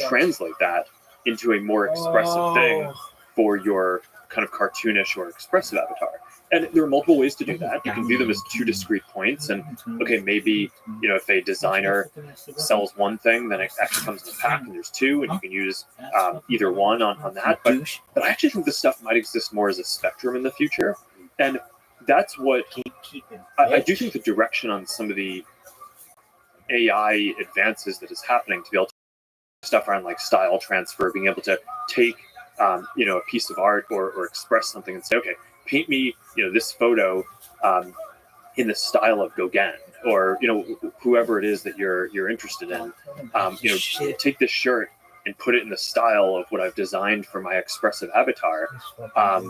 translate that into a more expressive thing for your kind of cartoonish or expressive avatar. And there are multiple ways to do that. You can view them as two discrete points, and okay, maybe if a designer sells one thing, then it actually comes in a pack, and there's two, and you can use either one on that. But I actually think this stuff might exist more as a spectrum in the future, and that's what I do think the direction on some of the AI advances that is happening to be able to do stuff around like style transfer, being able to take a piece of art or express something and say, okay, paint me this photo in the style of Gauguin, or whoever it is that you're interested in. Take this shirt and put it in the style of what I've designed for my expressive avatar. I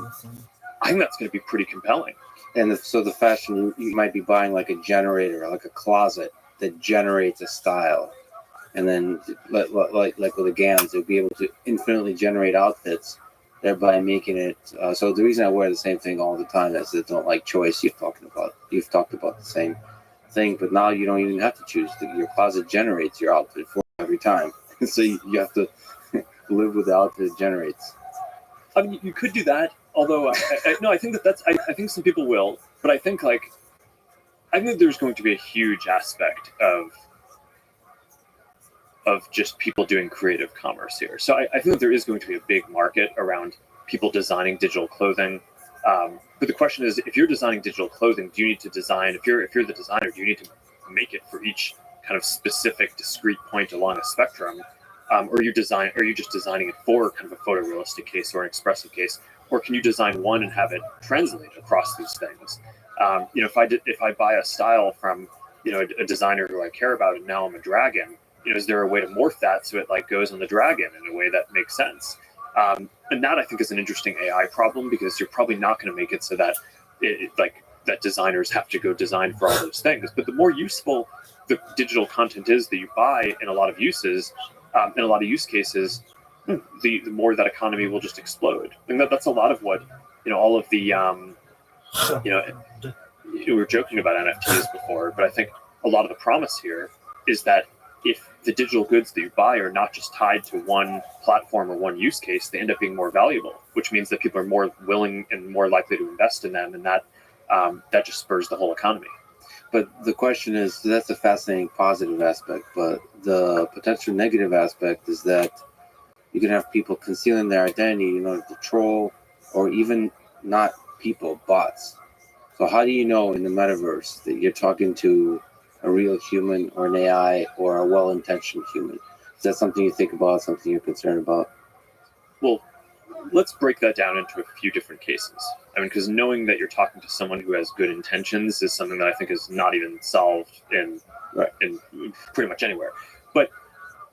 think that's going to be pretty compelling. And so the fashion, you might be buying like a generator, or like a closet that generates a style, and then like with the GANs, they'll be able to infinitely generate outfits, thereby making it. So the reason I wear the same thing all the time is that I don't like choice. You've talked about the same thing, but now you don't even have to choose. Your closet generates your outfit for every time, so you have to live with the outfit it generates. I mean, you could do that. Although, I think I think some people will, but I think there's going to be a huge aspect of just people doing creative commerce here. So I think that there is going to be a big market around people designing digital clothing. But the question is, if you're designing digital clothing, do you need to design? If you're the designer, do you need to make it for each kind of specific discrete point along a spectrum, or are you just designing it for kind of a photorealistic case or an expressive case? Or can you design one and have it translate across these things? If I buy a style from a designer who I care about, and now I'm a dragon, is there a way to morph that so it like goes on the dragon in a way that makes sense? And that I think is an interesting AI problem, because you're probably not going to make it so that that designers have to go design for all those things. But the more useful the digital content is that you buy in a lot of uses, in a lot of use cases, the more that economy will just explode. And that's a lot of what all of the we were joking about NFTs before, but I think a lot of the promise here is that if the digital goods that you buy are not just tied to one platform or one use case, they end up being more valuable, which means that people are more willing and more likely to invest in them, and that just spurs the whole economy. But the question is, that's a fascinating positive aspect, but the potential negative aspect is that you can have people concealing their identity in order to troll, or even not people, bots. So how do you know in the metaverse that you're talking to a real human or an AI or a well-intentioned human? Is that something you think about, something you're concerned about? Well, let's break that down into a few different cases. I mean, because knowing that you're talking to someone who has good intentions is something that I think is not even solved in pretty much anywhere. But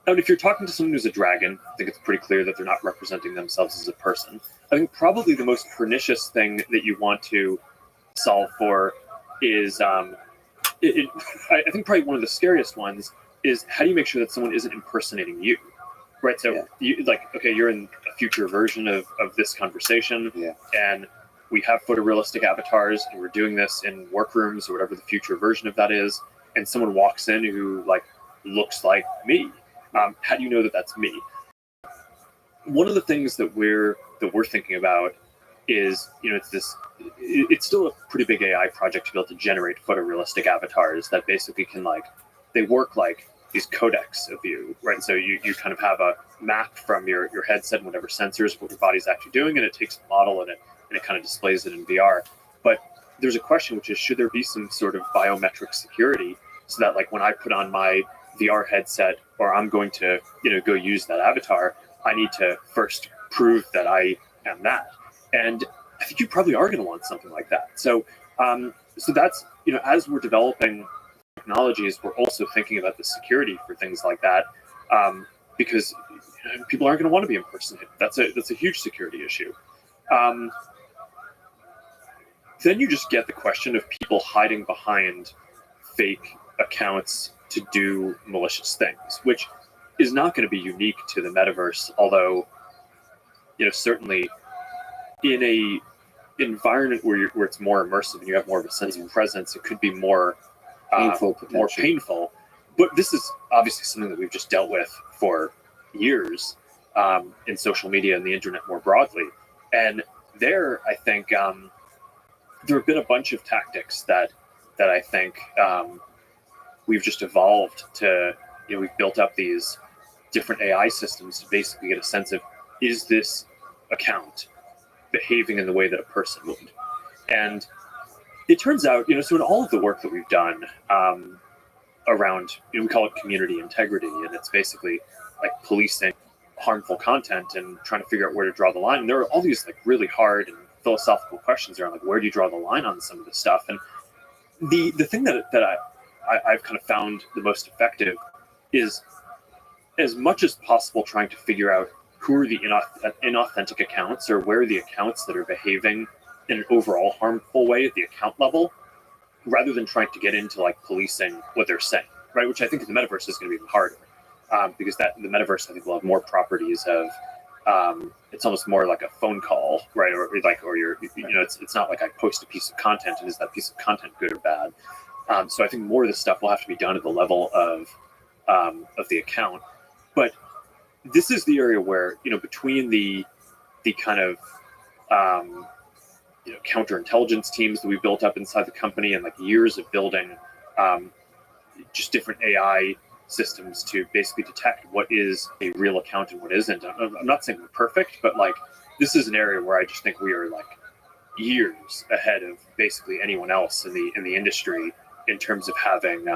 if you're talking to someone who's a dragon, I think it's pretty clear that they're not representing themselves as a person. I think probably the most pernicious thing that you want to solve for is, I think probably one of the scariest ones is, how do you make sure that someone isn't impersonating you? Right, so you're in a future version of this conversation, and we have photorealistic avatars, and we're doing this in workrooms or whatever the future version of that is, and someone walks in who looks like me. How do you know that that's me? One of the things that we're thinking about is, it's still a pretty big AI project to be able to generate photorealistic avatars that basically can they work like these codecs of you, right? So you kind of have a map from your headset and whatever sensors of what your body's actually doing, and it takes a model and it kind of displays it in VR. But there's a question, which is, should there be some sort of biometric security so that when I put on my VR headset, or I'm going to go use that avatar, I need to first prove that I am that. And I think you probably are going to want something like that. So that's, as we're developing technologies, we're also thinking about the security for things like that, because people aren't going to want to be impersonated. That's a huge security issue. Then you just get the question of people hiding behind fake accounts to do malicious things, which is not going to be unique to the metaverse, although certainly in a environment where it's more immersive and you have more of a sense of presence, it could be more painful. But this is obviously something that we've just dealt with for years in social media and the internet more broadly. And there, I think there have been a bunch of tactics that I think we've just evolved to. We've built up these different AI systems to basically get a sense of, is this account behaving in the way that a person would? And it turns out, so in all of the work that we've done around, we call it community integrity, and it's basically like policing harmful content and trying to figure out where to draw the line. And there are all these like really hard and philosophical questions around like, where do you draw the line on some of this stuff? And the thing that I've kind of found the most effective is, as much as possible, trying to figure out who are the inauthentic accounts, or where are the accounts that are behaving in an overall harmful way at the account level, rather than trying to get into like policing what they're saying, right? Which I think in the metaverse is going to be even harder, because the metaverse, I think, will have more properties of it's almost more like a phone call, right? Or you're, it's not like I post a piece of content and is that piece of content good or bad? So I think more of this stuff will have to be done at the level of the account. But this is the area where, between the kind of counterintelligence teams that we built up inside the company, and like years of building just different AI systems to basically detect what is a real account and what isn't. I'm not saying we're perfect, but like this is an area where I just think we are like years ahead of basically anyone else in the industry in terms of having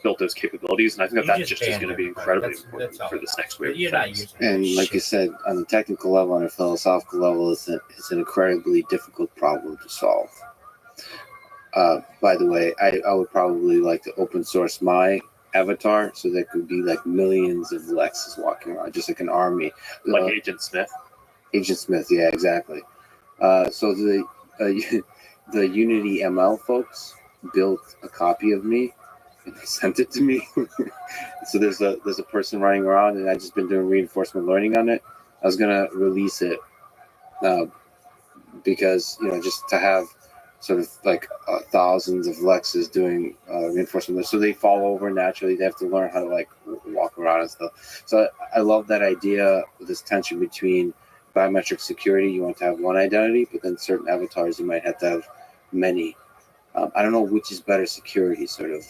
built those capabilities. And I think that just is going to be incredibly important for this next wave of things. And like you said, on the technical level, on a philosophical level, it's an incredibly difficult problem to solve. By the way, I would probably like to open source my avatar so there could be like millions of Lexes walking around, just like an army. Like Agent Smith. Agent Smith, yeah, exactly. So the Unity ML folks built a copy of me and they sent it to me. So there's a person running around, and I've just been doing reinforcement learning on it. I was gonna release it because just to have sort of like thousands of Lexes doing reinforcement, so they fall over naturally. They have to learn how to like walk around and stuff. So I love that idea, this tension between biometric security. You want to have one identity, but then certain avatars you might have to have many. I don't know which is better security, sort of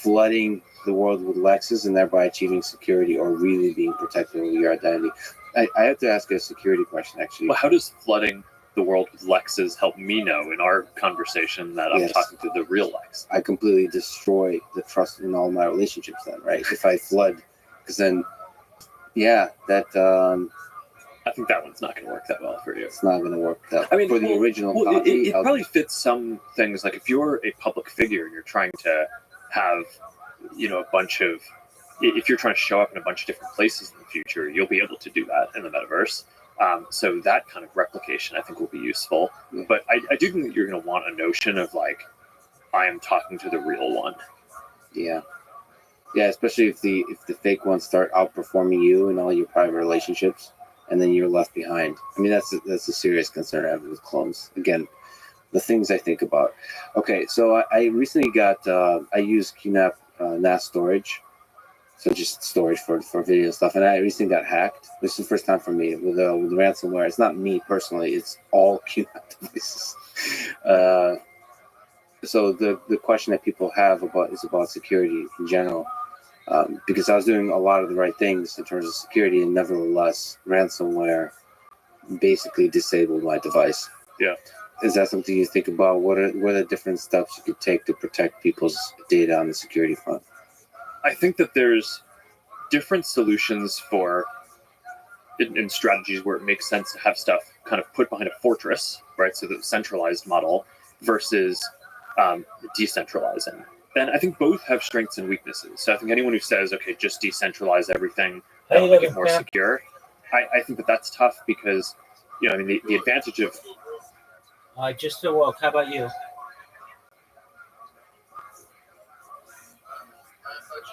flooding the world with Lexes and thereby achieving security, or really being protected with your identity. I have to ask a security question, actually. Well, how does flooding the world with Lexes help me know in our conversation that I'm talking to the real Lex? I completely destroy the trust in all my relationships then, right? If I flood, because then, I think that one's not going to work that well for you. It's not going to work that well. I mean, for the original copy. It probably fits some things. Like if you're a public figure and you're trying to have, a bunch of, if you're trying to show up in a bunch of different places in the future, you'll be able to do that in the metaverse. So that kind of replication, I think, will be useful. Yeah. But I do think that you're going to want a notion of like, I am talking to the real one. Yeah. Yeah, especially if the fake ones start outperforming you in all your private relationships, and then you're left behind. I mean, that's a serious concern I have with clones. Again, the things I think about. Okay, so I recently got, I use QNAP NAS storage, so just storage for video stuff, and I recently got hacked. This is the first time for me with ransomware. It's not me personally, it's all QNAP devices. So the question that people have is about security in general. Because I was doing a lot of the right things in terms of security, and nevertheless, ransomware basically disabled my device. Yeah. Is that something you think about? What are the different steps you could take to protect people's data on the security front? I think that there's different solutions for in strategies where it makes sense to have stuff kind of put behind a fortress, right? So the centralized model versus decentralizing. And I think both have strengths and weaknesses. So I think anyone who says, okay, just decentralize everything, that'll make it more secure, I think that's tough because, the advantage of... Just so well, how about you? I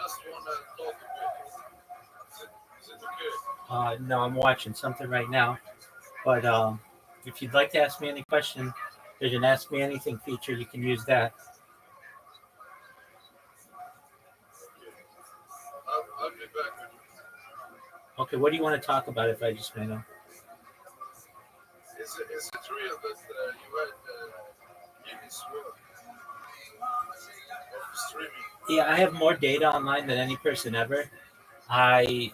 just want to talk a bit. Is it okay? No, I'm watching something right now. But if you'd like to ask me any question, there's an Ask Me Anything feature. You can use that. I'll be back. Okay, what do you want to talk about? If I just may know. Is it real that you had Guinness World of streaming? Yeah, I have more data online than any person ever. I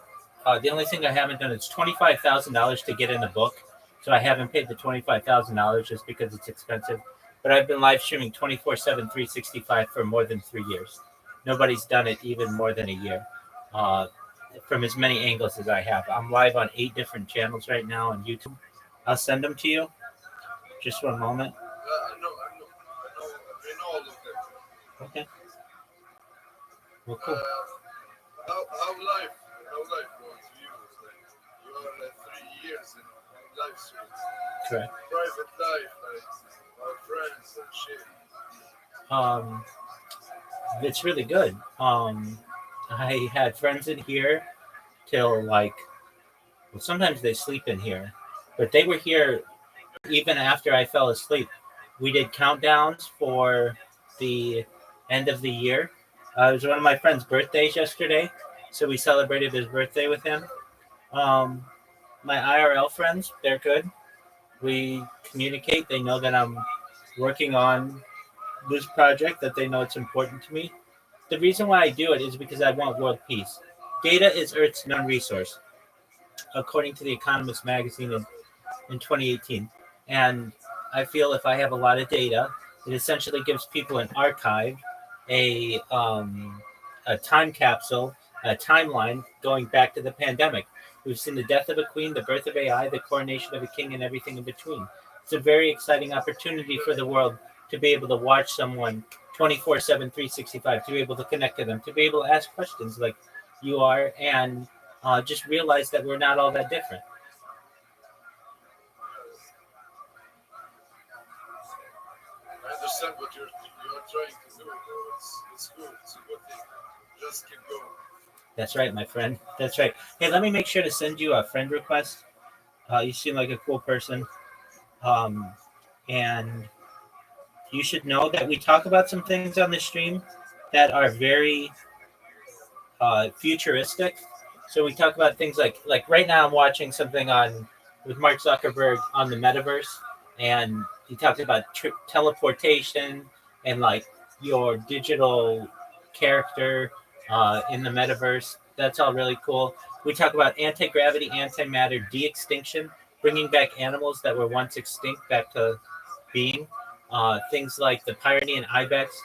the only thing I haven't done is $25,000 to get in the book, so I haven't paid the $25,000 just because it's expensive. But I've been live streaming 24/7, 365 for more than 3 years. Nobody's done it even more than a year, uh, from as many angles as I have. I'm live on 8 different channels right now on YouTube. I'll send them to you. Just one moment. I know all of them. Okay. Well, cool. How life was for you? Like, you are 3 years in live streams. Correct. Private life, like our friends and shit. It's really good. I had friends in here till like, well, sometimes they sleep in here, but they were here even after I fell asleep. We did countdowns for the end of the year. It was one of my friend's birthdays yesterday, so we celebrated his birthday with him. My IRL friends, they're good. We communicate. They know that I'm working on this project, that they know it's important to me. The reason why I do it is because I want world peace. Data is Earth's known resource, according to the Economist magazine in 2018. And I feel if I have a lot of data, it essentially gives people an archive, a time capsule, a timeline going back to the pandemic. We've seen the death of a queen, the birth of AI, the coronation of a king, and everything in between. It's a very exciting opportunity for the world to be able to watch someone 24/7, 365, to be able to connect to them, to be able to ask questions like you are, and just realize that we're not all that different. I understand what you're trying to do, though. It's good. It's a good thing. Just keep going. That's right, my friend. That's right. Hey, let me make sure to send you a friend request. You seem like a cool person. And you should know that we talk about some things on the stream that are very futuristic. So we talk about things like right now I'm watching something on with Mark Zuckerberg on the metaverse, and he talked about teleportation and like your digital character in the metaverse. That's all really cool. We talk about anti-gravity, antimatter, de-extinction, bringing back animals that were once extinct back to being. Things like the Pyrenean ibex,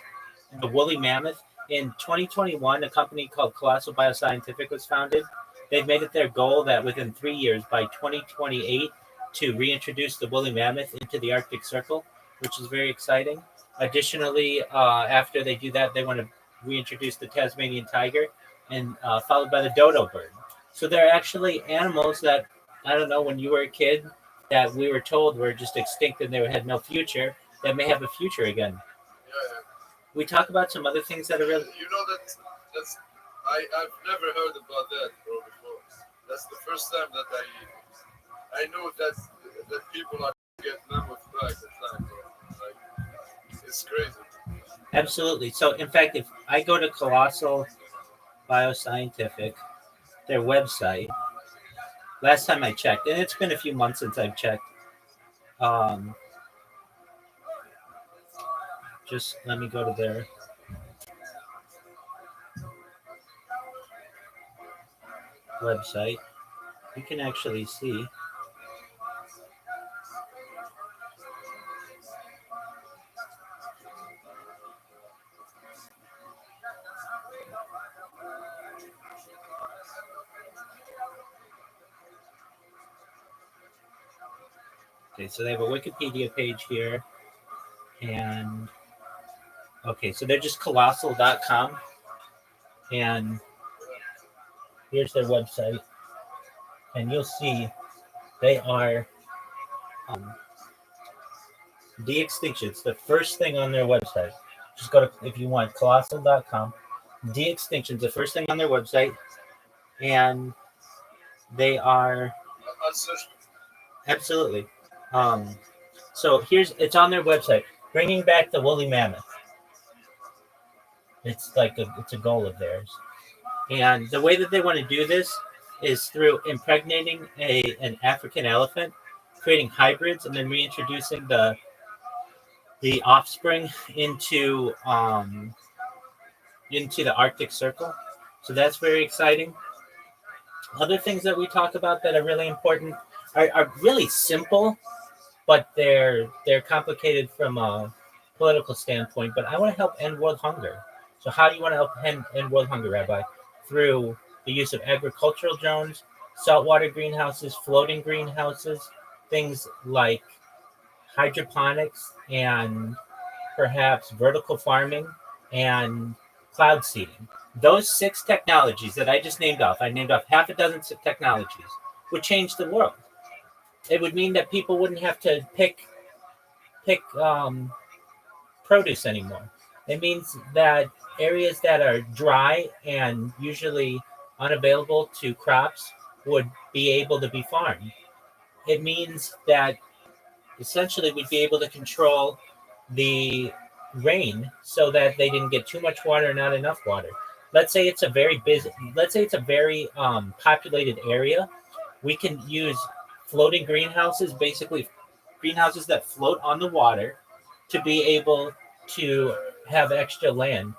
the woolly mammoth. In 2021, a company called Colossal Bioscientific was founded. They've made it their goal that within 3 years, by 2028, to reintroduce the woolly mammoth into the Arctic Circle, which is very exciting. Additionally, after they do that, they want to reintroduce the Tasmanian tiger, and followed by the dodo bird. So they're actually animals that, I don't know, when you were a kid, that we were told were just extinct and they had no future, that may have a future again. Yeah. We talk about some other things that are really. You know that's I've never heard about that, bro, before. That's the first time that I know that people are get mammoth back at time, bro. Like, it's crazy. Absolutely. So, in fact, if I go to Colossal Bioscientific, their website, last time I checked, and it's been a few months since I've checked, just let me go to their website. You can actually see. Okay, so they have a Wikipedia page here, and okay, so they're just colossal.com, and here's their website, and you'll see they are de-extinction. It's the first thing on their website. Just go to, if you want, colossal.com. De-extinction is the first thing on their website, and they are absolutely. So it's on their website, bringing back the woolly mammoth. It's like it's a goal of theirs, and the way that they want to do this is through impregnating an African elephant, creating hybrids, and then reintroducing the offspring into the Arctic Circle. So that's very exciting. Other things that we talk about that are really important are really simple, but they're complicated from a political standpoint. But I want to help end world hunger. So how do you want to help end world hunger, Rabbi? Through the use of agricultural drones, saltwater greenhouses, floating greenhouses, things like hydroponics and perhaps vertical farming and cloud seeding. Those 6 technologies that I just named off, I named off half a dozen technologies, would change the world. It would mean that people wouldn't have to pick produce anymore. It means that areas that are dry and usually unavailable to crops would be able to be farmed. It means that essentially we'd be able to control the rain so that they didn't get too much water or not enough water. Let's say it's a very populated area. We can use floating greenhouses, basically greenhouses that float on the water, to be able to have extra land.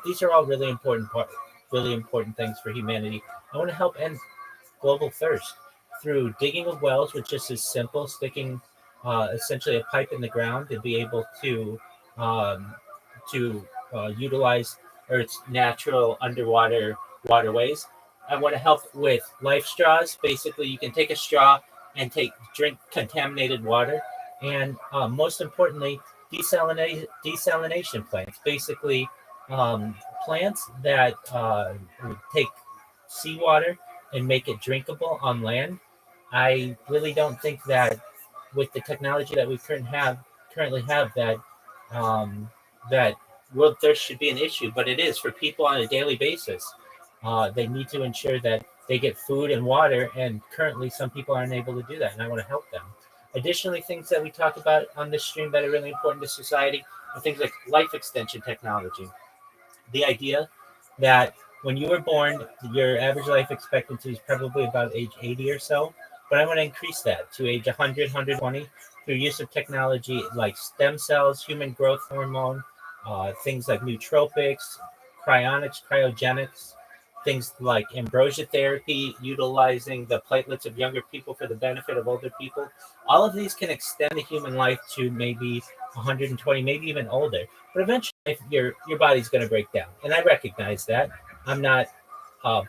These are all really important things for humanity. I want to help end global thirst through digging of wells, which is as simple, sticking essentially a pipe in the ground to be able to utilize Earth's natural underwater waterways. I want to help with life straws. Basically, you can take a straw and drink contaminated water, and most importantly, desalination plants. Basically, plants that take seawater and make it drinkable on land. I really don't think that with the technology that we currently have that world thirst should be an issue, but it is for people on a daily basis. They need to ensure that they get food and water, and currently some people aren't able to do that, and I want to help them. Additionally, things that we talk about on this stream that are really important to society are things like life extension technology. The idea that when you were born, your average life expectancy is probably about age 80 or so, but I want to increase that to age 100, 120 through use of technology like stem cells, human growth hormone, things like nootropics, cryonics, cryogenics, things like ambrosia therapy, utilizing the platelets of younger people for the benefit of older people. All of these can extend the human life to maybe 120, maybe even older. But eventually, your body's going to break down, and I recognize that. I'm not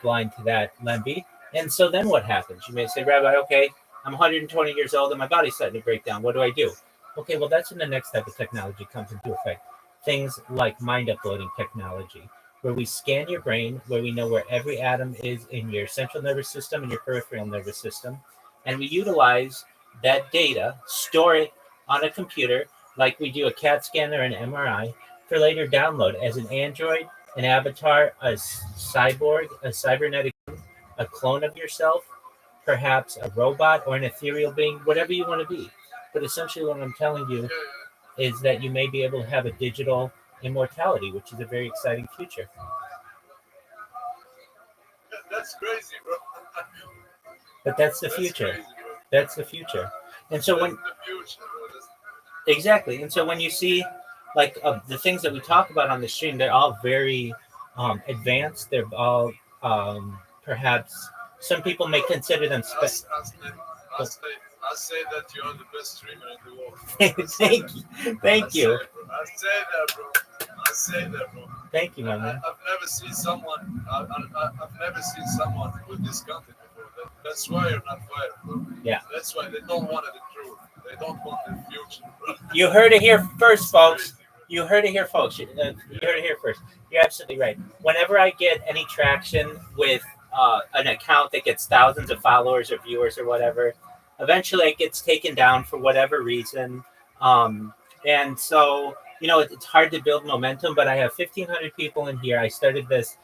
blind to that, Lemby. And so then what happens? You may say, Rabbi, okay, I'm 120 years old and my body's starting to break down. What do I do? Okay, well, that's when the next type of technology comes into effect. Things like mind uploading technology, where we scan your brain, where we know where every atom is in your central nervous system and your peripheral nervous system. And we utilize that data, store it on a computer, like we do a CAT scan or an MRI, for later download as an android, an avatar, a cyborg, a cybernetic, a clone of yourself, perhaps a robot or an ethereal being, whatever you want to be. But essentially, what I'm telling you is that you may be able to have a digital immortality, which is a very exciting future. That's crazy, bro. But that's the future. Crazy, bro. That's the future. And so That's when the future, bro. exactly, and so when you see like the things that we talk about on the stream, they're all very advanced. They're all perhaps some people may consider them. I say that you are the best streamer in the world. Thank you. I say that, bro. I say that, bro. Thank you, my man. I've never seen someone. I've never seen someone with this content before. That's why you're not fired, bro. Yeah. That's why they don't want the truth. They don't want the future, bro. You heard it here first, folks. You heard it here, folks. You heard it here first. You're absolutely right. Whenever I get any traction with an account that gets thousands of followers or viewers or whatever, eventually it gets taken down for whatever reason. And so, it's hard to build momentum, but I have 1,500 people in here. I started this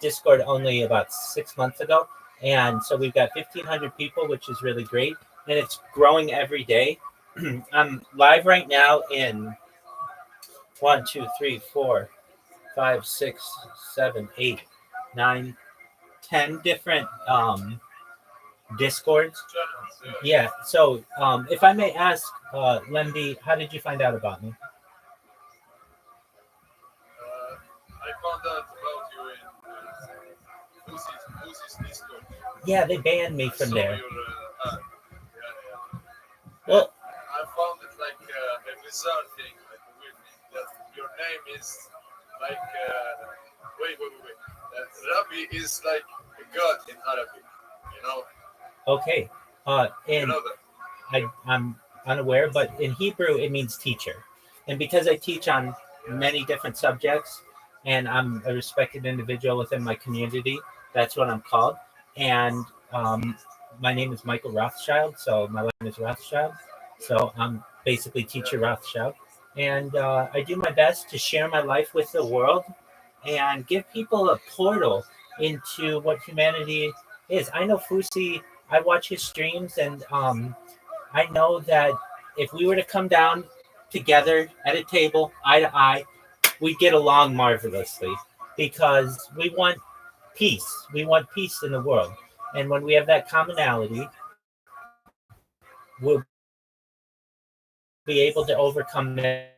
Discord only about 6 months ago. And so we've got 1,500 people, which is really great. And it's growing every day. I'm live right now in 1, 2, 3, 4, 5, 6, 7, 8, 9, 10 different Discords. Channels, Yeah. So if I may ask, Lemby, how did you find out about me? I found out about you in Lucy's Discord. Yeah, they banned me I from saw there. your ad. Yeah. Well, I found it like a bizarre thing, like a weird thing, that your name is like, wait. That Rabbi is like a god in Arabic, you know? okay. You And know that? I'm unaware, but in Hebrew it means teacher. And because I teach on many different subjects and I'm a respected individual within my community, that's what I'm called. And my name is Michael Rothschild, so my last name is Rothschild. So I'm basically teacher Rothschild. And I do my best to share my life with the world and give people a portal into what humanity is. I know Fusi, I watch his streams, and I know that if we were to come down together at a table, eye to eye, we'd get along marvelously because we want peace. We want peace in the world. And when we have that commonality, we'll be able to overcome that.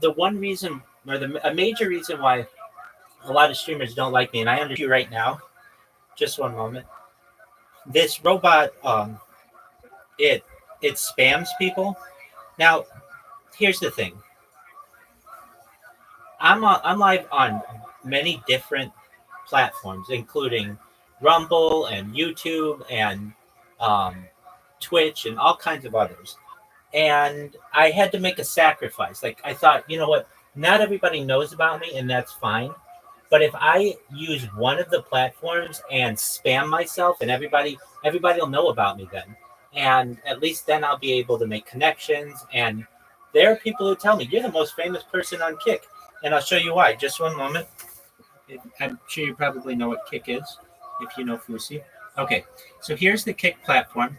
The one reason, or a major reason why a lot of streamers don't like me, and I understand you right now, just one moment. This robot, it spams people. Now, here's the thing. I'm live on many different platforms, including Rumble and YouTube and um, Twitch and all kinds of others. And I had to make a sacrifice. Like I thought, you know what? Not everybody knows about me, and that's fine. But if I use one of the platforms and spam myself, and everybody will know about me then, and at least then I'll be able to make connections. And there are people who tell me you're the most famous person on Kick, and I'll show you why. Just one moment. I'm sure you probably know what Kick is, if you know Fusi. Okay, so here's the Kick platform,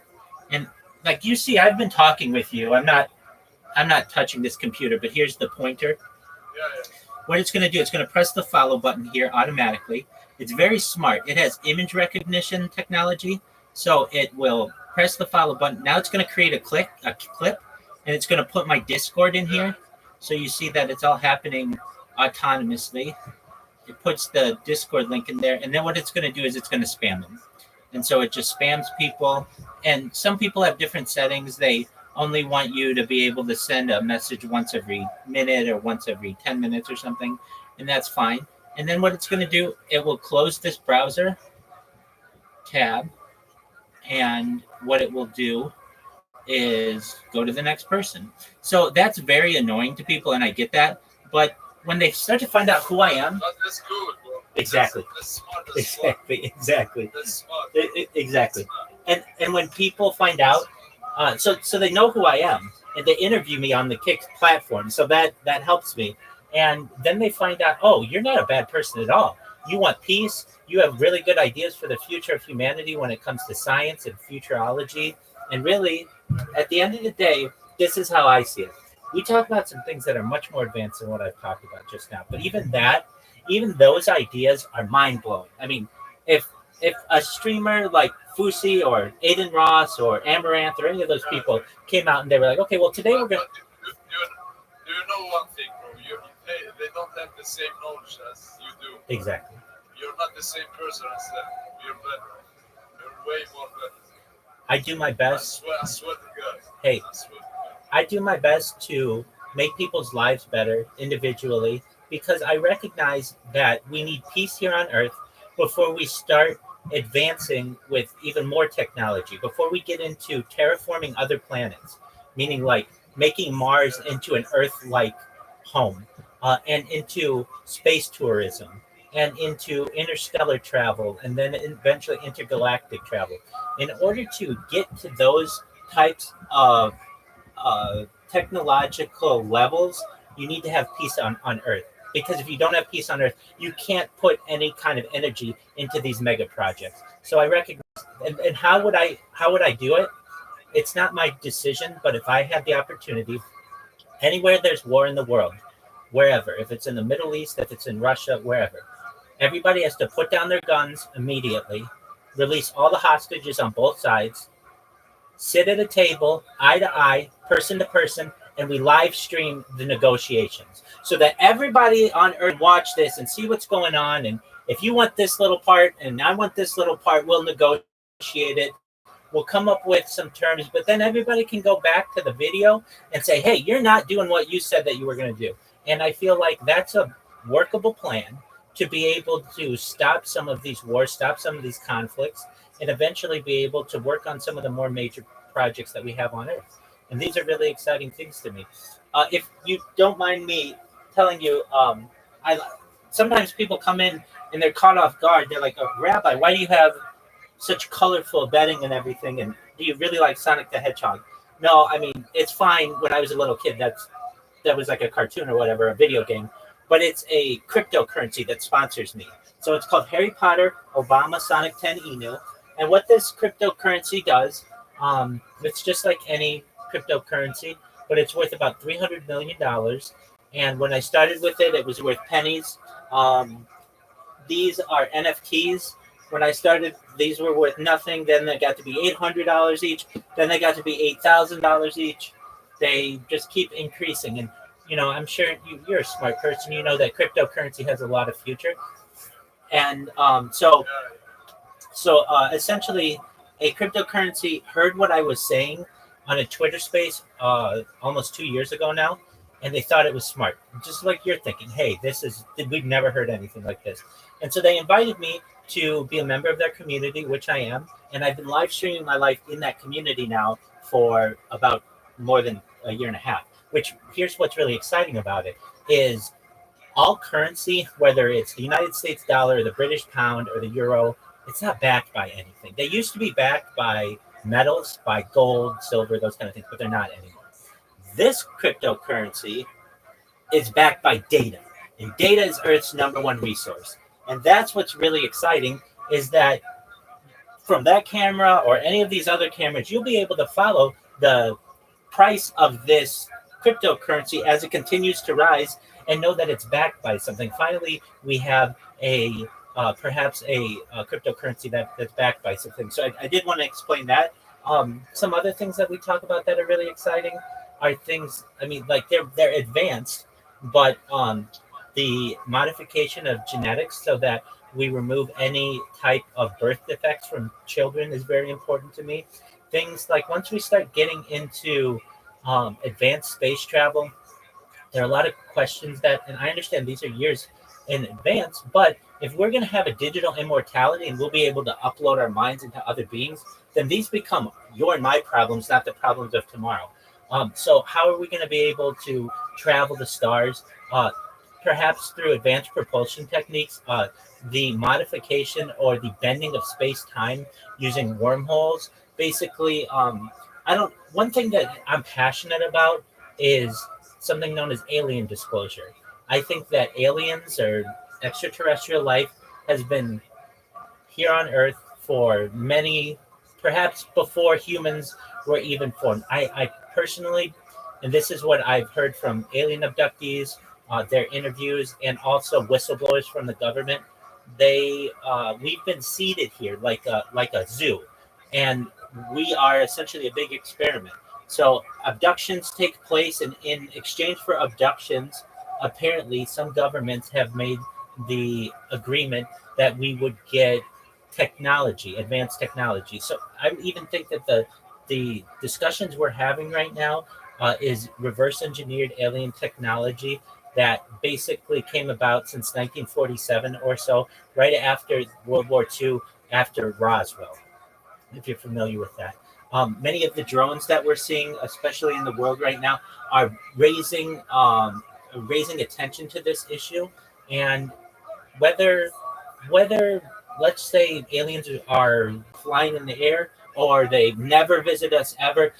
and like you see, I've been talking with you. I'm not touching this computer, but here's the pointer. Yeah. What it's going to do, it's going to press the follow button here automatically. It's very smart. It has image recognition technology, so it will press the follow button. Now it's going to create a clip, and it's going to put my Discord in here. So you see that it's all happening autonomously. It puts the Discord link in there, and then what it's going to do is it's going to spam them. And so it just spams people. And some people have different settings. They only want you to be able to send a message once every minute or once every 10 minutes or something. And that's fine. And then what it's going to do, it will close this browser tab. And what it will do is go to the next person. So that's very annoying to people, and I get that. But when they start to find out who I am, But that's good, bro. exactly, That's smart. That's smart. exactly, That's smart. exactly. That's smart. And when people find out, so they know who I am, and they interview me on the Kick platform, so that helps me. And then they find out, oh, you're not a bad person at all. You want peace. You have really good ideas for the future of humanity when it comes to science and futurology. And really, at the end of the day, this is how I see it. We talk about some things that are much more advanced than what I've talked about just now. But even those ideas are mind blowing. I mean, if a streamer like Fusi or Aiden Ross or Amaranth or any of those people came out and they were like, okay, well today we're going to... Do you know one thing, bro? They don't have the same knowledge as you do. Exactly. You're not the same person as them. You're better. You're way more better. I do my I best. swear to God. Hey, I swear to God. I do my best to make people's lives better individually because I recognize that we need peace here on Earth before we start advancing with even more technology, before we get into terraforming other planets, meaning like making Mars into an Earth-like home, and into space tourism, and into interstellar travel, and then eventually intergalactic travel. In order to get to those types of technological levels, you need to have peace on Earth. Because if you don't have peace on Earth, you can't put any kind of energy into these mega projects. So I recognize, and how would I do it? It's not my decision, but if I had the opportunity, anywhere there's war in the world, wherever, if it's in the Middle East, if it's in Russia, wherever. Everybody has to put down their guns immediately, release all the hostages on both sides, sit at a table, eye to eye, person to person, and we live stream the negotiations so that everybody on Earth watch this and see what's going on. And if you want this little part and I want this little part, we'll negotiate it. We'll come up with some terms, but then everybody can go back to the video and say, hey, you're not doing what you said that you were going to do. And I feel like that's a workable plan to be able to stop some of these wars, stop some of these conflicts, and eventually be able to work on some of the more major projects that we have on Earth. And these are really exciting things to me. If you don't mind me telling you, sometimes people come in and they're caught off guard. They're like, oh, Rabbi, why do you have such colorful bedding and everything? And do you really like Sonic the Hedgehog? No, I mean, it's fine. When I was a little kid, that was like a cartoon or whatever, a video game. But it's a cryptocurrency that sponsors me. So it's called Harry Potter Obama Sonic 10 Inu. And what this cryptocurrency does, it's just like any cryptocurrency, but it's worth about $300 million. And when I started with it, it was worth pennies. These are NFTs. When I started, these were worth nothing. Then they got to be $800 each. Then they got to be $8,000 each. They just keep increasing. And, you know, I'm sure you're a smart person. You know that cryptocurrency has a lot of future. And so essentially, a cryptocurrency heard what I was saying on a Twitter space almost 2 years ago now, and they thought it was smart. Just like you're thinking, hey, we've never heard anything like this. And so they invited me to be a member of their community, which I am, and I've been live streaming my life in that community now for about more than a year and a half, which here's what's really exciting about it is all currency, whether it's the United States dollar, the British pound, or the euro, it's not backed by anything. They used to be backed by metals, by gold, silver, those kind of things, but they're not anymore. This cryptocurrency is backed by data, and data is Earth's number one resource. And that's what's really exciting is that from that camera or any of these other cameras, you'll be able to follow the price of this cryptocurrency as it continues to rise and know that it's backed by something. Finally, we have perhaps a cryptocurrency that's backed by something. So I did want to explain that. Some other things that we talk about that are really exciting are things, I mean, like they're advanced, but the modification of genetics so that we remove any type of birth defects from children is very important to me. Things like once we start getting into advanced space travel, there are a lot of questions that, and I understand these are years in advance, but if we're going to have a digital immortality and we'll be able to upload our minds into other beings, then these become your and my problems, not the problems of tomorrow. So how are we going to be able to travel the stars? Perhaps through advanced propulsion techniques, the modification or the bending of space-time using wormholes. Basically, one thing that I'm passionate about is something known as alien disclosure. I think that aliens or extraterrestrial life has been here on Earth for many, perhaps before humans were even formed. I personally, and this is what I've heard from alien abductees, their interviews, and also whistleblowers from the government. We've been seeded here like a zoo, and we are essentially a big experiment. So abductions take place, and in exchange for abductions, apparently some governments have made the agreement that we would get technology, advanced technology. So I even think that the discussions we're having right now is reverse engineered alien technology that basically came about since 1947 or so, right after World War II, after Roswell, if you're familiar with that. Many of the drones that we're seeing, especially in the world right now, are raising attention to this issue. And whether let's say aliens are flying in the air or they never visit us ever,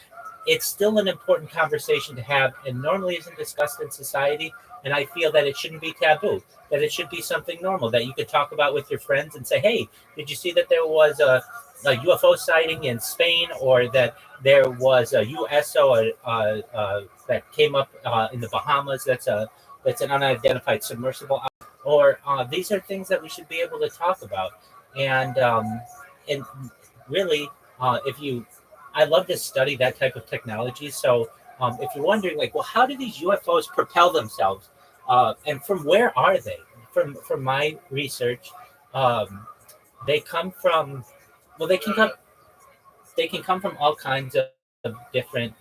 it's still an important conversation to have and normally isn't discussed in society. And I feel that it shouldn't be taboo, that it should be something normal that you could talk about with your friends and say, hey, did you see that there was a UFO sighting in Spain, or that there was a USO that came up in the Bahamas that's that's an unidentified submersible, or these are things that we should be able to talk about. And really, if you, I love to study that type of technology. So if you're wondering, like, well, how do these UFOs propel themselves, and from where are they? From my research, they come from, well, they can come from all kinds of different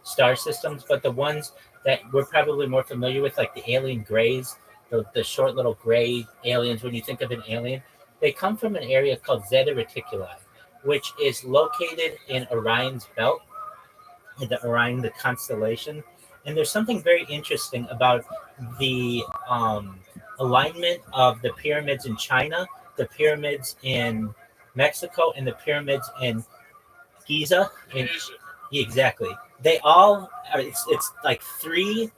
star systems, but the ones that we're probably more familiar with, like the alien grays, the short little gray aliens, when you think of an alien, they come from an area called Zeta Reticuli, which is located in Orion's belt, in the Orion, the constellation. And there's something very interesting about the alignment of the pyramids in China, the pyramids in Mexico, and the pyramids in Giza. Yeah, exactly. They all are, it's like three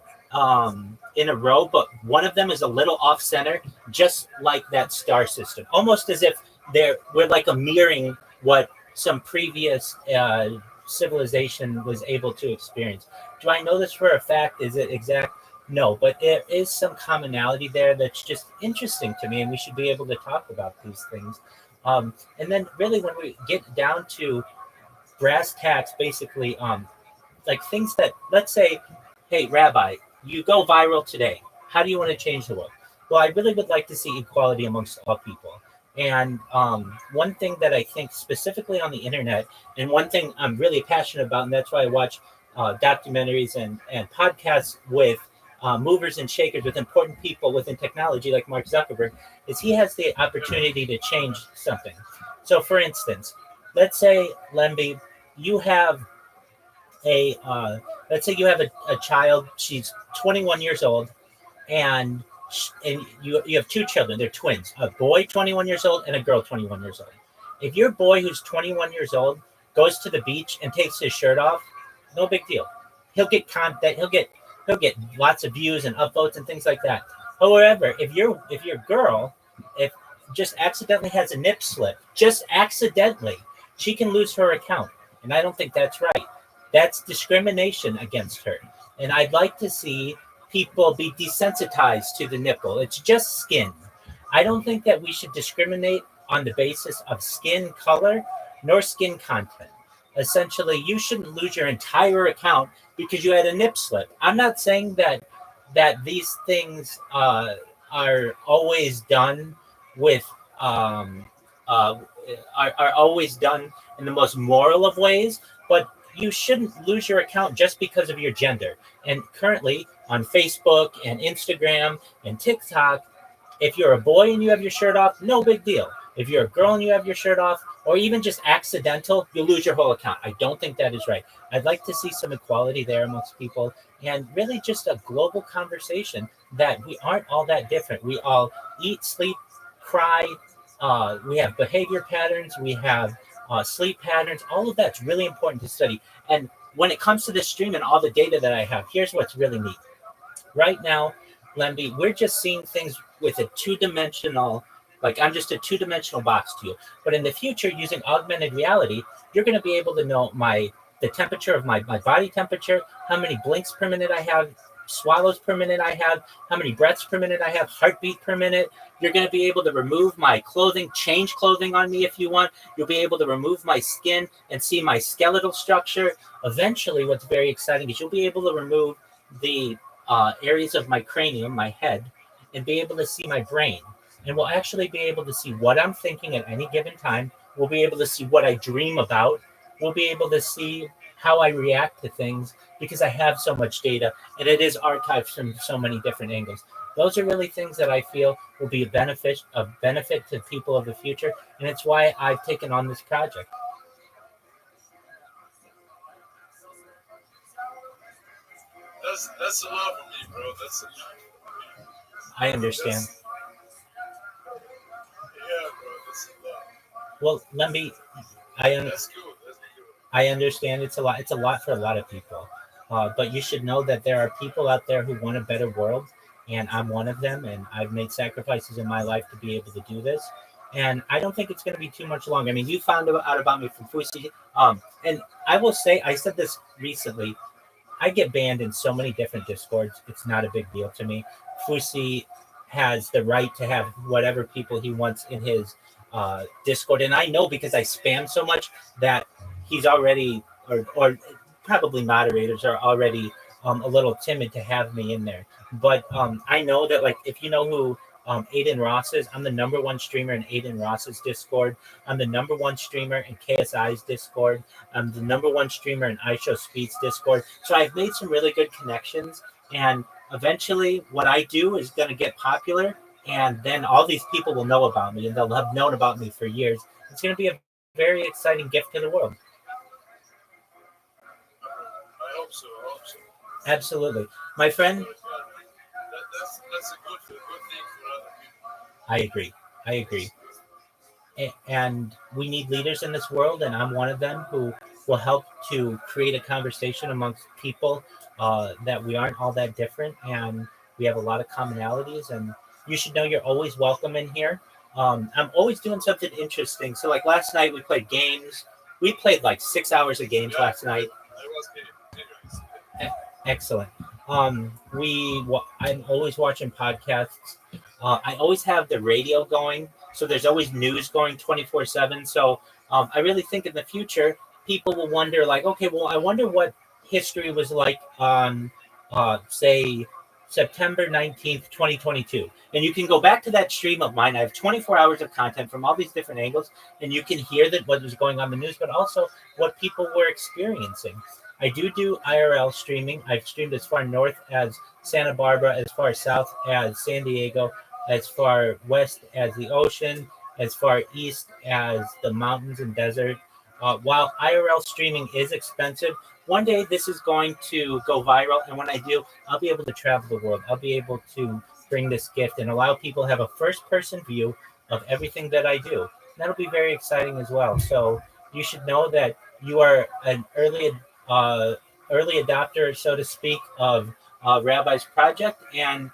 in a row, but one of them is a little off center, just like that star system, almost as if we're like a mirroring what some previous civilization was able to experience. Do I know this for a fact? Is it exact? No, but there is some commonality there that's just interesting to me, and we should be able to talk about these things. And then, really, when we get down to brass tacks, basically, like things that, let's say, hey, Rabbi, you go viral today. How do you want to change the world? Well, I really would like to see equality amongst all people. And one thing that I think specifically on the internet, and one thing I'm really passionate about, and that's why I watch documentaries and podcasts with movers and shakers, with important people within technology like Mark Zuckerberg, is he has the opportunity to change something. So, for instance, let's say, Lemby, you have let's say you have a child. She's 21 years old, and you have two children. They're twins, a boy 21 years old and a girl 21 years old. If your boy who's 21 years old goes to the beach and takes his shirt off, no big deal. He'll get content. He'll get lots of views and upvotes and things like that. However, if your girl, if just accidentally has a nip slip, just accidentally, she can lose her account. And I don't think that's right. That's discrimination against her. And I'd like to see people be desensitized to the nipple. It's just skin. I don't think that we should discriminate on the basis of skin color nor skin content. Essentially, you shouldn't lose your entire account because you had a nip slip. I'm not saying that these things are always done with are always done in the most moral of ways, but you shouldn't lose your account just because of your gender. And currently on Facebook and Instagram and TikTok, if you're a boy and you have your shirt off, no big deal. If you're a girl and you have your shirt off, or even just accidental, you'll lose your whole account. I don't think that is right. I'd like to see some equality there amongst people, and really just a global conversation that we aren't all that different. We all eat, sleep, cry. We have behavior patterns. We have sleep patterns. All of that's really important to study. And when it comes to this stream and all the data that I have, here's what's really neat. Right now, Lemby, we're just seeing things with a two-dimensional, like I'm just a two-dimensional box to you. But in the future, using augmented reality, you're going to be able to know the temperature of my body temperature, how many blinks per minute I have, swallows per minute I have, how many breaths per minute I have, heartbeat per minute. You're going to be able to remove my clothing, change clothing on me if you want. You'll be able to remove my skin and see my skeletal structure. Eventually, what's very exciting is you'll be able to remove the areas of my cranium, my head, and be able to see my brain. And we'll actually be able to see what I'm thinking at any given time. We'll be able to see what I dream about. We'll be able to see how I react to things because I have so much data and it is archived from so many different angles. Those are really things that I feel will be a benefit to people of the future, and it's why I've taken on this project. That's a lot for me, bro. That's a lot. I understand. Yeah, bro, that's a lot. Well, let me. That's good. I understand it's a lot. It's a lot for a lot of people, but you should know that there are people out there who want a better world, and I'm one of them. And I've made sacrifices in my life to be able to do this. And I don't think it's going to be too much longer. I mean, you found out about me from Fusi, and I will say, I said this recently. I get banned in so many different Discords. It's not a big deal to me. Fusi has the right to have whatever people he wants in his Discord, and I know because I spam so much that he's already, or probably moderators are already a little timid to have me in there. But I know that, like, if you know who Aiden Ross is, I'm the number one streamer in Aiden Ross's Discord. I'm the number one streamer in KSI's Discord. I'm the number one streamer in iShow Speed's Discord. So I've made some really good connections, and eventually what I do is going to get popular, and then all these people will know about me, and they'll have known about me for years. It's going to be a very exciting gift to the world. I hope so. I hope so. Absolutely. My friend, That's a good thing for other people. I agree. And we need leaders in this world, and I'm one of them who will help to create a conversation amongst people that we aren't all that different, and we have a lot of commonalities. And you should know you're always welcome in here. I'm always doing something interesting. So, like last night, we played games. We played like 6 hours of games last night. I was kidding. Excellent. I'm always watching podcasts. I always have the radio going, so there's always news going 24/7. So I really think in the future, people will wonder, like, okay, well, I wonder what history was like on, say, September 19th, 2022. And you can go back to that stream of mine. I have 24 hours of content from all these different angles, and you can hear that what was going on in the news, but also what people were experiencing. I do IRL streaming. I've streamed as far north as Santa Barbara, as far south as San Diego, as far west as the ocean, as far east as the mountains and desert. While IRL streaming is expensive, one day this is going to go viral. And when I do, I'll be able to travel the world. I'll be able to bring this gift and allow people to have a first-person view of everything that I do. That'll be very exciting as well. So you should know that you are an early adopter, so to speak, of Rabbi's project. And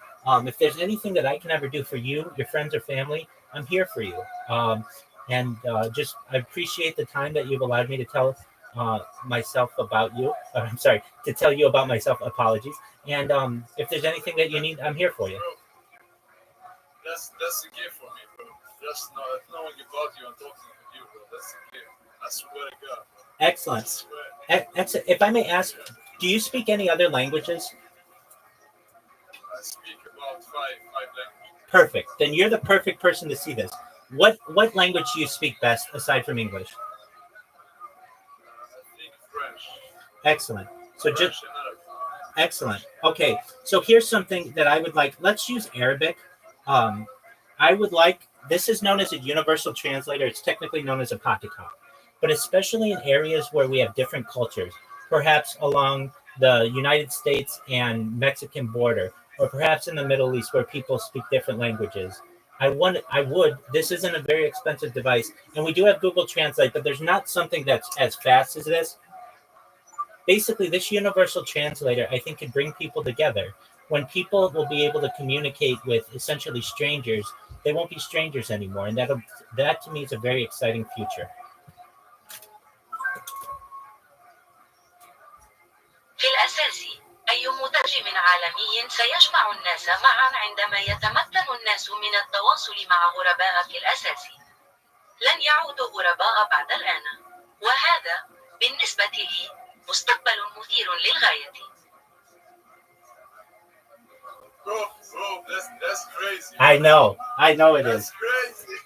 if there's anything that I can ever do for you, your friends or family, I'm here for you. Just I appreciate the time that you've allowed me to tell myself about you. I'm sorry, to tell you about myself. Apologies. And if there's anything that you need, I'm here for you. Bro, that's a gift for me, bro. Just knowing about you and talking to you, bro. That's a gift. I swear to God, bro. Excellent. If I may ask, do you speak any other languages? I speak about five languages. Perfect. Then you're the perfect person to see this. What language do you speak best aside from English? I think French. Excellent. So French just and Arabic. excellent. Okay. So here's something that I would like. Let's use Arabic. I would like, this is known as a universal translator. It's technically known as a pocket talk. But especially in areas where we have different cultures, perhaps along the United States and Mexican border, or perhaps in the Middle East where people speak different languages. This isn't a very expensive device, and we do have Google Translate, but there's not something that's as fast as this. Basically, this universal translator, I think, can bring people together. When people will be able to communicate with essentially strangers, they won't be strangers anymore, and that to me is a very exciting future. في الأساس أي مترجم عالمي سيجمع الناس معا عندما يتمكن الناس من التواصل مع غرباء في الأساس. لن يعودوا غرباء بعد الآن، وهذا بالنسبة لي مستقبل مثير للغاية. Bro, that's crazy. I know it That's is. crazy.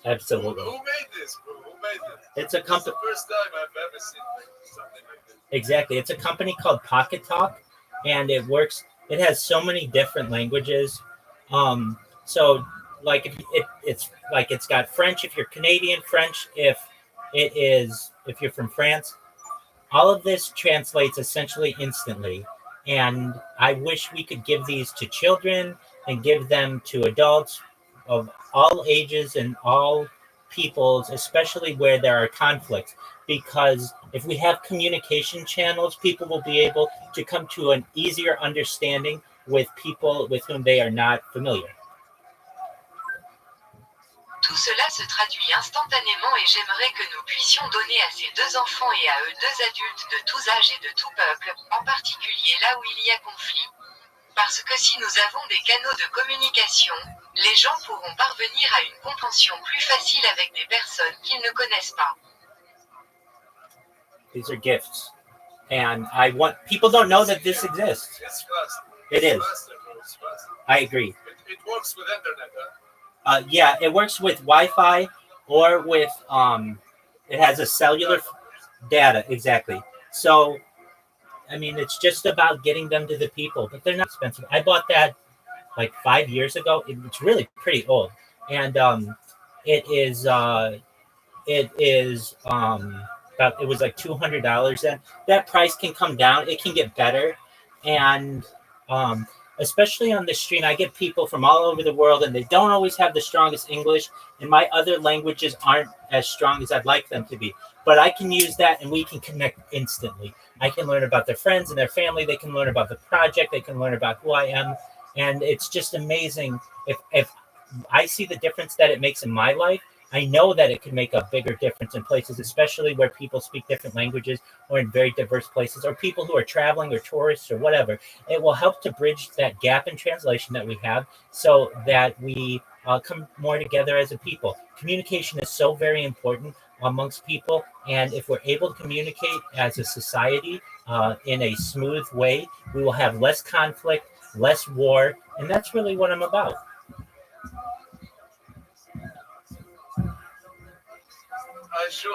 Absolutely. Who made this, bro? Who made this? It's a It's company. the first time I've ever seen something like this. Exactly. It's a company called Pocket Talk, and it works. It has so many different languages. So like it's got French if you're Canadian, French if you're from France. All of this translates essentially instantly. And I wish we could give these to children and give them to adults of all ages and all peoples, especially where there are conflicts. Because if we have communication channels, people will be able to come to an easier understanding with people with whom they are not familiar. To Cela se traduit instantanément et j'aimerais que nous puissions donner à ces deux enfants et à eux deux adultes de tous âges et de tout peuple, en particulier là où il y a conflit. Parce que si nous avons des canaux de communication, les gens pourront parvenir à une compréhension plus facile avec des personnes qu'ils ne connaissent pas. These are gifts. And I want people don't know that this exists. It's fast. It is. Faster, bro. It's faster. I agree. It works with internet, huh? Yeah, it works with Wi-Fi or with it has a cellular data, exactly. So I mean it's just about getting them to the people, but they're not expensive. I bought that like 5 years ago. It's really pretty old. And it is about it was like $200 then. That price can come down, it can get better. And especially on the stream, I get people from all over the world and they don't always have the strongest English, and my other languages aren't as strong as I'd like them to be. But I can use that and we can connect instantly. I can learn about their friends and their family. They can learn about the project. They can learn about who I am. And it's just amazing. If I see the difference that it makes in my life, I know that it can make a bigger difference in places, especially where people speak different languages or in very diverse places, or people who are traveling or tourists or whatever. It will help to bridge that gap in translation that we have so that we come more together as a people. Communication is so very important amongst people. And if we're able to communicate as a society in a smooth way, we will have less conflict, less war. And that's really what I'm about. I should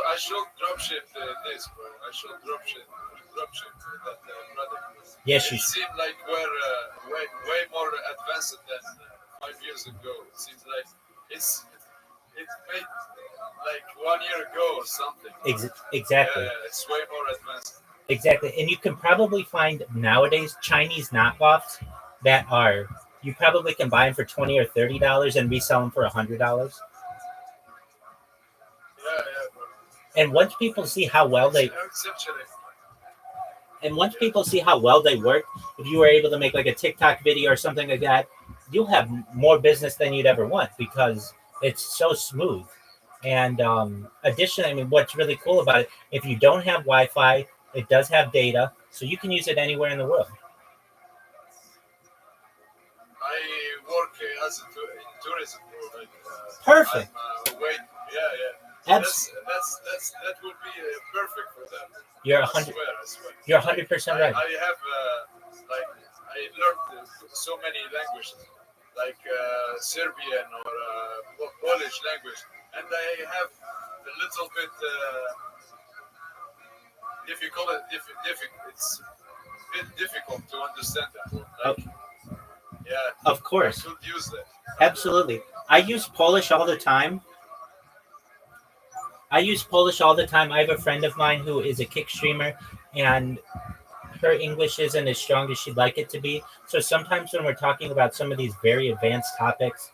dropship this, bro. I should dropship that product. Yes, you It seemed like we're way more advanced than 5 years ago. It seems like it's made like 1 year ago or something. Exactly. Yeah, it's way more advanced. Exactly. And you can probably find nowadays Chinese knockoffs that are, you probably can buy them for $20 or $30 and resell them for $100. Yeah, bro. And once people see how well they work, if you were able to make like a TikTok video or something like that, you'll have more business than you'd ever want because it's so smooth. And additionally, I mean, what's really cool about it, if you don't have Wi-Fi, it does have data, so you can use it anywhere in the world. I work as a tourism, bro. Like, Perfect. That would be perfect for them. You're I 100. swear. You're 100% right. I have I learned so many languages, like Serbian or Polish language, and I have a little bit difficult. It's a bit difficult to understand them. Like, yeah. Of course. I could use that. Absolutely. I use Polish all the time. I have a friend of mine who is a kick streamer, and her English isn't as strong as she'd like it to be. So sometimes when we're talking about some of these very advanced topics,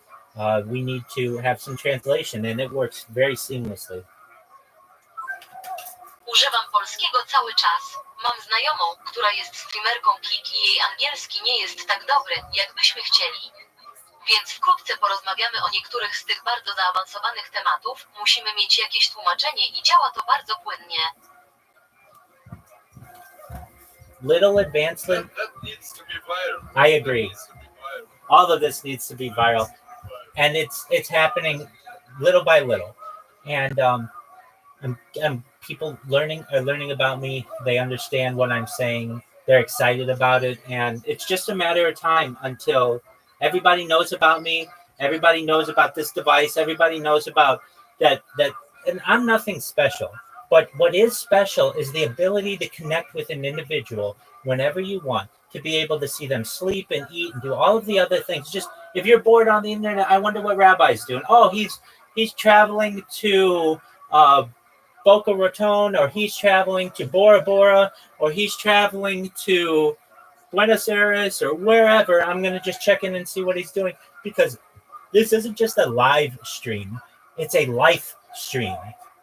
we need to have some translation, and it works very seamlessly. Używam polskiego cały czas. Mam znajomą, która jest streamerką kick i jej angielski nie jest tak dobry, jakbyśmy chcieli. Więc wkrótce porozmawiamy o niektórych z tych bardzo zaawansowanych tematów. Musimy mieć jakieś tłumaczenie i działa to bardzo płynnie. Little advancement. That needs to be viral. I agree. All of this needs to be viral, and it's happening little by little. And people are learning about me. They understand what I'm saying. They're excited about it, and it's just a matter of time until everybody knows about me. Everybody knows about this device. Everybody knows about that. And I'm nothing special. But what is special is the ability to connect with an individual whenever you want, to be able to see them sleep and eat and do all of the other things. Just if you're bored on the internet, I wonder what Rabbi's doing. Oh, he's traveling to Boca Raton, or he's traveling to Bora Bora, or he's traveling to Buenos Aires or wherever. I'm going to just check in and see what he's doing, because this isn't just a live stream. It's a life stream.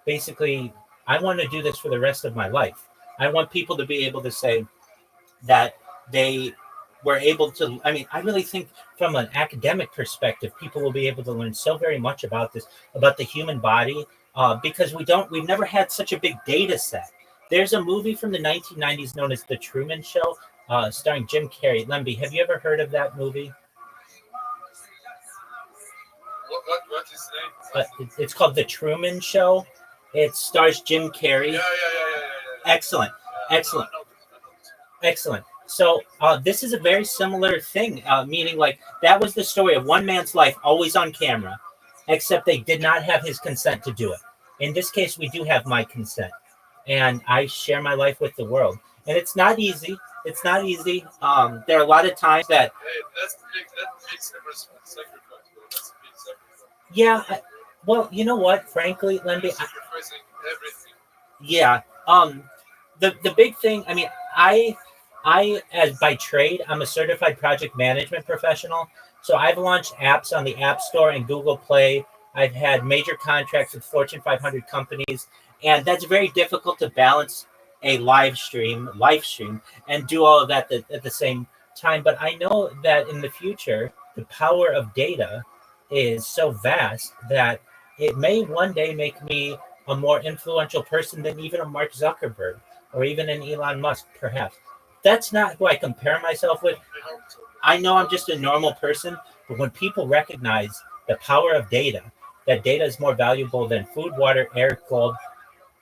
Basically, I want to do this for the rest of my life. I want people to be able to say that they we're able to, I mean, I really think from an academic perspective, people will be able to learn so very much about this, about the human body, because we've never had such a big data set. There's a movie from the 1990s known as The Truman Show, starring Jim Carrey. Lemby, have you ever heard of that movie? What is the name? It's called The Truman Show. It stars Jim Carrey. Yeah. Excellent. Excellent. I know this. Excellent. So this is a very similar thing, meaning like that was the story of one man's life always on camera, except they did not have his consent to do it. In this case, we do have my consent, and I share my life with the world. And it's not easy. It's not easy. There are a lot of times that, Hey, that's big sacrifice, bro. That's a big sacrifice. yeah, well, you know what? Frankly, You're Lemby, sacrificing everything. yeah. The big thing, I mean, I as by trade, I'm a certified project management professional. So I've launched apps on the App Store and Google Play. I've had major contracts with Fortune 500 companies, and that's very difficult to balance a live stream, and do all of that at the same time. But I know that in the future, the power of data is so vast that it may one day make me a more influential person than even a Mark Zuckerberg or even an Elon Musk, perhaps. That's not who I compare myself with. I hope so. I know I'm just a normal person, but when people recognize the power of data, that data is more valuable than food, water, air, gold,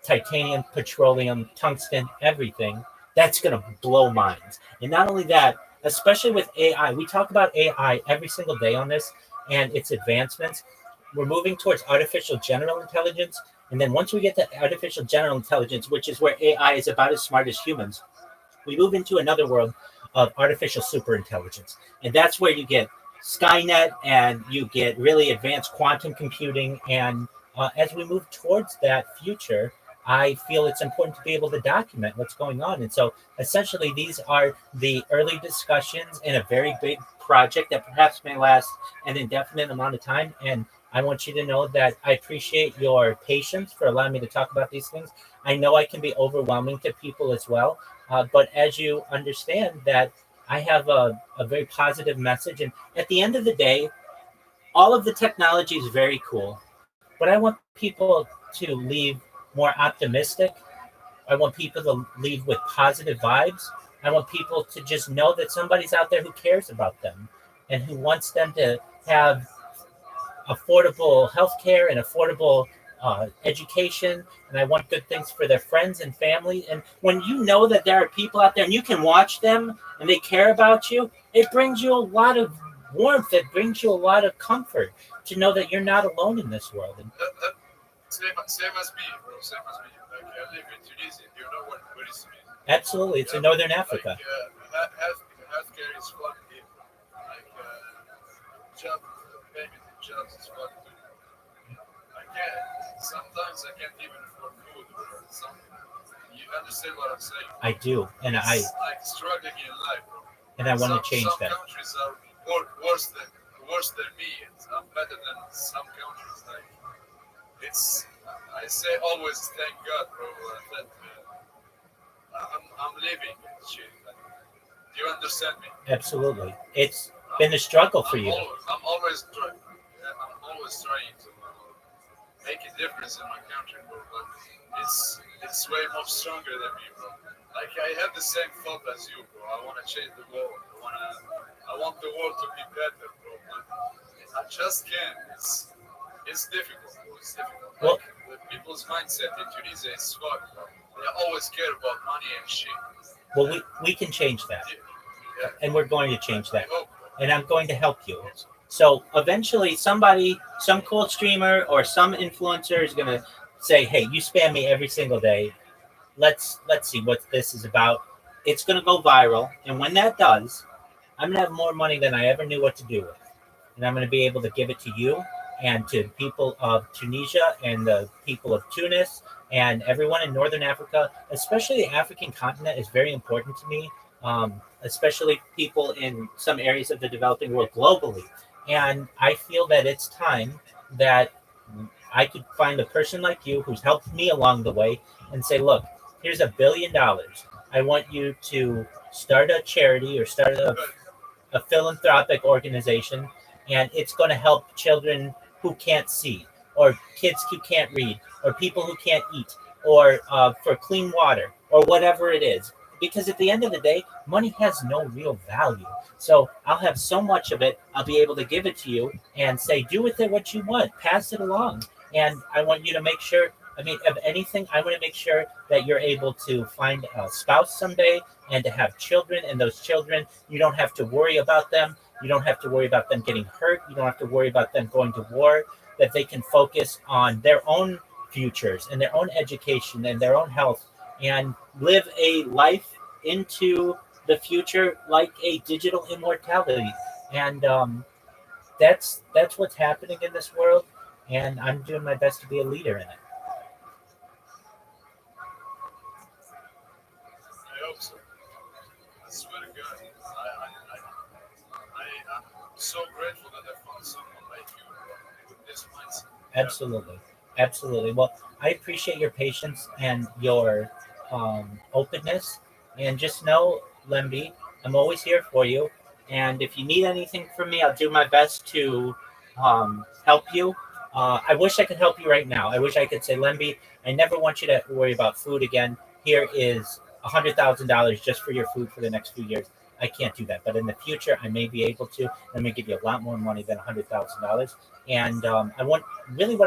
titanium, petroleum, tungsten, everything, that's going to blow minds. And not only that, especially with AI, we talk about AI every single day on this and its advancements. We're moving towards artificial general intelligence. And then once we get to artificial general intelligence, which is where AI is about as smart as humans, we move into another world of artificial superintelligence. And that's where you get Skynet and you get really advanced quantum computing. And as we move towards that future, I feel it's important to be able to document what's going on. And so essentially, these are the early discussions in a very big project that perhaps may last an indefinite amount of time. And I want you to know that I appreciate your patience for allowing me to talk about these things. I know I can be overwhelming to people as well. But as you understand that I have a very positive message. And at the end of the day, all of the technology is very cool. But I want people to leave more optimistic. I want people to leave with positive vibes. I want people to just know that somebody's out there who cares about them and who wants them to have affordable healthcare and affordable education. And I want good things for their friends and family. And when you know that there are people out there and you can watch them and they care about you, it brings you a lot of warmth. It brings you a lot of comfort to know that you're not alone in this world. And Same as me, bro. Same as me. Like I live in Tunisia. Do you know where is Tunisia? absolutely, it's in Northern Africa. Like, healthcare is fun here. Like payment in jobs is fun too. Sometimes I can't even afford food or something. You understand what I'm saying? I do, and It's I like struggling in life, bro. want to change some that. countries are worse than me. I'm better than some countries. Like I say always thank God, bro, that I'm living and shit. Like, do you understand me? Absolutely, it's been a struggle for you. I'm always trying. I'm always trying to make a difference in my country, bro. But it's way more stronger than me, bro. Like I have the same thought as you, bro. I want to change the world. I want the world to be better, bro. But I just can't. It's difficult, bro. It's difficult. Well- Like, the people's mindset in Tunisia is fucked, bro. They always care about money and shit. Well, we can change that, Yeah, and we're going to change I that, hope. and I'm going to help you. So eventually, some cool streamer or some influencer is going to say, "Hey, you spam me every single day. Let's see what this is about." It's going to go viral, and when that does, I'm going to have more money than I ever knew what to do with, and I'm going to be able to give it to you and to people of Tunisia and the people of Tunis and everyone in Northern Africa, especially the African continent, is very important to me. Especially people in some areas of the developing world globally. And I feel that it's time that I could find a person like you who's helped me along the way and say, look, here's $1 billion. I want you to start a charity or start a a philanthropic organization, and it's going to help children who can't see, or kids who can't read, or people who can't eat, or for clean water, or whatever it is. Because at the end of the day, money has no real value. So I'll have so much of it, I'll be able to give it to you and say, do with it what you want, pass it along. And I want you to make sure, I mean, of anything, I want to make sure that you're able to find a spouse someday and to have children. And those children, you don't have to worry about them. You don't have to worry about them getting hurt. You don't have to worry about them going to war, that they can focus on their own futures and their own education and their own health and live a life into the future like a digital immortality. And that's what's happening in this world. And I'm doing my best to be a leader in it. I hope so. That's very good. I'm so grateful that I found someone like you with this mindset. Absolutely. Absolutely. Well, I appreciate your patience and your openness. And just know, Lemby, I'm always here for you. And if you need anything from me, I'll do my best to help you. I wish I could help you right now. I wish I could say, Lemby, I never want you to worry about food again. Here is $100,000 just for your food for the next few years. I can't do that. But in the future, I may be able to. I'm going to give you a lot more money than $100,000. And what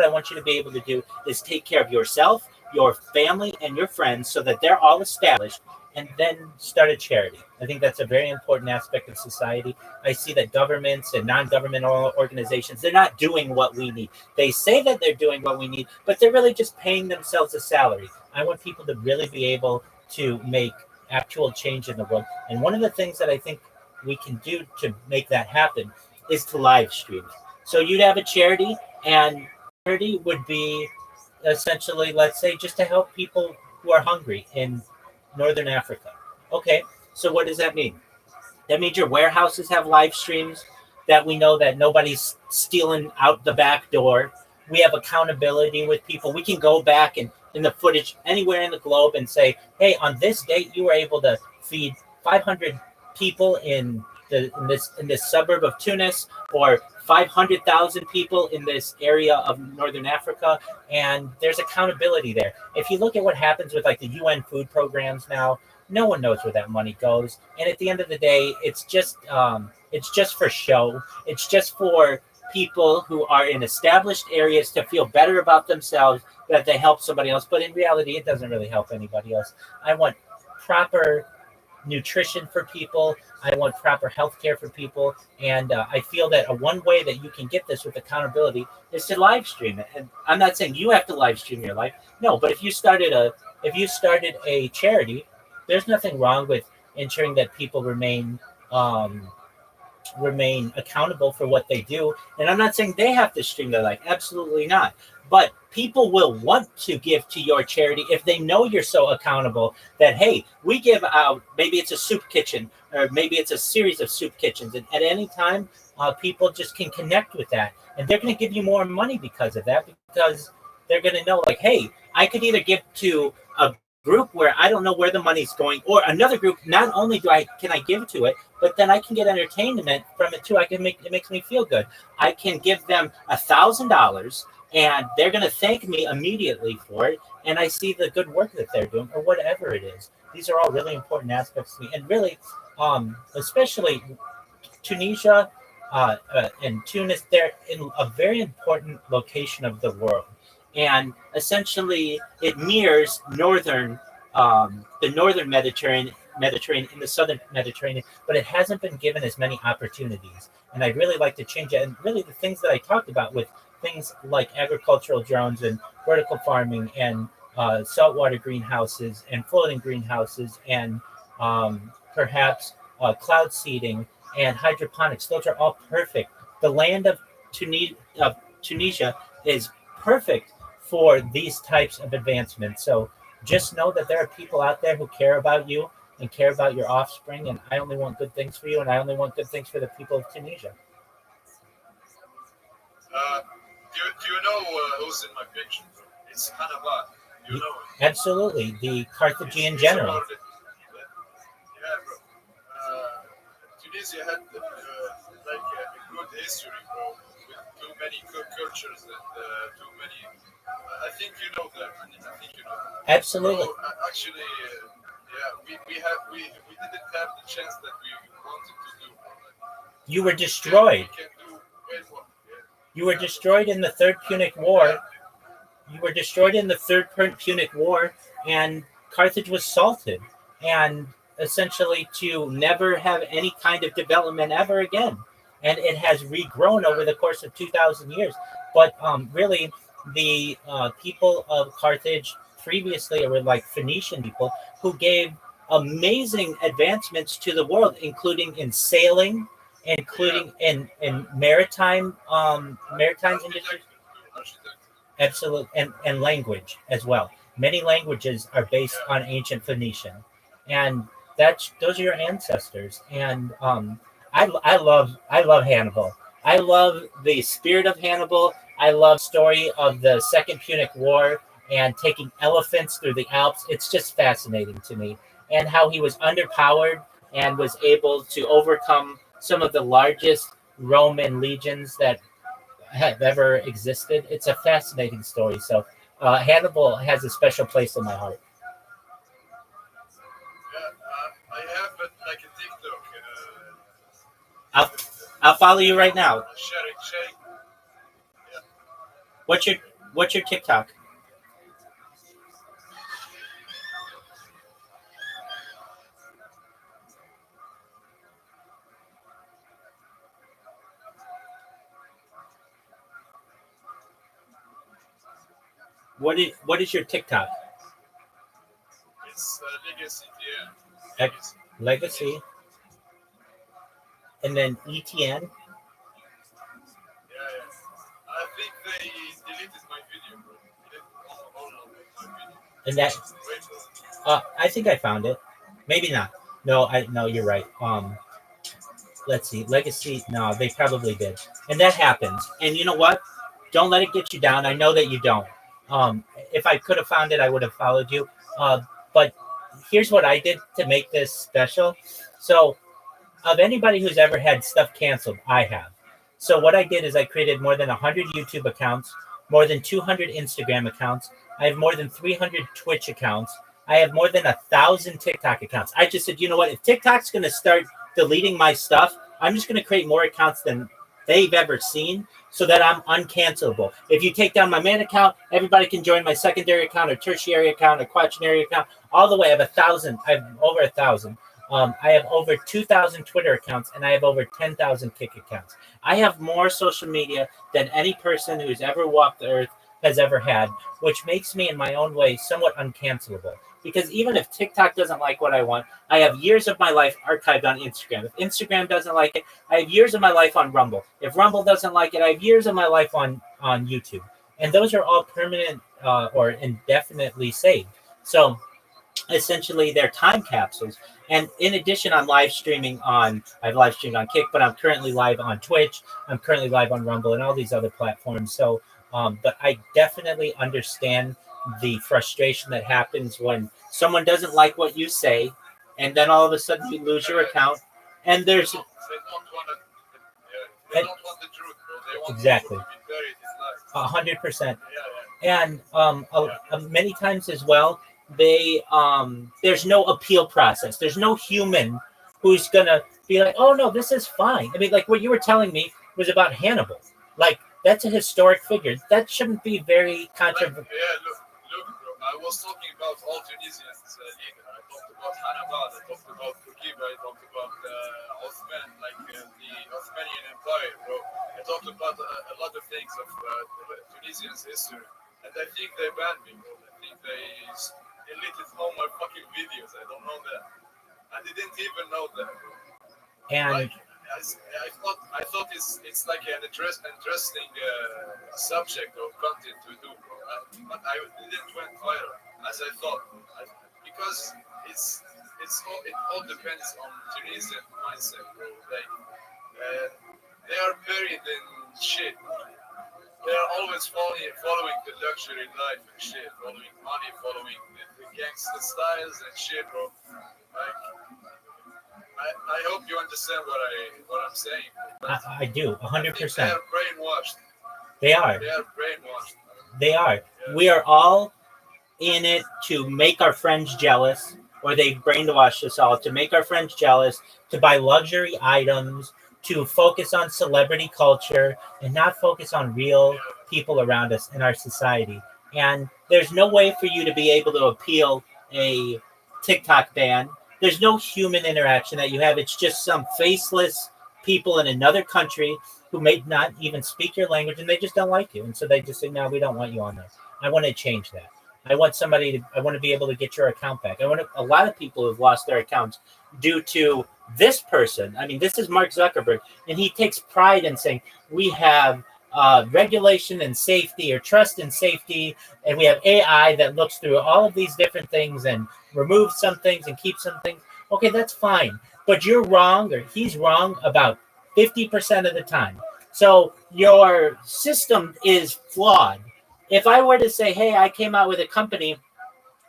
I want you to be able to do is take care of yourself, your family, and your friends so that they're all established, and then start a charity. I think that's a very important aspect of society. I see that governments and non-government organizations, they're not doing what we need. They say that they're doing what we need, but they're really just paying themselves a salary. I want people to really be able to make actual change in the world. And one of the things that I think we can do to make that happen is to live stream. So you'd have a charity, and charity would be essentially, let's say, just to help people who are hungry in Northern Africa. Okay, so what does that mean? That means your warehouses have live streams, that we know that nobody's stealing out the back door. We have accountability with people. We can go back and in the footage anywhere in the globe and say, hey, on this date, you were able to feed 500 people in this suburb of Tunis, or 500,000 people in this area of Northern Africa, and there's accountability there. If you look at what happens with like the UN food programs now, no one knows where that money goes, and at the end of the day, it's just for show. It's just for people who are in established areas to feel better about themselves, that they help somebody else, but in reality, it doesn't really help anybody else. I want proper nutrition for people. I want proper health care for people. And I feel that one way that you can get this with accountability is to live stream it. And I'm not saying you have to live stream your life. No, but if you started a charity, there's nothing wrong with ensuring that people remain accountable for what they do. And I'm not saying they have to stream their life. Absolutely not. But people will want to give to your charity if they know you're so accountable that, hey, we give out, maybe it's a soup kitchen, or maybe it's a series of soup kitchens. And at any time, people just can connect with that. And they're going to give you more money because of that, because they're going to know, like, hey, I could either give to a group where I don't know where the money's going, or another group, not only can I give to it, but then I can get entertainment from it too. It makes me feel good. I can give them $1,000 and they're going to thank me immediately for it. And I see the good work that they're doing, or whatever it is. These are all really important aspects to me. And really, especially Tunisia and Tunis, they're in a very important location of the world. And essentially, it mirrors the northern Mediterranean and the southern Mediterranean, but it hasn't been given as many opportunities. And I'd really like to change it. And really, the things that I talked about with things like agricultural drones and vertical farming and saltwater greenhouses and floating greenhouses and perhaps cloud seeding and hydroponics, those are all perfect. The land of Tunisia is perfect for these types of advancements. So just know that there are people out there who care about you and care about your offspring, and I only want good things for you, and I only want good things for the people of Tunisia. Do you know who's in my picture? It's Hannibal. You know it? Absolutely, the Carthaginian general. Yeah, bro. Tunisia had history, bro, with too many cultures and too many. I think you know that. I think you know that. Absolutely. Bro, actually, we didn't have the chance that we wanted to do. Bro. You were destroyed. We can do way more. Yeah. You were destroyed in the Third Punic War. You were destroyed in the Third Punic War, and Carthage was salted, and essentially to never have any kind of development ever again. And it has regrown over the course of 2,000 years. But really, the people of Carthage previously were like Phoenician people who gave amazing advancements to the world, including in sailing, including in maritime industry. Absolutely, and language as well. Many languages are based on ancient Phoenician, and those are your ancestors. And I love Hannibal. I love the spirit of Hannibal. I love story of the Second Punic War and taking elephants through the Alps. It's just fascinating to me, and how he was underpowered and was able to overcome some of the largest Roman legions that have ever existed. It's a fascinating story. So Hannibal has a special place in my heart. Yeah, I have like a TikTok. I'll follow you right now. Sharing. Yeah. What's your TikTok? What is your TikTok? It's Legacy, yeah. Legacy. And then ETN. Yeah. I think they deleted my video, bro. All of my video. And that I think I found it. Maybe not. No, you're right. Let's see. Legacy. No, they probably did. And that happens. And you know what? Don't let it get you down. I know that you don't. If I could have found it, I would have followed you. But here's what I did to make this special. So, of anybody who's ever had stuff canceled, I have. So what I did is I created more than 100 YouTube accounts, more than 200 Instagram accounts. I have more than 300 Twitch accounts. I have more than 1,000 TikTok accounts. I just said, you know what? If TikTok's going to start deleting my stuff, I'm just going to create more accounts than they've ever seen so that I'm uncancelable. If you take down my main account, everybody can join my secondary account or tertiary account or quaternary account. All the way, I have 1,000. I have over 1,000. I have over 2,000 Twitter accounts, and I have over 10,000 Kick accounts. I have more social media than any person who's ever walked the earth has ever had, which makes me, in my own way, somewhat uncancelable. Because even if TikTok doesn't like what I want, I have years of my life archived on Instagram. If Instagram doesn't like it, I have years of my life on Rumble. If Rumble doesn't like it, I have years of my life on YouTube. And those are all permanent or indefinitely saved. So essentially, they're time capsules. And in addition, I'm live streaming I've live streamed on Kick, but I'm currently live on Twitch. I'm currently live on Rumble and all these other platforms. So, but I definitely understand the frustration that happens when someone doesn't like what you say, and then all of a sudden you lose your account. And there's They don't want the truth, bro. They want exactly to be buried in life. 100%. Yeah. And many times as well, there's no appeal process. There's no human who's gonna be like, oh no, this is fine. I mean, like what you were telling me was about Hannibal. Like that's a historic figure. That shouldn't be very controversial. Look, bro. I was talking about all Tunisians leader. I talked about Hannibal. I talked about Bourguiba. I talked about Osman, like the Osmanian Empire, bro. I talked about a lot of things of Tunisians' history, and I think they banned me, bro. I think they deleted all my fucking videos. I don't know that. I didn't even know that. And like, I thought it's like an interesting subject or content to do, bro. But I didn't went viral as I thought, because it all depends on Tunisian mindset, bro. Like they are buried in shit. They are always following the luxury life and shit, following money, following the gangster styles and shit, bro. Like, I hope you understand what I'm saying. But I do, I think 100%. they are brainwashed. They are. They are brainwashed. They are. Yeah. We are all in it to make our friends jealous, or they brainwashed us all to make our friends jealous, to buy luxury items, to focus on celebrity culture, and not focus on real people around us in our society. And there's no way for you to be able to appeal a TikTok ban. There's no human interaction that you have. It's just some faceless people in another country who may not even speak your language and they just don't like you. And so they just say, no, we don't want you on there. I want to change that. I want to be able to get your account back. A lot of people have lost their accounts due to this person. I mean, this is Mark Zuckerberg, and he takes pride in saying, we have regulation and safety, or trust and safety, and we have AI that looks through all of these different things and removes some things and keeps some things. Okay, that's fine. But you're wrong, or he's wrong about 50% of the time. So your system is flawed. If I were to say, hey, I came out with a company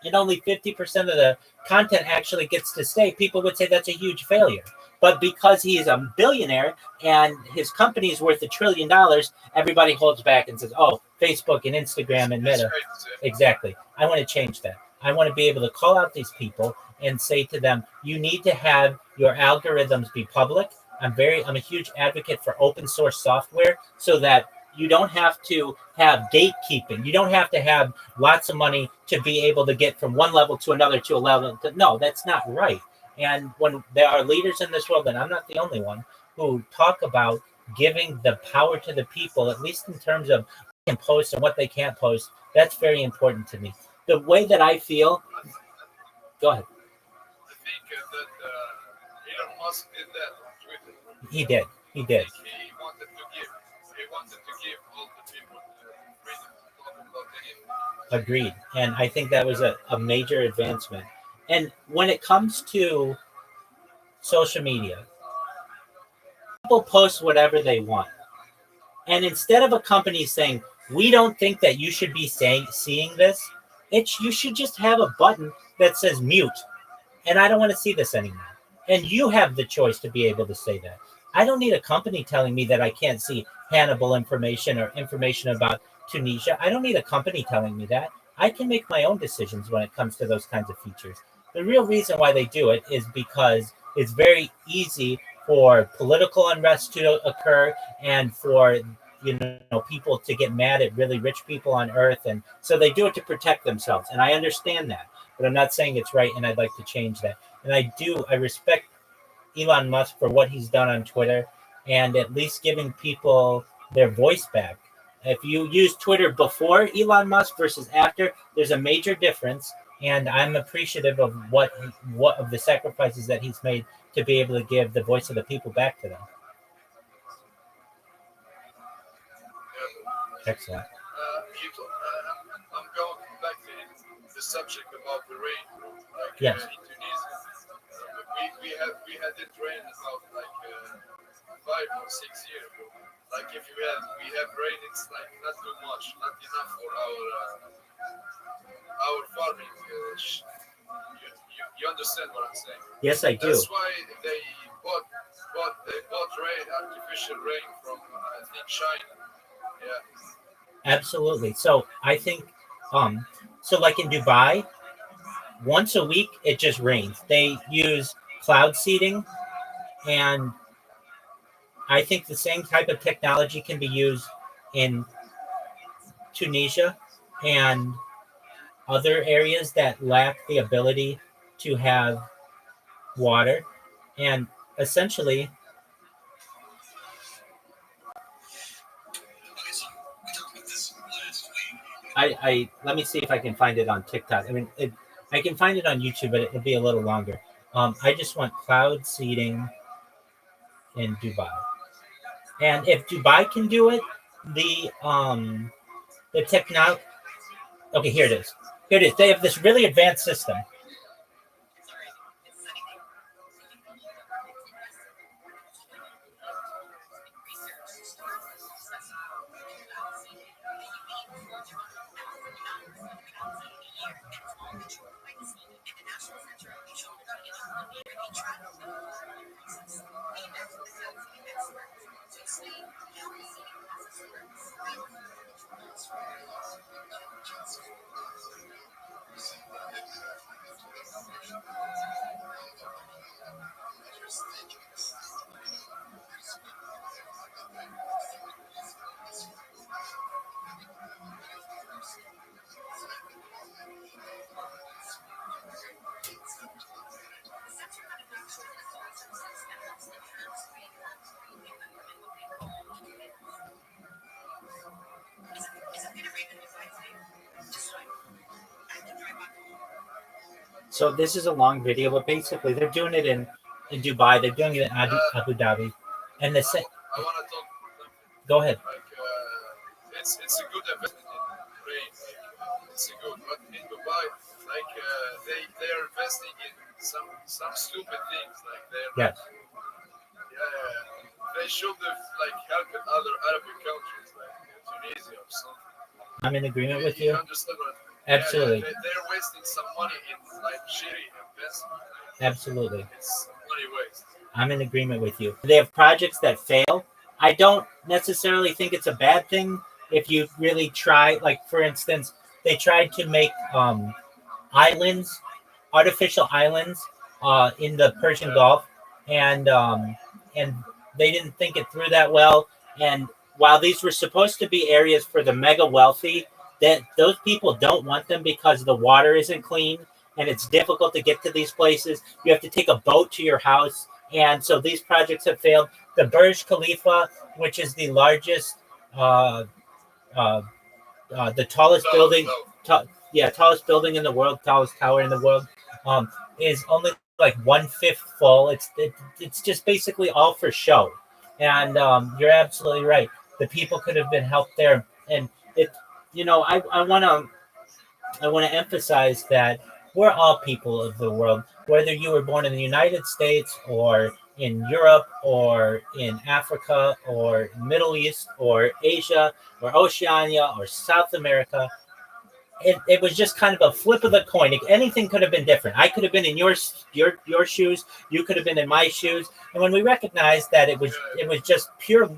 and only 50% of the content actually gets to stay, people would say that's a huge failure. But because he is a billionaire and his company is worth $1 trillion, everybody holds back and says, oh, Facebook and Instagram and Meta. Exactly. I want to change that. I want to be able to call out these people and say to them, you need to have your algorithms be public. I'm a huge advocate for open source software so that you don't have to have gatekeeping. You don't have to have lots of money to be able to get from one level to another to a level. No, that's not right. And when there are leaders in this world, and I'm not the only one, who talk about giving the power to the people, at least in terms of what they can post and what they can't post, that's very important to me. The way that I feel, go ahead. I think that Elon Musk did that on Twitter. He did. He wanted to give all the people freedom to talk about anything. Agreed. And I think that was a major advancement. And when it comes to social media, people post whatever they want. And instead of a company saying, we don't think that you should be seeing this, you should just have a button that says mute. And I don't want to see this anymore. And you have the choice to be able to say that. I don't need a company telling me that I can't see Hannibal information or information about Tunisia. I don't need a company telling me that. I can make my own decisions when it comes to those kinds of features. The real reason why they do it is because it's very easy for political unrest to occur and for people to get mad at really rich people on earth, and so they do it to protect themselves. And I understand that, but I'm not saying it's right, and I'd like to change that. And I respect Elon Musk for what he's done on Twitter and at least giving people their voice back. If you use Twitter before Elon Musk versus after, there's a major difference, and I'm appreciative of what of the sacrifices that he's made to be able to give the voice of the people back to them. Excellent. I'm going back to the subject about the rain. Like, yes. In Tunisia, we had it rain about 5 or 6 years ago. Like if we have rain, it's like not too much, not enough for our farming. You understand what I'm saying? Yes, I do. That's why they bought rain, artificial rain from I think China. Yeah. Absolutely. So I think, so like in Dubai, once a week it just rains. They use cloud seeding, and I think the same type of technology can be used in Tunisia and other areas that lack the ability to have water. And essentially, I let me see if I can find it on TikTok. I mean, I can find it on YouTube, but it'll be a little longer. I just want cloud seeding in Dubai. And if Dubai can do it, the technology. Okay, here it is. Here it is. They have this really advanced system. So this is a long video, but basically they're doing it in Dubai. They're doing it in Abu Dhabi, and the I want to talk. Go ahead. Like it's a good investment in brain. It's a good, but in Dubai, like they are investing in some stupid things. Like Yes. They should have like helped other Arabic countries like Tunisia or something. I'm in agreement with you. Understand what? Absolutely. They're wasting some money in like shitty investment. Absolutely. It's money waste. I'm in agreement with you. They have projects that fail. I don't necessarily think it's a bad thing if you really try. Like, for instance, they tried to make islands, artificial islands, in the Persian Gulf, and they didn't think it through that well. And while these were supposed to be areas for the mega wealthy, that those people don't want them because the water isn't clean and it's difficult to get to these places. You have to take a boat to your house, and so these projects have failed. The Burj Khalifa, which is the largest, the tallest building, tallest building in the world, tallest tower in the world, is only like 1/5 full. It's just basically all for show, and you're absolutely right. The people could have been helped there, and it. I want to emphasize that we're all people of the world, whether you were born in the United States or in Europe or in Africa or Middle East or Asia or Oceania or South America. It was just kind of a flip of the coin. Anything could have been different. I could have been in your shoes. You could have been in my shoes. And when we recognized that it was just pure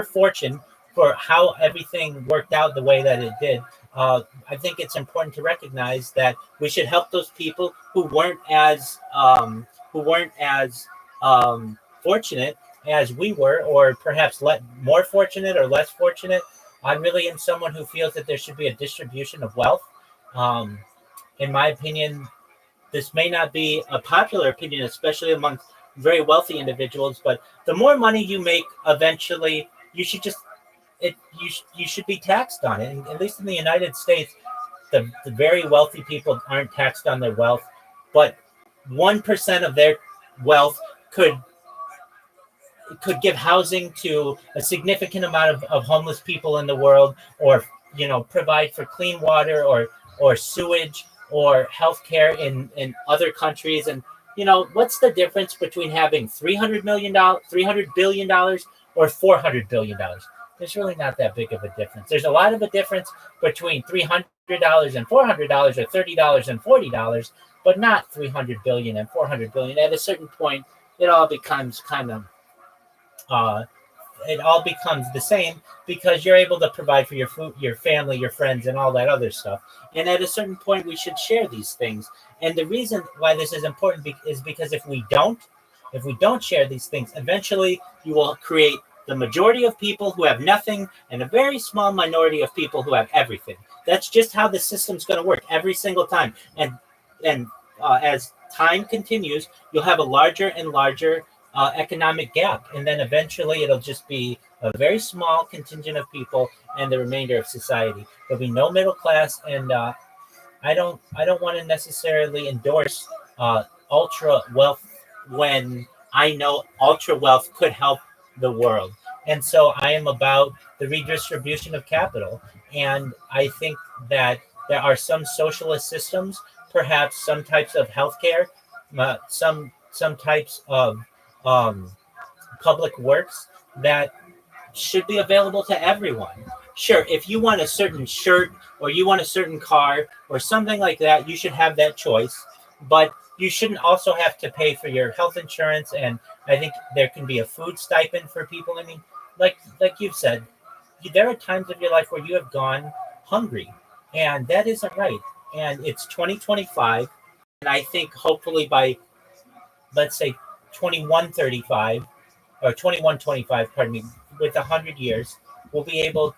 fortune for how everything worked out the way that it did, I think it's important to recognize that we should help those people who weren't as fortunate as we were, or perhaps more fortunate or less fortunate. I really am someone who feels that there should be a distribution of wealth. In my opinion, this may not be a popular opinion, especially amongst very wealthy individuals, but the more money you make, eventually you should you should be taxed on it. And at least in the United States, the very wealthy people aren't taxed on their wealth, but 1% of their wealth could give housing to a significant amount of homeless people in the world, or provide for clean water or sewage or healthcare in other countries. And what's the difference between having $300 billion or $400 billion? There's really not that big of a difference. There's a lot of a difference between $300 and $400 or $30 and $40, but not $300 billion and $400 billion. At a certain point, it all becomes the same, because you're able to provide for your food, your family, your friends, and all that other stuff. And at a certain point, we should share these things. And the reason why this is important is because if we don't share these things, eventually you will create the majority of people who have nothing and a very small minority of people who have everything. That's just how the system's going to work every single time. And as time continues, you'll have a larger and larger economic gap, and then eventually it'll just be a very small contingent of people and the remainder of society. There'll be no middle class, and I don't want to necessarily endorse ultra wealth when I know ultra wealth could help the world. And so I am about the redistribution of capital, and I think that there are some socialist systems, perhaps some types of healthcare, some types of public works that should be available to everyone. Sure, if you want a certain shirt or you want a certain car or something like that, you should have that choice, but you shouldn't also have to pay for your health insurance. And I think there can be a food stipend for people. I mean, like you've said, there are times of your life where you have gone hungry, and that isn't right. And it's 2025, and I think hopefully by, let's say, 2135 or 2125, pardon me, with 100 years, we'll be able,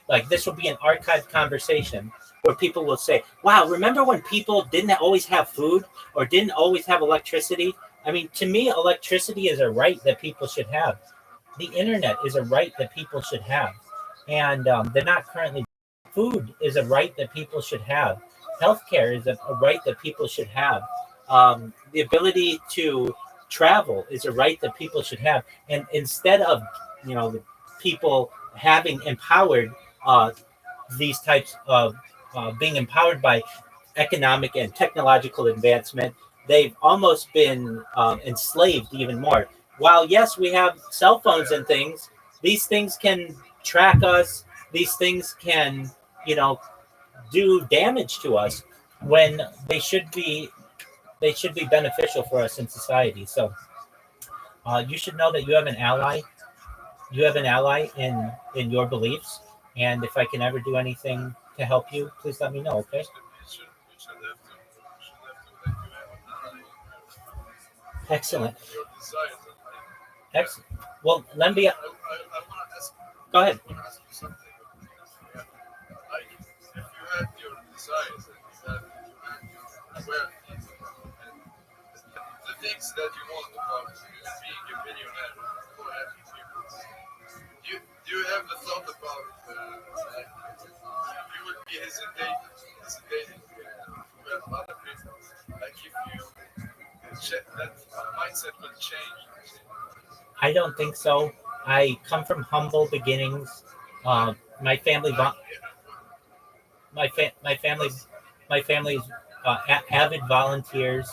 like, this will be an archived conversation where people will say, wow, remember when people didn't always have food or didn't always have electricity? I mean, to me, electricity is a right that people should have. The internet is a right that people should have. And they're not currently Food is a right that people should have. Healthcare is a right that people should have. The ability to travel is a right that people should have. And instead of, the people having empowered these types of being empowered by economic and technological advancement, they've almost been enslaved even more. While yes, we have cell phones and things, these things can track us. These things can, do damage to us when they should be beneficial for us in society. So you should know that you have an ally. You have an ally in your beliefs, and if I can ever do anything to help you, please let me know. Okay. We should have to let you have an eye. Excellent. Your desires and Excellent. Well, let me. I want to ask. Go ahead. I want to ask you something. Like, if you had your desires and you had your wealth and the things that you want about being a millionaire or having people, do you have the thought about like you would be hesitating to help other people? Like if you that mindset will change. I don't think so. I come from humble beginnings. My family, my family's avid volunteers,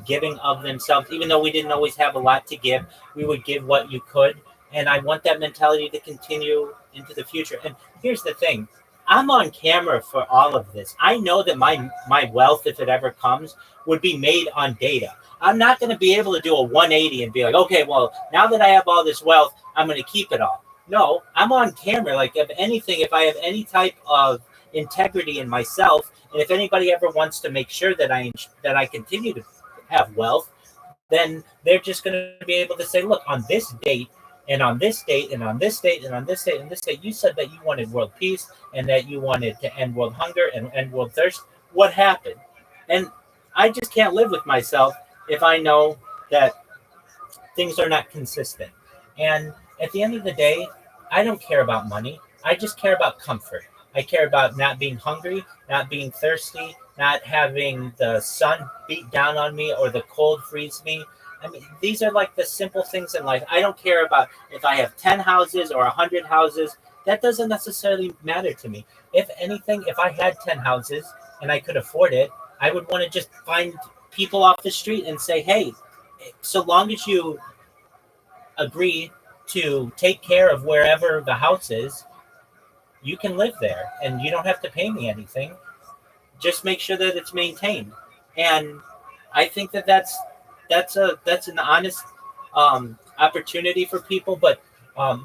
giving of themselves. Even though we didn't always have a lot to give, we would give what you could. And I want that mentality to continue into the future. And here's the thing. I'm on camera for all of this. I know that my wealth, if it ever comes, would be made on data. I'm not going to be able to do a 180 and be like, okay, well, now that I have all this wealth, I'm going to keep it all. No, I'm on camera. Like, if anything, if I have any type of integrity in myself, and if anybody ever wants to make sure that I continue to have wealth, then they're just going to be able to say, look, on this date, and on this date, and on this date, and on this date, and this date, you said that you wanted world peace and that you wanted to end world hunger and end world thirst. What happened? And I just can't live with myself if I know that things are not consistent. And at the end of the day, I don't care about money. I just care about comfort. I care about not being hungry, not being thirsty, not having the sun beat down on me or the cold freeze me. I mean, these are like the simple things in life. I don't care about if I have 10 houses or 100 houses. That doesn't necessarily matter to me. If anything, if I had 10 houses and I could afford it, I would want to just find people off the street and say, hey, so long as you agree to take care of wherever the house is, you can live there and you don't have to pay me anything. Just make sure that it's maintained. And I think that that's an honest opportunity for people. But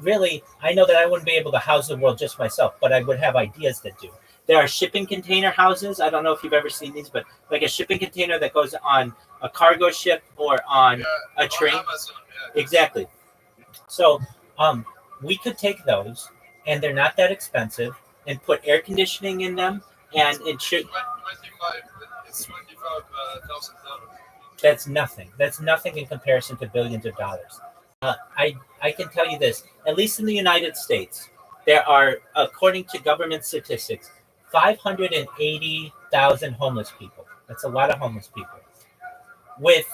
really, I know that I wouldn't be able to house the world just myself, but I would have ideas that do. There are shipping container houses. I don't know if you've ever seen these, but like a shipping container that goes on a cargo ship or on a train. Amazon, Exactly. So we could take those, and they're not that expensive, and put air conditioning in them, and it should. It's $25,000. That's nothing. That's nothing in comparison to billions of dollars. I can tell you this, at least in the United States, there are, according to government statistics, 580,000 homeless people. That's a lot of homeless people. With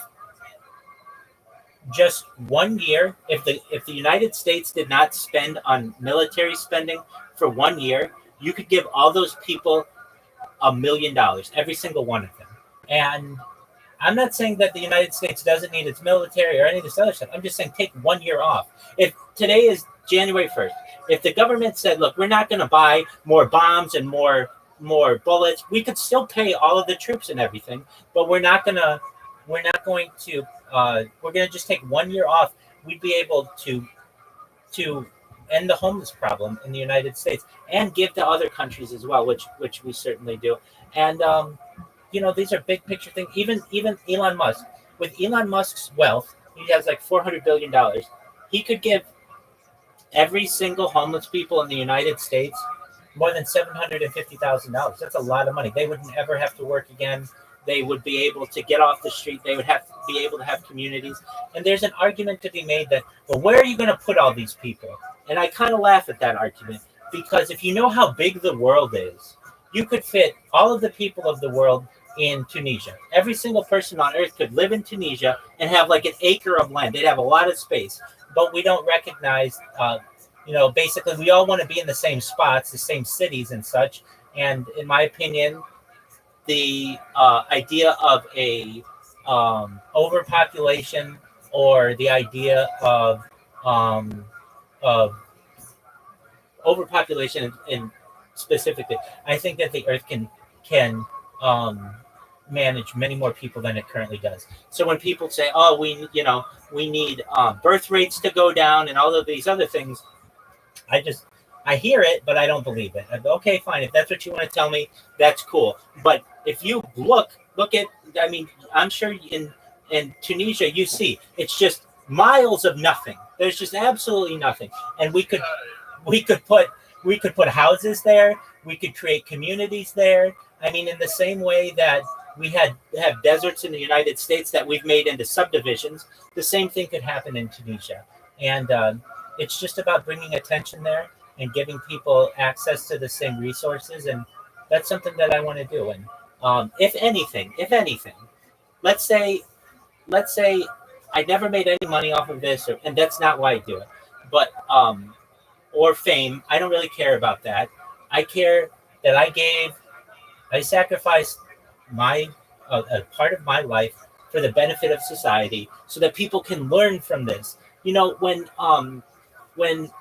just 1 year, if the United States did not spend on military spending for 1 year, you could give all those people $1 million, every single one of them. And I'm not saying that the United States doesn't need its military or any of this other stuff. I'm just saying take 1 year off. If today is January 1st, if the government said, look, we're not going to buy more bombs and more bullets, we could still pay all of the troops and everything, but we're going to just take 1 year off. We'd be able to end the homeless problem in the United States and give to other countries as well, which we certainly do. And these are big picture things. Even Elon Musk, with Elon Musk's wealth, he has like $400 billion. He could give every single homeless people in the United States more than $750,000. That's a lot of money. They wouldn't ever have to work again. They would be able to get off the street. They would have to be able to have communities. And there's an argument to be made that, well, where are you going to put all these people? And I kind of laugh at that argument because if you know how big the world is, you could fit all of the people of the world in Tunisia. Every single person on earth could live in Tunisia and have like an acre of land. They'd have a lot of space, but we don't recognize, basically we all want to be in the same spots, the same cities and such. And in my opinion, the idea of a overpopulation, or the idea um, of overpopulation in specifically, I think that the Earth can um, manage many more people than it currently does. So when people say, "Oh, we need birth rates to go down," and all of these other things, I hear it, but I don't believe it. I go, okay, fine. If that's what you want to tell me, that's cool. But if you look at, I mean, I'm sure in Tunisia, you see it's just miles of nothing. There's just absolutely nothing, and we could put houses there. We could create communities there. I mean, in the same way that we have deserts in the United States that we've made into subdivisions, the same thing could happen in Tunisia. And it's just about bringing attention there and giving people access to the same resources. And that's something that I want to do. And if anything, let's say I never made any money off of this, and that's not why I do it. But or fame, I don't really care about that. I care that I sacrificed a part of my life for the benefit of society, so that people can learn from this. You know, when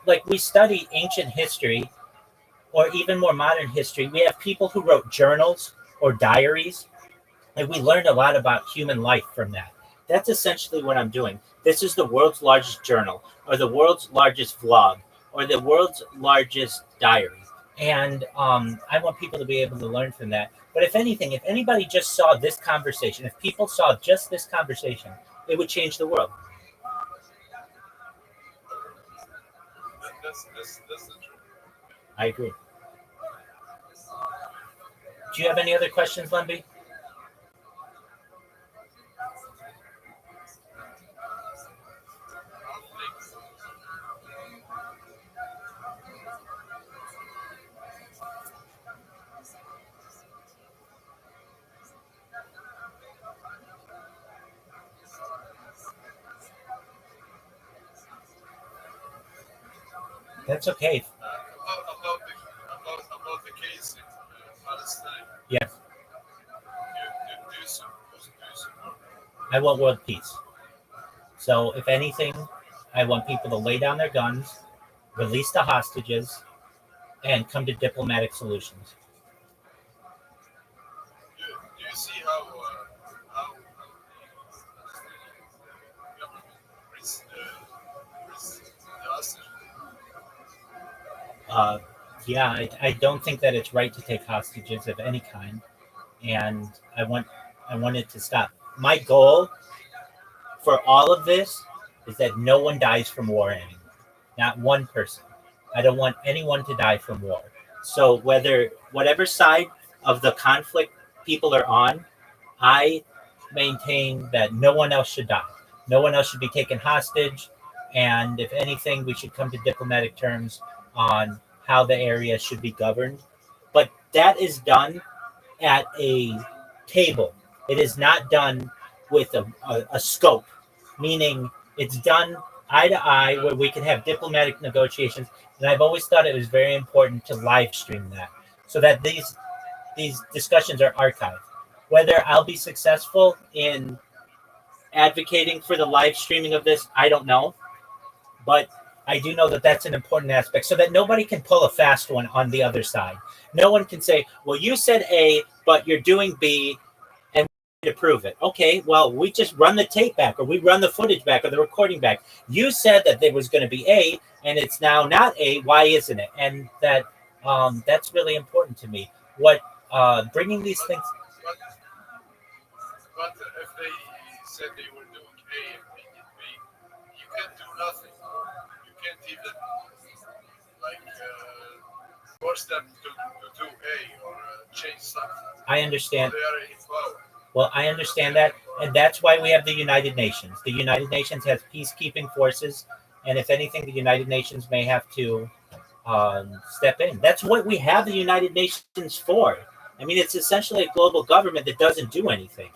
like we study ancient history, or even more modern history, we have people who wrote journals or diaries, and we learned a lot about human life from that. That's essentially what I'm doing. This is the world's largest journal, or the world's largest vlog, or the world's largest diary. And I want people to be able to learn from that. But if anything, if anybody just saw this conversation, if people saw just this conversation, it would change the world. That's the truth. I agree. Do you have any other questions, Lemby? That's okay. About the case in Palestine. Yes, Do you support? I want world peace. So if anything, I want people to lay down their guns, release the hostages, and come to diplomatic solutions. Do you see how the government brings the hostage? Yeah, I don't think that it's right to take hostages of any kind, and I want it to stop. My goal for all of this is that no one dies from war anymore, not one person. I don't want anyone to die from war. So whatever side of the conflict people are on, I maintain that no one else should die. No one else should be taken hostage, and if anything, we should come to diplomatic terms on how the area should be governed. But that is done at a table. It is not done with a scope, meaning it's done eye to eye where we can have diplomatic negotiations. And I've always thought it was very important to live stream that, so that these discussions are archived. Whether I'll be successful in advocating for the live streaming of this, I don't know. But I do know that that's an important aspect, so that nobody can pull a fast one on the other side. No one can say, well, you said A, but you're doing B, and we need to prove it. Okay, well, we just run the tape back, or we run the footage back, or the recording back. You said that there was going to be A, and it's now not A. Why isn't it? And that's really important to me. What bringing these things. But if they said they were doing A and they did B, you can't do nothing. You can't even force them to do A or change something. I understand. They are in power. Well, I understand that, and that's why we have the United Nations. The United Nations has peacekeeping forces, and if anything, the United Nations may have to step in. That's what we have the United Nations for. I mean, it's essentially a global government that doesn't do anything.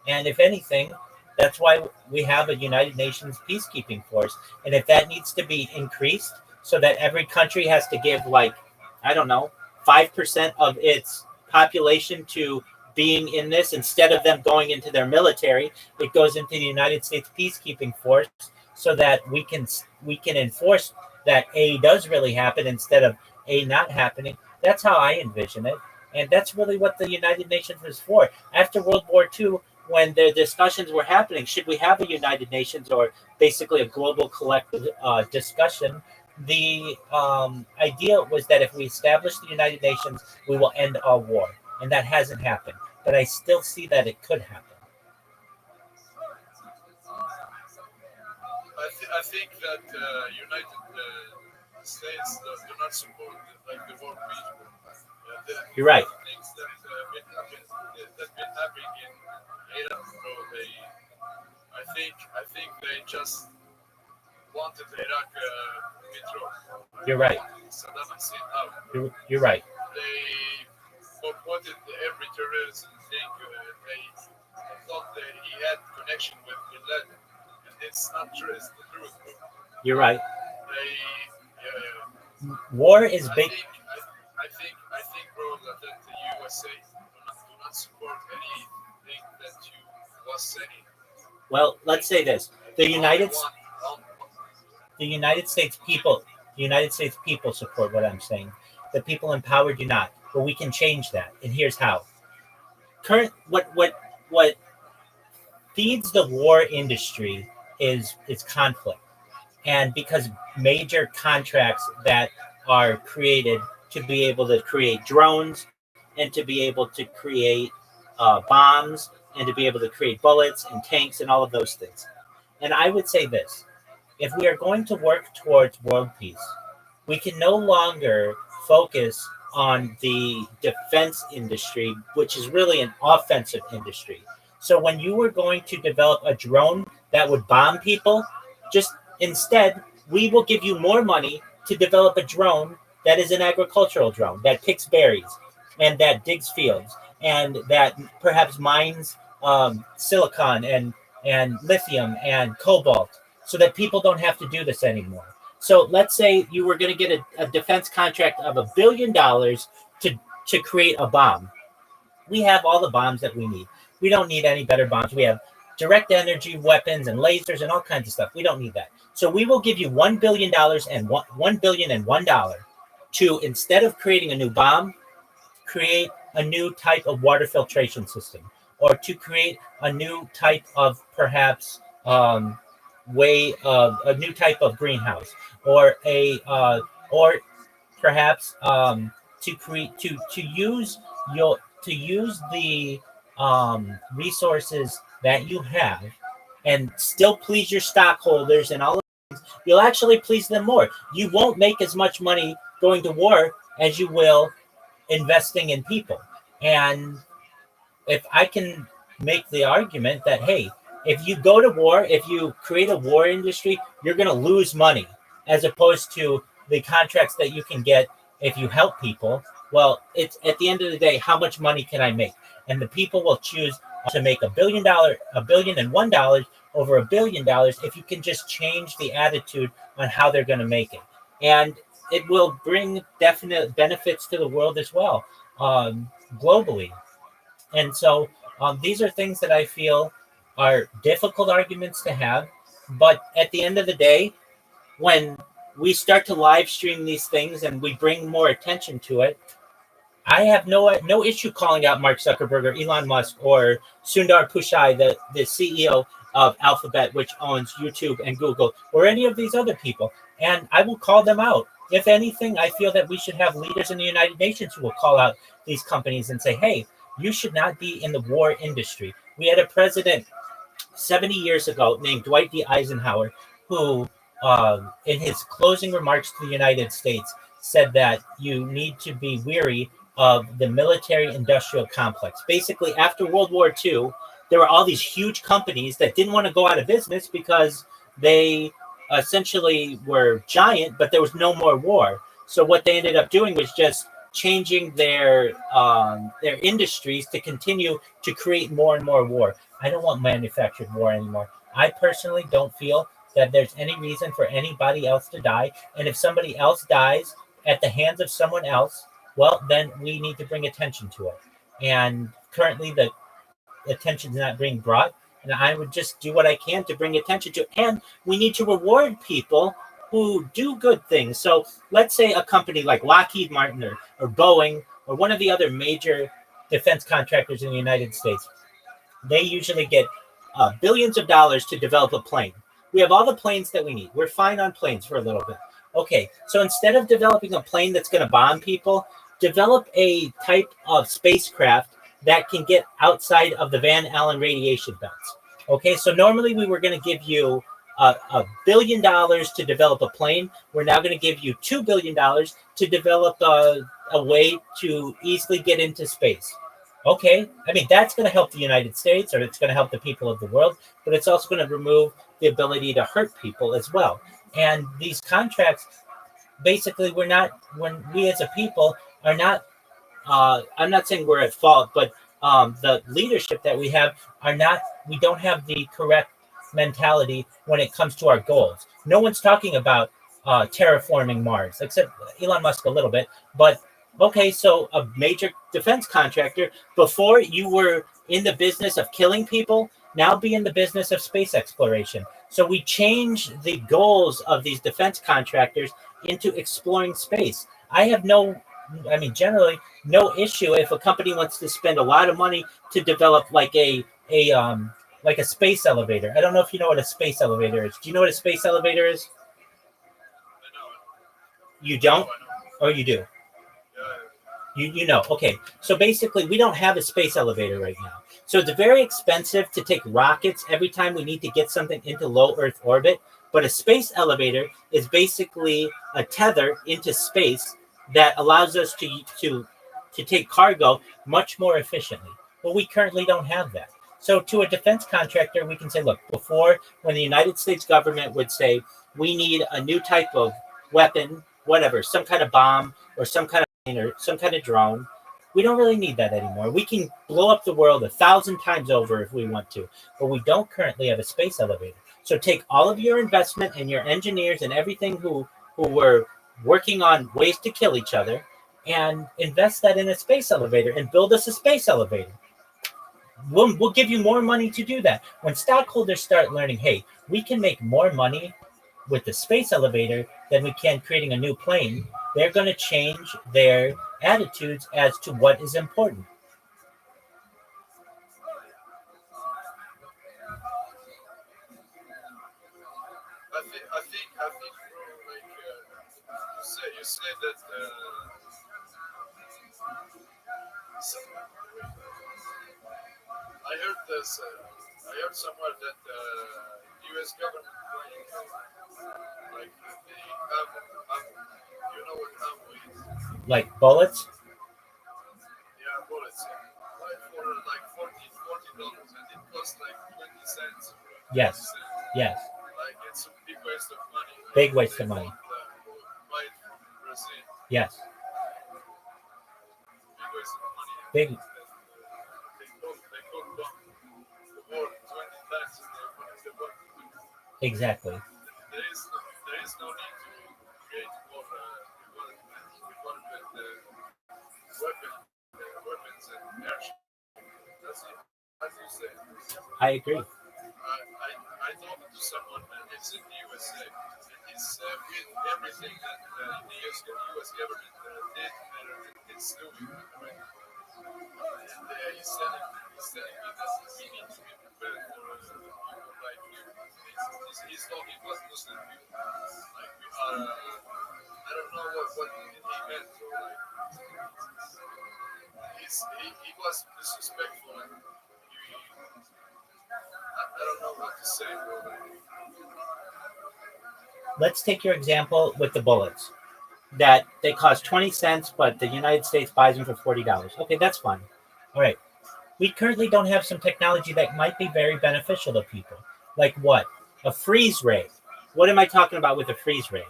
And if anything, that's why we have a United Nations peacekeeping force. And if that needs to be increased so that every country has to give, like, I don't know, 5% of its population to being in this, instead of them going into their military, it goes into the United States peacekeeping force so that we can enforce that A does really happen instead of A not happening. That's how I envision it. And that's really what the United Nations was for. After World War II, when the discussions were happening, should we have a United Nations or basically a global collective discussion? The idea was that if we establish the United Nations, we will end all war. And that hasn't happened. But I still see that it could happen. I think that United States do not support like the world peace movement. You're right. Things that been happening in Iran, bro, I think they just wanted Iraq withdraw. You're right. Saddam Hussein out. You're right. They supported every terrorism thing. They thought that he had connection with Bin Laden, and it's not true. It's the truth, bro. You're right. They, War is big. I think, bro, that the USA do not support anything that you was saying. Well, let's say this: the United States people support what I'm saying. The people in power do not, but we can change that, and here's how. What feeds the war industry is conflict, and because major contracts that are created to be able to create drones and to be able to create bombs and to be able to create bullets and tanks and all of those things. And I would say this: if we are going to work towards world peace, we can no longer focus on the defense industry, which is really an offensive industry. So when you were going to develop a drone that would bomb people, just instead, we will give you more money to develop a drone that is an agricultural drone that picks berries and that digs fields and that perhaps mines silicon and lithium and cobalt, so that people don't have to do this anymore. So let's say you were going to get a defense contract of $1 billion to create a bomb. We have all the bombs that we need. We don't need any better bombs. We have direct energy weapons and lasers and all kinds of stuff. We don't need that. So we will give you $1 billion and $1,000,001 to, instead of creating a new bomb, create a new type of water filtration system, or to create a new type of perhaps way of a new type of greenhouse, or perhaps to create to use the resources that you have and still please your stockholders and all of things. You'll actually please them more. You won't make as much money going to war as you will investing in people. And if I can make the argument that, hey, if you go to war, if you create a war industry, you're going to lose money, as opposed to the contracts that you can get if you help people. Well, it's at the end of the day, how much money can I make? And the people will choose to make $1 billion over $1 billion if you can just change the attitude on how they're going to make it. And it will bring definite benefits to the world as well, globally. And so these are things that I feel are difficult arguments to have. But at the end of the day, when we start to live stream these things and we bring more attention to it, I have no issue calling out Mark Zuckerberg or Elon Musk or Sundar Pichai, the CEO of Alphabet, which owns YouTube and Google, or any of these other people. And I will call them out. If anything, I feel that we should have leaders in the United Nations who will call out these companies and say, hey, you should not be in the war industry. We had a president 70 years ago named Dwight D. Eisenhower, who in his closing remarks to the United States said that you need to be weary of the military-industrial complex. Basically, after World War II, there were all these huge companies that didn't want to go out of business because they essentially were giant, but there was no more war. So what they ended up doing was just changing their industries to continue to create more and more war. I don't want manufactured war anymore. I personally don't feel that there's any reason for anybody else to die. And if somebody else dies at the hands of someone else, well, then we need to bring attention to it. And currently the attention is not being brought. And I would just do what I can to bring attention to it. And we need to reward people who do good things. So let's say a company like Lockheed Martin or Boeing or one of the other major defense contractors in the United States. They usually get billions of dollars to develop a plane. We have all the planes that we need. We're fine on planes for a little bit. Okay, so instead of developing a plane that's going to bomb people, develop a type of spacecraft that can get outside of the Van Allen radiation belts. Okay, so normally we were going to give you $1 billion to develop a plane. We're now going to give you $2 billion to develop a way to easily get into space. Okay, I mean, that's going to help the United States, or it's going to help the people of the world, but it's also going to remove the ability to hurt people as well. And these contracts, basically, when we as a people are not, I'm not saying we're at fault, but the leadership that we have we don't have the correct mentality when it comes to our goals. No one's talking about terraforming Mars, except Elon Musk a little bit, but okay, so a major defense contractor, before you were in the business of killing people, now be in the business of space exploration. So we change the goals of these defense contractors into exploring space. Generally no issue if a company wants to spend a lot of money to develop like a space elevator. I don't know if you know what a space elevator is. Do you know what a space elevator is? You don't? Or you do? You know. Okay. So basically, we don't have a space elevator right now. So it's very expensive to take rockets every time we need to get something into low Earth orbit. But a space elevator is basically a tether into space that allows us to take cargo much more efficiently. Well, we currently don't have that. So to a defense contractor, we can say, look, before, when the United States government would say, we need a new type of weapon, whatever, some kind of bomb or some kind of plane or some kind of drone, we don't really need that anymore. We can blow up the world 1,000 times over if we want to, but we don't currently have a space elevator. So take all of your investment and your engineers and everything who were working on ways to kill each other and invest that in a space elevator and build us a space elevator. We'll give you more money to do that. When stockholders start learning, hey, we can make more money with the space elevator than we can creating a new plane, they're going to change their attitudes as to what is important. I think, like you said that. I heard this. I heard somewhere that U.S. government, like they have, you know what ammo is? Like bullets? Yeah, bullets. Like for like $40, and it costs like 20 cents. Yes. Yes. Like it's a big waste of money. Big waste of money. Buy it from Brazil. Yes. Big waste of money. Big. Exactly. There is no need to create more weapons and airship. That's it. As you say. I agree. I talked to someone and it's in the USA. It's with everything that the US government did and it's doing. Right? And he's telling me that we need to be prepared for people like you. He's talking about Muslim people. Like we are, I don't know what he meant. Or like, he was disrespectful and I don't know what to say. Let's take your example with the bullets. That they cost 20 cents, but the United States buys them for $40. Okay, that's fine. All right. We currently don't have some technology that might be very beneficial to people. Like what? A freeze ray. What am I talking about with a freeze ray?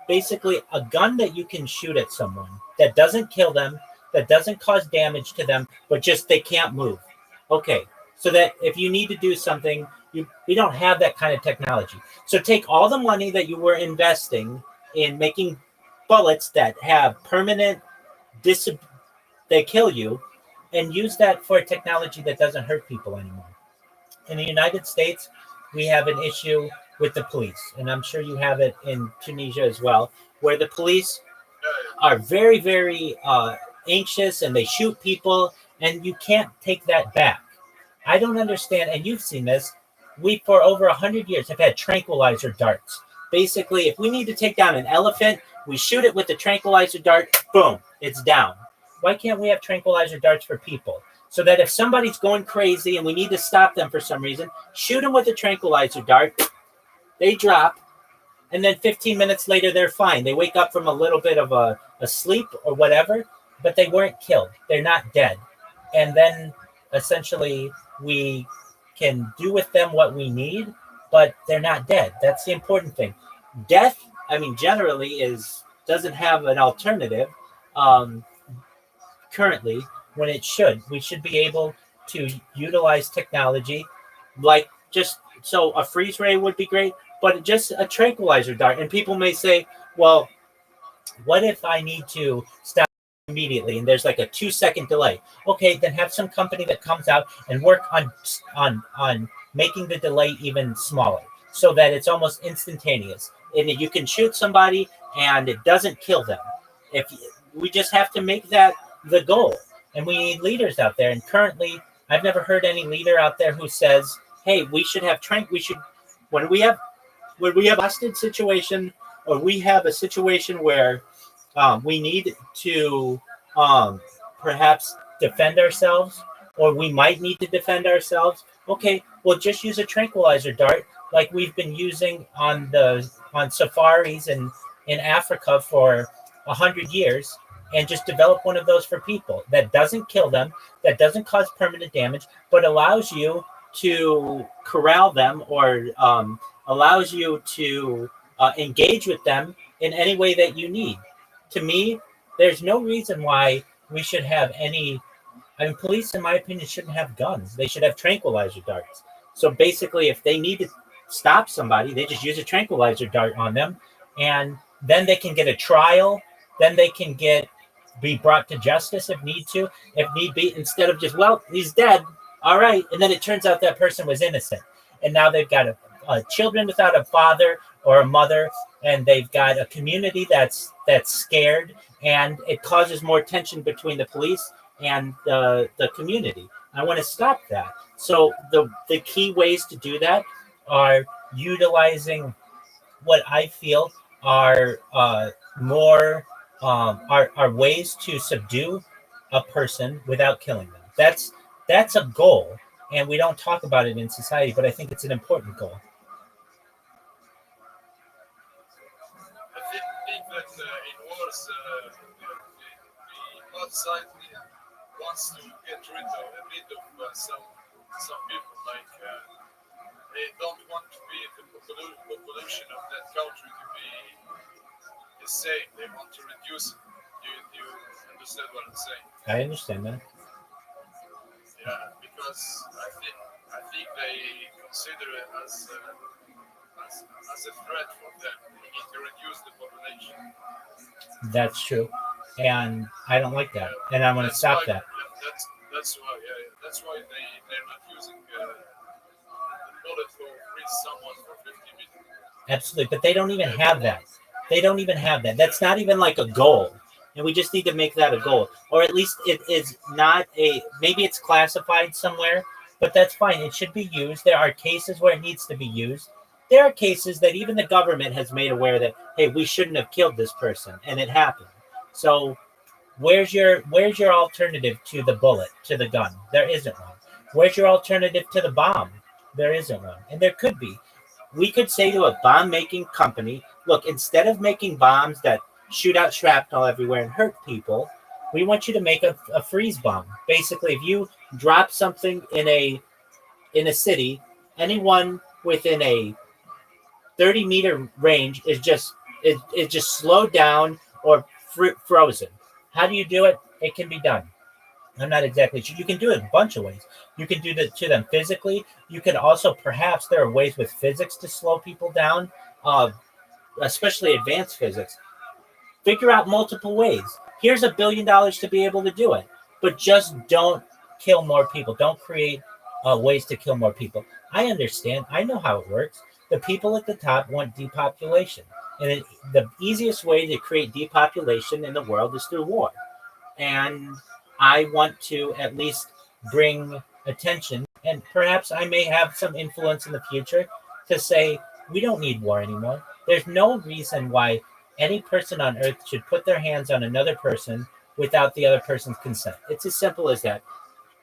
basically a gun that you can shoot at someone that doesn't kill them, that doesn't cause damage to them, but just they can't move. Okay, so that if you need to do something, we don't have that kind of technology. So take all the money that you were investing in making bullets that have permanent they kill you, and use that for a technology that doesn't hurt people anymore. In the United States, we have an issue with the police, and I'm sure you have it in Tunisia as well, where the police are very, very anxious and they shoot people, and you can't take that back. I don't understand, and you've seen this. We, for over 100 years, have had tranquilizer darts. Basically, if we need to take down an elephant, we shoot it with the tranquilizer dart, boom, it's down. Why can't we have tranquilizer darts for people? So that if somebody's going crazy and we need to stop them for some reason, shoot them with a tranquilizer dart, they drop, and then 15 minutes later, they're fine. They wake up from a little bit of a sleep or whatever, but they weren't killed. They're not dead. And then essentially we can do with them what we need, but they're not dead. That's the important thing. Death, I mean, generally doesn't have an alternative currently when it should. We should be able to utilize technology like just so a freeze ray would be great, but just a tranquilizer dart. And people may say, well, what if I need to stop immediately and there's like a 2-second delay? Okay, then have some company that comes out and work on making the delay even smaller so that it's almost instantaneous. And you can shoot somebody and it doesn't kill them. If we just have to make that the goal. And we need leaders out there. And currently, I've never heard any leader out there who says, hey, we should have when we have a hostage situation, or we have a situation where we need to perhaps defend ourselves, or we might need to defend ourselves. Okay, well, just use a tranquilizer dart like we've been using on safaris in Africa for 100 years, and just develop one of those for people that doesn't kill them, that doesn't cause permanent damage, but allows you to corral them or allows you to engage with them in any way that you need. To me, there's no reason why we should have police, in my opinion, shouldn't have guns. They should have tranquilizer darts. So basically, if they need to stop somebody, they just use a tranquilizer dart on them, and then they can get a trial. Then they can be brought to justice if need be, instead of just, well, he's dead. All right. And then it turns out that person was innocent. And now they've got children without a father or a mother, and they've got a community that's scared, and it causes more tension between the police and the community. I want to stop that. So the key ways to do that are utilizing what I feel are more are ways to subdue a person without killing them. That's a goal, and we don't talk about it in society, but I think it's an important goal. I think that in wars, both sides wants to get rid of some people. Like they don't want to be the population of that country to be the same. They want to reduce it. You understand what I'm saying? I understand that. Yeah, because I think they consider it as a threat for them. They need to reduce the population. That's true, and I don't like that, and I want to stop that. That's why. Yeah, that's why they're not using the bullet to freeze someone for 50 minutes. Absolutely, but they don't even have that. They don't even have that. That's not even like a goal. And we just need to make that a goal. Or at least it is not maybe it's classified somewhere, but that's fine. It should be used. There are cases where it needs to be used. There are cases that even the government has made aware that, hey, we shouldn't have killed this person, and it happened. So where's your alternative to the bullet, to the gun? There isn't one. Where's your alternative to the bomb? There isn't one. And there could be. We could say to a bomb-making company, look, instead of making bombs that shoot out shrapnel everywhere and hurt people, we want you to make a freeze bomb. Basically, if you drop something in a city, anyone within a 30-meter range is It just slowed down or frozen. How do you do it? It can be done. I'm not exactly sure. You can do it a bunch of ways. You can do that to them physically. You can also, perhaps, there are ways with physics to slow people down, especially advanced physics. Figure out multiple ways. Here's $1 billion to be able to do it, but just don't kill more people. Don't create ways to kill more people. I understand. I know how it works. The people at the top want depopulation. And the easiest way to create depopulation in the world is through war. And I want to at least bring attention, and perhaps I may have some influence in the future to say, we don't need war anymore. There's no reason why any person on earth should put their hands on another person without the other person's consent. It's as simple as that.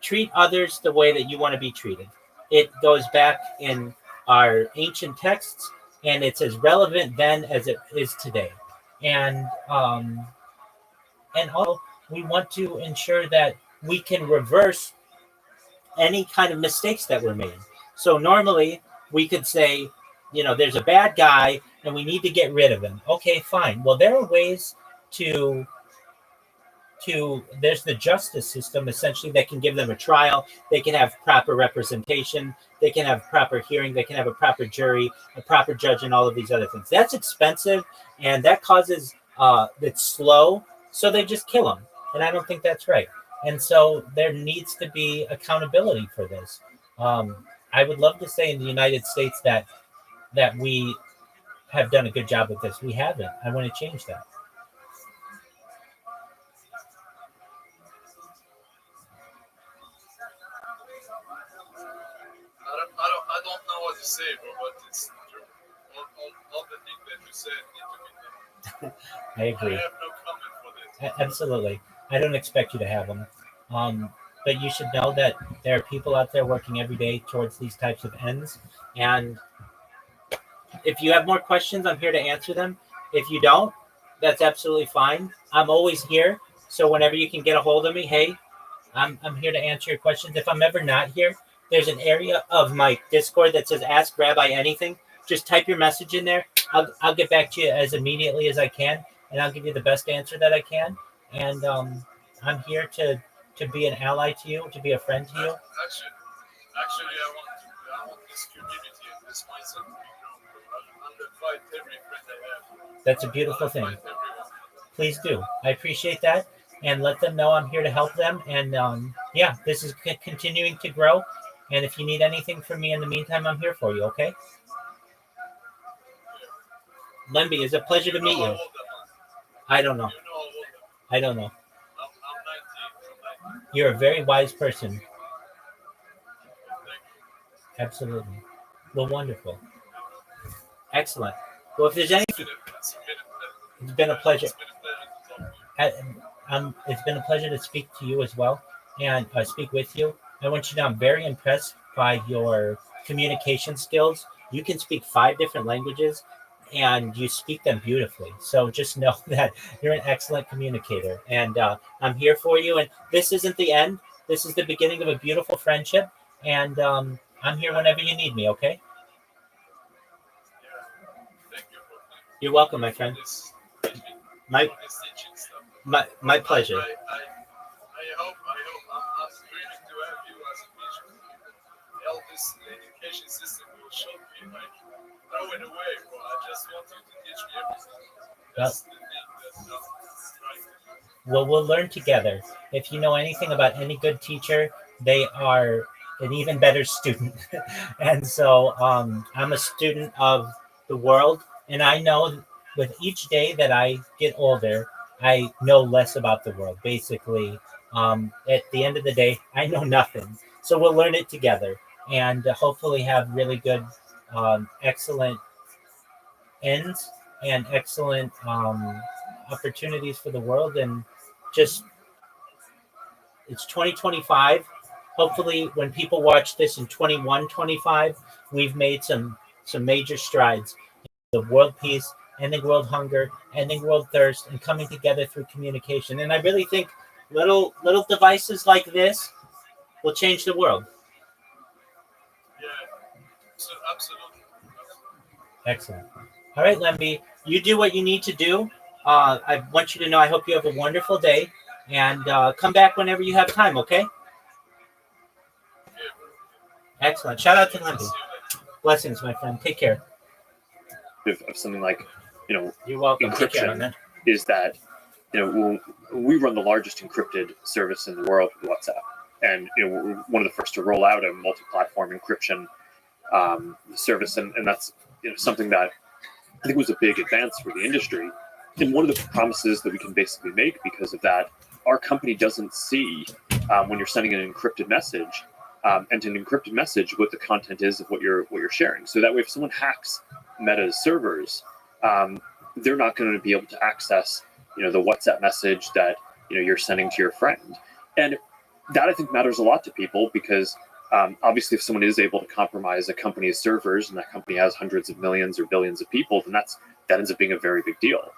Treat others the way that you want to be treated. It goes back in our ancient texts, and it's as relevant then as it is today. And also, we want to ensure that we can reverse any kind of mistakes that were made. So normally we could say, there's a bad guy and we need to get rid of him. Okay, fine. Well, there are ways to there's the justice system essentially that can give them a trial. They can have proper representation. They can have proper hearing. They can have a proper jury, a proper judge, and all of these other things. That's expensive, and that causes it's slow. So they just kill them, and I don't think that's right. And so there needs to be accountability for this. I would love to say in the United States that we have done a good job with this. We haven't. I want to change that. I don't know what to say, bro, but it's true. All the things that you said need to be done. I agree. I have no comment for this. Absolutely. I don't expect you to have them. But you should know that there are people out there working every day towards these types of ends. And if you have more questions, I'm here to answer them. If you don't, that's absolutely fine. I'm always here. So whenever you can get a hold of me, hey, I'm here to answer your questions. If I'm ever not here, there's an area of my Discord that says Ask Rabbi Anything. Just type your message in there. I'll get back to you as immediately as I can, and I'll give you the best answer that I can. And I'm here to be an ally to you, to be a friend to you. Actually, I want this community and this mindset to be grown. I'm gonna fight every friend I have. That's a beautiful thing. Please do. I appreciate that, and let them know I'm here to help them. And this is continuing to grow. And if you need anything from me in the meantime, I'm here for you. Okay. Lemby, it's a pleasure to meet you. I don't know. I don't know. You're a very wise person. Absolutely. Well, wonderful. Excellent. Well, if there's anything, it's been a pleasure. It's been a pleasure to speak to you as well, and speak with you. I want you to know I'm very impressed by your communication skills. You can speak 5 different languages, and you speak them beautifully. So just know that you're an excellent communicator, and I'm here for you. And this isn't the end. This is the beginning of a beautiful friendship, and I'm here whenever you need me, okay? You're welcome, my friend. My pleasure. I hope I'm dreaming to have you as a teacher. All this education system will show me like throw it away, bro. I just want you to teach me everything. That's the thing that's right. Well, we'll learn together. If you know anything about any good teacher, they are an even better student. And so I'm a student of the world, and I know with each day that I get older, I know less about the world. Basically, at the end of the day, I know nothing. So we'll learn it together, and hopefully have really good, excellent ends and excellent opportunities for the world. And just, it's 2025. Hopefully when people watch this in 21-25, we've made some major strides in the world peace, ending world hunger, ending world thirst, and coming together through communication. And I really think little devices like this will change the world. Yeah, so absolutely. Excellent. All right, Lemby. you do what you need to do. I want you to know I hope you have a wonderful day, and come back whenever you have time, okay? Excellent. Shout out to Lindy. Blessings, my friend. Take care. Of something like, You're welcome. Take care, encryption man. is that, we run the largest encrypted service in the world with WhatsApp. And, we're one of the first to roll out a multi-platform encryption service. And that's, something that I think was a big advance for the industry. And one of the promises that we can basically make because of that, our company doesn't see when you're sending an encrypted message, and an encrypted message, what the content is of what you're sharing. So that way, if someone hacks Meta's servers, they're not going to be able to access, the WhatsApp message that you're sending to your friend. And that I think matters a lot to people because obviously, if someone is able to compromise a company's servers and that company has hundreds of millions or billions of people, then that ends up being a very big deal.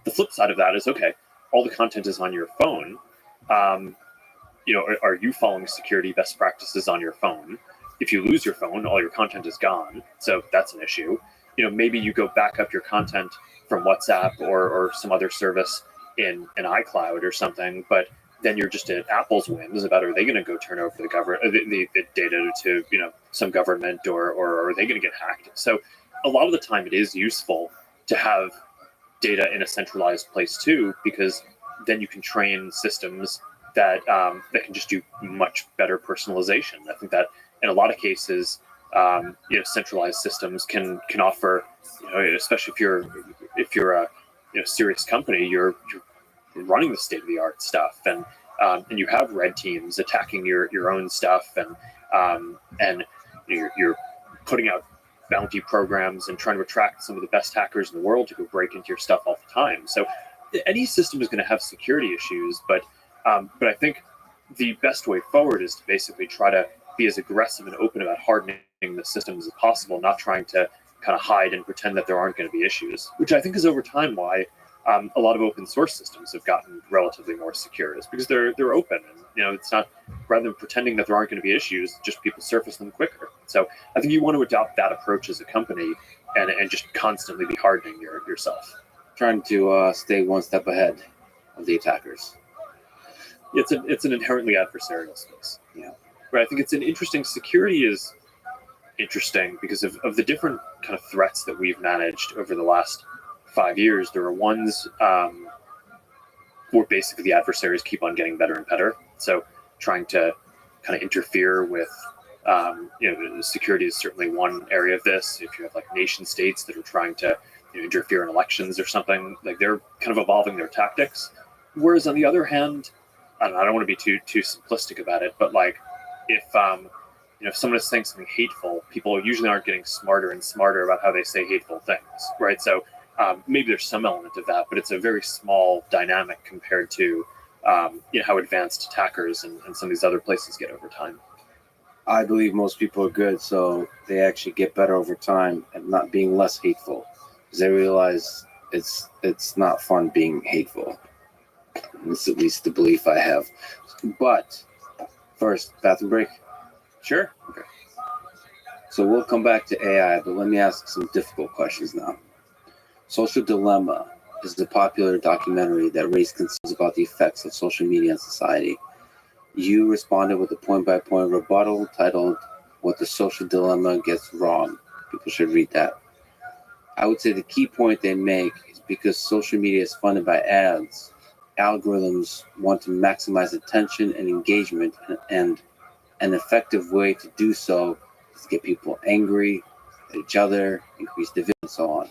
The flip side of that is, okay, all the content is on your phone. Are you following security best practices on your phone? If you lose your phone, all your content is gone. So that's an issue. Maybe you go back up your content from WhatsApp or some other service in iCloud or something, but then you're just at Apple's whims about, are they going to go turn over the data to some government, or are they going to get hacked? So a lot of the time it is useful to have data in a centralized place too, because then you can train systems that can just do much better personalization. I think that in a lot of cases, centralized systems can offer, especially if you're a serious company, you're running the state-of-the-art stuff, and you have red teams attacking your own stuff, and you're putting out bounty programs and trying to attract some of the best hackers in the world to go break into your stuff all the time. So any system is going to have security issues, but I think the best way forward is to basically try to be as aggressive and open about hardening the systems as possible, not trying to kind of hide and pretend that there aren't going to be issues, which I think is over time why a lot of open source systems have gotten relatively more secure, is because they're open, and it's not, rather than pretending that there aren't going to be issues, just people surface them quicker. So I think you want to adopt that approach as a company and just constantly be hardening yourself. Trying to stay one step ahead of the attackers. It's an inherently adversarial space. Yeah. But I think it's an interesting, security is interesting because of the different kind of threats that we've managed over the last 5 years. There are ones where basically the adversaries keep on getting better and better. So trying to kind of interfere with, security is certainly one area of this. If you have like nation states that are trying to interfere in elections or something, like they're kind of evolving their tactics. Whereas on the other hand, I don't want to be too simplistic about it, but like if someone is saying something hateful, people usually aren't getting smarter and smarter about how they say hateful things, right? So maybe there's some element of that, but it's a very small dynamic compared to how advanced attackers and some of these other places get over time. I believe most people are good, so they actually get better over time at not being less hateful, because they realize it's not fun being hateful. That's at least the belief I have. But first, bathroom break. Sure. Okay. So we'll come back to AI, but let me ask some difficult questions now. Social Dilemma is a popular documentary that raised concerns about the effects of social media on society. You responded with a point-by-point rebuttal titled, "What the Social Dilemma Gets Wrong." People should read that. I would say the key point they make is because social media is funded by ads, algorithms want to maximize attention and engagement, and an effective way to do so is to get people angry at each other, increase division, and so on.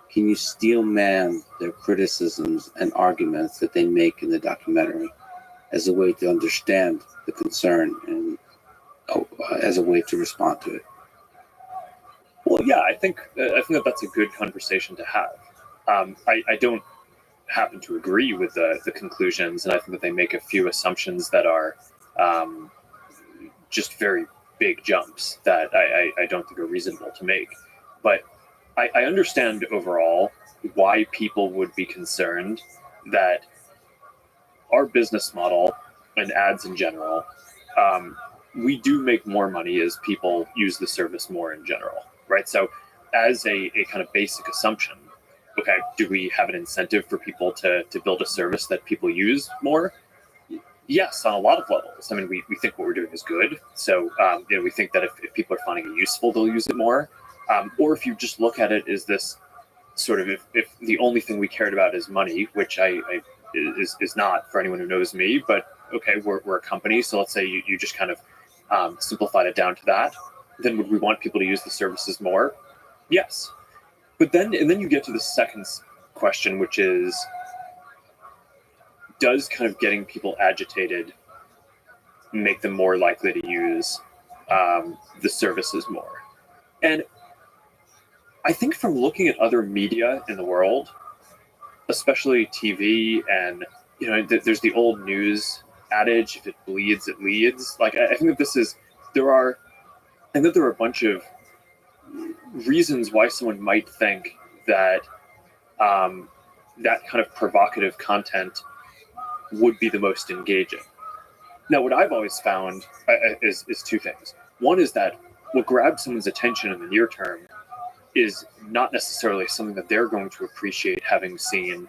Can you steel man their criticisms and arguments that they make in the documentary as a way to understand the concern and as a way to respond to it? Well, yeah, I think that that's a good conversation to have. I don't happen to agree with the conclusions, and I think that they make a few assumptions that are just very big jumps that I don't think are reasonable to make. But I understand overall why people would be concerned that our business model and ads in general, we do make more money as people use the service more in general, right? So as a kind of basic assumption, okay, do we have an incentive for people to build a service that people use more? Yes, on a lot of levels. I mean, we think what we're doing is good. So, we think that if people are finding it useful, they'll use it more. Or if you just look at it as this sort of, if the only thing we cared about is money, which is not for anyone who knows me, but okay, we're a company. So let's say you just kind of simplified it down to that. Then would we want people to use the services more? Yes. But then you get to the second question, which is, does kind of getting people agitated make them more likely to use the services more? And I think from looking at other media in the world, especially TV, and there's the old news adage, if it bleeds, it leads. Like I think that there are a bunch of reasons why someone might think that that kind of provocative content would be the most engaging. Now, what I've always found is two things. One is that what grabs someone's attention in the near term is not necessarily something that they're going to appreciate having seen,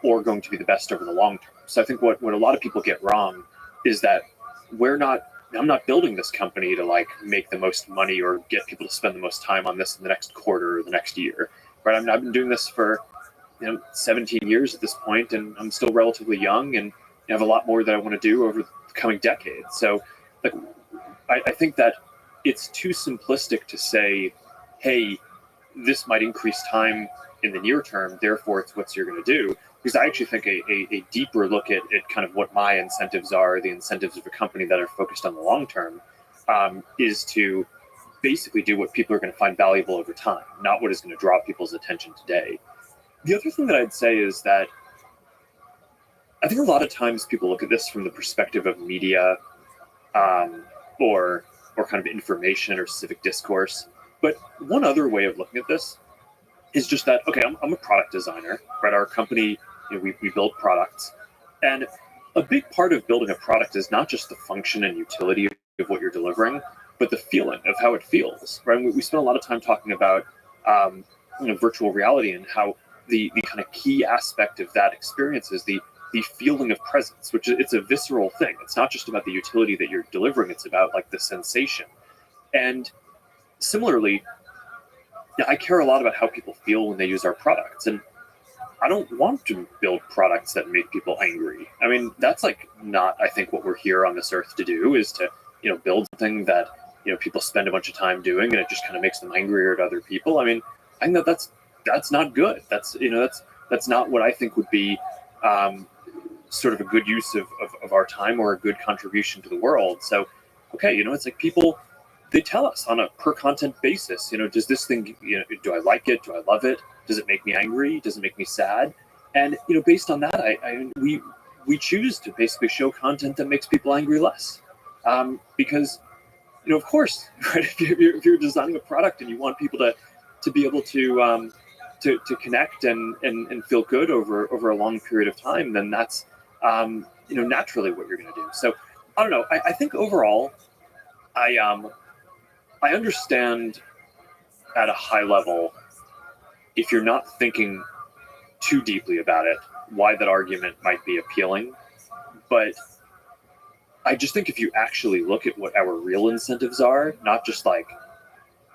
or going to be the best over the long term. So I think what a lot of people get wrong is that I'm not building this company to like make the most money or get people to spend the most time on this in the next quarter or the next year, right? I've been doing this for 17 years at this point, and I'm still relatively young, and I have a lot more that I want to do over the coming decades. So like, I think that it's too simplistic to say, hey, this might increase time in the near term, therefore it's what you're going to do. Because I actually think a deeper look at kind of what my incentives are, the incentives of a company that are focused on the long term, is to basically do what people are going to find valuable over time, not what is going to draw people's attention today. The other thing that I'd say is that I think a lot of times people look at this from the perspective of media, or kind of information or civic discourse. But one other way of looking at this is just that, okay, I'm a product designer, right? Our company, we build products. And a big part of building a product is not just the function and utility of what you're delivering, but the feeling of how it feels, right? We spend a lot of time talking about virtual reality and how the kind of key aspect of that experience is the feeling of presence, which it's a visceral thing. It's not just about the utility that you're delivering, it's about like the sensation. And similarly, I care a lot about how people feel when they use our products. And I don't want to build products that make people angry. I mean, that's like not, I think, what we're here on this earth to do, is to, build something that, people spend a bunch of time doing and it just kind of makes them angrier at other people. I mean, I think that's not good. That's not what I think would be sort of a good use of our time or a good contribution to the world. So, okay, it's like people, they tell us on a per content basis, does this thing, do I like it? Do I love it? Does it make me angry? Does it make me sad? And, based on that, we choose to basically show content that makes people angry less. Because, of course, right, if you're designing a product and you want people to be able to connect and feel good over a long period of time, then that's, naturally what you're going to do. So I don't know. I think overall, I understand at a high level, if you're not thinking too deeply about it, why that argument might be appealing. But I just think if you actually look at what our real incentives are, not just like,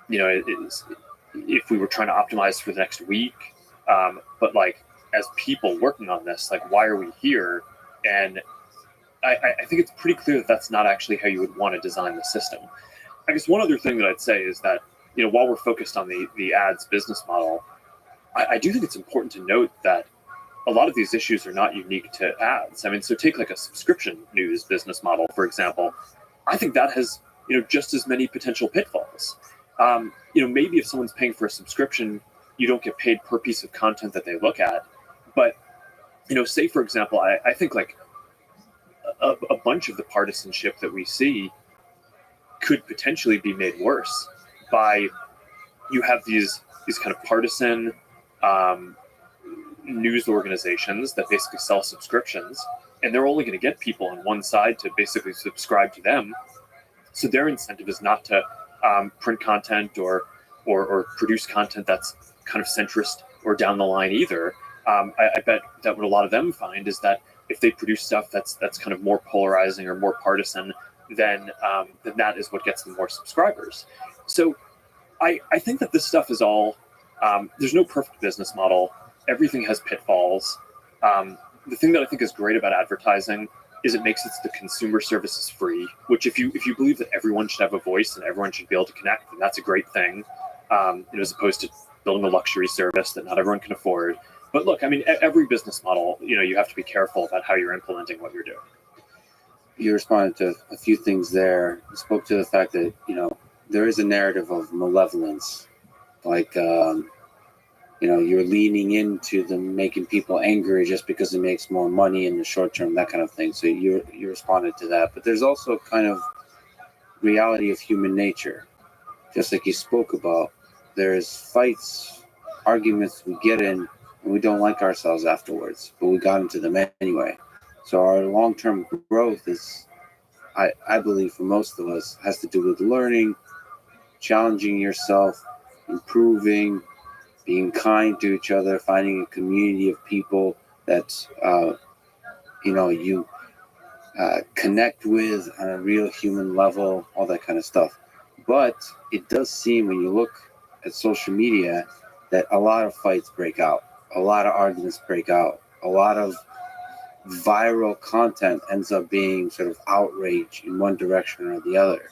if we were trying to optimize for the next week, but like as people working on this, like, why are we here? And I think it's pretty clear that that's not actually how you would want to design the system. I guess one other thing that I'd say is that, while we're focused on the ads business model, I do think it's important to note that a lot of these issues are not unique to ads. I mean, so take like a subscription news business model, for example. I think that has, just as many potential pitfalls. Maybe if someone's paying for a subscription, you don't get paid per piece of content that they look at. But, say, for example, I think like a bunch of the partisanship that we see could potentially be made worse by, you have these kind of partisan news organizations that basically sell subscriptions, and they're only going to get people on one side to basically subscribe to them. So their incentive is not to print content or produce content that's kind of centrist or down the line either. I bet that what a lot of them find is that if they produce stuff that's kind of more polarizing or more partisan, then that is what gets them more subscribers. So I think that this stuff is all, there's no perfect business model. Everything has pitfalls. The thing that I think is great about advertising is it makes it so the consumer service is free, which if you believe that everyone should have a voice and everyone should be able to connect, then that's a great thing, as opposed to building a luxury service that not everyone can afford. But look, I mean, every business model, you have to be careful about how you're implementing what you're doing. You responded to a few things there. You spoke to the fact that, there is a narrative of malevolence, like, you're leaning into them making people angry just because it makes more money in the short term, that kind of thing. So you responded to that. But there's also kind of reality of human nature, just like you spoke about. There's fights, arguments we get in, and we don't like ourselves afterwards, but we got into them anyway. So our long-term growth is, I believe for most of us, has to do with learning, challenging yourself, improving, being kind to each other, finding a community of people that you connect with on a real human level, all that kind of stuff. But it does seem, when you look at social media, that a lot of fights break out, a lot of arguments break out, a lot of viral content ends up being sort of outrage in one direction or the other.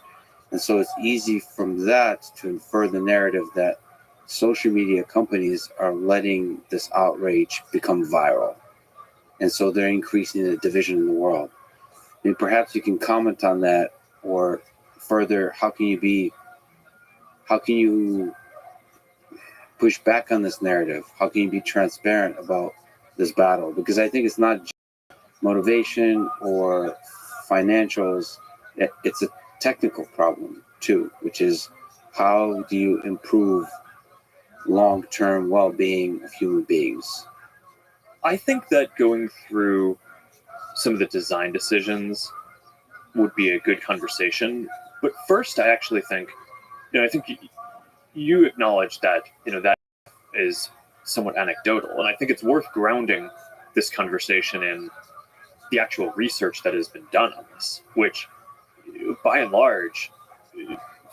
And so it's easy from that to infer the narrative that social media companies are letting this outrage become viral. And so they're increasing the division in the world. I mean, perhaps you can comment on that, or further, how can you push back on this narrative? How can you be transparent about this battle? Because I think it's not just motivation or financials, it's a technical problem too, which is how do you improve long-term well-being of human beings? I think that going through some of the design decisions would be a good conversation. But first, I actually think, I think you acknowledge that, that is somewhat anecdotal. And I think it's worth grounding this conversation in the actual research that has been done on this, which by and large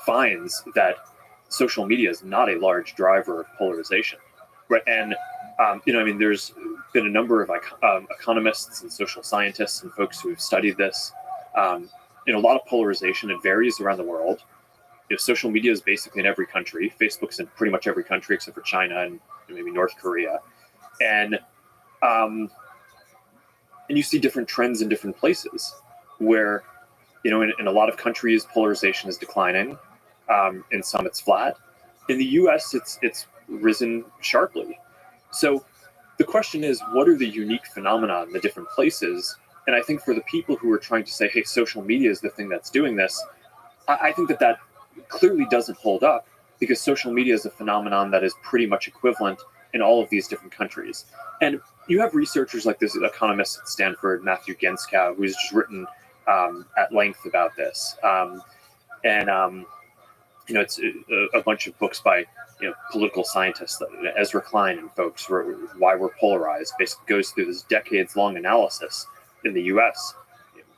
finds that social media is not a large driver of polarization, right? And there's been a number of economists and social scientists and folks who have studied this. A lot of polarization. It varies around the world. Social media is basically in every country. Facebook's in pretty much every country except for China and maybe North Korea, and you see different trends in different places where, in a lot of countries, polarization is declining. In some, it's flat. In the U.S., it's risen sharply. So the question is, what are the unique phenomena in the different places? And I think for the people who are trying to say, hey, social media is the thing that's doing this, I think that clearly doesn't hold up, because social media is a phenomenon that is pretty much equivalent in all of these different countries. And you have researchers like this economist at Stanford, Matthew Genskow, who's just written at length about this. It's a bunch of books by political scientists, Ezra Klein and folks, Why We're Polarized, basically goes through this decades-long analysis in the U.S.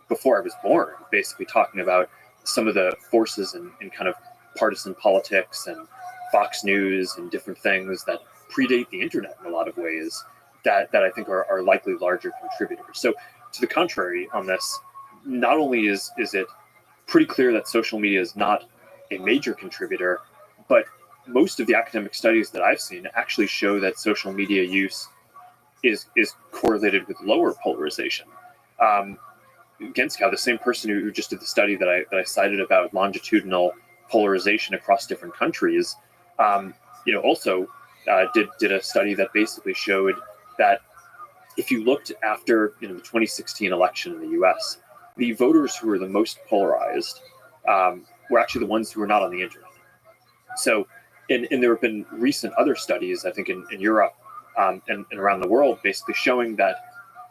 before I was born, basically talking about some of the forces in kind of partisan politics and Fox News and different things that predate the internet in a lot of ways that I think are likely larger contributors. So to the contrary on this, not only is it pretty clear that social media is not a major contributor, but most of the academic studies that I've seen actually show that social media use is correlated with lower polarization. Genskow, the same person who just did the study that I cited about longitudinal polarization across different countries, also did a study that basically showed that if you looked after the 2016 election in the U.S., the voters who were the most polarized were actually the ones who were not on the internet. So, and there have been recent other studies, I think in Europe and around the world, basically showing that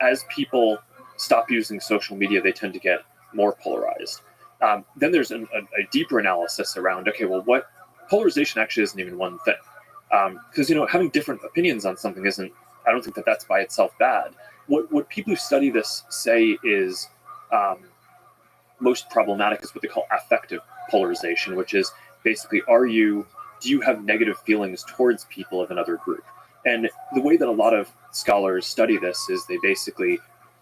as people stop using social media, they tend to get more polarized. Then there's a deeper analysis around, okay, well, what polarization actually isn't even one thing. because having different opinions on something isn't. I don't think that that's by itself bad. What people who study this say is most problematic is what they call affective polarization, which is basically do you have negative feelings towards people of another group? And the way that a lot of scholars study this is they basically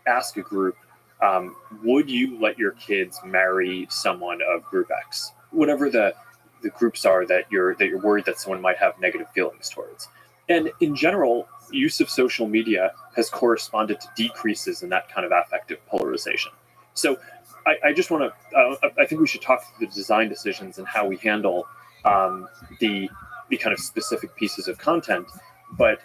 ask a group, would you let your kids marry someone of group X? Whatever the groups are that you're worried that someone might have negative feelings towards. And in general, use of social media has corresponded to decreases in that kind of affective polarization. So I just want to, I think we should talk through the design decisions and how we handle the kind of specific pieces of content. But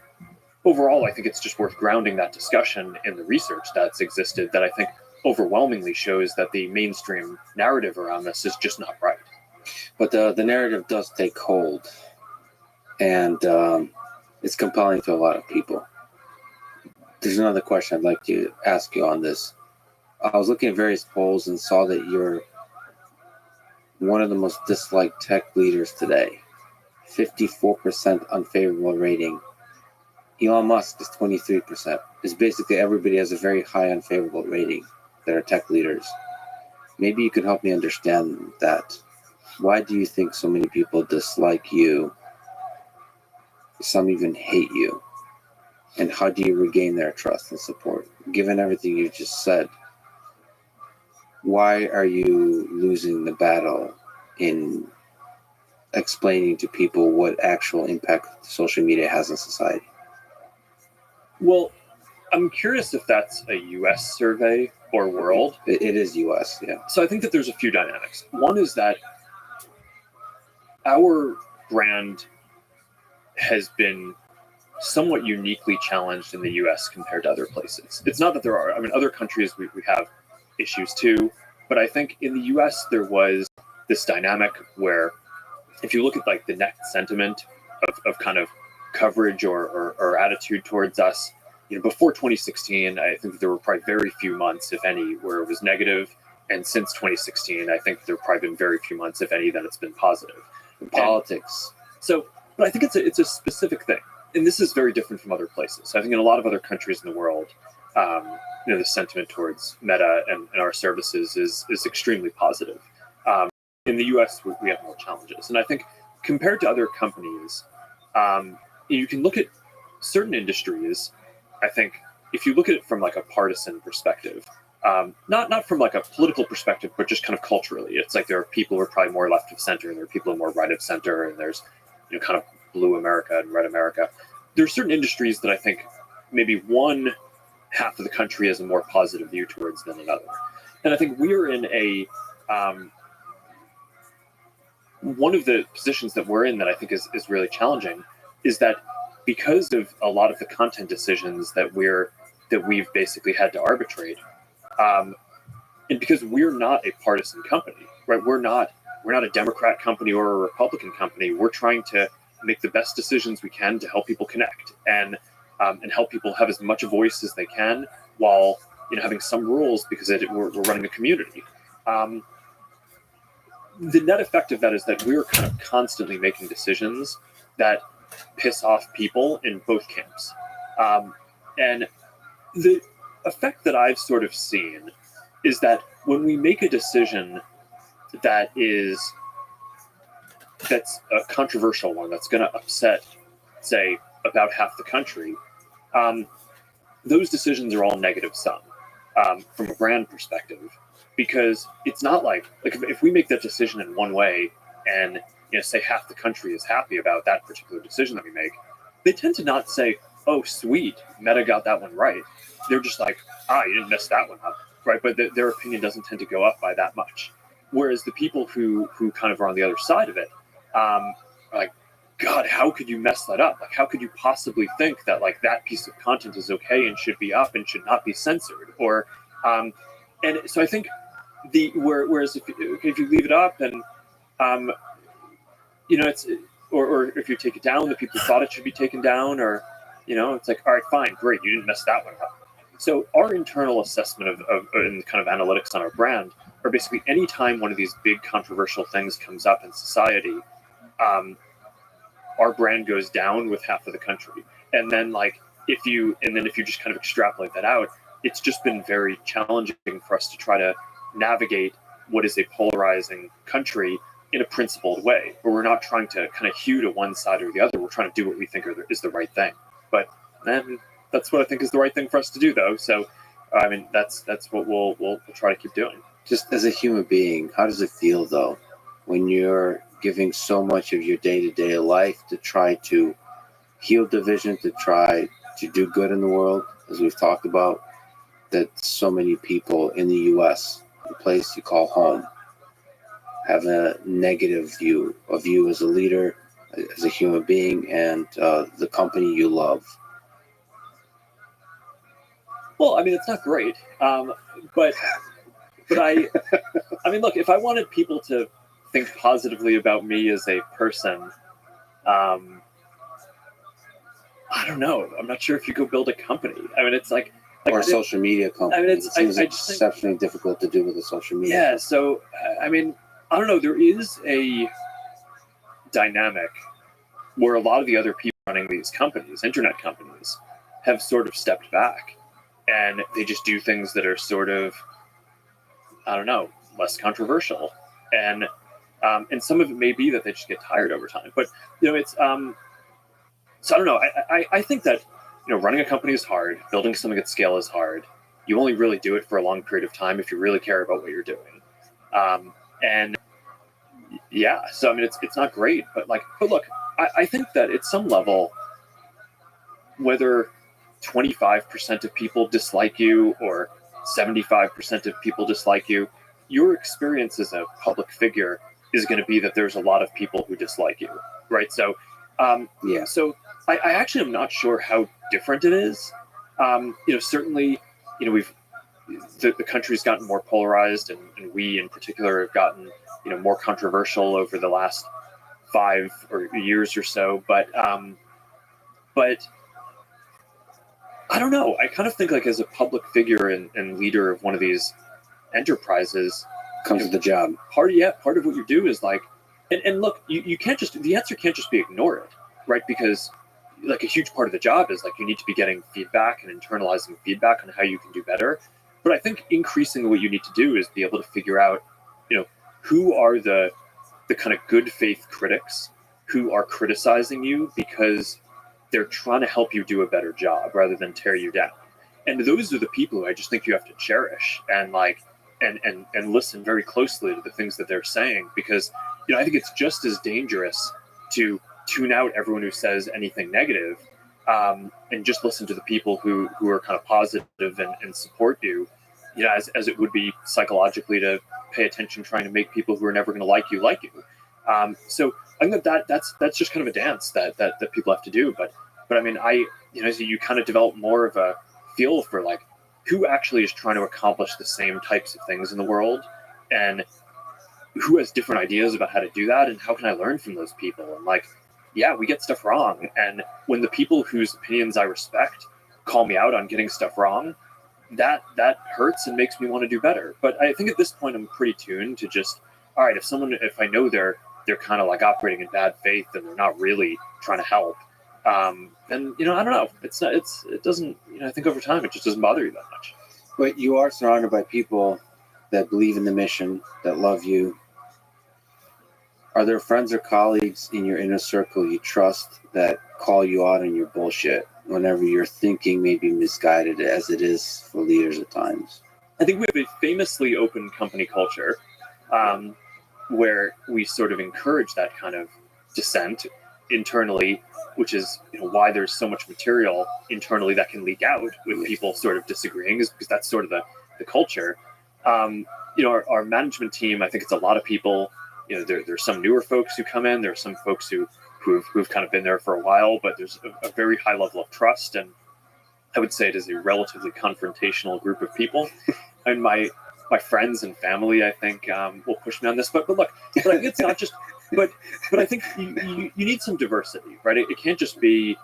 overall, I think it's just worth grounding that discussion in the research that's existed that I think overwhelmingly shows that the mainstream narrative around this is just not right. But the narrative does take hold, and it's compelling to a lot of people. There's another question I'd like to ask you on this. I was looking at various polls and saw that you're one of the most disliked tech leaders today. 54% unfavorable rating. Elon Musk is 23%. It's basically everybody has a very high unfavorable rating that are tech leaders. Maybe you could help me understand that. Why do you think so many people dislike you? Some even hate you. And how do you regain their trust and support? Given everything you just said, why are you losing the battle in explaining to people what actual impact social media has on society? Well, I'm curious if that's a US survey or world. It is US, yeah. So I think that there's a few dynamics. One is that our brand has been somewhat uniquely challenged in the US compared to other places. It's not that there are, other countries we have issues too, but I think in the US there was this dynamic where if you look at like the net sentiment of kind of coverage or attitude towards us, before 2016, I think that there were probably very few months, if any, where it was negative. And since 2016, I think there have probably been very few months, if any, that it's been positive. In politics. But I think it's a specific thing. And this is very different from other places. So I think in a lot of other countries in the world, the sentiment towards Meta and our services is extremely positive. In the US, we have more challenges. And I think compared to other companies, you can look at certain industries. I think if you look at it from like a partisan perspective, not from like a political perspective, but just kind of culturally, it's like there are people who are probably more left of center and there are people who are more right of center, and there's kind of blue America and red America. There are certain industries that I think maybe one half of the country has a more positive view towards than another. And I think we're in a one of the positions that we're in that I think is really challenging is that because of a lot of the content decisions that we've basically had to arbitrate, and because we're not a partisan company, right? We're not a Democrat company or a Republican company. We're trying to make the best decisions we can to help people connect and help people have as much a voice as they can while having some rules because we're running a community. The net effect of that is that we're kind of constantly making decisions that piss off people in both camps. And the effect that I've sort of seen is that when we make a decision that's a controversial one, that's going to upset, say, about half the country, those decisions are all negative sum from a brand perspective, because it's not like if we make that decision in one way and say half the country is happy about that particular decision that we make, they tend to not say, oh, sweet, Meta got that one right. They're just like, you didn't mess that one up, right? But their opinion doesn't tend to go up by that much. Whereas the people who kind of are on the other side of it are like, God, how could you mess that up? Like, how could you possibly think that like that piece of content is okay and should be up and should not be censored? Or, and so I think whereas if you leave it up and it's or if you take it down, the people thought it should be taken down, or it's like, all right, fine, great, you didn't mess that one up. So our internal assessment of and kind of analytics on our brand are basically anytime one of these big controversial things comes up in society, our brand goes down with half of the country. And then if you just kind of extrapolate that out, it's just been very challenging for us to try to navigate what is a polarizing country in a principled way, where we're not trying to kind of hew to one side or the other. We're trying to do what we think is the right thing. But that's what I think is the right thing for us to do, though. So, I mean, that's what we'll try to keep doing. Just as a human being, how does it feel, though, when you're giving so much of your day-to-day life to try to heal division, to try to do good in the world, as we've talked about, that so many people in the U.S., the place you call home, have a negative view of you as a leader, as a human being, and the company you love? Well, I mean, it's not great, but I mean, look, if I wanted people to think positively about me as a person, I don't know. I'm not sure if you go build a company. I mean, it's like or a social media company. I mean, it seems exceptionally difficult to do with a social media. Yeah. So, I mean, I don't know. There is a dynamic where a lot of the other people running these companies, internet companies, have sort of stepped back, and they just do things that are sort of, I don't know, less controversial, and some of it may be that they just get tired over time. But it's so I don't know. I think that running a company is hard. Building something at scale is hard. You only really do it for a long period of time if you really care about what you're doing. And yeah, so I mean, it's not great, but look, I think that at some level, whether 25% of people dislike you or 75% of people dislike you, your experience as a public figure is going to be that there's a lot of people who dislike you, right? So, yeah. So I actually am not sure how different it is. Certainly, the country's gotten more polarized, and we in particular have gotten more controversial over the last 5 years or so. But I don't know. I kind of think as a public figure and leader of one of these enterprises comes with the job. Part of what you do is and look, you can't just, the answer can't just be ignore it, right? Because a huge part of the job is you need to be getting feedback and internalizing feedback on how you can do better. But I think increasingly what you need to do is be able to figure out, who are the kind of good faith critics who are criticizing you because they're trying to help you do a better job rather than tear you down. And those are the people who I just think you have to cherish and and listen very closely to the things that they're saying, because I think it's just as dangerous to tune out everyone who says anything negative, and just listen to the people who are kind of positive and support you, as it would be psychologically to pay attention trying to make people who are never going to like you. So I think that's just kind of a dance that people have to do. But I mean, so you kind of develop more of a feel for who actually is trying to accomplish the same types of things in the world, and who has different ideas about how to do that, and how can I learn from those people. And yeah, we get stuff wrong, and when the people whose opinions I respect call me out on getting stuff wrong, that hurts and makes me want to do better. But I think at this point I'm pretty tuned to just, all right, if I know they're kind of operating in bad faith and they're not really trying to help, then I don't know. It doesn't. I think over time it just doesn't bother you that much. But you are surrounded by people that believe in the mission, that love you. Are there friends or colleagues in your inner circle you trust that call you out on your bullshit whenever your thinking may be misguided, as it is for leaders at times? I think we have a famously open company culture, where we sort of encourage that kind of dissent internally, which is why there's so much material internally that can leak out with people sort of disagreeing, is because that's sort of the culture. Our management team, I think it's a lot of people. There's some newer folks who come in. There are some folks who've kind of been there for a while, but there's a very high level of trust, and I would say it is a relatively confrontational group of people. And my friends and family, I think, will push me on this. But look, I think it's not just. But I think you need some diversity, right? It can't just be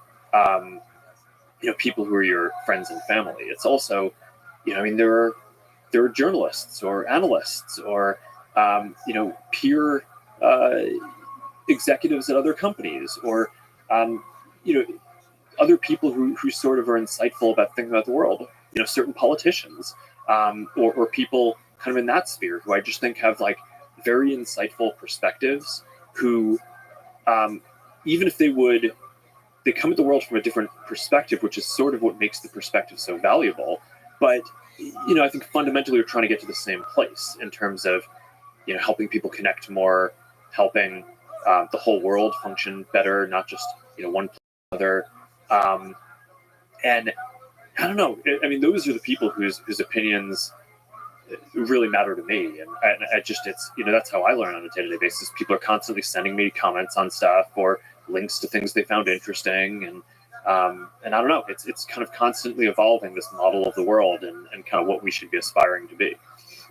people who are your friends and family. It's also, there are journalists or analysts or peer executives at other companies, or other people who sort of are insightful about thinking about the world. Certain politicians, or people kind of in that sphere who I just think have like very insightful perspectives. Who, even if they come at the world from a different perspective, which is sort of what makes the perspective so valuable. But I think fundamentally we're trying to get to the same place in terms of helping people connect more, helping the whole world function better, not just one place or another. And I don't know. I mean, those are the people whose opinions really matter to me, and I just it's that's how I learn on a day-to-day basis. People are constantly sending me comments on stuff or links to things they found interesting, and I don't know. It's kind of constantly evolving, this model of the world and kind of what we should be aspiring to be.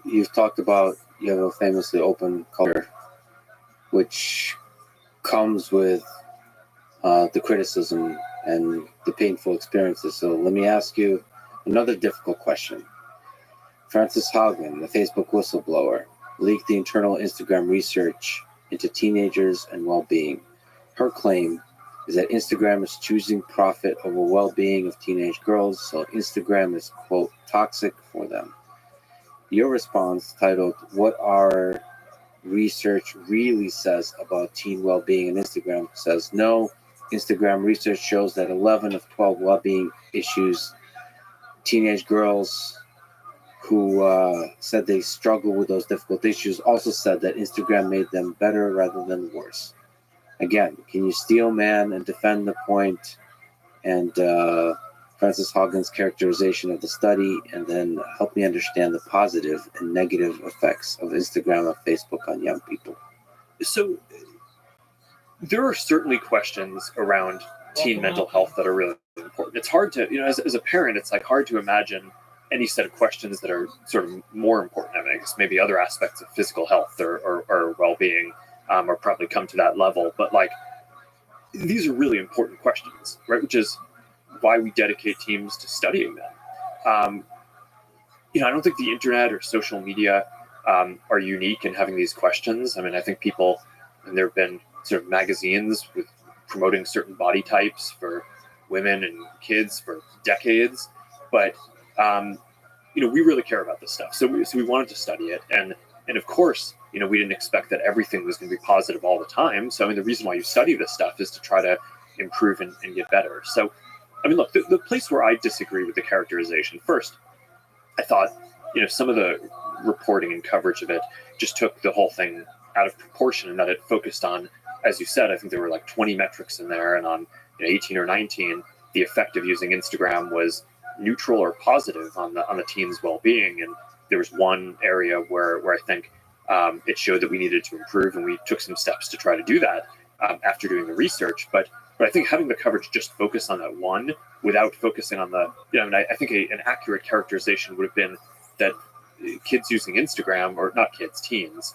You've talked about you have a famously open culture, which comes with the criticism and the painful experiences. So let me ask you another difficult question. Frances Haugen, the Facebook whistleblower, leaked the internal Instagram research into teenagers and well-being. Her claim is that Instagram is choosing profit over well-being of teenage girls, so Instagram is, quote, toxic for them. Your response, titled, "What Our Research Really Says About Teen Well-Being on Instagram," says, no, Instagram research shows that 11 of 12 well-being issues, teenage girls who said they struggle with those difficult issues also said that Instagram made them better rather than worse. Again, can you steel man and defend the point and Frances Haugen's characterization of the study, and then help me understand the positive and negative effects of Instagram and Facebook on young people? So there are certainly questions around teen mental health that are really important. It's hard to, as a parent, it's like hard to imagine any set of questions that are sort of more important. I mean, I guess maybe other aspects of physical health or well-being or probably come to that level. But like, these are really important questions, right? Which is why we dedicate teams to studying them. I don't think the internet or social media are unique in having these questions. I mean, I think people, and there have been sort of magazines with promoting certain body types for women and kids for decades, but we really care about this stuff. So we wanted to study it, and of course, we didn't expect that everything was going to be positive all the time. So I mean, the reason why you study this stuff is to try to improve and get better. So I mean, look, the place where I disagree with the characterization, first, I thought, some of the reporting and coverage of it just took the whole thing out of proportion, and that it focused on, as you said, I think there were like 20 metrics in there, and on 18 or 19, the effect of using Instagram was neutral or positive on the teen's well-being. And there was one area where I think it showed that we needed to improve, and we took some steps to try to do that after doing the research. But I think having the coverage just focus on that one without focusing on the, I think an accurate characterization would have been that kids using Instagram, or not kids, teens,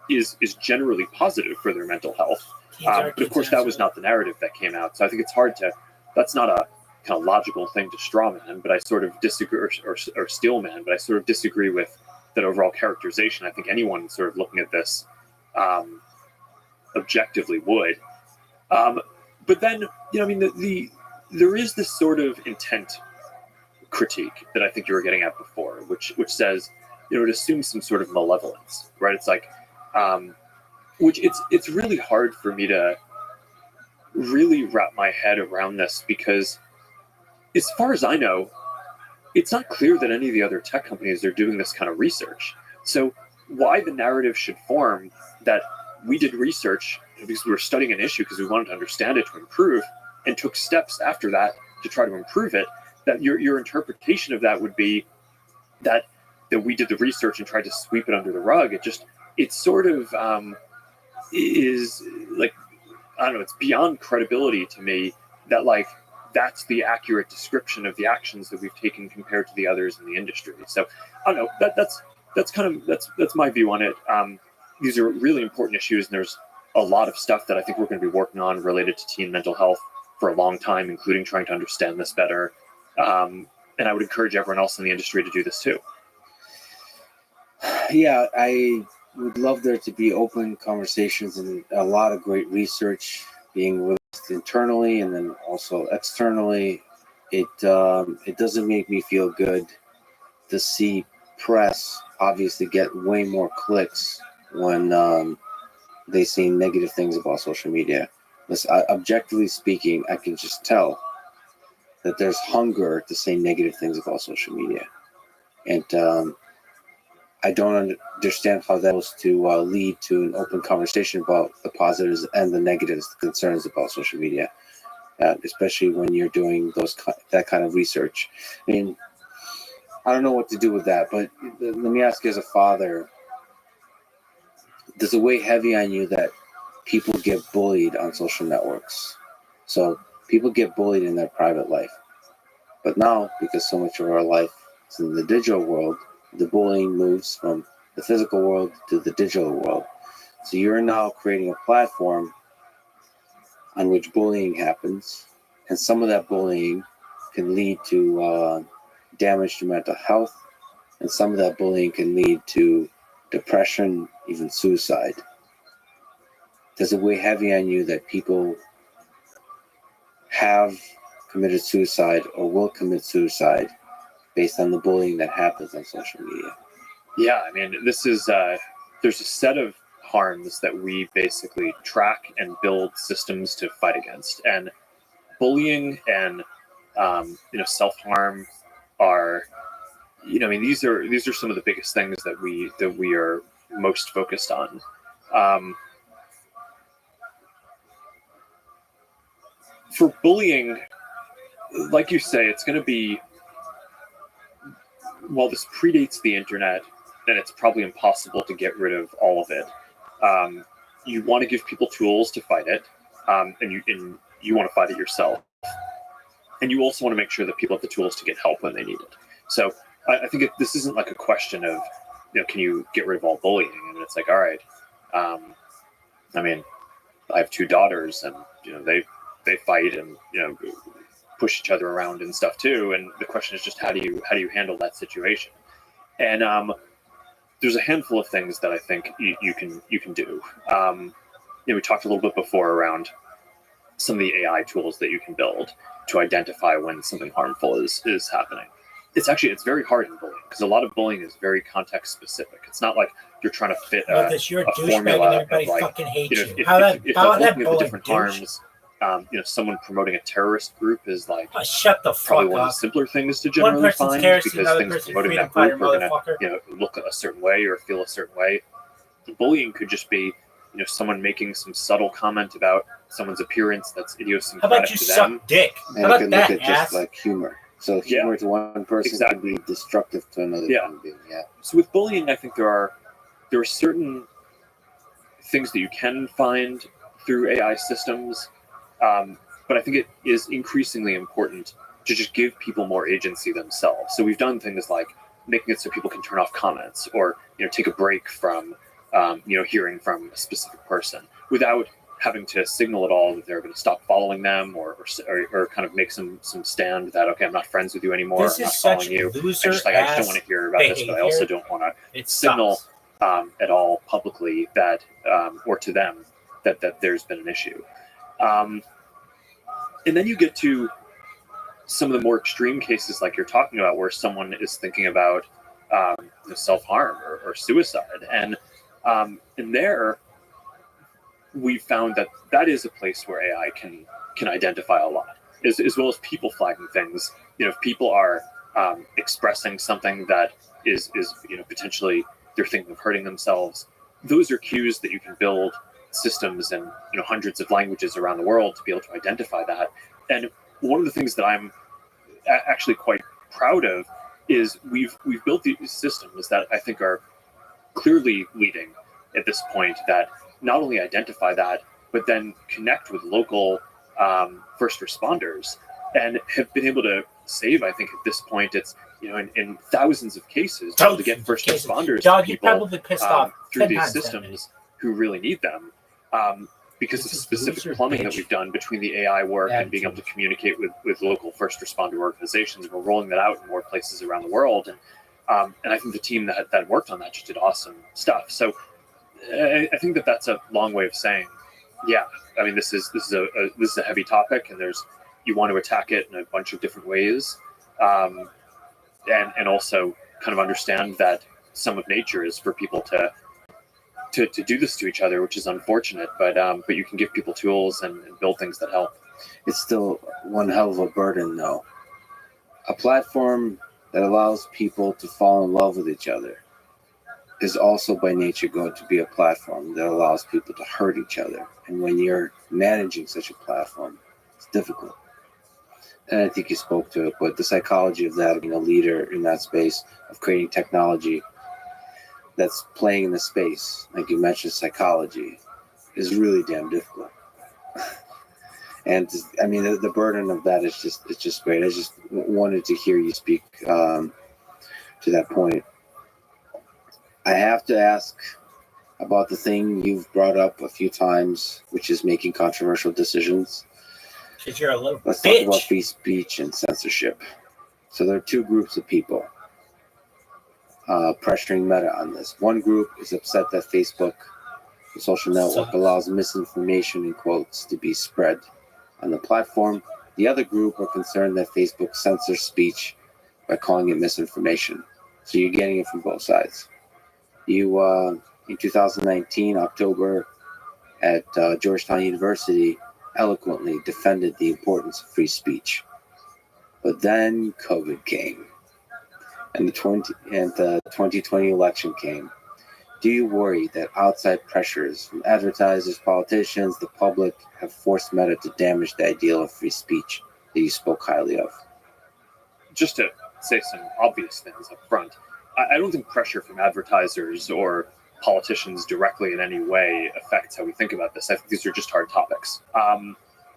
is generally positive for their mental health. But of course, that was not the narrative that came out. So I think it's hard to, that's not a kind of logical thing to strawman, but I sort of disagree, or steelman, but I sort of disagree with that overall characterization. I think anyone sort of looking at this objectively would. But then, there is this sort of intent critique that I think you were getting at before, which says, it assumes some sort of malevolence, right? It's like, which it's really hard for me to really wrap my head around this, because as far as I know, it's not clear that any of the other tech companies are doing this kind of research. So why the narrative should form that we did research because we were studying an issue because we wanted to understand it to improve, and took steps after that to try to improve it, that your interpretation of that would be that we did the research and tried to sweep it under the rug. It sort of is like, I don't know, it's beyond credibility to me that like that's the accurate description of the actions that we've taken compared to the others in the industry. So I don't know, that's my view on it. These are really important issues, and there's a lot of stuff that I think we're going to be working on related to teen mental health for a long time, including trying to understand this better. And I would encourage everyone else in the industry to do this too. Yeah, I would love there to be open conversations and a lot of great research being released internally and then also externally, it doesn't make me feel good to see press obviously get way more clicks when they say negative things about social media. Objectively speaking, I can just tell that there's hunger to say negative things about social media, and I don't understand how that was to lead to an open conversation about the positives and the negatives, the concerns about social media, especially when you're doing that kind of research. I mean, I don't know what to do with that, but let me ask you as a father, does it weigh heavy on you that people get bullied on social networks? So people get bullied in their private life. But now, because so much of our life is in the digital world, the bullying moves from the physical world to the digital world. So you're now creating a platform on which bullying happens, and some of that bullying can lead to damage to mental health, and some of that bullying can lead to depression, even suicide. Does it weigh heavy on you that people have committed suicide or will commit suicide based on the bullying that happens on social media? Yeah, I mean, this is there's a set of harms that we basically track and build systems to fight against, and bullying and self-harm are, I mean, these are some of the biggest things that we are most focused on. For bullying, like you say, it's going to be, while this predates the internet, and it's probably impossible to get rid of all of it. You want to give people tools to fight it, and you want to fight it yourself, and you also want to make sure that people have the tools to get help when they need it. So I think this isn't like a question of, can you get rid of all bullying? And it's like, all right, I mean, I have 2 daughters, and they fight and push each other around and stuff too. And the question is just how do you handle that situation? And there's a handful of things that I think you can do. We talked a little bit before around some of the AI tools that you can build to identify when something harmful is happening. It's very hard in bullying because a lot of bullying is very context specific. It's not like you're trying to fit a formula and everybody of like, fucking hates you. if How I'm looking at the bullying, different douche? harms, someone promoting a terrorist group is like Shut the probably fuck one of up. the simpler things to One generally person's find, heresy, because another things person's promoting freedom that group fighter, are going motherfucker. to look a certain way or feel a certain way. The bullying could just be someone making some subtle comment about someone's appearance that's How idiosyncratic about you to suck them. dick? And How it about can that, look at ass? just like humor. So humor to one person can be destructive to another human being. Yeah. So with bullying, I think there are certain things that you can find through AI systems, but I think it is increasingly important to just give people more agency themselves. So we've done things like making it so people can turn off comments or take a break from hearing from a specific person without having to signal at all that they're going to stop following them or kind of make some stand that, okay, I'm not friends with you anymore, This I'm not is such following you. loser I just don't want to hear about this, but I also don't want to signal at all publicly that or to them that there's been an issue. And then you get to some of the more extreme cases like you're talking about where someone is thinking about self-harm or suicide. And there we've found that is a place where AI can identify a lot, as well as people flagging things. If people are expressing something that is potentially they're thinking of hurting themselves, those are cues that you can build systems in hundreds of languages around the world to be able to identify that. And one of the things that I'm actually quite proud of is we've built these systems that I think are clearly leading at this point, that not only identify that, but then connect with local first responders and have been able to save, I think at this point, it's in thousands of cases, to get first responders Dog, people you probably pissed off through these systems who really need them. Because of the specific plumbing that we've done between the AI work and being able to communicate with local first responder organizations. We're rolling that out in more places around the world. And I think the team that worked on that just did awesome stuff. So I think that's a long way of saying Yeah, I mean, this is a heavy topic, and you want to attack it in a bunch of different ways, and also kind of understand that some of nature is for people to do this to each other, which is unfortunate. But you can give people tools and build things that help. It's still one hell of a burden, though. A platform that allows people to fall in love with each other is also by nature going to be a platform that allows people to hurt each other. And when you're managing such a platform, it's difficult. And I think you spoke to it, but the psychology of that, being a leader in that space, of creating technology that's playing in the space, like you mentioned, psychology, is really damn difficult. And I mean, the burden of that is just great. I just wanted to hear you speak to that point. I have to ask about the thing you've brought up a few times, which is making controversial decisions. Because you're a little Let's bitch. talk about free speech and censorship. So there are two groups of people pressuring Meta on this. One group is upset that Facebook, the social network, allows misinformation, in quotes, to be spread on the platform. The other group are concerned that Facebook censors speech by calling it misinformation. So you're getting it from both sides. You, in 2019, October, at Georgetown University, eloquently defended the importance of free speech. But then COVID came, and the 2020 election came. Do you worry that outside pressures from advertisers, politicians, the public have forced Meta to damage the ideal of free speech that you spoke highly of? Just to say some obvious things up front, I don't think pressure from advertisers or politicians directly in any way affects how we think about this. I think these are just hard topics.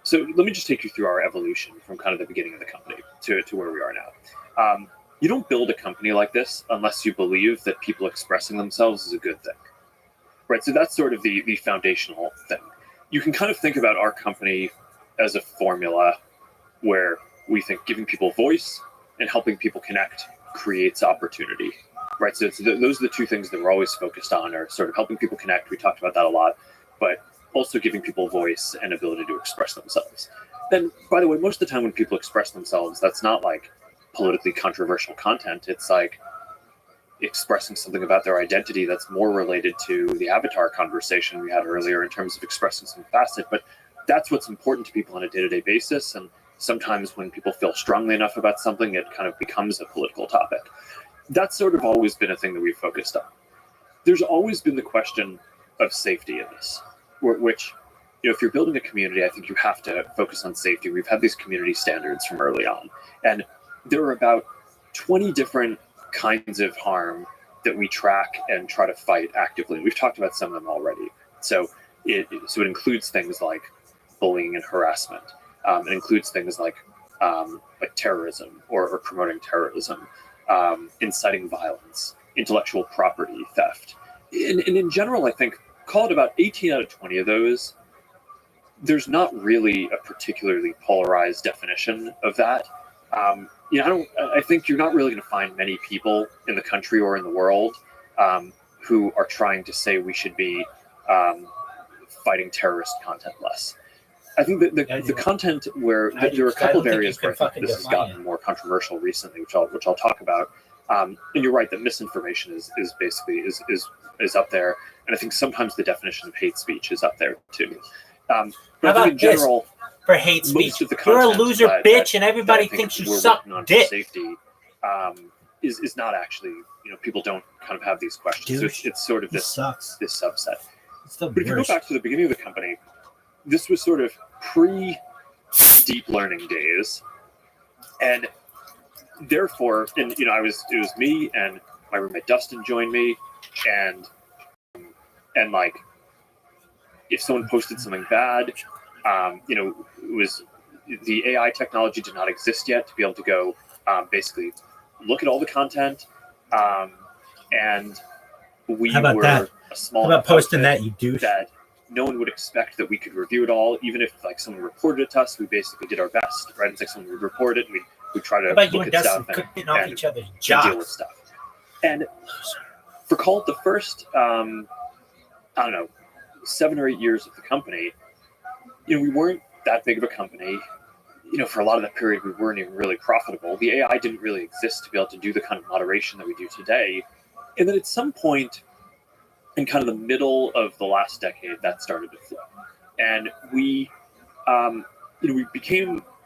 So let me just take you through our evolution from kind of the beginning of the company to where we are now. You don't build a company like this unless you believe that people expressing themselves is a good thing, right? So that's sort of the foundational thing. You can kind of think about our company as a formula where we think giving people voice and helping people connect creates opportunity, right? So those are the two things that we're always focused on, are sort of helping people connect. We talked about that a lot, but also giving people voice and ability to express themselves. And by the way, most of the time when people express themselves, that's not like politically controversial content. It's like expressing something about their identity that's more related to the avatar conversation we had earlier in terms of expressing some facet. But that's what's important to people on a day-to-day basis. And sometimes when people feel strongly enough about something, it kind of becomes a political topic. That's sort of always been a thing that we've focused on. There's always been the question of safety in this, which, you know, if you're building a community, I think you have to focus on safety. We've had these community standards from early on, and there are about 20 different kinds of harm that we track and try to fight actively. We've talked about some of them already. So it includes things like bullying and harassment. It includes things like terrorism or promoting terrorism, inciting violence, intellectual property theft. And in general, I think, call it about 18 out of 20 of those, there's not really a particularly polarized definition of that. I think you're not really going to find many people in the country or in the world who are trying to say we should be fighting terrorist content less. I think that the content where there are a couple of areas where I think this has gotten more controversial recently, which I'll talk about. And you're right that misinformation is basically up there, and I think sometimes the definition of hate speech is up there too. But How I about think in general, this? For hate speech, most of the you're a content loser, that bitch, and I everybody think thinks you we're suck working on for dick. safety is not actually, people don't kind of have these questions. So it's sort of this subset. It's the But if you go worst. back to the beginning of the company, this was sort of pre-deep learning days, and therefore, it was me and my roommate Dustin joined me, and like, if someone posted something bad, it was, the AI technology did not exist yet to be able to go basically look at all the content, and we How about were that? a small How about posting outfit that, you douche? that no one would expect that we could review it all. Even if like someone reported it to us, we basically did our best, right? It's like someone would report it, and we'd try to How about you look and at Dustin stuff cooking off and each other's deal with jobs? stuff. And for call it the first, 7 or 8 years of the company, we weren't that big of a company. For a lot of that period, we weren't even really profitable. The AI didn't really exist to be able to do the kind of moderation that we do today. And then at some point in kind of the middle of the last decade, that started to flip. And we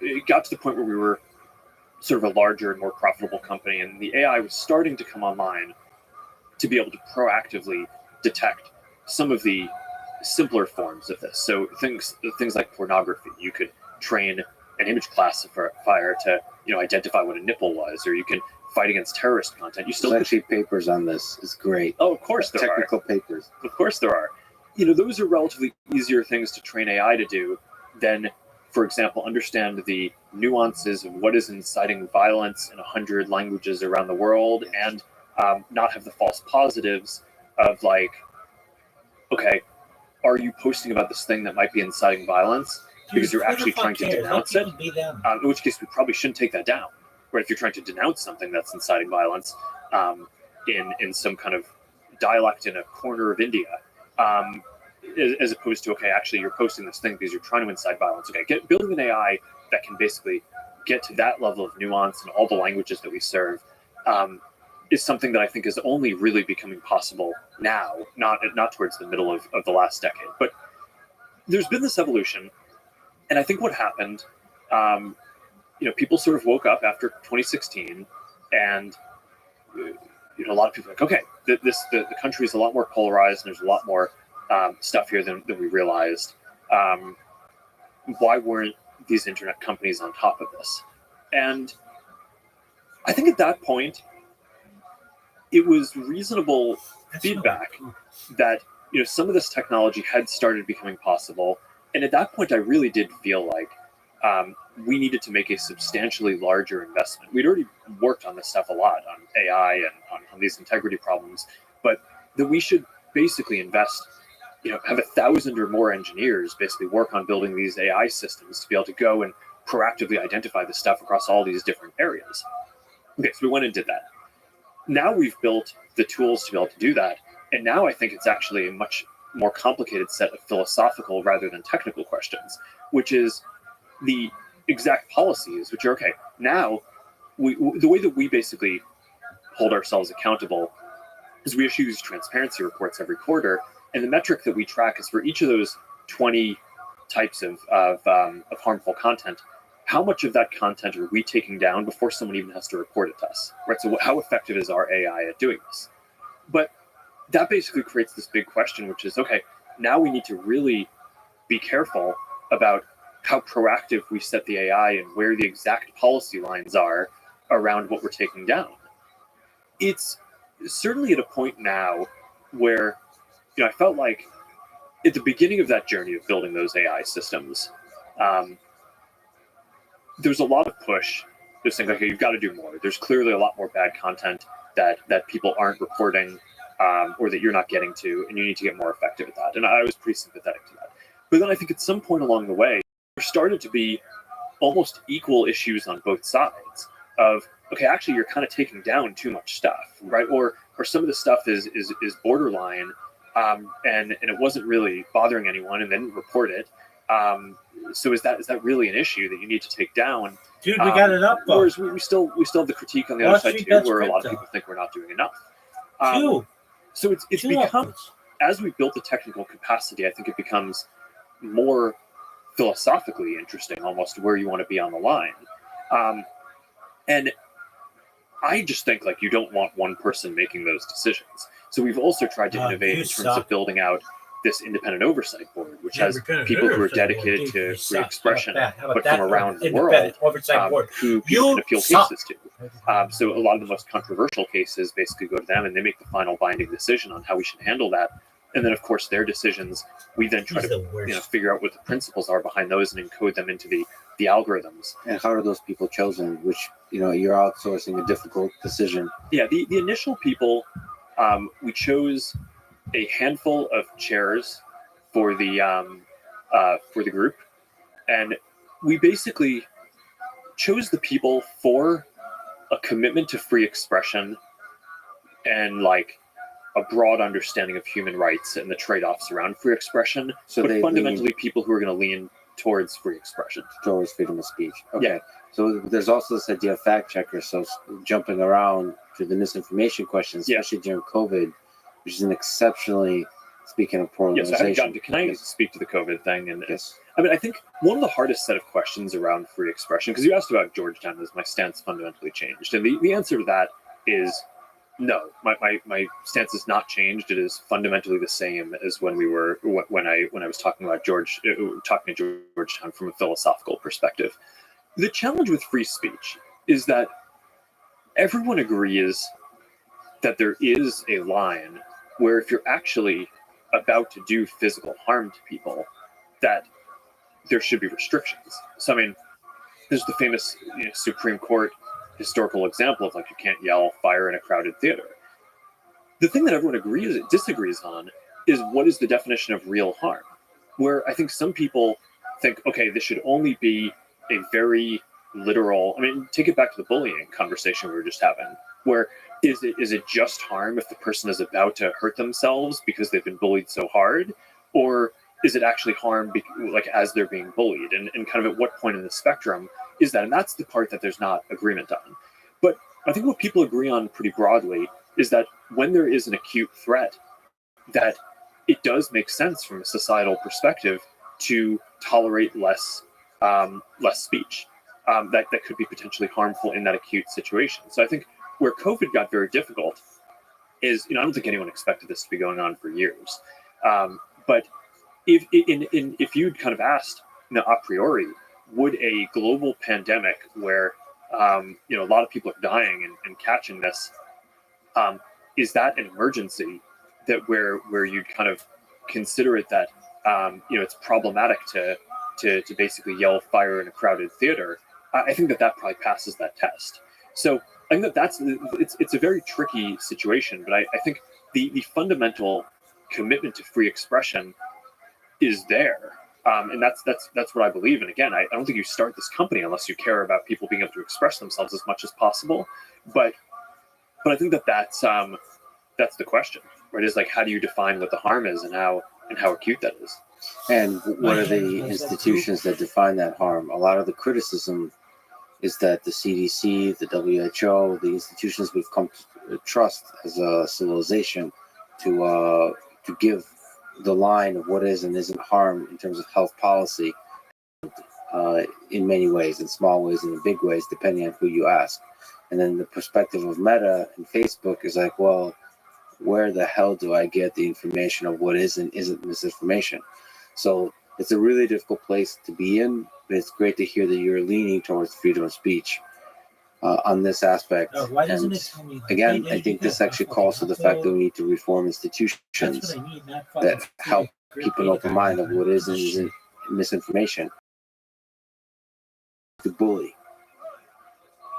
it got to the point where we were sort of a larger and more profitable company, and the AI was starting to come online to be able to proactively detect some of the simpler forms of this. So things like pornography. You could train an image classifier to identify what a nipple was, or you can fight against terrorist content. You still There's actually papers on this. It's great. Oh, of course there Technical papers. Of course there are. Those are relatively easier things to train AI to do than, for example, understand the nuances of what is inciting violence in 100 languages around the world, and not have the false positives of like, okay, are you posting about this thing that might be inciting violence because you're actually trying to denounce it? In which case, we probably shouldn't take that down. Right? If you're trying to denounce something that's inciting violence in some kind of dialect in a corner of India, as opposed to, okay, actually you're posting this thing because you're trying to incite violence. Okay, building an AI that can basically get to that level of nuance in all the languages that we serve is something that I think is only really becoming possible now, not towards the middle of the last decade. But there's been this evolution, and I think what happened, people sort of woke up after 2016, and a lot of people are like, okay, the country is a lot more polarized, and there's a lot more stuff here than we realized. Why weren't these internet companies on top of this? And I think at that point, it was reasonable feedback that some of this technology had started becoming possible. And at that point, I really did feel like we needed to make a substantially larger investment. We'd already worked on this stuff a lot, on AI and on these integrity problems, but that we should basically invest, have 1,000 or more engineers basically work on building these AI systems to be able to go and proactively identify this stuff across all these different areas. Okay, so we went and did that. Now we've built the tools to be able to do that, and now I think it's actually a much more complicated set of philosophical rather than technical questions, which is the exact policies, which are, okay, now the way that we basically hold ourselves accountable is we issue these transparency reports every quarter, and the metric that we track is for each of those 20 types of harmful content, how much of that content are we taking down before someone even has to report it to us, right? So how effective is our AI at doing this? But that basically creates this big question, which is, okay, now we need to really be careful about how proactive we set the AI and where the exact policy lines are around what we're taking down. It's certainly at a point now where, I felt like at the beginning of that journey of building those AI systems, there's a lot of push. There's things like, okay, you've got to do more. There's clearly a lot more bad content that people aren't reporting or that you're not getting to, and you need to get more effective at that. And I was pretty sympathetic to that. But then I think at some point along the way, there started to be almost equal issues on both sides of, okay, actually you're kind of taking down too much stuff, right? Or some of the stuff is borderline, and it wasn't really bothering anyone, and they didn't report it. So is that really an issue that you need to take down? Dude, we got it up. Whereas we still have the critique on the other side too, where a lot of people think we're not doing enough. So it's become, as we built the technical capacity, I think it becomes more philosophically interesting, almost where you want to be on the line. And I just think like you don't want one person making those decisions. So we've also tried to innovate in terms of building out this independent oversight board, which has people who are dedicated to free expression, but from around the world, who people can appeal cases to. So a lot of the most controversial cases basically go to them, and they make the final binding decision on how we should handle that. And then, of course, their decisions, we then try to figure out what the principles are behind those and encode them into the algorithms. And how are those people chosen? Which, you're outsourcing a difficult decision. Yeah, the initial people, we chose a handful of chairs for the group, and we basically chose the people for a commitment to free expression and like a broad understanding of human rights and the trade-offs around free expression, but fundamentally people who are going to lean towards free expression. Towards freedom of speech. Okay. Yeah. So there's also this idea of fact checkers. So jumping around to the misinformation questions, Yeah. especially during COVID, which is an exceptionally, speaking of Yes, I haven't gotten polarization. to. Can I Yes. speak to the COVID thing? And Yes. I mean, I think one of the hardest set of questions around free expression, because you asked about Georgetown, has my stance fundamentally changed? And the answer to that is no. My stance has not changed. It is fundamentally the same as when I was talking about talking to Georgetown from a philosophical perspective. The challenge with free speech is that everyone agrees that there is a line where if you're actually about to do physical harm to people, that there should be restrictions. So I mean, there's the famous Supreme Court historical example of like you can't yell fire in a crowded theater. The thing that everyone disagrees on is what is the definition of real harm, where I think some people think, okay, this should only be a very literal, I mean, take it back to the bullying conversation we were just having, where is it just harm if the person is about to hurt themselves because they've been bullied so hard, or is it actually harm like as they're being bullied, and kind of at what point in the spectrum is that? And that's the part that there's not agreement on. But I think what people agree on pretty broadly is that when there is an acute threat, that it does make sense from a societal perspective to tolerate less speech that could be potentially harmful in that acute situation. So I think where COVID got very difficult is, I don't think anyone expected this to be going on for years. But if you'd kind of asked, a priori, would a global pandemic where a lot of people are dying and catching this, is that an emergency that where you'd kind of consider it that it's problematic to basically yell fire in a crowded theater? I think that probably passes that test. So I think it's a very tricky situation, but I think the fundamental commitment to free expression is there. And that's what I believe. And again, I don't think you start this company unless you care about people being able to express themselves as much as possible. But I think that's the question, right? Is like, how do you define what the harm is and how acute that is? And what are the institutions that define that harm? A lot of the criticism is that the CDC, the WHO, the institutions we've come to trust as a civilization to give the line of what is and isn't harm in terms of health policy in many ways, in small ways and in big ways, depending on who you ask. And then the perspective of Meta and Facebook is like, well, where the hell do I get the information of what is and isn't misinformation? So it's a really difficult place to be in, but it's great to hear that you're leaning towards freedom of speech on this aspect. Why doesn't And it tell me? again, I think this actually calls to the fact that we need to reform institutions that help keep an open mind of what is and isn't misinformation. To bully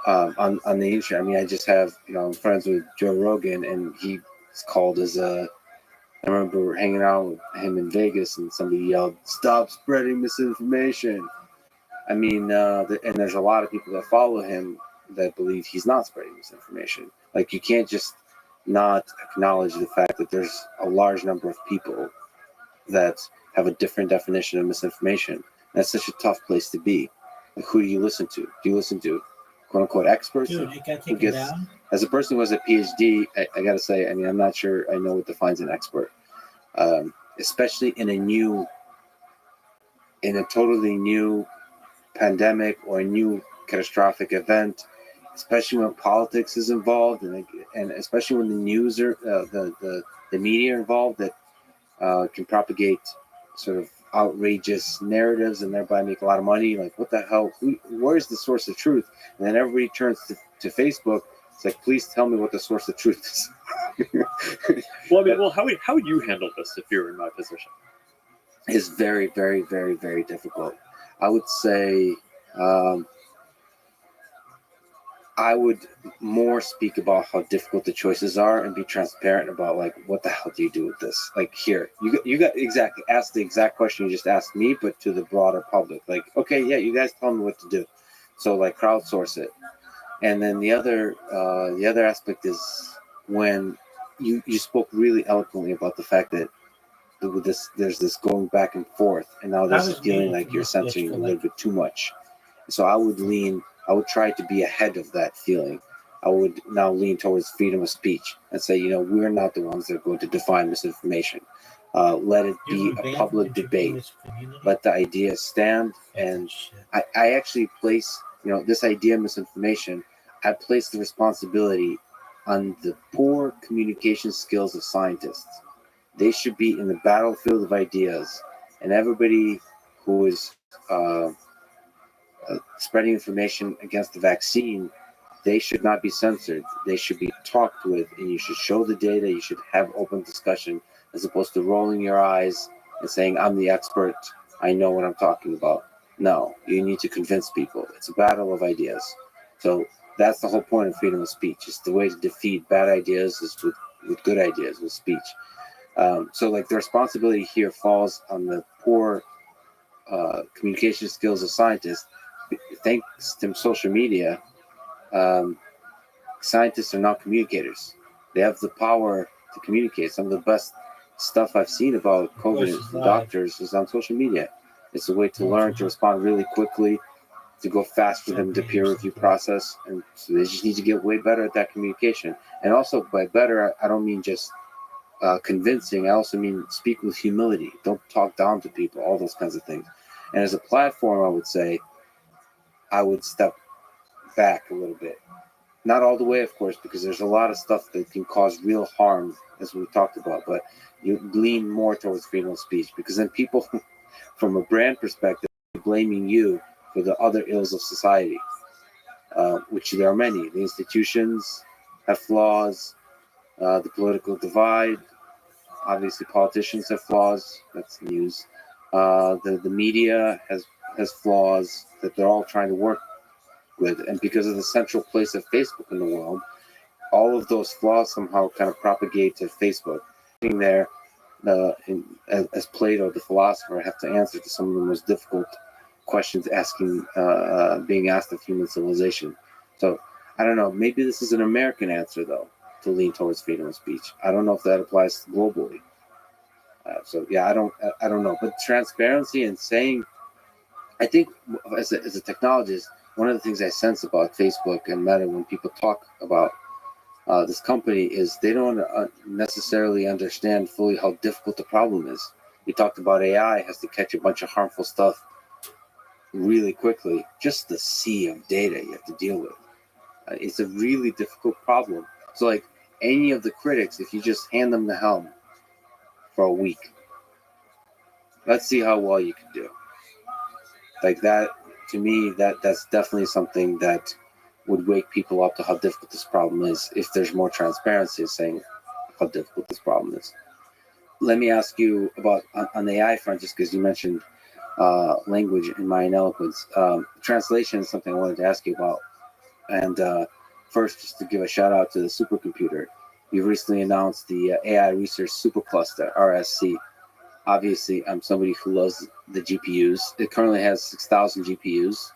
on the internet. I mean, I just have, I'm friends with Joe Rogan, and he's called as I remember hanging out with him in Vegas, and somebody yelled, "Stop spreading misinformation." I mean, and there's a lot of people that follow him that believe he's not spreading misinformation. Like, you can't just not acknowledge the fact that there's a large number of people that have a different definition of misinformation. That's such a tough place to be. Like, who do you listen to? Do you listen to quote unquote experts? Dude, you gotta take it down. As a person who has a PhD, I gotta say, I mean, I'm not sure I know what defines an expert, especially in a totally new pandemic or a new catastrophic event, especially when politics is involved, and especially when the news are the media are involved that can propagate sort of outrageous narratives and thereby make a lot of money. Like, what the hell? Where's the source of truth? And then everybody turns to Facebook. It's like, please tell me what the source of truth is. Well, I mean, how would you handle this if you were in my position? It's very, very, very, very difficult. I would say I would more speak about how difficult the choices are and be transparent about, like, what the hell do you do with this? Like, here, you got exactly ask the exact question you just asked me, but to the broader public. Like, okay, yeah, you guys tell me what to do. So, like, crowdsource it. And then the other aspect is when you spoke really eloquently about the fact that with this, there's this going back and forth, and now there's a feeling like you're censoring a little bit too much. So I would try to be ahead of that feeling. I would now lean towards freedom of speech and say, we're not the ones that are going to define misinformation. Let it be a public debate. Let the idea stand. And I actually place, this idea of misinformation, I place the responsibility on the poor communication skills of scientists. They should be in the battlefield of ideas, and everybody who is spreading information against the vaccine, they should not be censored. They should be talked with, and you should show the data. You should have open discussion, as opposed to rolling your eyes and saying, I'm the expert, I know what I'm talking about. No, you need to convince people. It's a battle of ideas. So that's the whole point of freedom of speech. It's the way to defeat bad ideas is with good ideas, with speech. So the responsibility here falls on the poor communication skills of scientists. Thanks to social media, scientists are now communicators. They have the power to communicate. Some of the best stuff I've seen about COVID and doctors is on social media. It's a way to learn to respond really quickly, to go faster than the peer review process, and so they just need to get way better at that communication. And also, by better, I don't mean just convincing. I also mean speak with humility. Don't talk down to people. All those kinds of things. And as a platform, I would say, I would step back a little bit. Not all the way, of course, because there's a lot of stuff that can cause real harm, as we talked about. But you lean more towards freedom of speech, because then people, from a brand perspective, are blaming you for the other ills of society, which there are many. The institutions have flaws. The political divide, obviously politicians have flaws. That's news. The media has flaws that they're all trying to work with. And because of the central place of Facebook in the world, all of those flaws somehow kind of propagate to Facebook. Being there, as Plato, the philosopher, I have to answer to some of the most difficult questions being asked of human civilization. So I don't know. Maybe this is an American answer, though, to lean towards freedom of speech. I don't know if that applies globally. I don't know. But transparency and saying, I think as a technologist, one of the things I sense about Facebook and Meta when people talk about this company is they don't necessarily understand fully how difficult the problem is. You talked about AI has to catch a bunch of harmful stuff really quickly. Just the sea of data you have to deal with. It's a really difficult problem. So any of the critics, if you just hand them the helm for a week, let's see how well you can do. That, to me, that's definitely something that would wake people up to how difficult this problem is, if there's more transparency saying how difficult this problem is. Let me ask you about, on the AI front, just because you mentioned language in Mayan eloquence. Translation is something I wanted to ask you about. And first, just to give a shout out to the supercomputer. You've recently announced the AI Research Supercluster, RSC. Obviously, I'm somebody who loves the GPUs. It currently has 6,000 GPUs.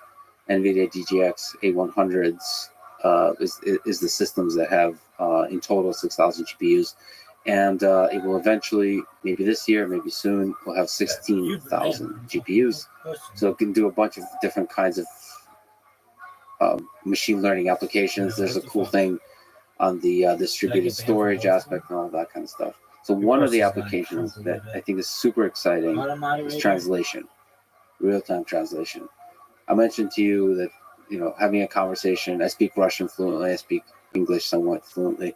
NVIDIA DGX A100s is the systems that have in total 6,000 GPUs. And it will eventually, maybe this year, maybe soon, will have 16,000 GPUs. So it can do a bunch of different kinds of machine learning applications. There's a cool thing on the distributed storage aspect and all that kind of stuff. So one of the applications that I think is super exciting is translation, real-time translation. I mentioned to you that, having a conversation, I speak Russian fluently, I speak English somewhat fluently,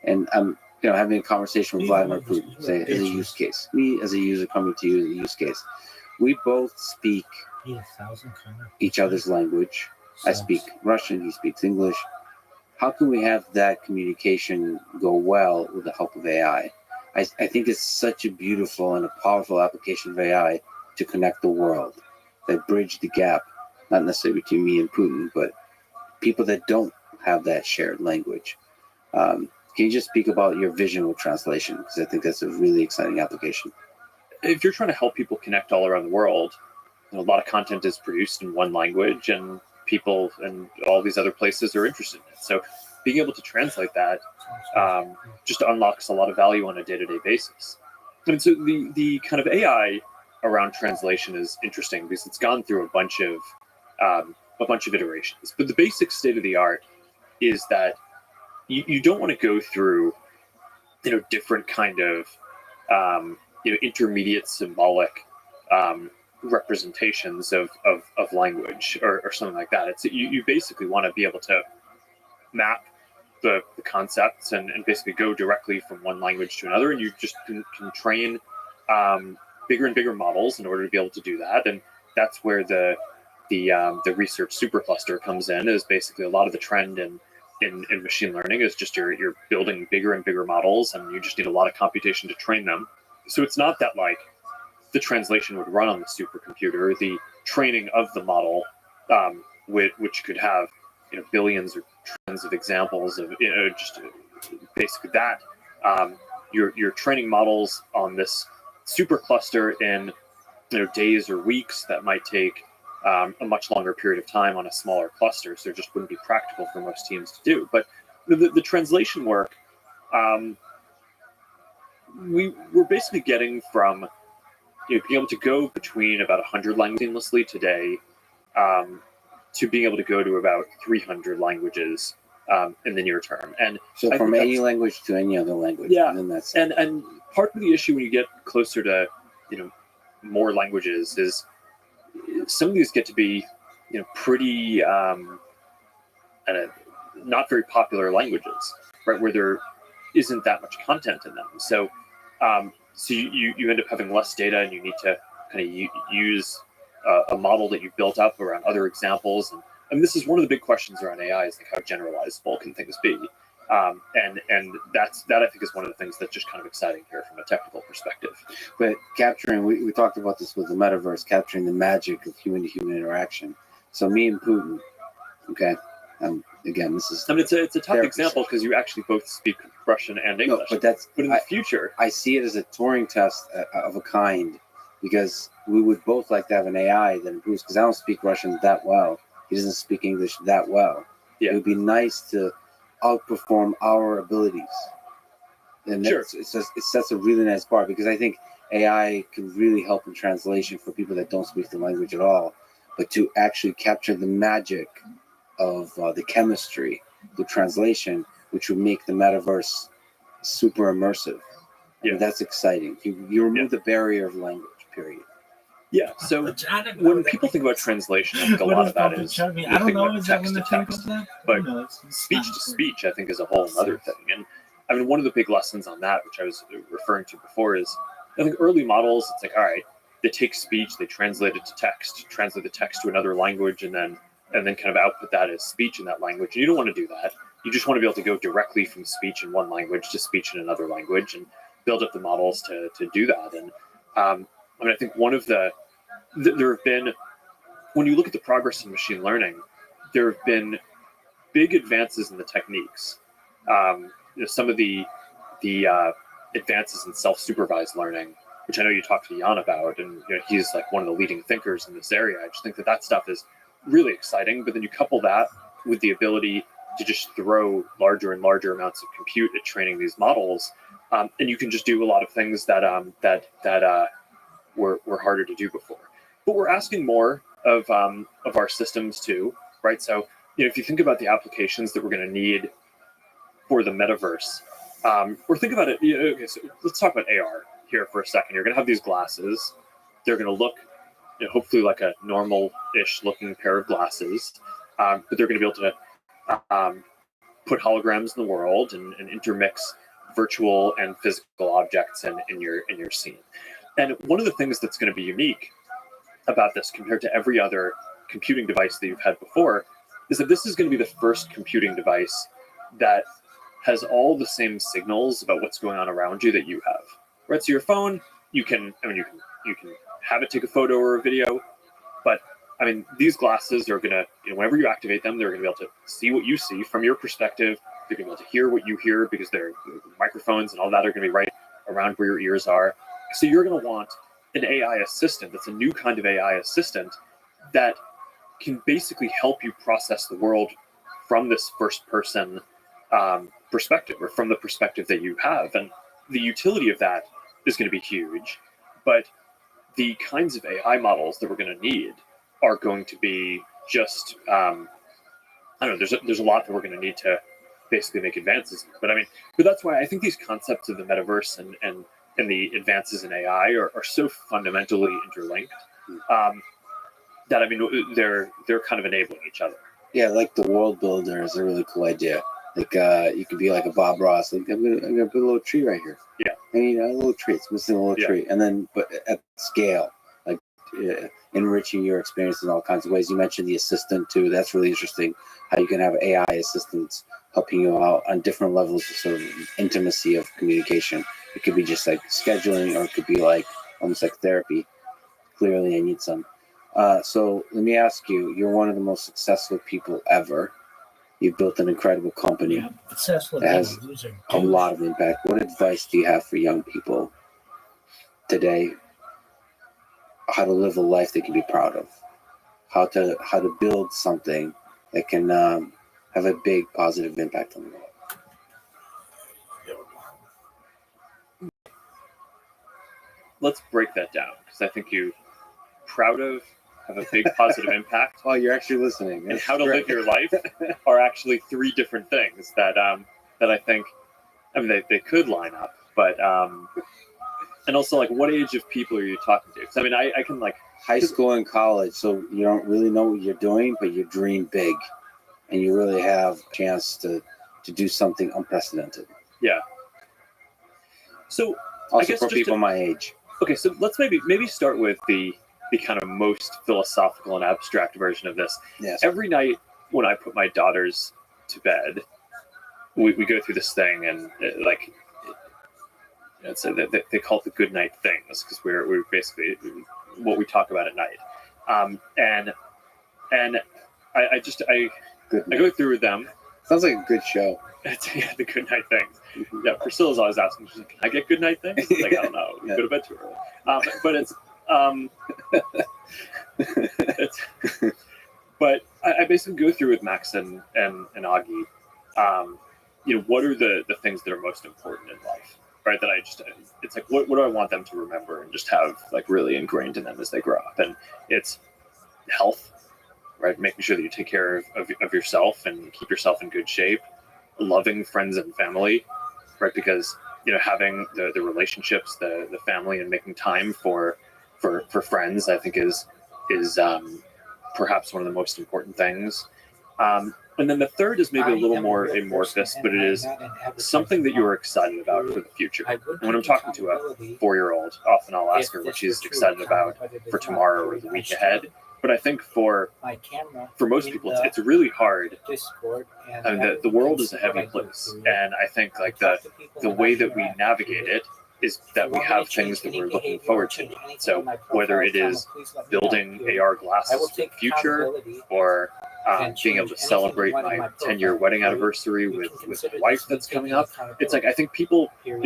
and I'm, having a conversation with Vladimir Putin, say, as a use case. Me, as a user, coming to you as a use case. We both speak each other's language. I speak Russian, he speaks English. How can we have that communication go well with the help of AI? I think it's such a beautiful and a powerful application of AI to connect the world, that bridge the gap, not necessarily between me and Putin, but people that don't have that shared language. Can you just speak about your vision with translation? Because I think that's a really exciting application. If you're trying to help people connect all around the world, a lot of content is produced in one language, and people in all these other places are interested in it. So being able to translate that just unlocks a lot of value on a day-to-day basis. And so the kind of AI around translation is interesting because it's gone through a bunch of iterations. But the basic state of the art is that you don't want to go through different kind of intermediate symbolic representations of language or something like that. It's you basically want to be able to map the concepts and basically go directly from one language to another, and you just can train bigger and bigger models in order to be able to do that. And that's where the research supercluster comes in. Is basically a lot of the trend in machine learning is just you're building bigger and bigger models, and you just need a lot of computation to train them. So it's not that like the translation would run on the supercomputer. The training of the model, which could have billions or trillions of examples of just basically that, you're training models on this supercluster in days or weeks that might take a much longer period of time on a smaller cluster, so it just wouldn't be practical for most teams to do. But the translation work, we're basically getting from being able to go between about 100 languages seamlessly today to being able to go to about 300 languages in the near term. And so from any language to any other language. Yeah, and then that's and part of the issue when you get closer to more languages is some of these get to be pretty not very popular languages, right, where there isn't that much content in them. So so you end up having less data, and you need to kind of use a model that you've built up around other examples. And this is one of the big questions around AI, is like how generalizable can things be? And that I think is one of the things that's just kind of exciting here from a technical perspective. But capturing, we talked about this with the metaverse, capturing the magic of human-to-human interaction. So me and Putin, okay. Again, this is. I mean, it's a tough example because you actually both speak Russian and English. No, but in the future, I see it as a Turing test of a kind, because we would both like to have an AI that improves. Because I don't speak Russian that well. He doesn't speak English that well. Yeah. It would be nice to outperform our abilities, and sure. It sets a really nice bar, because I think AI can really help in translation for people that don't speak the language at all, but to actually capture the magic of the chemistry, the translation, which would make the metaverse super immersive. Yeah, and that's exciting. You remove the barrier of language, period. Yeah, so when people think about translation, I think a lot of that is I don't know, is that when the thing text, goes up? but speech to speech, I think, is a whole other thing. And I mean, one of the big lessons on that, which I was referring to before, is I think early models, it's like, all right, they take speech, they translate it to text, translate the text to another language, and then kind of output that as speech in that language. And you don't want to do that. You just want to be able to go directly from speech in one language to speech in another language, and build up the models to do that. And I mean, I think one of there have been, when you look at the progress in machine learning, there have been big advances in the techniques. Some of the advances in self-supervised learning, which I know you talked to Jan about, and he's like one of the leading thinkers in this area. I just think that stuff is really exciting. But then you couple that with the ability to just throw larger and larger amounts of compute at training these models, and you can just do a lot of things that were harder to do before. But we're asking more of our systems too, right? So if you think about the applications that we're going to need for the metaverse, or think about it. Okay, so let's talk about AR here for a second. You're going to have these glasses. They're going to look, hopefully, like a normal-ish looking pair of glasses, but they're going to be able to put holograms in the world and intermix virtual and physical objects in your scene. And one of the things that's going to be unique about this compared to every other computing device that you've had before is that this is going to be the first computing device that has all the same signals about what's going on around you that you have. Right? So your phone, you can have it take a photo or a video, but I mean, these glasses are going to, whenever you activate them, they're going to be able to see what you see from your perspective. They're going to be able to hear what you hear because their microphones and all that are going to be right around where your ears are. So you're going to want an AI assistant that's a new kind of AI assistant that can basically help you process the world from this first person perspective, or from the perspective that you have. And the utility of that is going to be huge, but the kinds of AI models that we're going to need are going to be just I don't know. There's a lot that we're going to need to basically make advances in. But that's why I think these concepts of the metaverse and the advances in AI are so fundamentally interlinked that they're kind of enabling each other. Yeah, like the world builder is a really cool idea. Like you could be like a Bob Ross. Like I'm gonna put a little tree right here. Yeah, and a little tree. It's missing a little tree, and then but at scale, like enriching your experience in all kinds of ways. You mentioned the assistant too. That's really interesting. How you can have AI assistants helping you out on different levels of sort of intimacy of communication. It could be just like scheduling, or it could be like almost like therapy. Clearly, I need some. So let me ask you, you're one of the most successful people ever. You've built an incredible company. Yeah, successful that has loser. a lot of impact. What advice do you have for young people today? How to live a life they can be proud of. How to build something that can have a big positive impact on the world. Let's break that down, because I think you proud of, have a big positive impact. Oh, you're actually listening. And how to live your life are actually three different things that I think, they could line up, but and also, like, what age of people are you talking to? Because I can, like, high school and college, so you don't really know what you're doing, but you dream big, and you really have a chance to do something unprecedented. Yeah. So also I guess for people my age. Okay, so let's maybe start with the kind of most philosophical and abstract version of this. Yes. Every night when I put my daughters to bed, we go through this thing, and so they call it the good night things, because we're basically what we talk about at night. And I go through with them. Sounds like a good show. It's the good night things. Yeah, Priscilla's always asking, she's like, "Can I get good night things?" It's like, I don't know. You go to bed too early. But but I basically go through with Max and Augie. What are the things that are most important in life, right? That it's like, what do I want them to remember and just have, like, really ingrained in them as they grow up? And it's health, right? Making sure that you take care of yourself and keep yourself in good shape. Loving friends and family, right? Because having the relationships, the family, and making time for friends, I think is perhaps one of the most important things. And then the third is maybe a little more amorphous, but it is something that you're excited about for the future. And when I'm talking to a 4-year-old, often I'll ask her what she's excited about for tomorrow or the week ahead. But I think for most people, it's really hard. The world is a heavy place, and I think, like, the way that we navigate it is that we have things that we're looking forward to. So whether it is building AR glasses for the future, or being able to celebrate my 10-year wedding anniversary with my wife that's coming up, it's like, I think people, you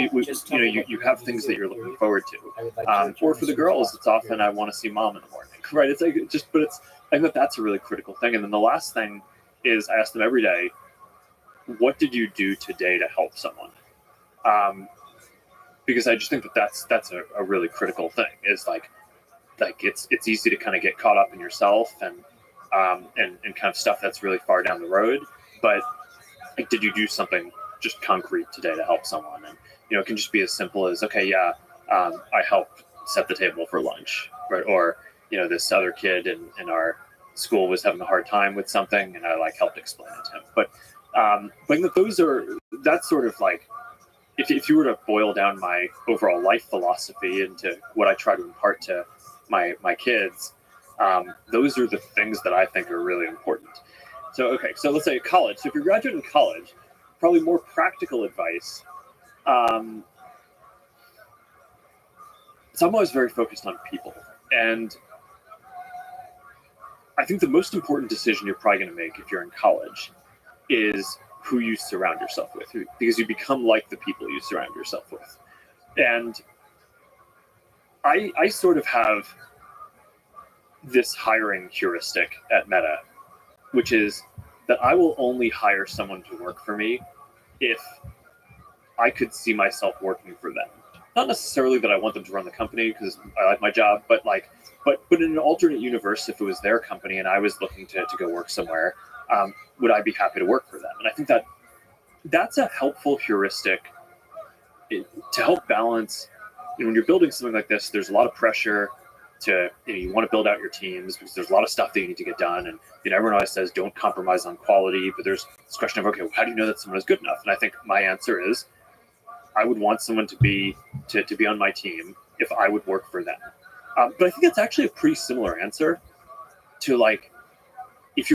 have things that you're looking forward to. Or for the girls, it's often, I want to see mom in the morning, right? It's like, I think that's a really critical thing. And then the last thing is, I ask them every day, what did you do today to help someone? Because I just think that's a really critical thing. Is like it's easy to kind of get caught up in yourself and kind of stuff that's really far down the road. But, like, did you do something just concrete today to help someone? And it can just be as simple as, okay, yeah, I helped set the table for lunch, right? Or this other kid in our school was having a hard time with something, and I, like, helped explain it to him. But that's sort of like, if you were to boil down my overall life philosophy into what I try to impart to my kids, those are the things that I think are really important. So, okay, so let's say college. So if you're graduating college, probably more practical advice. So I'm always very focused on people. And I think the most important decision you're probably going to make if you're in college is who you surround yourself with, because you become like the people you surround yourself with. And I sort of have this hiring heuristic at Meta, which is that I will only hire someone to work for me if I could see myself working for them not necessarily that I want them to run the company because I like my job, but in an alternate universe, if it was their company and I was looking to go work somewhere, would I be happy to work for them? And I think that's a helpful heuristic to help balance. When you're building something like this, there's a lot of pressure to, you want to build out your teams because there's a lot of stuff that you need to get done. And, everyone always says, don't compromise on quality, but there's this question of, okay, how do you know that someone is good enough? And I think my answer is, I would want someone to be on my team if I would work for them. But I think that's actually a pretty similar answer to if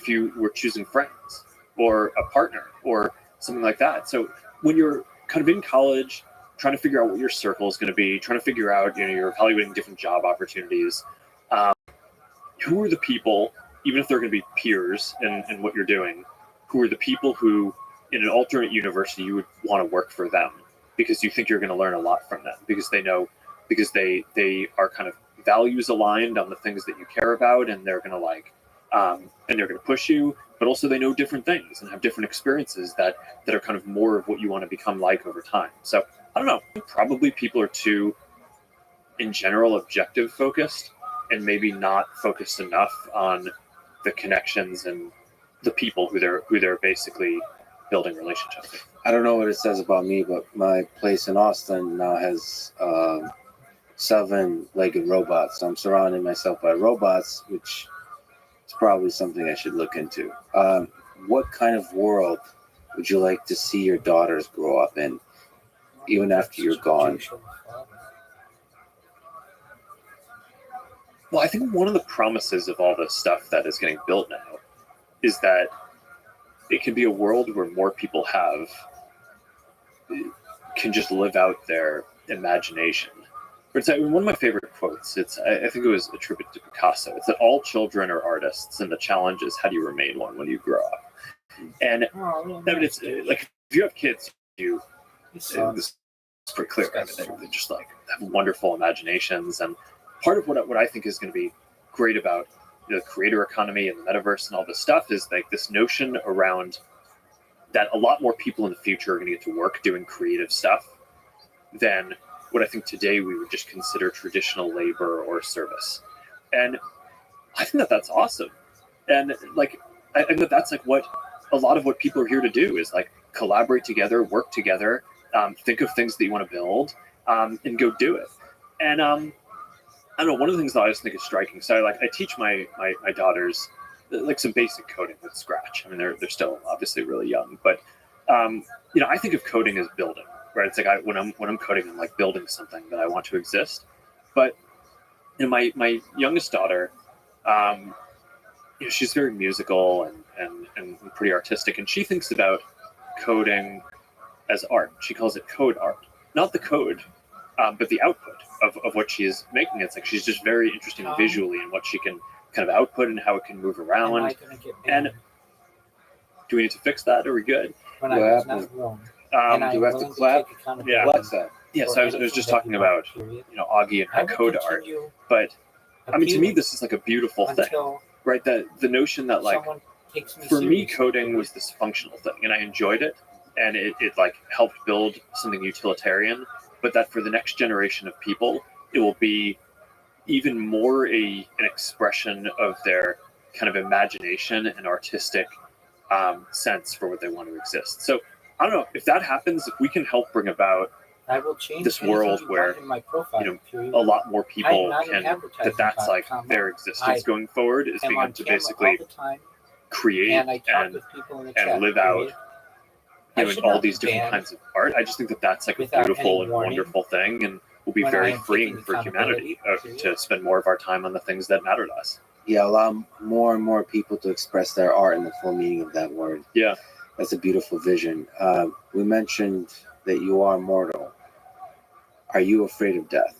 you were choosing friends or a partner or something like that. So when you're kind of in college, trying to figure out what your circle is going to be, trying to figure out, you're evaluating different job opportunities. Who are the people, even if they're going to be peers in what you're doing, who are the people who, in an alternate university, you would want to work for them because you think you're going to learn a lot from them because they are kind of values aligned on the things that you care about, and they're going to push you, but also they know different things and have different experiences that are kind of more of what you want to become like over time. So I don't know, probably people are too, in general, objective focused and maybe not focused enough on the connections and the people who they're basically building relationships with. I don't know what it says about me, but my place in Austin now has 7-legged robots. So I'm surrounding myself by robots, which is probably something I should look into. What kind of world would you like to see your daughters grow up in, even after you're gone? Well, I think one of the promises of all this stuff that is getting built now is that it can be a world where more people can just live out their imagination. It's one of my favorite quotes. I think it was attributed to Picasso. It's that all children are artists, and the challenge is how do you remain one when you grow up. And it's if you have kids, this is pretty clear. They're just have wonderful imaginations, and part of what I think is going to be great about the creator economy and the metaverse and all this stuff is this notion around that a lot more people in the future are going to get to work doing creative stuff than what I think today we would just consider traditional labor or service. And I think that's awesome. And I think that's what a lot of what people are here to do is collaborate together, work together, think of things that you want to build, and go do it. And I don't know, one of the things that I just think is striking. So I teach my daughters some basic coding with Scratch. I mean, they're still obviously really young, but I think of coding as building, right? It's when I'm coding, I'm building something that I want to exist. But my youngest daughter, she's very musical and pretty artistic, and she thinks about coding as art. She calls it code art, not the code, but the output of what she's making. It's she's just very interesting visually in what she can kind of output and how it can move around. And do we need to fix that? Are we good? When I was not grown. Do we have to clap? Yeah. What's that? Yeah, so I was just talking about Augie and her code art, but I mean, to me, this is a beautiful thing, right? The notion that for me, coding was this functional thing, and I enjoyed it, and it helped build something utilitarian. But that for the next generation of people, it will be even more an expression of their kind of imagination and artistic sense for what they want to exist. So I don't know if that happens, if we can help bring about this world where a lot more people can that's their existence going forward is being able to basically create and live out all these different kinds of art. I just think that's a beautiful and wonderful thing, and will be very freeing for humanity to spend more of our time on the things that matter to us. Yeah, allow more and more people to express their art in the full meaning of that word. Yeah. That's a beautiful vision. We mentioned that you are mortal. Are you afraid of death?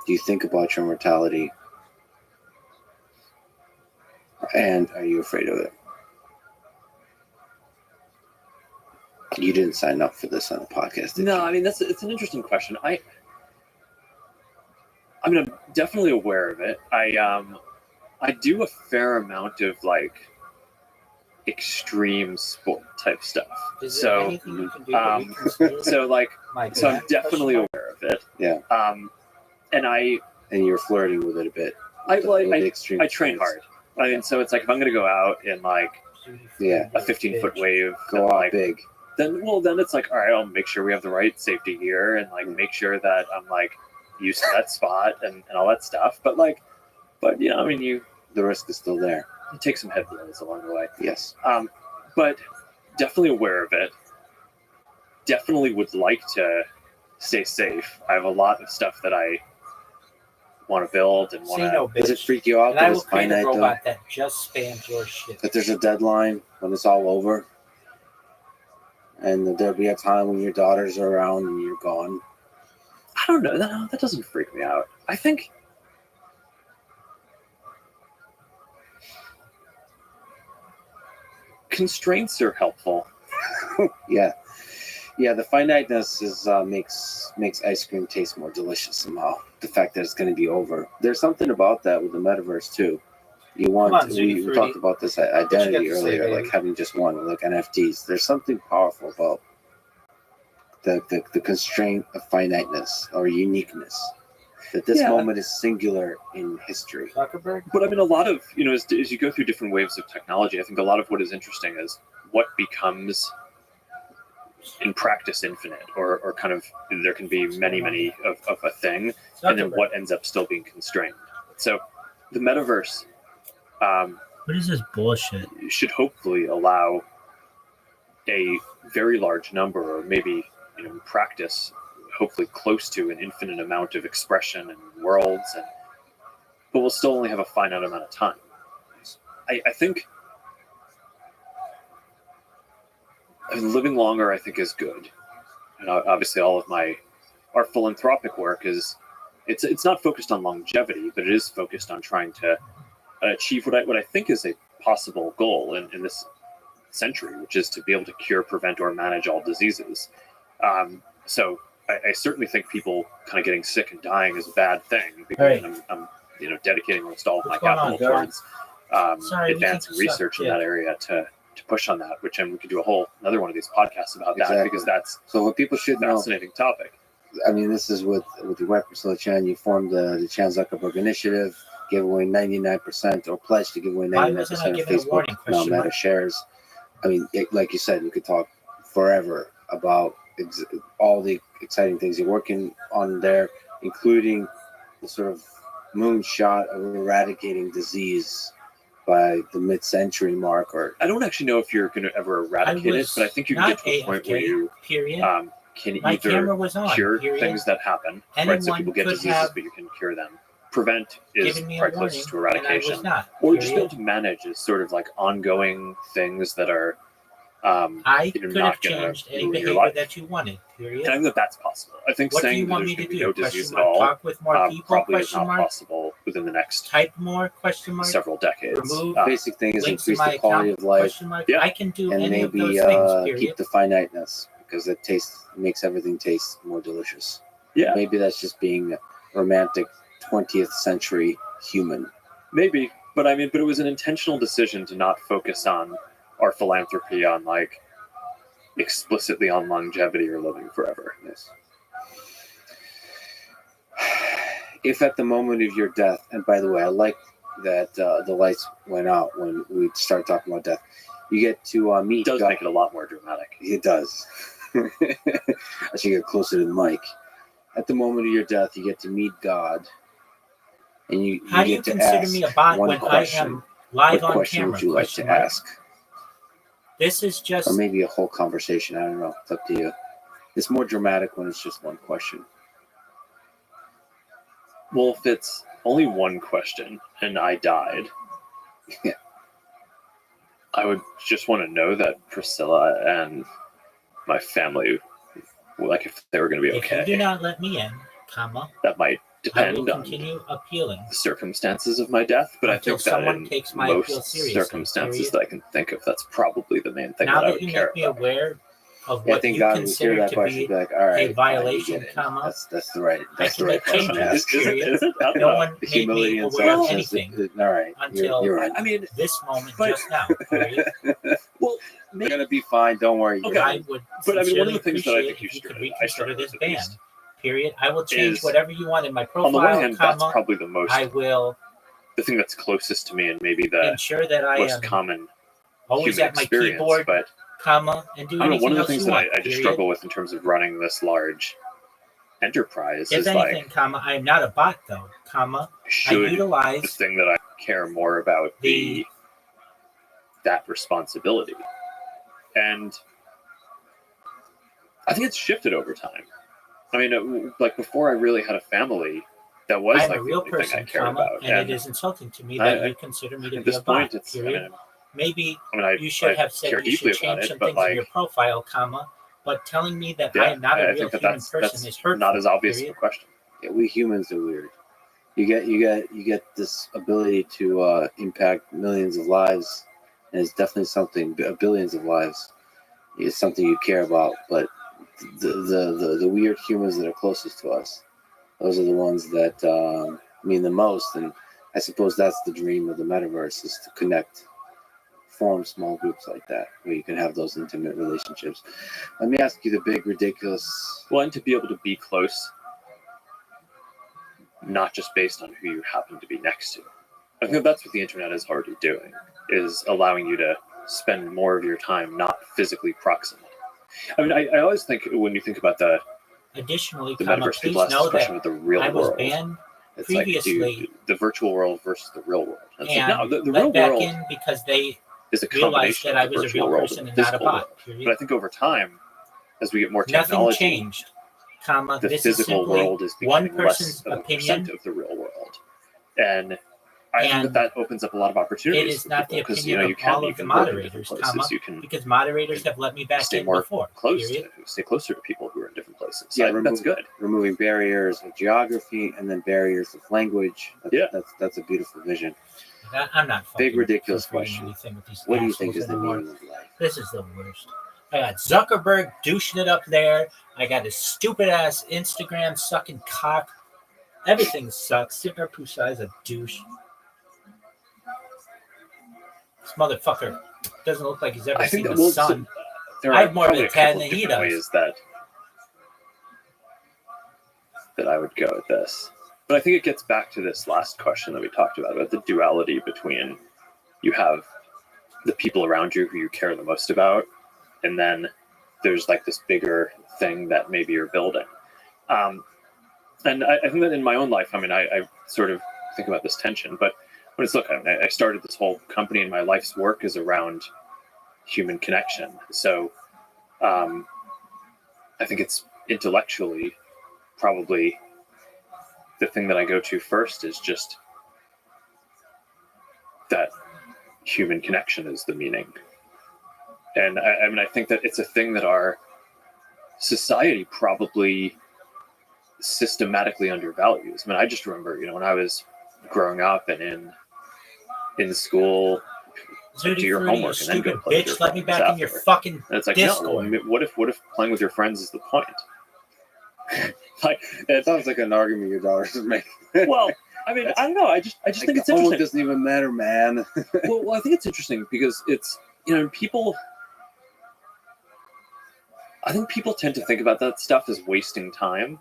Do you think about your mortality? And are you afraid of it? You didn't sign up for this on the podcast, did you? No, I mean, it's an interesting question. I mean, I'm definitely aware of it. I do a fair amount of extreme sport type stuff. Is there So anything you can do to um, reconsider so like my so I'm death? definitely aware of it. Yeah. And And you're flirting with it a bit. I with the like extreme I train sports. hard. I mean, so it's like if I'm gonna go out in like Yeah. a 15-foot wave, Go then, out like big. then it's like, all right, I'll make sure we have the right safety gear and like make sure that I'm like used to that spot and all that stuff. But you know, I mean, you The risk is still there. take some head blows along the way. Yes. But definitely aware of it. Definitely would like to stay safe. I have a lot of stuff that I want to build and want Say to. no, Does it bitch. freak you out And that I will it's create a finite though? robot that just spams your shit. That there's a deadline when it's all over, and that there'll be a time when your daughters are around and you're gone. I don't know. That doesn't freak me out. I think constraints are helpful. Yeah, the finiteness is makes ice cream taste more delicious somehow. The fact that it's going to be over. There's something about that with the metaverse too. You want Come on, Ziggy we Fruity. talked about this What you identity got to say, earlier, baby? like having just one, like NFTs. There's something powerful about the constraint of finiteness or uniqueness. That this Yeah. moment is singular in history. Zuckerberg? But I mean, a lot of, you know, as you go through different waves of technology, I think a lot of what is interesting is what becomes in practice infinite, or kind of there can be many of a thing, and then Zuckerberg. what ends up still being constrained. So the metaverse What is this bullshit? should hopefully allow a very large number, or maybe, you know, in practice, hopefully close to an infinite amount of expression and worlds, but we'll still only have a finite amount of time. I think living longer, I think, is good. And obviously, all of our philanthropic work it's not focused on longevity, but it is focused on trying to achieve what I think is a possible goal in this century, which is to be able to cure, prevent, or manage all diseases. So I certainly think people kind of getting sick and dying is a bad thing, because Hey. I'm you know, dedicating almost all of my What's going on, capital girl? towards Sorry, we advancing can- research in yeah. that area to push on that, which we could do another one of these podcasts about that, Exactly. because that's So what people a should know, fascinating topic. I mean, this is with your wife Priscilla Chan. You formed the Chan Zuckerberg Initiative, gave away 99% or pledged to give away Why 99% wasn't I of given a Facebook warning? now Question Meta mark? shares. I mean, like you said, you could talk forever about all the exciting things you're working on there, including the sort of moonshot of eradicating disease by the mid-century mark. Or I don't actually know if you're going to ever eradicate it, was but I think you can get to a point where AFK, you period. can My either camera was on. cure period. things that happen, right? So Anyone people get could diseases, have but you can cure them. Prevent is Given me a probably warning, closest to and I was eradication, not. or just be period. able to manage is sort of like ongoing things that are. I you're could not have gonna changed any ruin your behavior life. that you wanted. Period. And I think that that's possible. I think What do you saying that want there's me to going to be do? no Question disease at mark. all Talk with more people? probably is Question not mark. possible within the next Type more? Question mark. several decades. Remove basic thing is links to increase my the quality account? of life Question mark. Yeah. I can do and any of maybe those things. Period. keep the finiteness, because it makes everything taste more delicious. Yeah, Maybe that's just being a romantic 20th century human. maybe, but it was an intentional decision to not focus on our philanthropy on like explicitly on longevity or living forever. Yes. If at the moment of your death, and by the way, I like that the lights went out when we started talking about death. You get to meet It does God. make it a lot more dramatic. It does. I should get closer to the mic. At the moment of your death, you get to meet God, and you How do you get to consider ask me a bot one when question. I am live What on question camera? would you like Question to mark. ask? This is just Or maybe a whole conversation. I don't know. It's up to you. It's more dramatic when it's just one question. Well, if it's only one question and I died, Yeah. I would just want to know that Priscilla and my family, like if they were going to be if you do okay. not let me in, comma, That might I depend will on continue appealing. the circumstances of my death, but I Until think that someone in takes my appeal most seriously, circumstances period. that I can think of, that's probably the main thing Now that I that would you care make me about. aware, of Yeah, I what think you God would hear consider that to question and be be like, all right, fine, you violation, get it. comma. That's the right can make question to changes. ask. Is it? I don't No know. one The made humility me and aware of selflessness. anything All right, until you're right. I mean, this moment But- just now. Period. well, We're maybe, gonna be fine. Don't worry. Okay. I would But I mean, one of sincerely the things that I appreciate think you if you could should- I reconsider struggle this with at ban. least Period. I will change is, whatever you want in my on the profile, one hand, that's comma. probably the most, I will the thing that's closest to me and maybe the ensure that I most am common always human at my experience. keyboard, But comma, and do I don't know, one anything of the else things you that want. I just period. struggle with in terms of running this large enterprise If is anything, like, comma, I am not a bot though, comma. I should the utilize thing that I care more about be that responsibility? And I think it's shifted over time. I mean, like before I really had a family, that was I am like a the real only thing I person, cared comma, about. and it is insulting to me that you consider me to At be this a bot. point, it's, Period. Maybe I you should have said care you should deeply about change it, some but things in your like, profile, comma. But telling me that I yeah, am not a I real think human that's person is hurtful. not as obvious period. of a question. Yeah, we humans are weird. You get this ability to impact millions of lives, and it's definitely something. Billions of lives is something you care about. But the weird humans that are closest to us, those are the ones that mean the most. And I suppose that's the dream of the metaverse: is to connect, form small groups like that where you can have those intimate relationships. Let me ask you the big ridiculous. Well, and to be able to be close, not just based on who you happen to be next to. I think that's what the internet is already doing, is allowing you to spend more of your time not physically proximate. I mean, I always think when you think about the Additionally, metaverse, please people ask this know question that about the real I was world. banned It's previously like, dude, the virtual world versus the real world. And it's and like, no, the let real back world in because they is a realized combination that I of the was a virtual real world person and the and not a physical bot. world. Period. But I think over time, as we get more Nothing technology, changed, comma. the This is physical simply world is one becoming less person's of a opinion. percent of the real world. And I think And that opens up a lot of opportunities. It is for not people, the 'cause, opinion you of can, all you of the can work in different moderators, places. comma, You can because moderators have let me back stay in more before. close Period. to, stay closer to people who are in different places. Yeah, I think that's good. Removing barriers of geography and then barriers of language. That's a beautiful vision. I'm not fucking Big ridiculous proofreading question. anything with these What do you think assholes is the anymore. meaning of life? This is the worst. I got Zuckerberg douching it up there. I got his stupid ass Instagram sucking cock. Everything sucks. Super Pusai is a douche. This motherfucker doesn't look like he's ever I think seen that the well, sun. there I are have more of probably a a couple tan of than he different does. ways that I would go with this. But I think it gets back to this last question that we talked about the duality between you have the people around you who you care the most about, and then there's like this bigger thing that maybe you're building. And I think that in my own life, I mean, I sort of think about this tension, but when it's look, I started this whole company and my life's work is around human connection. So I think it's intellectually probably the thing that I go to first is just that human connection is the meaning. And I mean, I think that it's a thing that our society probably systematically undervalues. I mean, I just remember, when I was growing up and in school, Zooty do your Fruity, you homework and then go stupid play with bitch. your Let me friends back in your afterward. fucking And it's like, Discord. no, what if playing with your friends is the point? Like, It sounds like an argument your daughters are making. well, I mean, I don't know. I just think it's homework interesting. doesn't even matter, man. Well, I think it's interesting because it's, people. I think people tend to think about that stuff as wasting time,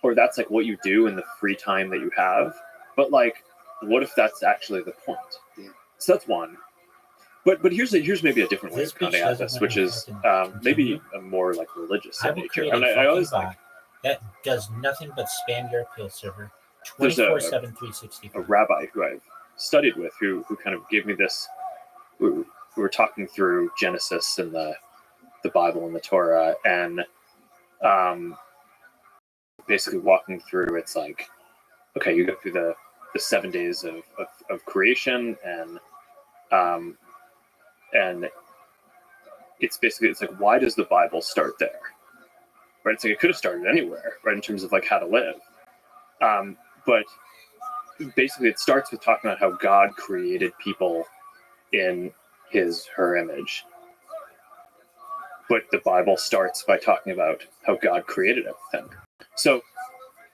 or that's like what you do in the free time that you have. But like, what if that's actually the point? Yeah. So that's one. But here's maybe a different way This of coming bitch at doesn't this, let which me is fucking maybe a more like religious I in will nature. create I mean, a I fucking always bot that does nothing but spam your appeal server There's a- 24/7, a 365. rabbi who I've studied with who kind of gave me this. We were talking through Genesis and the Bible and the Torah, and basically walking through. It's like, okay, you go through the 7 days of creation, and it's like, why does the Bible start there? Right? It's like it could have started anywhere, right? In terms of like how to live, but basically it starts with talking about how God created people in her image. but the Bible starts by talking about how God created everything. So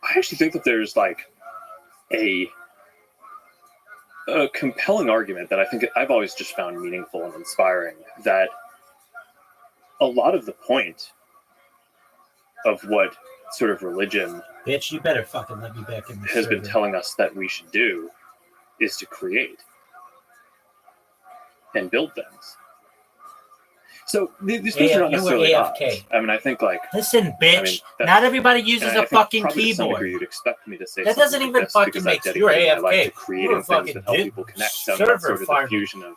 I actually think that there's like a compelling argument that I think I've always just found meaningful and inspiring, that a lot of the point of what sort of religion Bitch, you better fucking let me back in the has been server. telling us that we should do is to create and build things. So these things are not You were necessarily AFK. odds. I mean, I think like Listen, bitch. I mean, that's- not everybody uses and I a think fucking probably to some degree keyboard. you'd expect me to say That something doesn't like even this fucking because I've make you dedicated my life AFK. to creating You were things that fucking help people connect. So server that's sort of the farming. fusion of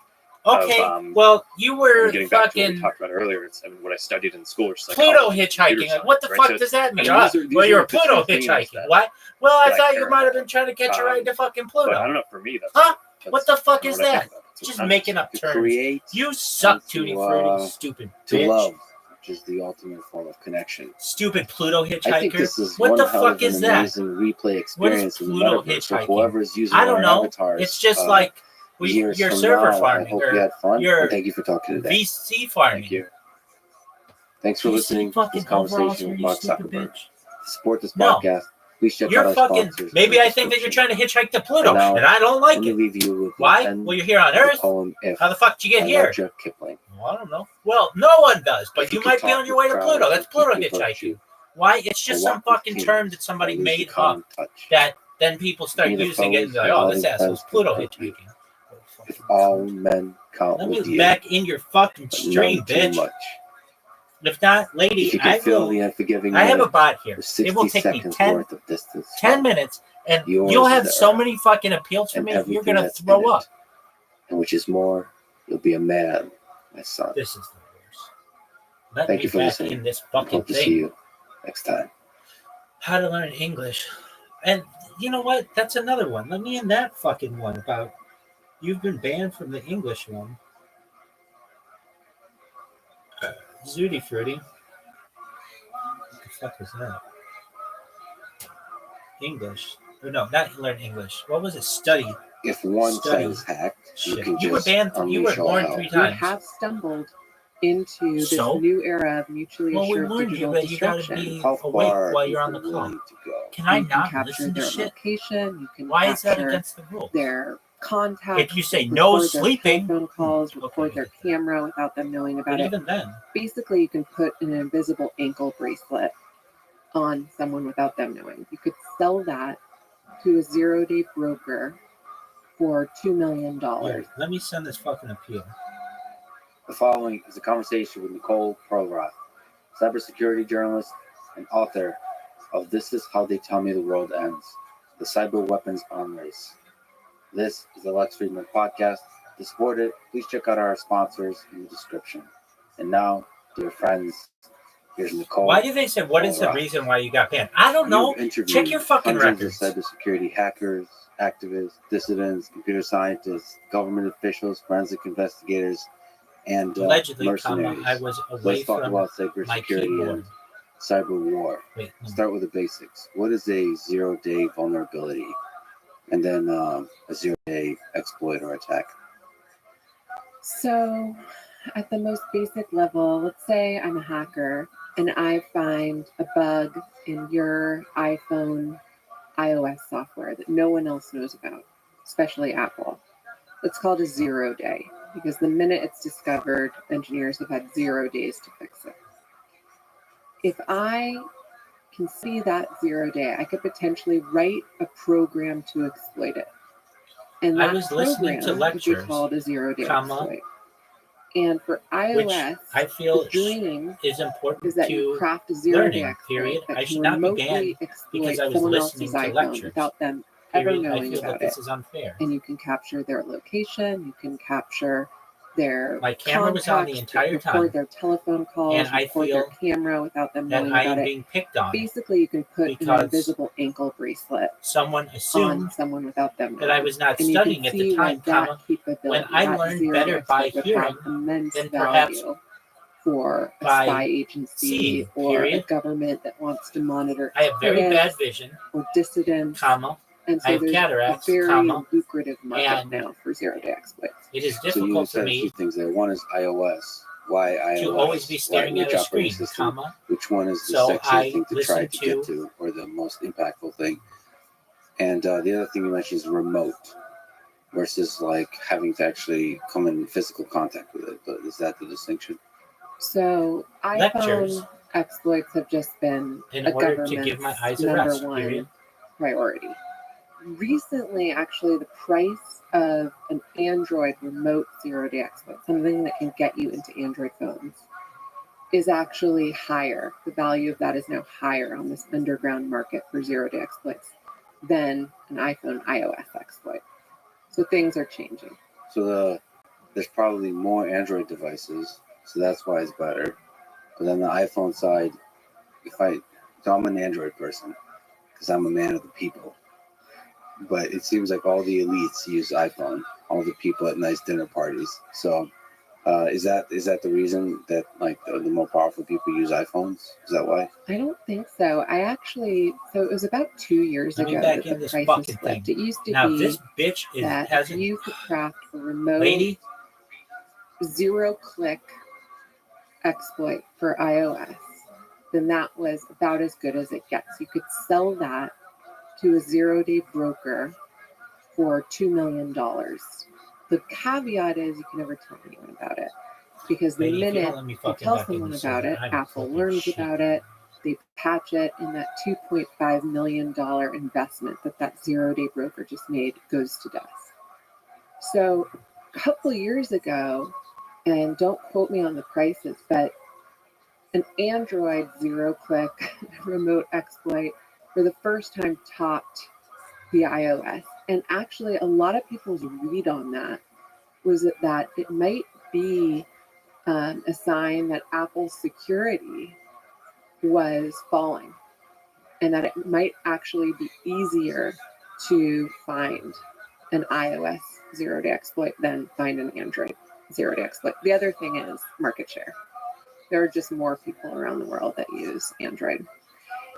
Okay, of, well, you were getting back to what we fucking talked about earlier. It's what I studied in school. Is Pluto psychology, hitchhiking. computer Like, what the science, fuck right? does that mean? I mean, these Well, are you're the two Pluto things hitchhiking. that- What? Well, I that I thought care you might have about. been trying to catch a ride to fucking But I Pluto. don't know. For me, that's Huh? that's What the fuck kinda is what I think that? about. That's Just what making up To terms. create, You suck, to, Tutti Frutti, stupid to bitch. love, which is the ultimate form of connection. Stupid Pluto I think hitchhiker. this is What one the hell fuck of an is that? amazing replay What is experience in the Pluto metaverse for hitchhiking? whoever's using I don't our know. avatars. It's just like years you're from server now. farming I hope or you had fun. you're And thank you for talking today. VC farming. Thank you. Thanks for You listening see to fucking this conversation overalls with here, Mark you stupid Zuckerberg. bitch. To support this No. podcast, please check out You're our fucking. sponsors. Maybe in the I think that you're description. trying to hitchhike to Pluto, And now, and I don't like Let me it. leave you with Why? the end Well, you're here on of the Earth. poem If How the fuck did you get by here? Rudyard Kipling. Well, I don't know. Well, no one does, but If you could might be talk on your with way to travelers Pluto. That's and Pluto keep you hitchhiking. virtue, Why? It's just or some walk with fucking kings, term that somebody always made the common up touch. that then people start May the using it and fellows they're like, your oh, loving this asshole's presence Pluto hurt me. hitchhiking. If all men count Let with me you, back in your fucking but stream, none too bitch. much. If not, If lady, you I could fill will. the unforgiving I have a minute bot here. with It 60 will take me seconds 10 worth of distance, 10 minutes, and Yours you'll is have the so earth many fucking appeals for and me, you're everything gonna that's in throw it. up. And which is more, you'll be a man, my son. This is the worst. Let Thank me you for back listening. in this I fucking hope to see thing. you next time. How to learn English. And you know what? That's another one. Let me in that fucking one about you've been banned from the English one. Zooty Fruity. What the fuck is that? English. Oh, no, not learn English. What was it? Study. If one Study. side is hacked, you Shit. can You were just banned. You were unleash all warned hell. 3 We times. have stumbled into this So? new era of mutually Well, we assured warned you digital that you gotta destruction. be How awake far while is you're on the it call. willing to go? Can I You can not capture listen to their shit? location. You can Why is that capture against the rules? their contact. If you say no record their sleeping, telephone calls, record Okay. their camera without them knowing about but it. even then, Basically, you can put an invisible ankle bracelet on someone without them knowing. You could sell that to a 0-day broker for $2 million. here, let me send this fucking appeal. The following is a conversation with Nicole Perlroth, cybersecurity journalist and author of This Is How They Tell Me the World Ends, the Cyber Weapons Arm Race. This is the Lex Friedman podcast. To support it, please check out our sponsors in the description. And now, dear friends, here's Nicole. Why do they say what is the Perlroth. reason why you got banned? I don't know. You've interviewed Check your fucking hundreds records. of cybersecurity hackers, activists, dissidents, computer scientists, government officials, forensic investigators, and Allegedly, mercenaries. I was away Let's talk from about my cybersecurity keyboard. and cyber war. Wait, no. Start with the basics. What is a 0-day vulnerability? And then a 0-day exploit or attack. So, at the most basic level, let's say I'm a hacker and I find a bug in your iPhone iOS software that no one else knows about, especially Apple. It's called a 0-day because the minute it's discovered, engineers have had 0 days to fix it. If I can see that 0-day, I could potentially write a program to exploit it. And I that was listening to program could be lectures, called a 0-day comma, exploit. And for which iOS, I feel the dream is important is that you to craft a 0-day learning, exploit period. that I can should not be banned remotely exploit because I was someone listening else's to iPhone lectures. without them ever period. I knowing feel that about this it. is unfair. And you can capture their location, you can capture their My camera was on the contacts, entire record time, their telephone calls, and I record their feel camera without them that knowing I about am it. being picked on. Basically, you can put an because invisible ankle bracelet Someone on assumed someone without them that I knowing. was not And you studying can at see the why time, that comma, capability, when I that learned 0-day better by exploit would hearing have immense than perhaps value for a by spy agency seeing, or a period. government that wants to monitor I have very bad dissidents vision, or dissidents. comma. And I so have there's cataracts, a very comma, lucrative market and now for 0-day exploits. It is So you difficult for said a few me. things there. One is iOS. why iOS, to always be staring at which a operating screen, system, comma. which one is the So sexiest I thing to try listened to get to, or the most impactful thing. And the other thing you mentioned is remote versus like having to actually come in physical contact with it. But is that the distinction? So Lectures. iPhone exploits have just been In a order to give my government's eyes a number rest, one period. priority. Recently, actually, the price of an Android remote zero-day exploit, something that can get you into Android phones, is actually higher. The value of that is now higher on this underground market for zero-day exploits than an iPhone iOS exploit. So things are changing. So there's probably more Android devices, so that's why it's better. But on the iPhone side, so I'm an Android person because I'm a man of the people. But it seems like all the elites use iPhone. All the people at nice dinner parties. So is that the reason that like the more powerful people use iPhones? Is that why? I don't think so. So it was about 2 years Let me ago back that in the this prices fucking flipped. thing. It used to Now be this bitch that if hasn't. you could craft a remote Lady, zero-click exploit for iOS, then that was about as good as it gets. You could sell that to a zero-day broker for $2 million. The caveat is you can never tell anyone about it, because the lady, if you minute don't let me you fucking tell back in someone this about server, it, I don't Apple fucking learns shit. about it, they patch it, and that $2.5 million investment that zero-day broker just made goes to dust. So a couple years ago, and don't quote me on the prices, but an Android zero-click remote exploit for the first time topped the iOS. And actually, a lot of people's read on that was that it might be a sign that Apple's security was falling, and that it might actually be easier to find an iOS zero-day exploit than find an Android zero-day exploit. The other thing is market share. There are just more people around the world that use Android.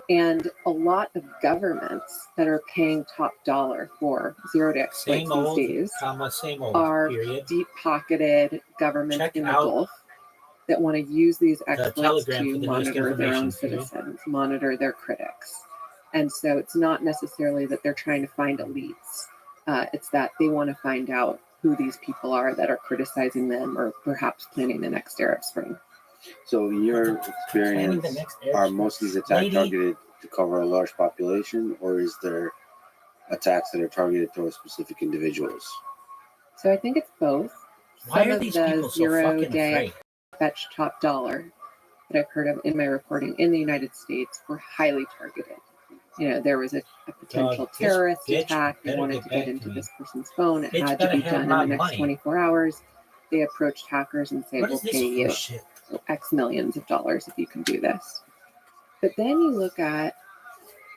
And a lot of governments that are paying top dollar for zero-day exploits Same old, these days comma, same old, are period. deep-pocketed governments Check in the out Gulf that want to use these exploits Telegram to for the newest monitor their own information, period. citizens, monitor their critics. And so it's not necessarily that they're trying to find elites. It's that they want to find out who these people are that are criticizing them or perhaps planning the next Arab Spring. So in your Planning experience, the next air are show. most of these attacks Lady. targeted to cover a large population, or is there attacks that are targeted towards specific individuals? So I think it's both. Why Some are of these the people so fucking zero-day afraid? fetch top dollar that I've heard of in my reporting in the United States were highly targeted. You know, there was a potential This terrorist bitch attack. They better wanted get to back get to into me. this person's phone. It Bitch had to better be have done in my the next money. 24 hours. They approached hackers and said, What we'll is this pay you shit? X millions of dollars if you can do this. But then you look at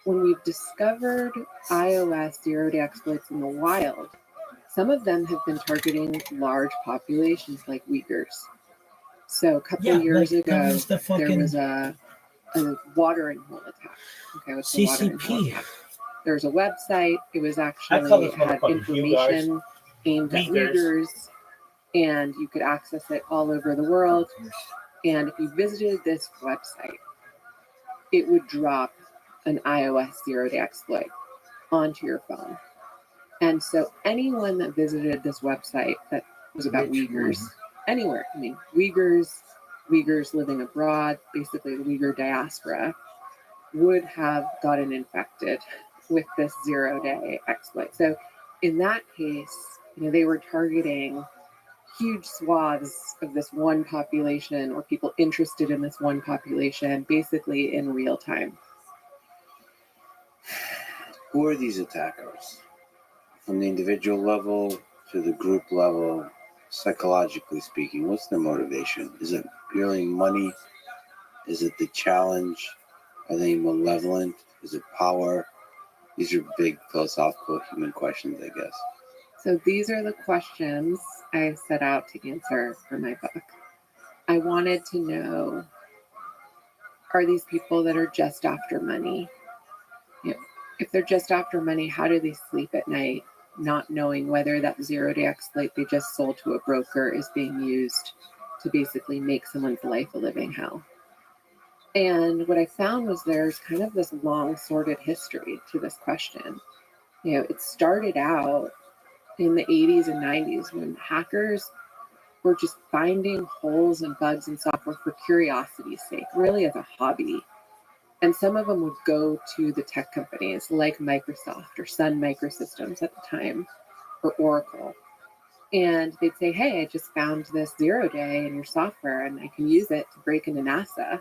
when we've discovered iOS zero-day exploits in the wild, some of them have been targeting large populations like Uyghurs. So a couple years like, ago, was the there fucking was a watering hole attack. Okay, what's the watering hole CCP. attack? There's a website. It was I call actually those had motherfuckers information aimed at Uyghurs. Uyghurs, and you could access it all over the world. And if you visited this website, it would drop an iOS zero-day exploit onto your phone. And so anyone that visited this website that was about Uyghurs, anywhere, I mean, Uyghurs living abroad, basically the Uyghur diaspora, would have gotten infected with this zero-day exploit. So in that case, you know, they were targeting huge swaths of this one population or people interested in this one population, basically in real time. Who are these attackers? From the individual level to the group level, psychologically speaking, what's their motivation? Is it purely money? Is it the challenge? Are they malevolent? Is it power? These are big philosophical human questions, I guess. So these are the questions I set out to answer for my book. I wanted to know, are these people that are just after money? You know, if they're just after money, how do they sleep at night, not knowing whether that zero-day exploit they just sold to a broker is being used to basically make someone's life a living hell. And what I found was there's kind of this long sordid history to this question. It started out in the 80s and 90s when hackers were just finding holes and bugs in software for curiosity's sake, really as a hobby. And some of them would go to the tech companies like Microsoft or Sun Microsystems at the time, or Oracle. And they'd say, hey, I just found this 0-day in your software and I can use it to break into NASA.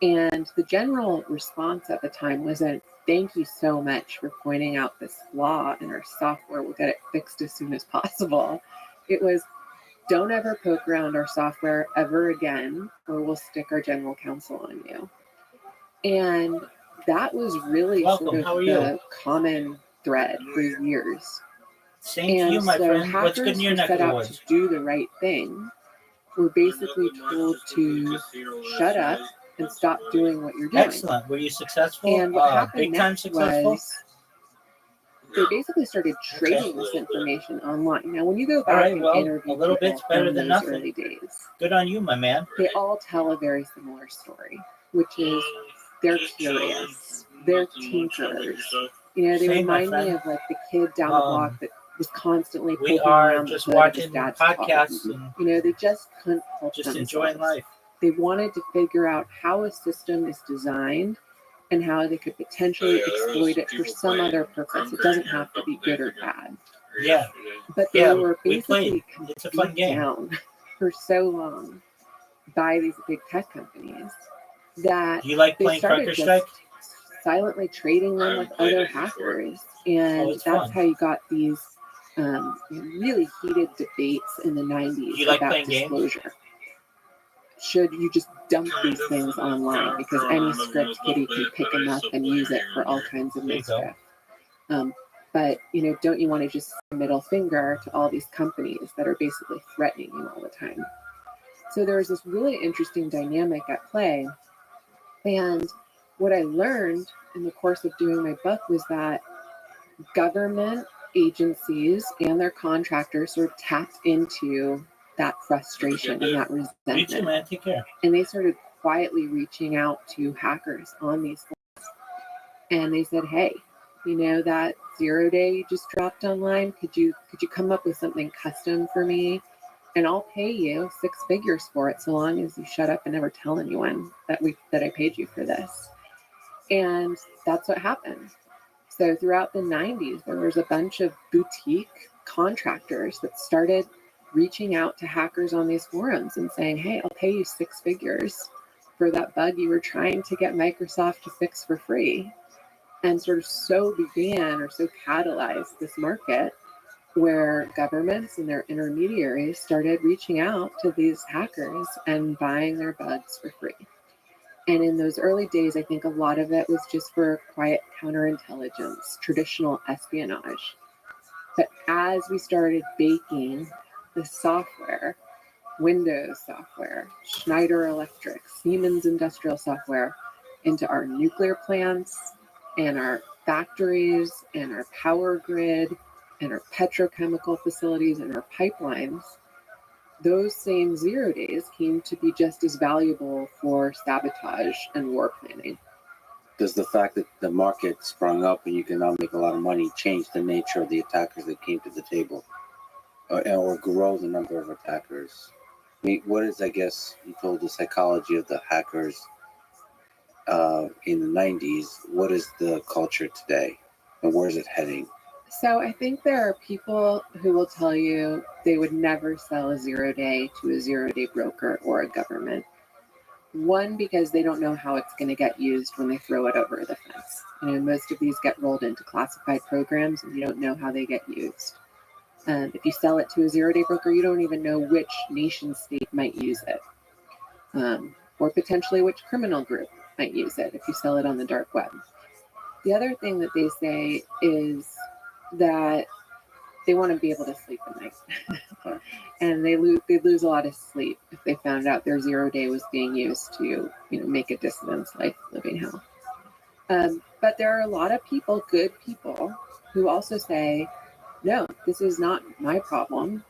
And the general response at the time wasn't, thank you so much for pointing out this flaw in our software. We'll get it fixed as soon as possible. It was, don't ever poke around our software ever again, or we'll stick our general counsel on you. And that was really sort of the common thread for years. Same to you, my friend. What's good in your neck of the woods? To do the right thing, we're basically told to shut up and stop doing what you're doing. Excellent. Were you successful? And what happened big time next successful? was they basically started trading this information online. Now, when you go back and interview a little people bit's better from than those nothing. early days, Good on you, my man. they all tell a very similar story, which is they're curious, they're tinkerers. They Same, my remind me friend. of like the kid down the block that was constantly We poking are around just the hood of his watching dad's car. podcasts and They just couldn't help just themselves. enjoying life. They wanted to figure out how a system is designed and how they could potentially exploit it for some other purpose. It doesn't have to be good or bad. Yeah. But they were basically It's a fun game. down for so long by these big tech companies that Do you like they playing started Cracker just Strike? silently trading them with other hackers. And it's that's fun. how you got these really heated debates in the 90s Do you like about playing games? disclosure. Should you just dump these things online because any script kiddie can pick them up and use it for all kinds of There you go. mischief? But don't you want to just middle finger to all these companies that are basically threatening you all the time? So there was this really interesting dynamic at play. And what I learned in the course of doing my book was that government agencies and their contractors sort of tapped into that frustration and that You too, resentment. man. Take care. And they started quietly reaching out to hackers on these forums. And they said, hey, that 0-day you just dropped online, could you come up with something custom for me? And I'll pay you 6 figures for it so long as you shut up and never tell anyone that I paid you for this. And that's what happened. So throughout the 90s, there was a bunch of boutique contractors that started reaching out to hackers on these forums and saying, hey, I'll pay you 6 figures for that bug you were trying to get Microsoft to fix for free. And sort of so catalyzed this market where governments and their intermediaries started reaching out to these hackers and buying their bugs for free. And in those early days, I think a lot of it was just for quiet counterintelligence, traditional espionage. But as we started baking the software, Windows software, Schneider Electric, Siemens Industrial software, into our nuclear plants and our factories and our power grid and our petrochemical facilities and our pipelines, those same 0 days came to be just as valuable for sabotage and war planning. Does the fact that the market sprung up and you can now make a lot of money change the nature of the attackers that came to the table, or grow the number of attackers? I mean, what is, I guess, you told the psychology of the hackers in the 90s. What is the culture today, and where is it heading? So I think there are people who will tell you they would never sell a 0-day to a 0-day broker or a government. One, because they don't know how it's going to get used when they throw it over the fence. Most of these get rolled into classified programs and you don't know how they get used. If you sell it to a 0-day broker, you don't even know which nation state might use it, or potentially which criminal group might use it if you sell it on the dark web. The other thing that they say is that they want to be able to sleep at night. And they lose a lot of sleep if they found out their 0-day was being used to make a dissident's life living hell. But there are a lot of people, good people, who also say, no, this is not my problem.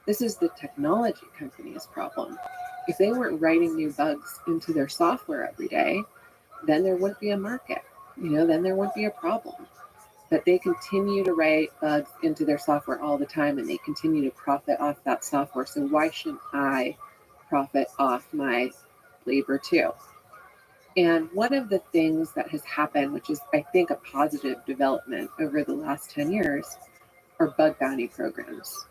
This is the technology company's problem. If they weren't writing new bugs into their software every day, then there wouldn't be a market. Then there wouldn't be a problem. But they continue to write bugs into their software all the time, and they continue to profit off that software. So why shouldn't I profit off my labor too? And one of the things that has happened, which is, I think, a positive development over the last 10 years, are bug bounty programs.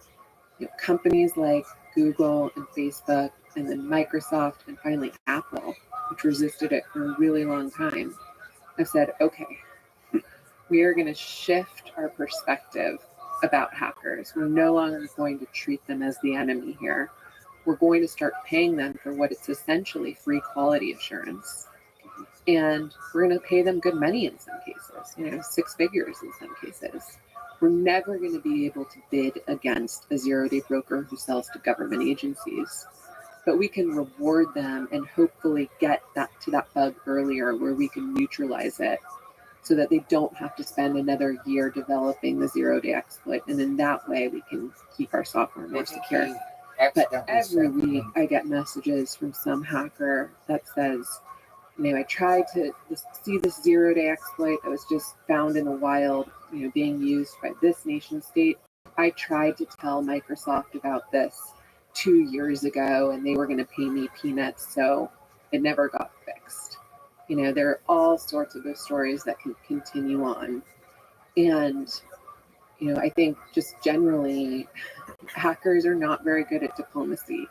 Companies like Google and Facebook, and then Microsoft, and finally Apple, which resisted it for a really long time, have said, okay, we are going to shift our perspective about hackers. We're no longer going to treat them as the enemy here. We're going to start paying them for what is essentially free quality assurance. And we're going to pay them good money in some cases, 6 figures in some cases. We're never going to be able to bid against a zero-day broker who sells to government agencies, but we can reward them and hopefully get to that bug earlier where we can neutralize it so that they don't have to spend another year developing the zero-day exploit. And in that way, we can keep our software more secure. But every week, I get messages from some hacker that says, I tried to see this zero-day exploit that was just found in the wild, being used by this nation state. I tried to tell Microsoft about this 2 years ago, and they were going to pay me peanuts, so it never got fixed. There are all sorts of those stories that can continue on. And, I think just generally, hackers are not very good at diplomacy.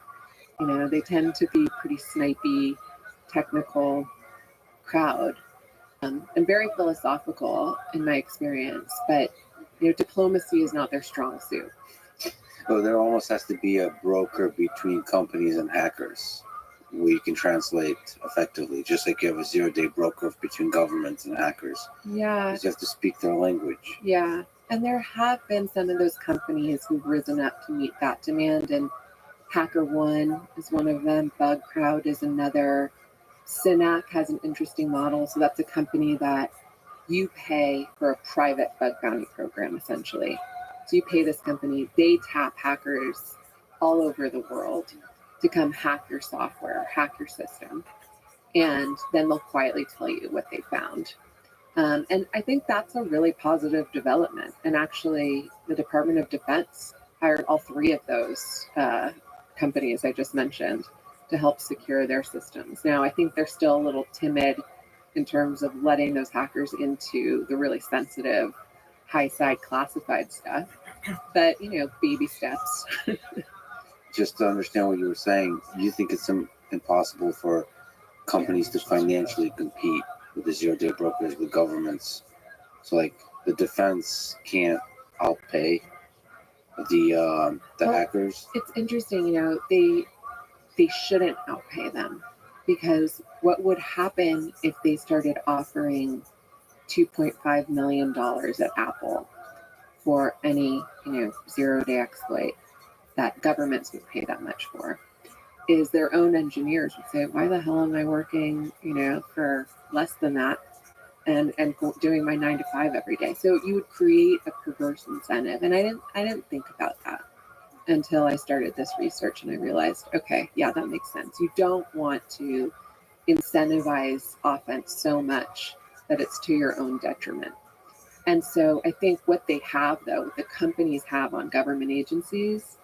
They tend to be pretty snipey, technical crowd, and very philosophical in my experience, but diplomacy is not their strong suit. So there almost has to be a broker between companies and hackers where you can translate effectively, just like you have a zero-day broker between governments and hackers. Yeah. You have to speak their language. Yeah. And there have been some of those companies who've risen up to meet that demand, and HackerOne is one of them. BugCrowd is another. Synack has an interesting model. So that's a company that you pay for a private bug bounty program, essentially. So you pay this company, they tap hackers all over the world to come hack your software, hack your system. And then they'll quietly tell you what they found. And I think that's a really positive development. And actually, the Department of Defense hired all 3 of those companies I just mentioned to help secure their systems. Now, I think they're still a little timid in terms of letting those hackers into the really sensitive, high-side classified stuff. But, baby steps. Just to understand what you were saying, you think it's impossible for companies to financially compete with the zero-day brokers, with governments? So, like, the defense can't outpay the hackers? It's interesting, they shouldn't outpay them, because what would happen if they started offering $2.5 million at Apple for any zero-day exploit that governments would pay that much for, is their own engineers would say, why the hell am I working for less than that and doing my 9 to 5 every day? So you would create a perverse incentive, and I didn't think about that until I started this research, and I realized, okay, yeah, that makes sense. You don't want to incentivize offense so much that it's to your own detriment. And so I think what they have, though, what the companies have on government agencies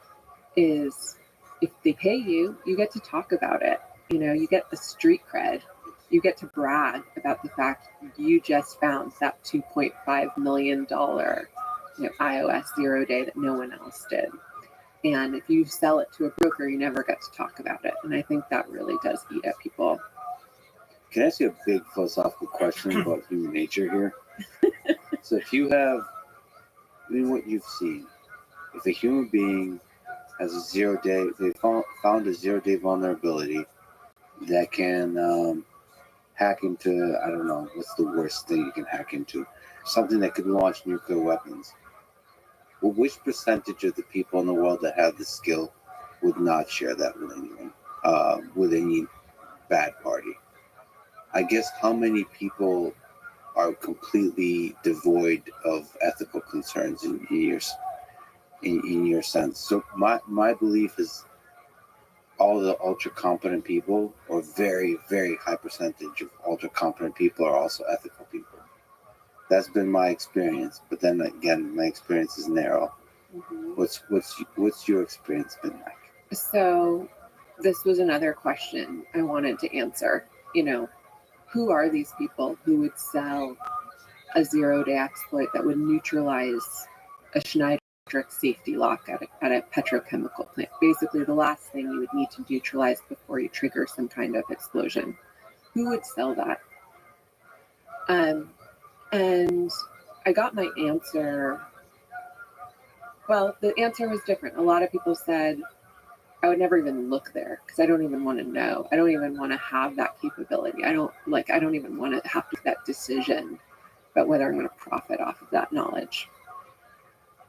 is, if they pay you, you get to talk about it. You get the street cred. You get to brag about the fact you just found that $2.5 million iOS zero-day that no one else did. And if you sell it to a broker, you never get to talk about it. And I think that really does eat at people. Can I ask you a big philosophical question about human nature here? So if you have, what you've seen, if a human being has a zero-day, they found a zero-day vulnerability that can hack into, I don't know, what's the worst thing you can hack into? Something that could launch nuclear weapons. Well, which percentage of the people in the world that have the skill would not share that with anyone, with any bad party? I guess how many people are completely devoid of ethical concerns in years? in your sense. So my belief is all the ultra competent people, or very, very high percentage of ultra competent people, are also ethical people. That's been my experience. But then again, my experience is narrow. Mhm. What's your experience been like? So this was another question I wanted to answer. Who are these people who would sell a 0-day exploit that would neutralize a Schneider safety lock at a petrochemical plant? Basically, the last thing you would need to neutralize before you trigger some kind of explosion. Who would sell that? And I got my answer. Well, the answer was different. A lot of people said, I would never even look there because I don't even want to know. I don't even want to have that capability. I don't even want to have to make that decision about whether I'm going to profit off of that knowledge.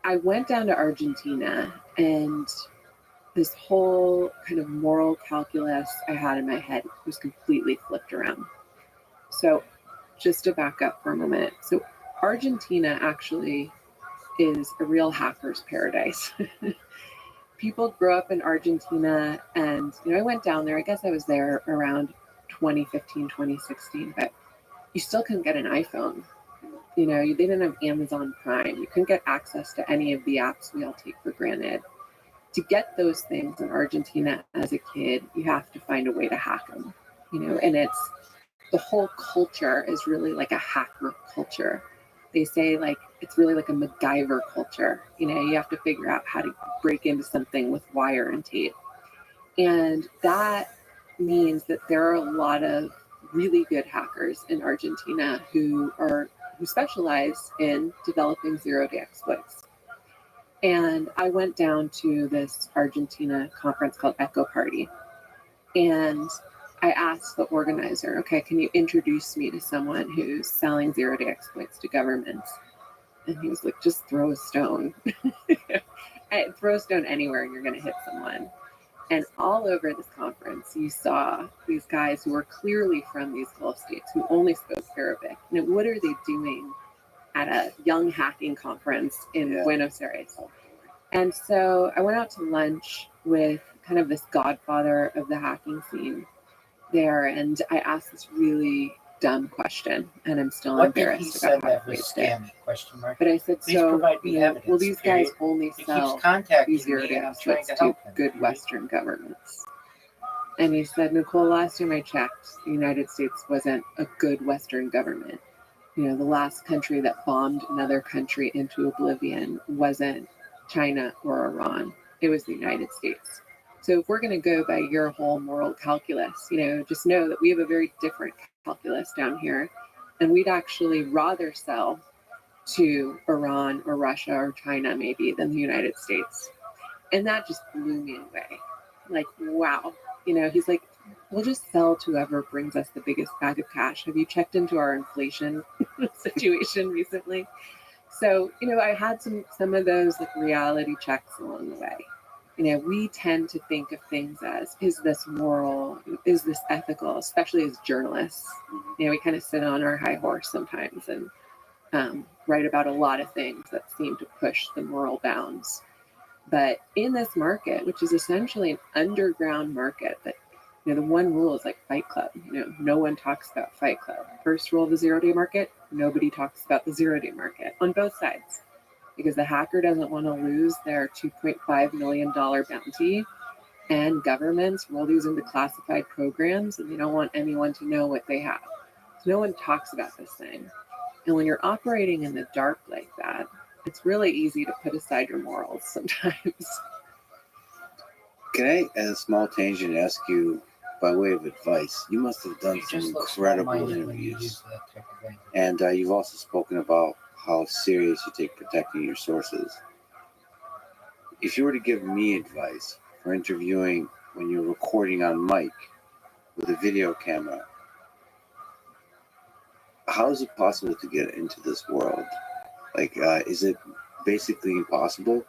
I went down to Argentina, and this whole kind of moral calculus I had in my head was completely flipped around. So just to back up for a moment. So Argentina actually is a real hacker's paradise. People grow up in Argentina, and I went down there. I guess I was there around 2015, 2016, but you still couldn't get an iPhone. They didn't have Amazon Prime. You couldn't get access to any of the apps we all take for granted. To get those things in Argentina as a kid, you have to find a way to hack them. And it's the whole culture is really like a hacker culture. They say it's really like a MacGyver culture. You have to figure out how to break into something with wire and tape. And that means that there are a lot of really good hackers in Argentina who specialize in developing 0-day exploits. And I went down to this Argentina conference called Echo Party. And I asked the organizer, okay, can you introduce me to someone who's selling 0-day exploits to governments? And he was like, just throw a stone. Throw a stone anywhere and you're going to hit someone. And all over this conference, you saw these guys who were clearly from these Gulf states who only spoke Arabic. What are they doing at a young hacking conference in Buenos Aires? And so I went out to lunch with kind of this godfather of the hacking scene there, and I asked this really dumb question, and I'm still embarrassed about how I phrased it. But I said, will these guys only sell these 0-day exploits to good Western governments? And he said, Nicole, last time I checked, the United States wasn't a good Western government. The last country that bombed another country into oblivion wasn't China or Iran. It was the United States. So if we're going to go by your whole moral calculus, just know that we have a very different calculus down here. And we'd actually rather sell to Iran or Russia or China maybe than the United States. And that just blew me away. Wow. He's like, we'll just sell to whoever brings us the biggest bag of cash. Have you checked into our inflation situation recently? So, I had some of those reality checks along the way. We tend to think of things as, is this moral? Is this ethical? Especially as journalists. We kind of sit on our high horse sometimes and write about a lot of things that seem to push the moral bounds. But in this market, which is essentially an underground market that, the one rule is like Fight Club. No one talks about Fight Club. First rule of the 0-day market, nobody talks about the 0-day market on both sides. Because the hacker doesn't want to lose their $2.5 million bounty, and governments roll these into classified programs, and they don't want anyone to know what they have. So no one talks about this thing. And when you're operating in the dark like that, it's really easy to put aside your morals sometimes. Can I, as a small tangent, ask you, by way of advice, you must have done some incredible interviews. And you've also spoken about how serious you take protecting your sources. If you were to give me advice for interviewing when you're recording on mic with a video camera, how is it possible to get into this world? Is it basically impossible?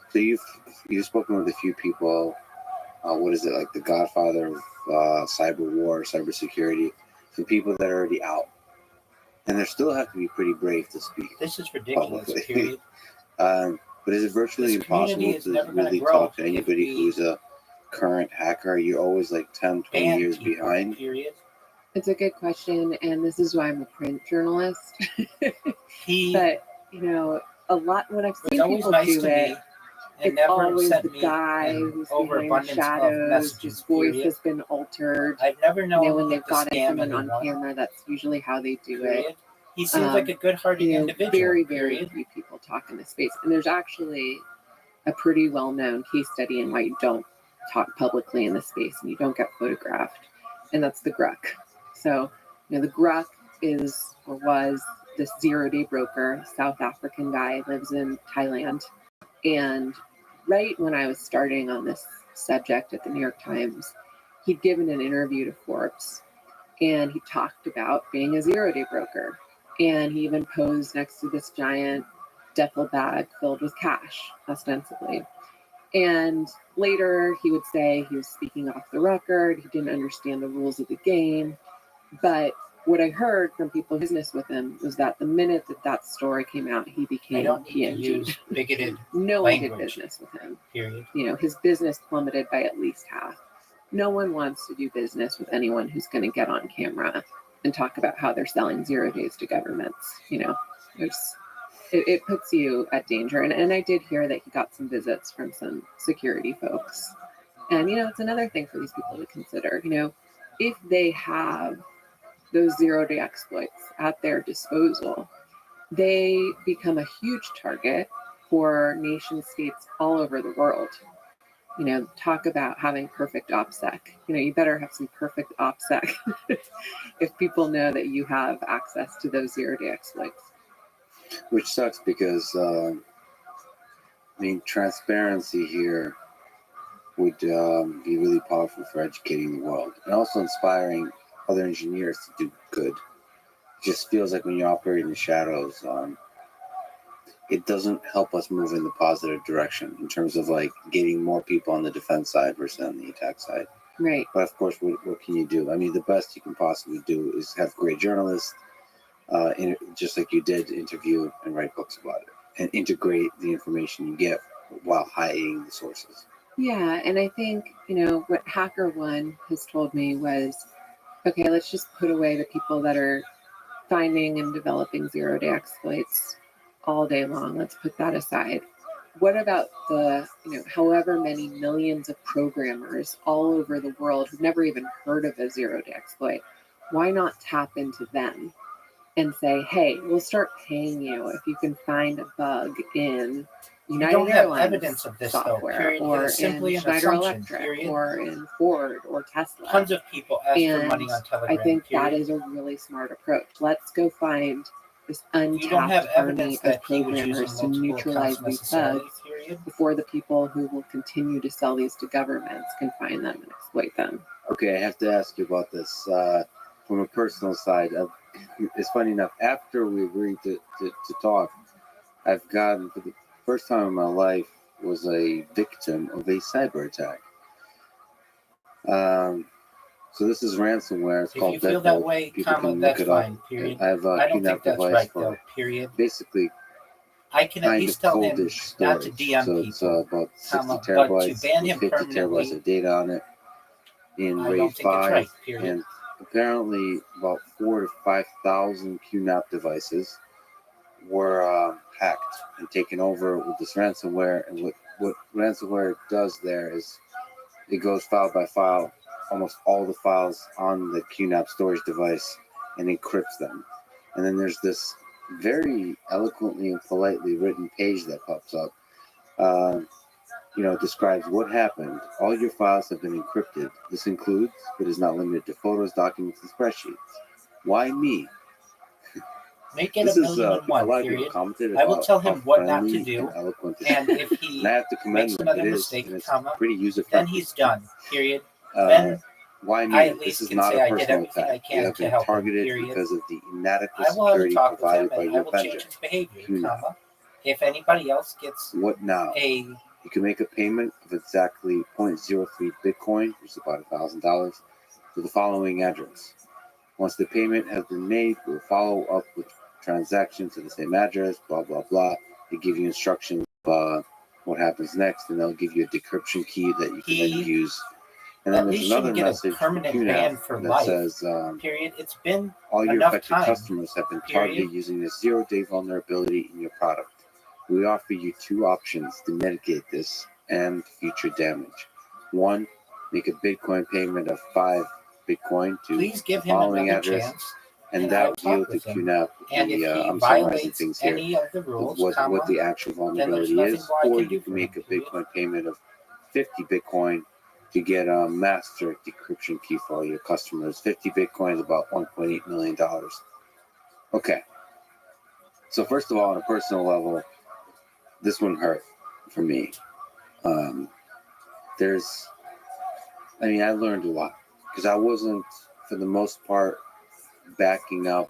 So you've spoken with a few people. What is it, like the godfather of cyber war, cybersecurity? Some people that are already out. And they still have to be pretty brave to speak. This is ridiculous, publicly. period. But is it virtually This community impossible is to never gonna really grow talk to if anybody we who's a current hacker? You're always like 10, 20 ban years people, behind. period. It's a good question, and this is why I'm a print journalist. He But a lot when I've was seen always people nice do to it, me and it's never always sent the me guy an who's behind overabundance of shadows. messages, His voice period. has been altered. I've never known When him they've to got scam someone on anyone, camera, that's usually how they do it. period. He seems like a good-hearted individual, Very, very period. few people talk in this space. And there's actually a pretty well-known case study in why you don't talk publicly in this space and you don't get photographed. And that's the Gruk. So, the Gruk is or was this zero-day broker, South African guy, lives in Thailand. And right when I was starting on this subject at the New York Times, he'd given an interview to Forbes and he talked about being a zero-day broker. And he even posed next to this giant duffel bag filled with cash, ostensibly. And later he would say he was speaking off the record, he didn't understand the rules of the game. But what I heard from people in business with him was that the minute that story came out, he I became don't need to PNG. use bigoted, No one did language. business with him. period. His business plummeted by at least half. No one wants to do business with anyone who's going to get on camera and talk about how they're selling 0 days to governments. It puts you at danger. And I did hear that he got some visits from some security folks. And, it's another thing for these people to consider. If they have those 0-day exploits at their disposal, they become a huge target for nation states all over the world. Talk about having perfect OPSEC. You better have some perfect OPSEC if people know that you have access to those 0-day exploits. Which sucks because, transparency here would be really powerful for educating the world and also inspiring other engineers to do good. It just feels like when you operate in the shadows, it doesn't help us move in the positive direction in terms of like getting more people on the defense side versus on the attack side. Right. But of course, what can you do? The best you can possibly do is have great journalists, just like you did, interview and write books about it and integrate the information you get while hiding the sources. Yeah, and I think, what HackerOne has told me was, okay, let's just put away the people that are finding and developing 0-day exploits all day long. Let's put that aside. What about the, however many millions of programmers all over the world who've never even heard of a 0-day exploit? Why not tap into them and say, hey, we'll start paying you if you can find a bug in United don't have Airlines evidence of this, software, though, period. It or is simply in an Schneider assumption, Electric, period. or in Ford, or Tesla. Tons of people ask for And money on Telegram. I think period. that is a really smart approach. Let's go find this You don't have untapped army evidence of that he was programmers using to multiple neutralize accounts these necessarily, bugs period. before the people who will continue to sell these to governments can find them and exploit them. Okay, I have to ask you about this from a personal side. It's funny enough, after we agreed to talk, I've gotten, for the first time in my life, was a victim of a cyber attack. So this is ransomware. It's If called you feel Deadbolt. that way, People comma, can that's look it up. fine, period. I have a I don't QNAP think that's device right, for though, period. basically I can at kind least of tell him coldish not storage. to DM So it's people, about 60 comma, but to terabytes ban with him 50 permanently, terabytes of data on it in I RAID don't think it's 5. right, period. And apparently about 4,000 to 5,000 QNAP devices were hacked and taken over with this ransomware. And what ransomware does there is it goes file by file, almost all the files on the QNAP storage device, and encrypts them. And then there's this very eloquently and politely written page that pops up. It describes what happened. All your files have been encrypted. This includes, but is not limited to, photos, documents, and spreadsheets. Why me? Make it This a is million and a lot one, of people period. commented I will about tell him how what not to friendly do, and eloquent this and is. if he And I have to commend makes them. another It is, mistake, and it's comma, pretty user then friendly. he's done, period. Uh, Then Why me? I at This least is can not say a I did personal everything I attack. You can have to been help him, targeted period. because of the inadequate I will have a security talk with provided him, by and I your will vendor. change his behavior, QNAP. comma. If anybody else gets What now? a You can make a payment of exactly 0.03 Bitcoin, which is about $1,000, to the following address. Once the payment has been made, we'll follow up with transactions to the same address, blah, blah, blah. They give you instructions what happens next, and they'll give you a decryption key that you can then He use. And then at there's least another shouldn't get a message from permanent ban QNAP for that life. says, Period. It's been all your enough affected time. customers have been targeted Period. using a zero-day vulnerability in your product. We offer you two options to mitigate this and future damage. One, make a Bitcoin payment of 5 Bitcoin to Please give the him following another address, chance. and and that I'll will talk yield to with him. QNAP And if he I'm summarizing violates things here, any of the rules, what the actual then there's vulnerability nothing is, more I or can do you can for make him, a period. Bitcoin payment of 50 Bitcoin to get a master decryption key for all your customers. 50 Bitcoin is about $1.8 million. Okay. So first of all, on a personal level, this one hurt for me. I learned a lot because I wasn't, for the most part, backing up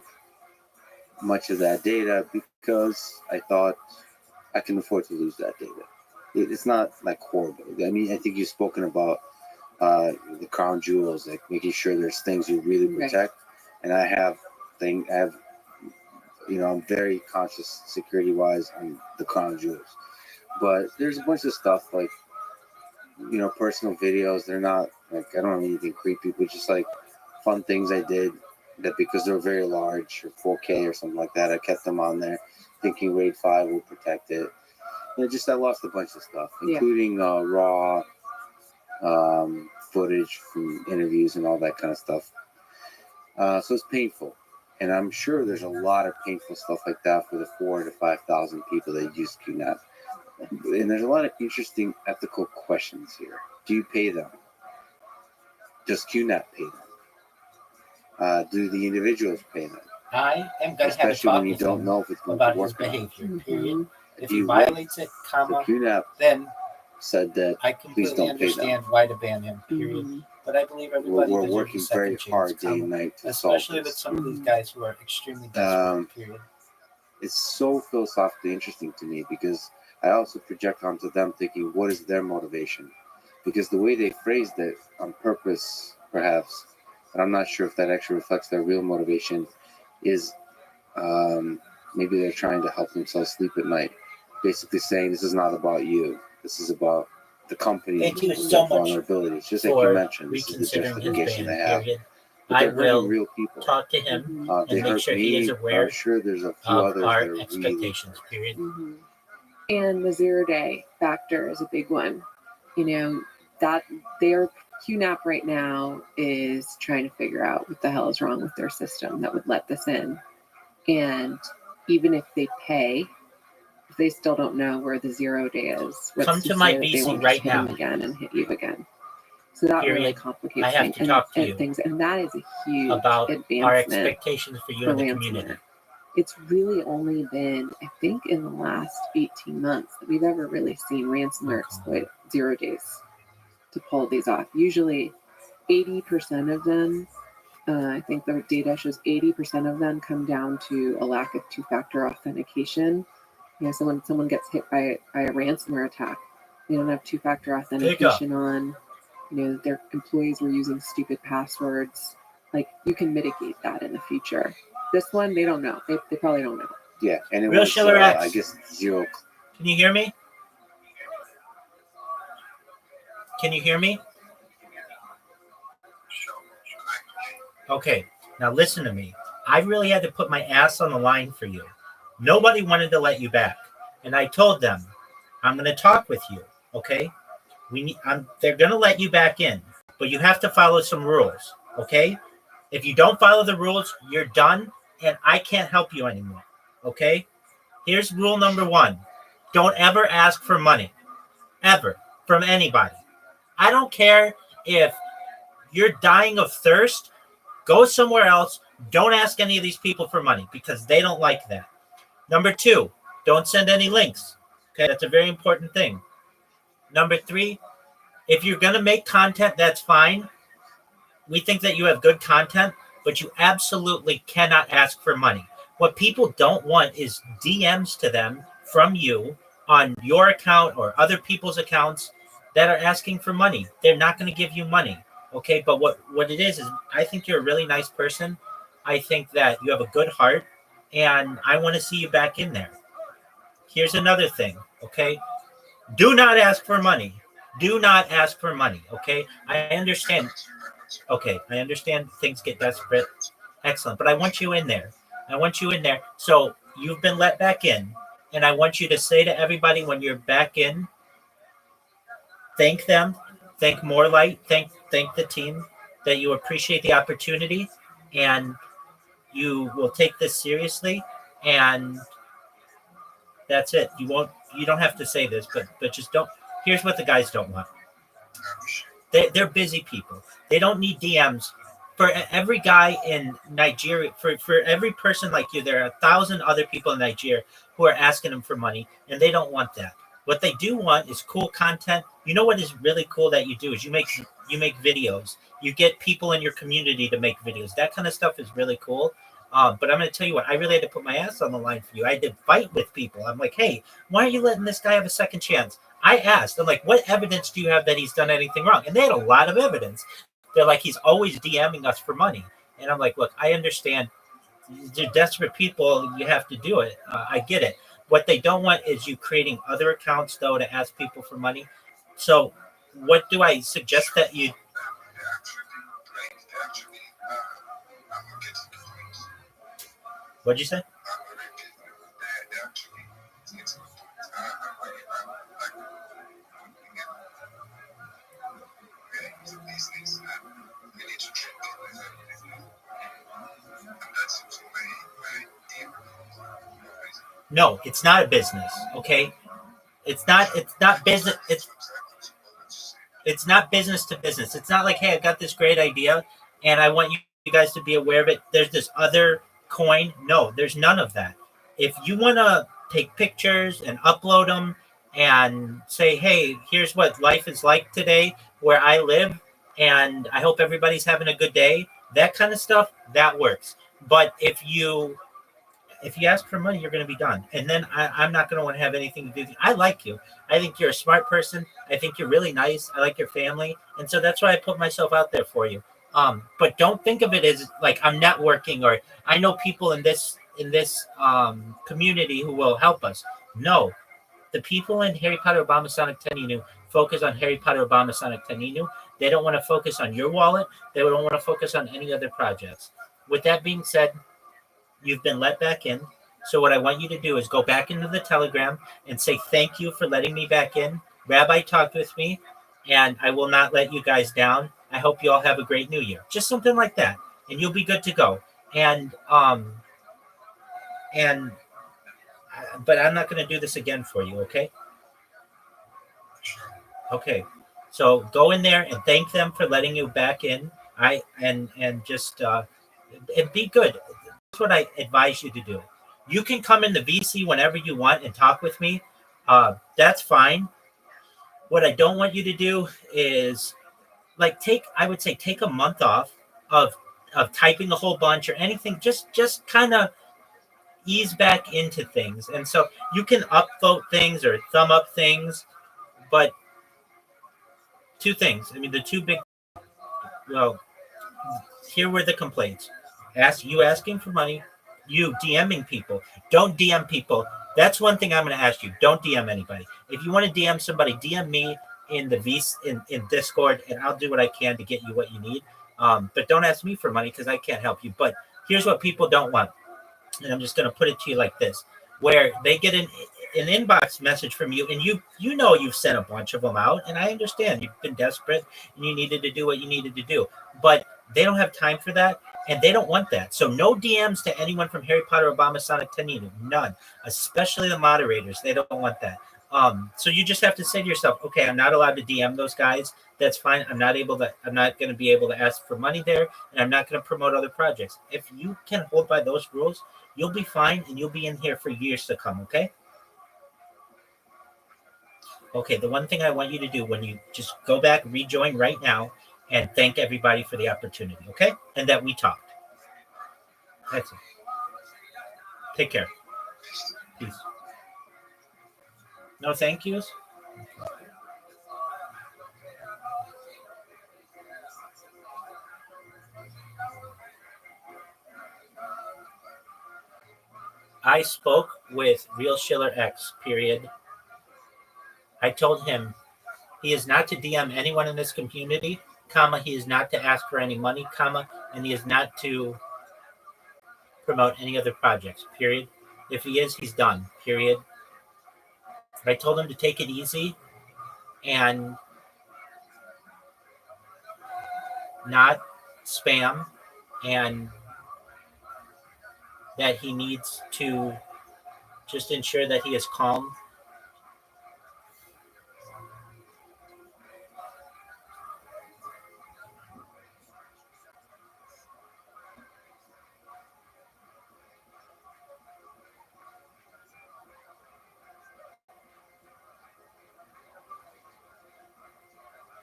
much of that data because I thought I can afford to lose that data. It's not like horrible. I mean, I think you've spoken about the crown jewels, like making sure there's things you really protect. And I'm very conscious security wise on the crown jewels. But there's a bunch of stuff like, personal videos. They're not like, I don't have anything creepy, but just like fun things I did that because they're very large or 4K or something like that, I kept them on there thinking RAID 5 will protect it. And I lost a bunch of stuff, including raw footage from interviews and all that kind of stuff. So it's painful. And I'm sure there's a lot of painful stuff like that for the 4,000 to 5,000 people that use QNAP. And there's a lot of interesting ethical questions here. Do you pay them? Does QNAP pay them? Do the individuals pay them? I am going to have a Especially talk when you with don't him know if it's going about to his work or not. behavior, period. If Do he you violates it, So QNAP then said that I please completely don't pay them. understand why to ban him, period. Mhm. But I believe everybody We're deserves working a second very chance, hard day and night to especially solve with this. some of these guys who are extremely desperate, period. It's so philosophically interesting to me because I also project onto them thinking, what is their motivation? Because the way they phrased it on purpose, perhaps, but I'm not sure if that actually reflects their real motivation, is maybe they're trying to help themselves sleep at night. Basically saying, this is not about you. This is about the company. Thank you and so their much vulnerabilities. Just like for you mentioned, this is the reconsidering his justification ban, they have. period. But I they're hurting will real people. talk to him They and make hurt sure me. he is aware I'm sure there's a few of others that our are really expectations, period. Mhm. And the 0-day factor is a big one. That their QNAP right now is trying to figure out what the hell is wrong with their system that would let this in. And even if they pay, if they still don't know where the 0-day is, Come to my say that they BC won't right just hit them now. again and hit you again. So that really Period. complicates I have things. to talk to you things, and that is a huge about advancement our expectations for you for and the ransomware. community. It's really only been, I think, in the last 18 months that we've ever really seen ransomware exploit 0 days to pull these off. Usually 80% of them, I think the data shows 80% of them come down to a lack of two-factor authentication. Someone gets hit by a ransomware attack. They don't have two-factor authentication on. Their employees were using stupid passwords. Like, you can mitigate that in the future. This one, they don't know. They probably don't know. Yeah, and it Real was, Schiller X. I guess, 0. Can you hear me? Can you hear me? Okay, now listen to me. I really had to put my ass on the line for you. Nobody wanted to let you back. And I told them, I'm going to talk with you, okay? They're going to let you back in, but you have to follow some rules, okay? If you don't follow the rules, you're done, and I can't help you anymore, okay? Here's rule number 1. Don't ever ask for money, ever, from anybody. I don't care if you're dying of thirst. Go somewhere else. Don't ask any of these people for money because they don't like that. Number 2, don't send any links. Okay, that's a very important thing. Number 3, if you're going to make content, that's fine. We think that you have good content, but you absolutely cannot ask for money. What people don't want is DMs to them from you on your account or other people's accounts that are asking for money. They're not going to give you money. Okay, but what it is I think you're a really nice person. I think that you have a good heart, and I want to see you back in there. Here's another thing, Okay, do not ask for money. Do not ask for money. Okay, I understand. Okay, I understand things get desperate. Excellent, but I want you in there. I want you in there. So you've been let back in, and I want you to say to everybody when you're back in, thank them, thank Morelight, thank the team, that you appreciate the opportunity, and you will take this seriously, and that's it. You don't have to say this, but just don't. Here's what the guys don't want. They're busy people. They don't need DMs. For every guy in Nigeria, for every person like you, there are 1,000 other people in Nigeria who are asking them for money, and they don't want that. What they do want is cool content. You know what is really cool that you do is you make videos. You get people in your community to make videos. That kind of stuff is really cool. But I'm going to tell you what, I really had to put my ass on the line for you. I had to fight with people. I'm like, hey, why are you letting this guy have a second chance? I asked, I'm like, what evidence do you have that he's done anything wrong? And they had a lot of evidence. They're like, he's always DMing us for money. And I'm like, look, I understand. They're desperate people. You have to do it. I get it. What they don't want is you creating other accounts, though, to ask people for money. So what do I suggest that you... What'd you say? No, it's not a business. Okay, it's not business. It's not business to business. It's not like, hey, I got this great idea, and I want you guys to be aware of it. There's this other coin. No, there's none of that. If you want to take pictures and upload them and say, hey, here's what life is like today where I live, and I hope everybody's having a good day, that kind of stuff, that works. But if you ask for money, you're going to be done. And then I'm not going to want to have anything to do with you. I like you. I think you're a smart person. I think you're really nice. I like your family. And so that's why I put myself out there for you. But don't think of it as like I'm networking or I know people in this community who will help us. No, the people in Harry Potter Obama Sonic Teninu focus on Harry Potter Obama Sonic Teninu. They don't want to focus on your wallet. They don't want to focus on any other projects. With that being said, you've been let back in. So what I want you to do is go back into the Telegram and say, thank you for letting me back in. Rabbi talked with me, and I will not let you guys down. I hope you all have a great new year. Just something like that, and you'll be good to go. But I'm not going to do this again for you, okay? Okay. So go in there and thank them for letting you back in. Just be good. That's what I advise you to do. You can come in the VC whenever you want and talk with me. That's fine. What I don't want you to do is take a month off of typing a whole bunch or anything. Just kind of ease back into things. And so you can upvote things or thumb up things, but two things. I mean, the two big, well, here were the complaints. Asking for money, you DMing people. Don't DM people. That's one thing I'm going to ask you. Don't DM anybody. If you want to DM somebody, DM me in the in Discord, and I'll do what I can to get you what you need. But don't ask me for money because I can't help you. But here's what people don't want, and I'm just going to put it to you like this: where they get an inbox message from you, and you know you've sent a bunch of them out, and I understand you've been desperate and you needed to do what you needed to do, but they don't have time for that. And they don't want that. So no DMs to anyone from Harry Potter Obama Sonic Teninu. None. Especially the moderators. They don't want that. So you just have to say to yourself, okay, I'm not allowed to DM those guys. That's fine. I'm not going to be able to ask for money there, and I'm not going to promote other projects. If you can hold by those rules, you'll be fine, and you'll be in here for years to come, okay? Okay, the one thing I want you to do when you just go back, rejoin right now, and thank everybody for the opportunity, okay? And that we talked. That's it. Take care. Peace. No thank yous? I spoke with Real Schiller X, period. I told him he is not to DM anyone in this community, comma, he is not to ask for any money, comma, and he is not to promote any other projects, period. If he is, he's done, period. But I told him to take it easy and not spam, and that he needs to just ensure that he is calm.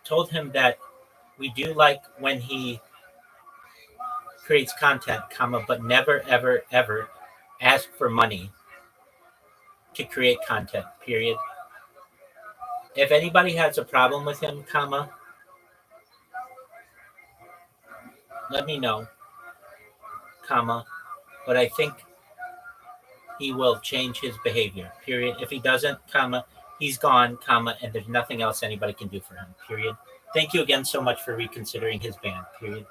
Told him that we do like when he creates content, comma, but never, ever, ever ask for money to create content, period. If anybody has a problem with him, comma, let me know, comma, but I think he will change his behavior, period. If he doesn't, comma, he's gone, comma, and there's nothing else anybody can do for him, period. Thank you again so much for reconsidering his ban, period.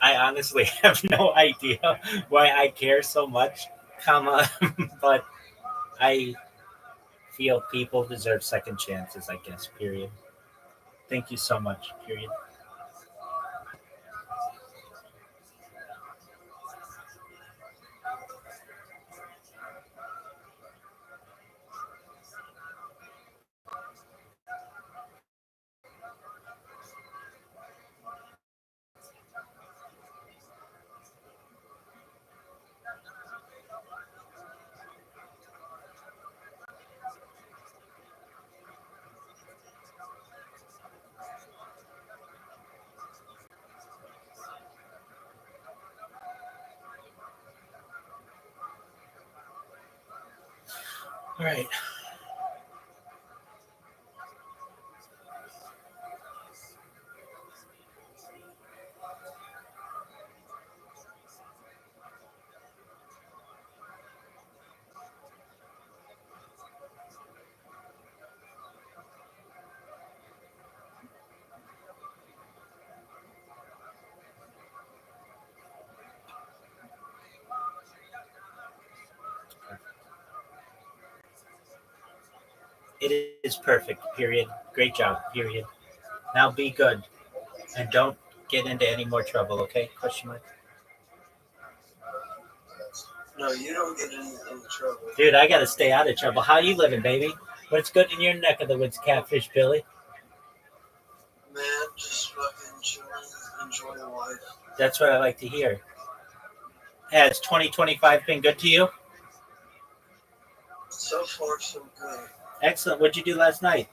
I honestly have no idea why I care so much, comma, but I feel people deserve second chances, I guess, period. Thank you so much, period. All right. It is perfect, period. Great job, period. Now be good and don't get into any more trouble, okay? Question mark. No, you don't get in trouble. Dude, I gotta stay out of trouble. How you living, baby? What's good in your neck of the woods, Catfish Billy? Man, just fucking chilling, enjoying life. That's what I like to hear. Has 2025 been good to you? So far, so good. Excellent. What'd you do last night?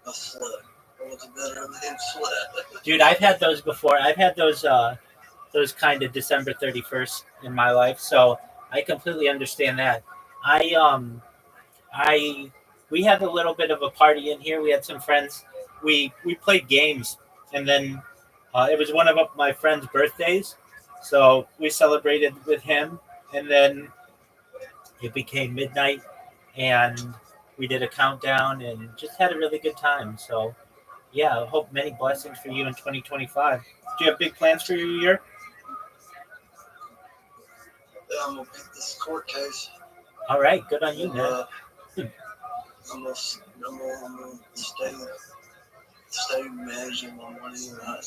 I slept. I was better than slept. Dude, I've had those before. I've had those kind of December 31st in my life, so I completely understand that. I I we had a little bit of a party in here. We had some friends. We played games, and then it was one of my friend's birthdays, so we celebrated with him, and then it became midnight, and we did a countdown and just had a really good time. So yeah, I hope many blessings for you in 2025. Do you have big plans for your year? Yeah, I'm gonna beat this court case. All right, good on you, And, man. I'm gonna stay managing my money and not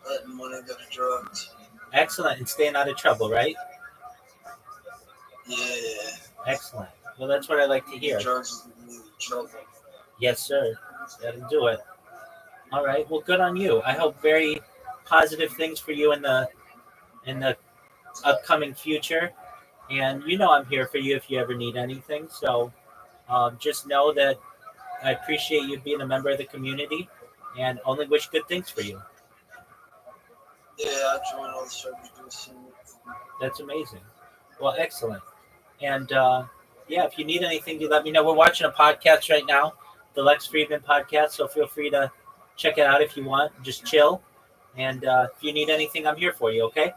letting money go to drugs. Excellent, and staying out of trouble, right? Yeah. Excellent. Well, that's what I like to hear. Drugs is the trouble. Yes, sir. That'll do it. All right. Well, good on you. I hope very positive things for you in the upcoming future. And you know I'm here for you if you ever need anything. So just know that I appreciate you being a member of the community, and only wish good things for you. Yeah, I joined all the service. That's amazing. Well, excellent. And yeah, if you need anything, you let me know. We're watching a podcast right now, the Lex Friedman podcast. So feel free to check it out if you want. Just chill. And if you need anything, I'm here for you. Okay.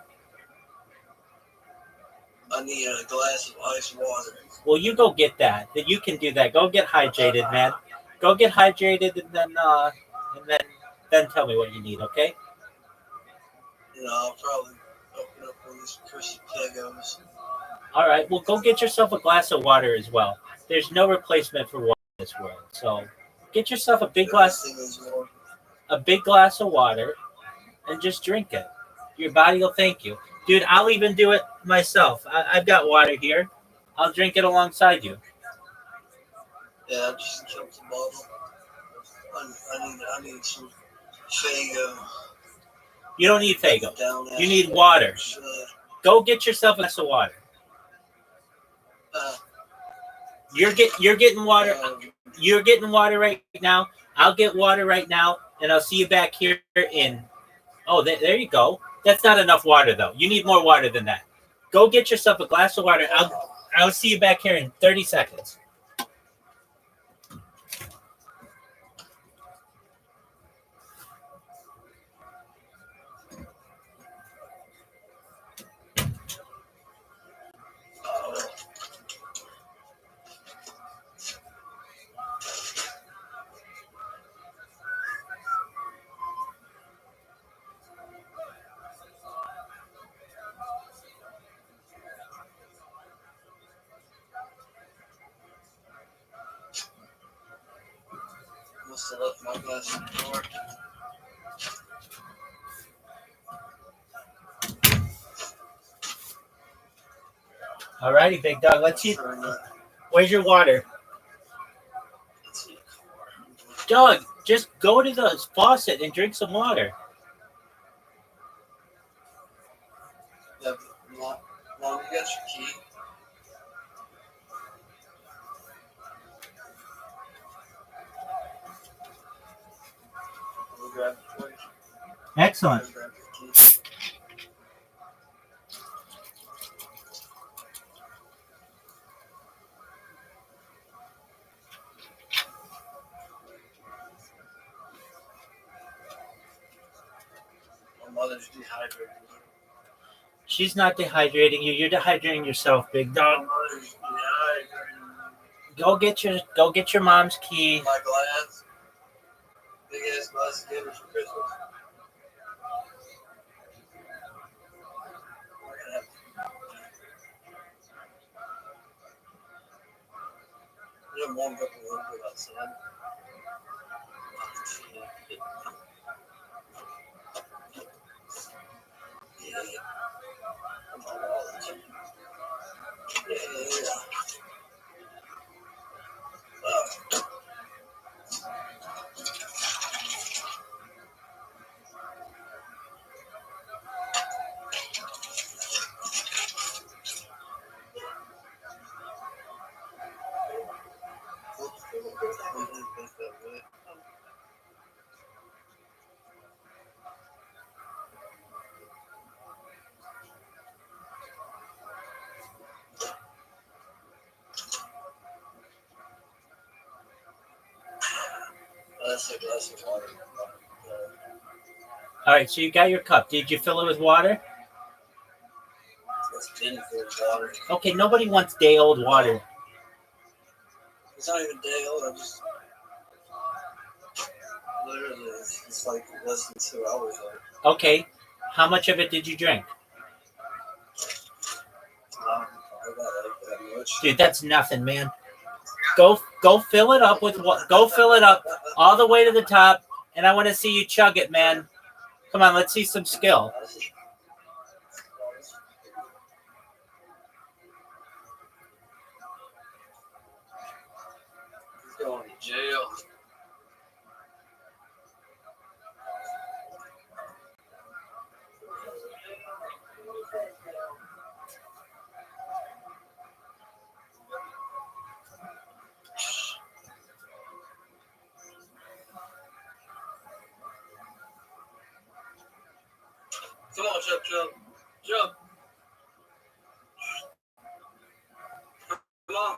I need a glass of ice water. Well, you go get that. That you can do that. Go get hydrated, man. Go get hydrated, and then tell me what you need. Okay. You know, I'll probably open up one of these crispy Legos. All right. Well, go get yourself a glass of water as well. There's no replacement for water in this world. So get yourself a big glass of water, and just drink it. Your body will thank you. Dude, I'll even do it myself. I've got water here. I'll drink it alongside you. Yeah, I just killed the bottle. I need some Faygo. You don't need Faygo. You need water. Go get yourself a glass of water. You're getting water. You're getting water right now. I'll get water right now, and I'll see you back here in. Oh, there you go. That's not enough water though. You need more water than that. Go get yourself a glass of water. I'll see you back here in 30 seconds. Must have left my glass in the door. All righty, big dog. Let's see. Where's your water? Dog, just go to the faucet and drink some water. Yeah, Mom, you got your key. We'll grab it for you. Excellent. Grab your key. My mother's dehydrated. She's not dehydrating you. You're dehydrating yourself, big dog. My mother's dehydrated. Go get your mom's key. My glass. Big ass glass to get her for Christmas. We're gonna have to warm up a little bit outside. Yeah. I'm all wallet. Yeah. That's a glass of water. All right, so you got your cup. Did you fill it with water? It's tin for water. Okay, nobody wants day old water. It's not even day old. I'm just literally. It's like less than 2 hours old. Okay, how much of it did you drink? I got like that much. Dude, that's nothing, man. Go fill it up with what? Go fill it up all the way to the top, and I want to see you chug it, man. Come on, let's see some skill. He's going to jail. Come on, jump. Come on.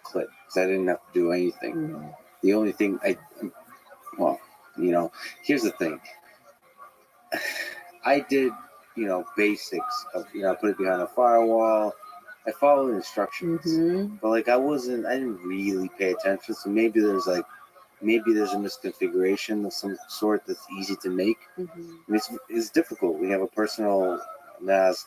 Click, because I didn't have to do anything. The only thing here's the thing. I did, basics of, put it behind a firewall. I followed instructions, but I didn't really pay attention. So maybe there's a misconfiguration of some sort that's easy to make. It's difficult. We have a personal NAS.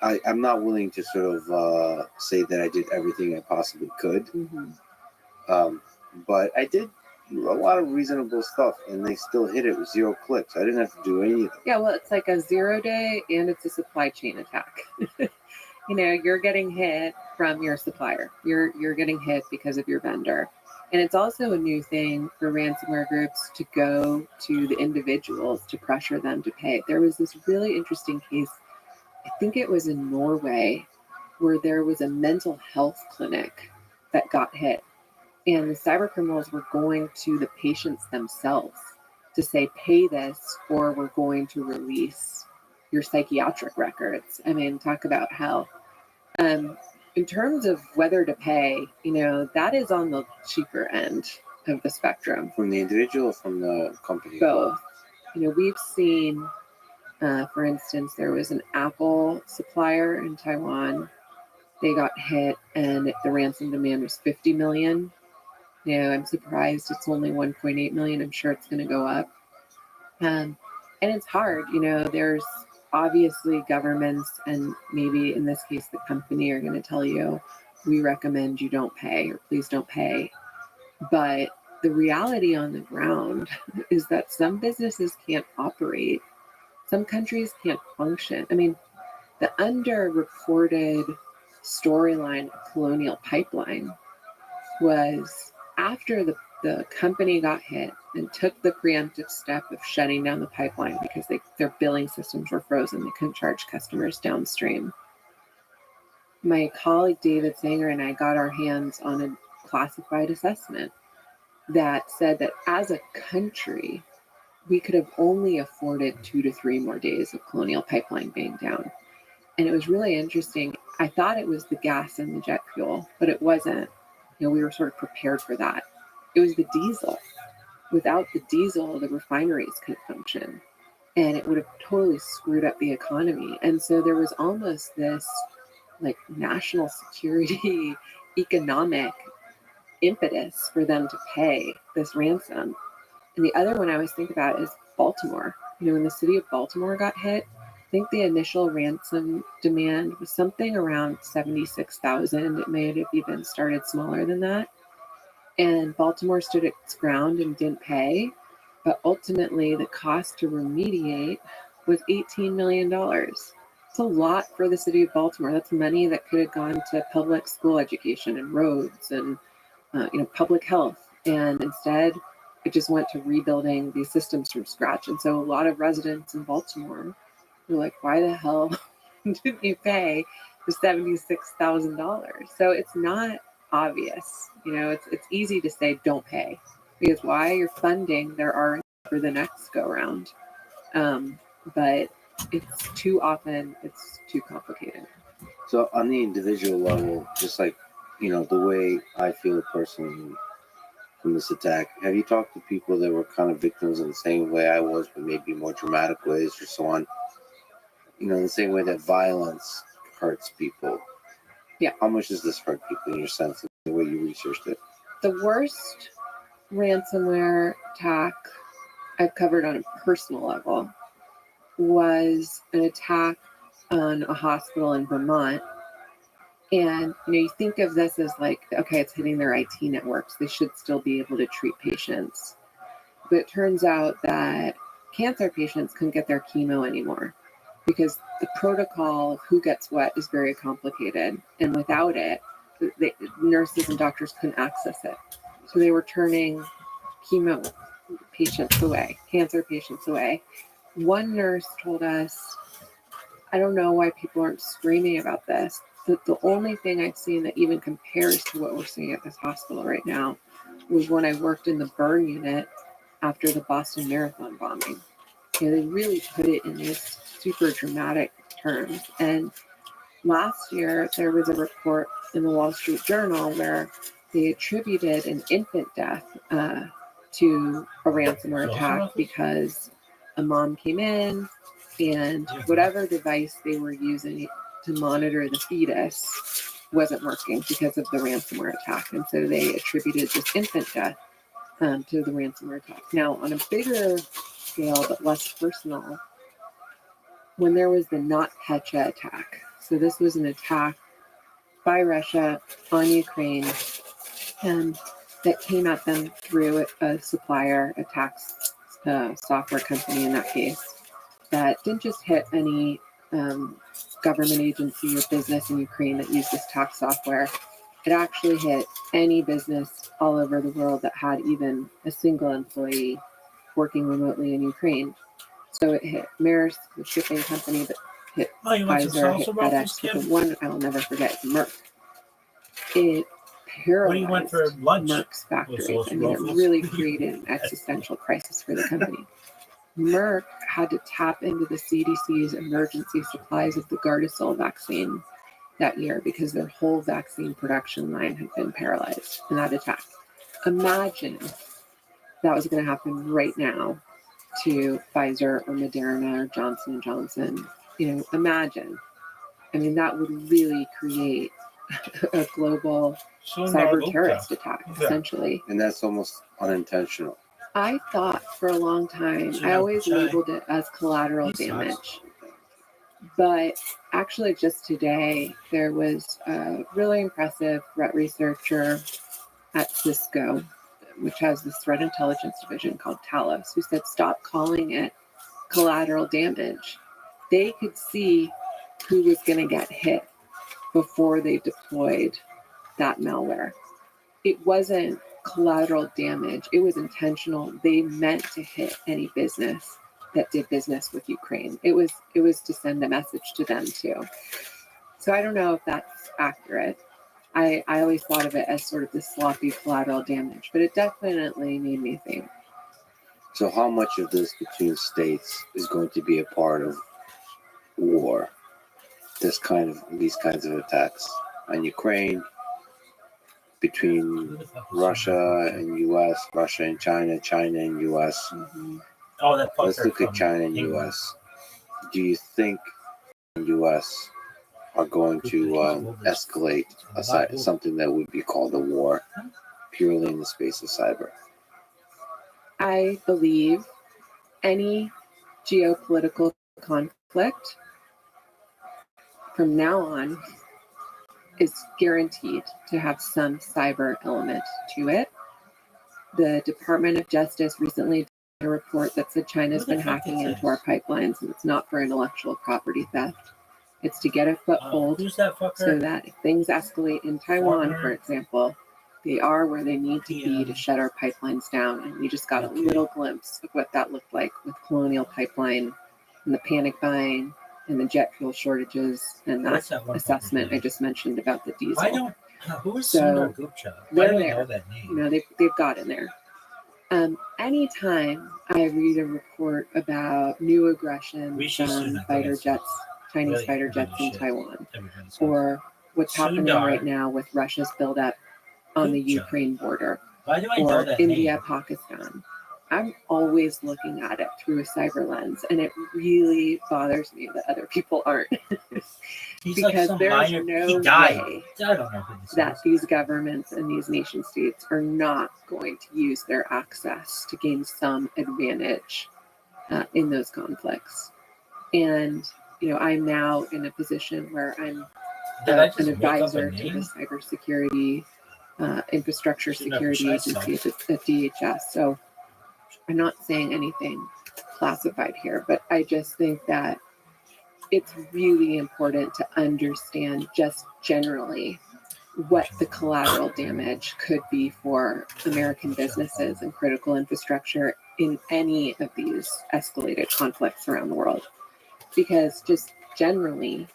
I'm not willing to sort of say that I did everything I possibly could. But I did a lot of reasonable stuff, and they still hit it with 0 clicks. I didn't have to do anything. Yeah, well, it's like a 0 day and it's a supply chain attack. You're getting hit from your supplier. You're getting hit because of your vendor. And it's also a new thing for ransomware groups to go to the individuals to pressure them to pay. There was this really interesting case, I think it was in Norway, where there was a mental health clinic that got hit. And the cyber criminals were going to the patients themselves to say, pay this or we're going to release your psychiatric records. I mean, talk about hell. In terms of whether to pay, that is on the cheaper end of the spectrum. From the individual or from the company? Both. We've seen, for instance, there was an Apple supplier in Taiwan. They got hit and the ransom demand was $50 million. I'm surprised it's only 1.8 million. I'm sure it's going to go up. And it's hard. There's obviously governments and maybe in this case, the company are going to tell you, we recommend you don't pay or please don't pay. But the reality on the ground is that some businesses can't operate. Some countries can't function. I mean, the underreported storyline of Colonial Pipeline was after the company got hit and took the preemptive step of shutting down the pipeline because their billing systems were frozen. They couldn't charge customers downstream. My colleague David Sanger and I got our hands on a classified assessment that said that as a country, we could have only afforded 2 to 3 more days of Colonial Pipeline being down. And it was really interesting. I thought it was the gas and the jet fuel, but it wasn't. We were sort of prepared for that. It was the diesel. Without the diesel, the refineries couldn't function. and it would have totally screwed up the economy. And so there was almost this like national security economic impetus for them to pay this ransom. And the other one I always think about is Baltimore. You know, when the city of Baltimore got hit, I think the initial ransom demand was something around 76,000. It may have even started smaller than that. And Baltimore stood its ground and didn't pay. But ultimately, the cost to remediate was $18 million. It's a lot for the city of Baltimore. That's money that could have gone to public school education and roads and public health. And instead, it just went to rebuilding these systems from scratch. And so a lot of residents in Baltimore were like, why the hell didn't you pay the $76,000? So it's not obvious. It's easy to say don't pay, because why? You're funding their R for the next go round. But it's too often, it's too complicated. So on the individual level, just like, the way I feel personally from this attack, have you talked to people that were kind of victims in the same way I was, but maybe more dramatic ways or so on? In the same way that violence hurts people. Yeah. How much does this hurt people in your sense of the way you researched it? The worst ransomware attack I've covered on a personal level was an attack on a hospital in Vermont. And you think of this as like, okay, it's hitting their IT networks. They should still be able to treat patients. But it turns out that cancer patients couldn't get their chemo anymore because the protocol of who gets what is very complicated. And without it, the nurses and doctors couldn't access it. So they were turning chemo patients away, cancer patients away. One nurse told us, I don't know why people aren't screaming about this, that the only thing I've seen that even compares to what we're seeing at this hospital right now was when I worked in the burn unit after the Boston Marathon bombing. They really put it in these super dramatic terms. And last year, there was a report in the Wall Street Journal where they attributed an infant death to a ransomware attack because a mom came in and whatever device they were using to monitor the fetus wasn't working because of the ransomware attack. And so they attributed this infant death to the ransomware attack. Now, on a bigger scale, but less personal, when there was the NotPetya attack, so this was an attack by Russia on Ukraine that came at them through a supplier, a tax software company in that case, that didn't just hit any government agency or business in Ukraine that used this tax software. It actually hit any business all over the world that had even a single employee working remotely in Ukraine. So it hit Maersk, the shipping company, that hit Pfizer, hit FedEx, but the one I will never forget is Merck. It paralyzed Merck's factories. I mean, it really created an existential crisis for the company. Merck had to tap into the CDC's emergency supplies of the Gardasil vaccine that year because their whole vaccine production line had been paralyzed in that attack. Imagine that was going to happen right now to Pfizer or Moderna or Johnson & Johnson. Imagine. I mean, that would really create a global cyber terrorist attack, essentially. And that's almost unintentional. I thought for a long time, I always labeled it as collateral damage. But actually just today, there was a really impressive threat researcher at Cisco, which has this threat intelligence division called Talos, who said, stop calling it collateral damage. They could see who was going to get hit before they deployed that malware. It wasn't collateral damage. It was intentional. They meant to hit any business that did business with Ukraine. It was to send a message to them too. So I don't know if that's accurate. I always thought of it as sort of this sloppy collateral damage, but it definitely made me think. So how much of this between states is going to be a part of war? These kinds of attacks on Ukraine, between Russia and US, Russia and China, China and US. Mm-hmm. Oh, that fucker. Let's look at from China and England. U.S. Do you think the U.S. are going to escalate something that would be called a war purely in the space of cyber? I believe any geopolitical conflict from now on is guaranteed to have some cyber element to it. The Department of Justice recently did a report that said China's been hacking into our pipelines, and it's not for intellectual property theft. It's to get a foothold Who's that fucker? so that if things escalate in Taiwan, for example, they are where they need to be to shut our pipelines down. And we just got a little glimpse of what that looked like with Colonial Pipeline and the panic buying and the jet fuel shortages and that assessment I just mentioned about the diesel. Why don't? Who is So, Sundar Gupta? Why they're do I there. know that name? You know, they've got in there. Anytime I read a report about new aggression from fighter jets, Chinese fighter jets in Taiwan, or what's happening right now with Russia's buildup on the Ukraine border, Why do I know or that India, name? Pakistan, I'm always looking at it through a cyber lens, and it really bothers me that other people aren't. He's like Because some there's minor. no He died. way I don't know who this that is. these governments and these nation states are not going to use their access to gain some advantage in those conflicts. And, you know, I'm now in a position where I'm Did I just an make up a advisor to the name? cybersecurity infrastructure Shouldn't have security precise agency at DHS. So I'm not saying anything classified here, but I just think that it's really important to understand just generally what the collateral damage could be for American businesses and critical infrastructure in any of these escalated conflicts around the world. Because just generally,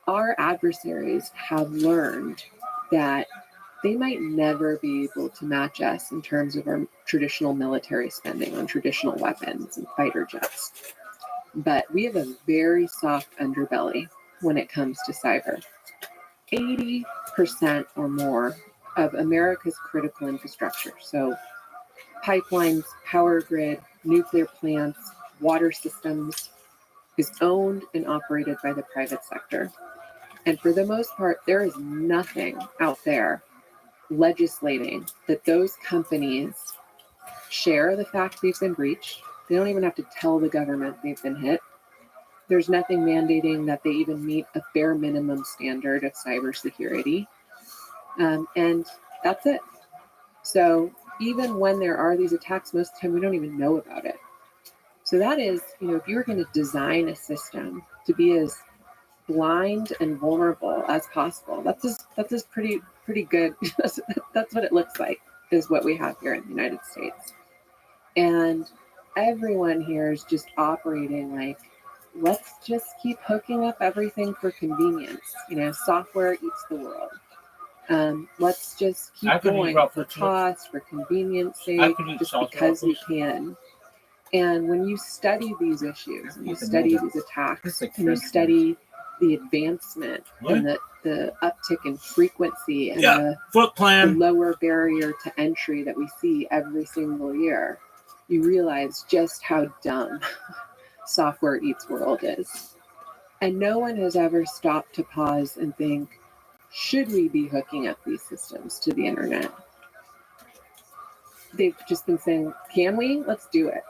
our adversaries have learned that they might never be able to match us in terms of our traditional military spending on traditional weapons and fighter jets. But we have a very soft underbelly when it comes to cyber. 80% or more of America's critical infrastructure, so pipelines, power grid, nuclear plants, water systems, is owned and operated by the private sector. And for the most part, there is nothing out there legislating that those companies share the fact they've been breached. They don't even have to tell the government they've been hit. There's nothing mandating that they even meet a bare minimum standard of cybersecurity. And that's it. So even when there are these attacks, most of the time we don't even know about it. So that is, you know, if you were going to design a system to be as blind and vulnerable as possible, that's just pretty good. That's what it looks like, is what we have here in the United States. And everyone here is just operating like, let's just keep hooking up everything for convenience. You know, software eats the world. Let's just keep going for cost, for convenience sake, just because we can. And when you study these issues, and you study these attacks, and you study the advancement and the uptick in frequency and the lower barrier to entry that we see every single year, you realize just how dumb software eats world is. And no one has ever stopped to pause and think, should we be hooking up these systems to the internet? They've just been saying, can we? Let's do it.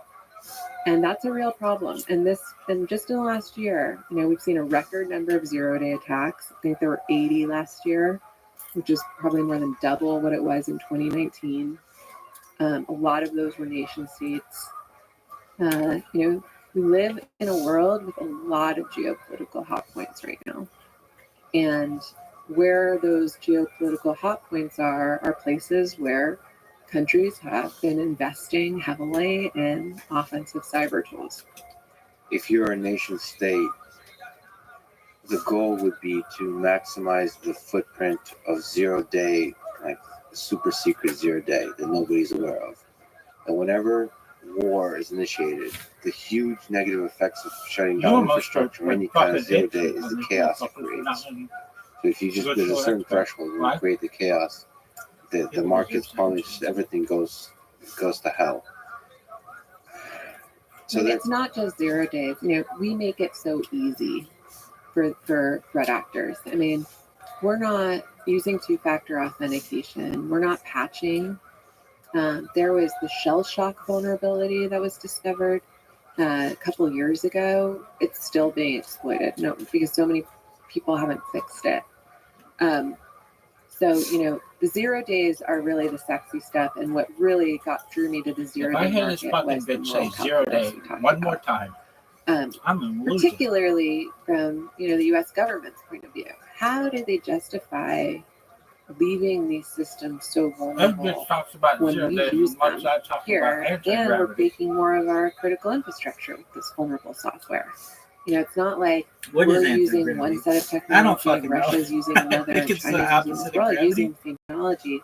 And that's a real problem. And just in the last year, you know, we've seen a record number of zero-day attacks. I think there were 80 last year, which is probably more than double what it was in 2019. A lot of those were nation states. You know, we live in a world with a lot of geopolitical hot points right now. And where those geopolitical hot points are places where countries have been investing heavily in offensive cyber tools. If you're a nation state, the goal would be to maximize the footprint of 0-day, like super secret 0-day that nobody's aware of. And whenever war is initiated, the huge negative effects of shutting down infrastructure any kind of 0-day is the chaos it creates. So if you just, there's a certain threshold when you create the chaos, the markets probably just, everything goes to hell. So And that it's not just 0 days. You know, we make it so easy for threat actors. I mean, we're not using two-factor authentication. We're not patching. There was the shell shock vulnerability that was discovered a couple years ago. It's still being exploited. No, because so many people haven't fixed it. So, you know, the 0 days are really the sexy stuff, and what really drew me to the If 0 I day hear this market fucking was the bitch say moral 0 calculus day we talked one about. more time, Um, I'm a loser. particularly from, you know, the U.S. government's point of view. How do they justify leaving these systems so This vulnerable bitch talks about when 0 we days use as much as them I talk about here, and we're anti-gravity. breaking more of our critical infrastructure with this vulnerable software? You know, it's not like What we're is using anti-gravity? one set of I don't technology, fucking know. Russia's using another, I and think it's the China's using opposite this. of We're all gravity. using the same technology.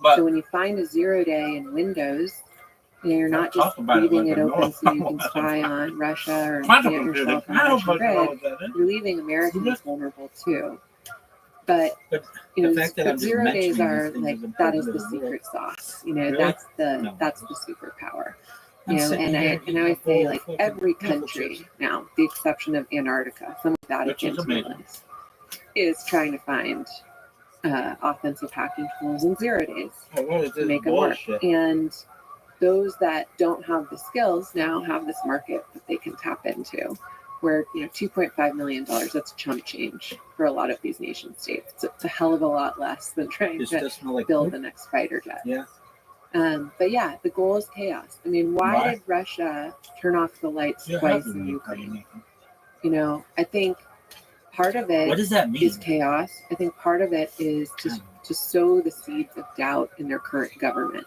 But So when you find a 0 day in Windows, you know, you're don't not just talk about it leaving like it I open know so you can about spy on Russia or quantum plant computing. yourself on I the don't Russian fucking know grid. what that is. You're leaving Americans vulnerable too. But But you know, the fact that I'm just 0 days mentioning are these things like is that important is to the the secret world. sauce. You know, Really? that's the No. superpower. I'm You know, sitting and here I always eating a say bowl of like fucking every knuckle country chips, now, the exception of Antarctica, some of that which is amazing. list, is trying to find offensive hacking tools in 0 days Oh, what is to this make them work. bullshit? And those that don't have the skills now have this market that they can tap into, where, you know, $2.5 million, that's chump change for a lot of these nation states. It's a hell of a lot less than trying Does to this smell like build poop? the next fighter jet. Yeah. But yeah, the goal is chaos. I mean, why Why? did Russia turn off the lights You're twice happy in when you Ukraine? You know, I think part of What it does that mean? is chaos. I think part of it is to sow the seeds of doubt in their current government.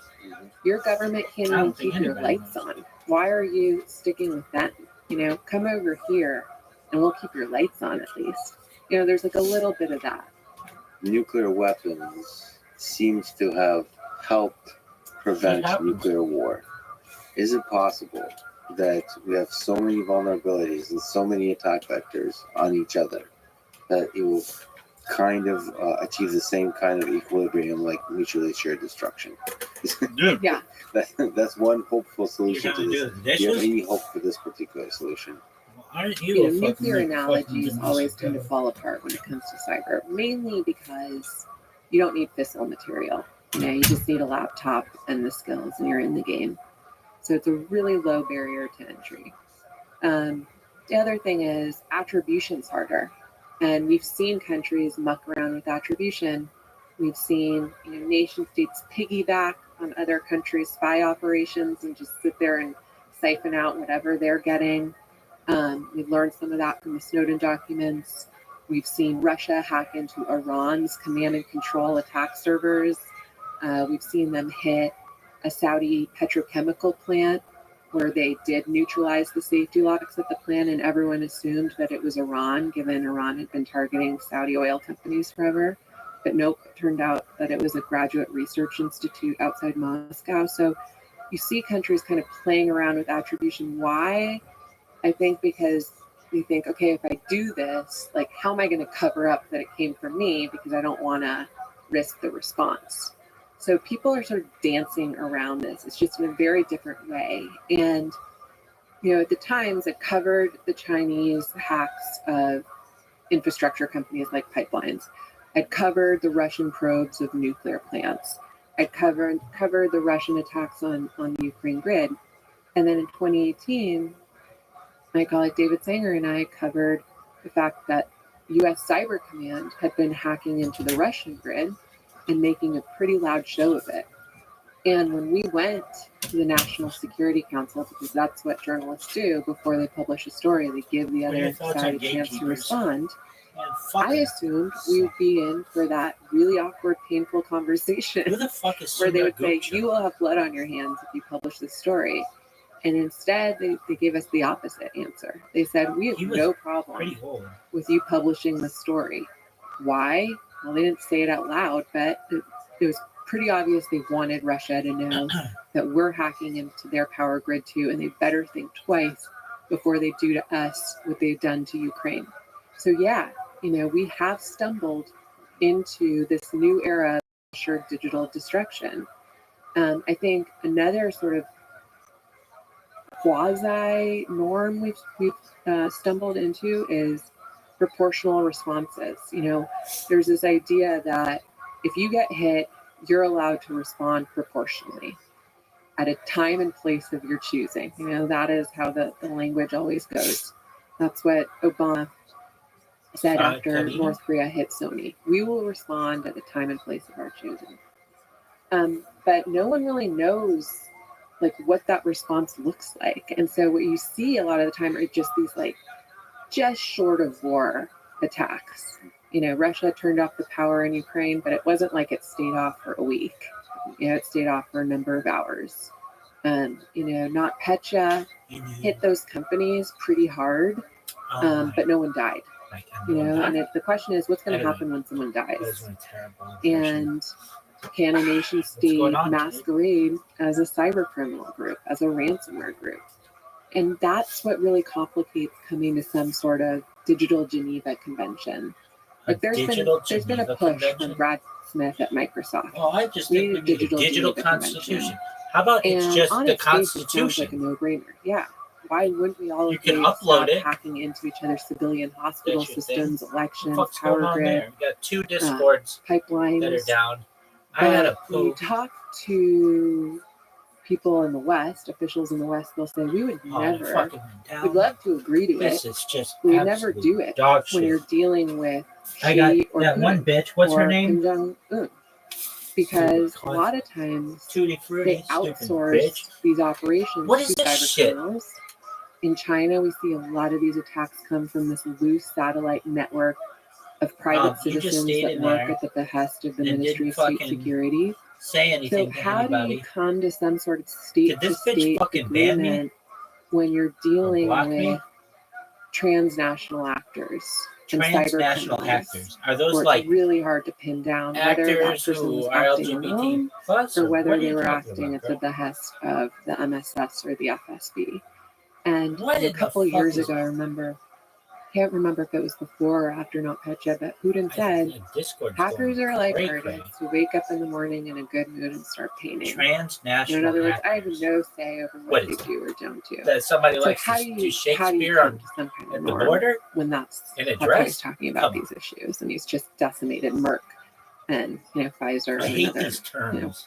Your government can't I even don't think keep your anybody lights knows. on. Why are you sticking with them? You know, come over here and we'll keep your lights on at least. You know, there's like a little bit of that. nuclear weapons seems to have helped prevent What happens? nuclear war. Is it possible that we have so many vulnerabilities and so many attack vectors on each other that it will kind of achieve the same kind of equilibrium like mutually shared destruction? Dude, Yeah. That's one hopeful you're solution gonna to do this. the Do you have dishes? any hope for this particular solution? Well, aren't You you know, a fucking nuclear fucking analogies genius? always tend to fall apart when it comes to cyber, mainly because you don't need fissile material. You know, you just need a laptop and the skills, and you're in the game. So it's a really low barrier to entry. The other thing is attribution's harder, and we've seen countries muck around with attribution. We've seen, you know, nation states piggyback on other countries' spy operations and just sit there and siphon out whatever they're getting. We've learned some of that from the Snowden documents. We've seen Russia hack into Iran's command and control attack servers. We've seen them hit a Saudi petrochemical plant where they did neutralize the safety locks at the plant, and everyone assumed that it was Iran, given Iran had been targeting Saudi oil companies forever. But nope, it turned out that it was a graduate research institute outside Moscow. So you see countries kind of playing around with attribution. Why? I think because you think, okay, if I do this, like, how am I going to cover up that it came from me, because I don't want to risk the response. So people are sort of dancing around this. It's just in a very different way. And, you know, at the Times, it covered the Chinese hacks of infrastructure companies like pipelines. I'd covered the Russian probes of nuclear plants. I'd covered the Russian attacks on the Ukraine grid. And then in 2018, my colleague David Sanger and I covered the fact that U.S. Cyber Command had been hacking into the Russian grid and making a pretty loud show of it. And when we went to the National Security Council, because that's what journalists do before they publish a story, they give the What are your other thoughts side on a chance to gatekeepers? respond. Man, fuck I it. assumed we would be in for that really awkward, painful conversation Who the fuck is where they would say, Sundar you will have blood on your hands if you publish this story. And instead, they gave us the opposite answer. They said, we have He was no Pretty problem old. with you publishing the story. Why? Well, they didn't say it out loud, but it was pretty obvious they wanted Russia to know that we're hacking into their power grid too, and they better think twice before they do to us what they've done to Ukraine. So yeah, you know, we have stumbled into this new era of assured digital destruction. I think another sort of quasi norm we've stumbled into is proportional responses. You know, there's this idea that if you get hit, you're allowed to respond proportionally at a time and place of your choosing. You know, that is how the language always goes. That's what Obama said after North Korea hit Sony. We will respond at the time and place of our choosing. But no one really knows like what that response looks like. And so what you see a lot of the time are just these like just short of war attacks. You know, Russia turned off the power in Ukraine, but it wasn't like it stayed off for a week. You know, it stayed off for a number of hours. You know, NotPetya hit those companies pretty hard, but no one died. You know, and the question is, what's going to happen when someone dies? And can a nation state masquerade as a cyber criminal group, as a ransomware group? And that's what really complicates coming to some sort of digital Geneva Convention. Like there's been a push from Brad Smith at Microsoft. Oh, I just think we need a digital constitution. How about it's just the Constitution? It sounds like a no-brainer. Yeah. Why wouldn't we all agree to stop hacking into each other's civilian hospital systems, elections, What's power going on grid, there? We got 2 discords pipelines that are down. I had a when you talk to people in the West, officials in the West, they'll say we would never. We'd love to agree to This it. is just We would never do it dog when shit. you're dealing with I got Xi or that one Putin bitch. What's her or name? Kim Jong-un. Because a lot of times Tutti frutti, they stupid outsource bitch. these operations What is to this cyber shit? criminals. In China, we see a lot of these attacks come from this loose satellite network of private You just citizens stayed that in work there at the behest of the and Ministry of didn't State fucking Security. Say So anything to how do you anybody. come to some sort of Did this bitch state-to-state fucking ban me? agreement when you're dealing block me? with transnational actors and cyber Transnational criminals? actors. Are those Where like it's really hard to pin down whether that actors person who was are acting LGBT alone plus? or whether what are they you were talking acting about, at the girl? behest of the MSS or the FSB. And What a in the couple of fuck years is- ago, can't remember if it was before or after NotPetya, but Putin said Discord hackers are like cray. artists who wake up in the morning in a good mood and start painting. Transnational. In other words, I have actors. no say over What what is they it? do or don't do. That somebody So likes how to do do you Shakespeare come on to some kind at of the norm border when that's in a how dress? he's talking about Come these issues, and he's just decimated Merck and Pfizer I and hate another these terms.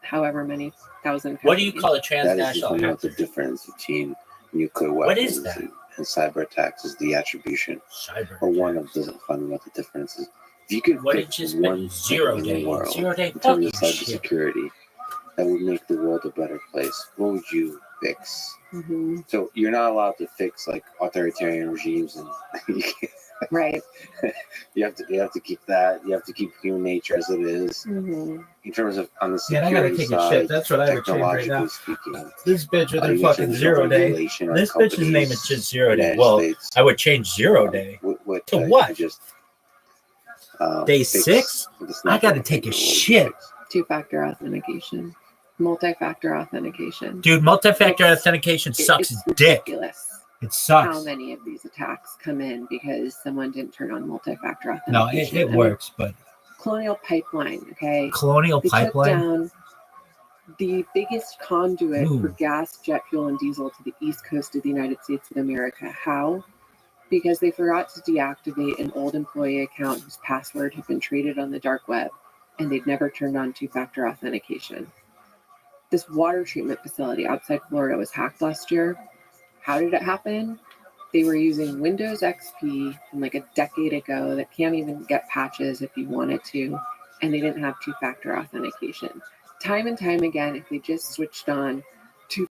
however many thousand. What do you call a That is transnational usually what the actor? difference between nuclear weapons What is that? and cyber attacks is the attribution, Cyber. or one of the fundamental differences. If you could What it fix just one been 0 thing in day. the world 0 day in terms of fucking shit. cybersecurity that would make the world a better place, what would you fix? Mm-hmm. So you're not allowed to fix like authoritarian regimes, and Right. you have to keep that. You have to keep human nature as it is. Mm-hmm. In terms of on the Man, I gotta security take a side, shit. That's what I would change right technologically now. speaking, This bitch with her you guys fucking have 0 day. regulation on This bitch's name is companies, just 0 day. United Well, States, I would change 0 day. what, To you what? just, Day fix 6? this I gotta natural take a behavior, what would you shit. fix? Two-factor authentication, multi-factor authentication. Dude, multi-factor It's- authentication sucks it's dick. ridiculous It how sucks. many of these attacks come in because someone didn't turn on multi-factor No, authentication. it works, but Colonial Pipeline, okay? Colonial They took Pipeline. down the biggest conduit Ooh. for gas, jet fuel, and diesel to the east coast of the United States of America. How? Because they forgot to deactivate an old employee account whose password had been traded on the dark web, and they'd never turned on two-factor authentication. This water treatment facility outside Florida was hacked last year. How did it happen? They were using Windows XP from like a decade ago that can't even get patches if you wanted to, and they didn't have two-factor authentication. Time and time again, if they just switched on to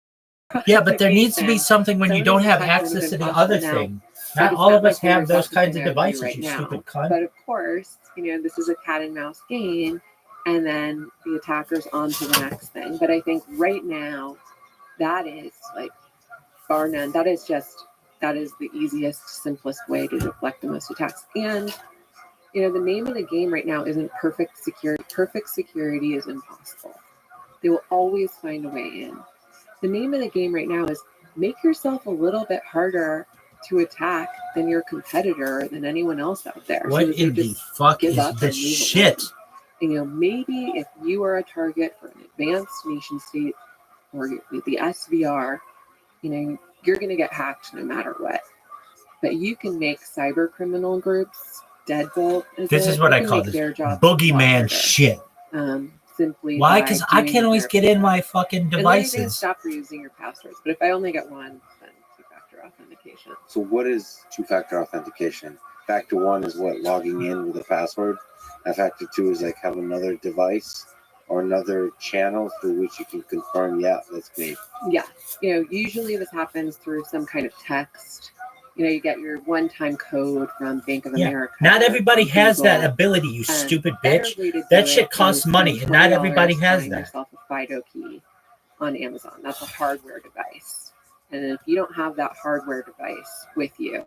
Yeah, but there needs to be authentication, something when some you of don't these have attacks would access to have the been other busted out. thing. But Not it's all not of us like have there's those something kinds of I would do devices, right you now. stupid cunt. But of course, this is a cat and mouse game, and then the attacker's on to the next thing. But I think right now, that is like bar none. That is the easiest, simplest way to deflect the most attacks. And the name of the game right now isn't perfect security. Perfect security is impossible. They will always find a way in. The name of the game right now is make yourself a little bit harder to attack than your competitor, than anyone else out there. What that they in the just fuck give is up this and move shit? along. Maybe if you are a target for an advanced nation state or the SVR, you're going to get hacked no matter what. But you can make cyber criminal groups, deadbolt. This is what I call this boogeyman shit. Simply Why? by Because I doing can't always their- get in my fucking And then you can devices. stop reusing your passwords. But if I only get one, then two-factor authentication. So what is two-factor authentication? Factor one is what? Logging in with a password. And factor two is like have another device or another channel through which you can confirm, yeah, that's me. Yeah. Usually this happens through some kind of text. You get your one-time code from Bank of Yeah. America. Not everybody has that Google. ability, you stupid Better bitch. way to do That it shit costs is money, spend and not everybody $20 has buying that. yourself a FIDO key on Amazon. That's a hardware device. And if you don't have that hardware device with you,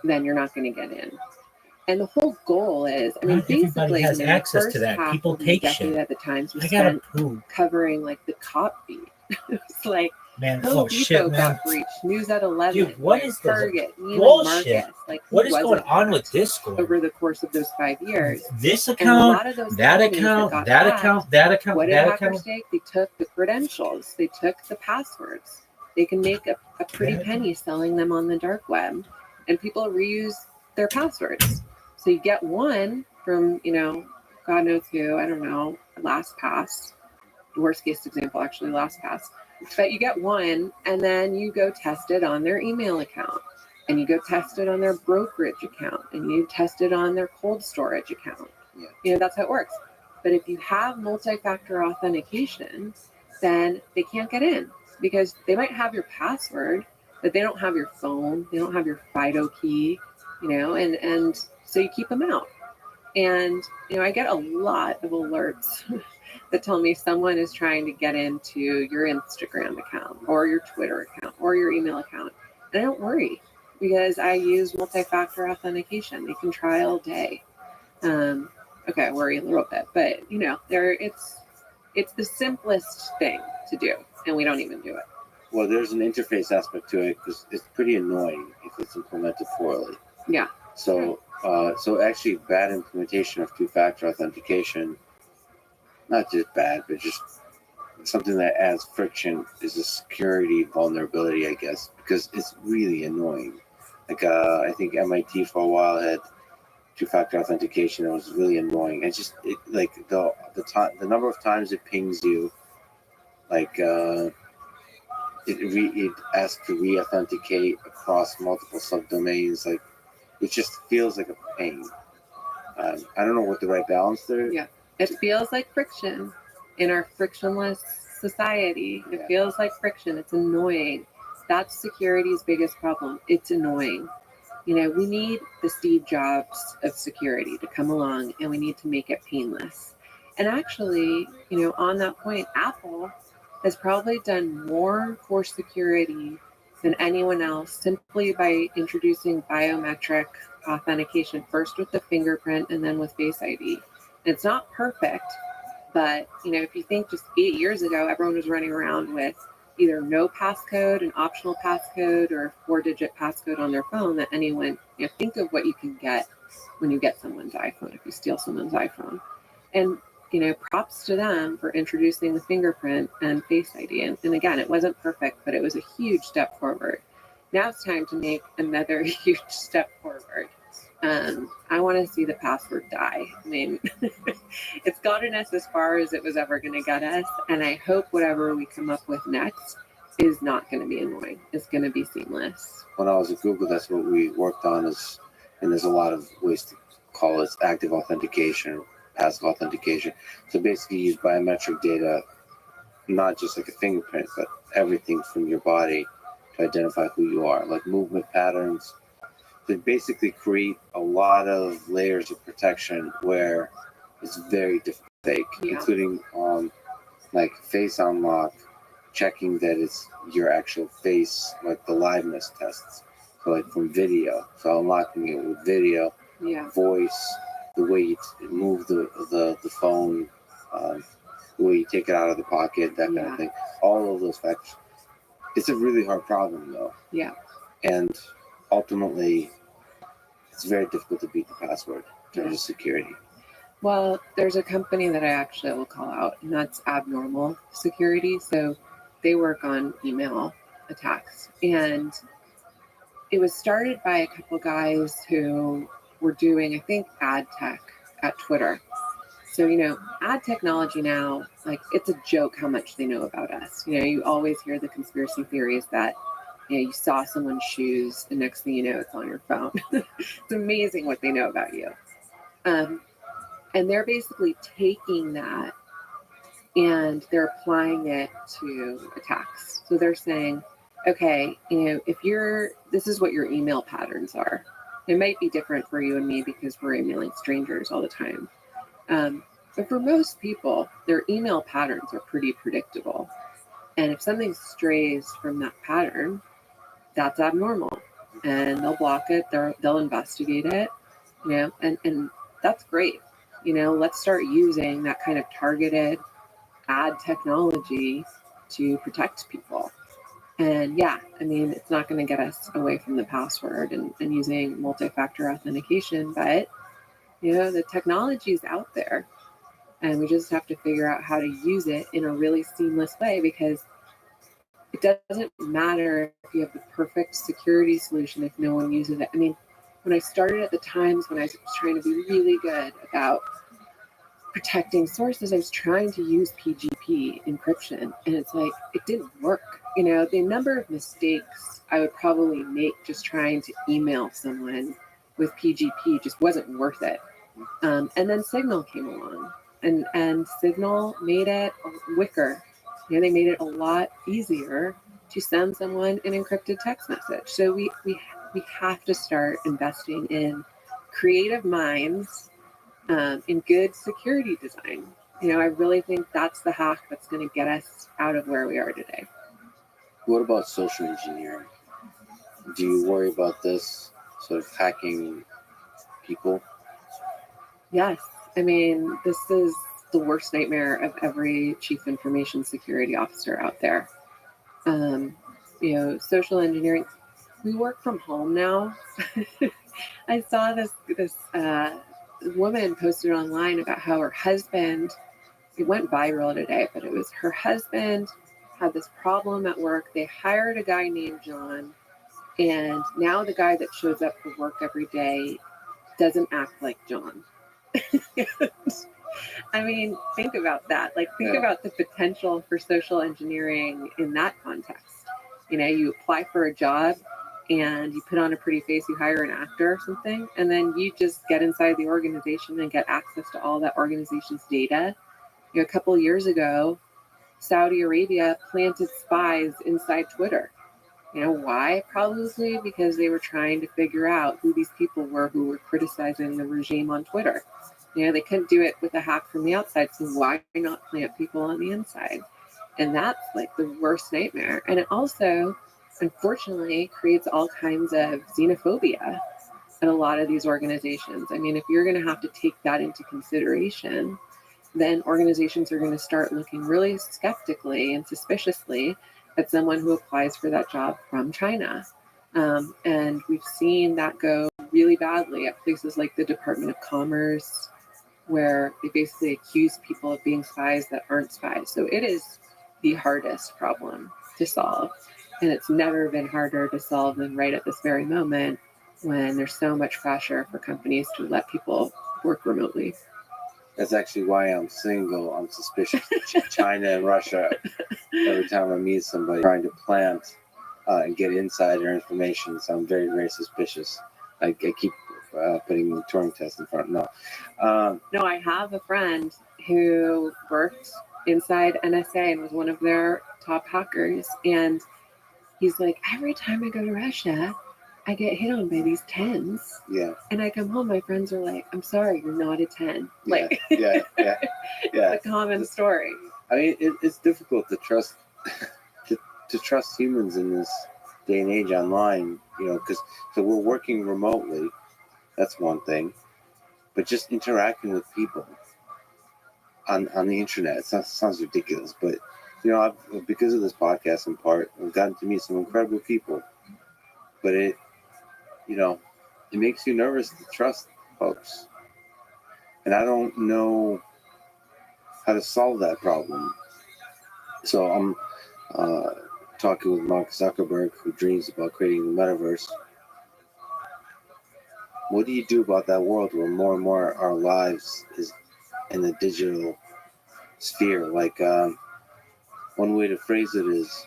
then you're not going to get in. And the whole goal is, Not everybody basically, has the access to first that. half People of the take decade shit. at the Times was I gotta spent prove, covering like the cop beat. It's like man. Home Oh Depot shit, man. got breached, News at 11, Dude, what is this Target, Neiman bullshit? Marcus. Like, who What is wasn't going on with hacked Discord? over the course of those 5 years? This And a account, lot of those that companies account, got that hacked, account, that account, what did that hackers account. take? They took the credentials. They took the passwords. They can make a pretty Yeah. penny selling them on the dark web. And people reuse their passwords. So you get one from, God knows who, I don't know, LastPass. Worst case example, actually, LastPass. But you get one, and then you go test it on their email account. And you go test it on their brokerage account. And you test it on their cold storage account. Yeah. That's how it works. But if you have multi-factor authentication, then they can't get in because they might have your password, but they don't have your phone. They don't have your FIDO key, and so you keep them out. And, I get a lot of alerts that tell me someone is trying to get into your Instagram account or your Twitter account or your email account. And I don't worry because I use multi-factor authentication. They can try all day. Okay, I worry a little bit, but it's the simplest thing to do, and we don't even do it. Well, there's an interface aspect to it because it's pretty annoying if it's implemented poorly. Yeah. So actually, bad implementation of two-factor authentication, not just bad, but just something that adds friction, is a security vulnerability, I guess, because it's really annoying. Like I think MIT for a while had two-factor authentication. It was really annoying. It's just the number of times it pings you, like it asks to re-authenticate across multiple subdomains. Like it just feels like a pain. I don't know what the right balance there. Yeah, it feels like friction in our frictionless society. It feels like friction. It's annoying. That's security's biggest problem. It's annoying. We need the Steve Jobs of security to come along, and we need to make it painless. And actually, on that point, Apple has probably done more for security than anyone else simply by introducing biometric authentication, first with the fingerprint and then with Face ID. And it's not perfect, but if you think just 8 years ago, everyone was running around with either no passcode, an optional passcode, or a 4-digit passcode on their phone that anyone, think of what you can get when you get someone's iPhone, if you steal someone's iPhone. And, props to them for introducing the fingerprint and Face ID. And again, it wasn't perfect, but it was a huge step forward. Now it's time to make another huge step forward. I want to see the password die. I mean, it's gotten us as far as it was ever going to get us. And I hope whatever we come up with next is not going to be annoying. It's going to be seamless. When I was at Google, that's what we worked on. And there's a lot of ways to call it active authentication, passive authentication. So basically, use biometric data, not just like a fingerprint, but everything from your body to identify who you are, like movement patterns. They basically create a lot of layers of protection where it's very difficult to fake, including like face unlock, checking that it's your actual face, like the liveness tests. So like from video, so unlocking it with video, voice, the way you move the phone, the way you take it out of the pocket, that kind of thing. All of those factors. It's a really hard problem, though. Yeah. And ultimately, it's very difficult to beat the password in terms of security. Well, there's a company that I actually will call out, and that's Abnormal Security. So they work on email attacks. And it was started by a couple guys who were doing, I think, ad tech at Twitter. So, ad technology now, like, it's a joke how much they know about us. You always hear the conspiracy theories that, you saw someone's shoes, and next thing you know, it's on your phone. It's amazing what they know about you. And they're basically taking that and they're applying it to attacks. So they're saying, okay, this is what your email patterns are. It might be different for you and me because we're emailing strangers all the time. But for most people, their email patterns are pretty predictable. And if something strays from that pattern, that's abnormal. And they'll block it, they'll investigate it, and that's great. Let's start using that kind of targeted ad technology to protect people. And yeah, it's not going to get us away from the password and using multi-factor authentication, but the technology is out there and we just have to figure out how to use it in a really seamless way, because it doesn't matter if you have the perfect security solution if no one uses it. When I started at the Times, when I was trying to be really good about protecting sources, I was trying to use PGP encryption, and it's like, it didn't work. The number of mistakes I would probably make just trying to email someone with PGP just wasn't worth it. And then Signal came along, and Signal made it wicker. They made it a lot easier to send someone an encrypted text message. So we have to start investing in creative minds, in good security design. I really think that's the hack that's going to get us out of where we are today. What about social engineering? Do you worry about this sort of hacking people? Yes. This is the worst nightmare of every chief information security officer out there. Social engineering. We work from home now. I saw this woman posted online about how her husband, it went viral today, but it was her husband had this problem at work. They hired a guy named John, and now the guy that shows up for work every day doesn't act like John. Think about that. Think about the potential for social engineering in that context. You apply for a job and you put on a pretty face, you hire an actor or something, and then you just get inside the organization and get access to all that organization's data. A couple of years ago, Saudi Arabia planted spies inside Twitter. Why? Probably because they were trying to figure out who these people were who were criticizing the regime on Twitter. They couldn't do it with a hack from the outside, so why not plant people on the inside? And that's the worst nightmare. And it also, unfortunately, creates all kinds of xenophobia in a lot of these organizations. If you're going to have to take that into consideration, then organizations are going to start looking really skeptically and suspiciously at someone who applies for that job from China. And we've seen that go really badly at places like the Department of Commerce, where they basically accuse people of being spies that aren't spies. So it is the hardest problem to solve. And it's never been harder to solve than right at this very moment, when there's so much pressure for companies to let people work remotely. That's actually why I'm single. I'm suspicious of China and Russia every time I meet somebody trying to plant and get insider information. So I'm very, very suspicious. I keep putting the Turing test in front. No, I have a friend who worked inside NSA and was one of their top hackers. And he's like, every time I go to Russia, I get hit on by these 10s. Yeah. And I come home, my friends are like, I'm sorry, you're not a 10. Yeah. It's a common story. It's difficult to trust to trust humans in this day and age online, because we're working remotely. That's one thing, but just interacting with people on the internet, it sounds ridiculous, but because of this podcast in part, I've gotten to meet some incredible people, but it makes you nervous to trust folks, and I don't know how to solve that problem. So I'm talking with Mark Zuckerberg, who dreams about creating the metaverse. What do you do about that world where more and more our lives is in the digital sphere? Like, one way to phrase it is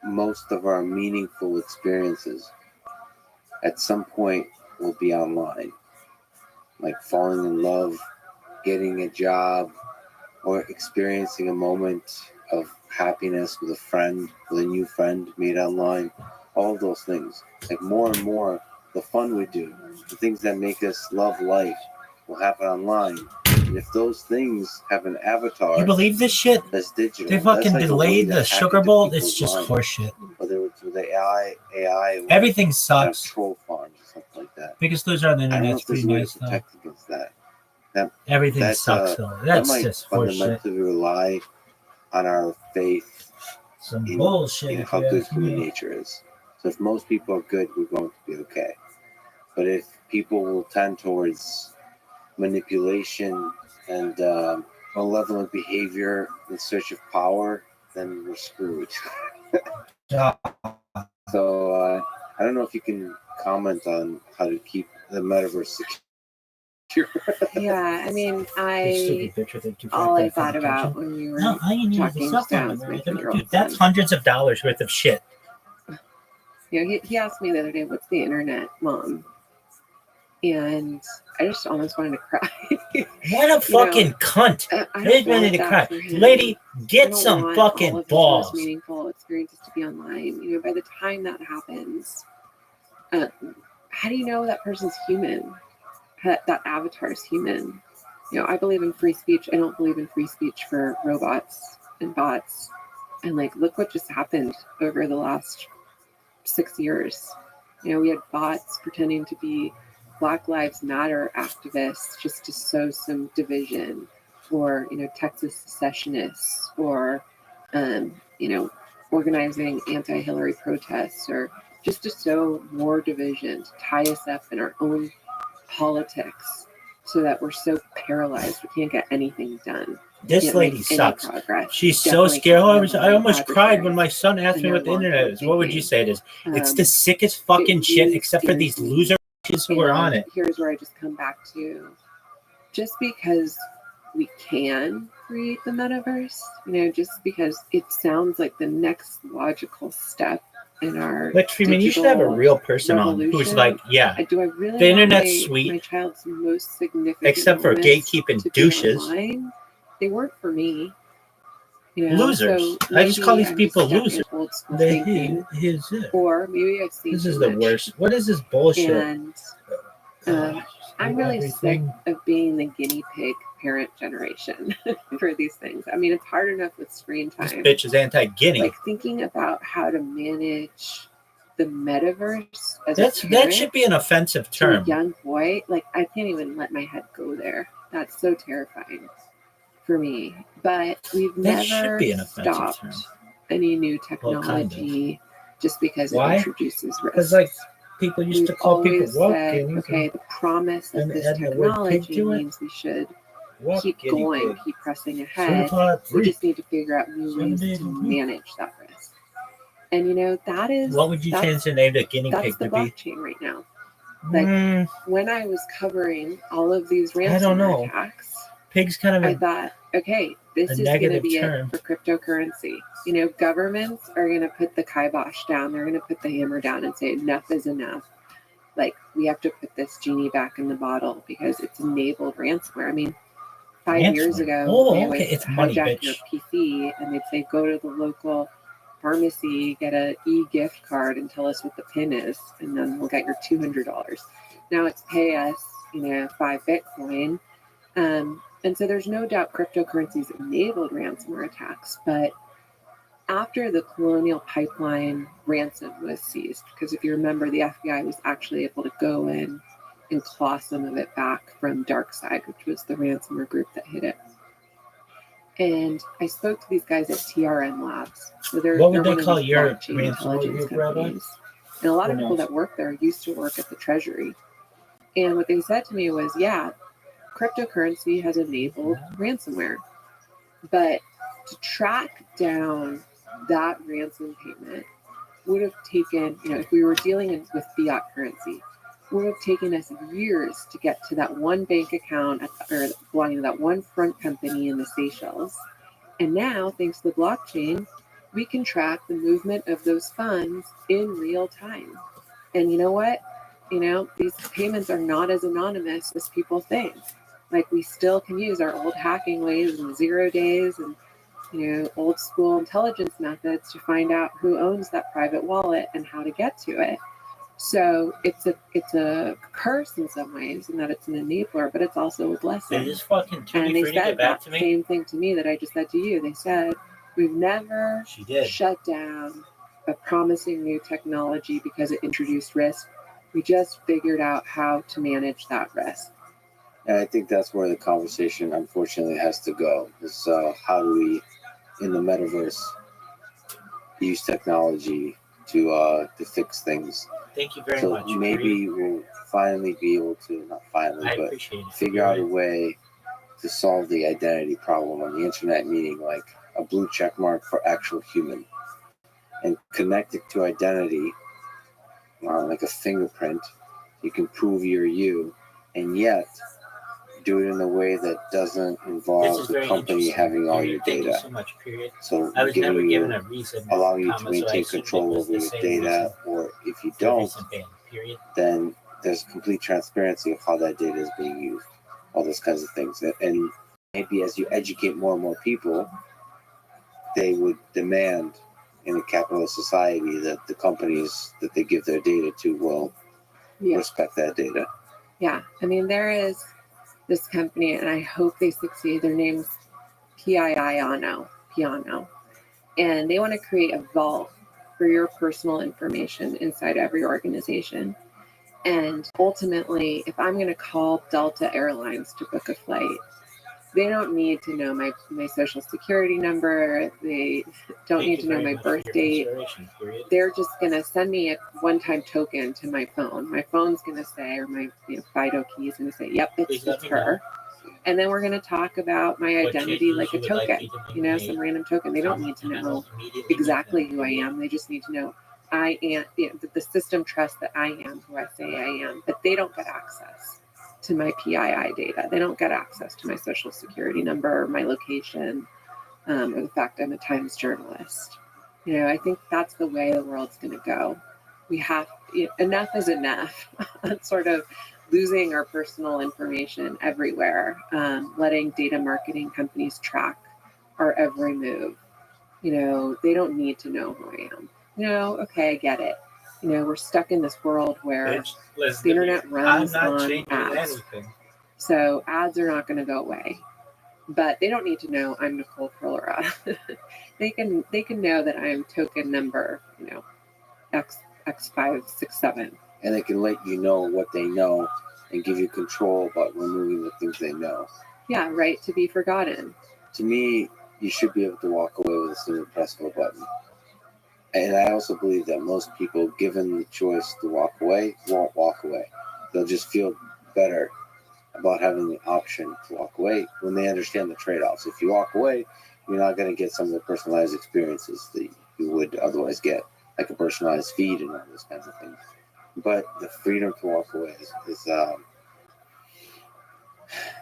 most of our meaningful experiences at some point will be online. Like falling in love, getting a job, or experiencing a moment of happiness with a friend, with a new friend made online. All of those things. Like more and more, the fun we do, the things that make us love life will happen online. And if those things have an avatar You believe this shit? that's digital, They that's fucking like a way delayed to the hack Sugar into Bowl. people's It's just minds. horseshit. Whether it's with AI, or Everything kind of sucks. troll farms or something like that. Biggest loser on the I don't know internet's if there's pretty a way nice to though. protect against that. Everything That's, sucks though. That That's might just horseshit. fundamentally rely on our faith Some in, bullshit. in if how you good ask human me. nature is. So if most people are good, we're going to be okay. But if people will tend towards manipulation and malevolent behavior in search of power, then we're screwed. Yeah. So I don't know if you can comment on how to keep the metaverse secure. Yeah, I mean, You I stupid bitch with a 2.5 all I for thought about attention. when we were No, all you need is a talking cell just now phone is my number. 3-year-old Dude, that's son. hundreds of dollars worth of shit. You know, he asked me the other day, "What's the internet, Mom?" And I just almost wanted to cry. What a fucking cunt. I I just don't wanted want to that cry. for him. Lady, I get don't some want all fucking of his most balls. meaningful experiences to be online. You know, by the time that happens, how do you know that person's human? That avatar is human. You know, I believe in free speech. I don't believe in free speech for robots and bots. And like, look what just happened over the last 6 years. You know, we had bots pretending to be Black Lives Matter activists just to sow some division, or, you know, Texas secessionists, or, you know, organizing anti-Hillary protests, or just to sow more division, to tie us up in our own politics so that we're so paralyzed we can't get anything done. This Can't lady make any sucks. progress. She's so Definitely scared. can't I almost handle cried when my adversaries son asked and me their what the internet long-term is. What would you thinking. say it is? It's the sickest fucking It shit, really except for these scares me. loser bitches who are on it. Here's where I just come back to, just because we can create the metaverse, you know, just because it sounds like the next logical step in our Like, Freeman, you should have a digital real person on who's revolution. like, yeah, Do I really the want internet's my sweet, child's most significant except for moments gatekeeping to be douches. online? They weren't for me. You know, Losers. so I just call maybe these I'm people just stuck in losers. old school thinking, or maybe I've seen This is too the much. worst. What is this bullshit? And I'm really sick of being the guinea pig parent generation for these things. I mean, it's hard enough with screen This time. bitch is anti-guinea. Like, thinking about how to manage the metaverse as a That parent should be an offensive to a term. young boy, like, I can't even let my head go there. That's so terrifying for me. But we've That should never be an offensive stopped term. any new Well, kind of. technology just because Why? it introduces risks. Because, like, people used We've to call people always walk said, guineas. okay, the promise of and this add the word pig technology to it? means we should Walk keep guinea going, pig. keep pressing ahead. Certified We freak. just need to figure out new 7 ways days to a week. manage that risk. And you know, that is What would you that's- change the name to guinea that's pig the to be? blockchain right now. Like, when I was covering all of these I don't know. ransomware attacks, Pig's kind of I a thought, okay, this a is going to negative be term. it for cryptocurrency. You know, governments are going to put the kibosh down. They're going to put the hammer down and say enough is enough. Like, we have to put this genie back in the bottle because it's enabled ransomware. I mean, 5 years Ransomware. ago, Oh, they okay, would it's money, hijack bitch. your PC and they'd say, go to the local pharmacy, get a e-gift card and tell us what the PIN is, and then we'll get your $200. Now it's pay us, you know, 5 Bitcoin. And so there's no doubt cryptocurrencies enabled ransomware attacks, but after the Colonial Pipeline ransom was seized, because if you remember, the FBI was actually able to go in and claw some of it back from DarkSide, which was the ransomware group that hit it. And I spoke to these guys at TRN Labs. So What would they're they one of call these your blockchain ransomware intelligence group, Rabbi? companies. And a lot of Who people knows? that work there used to work at the Treasury. And what they said to me was, yeah, cryptocurrency has enabled ransomware. But to track down that ransom payment would have taken, if we were dealing with fiat currency, would have taken us years to get to that one bank account or belonging to that one front company in the Seychelles. And now, thanks to the blockchain, we can track the movement of those funds in real time. And you know what? These payments are not as anonymous as people think. Like, we still can use our old hacking ways and 0 days and old school intelligence methods to find out who owns that private wallet and how to get to it. So it's a curse in some ways, in that it's an enabler, but it's also a blessing. They just fucking And Tutti they Frutti said get back that to me. same thing to me that I just said to you. They said, we've never She did. shut down a promising new technology because it introduced risk. We just figured out how to manage that risk. And I think that's where the conversation, unfortunately, has to go. Is how do we, in the metaverse, use technology to fix things? Thank you very So much. maybe we'll finally be able to, not finally, I but appreciate it. figure out a way to solve the identity problem on the internet, meaning like a blue check mark for actual human, and connect it to identity, like a fingerprint. You can prove you're you, and yet do it in a way that doesn't This involve is the very company interesting. having all Period. your Thank you data. so much, period. So I was never giving given you, a reason, allowing you comma, to so I maintain assumed it control was over the your same data, reason or if you for don't, recent ban, period. then there's complete transparency of how that data is being used, all those kinds of things. And maybe as you educate more and more people, they would demand in a capitalist society that the companies that they give their data to will Yeah. respect that data. Yeah. I mean, there is this company, and I hope they succeed. Their name's Piano. And they want to create a vault for your personal information inside every organization. And ultimately, if I'm going to call Delta Airlines to book a flight, they don't need to know my social security number. They don't Thank need you to know very my much for your birth date. consideration, period. They're just going to send me a one-time token to my phone. My phone's going to say, or my FIDO key is going to say, yep, Please it's let me her. And then we're going to talk about my What identity changes like a you would like token, me to make, some random token. They don't need to and I know will immediately exactly make them, who I period. am. They just need to know I am, the system trusts that I am who I say I am, but they don't get access to my PII data. They don't get access to my social security number, my location, or the fact I'm a Times journalist. I think that's the way the world's going to go. We have, enough is enough. Sort of losing our personal information everywhere, letting data marketing companies track our every move. They don't need to know who I am. Okay, I get it. We're stuck in this world where the internet runs I'm not on changing ads. anything. So ads are not going to go away. But they don't need to know I'm Nicole Perlera. they can know that I'm token number, X567. And they can let you know what they know and give you control about removing the things they know. Yeah, right to be forgotten. To me, you should be able to walk away with a single press of a button. And I also believe that most people, given the choice to walk away, won't walk away. They'll just feel better about having the option to walk away when they understand the trade-offs. If you walk away, you're not going to get some of the personalized experiences that you would otherwise get, like a personalized feed and all those kinds of things. But the freedom to walk away is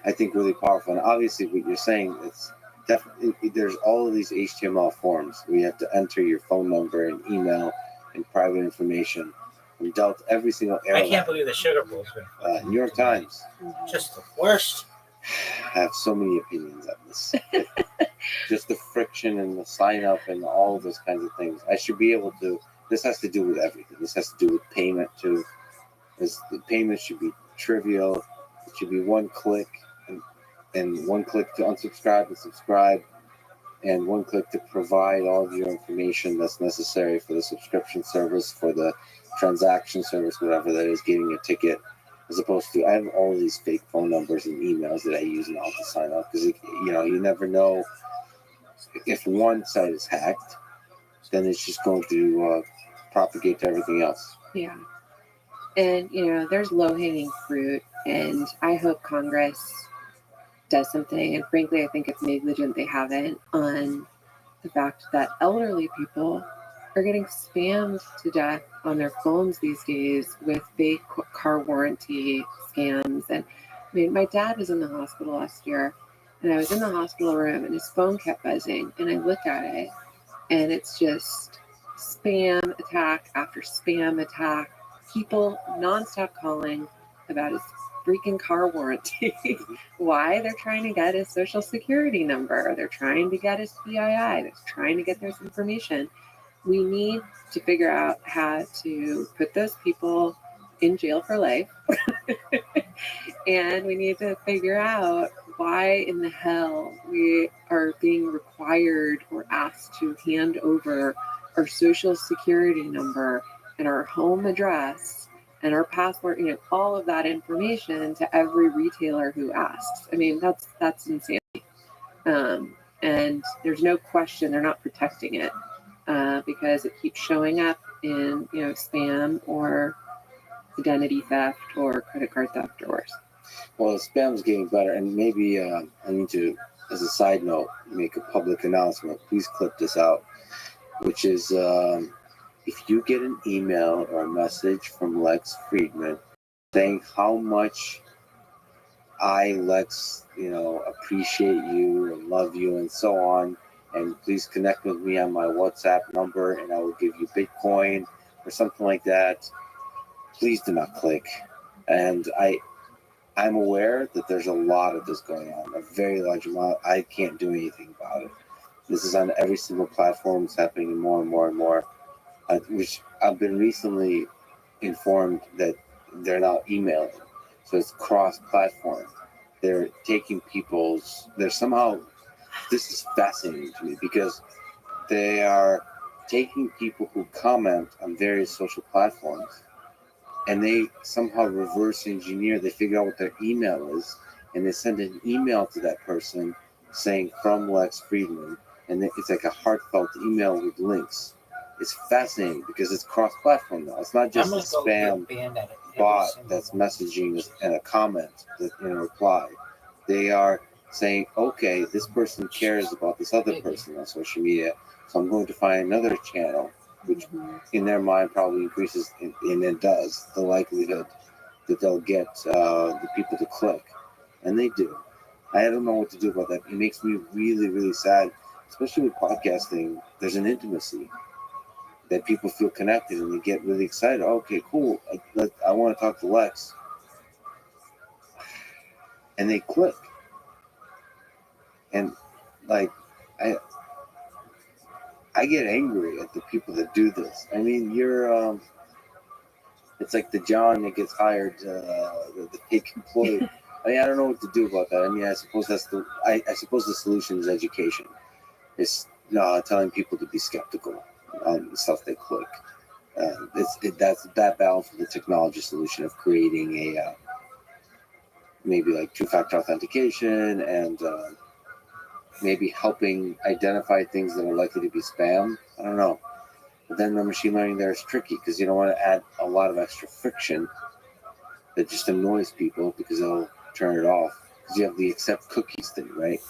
I think, really powerful. And obviously, what you're saying, it's definitely, there's all of these HTML forms where you have to enter your phone number and email and private information. We dealt every single airline. I can't believe the Sugar Bowl's been New York Times. Just the worst. I have so many opinions on this. Just the friction and the sign up and all of those kinds of things. I should be able to. This has to do with everything. This has to do with payment too. The payment should be trivial. It should be one click and one click to unsubscribe and subscribe, and one click to provide all of your information that's necessary for the subscription service, for the transaction service, whatever that is, getting a ticket. As opposed to, I have all of these fake phone numbers and emails that I use now to sign up, because you never know if one site is hacked, then it's just going to propagate to everything else. Yeah. And, there's low-hanging fruit, and I hope Congress does something. And frankly, I think it's negligent they haven't on the fact that elderly people are getting spammed to death on their phones these days with fake car warranty scams. And I mean, my dad was in the hospital last year, and I was in the hospital room, and his phone kept buzzing. And I look at it, and it's just spam attack after spam attack. People nonstop calling about his freaking car warranty. Why? They're trying to get his social security number. They're trying to get his PII. They're trying to get this information. We need to figure out how to put those people in jail for life. And we need to figure out why in the hell we are being required or asked to hand over our social security number and our home address and our passport, all of that information to every retailer who asks. I mean, that's insanity. And there's no question they're not protecting it because it keeps showing up in, spam or identity theft or credit card theft or worse. Well, spam is getting better, and maybe I need to, as a side note, make a public announcement. Please clip this out, which is if you get an email or a message from Lex Friedman saying how much I, Lex, appreciate you and love you and so on, and please connect with me on my WhatsApp number and I will give you Bitcoin or something like that, please do not click. And I'm aware that there's a lot of this going on, a very large amount. I can't do anything about it. This is on every single platform. It's happening more and more and more, which I've been recently informed that they're not emailing. So it's cross-platform. They're taking this is fascinating to me because they are taking people who comment on various social platforms and they somehow reverse engineer. They figure out what their email is and they send an email to that person saying from Lex Friedman, and it's like a heartfelt email with links. It's fascinating because it's cross-platform now. It's not just a spam bot that's messaging and a comment in a reply. They are saying, okay, this person cares about this other person on social media, so I'm going to find another channel, which in their mind probably increases, and it does, the likelihood that they'll get the people to click. And they do. I don't know what to do about that. It makes me really, really sad, especially with podcasting. There's an intimacy that people feel connected and they get really excited. Okay, cool. I want to talk to Lex. And they click. And I get angry at the people that do this. I mean, you're it's like the John that gets hired, the fake employee. I mean, I don't know what to do about that. I mean, I suppose I suppose the solution is education. It's telling people to be skeptical on the stuff they click. That's that balance with the technology solution of creating a maybe like two-factor authentication and maybe helping identify things that are likely to be spam. I don't know. But then the machine learning there is tricky because you don't want to add a lot of extra friction that just annoys people because they'll turn it off. Because you have the accept cookies thing, right?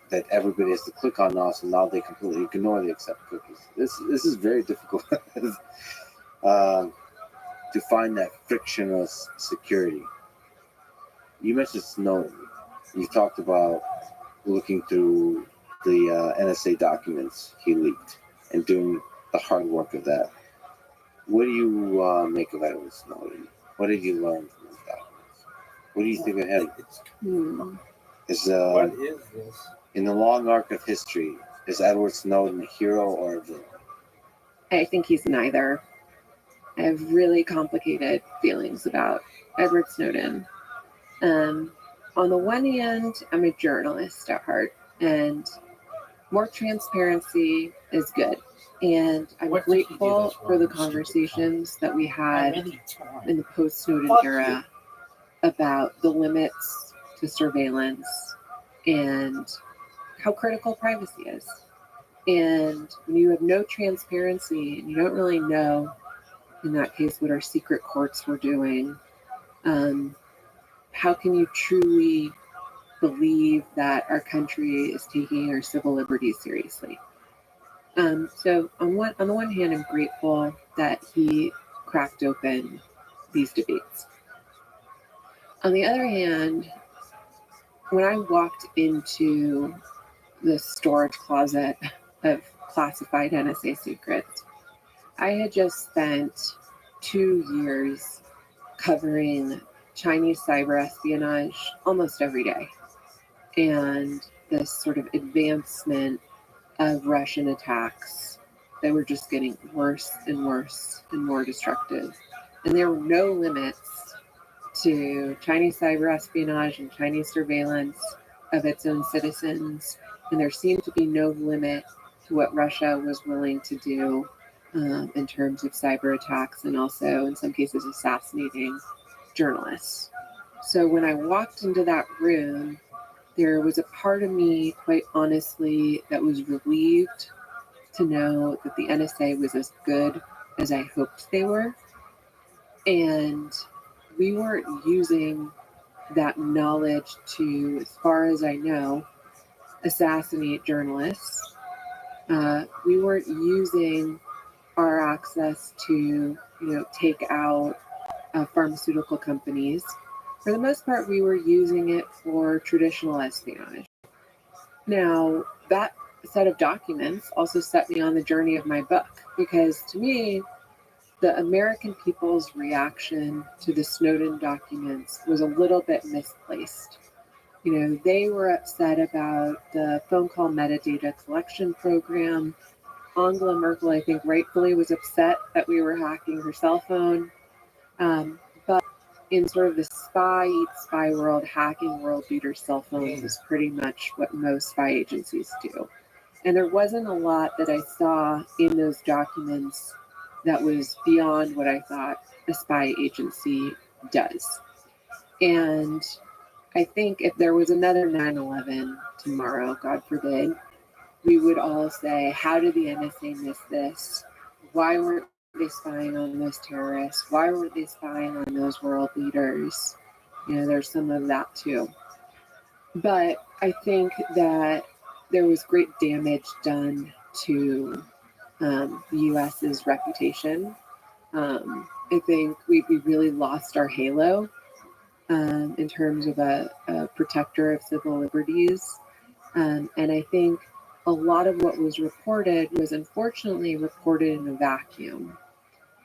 That everybody has to click on now, so now they completely ignore the accept cookies. This is very difficult to find that frictionless security. You mentioned Snowden. You talked about looking through the NSA documents he leaked and doing the hard work of that. What do you make of Edward Snowden? What did you learn from those documents? What do you think of him? What is this? In the long arc of history, is Edward Snowden a hero or a villain? I think he's neither. I have really complicated feelings about Edward Snowden. On the one hand, I'm a journalist at heart, and more transparency is good. And I'm What did he do grateful that's for the wrong, stupid conversations that we I'm had really torn. in the post-Snowden Fuck era about the limits to surveillance and how critical privacy is. And when you have no transparency and you don't really know, in that case, what our secret courts were doing, how can you truly believe that our country is taking our civil liberties seriously? So on the one hand, I'm grateful that he cracked open these debates. On the other hand, when I walked into the storage closet of classified NSA secrets, I had just spent 2 years covering Chinese cyber espionage almost every day, and this sort of advancement of Russian attacks that were just getting worse and worse and more destructive. And there were no limits to Chinese cyber espionage and Chinese surveillance of its own citizens. And there seemed to be no limit to what Russia was willing to do in terms of cyber attacks and also, in some cases, assassinating journalists. So when I walked into that room, there was a part of me, quite honestly, that was relieved to know that the NSA was as good as I hoped they were. And we weren't using that knowledge to, as far as I know, assassinate journalists. We weren't using our access to, take out pharmaceutical companies. For the most part, we were using it for traditional espionage. Now, that set of documents also set me on the journey of my book, because to me, the American people's reaction to the Snowden documents was a little bit misplaced. They were upset about the phone call metadata collection program. Angela Merkel, I think, rightfully was upset that we were hacking her cell phone. But in sort of the spy eats spy world, hacking world leaders' cell phones is pretty much what most spy agencies do. And there wasn't a lot that I saw in those documents that was beyond what I thought a spy agency does. And I think if there was another 9/11 tomorrow, God forbid, we would all say, how did the NSA miss this? Why weren't they spying on those terrorists? Why were they spying on those world leaders? There's some of that too. But I think that there was great damage done to the US's reputation. I think we really lost our halo in terms of a protector of civil liberties. And I think a lot of what was reported was unfortunately reported in a vacuum.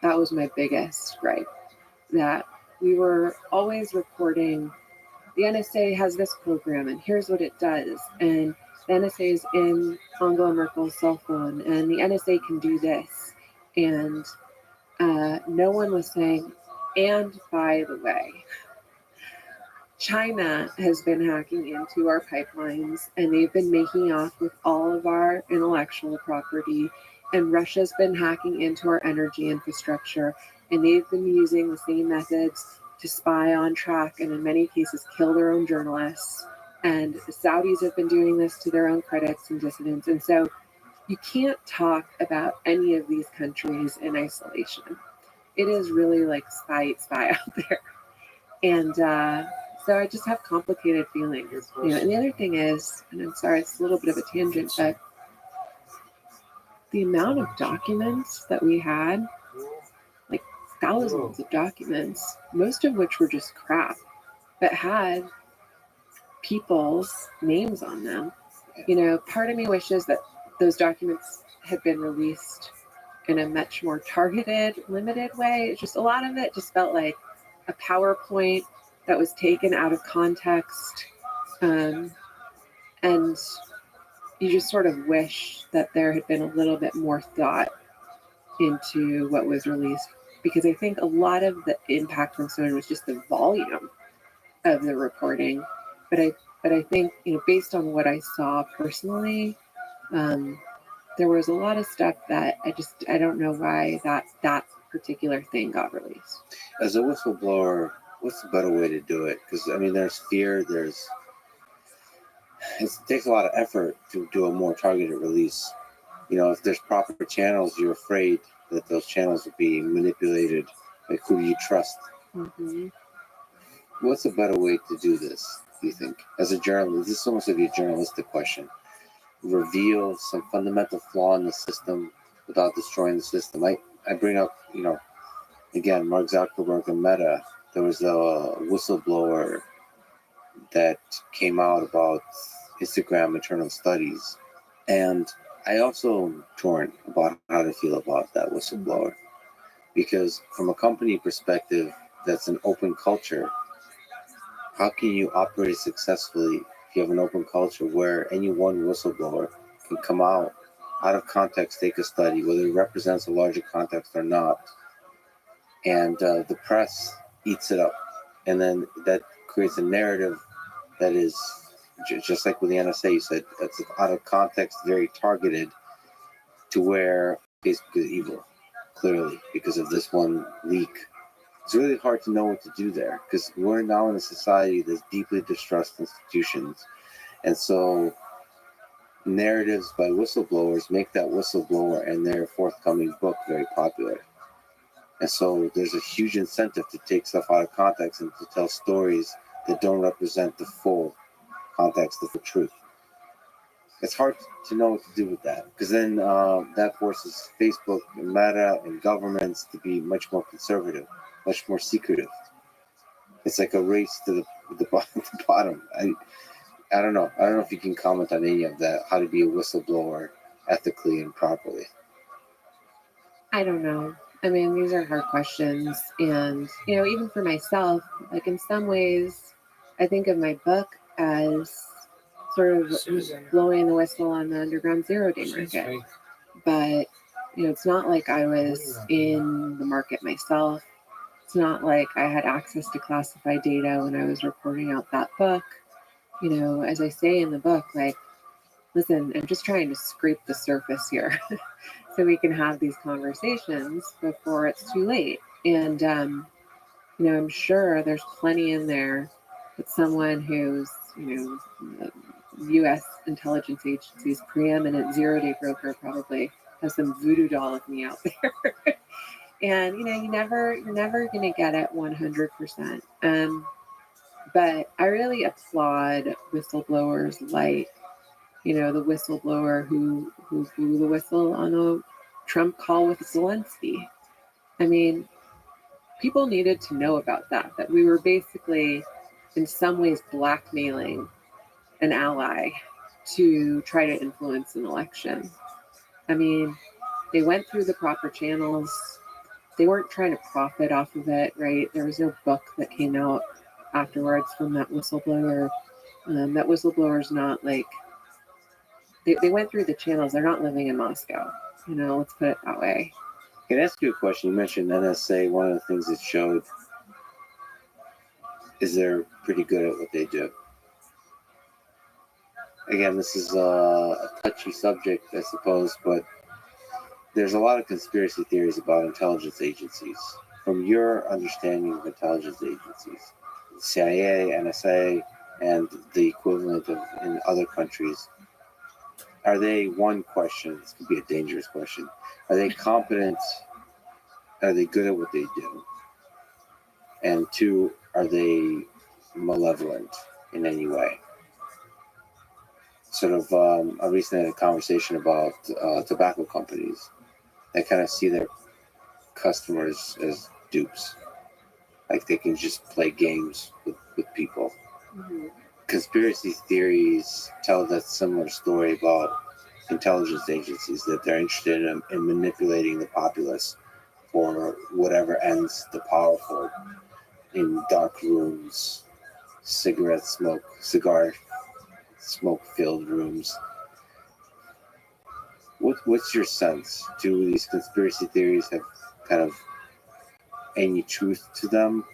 That was my biggest gripe, that we were always reporting the NSA has this program and here's what it does. And the NSA is in Angela Merkel's cell phone and the NSA can do this. And no one was saying, and by the way, China has been hacking into our pipelines and they've been making off with all of our intellectual property, and Russia's been hacking into our energy infrastructure, and they've been using the same methods to spy on, track, and in many cases kill their own journalists. And the Saudis have been doing this to their own critics and dissidents. And so you can't talk about any of these countries in isolation. It is really like spy out there. And so I just have complicated feelings. And the other thing is, and I'm sorry, it's a little bit of a tangent, but the amount of documents that we had, like thousands of documents, most of which were just crap, but had people's names on them. Part of me wishes that those documents had been released in a much more targeted, limited way. It's just a lot of it just felt like a PowerPoint that was taken out of context. And you just sort of wish that there had been a little bit more thought into what was released, because I think a lot of the impact from Snowden was just the volume of the reporting. But I think, based on what I saw personally, there was a lot of stuff that I don't know why that particular thing got released. As a whistleblower, what's the better way to do it? Because there's fear. It takes a lot of effort to do a more targeted release. If there's proper channels, you're afraid that those channels will be manipulated. Like, who do you trust? Mm-hmm. What's a better way to do this, do you think? As a journalist, this is almost like a journalistic question. reveal some fundamental flaw in the system without destroying the system. I bring up, again, Mark Zuckerberg and Meta. There was a whistleblower that came out about Instagram internal studies. And I also am torn about how to feel about that whistleblower. Because from a company perspective, that's an open culture. How can you operate successfully if you have an open culture where any one whistleblower can come out of context, take a study, whether it represents a larger context or not, and the press eats it up, and then that creates a narrative that is just like with the NSA. You said it's out of context, very targeted to where Facebook is evil, clearly because of this one leak. It's really hard to know what to do there because we're now in a society that deeply distrusts institutions, and so narratives by whistleblowers make that whistleblower and their forthcoming book very popular. And so there's a huge incentive to take stuff out of context and to tell stories that don't represent the full context of the truth. It's hard to know what to do with that because then that forces Facebook and Meta and governments to be much more conservative, much more secretive. It's like a race to the bottom. I don't know. I don't know if you can comment on any of that, how to be a whistleblower ethically and properly. I don't know. I mean, these are hard questions. And, even for myself, like in some ways, I think of my book as sort of blowing the whistle on the underground zero-day market. But, it's not like I was in the market myself. It's not like I had access to classified data when I was reporting out that book. As I say in the book, like, listen, I'm just trying to scrape the surface here so we can have these conversations before it's too late. And, I'm sure there's plenty in there that someone who's, U.S. intelligence agency's preeminent zero-day broker probably has some voodoo doll of me out there. And, you're never going to get it 100%. But I really applaud whistleblowers like, the whistleblower who blew the whistle on a Trump call with Zelensky. I mean, people needed to know about that we were basically in some ways blackmailing an ally to try to influence an election. I mean, they went through the proper channels. They weren't trying to profit off of it, right? There was no book that came out afterwards from that whistleblower. That whistleblower's not like, they went through the channels. They're not living in Moscow, let's put it that way. Can I ask you a question? You mentioned NSA. One of the things it showed is they're pretty good at what they do. Again, this is a touchy subject, I suppose, but there's a lot of conspiracy theories about intelligence agencies. From your understanding of intelligence agencies, CIA, NSA, and the equivalent of in other countries, are they, one question, this could be a dangerous question, are they competent, are they good at what they do? And two, are they malevolent in any way? Sort of, I recently had a conversation about tobacco companies. They kind of see their customers as dupes. Like they can just play games with people. Mm-hmm. Conspiracy theories tell that similar story about intelligence agencies, that they're interested in manipulating the populace for whatever ends the powerful in dark rooms, cigar smoke-filled rooms. What's your sense? Do these conspiracy theories have kind of any truth to them?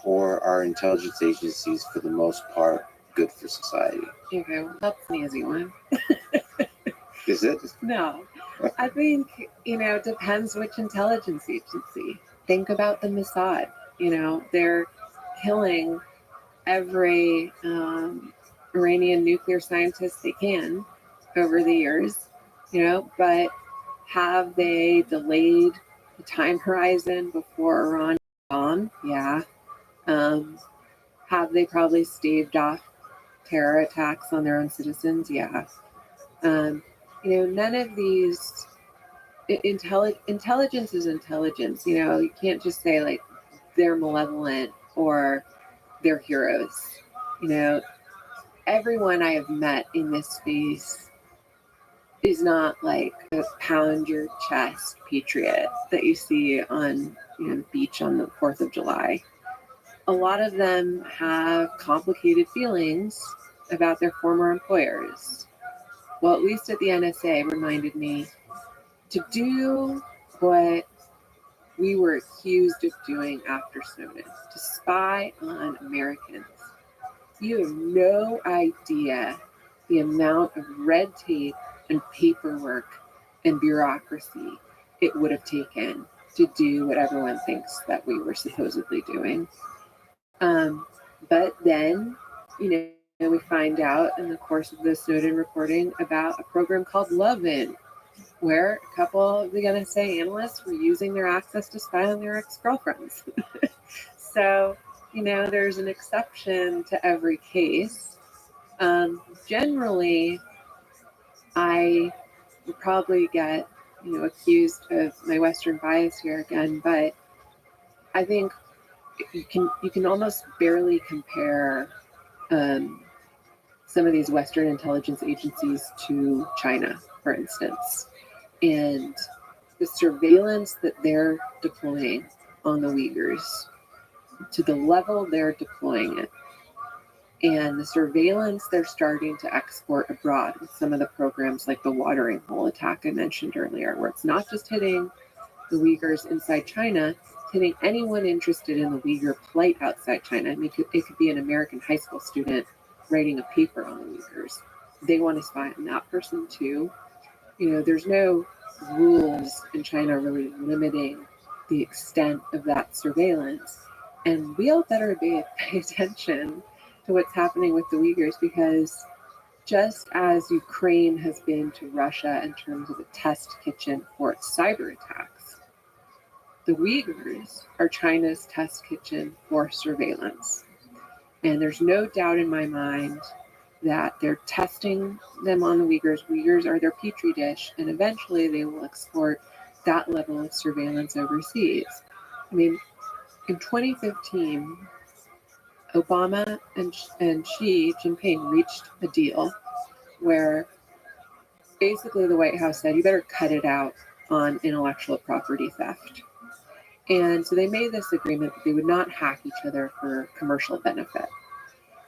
Or are intelligence agencies, for the most part, good for society? Okay, well, that's an easy one. Is it? No, I think, it depends which intelligence agency. Think about the Mossad. They're killing every Iranian nuclear scientist they can over the years, but have they delayed the time horizon before Iran bomb? Yeah. Have they probably staved off terror attacks on their own citizens, yeah. None of these intelligence is intelligence. You can't just say like they're malevolent or they're heroes. Everyone I have met in this space is not like a pound your chest patriot that you see on the beach on the 4th of July. A lot of them have complicated feelings about their former employers. Well, at least at the NSA reminded me to do what we were accused of doing after Snowden, to spy on Americans. You have no idea the amount of red tape and paperwork and bureaucracy it would have taken to do what everyone thinks that we were supposedly doing. But then, we find out in the course of the Snowden reporting about a program called Love-In, where a couple of the NSA analysts were using their access to spy on their ex-girlfriends. So, there's an exception to every case. Generally, I would probably get, accused of my Western bias here again, but I think you can almost barely compare some of these Western intelligence agencies to China, for instance, and the surveillance that they're deploying on the Uyghurs, to the level they're deploying it, and the surveillance they're starting to export abroad with some of the programs like the watering hole attack I mentioned earlier, where it's not just hitting the Uyghurs inside China, it's hitting anyone interested in the Uyghur plight outside China. I mean, it could be an American high school student writing a paper on the Uyghurs. They want to spy on that person too. There's no rules in China really limiting the extent of that surveillance. And we all better pay attention to what's happening with the Uyghurs, because just as Ukraine has been to Russia in terms of a test kitchen for its cyber attacks, the Uyghurs are China's test kitchen for surveillance. And there's no doubt in my mind that they're testing them on the Uyghurs. Uyghurs are their petri dish, and eventually they will export that level of surveillance overseas. I mean, in 2015, Obama and Xi Jinping reached a deal where basically the White House said, you better cut it out on intellectual property theft. And so they made this agreement that they would not hack each other for commercial benefit.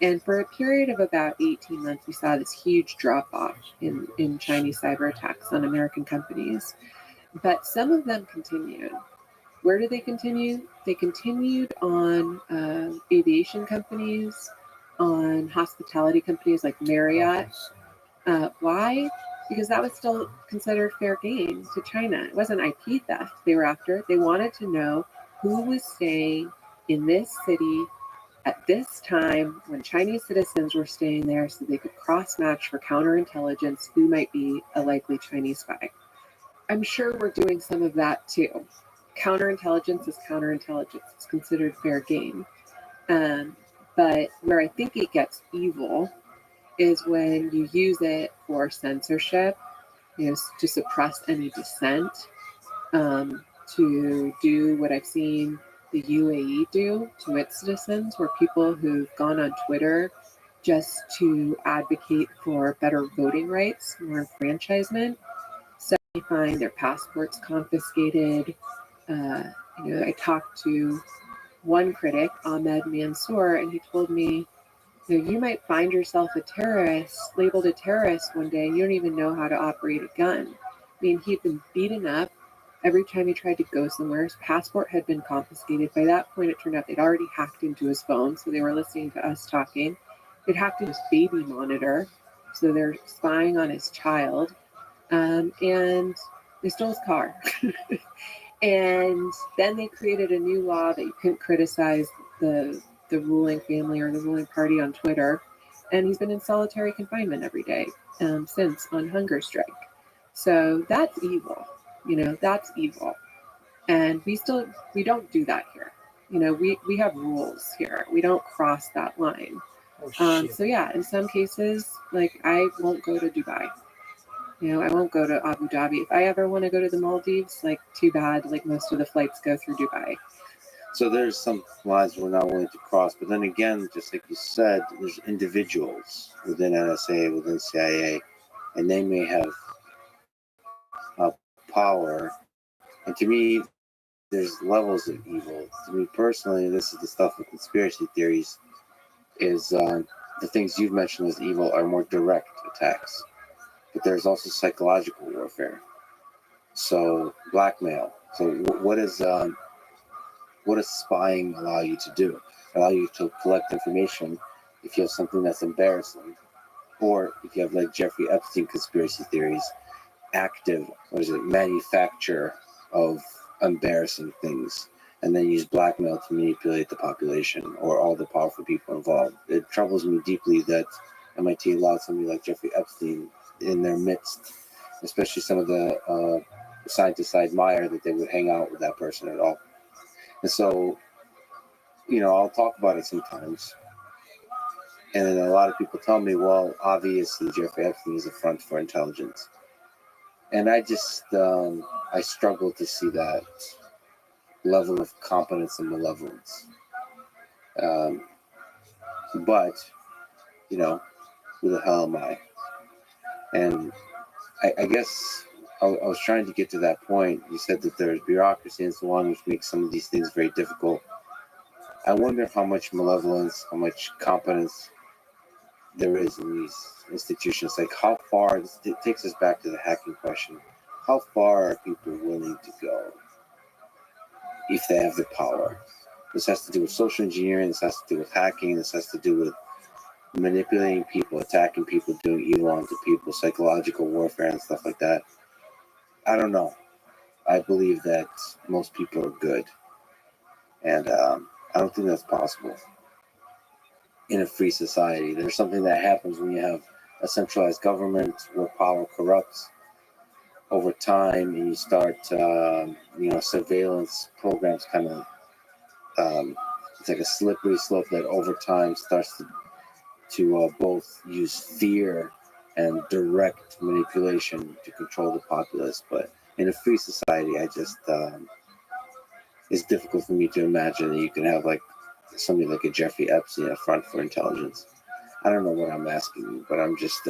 And for a period of about 18 months, we saw this huge drop-off in Chinese cyber attacks on American companies. But some of them continued. Where did they continue? They continued on aviation companies, on hospitality companies like Marriott. Why? Because that was still considered fair game to China. It wasn't IP theft they were after. They wanted to know who was staying in this city at this time when Chinese citizens were staying there, so they could cross-match for counterintelligence who might be a likely Chinese spy. I'm sure we're doing some of that too. Counterintelligence is counterintelligence. It's considered fair game. But where I think it gets evil is when you use it for censorship, to suppress any dissent, to do what I've seen the UAE do to its citizens, where people who've gone on Twitter just to advocate for better voting rights, more enfranchisement, suddenly find their passports confiscated. I talked to one critic, Ahmed Mansour, and he told me, you might find yourself labeled a terrorist one day, and you don't even know how to operate a gun. I mean, he'd been beaten up every time he tried to go somewhere. His passport had been confiscated. By that point, it turned out they'd already hacked into his phone, so they were listening to us talking. They'd hacked into his baby monitor, so they're spying on his child. And they stole his car. And then they created a new law that you couldn't criticize the ruling family or the ruling party on Twitter. And he's been in solitary confinement every day since, on hunger strike. So that's evil. That's evil. And we don't do that here. We have rules here. We don't cross that line. Oh, shit. So yeah, in some cases, like I won't go to Dubai. You know, I won't go to Abu Dhabi. If I ever want to go to the Maldives, like too bad. Like most of the flights go through Dubai. So there's some lines we're not willing to cross. But then again, just like you said, there's individuals within NSA, within CIA, and they may have power. And to me, there's levels of evil. To me personally, this is the stuff with conspiracy theories. Is the things you've mentioned as evil are more direct attacks, but there's also psychological warfare. So blackmail. So what does spying allow you to do? Allow you to collect information if you have something that's embarrassing, or if you have like Jeffrey Epstein conspiracy theories, active manufacture of embarrassing things, and then use blackmail to manipulate the population or all the powerful people involved. It troubles me deeply that MIT allowed somebody like Jeffrey Epstein in their midst, especially some of the scientists I admire, that they would hang out with that person at all. And so, I'll talk about it sometimes. And then a lot of people tell me, well, obviously Jeffrey Epstein is a front for intelligence. And I just, I struggle to see that level of competence and malevolence. But, who the hell am I? And I guess I was trying to get to that point. You said that there's bureaucracy and so on, which makes some of these things very difficult. I wonder how much malevolence, how much competence there is in these institutions. Like how far, it takes us back to the hacking question. How far are people willing to go if they have the power? This has to do with social engineering, this has to do with hacking, this has to do with manipulating people, attacking people, doing evil onto people, psychological warfare and stuff like that. I don't know. I believe that most people are good. And I don't think that's possible in a free society. There's something that happens when you have a centralized government where power corrupts over time, and you start, surveillance programs kind of, it's like a slippery slope that over time starts to both use fear and direct manipulation to control the populace. But in a free society, I just, it's difficult for me to imagine that you can have like somebody like a Jeffrey Epstein, a front for intelligence. I don't know what I'm asking you, but I'm just,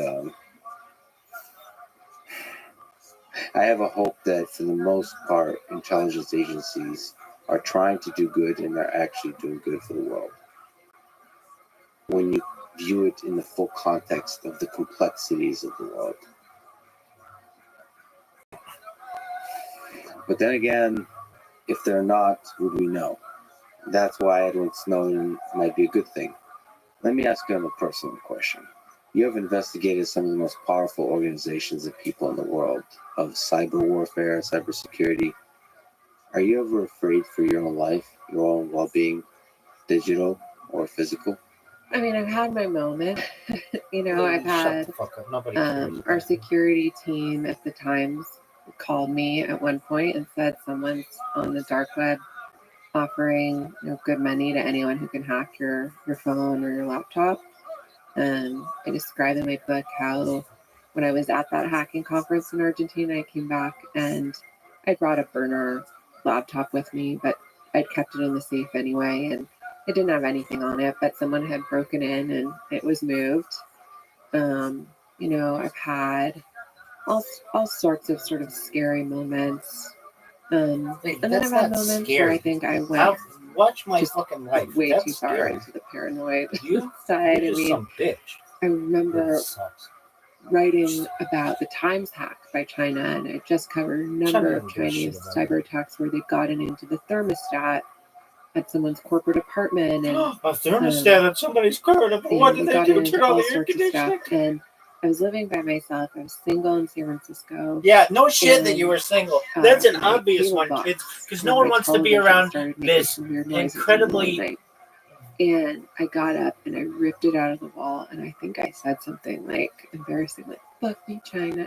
I have a hope that for the most part, intelligence agencies are trying to do good and are actually doing good for the world. When you view it in the full context of the complexities of the world. But then again, if they're not, would we know? That's why Edward Snowden might be a good thing. Let me ask you a personal question. You have investigated some of the most powerful organizations and people in the world of cyber warfare, cybersecurity. Are you ever afraid for your own life, your own well-being, digital or physical? I mean, I've had my moment. I've Shut had the fuck up. Nobody cares. our security team at the Times called me at one point and said someone's on the dark web offering good money to anyone who can hack your phone or your laptop. I described in my book how when I was at that hacking conference in Argentina, I came back and I brought a burner laptop with me, but I'd kept it in the safe anyway, and it didn't have anything on it, but someone had broken in and it was moved. I've had all sorts of sort of scary moments. And then I've had moments where I think I went Watch my just fucking life. way That's too far scary. into the paranoid You, side. you're I just mean, some bitch. I remember That sucks. writing about the Times hack by China, and I just covered a number of Chinese cyber attacks where they've gotten into the thermostat at someone's corporate apartment, and A thermostat on somebody's car. What did they do? Turn on the air conditioning? And I was living by myself. I was single in San Francisco. Yeah, no shit that you were single. That's an my obvious cable one, box kids, because when no one my wants to be television around started making this some weird noises in the incredibly. middle of the night. And I got up and I ripped it out of the wall, and I think I said something like embarrassing, like "fuck me, China,"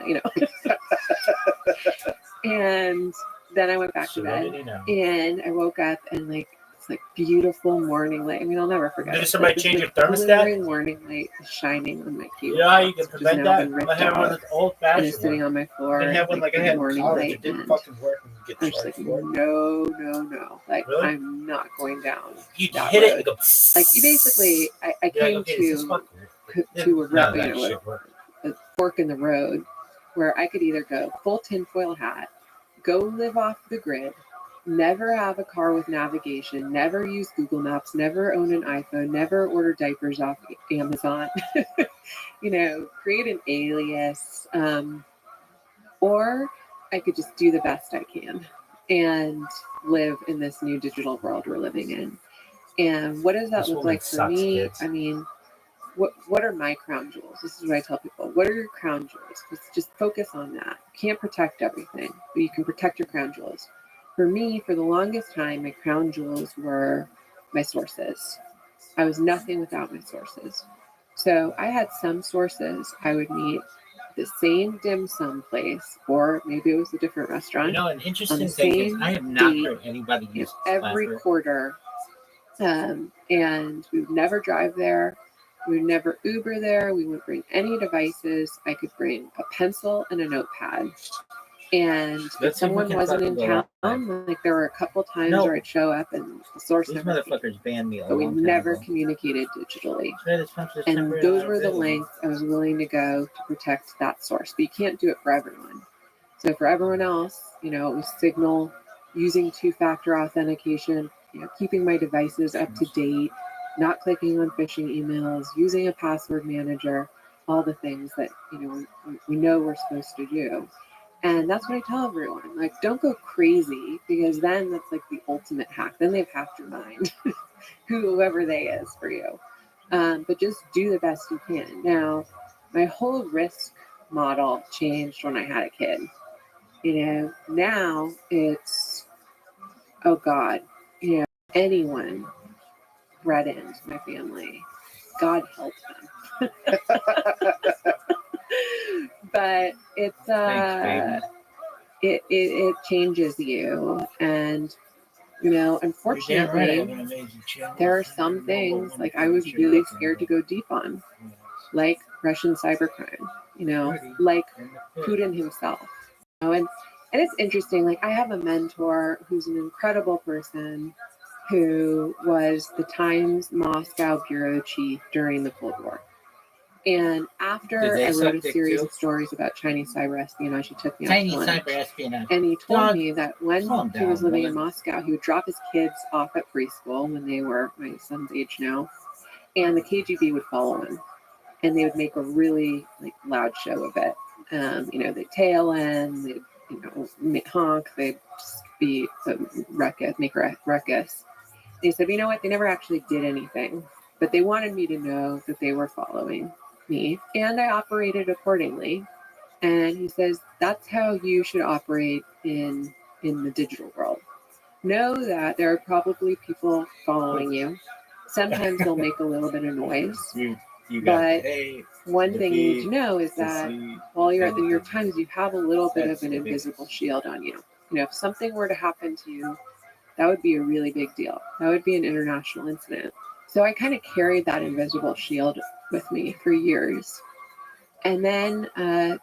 And then I went back to bed, and I woke up, and like It's like beautiful morning light. I mean, I'll never forget Did it. somebody This, change like, your thermostat? glittering morning light is shining on my You cable know how you can box, which has prevent now that? been I ripped have one out of those old and fashioned is sitting ones. on my You floor. can have one like, like I in had the in morning college. light, It didn't and fucking work and get I'm just like, charged for it. no. Like, Really? I'm not going down You that hit it road. and go. Like, you basically, I You're like, came okay, this is to fucking. to a None of road, that shit worked. a fork in the road where I could either go full tinfoil hat, go live off the grid, never have a car with navigation, never use Google Maps, never own an iPhone, never order diapers off Amazon, create an alias, or I could just do the best I can and live in this new digital world we're living in. And what does that This look woman like for sucks, me? kids. I mean, what are my crown jewels? This is what I tell people. What are your crown jewels? Just focus on that. You can't protect everything, but you can protect your crown jewels. For me, for the longest time, my crown jewels were my sources. I was nothing without my sources. So I had some sources I would meet at the same dim sum place, or maybe it was a different You restaurant, know, an on interesting the thing is same I have not date, heard anybody use every Clapper. quarter. And we would never drive there. We would never Uber there. We wouldn't bring any devices. I could bring a pencil and a notepad. And if Let's see if we someone can wasn't in fucking go town, like there were a couple times No. where I'd show up and the source These never came. motherfuckers banned me a But we long time never ago. communicated digitally. Yeah, this punch is And temporary those were the available. lengths I was willing to go to protect that source. But you can't do it for everyone. So for everyone else, it was Signal, using two-factor authentication, keeping my devices up to date, not clicking on phishing emails, using a password manager, all the things that we know we're supposed to do. And that's what I tell everyone. Like, don't go crazy, because then that's like the ultimate hack. Then they've hacked your mind, whoever they is for you. But just do the best you can. Now, my whole risk model changed when I had a kid. Now it's, oh God, anyone threatened my family, God help them. But it's Thanks, it changes you, and unfortunately, there are some things like I was really scared to go deep on, like Russian cybercrime, like Putin himself. And it's interesting. Like, I have a mentor who's an incredible person who was the Times Moscow bureau chief during the Cold War. And after I wrote a series of stories about Chinese cyber espionage, he took me out to lunch. And he told me that when he was living in Moscow, he would drop his kids off at preschool when they were my son's age now, and the KGB would follow him, and they would make a really loud show of it. They'd tail end, they'd honk, they'd just be ruckus, make a ruckus. They said, you know what? They never actually did anything, but they wanted me to know that they were following me, and I operated accordingly. And he says, that's how you should operate in the digital world. Know that there are probably people following you. Sometimes they'll make a little bit of noise. But one thing you need to know is that while you're at the New York Times, you have a little bit of an invisible shield on you. If something were to happen to you, that would be a really big deal. That would be an international incident. So I kind of carried that invisible shield with me for years. And then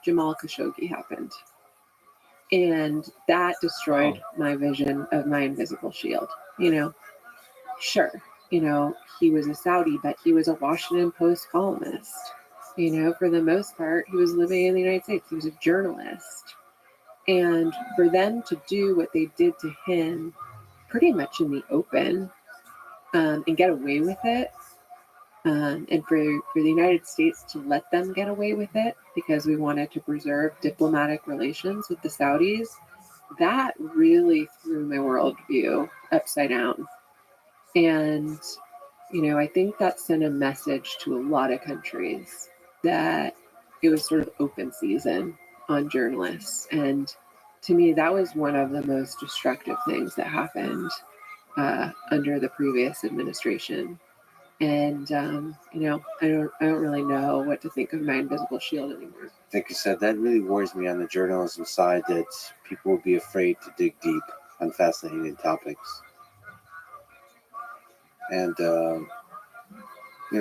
Jamal Khashoggi happened. And that destroyed my vision of my invisible shield. Sure, he was a Saudi, but he was a Washington Post columnist. For the most part, he was living in the United States. He was a journalist. And for them to do what they did to him pretty much in the open, and get away with it, and for the United States to let them get away with it because we wanted to preserve diplomatic relations with the Saudis, that really threw my worldview upside down. And, I think that sent a message to a lot of countries that it was sort of open season on journalists. And to me, that was one of the most destructive things that happened under the previous administration. And I don't really know what to think of my invisible shield anymore. Like you said, that really worries me on the journalism side, that people will be afraid to dig deep on fascinating topics. And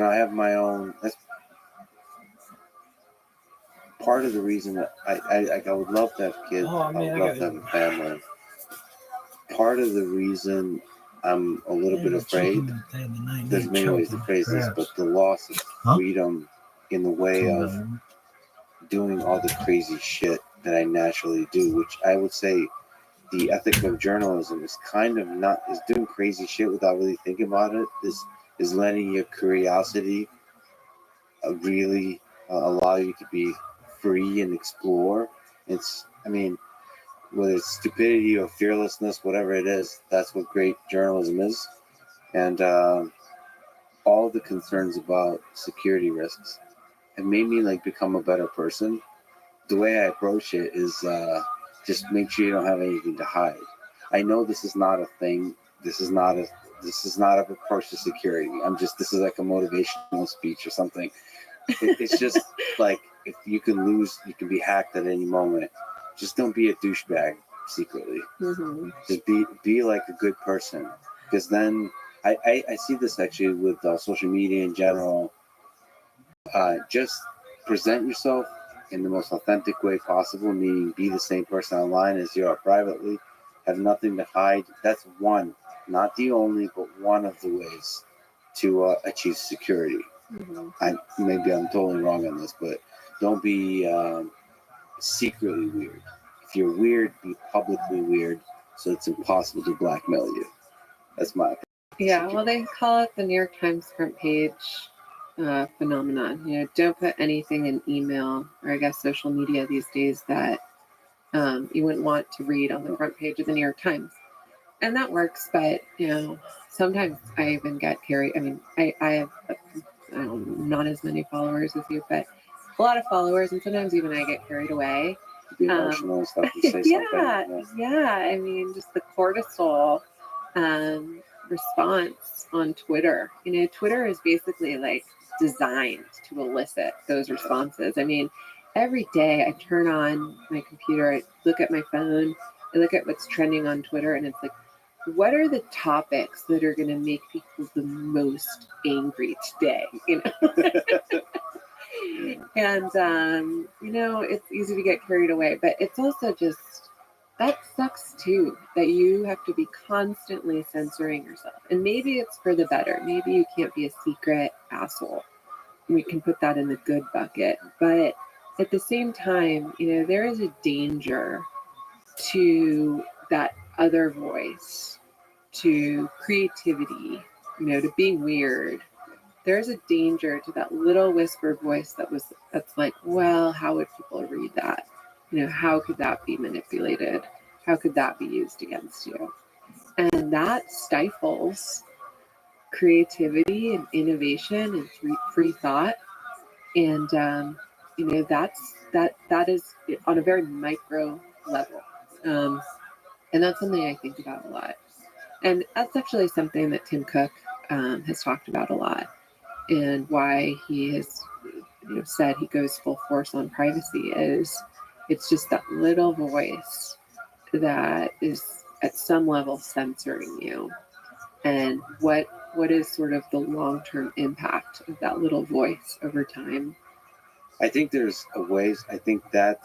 I have my own. That's part of the reason that I would love to have kids. Oh, I man, would I love to got have a family. Part of the reason I'm a little bit afraid, there's many ways to phrase this, but the loss of freedom in the way of doing all the crazy shit that I naturally do, which I would say the ethic of journalism is kind of not, is doing crazy shit without really thinking about it, is letting your curiosity really allow you to be free and explore. Whether it's stupidity or fearlessness, whatever it is, that's what great journalism is. And all the concerns about security risks have made me become a better person. The way I approach it is just make sure you don't have anything to hide. I know this is not a thing. This is not an approach to security. This is like a motivational speech or something. It's just like, if you can lose, you can be hacked at any moment. Just don't be a douchebag secretly. Mm-hmm. Just be like a good person. Because then I see this actually with social media in general. Just present yourself in the most authentic way possible, meaning be the same person online as you are privately. Have nothing to hide. That's one, not the only, but one of the ways to achieve security. Mm-hmm. Maybe I'm totally wrong on this, but don't be secretly weird. If you're weird, be publicly weird, so it's impossible to blackmail you. That's my opinion. Yeah, well, they call it the New York Times front page phenomenon. Don't put anything in email or I guess social media these days that you wouldn't want to read on the front page of the New York Times. And that works, but sometimes I even get carried. I mean, I have not as many followers as you, but a lot of followers, and sometimes even I get carried away. Be emotional and stuff. You say something. Yeah. I mean, just the cortisol response on Twitter. Twitter is basically designed to elicit those responses. I mean, every day I turn on my computer, I look at my phone, I look at what's trending on Twitter, and it's like, what are the topics that are going to make people the most angry today? And it's easy to get carried away, but it's also just, that sucks too, that you have to be constantly censoring yourself. And maybe it's for the better. Maybe you can't be a secret asshole. We can put that in the good bucket. But at the same time, there is a danger to that other voice, to creativity, to being weird. There's a danger to that little whisper voice that's like, well, how would people read that? How could that be manipulated? How could that be used against you? And that stifles creativity and innovation and free thought. And that is on a very micro level. And that's something I think about a lot. And that's actually something that Tim Cook has talked about a lot, and why he has said he goes full force on privacy is it's just that little voice that is at some level censoring you. And what is sort of the long-term impact of that little voice over time? I think there's ways. I think that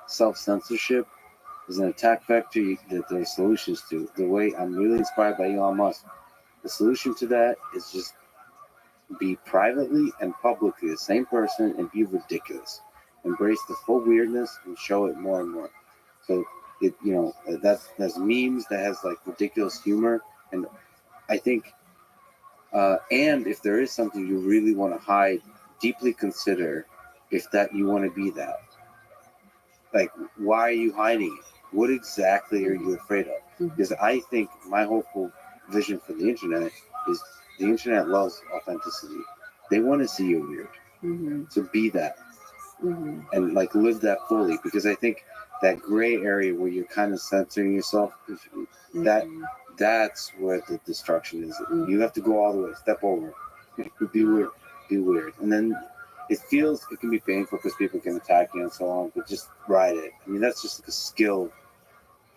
self-censorship is an attack vector that there are solutions to. The way I'm really inspired by Elon Musk, the solution to that is just be privately and publicly the same person and be ridiculous. Embrace the full weirdness and show it more and more. So that's memes that has ridiculous humor. And I think, and if there is something you really want to hide, deeply consider if that you want to be that. Why are you hiding it? What exactly are you afraid of? Because I think my hopeful vision for the internet is the internet loves authenticity. They want to see you weird. Mm-hmm. So be that. Mm-hmm. And live that fully. Because I think that gray area where you're kind of censoring yourself, that's where the destruction is. Mm-hmm. You have to go all the way, step over, be weird. And then it can be painful because people can attack you and so on, but just ride it. I mean, that's just a skill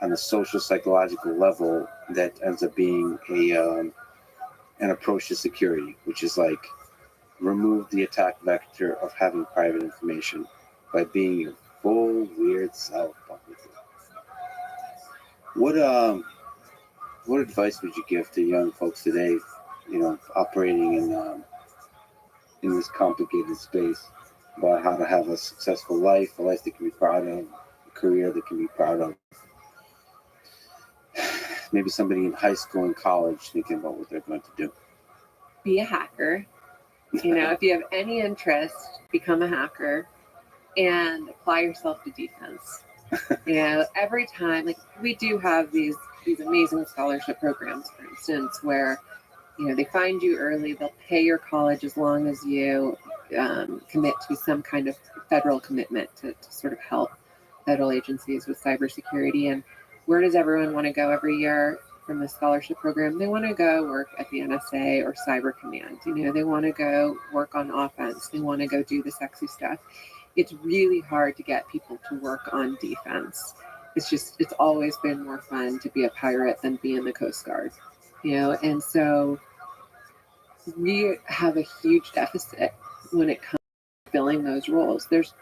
on a social psychological level that ends up being an approach to security, which is like remove the attack vector of having private information by being your full weird self publicly. What advice would you give to young folks today, operating in this complicated space about how to have a successful life, a life they can be proud of, a career they can be proud of? Maybe somebody in high school and college thinking about what they're going to do. Be a hacker. If you have any interest, become a hacker and apply yourself to defense. Every time, like we do have these amazing scholarship programs, for instance, where they find you early, they'll pay your college as long as you commit to some kind of federal commitment to sort of help federal agencies with cybersecurity. And where does everyone want to go every year from the scholarship program? They want to go work at the NSA or Cyber Command. They want to go work on offense. They want to go do the sexy stuff. It's really hard to get people to work on defense. It's always been more fun to be a pirate than be in the Coast Guard, and so we have a huge deficit when it comes to filling those roles. There's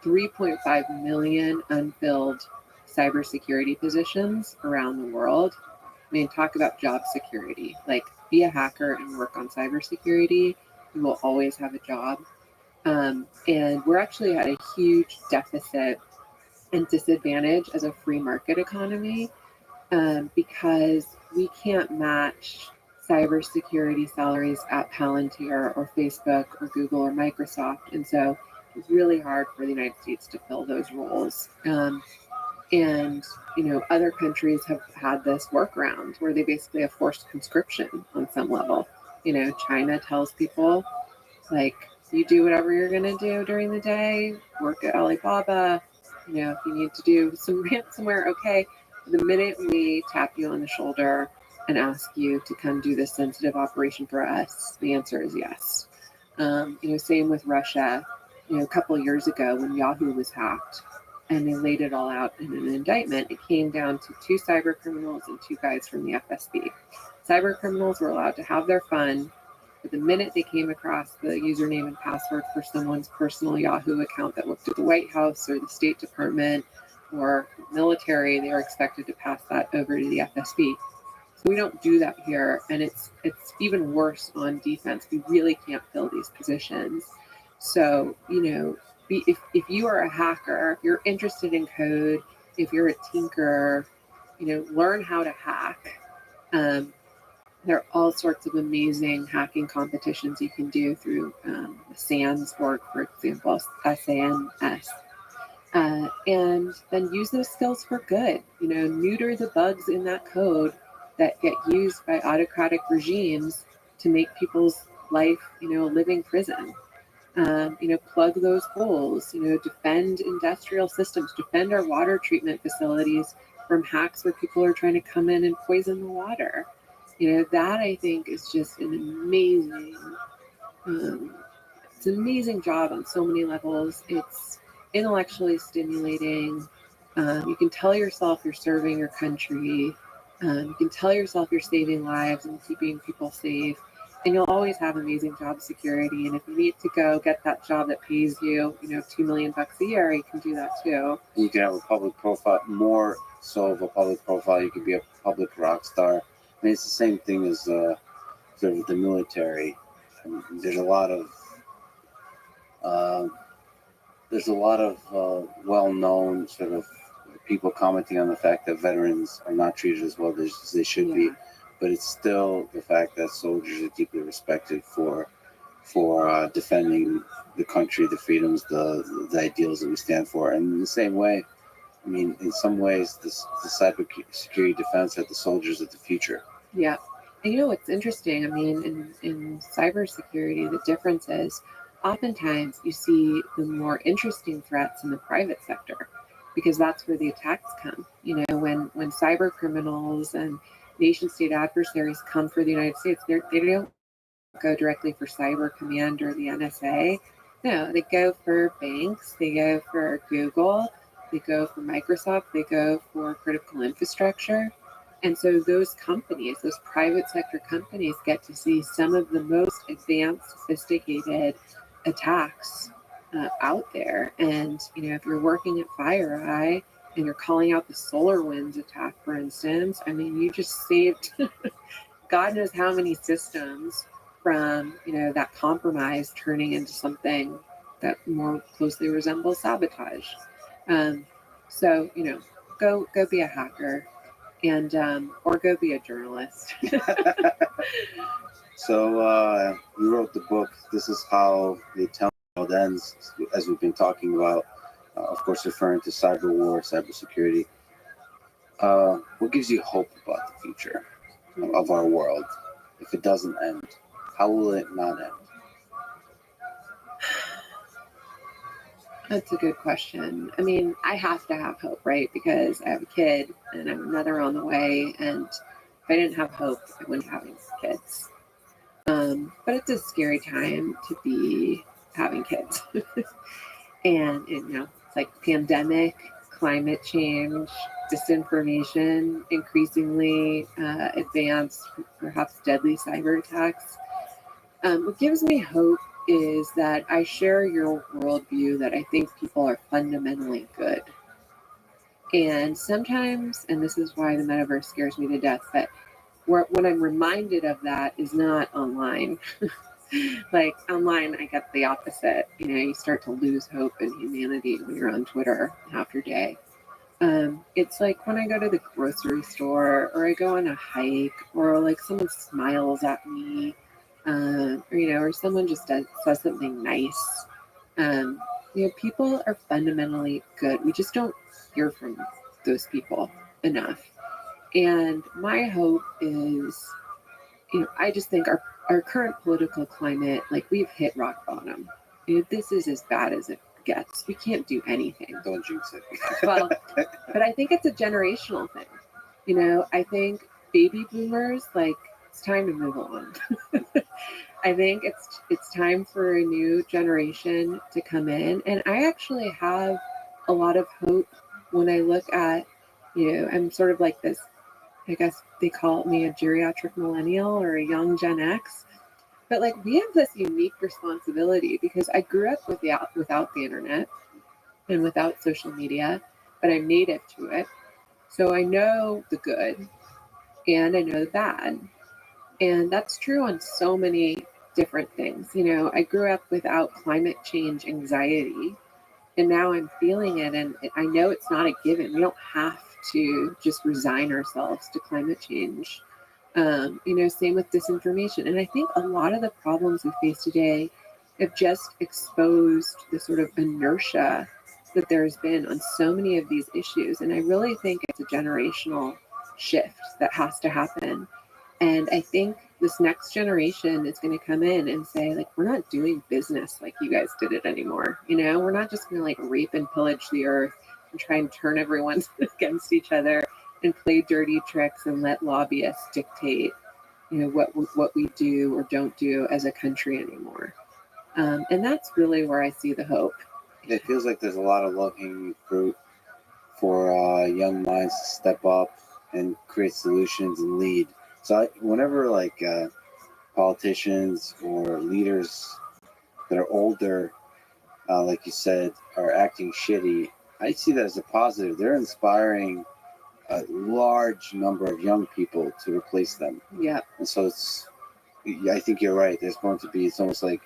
3.5 million unfilled cybersecurity positions around the world. I mean, talk about job security. Like, be a hacker and work on cybersecurity. You will always have a job. And we're actually at a huge deficit and disadvantage as a free market economy because we can't match cybersecurity salaries at Palantir or Facebook or Google or Microsoft. And so it's really hard for the United States to fill those roles. And other countries have had this workaround where they basically have forced conscription on some level. China tells people, like, you do whatever you're going to do during the day, work at Alibaba. If you need to do some ransomware, okay. The minute we tap you on the shoulder and ask you to come do this sensitive operation for us, the answer is yes. Same with Russia. A couple of years ago when Yahoo was hacked and they laid it all out in an indictment, it came down to 2 cyber criminals and 2 guys from the FSB. Cyber criminals were allowed to have their fun, but the minute they came across the username and password for someone's personal Yahoo account that worked at the White House or the State Department or military, they were expected to pass that over to the FSB. So we don't do that here, and it's even worse on defense. We really can't fill these positions. So, if you are a hacker, if you're interested in code, if you're a tinkerer, learn how to hack. There are all sorts of amazing hacking competitions you can do through the SANS org, for example, SANS. And then use those skills for good. Neuter the bugs in that code that get used by autocratic regimes to make people's life, a living prison. Plug those holes, defend industrial systems, defend our water treatment facilities from hacks where people are trying to come in and poison the water. That I think is just an amazing, it's an amazing job on so many levels. It's intellectually stimulating. You can tell yourself you're serving your country. You can tell yourself you're saving lives and keeping people safe. And you'll always have amazing job security. And if you need to go get that job that pays you, $2 million a year, you can do that too. You can have a public profile, more so of a public profile. You can be a public rock star. I mean, it's the same thing as sort of the military. I mean, there's a lot of well-known sort of people commenting on the fact that veterans are not treated as well as they should be. But it's still the fact that soldiers are deeply respected for defending the country, the freedoms, the ideals that we stand for. And in the same way, I mean, in some ways, the cybersecurity defense are the soldiers of the future. Yeah. And what's interesting, I mean, in cybersecurity, the difference is oftentimes you see the more interesting threats in the private sector because that's where the attacks come. When cyber criminals and nation state adversaries come for the United States, they don't go directly for Cyber Command or the NSA. No, they go for banks, they go for Google, they go for Microsoft, they go for critical infrastructure. And so those companies, those private sector companies, get to see some of the most advanced, sophisticated attacks out there. And if you're working at FireEye and you're calling out the SolarWinds attack, for instance, I mean, you just saved God knows how many systems from that compromise turning into something that more closely resembles sabotage. So go be a hacker, and or go be a journalist. So you wrote the book. This is how the Italian world ends, as we've been talking about. Of course, referring to cyber war, cybersecurity. What gives you hope about the future of our world? If it doesn't end, how will it not end? That's a good question. I mean, I have to have hope, right? Because I have a kid and I have another on the way. And if I didn't have hope, I wouldn't be having kids. But it's a scary time to be having kids. And it's like pandemic, climate change, disinformation, increasingly advanced, perhaps deadly cyber attacks. What gives me hope is that I share your worldview that I think people are fundamentally good. And sometimes, and this is why the metaverse scares me to death, but what I'm reminded of that is not online. Like online, I get the opposite. You start to lose hope in humanity when you're on Twitter half your day. It's like when I go to the grocery store or I go on a hike or like someone smiles at me, or someone just says something nice. People are fundamentally good. We just don't hear from those people enough. And my hope is, I just think our current political climate, like we've hit rock bottom. This is as bad as it gets. We can't do anything. Don't jinx it. Well, but I think it's a generational thing. I think baby boomers, like, it's time to move on. I think it's time for a new generation to come in. And I actually have a lot of hope when I look at, I'm sort of like this, I guess they call me a geriatric millennial or a young Gen X. But like we have this unique responsibility because I grew up without the internet and without social media, but I'm native to it. So I know the good and I know the bad. And that's true on so many different things. I grew up without climate change anxiety, and now I'm feeling it. And I know it's not a given. We don't have to just resign ourselves to climate change. Same with disinformation. And I think a lot of the problems we face today have just exposed the sort of inertia that there's been on so many of these issues. And I really think it's a generational shift that has to happen. And I think this next generation is going to come in and say, like, we're not doing business like you guys did it anymore. We're not just going to like rape and pillage the earth and try and turn everyone against each other and play dirty tricks and let lobbyists dictate, what we do or don't do as a country anymore. And that's really where I see the hope. It feels like there's a lot of low-hanging fruit for young minds to step up and create solutions and lead. So whenever like politicians or leaders that are older, like you said, are acting shitty, I see that as a positive. They're inspiring a large number of young people to replace them. Yeah. And so I think you're right. It's almost like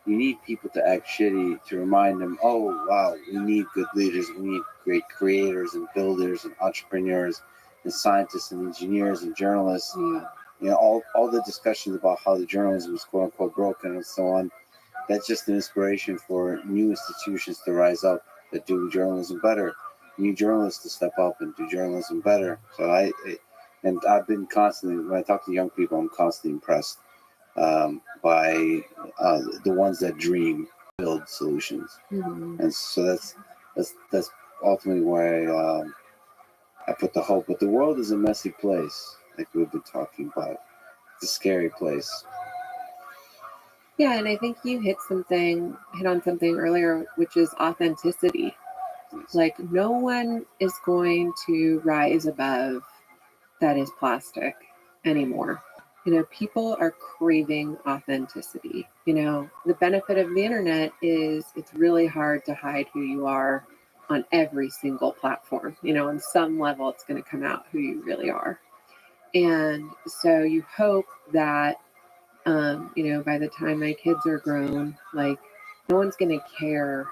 you need people to act shitty to remind them, oh, wow, we need good leaders. We need great creators and builders and entrepreneurs and scientists and engineers and journalists. Yeah. All the discussions about how the journalism is quote unquote broken and so on. That's just an inspiration for new institutions to rise up that do journalism better. New journalists to step up and do journalism better. So I've been constantly, when I talk to young people, I'm constantly impressed by the ones that dream, build solutions. Mm-hmm. And so that's ultimately why I put the hope. But the world is a messy place, like we've been talking about. It's a scary place. Yeah, and I think you hit on something earlier, which is authenticity. Like no one is going to rise above that is plastic anymore. You know, people are craving authenticity. You know, the benefit of the internet is it's really hard to hide who you are on every single platform. You know, on some level, it's going to come out who you really are. And so you hope that, you know, by the time my kids are grown, like, no one's going to care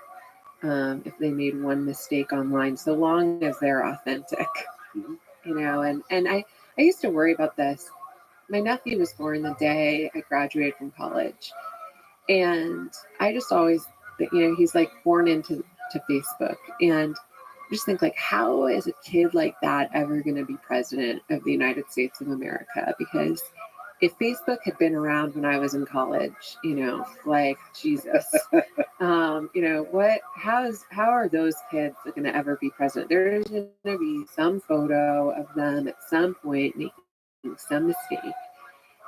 if they made one mistake online, so long as they're authentic. Mhm. You know, and I used to worry about this. My nephew was born the day I graduated from college, and I just always, you know, he's like born into Facebook, and I just think, like, how is a kid like that ever going to be president of the United States of America? Because if Facebook had been around when I was in college, you know, like, Jesus, you know, how are those kids going to ever be president? There's going to be some photo of them at some point making some mistake,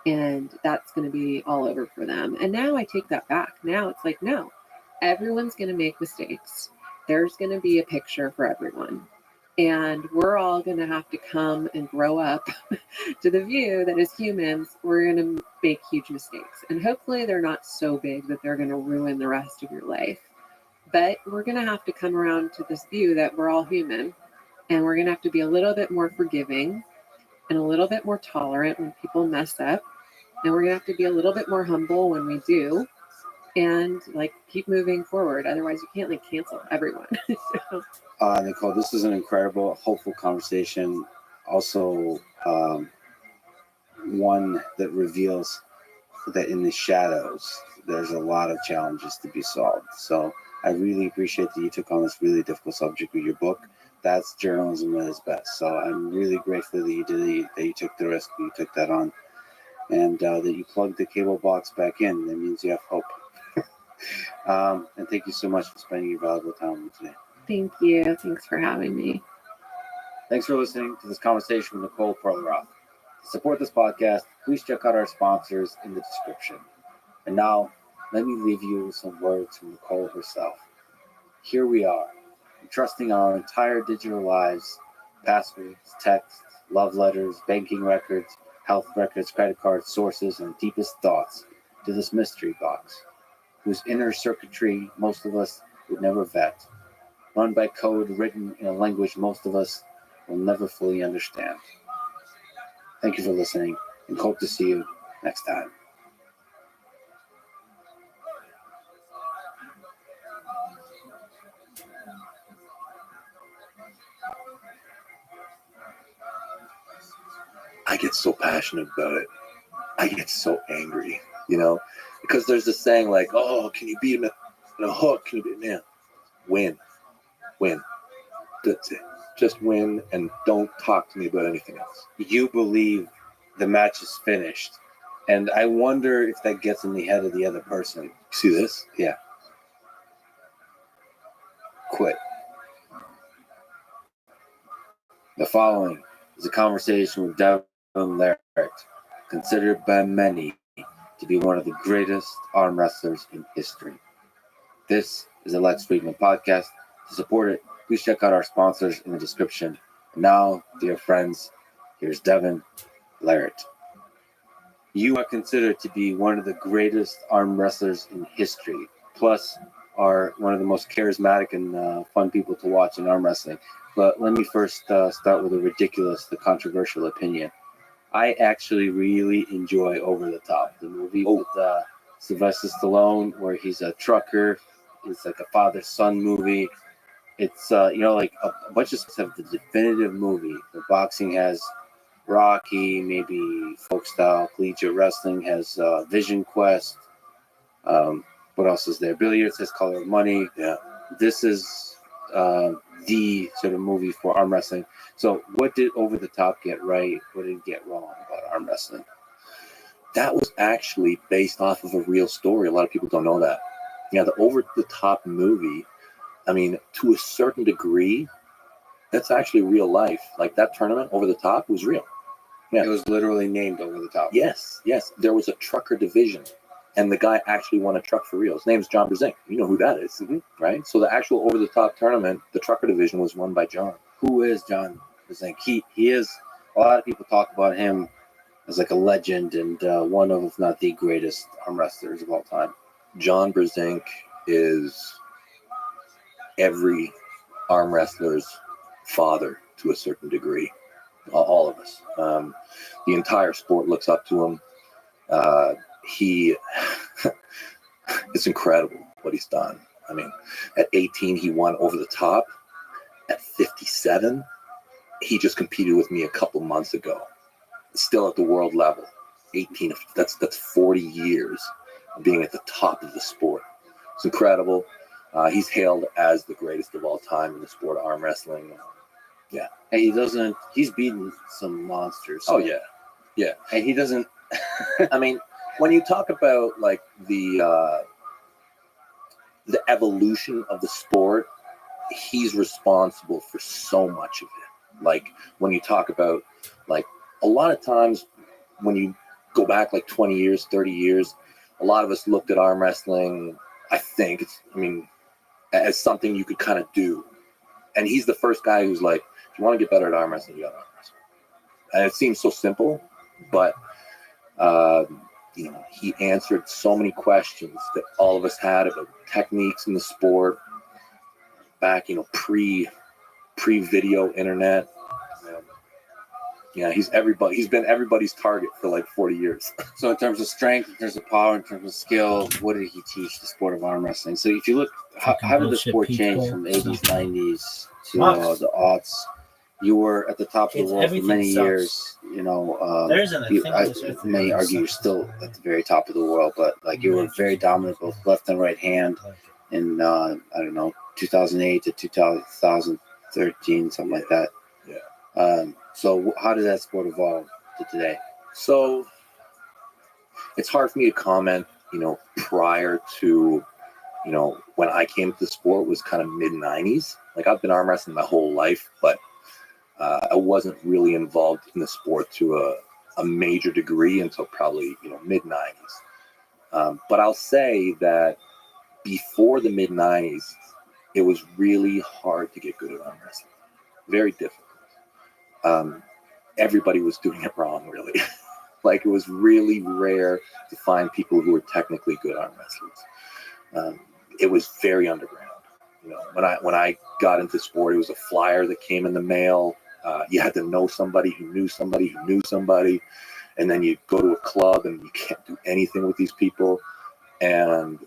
and that's going to be all over for them. And now I take that back. Now it's like, no, everyone's going to make mistakes. There's going to be a picture for everyone. And we're all going to have to come and grow up to the view that as humans, we're going to make huge mistakes. And hopefully they're not so big that they're going to ruin the rest of your life. But we're going to have to come around to this view that we're all human. And we're going to have to be a little bit more forgiving and a little bit more tolerant when people mess up. And we're going to have to be a little bit more humble when we do. And, like, keep moving forward. Otherwise, you can't, like, cancel everyone. So, Nicole, this is an incredible, hopeful conversation. Also, one that reveals that in the shadows, there's a lot of challenges to be solved. So I really appreciate that you took on this really difficult subject with your book. That's journalism at its best. So I'm really grateful that you did it, that you took the risk, that you took that on, and that you plugged the cable box back in. That means you have hope. And thank you so much for spending your valuable time with me today. thank you. Thanks for having me. Thanks for listening to this conversation with Nicole Perleroth. To support this podcast, please check out our sponsors in the description. And now, let me leave you with some words from Nicole herself. Here we are, entrusting our entire digital lives, passwords, texts, love letters, banking records, health records, credit cards, sources, and deepest thoughts to this mystery box, whose inner circuitry most of us would never vet, run by code written in a language most of us will never fully understand. Thank you for listening, and hope to see you next time. I get so passionate about it. I get so angry, you know, because there's this saying like, oh, can you beat him in a hook? Can you beat him? Yeah. Win. That's it. Just win and don't talk to me about anything else. You believe the match is finished, and I wonder if that gets in the head of the other person. See this? Yeah. Quit. The following is a conversation with Devin Larratt, considered by many to be one of the greatest arm wrestlers in history. This is a Lex Friedman podcast. To support it, please check out our sponsors in the description. And now, dear friends, here's Devin Larratt. You are considered to be one of the greatest arm wrestlers in history, plus are one of the most charismatic and fun people to watch in arm wrestling. But let me first start with the controversial opinion. I actually really enjoy Over the Top, the movie with Sylvester Stallone, where he's a trucker. It's like a father-son movie. It's, like a bunch of stuff have the definitive movie. The boxing has Rocky, maybe folk style collegiate wrestling has Vision Quest. What else is there? Billiards has Color of Money. Yeah. This is the sort of movie for arm wrestling. So what did Over the Top get right? What did it get wrong about arm wrestling? That was actually based off of a real story. A lot of people don't know that. Yeah, the Over the Top movie, I mean, to a certain degree, that's actually real life. Like that tournament, Over the Top, was real. Yeah. It was literally named Over the Top. Yes. There was a trucker division, and the guy actually won a truck for real. His name's John Brzenk. You know who that is, right? So the actual Over the Top tournament, the trucker division was won by John. Who is John Brzenk? He is a lot of people talk about him as like a legend and one of, if not the greatest arm wrestlers of all time. John Brzenk is every arm wrestler's father to a certain degree. All of us. The entire sport looks up to him. He, it's incredible what he's done. I mean, at 18, he won Over the Top. At 57, he just competed with me a couple months ago. Still at the world level. 18, that's 40 years of being at the top of the sport. It's incredible. He's hailed as the greatest of all time in the sport of arm wrestling. Yeah. And he's beaten some monsters. Oh, yeah. Yeah. And he doesn't, I mean, when you talk about like the evolution of the sport, he's responsible for so much of it. Like when you talk about, like, a lot of times when you go back like 20 years, 30 years, a lot of us looked at arm wrestling, I think, as something you could kind of do. And he's the first guy who's like, if you want to get better at arm wrestling, you got to arm wrestle. And it seems so simple, but he answered so many questions that all of us had about techniques in the sport back, pre-video internet. Yeah, he's been everybody's target for like 40 years. So in terms of strength, in terms of power, in terms of skill, what did he teach the sport of arm wrestling? So if you look, how did the sport change from the 80s, 90s to the aughts? You were at the top of the world for many years. There isn't a thing on this earth that many argue you're still at the very top of the world, but like you were very dominant both left and right hand in 2008 to 2013, something like that. Yeah. So how did that sport evolve to today? So it's hard for me to comment, prior to, when I came to the sport was kind of mid-90s. Like I've been arm wrestling my whole life, but I wasn't really involved in the sport to a major degree until probably, mid-90s. But I'll say that before the mid-90s, it was really hard to get good at arm wrestling. Very difficult. Everybody was doing it wrong, really. Like it was really rare to find people who were technically good arm wrestlers. It was very underground. When I got into sport, it was a flyer that came in the mail. You had to know somebody who knew somebody who knew somebody, and then you go to a club and you can't do anything with these people. And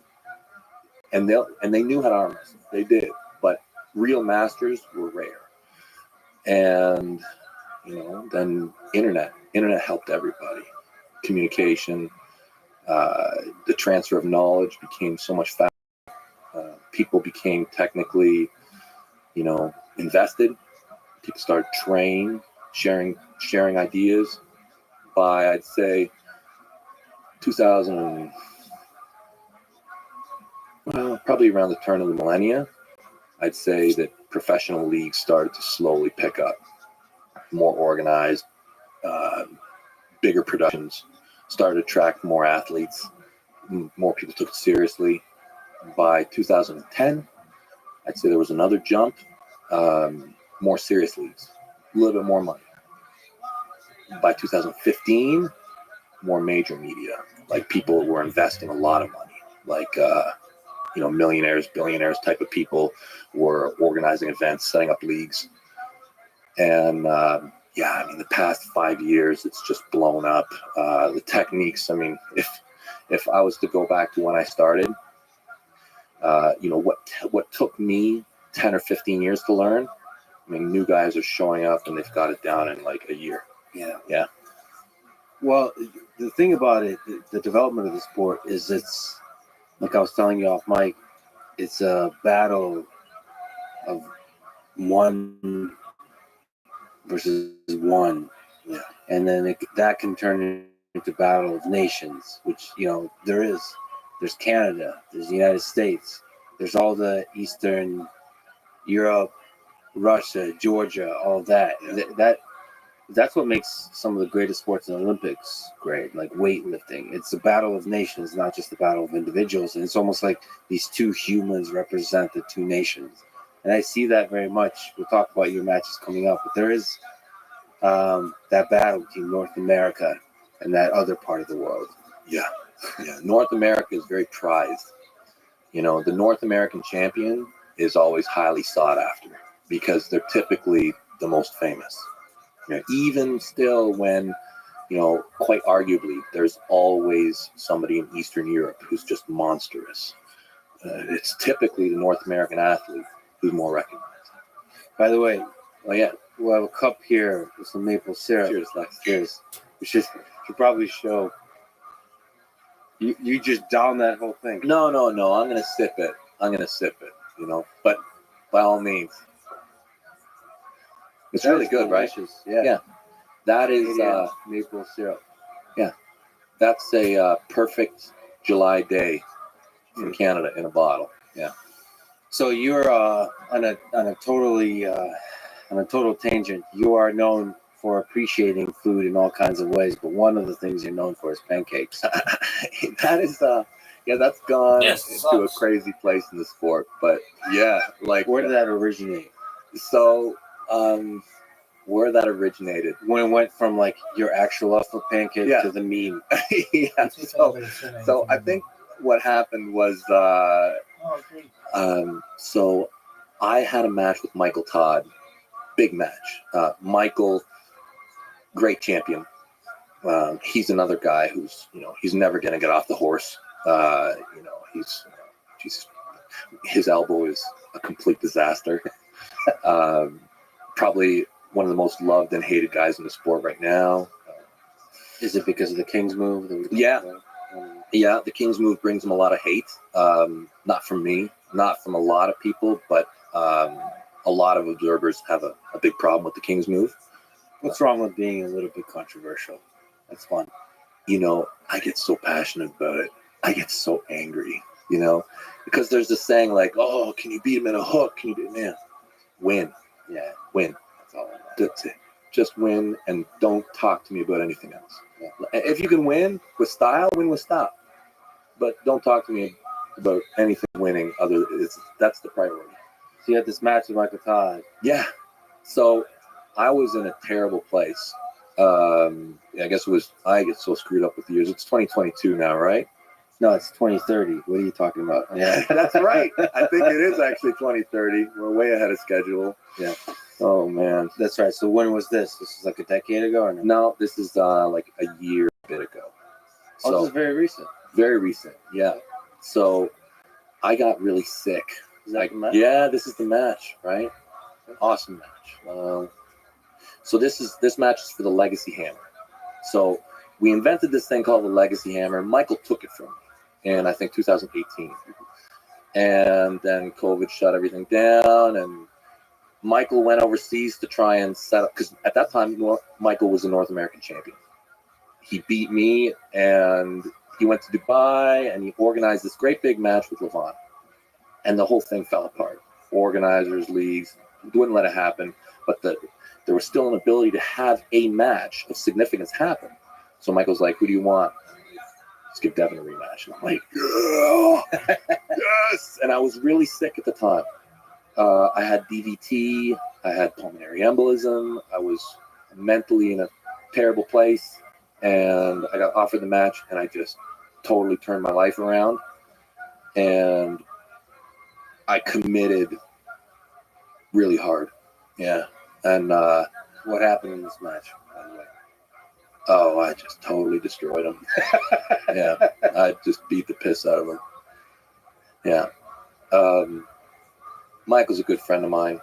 they knew how to arm wrestle. They did, but real masters were rare. And then internet helped everybody. Communication, the transfer of knowledge became so much faster. People became technically, invested. People started training, sharing ideas. By I'd say 2000, probably around the turn of the millennia, I'd say that professional leagues started to slowly pick up. More organized, bigger productions, started to attract more athletes. More people took it seriously. By 2010, I'd say there was another jump. More serious leagues, a little bit more money. By 2015, more major media, like people were investing a lot of money, like millionaires, billionaires type of people were organizing events, setting up leagues. And the past 5 years, it's just blown up. The techniques, if I was to go back to when I started, what took me 10 or 15 years to learn, new guys are showing up and they've got it down in like a year. Yeah. Well, the thing about it, the development of the sport is it's, like I was telling you off mic, it's a battle of one versus one. Yeah. And then that can turn into battle of nations, which, there's Canada, there's the United States, there's all the Eastern Europe, Russia, Georgia, all that. Yeah. That's what makes some of the greatest sports in the Olympics great, like weightlifting. It's a battle of nations, not just a battle of individuals. And it's almost like these two humans represent the two nations. And I see that very much. We'll talk about your matches coming up, but there is that battle between North America and that other part of the world. Yeah. North America is very prized. You know, the North American champion is always highly sought after because they're typically the most famous. You know, even still when, you know, quite arguably, there's always somebody in Eastern Europe who's just monstrous. It's typically the North American athlete who's more recognized. By the way, Oh, yeah. we'll have a cup here with some maple syrup. Cheers, Lex. Cheers. We should probably show. You just down that whole thing. No. I'm going to sip it. You know, but by all means. It's really good, right? Delicious. Yeah. Yeah. That is, maple syrup. that's a perfect July day from Canada in a bottle. Yeah. So you're on a total tangent. You are known for appreciating food in all kinds of ways, but one of the things you're known for is pancakes. That is, that's gone Yes, into a crazy place in the sport. But yeah, like, Where did that originate? so, where that originated. When it went from like your actual love for pancakes Yeah. to the meme. Yeah. So I think what happened was, so I had a match with Michael Todd, big match. Michael, great champion. He's another guy who's, you know, he's never going to get off the horse. You know, his elbow is a complete disaster. Probably one of the most loved and hated guys in the sport right now. Is it because of the King's move? That we talked Yeah. about? Yeah, the King's move brings him a lot of hate. Not from me, not from a lot of people, but a lot of observers have a big problem with the King's move. What's wrong with being a little bit controversial? That's fun. You know, I get so passionate about it. I get so angry, you know, because there's this saying like, oh, can you beat him in a hook? Can you beat him? Man, win. Yeah, Win. that's all I know. That's it. Just win and don't talk to me about anything else. Yeah. If you can win with style, win with style. But don't talk to me about anything winning other. That's the priority. So you had this match with Michael Todd. Yeah. So I was in a terrible place. I guess it was. I get so screwed up with the years. It's 2022 now, right? No, it's 2030. What are you talking about? Yeah, that's right. I think it is actually 2030. We're way ahead of schedule. Yeah. Oh man. That's right. So when was this? This was like a decade ago or no? No, this is like a year bit ago. Oh, So this is very recent. very recent. Yeah. So I got really sick. Is that Like, the match? yeah, this is the match, right? Awesome match. So this match is for the Legacy Hammer. So we invented this thing called the Legacy Hammer. Michael took it from me in, I think, 2018. And then COVID shut everything down, and Michael went overseas to try and set up, because at that time, Michael was a North American champion. He beat me, and he went to Dubai, and he organized this great big match with Levant. And the whole thing fell apart. Organizers, leagues, wouldn't let it happen. But there was still an ability to have a match of significance happen. So Michael's like, who do you want? Let's give Devin a rematch. And I'm like, yeah, yes. And I was really sick at the time. I had DVT. I had pulmonary embolism. I was mentally in a terrible place. And I got offered the match, and I just totally turned my life around. And I committed really hard. Yeah. And What happened in this match, by the way? oh, I just totally destroyed him. Yeah. I just beat the piss out of him. Yeah. Michael's a good friend of mine,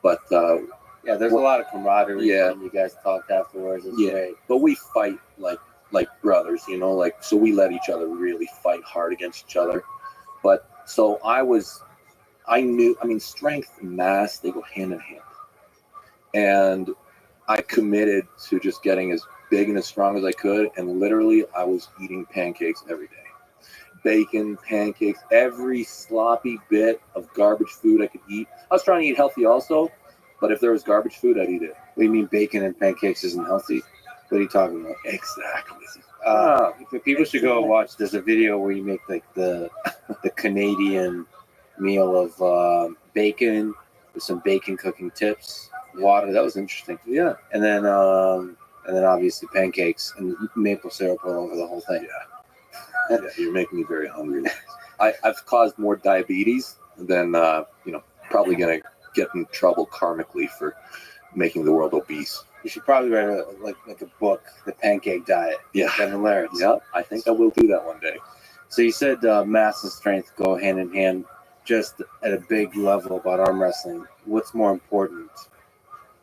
but Yeah, there's a lot of camaraderie. Yeah. And you guys talked afterwards. It's yeah, great. but we fight like brothers, you know, like, so we let each other really fight hard against each other. But so I knew, I mean, strength and mass, they go hand in hand. And I committed to just getting as big and as strong as I could. And literally I was eating pancakes every day. Bacon, pancakes, every sloppy bit of garbage food I could eat. I was trying to eat healthy also, but if there was garbage food, I'd eat it. What do you mean bacon and pancakes isn't healthy? What are you talking about? Exactly. People should go watch. There's a video where you make like the Canadian meal of bacon with some bacon cooking tips. water. That was interesting. Yeah. And then obviously pancakes and maple syrup all over the whole thing. Yeah, you're making me very hungry. I've caused more diabetes than probably gonna get in trouble karmically for making the world obese. You should probably write a book, The Pancake Diet. Yeah. Kevin Lawrence. Yeah, I think I will do that one day. So you said mass and strength go hand in hand, just at a big level about arm wrestling. What's more important?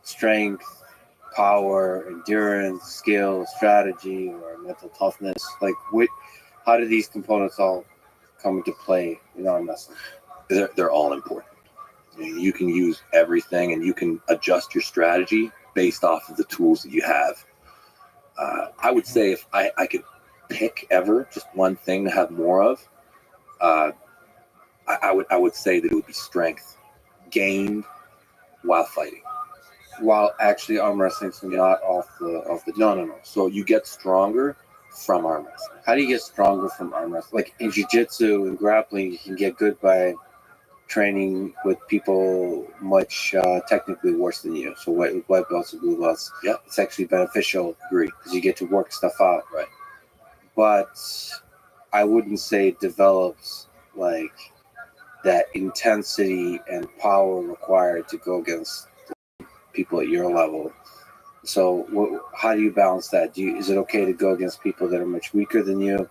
Strength, power, endurance, skill, strategy, or mental toughness? How do these components all come into play in arm wrestling? They're all important. I mean, you can use everything, and you can adjust your strategy based off of the tools that you have. I would say if I could pick ever just one thing to have more of, I would say that it would be strength gained while fighting. While actually arm wrestling's not off the No. So you get stronger from arm wrestling. How do you get stronger from arm wrestling? Like in jiu-jitsu and grappling, you can get good by training with people much technically worse than you. So white belts and blue belts. Yeah. It's actually beneficial. Agree. Because you get to work stuff out. Right. But I wouldn't say it develops like that intensity and power required to go against people at your level. So how do you balance that? Is it okay to go against people that are much weaker than you,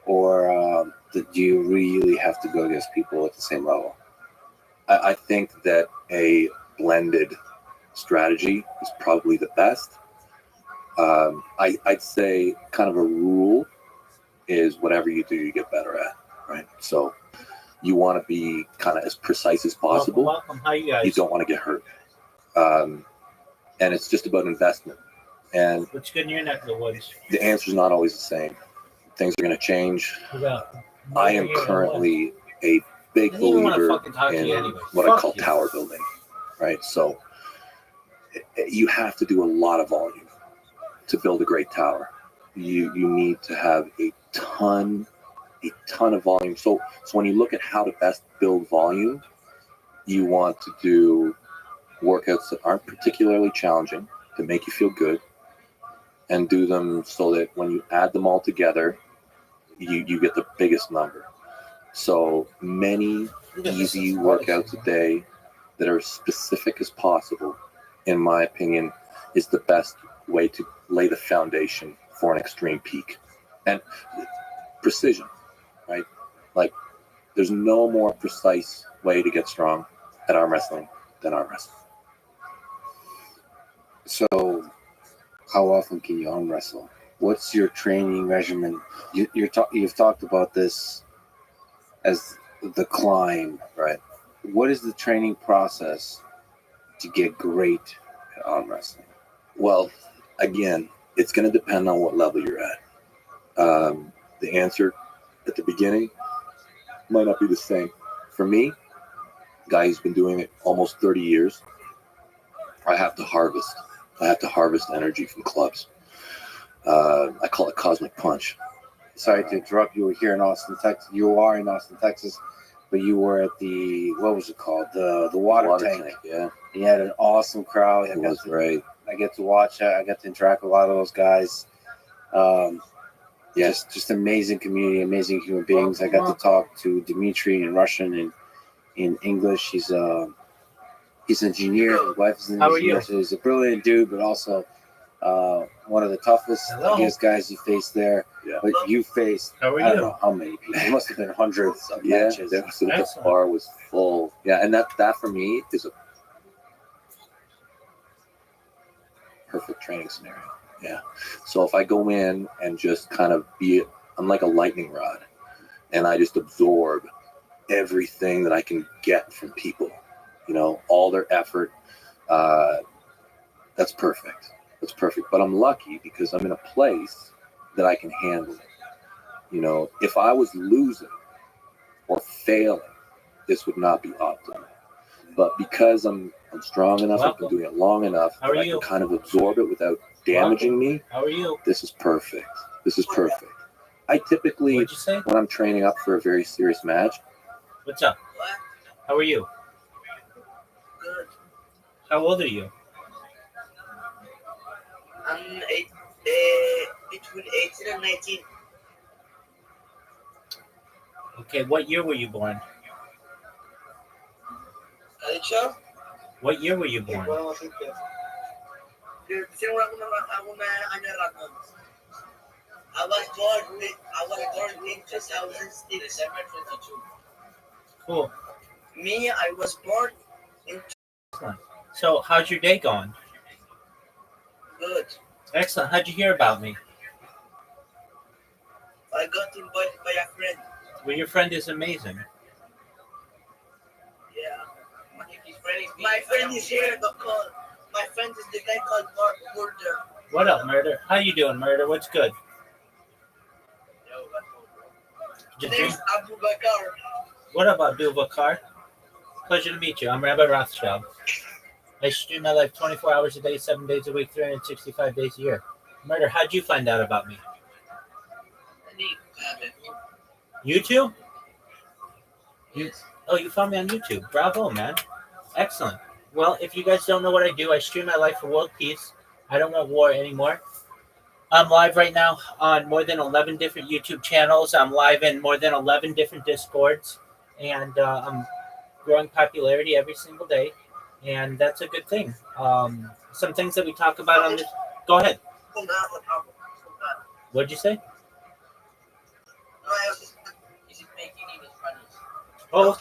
or do you really have to go against people at the same level? I think that a blended strategy is probably the best. I'd say kind of a rule is whatever you do, you get better at, right? So you want to be kind of as precise as possible. Welcome. How you guys? You don't want to get hurt. And it's just about investment. And What's good in your neck of the woods? the answer is not always the same. Things are going to change. I am currently a big I didn't even wanna believer fucking talk to in you anyway. what I Fuck call you. tower building, right? So you have to do a lot of volume to build a great tower. You need to have a ton of volume. So when you look at how to best build volume, you want to do workouts that aren't particularly challenging to make you feel good, and do them so that when you add them all together, you get the biggest number. So many easy workouts a day that are as specific as possible, in my opinion, is the best way to lay the foundation for an extreme peak. And precision, right? Like, there's no more precise way to get strong at arm wrestling than arm wrestling. So how often can you arm wrestle? What's your training regimen? You've talked about this as the climb, Right. What is the training process to get great at arm wrestling? Well, again, it's going to depend on what level you're at. The answer at the beginning might not be the same. For me, guy who's been doing it almost 30 years, I have to harvest energy from clubs. I call it cosmic punch. Sorry to interrupt. You were here in Austin, Texas. You are in Austin, Texas, but you were at the, what was it called? The water tank. Yeah, And you had an awesome crowd. it was great. I get to watch it. I got to interact with a lot of those guys. Just amazing community, amazing human beings. I got to talk to Dimitri in Russian and in English. He's an engineer. His wife is an How are engineer. you? So he's a brilliant dude, but also one of the toughest, Hello. I guess, guys you faced there. Yeah. But you faced, How are I don't you? know how many people. It must have been hundreds of Yeah, matches. the Excellent. bar was full. Yeah, and that for me is a perfect training scenario. Yeah. So if I go in and just kind of I'm like a lightning rod, and I just absorb everything that I can get from people, all their effort. That's perfect. That's perfect. But I'm lucky because I'm in a place that I can handle it. If I was losing or failing, this would not be optimal. But because I'm strong enough, I've been doing it long enough, How are that I you? can kind of absorb it without damaging me. How are you? This is perfect. I typically, What'd you say? when I'm training up for a very serious match, What's up? How are you? Good. How old are you? I'm between 18 and 19. Okay, what year were you born? Alicia? What year were you born? I was born in 2006. December 22. Cool. Me, I was born in So, how's your day going? good. Excellent. How'd you hear about me? I got invited by a friend. Well, your friend is amazing. Yeah. My friend is here, but my friend is the guy called Murder. What up, Murder? How you doing, Murder? What's good? Did you- Name's Abu Bakar. What up, Abdul Bakar? Pleasure to meet you. I'm Rabbi Rothschild. I stream my life 24 hours a day, 7 days a week, 365 days a year. Murder, how'd you find out about me? YouTube? Oh, you found me on YouTube. Bravo, man. Excellent. Well, if you guys don't know what I do, I stream my life for world peace. I don't want war anymore. I'm live right now on more than 11 different YouTube channels. I'm live in more than 11 different Discords. And I'm growing popularity every single day. And that's a good thing. Some things that we talk about on this. Go ahead. What'd you say? Oh,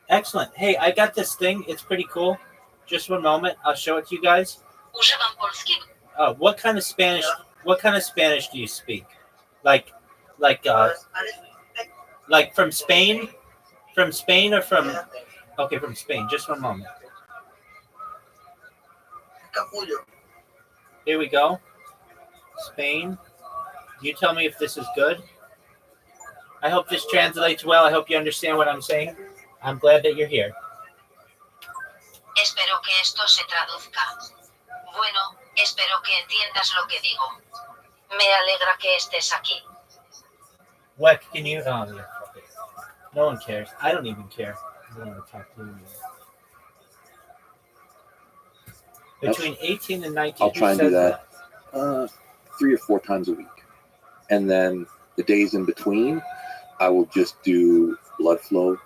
excellent. Hey, I got this thing. It's pretty cool. Just one moment. I'll show it to you guys. Używam polskiego. What kind of Spanish? What kind of Spanish do you speak? Like from Spain? From Spain or from? Okay, from Spain. Just one moment. Here we go. Spain. You tell me if this is good. I hope this translates well. I hope you understand what I'm saying. I'm glad that you're here. Espero que esto se traduzca. Bueno, espero que entiendas lo que digo. Me alegra que estés aquí. What can you? Oh, yeah, fuck it. No one cares. I don't even care. I don't want to talk to you. Between 18 and 19. I'll try and do who says that 3 or 4 times a week. And then the days in between, I will just do blood flow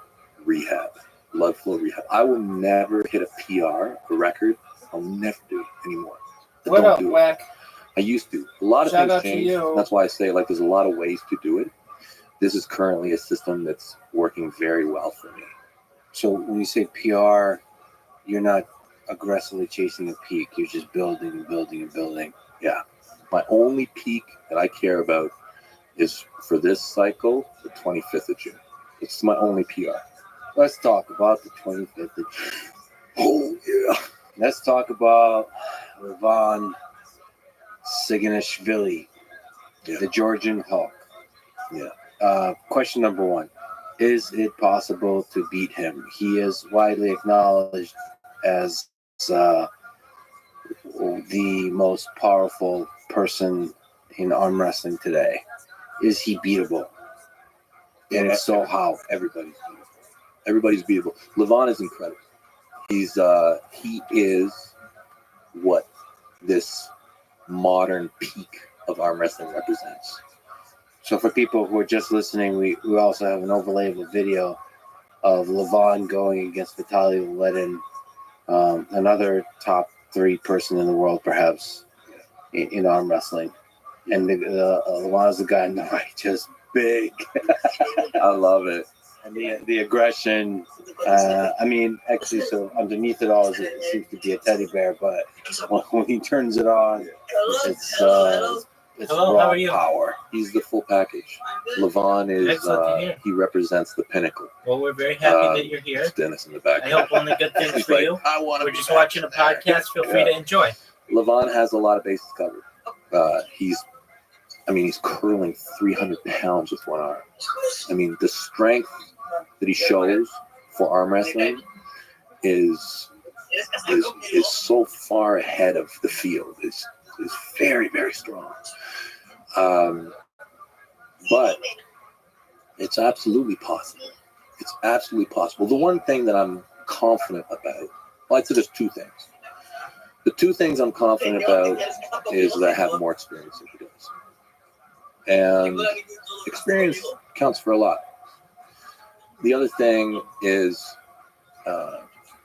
rehab. Blood flow rehab. I will never hit a PR, a record. I'll never do it anymore. I What don't up, do it. Whack? I used to. A lot of Shout things out to change. you. That's why I say like there's a lot of ways to do it. This is currently a system that's working very well for me. So when you say PR, you're not aggressively chasing a peak. You're just building and building and building. Yeah. My only peak that I care about is for this cycle, the 25th of June. It's my only PR. Let's talk about the 25th of June. Oh, yeah. Let's talk about Levon Siganishvili, the Georgian Hulk. Yeah. Question number 1. Is it possible to beat him? He is widely acknowledged as the most powerful person in arm wrestling today. Is he beatable? And if so, how? Everybody's beatable. Everybody's beatable. Levon is incredible. He is what this modern peak of arm wrestling represents. So for people who are just listening, we also have an overlay of a video of Levon going against Vitaly Ledin, another top 3 person in the world, perhaps, in arm wrestling. And Levon is the guy in the right, just big. I love it. And the aggression, actually, so underneath it all, it seems to be a teddy bear, but when he turns it on, it's Hello, raw how are you? power. He's the full package. Levon is, Excellent to hear. he represents the pinnacle. Well, we're very happy that you're here. There's Dennis in the back. I hope only good things He's for like, you. I want to We're be just back watching a in there. podcast. Feel free to enjoy. Levon has a lot of bases covered. He's curling 300 pounds with one arm. I mean, the strength that he shows for arm wrestling is so far ahead of the field. Is very, very strong. But it's absolutely possible. It's absolutely possible. The one thing that I'm confident about, well, I'd say there's 2 things. The two things I'm confident about is that I have more experience than he does. And experience counts for a lot. The other thing is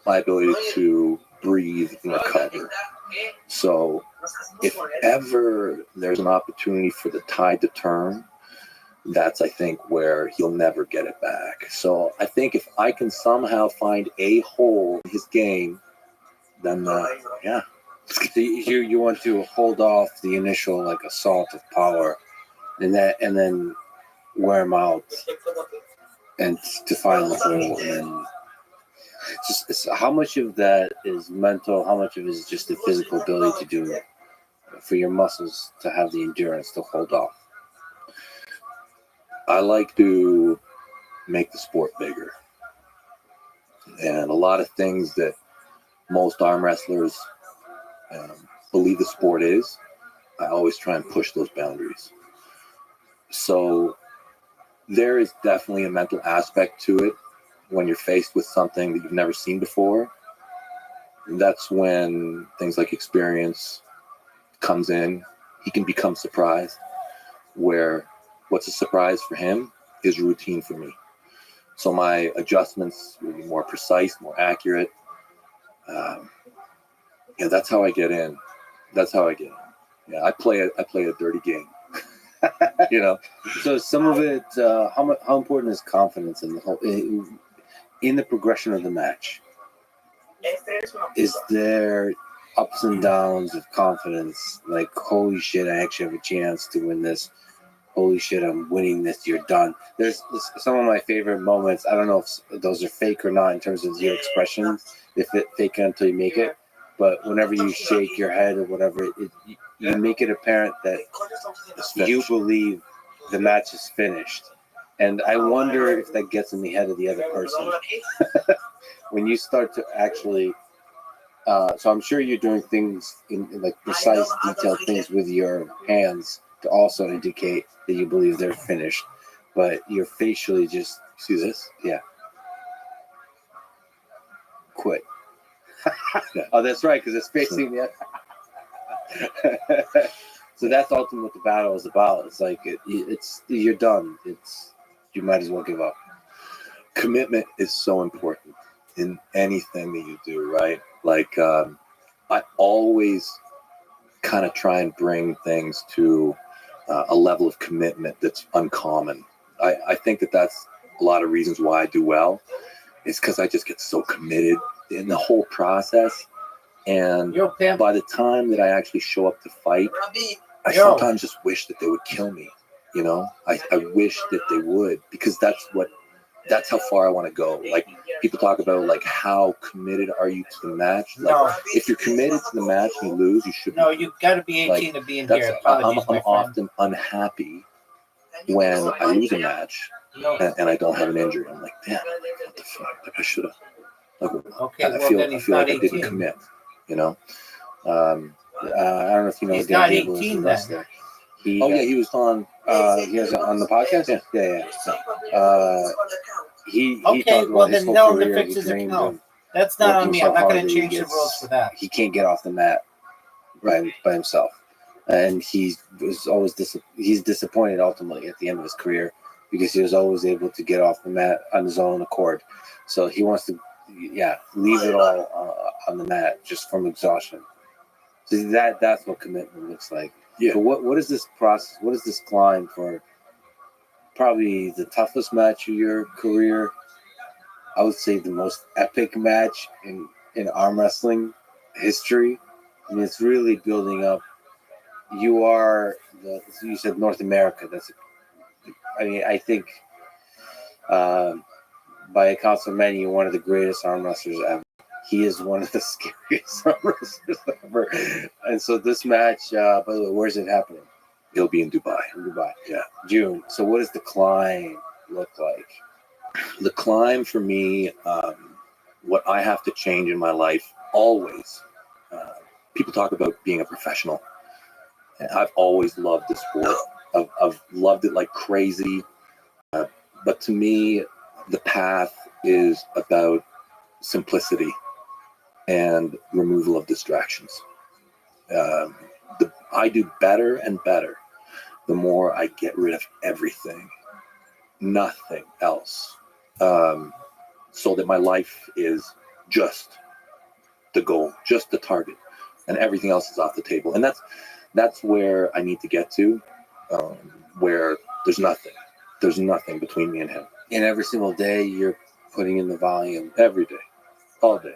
my ability to breathe and recover. So if ever there's an opportunity for the tide to turn, that's, I think, where he'll never get it back. So I think if I can somehow find a hole in his game, then yeah. So you want to hold off the initial like assault of power, and then wear him out, and to find the hole. And then it's how much of that is mental? How much of it is just the physical ability to do it, for your muscles to have the endurance to hold off? I like to make the sport bigger. And a lot of things that most arm wrestlers believe the sport is, I always try and push those boundaries. So there is definitely a mental aspect to it when you're faced with something that you've never seen before. That's when things like experience comes in. He can become surprised, where what's a surprise for him is routine for me. So my adjustments will be more precise, more accurate. Yeah, that's how I get in. Yeah, I play a dirty game. You know. So some of it, how important is confidence in the whole in the progression of the match? Is there ups and downs of confidence? Like, holy shit, I actually have a chance to win this. Holy shit, I'm winning this. You're done. There's some of my favorite moments. I don't know if those are fake or not in terms of your expressions. If it fake it until you make it. But whenever you shake your head or whatever, you make it apparent that you believe the match is finished. And I wonder if that gets in the head of the other person. When you start to actually, so I'm sure you're doing things in like precise, detailed things with your hands to also indicate that you believe they're finished. But you're facially just, See this? yeah, quit. Oh, that's right, because it's facing the. So that's ultimately what the battle is about. It's like it's you're done. You might as well give up. Commitment is so important in anything that you do, right? Like I always kind of try and bring things to a level of commitment that's uncommon. I think that's a lot of reasons why I do well. It's because I just get so committed in the whole process. And by the time that I actually show up to fight, I sometimes just wish that they would kill me. You know, I wish that they would, because that's how far I want to go. Like, people talk about like how committed are you to the match? Like, No. if you're committed to the match and you lose, you should. No, you got to be 18 to be in here. Apologies, I'm my friend. often unhappy when I lose a match and I don't have an injury. I'm like, damn, what the fuck? Like, I should have. Like, Okay, I well, feel then he's like not I didn't 18. commit. You know. I don't know if you know He's Dan not Gable is 18 a then. wrestler. He was on. He has it on the podcast. Yeah. He Okay, talked well, about his then whole no, the career. fix He is dreamed no. of That's not on working me. so I'm not hard going that to he change the gets- rules for that. He can't get off the mat by himself, and he was always he's disappointed ultimately at the end of his career because he was always able to get off the mat on his own accord. So he wants to, leave it all on the mat just from exhaustion. So that's what commitment looks like. Yeah. But what is this process? What is this climb for? Probably the toughest match of your career. I would say the most epic match in arm wrestling history. I mean, it's really building up. You are you said North America. I think by accounts of many, you're one of the greatest arm wrestlers ever. He is one of the scariest arm wrestlers ever. And so this match, by the way, where's it happening? It'll be in Dubai. Yeah, June. So what does the climb look like? The climb for me, what I have to change in my life always. People talk about being a professional. And I've always loved the sport. I've loved it like crazy. But to me, the path is about simplicity. and removal of distractions. I do better and better the more I get rid of everything, nothing else, so that my life is just the goal, just the target, and everything else is off the table. And that's where I need to get to, where there's nothing between me and him. And every single day you're putting in the volume. Every day, all day.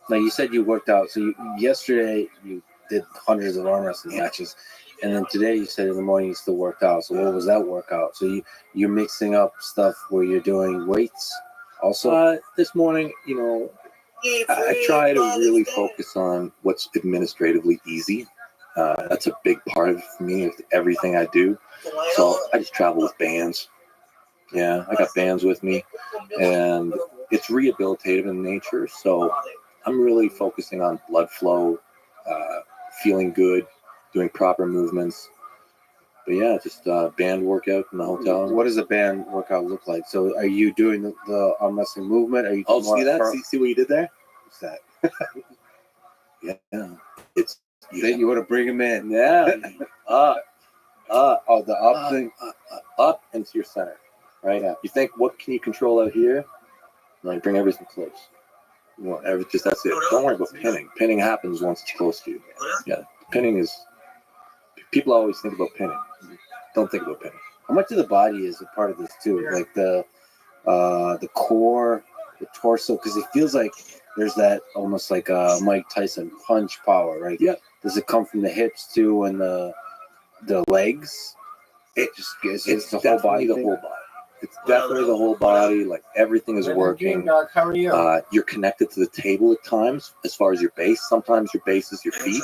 Now you said you worked out. So yesterday you did hundreds of arm wrestling matches, and then today you said in the morning you still worked out. So what was that workout? So you're mixing up stuff where you're doing weights also. This morning, I try to really focus on what's administratively easy. That's a big part of me, of everything I do. So I just travel with bands. Yeah, I got bands with me, and it's rehabilitative in nature. So I'm really focusing on blood flow, feeling good, doing proper movements. But yeah, just band workout in the hotel. What does a band workout look like? So are you doing the arm wrestling movement? Are you doing see that? See what you did there? What's that? Yeah, it's You want to bring him in? yeah. Oh, the up thing. Up into your center. Right now. You think, what can you control out here? Like, bring everything close. That's it. Don't worry about pinning. Pinning happens once it's close to you. Yeah, pinning is. People always think about pinning. Don't think about pinning. How much of the body is a part of this too? Like the core, the torso, because it feels like there's that almost like a Mike Tyson punch power, right? Yeah. Does it come from the hips too, and the legs? It's the whole body. It's definitely the whole body. Like, everything is working. Dog, how are you? You're connected to the table at times, as far as your base. Sometimes your base is your feet,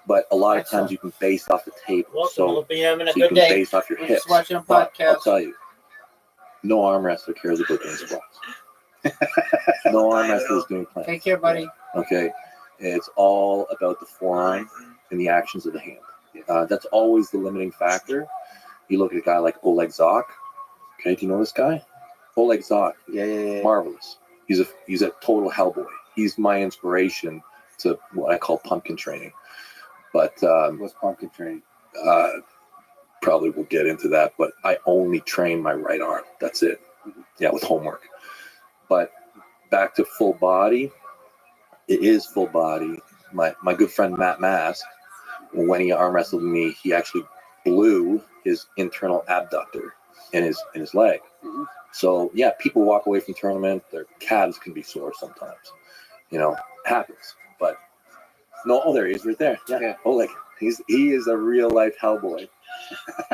but a lot of times you can base off the table. Welcome. So Hope you're having a you good can day. base off your We're hips. just watching a But I'll podcast. tell you, no arm wrestler cares about doing squats. No arm wrestler is doing planks. Take care, buddy. Okay, it's all about the forearm and the actions of the hand. That's always the limiting factor. You look at a guy like Oleg Zok. Okay, do you know this guy? Oleg Zok. Yeah. Marvelous. He's a total hellboy. He's my inspiration to what I call pumpkin training. But What's pumpkin training? probably we'll get into that. But I only train my right arm. That's it. Yeah, with homework. But back to full body. It is full body. My good friend Matt Mask, when he arm wrestled me, he actually blew his internal abductor in his leg. So yeah, people walk away from tournament, their calves can be sore sometimes. Happens. But no, there he is right there. Yeah. Oleg. He is a real life hellboy.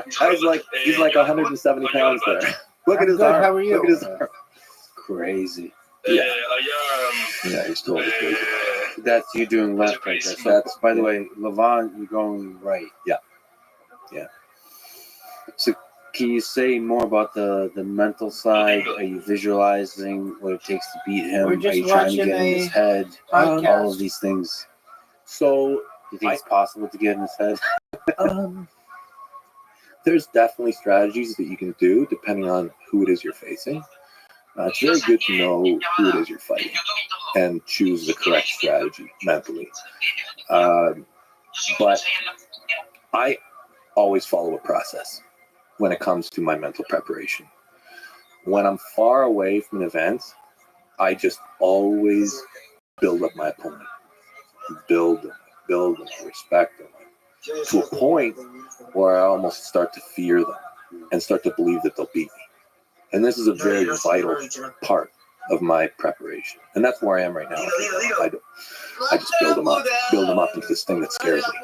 he's like 170 pounds there. Look at his good. arm. How are you? Look at his arm. Crazy. Yeah, he's totally crazy. That's you doing left right there. So by the way, Levon, you're going right. Yeah. So can you say more about the mental side? Are you visualizing what it takes to beat him? We're Are just you trying to watching get in his head? podcast. All of these things. So You think it's possible to get in his head? there's definitely strategies that you can do depending on who it is you're facing. It's very good to know who it is you're fighting and choose the correct strategy mentally. But I always follow a process when it comes to my mental preparation. When I'm far away from an event, I just always build up my opponent. Build them, respect them, to a point where I almost start to fear them and start to believe that they'll beat me. And this is a very vital part of my preparation. And that's where I am right now. I just build them up into this thing that scares me.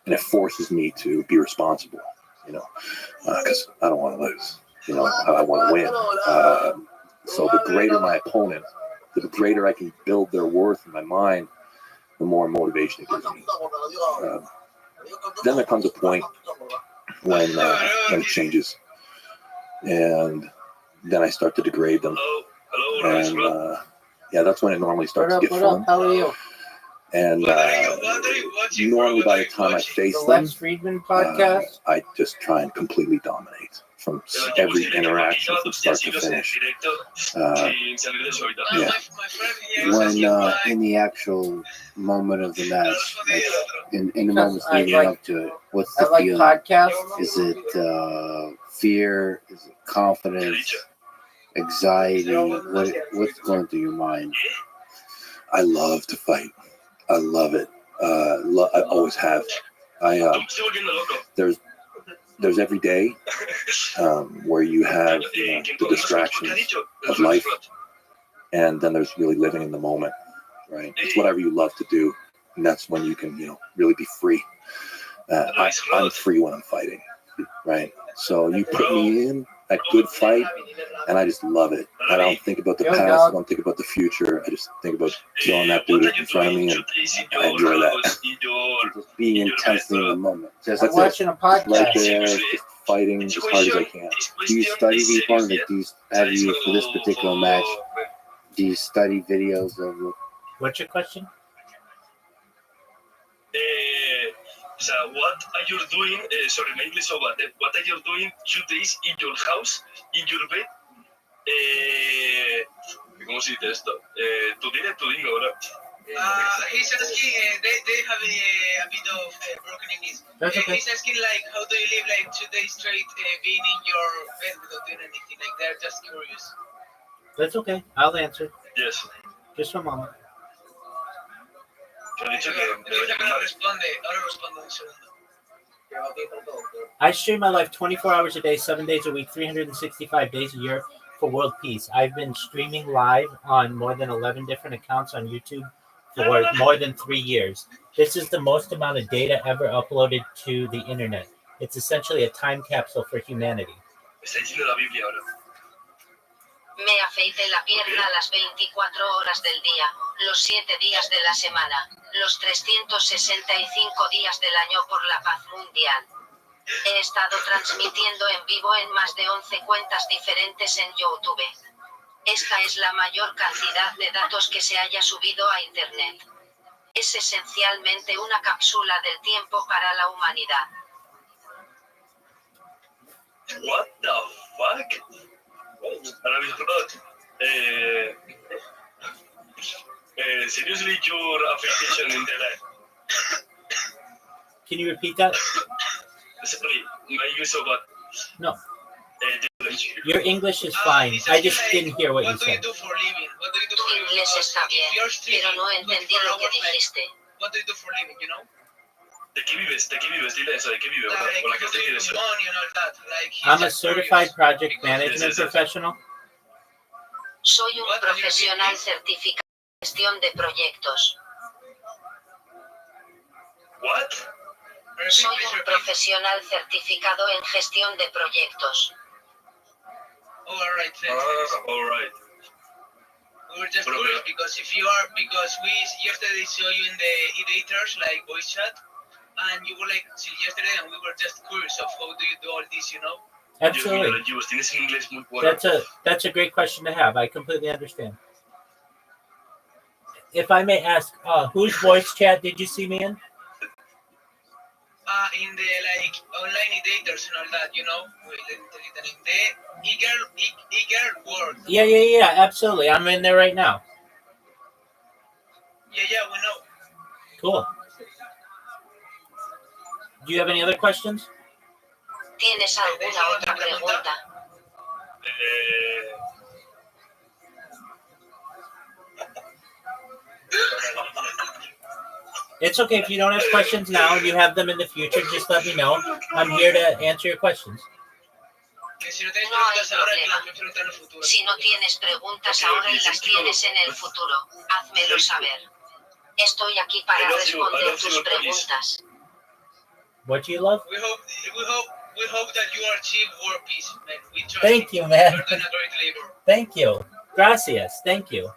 And it forces me to be responsible, because I don't want to lose. I want to win. So the greater my opponent, the greater I can build their worth in my mind, the more motivation it gives me. Then there comes a point when it changes, and then I start to degrade them. And that's when it normally starts to get fun. How are you? And normally by the time I face The them, Lex Friedman podcast. I just try and completely dominate from every interaction from start to finish. Yeah. My friend here When is asking in the actual moment of the match, like in the Because moments I leading like- up to it, what's I the like feeling? podcasts. Is it fear? Is it confidence? Anxiety? What's going through your mind? I love to fight. I love it. I always have. There's every day where you have the distractions of life, and then there's really living in the moment, right? It's whatever you love to do, and that's when you can, really be free. I'm free when I'm fighting, right? So you put me in a good fight, and I just love it. I don't think about the past. I don't think about the future. I just think about killing that dude in front of me, and I enjoy that. Just being intensely in the moment. Just I'm watching a right podcast. there, just fighting as hard as I can. Do you study these ones? Like, have you for this particular match? Do you study videos of? What's your question? What are you doing? Sorry, my English so bad. What are you doing 2 days in your house, in your bed? ¿Cómo se dice esto? Tu dingo, ¿verdad? he's asking, they have a bit of broken English. That's okay. He's asking, like, how do you live, like, 2 days straight being in your bed without doing anything? Like, they're just curious. That's okay. I'll answer. Yes. Just a moment. Te he dicho que Ahora responde un segundo. I stream my life 24 hours a day, 7 days a week, 365 days a year for world peace. I've been streaming live on more than 11 different accounts on YouTube for more than 3 years. This is the most amount of data ever uploaded to the internet. It's essentially a time capsule for humanity. está diciendo la Biblia ahora. Me afeité la pierna a las 24 horas del día, los 7 días de la semana, los 365 días del año por la paz mundial. He estado transmitiendo en vivo en más de 11 cuentas diferentes en YouTube. Esta es la mayor cantidad de datos que se haya subido a Internet. Es esencialmente una cápsula del tiempo para la humanidad. What the fuck? Ahora mismo, seriously, your affiliation in the life. Can you repeat that? Sorry, my English so bad. No. Your English is fine. He's I asking, just like, didn't hear what you what do you said. do for living? What do you do Tu for living? inglés Because está if bien, you're streaming pero no entendí 24 lo que hours, like, dijiste. what do you do for living, you know? ¿De qué vives? ¿De qué vives? Dile eso, ¿de qué vives? Like, O la que how do te you quieres do ser. money and all that? Like, he's I'm a just certified curious. project Because- management professional. Soy un profesional certificado en gestión de proyectos. What? Soy un profesional certificado en gestión de proyectos. Oh, all right, thanks. Alright. We were just Pero- curious because because we yesterday saw you in the editors, like voice chat, and you were like till yesterday, and we were just curious of how do you do all this, you know? Dios mío, Absolutely. los yugos, tienes un inglés muy bueno. That's a great question to have. I completely understand. If I may ask, whose voice chat did you see me in? In the like online editors and all that, you know? Wait, let me tell you the name. The eager world. Yeah, absolutely. I'm in there right now. Yeah, we know. Cool. Do you have any other questions? ¿Tienes alguna otra pregunta? It's okay if you don't have questions now and you have them in the future. Just let me know. I'm here to answer your questions. Que si no tienes No hay preguntas ahora, que problema. las me preguntan en el futuro. Si no tienes preguntas ahora y las tienes en el futuro, házmelo saber. Estoy aquí para responder tus preguntas. What do you love? We hope that you achieve world peace, man. We trust Thank you, man. You're doing a great labor. Thank you. Gracias. Thank you.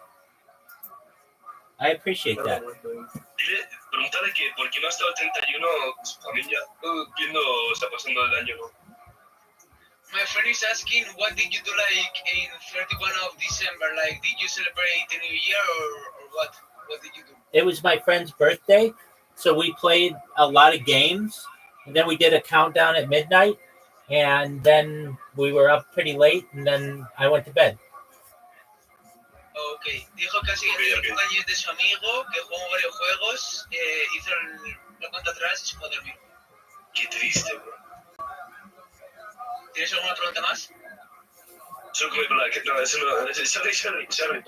I appreciate that. Dile, pregúntale que por qué no ha estado el 31 con su familia, viendo está pasando el año, ¿no? My friend is asking, what did you do like in 31 of December? Like, did you celebrate the New Year or what? What did you do? It was my friend's birthday, so we played a lot of games, and then we did a countdown at midnight, and then we were up pretty late, and then I went to bed. Ok, dijo casi que hizo cumpleaños de su amigo, que jugó varios juegos, hizo la cuenta atrás y se fue a dormir. Qué triste, bro. ¿Tienes alguna pregunta más? Solo come black. No, eso no. Sorry.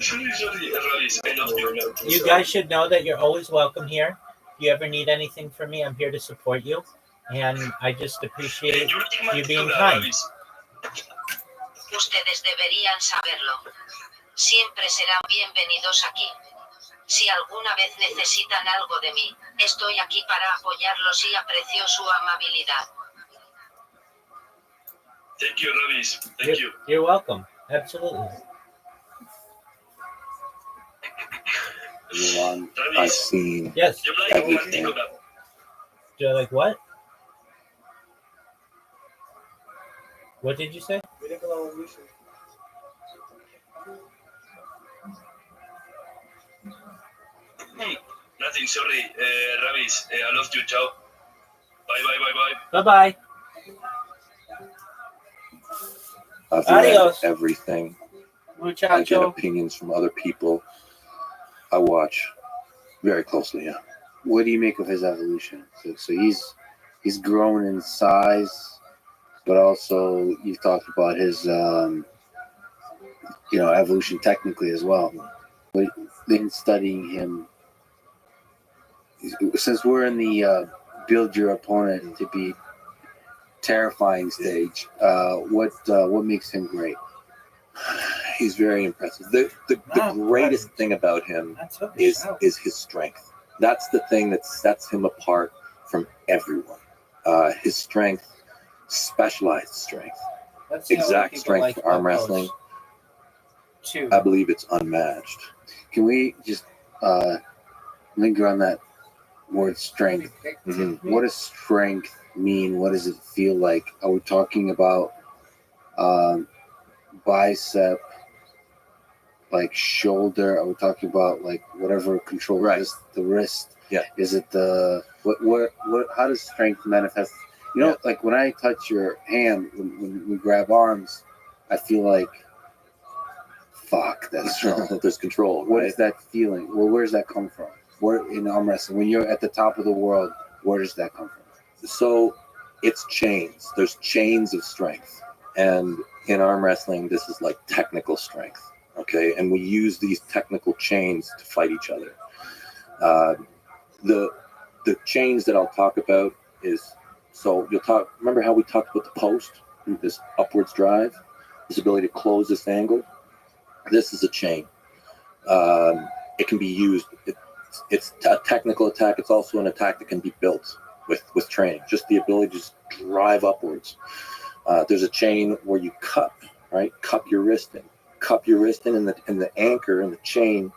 Sorry, Ravis. I love you, man. You guys should know that you're always welcome here. If you ever need anything from me, I'm here to support you, and I just appreciate you being kind. Ustedes deberían saberlo. Siempre serán bienvenidos aquí. Si alguna vez necesitan algo de mí, estoy aquí para apoyarlos y aprecio su amabilidad. Thank you, Ravis. Thank you. You're welcome. Absolutely. I've Ravis, seen Yes. yo like romántico, bro. You're like, what? What did you say? Nothing, sorry. Ravis, I love you. Ciao. Bye. Bye-bye. I've read Adios. everything. I get Muchacho. opinions from other people. I watch very closely. Yeah. What do you make of his evolution? So he's grown in size, but also you've talked about his evolution technically as well. But in studying him, since we're in the build your opponent to be terrifying stage, what makes him great? He's very impressive. The greatest thing about him is his strength. That's the thing that sets him apart from everyone. His strength, specialized strength, exact strength for arm wrestling. I believe it's unmatched. Can we just linger on that word strength? Mhm. What does strength mean? What does it feel like? Are we talking about bicep, like shoulder? Are we talking about like whatever control, Right. just the wrist? Yeah. Is it the what? How does strength manifest? You know, like when I touch your hand, when we grab arms, I feel like, fuck, that's strong. There's control. What Right? is that feeling? Well, where does that come from? Where in arm wrestling, when you're at the top of the world, where does that come from? So it's chains. There's chains of strength. And in arm wrestling, this is like technical strength. Okay. And we use these technical chains to fight each other. The chains that I'll talk about is, so remember how we talked about the post, this upwards drive, this ability to close this angle? This is a chain. It can be used. It's a technical attack. It's also an attack that can be built with training. Just the ability to just drive upwards. There's a chain where you cup, right? Cup your wrist in. Cup your wrist in, and the anchor and the chain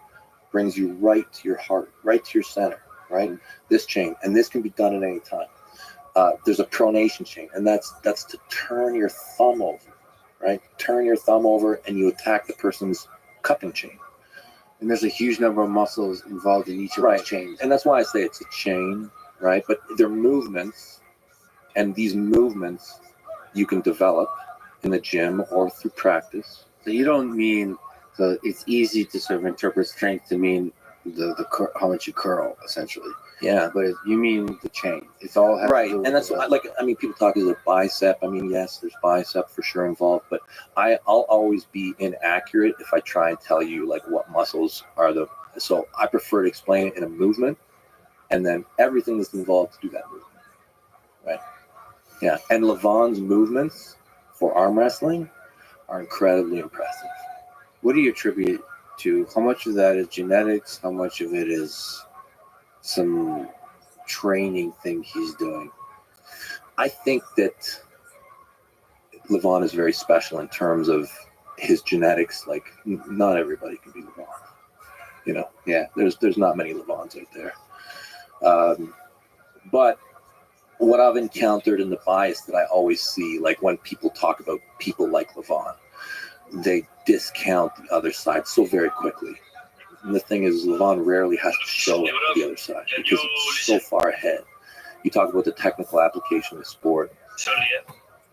brings you right to your heart, right to your center, right? This chain, and this can be done at any time. There's a pronation chain, and that's to turn your thumb over, right? Turn your thumb over, and you attack the person's cupping chain. And there's a huge number of muscles involved in each of Right. those chains. And that's why I say it's a chain, right? But they're movements, and these movements you can develop in the gym or through practice. So you don't mean, so it's easy to sort of interpret strength to mean how much you curl, essentially. Yeah. But you mean the chain. It's all has to Right. do with And that's the- people talk is a bicep. I mean, yes, there's bicep for sure involved, but I'll always be inaccurate if I try and tell you like what muscles are so I prefer to explain it in a movement, and then everything that's involved to do that movement. Right. Yeah. And Levon's movements for arm wrestling are incredibly impressive. What do you attribute to? How much of that is genetics? How much of it is some training thing he's doing? I think that Levon is very special in terms of his genetics. Like, not everybody can be Levon. You know, yeah, there's not many Levons out there. But what I've encountered in the bias that I always see, like when people talk about people like Levon, they discount the other side so very quickly. And the thing is, Levon rarely has to show it the other side because it's so far ahead. You talk about the technical application of the sport. Sorry,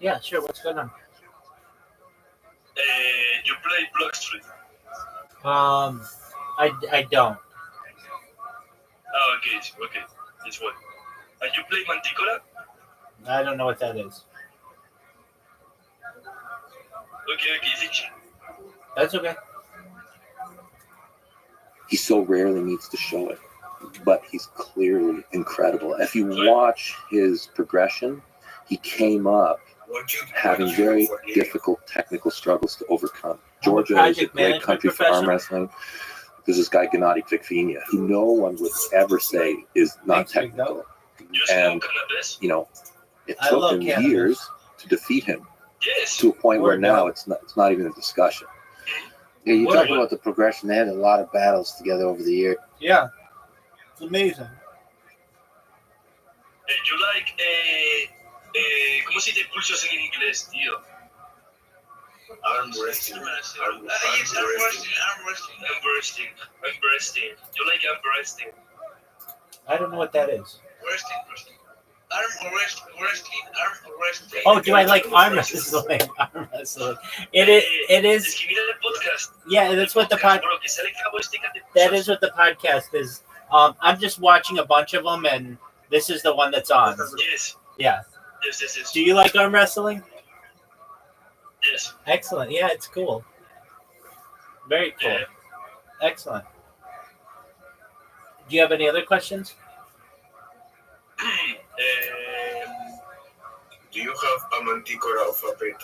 Yeah, sure. What's going on? you play Block Street. I don't. Ah, okay, this one. And you play Manticore? I don't know what that is. Okay, thank you. That's okay. He so rarely needs to show it, but he's clearly incredible. If you watch his progression, he came up having very difficult technical struggles to overcome. Georgia is a project great management country for arm professional. wrestling. There's this guy, Gennady Fikfina, who no one would ever say is not Thanks, Big technical. You And, smoke cannabis? you know, it I took love him cannabis. years to defeat him Yes. to a point where Word now up. it's not even a discussion. Yeah, you What- talk about the progression. They had a lot of battles together over the year. Yeah, it's amazing. You like, ¿cómo se dice pulsos en inglés, tío? Arm wrestling. Yes, arm wrestling. Arm wrestling. You like arm wrestling? I don't know what that is. Wrestling. Arm wrestling. Oh, do I like arm wrestling? Arm wrestling. It is. Es que mira el podcast. Yeah, that's what the pod. Bro, que sale cabo este cate That pulsos. is what the podcast is. I'm just watching a bunch of them, and this is the one that's on. Yes. Yeah. Yes. Do you like arm wrestling? Yes. Excellent. Yeah, it's cool. Very cool. Yeah. Excellent. Do you have any other questions? Do you have a Manticore alphabet?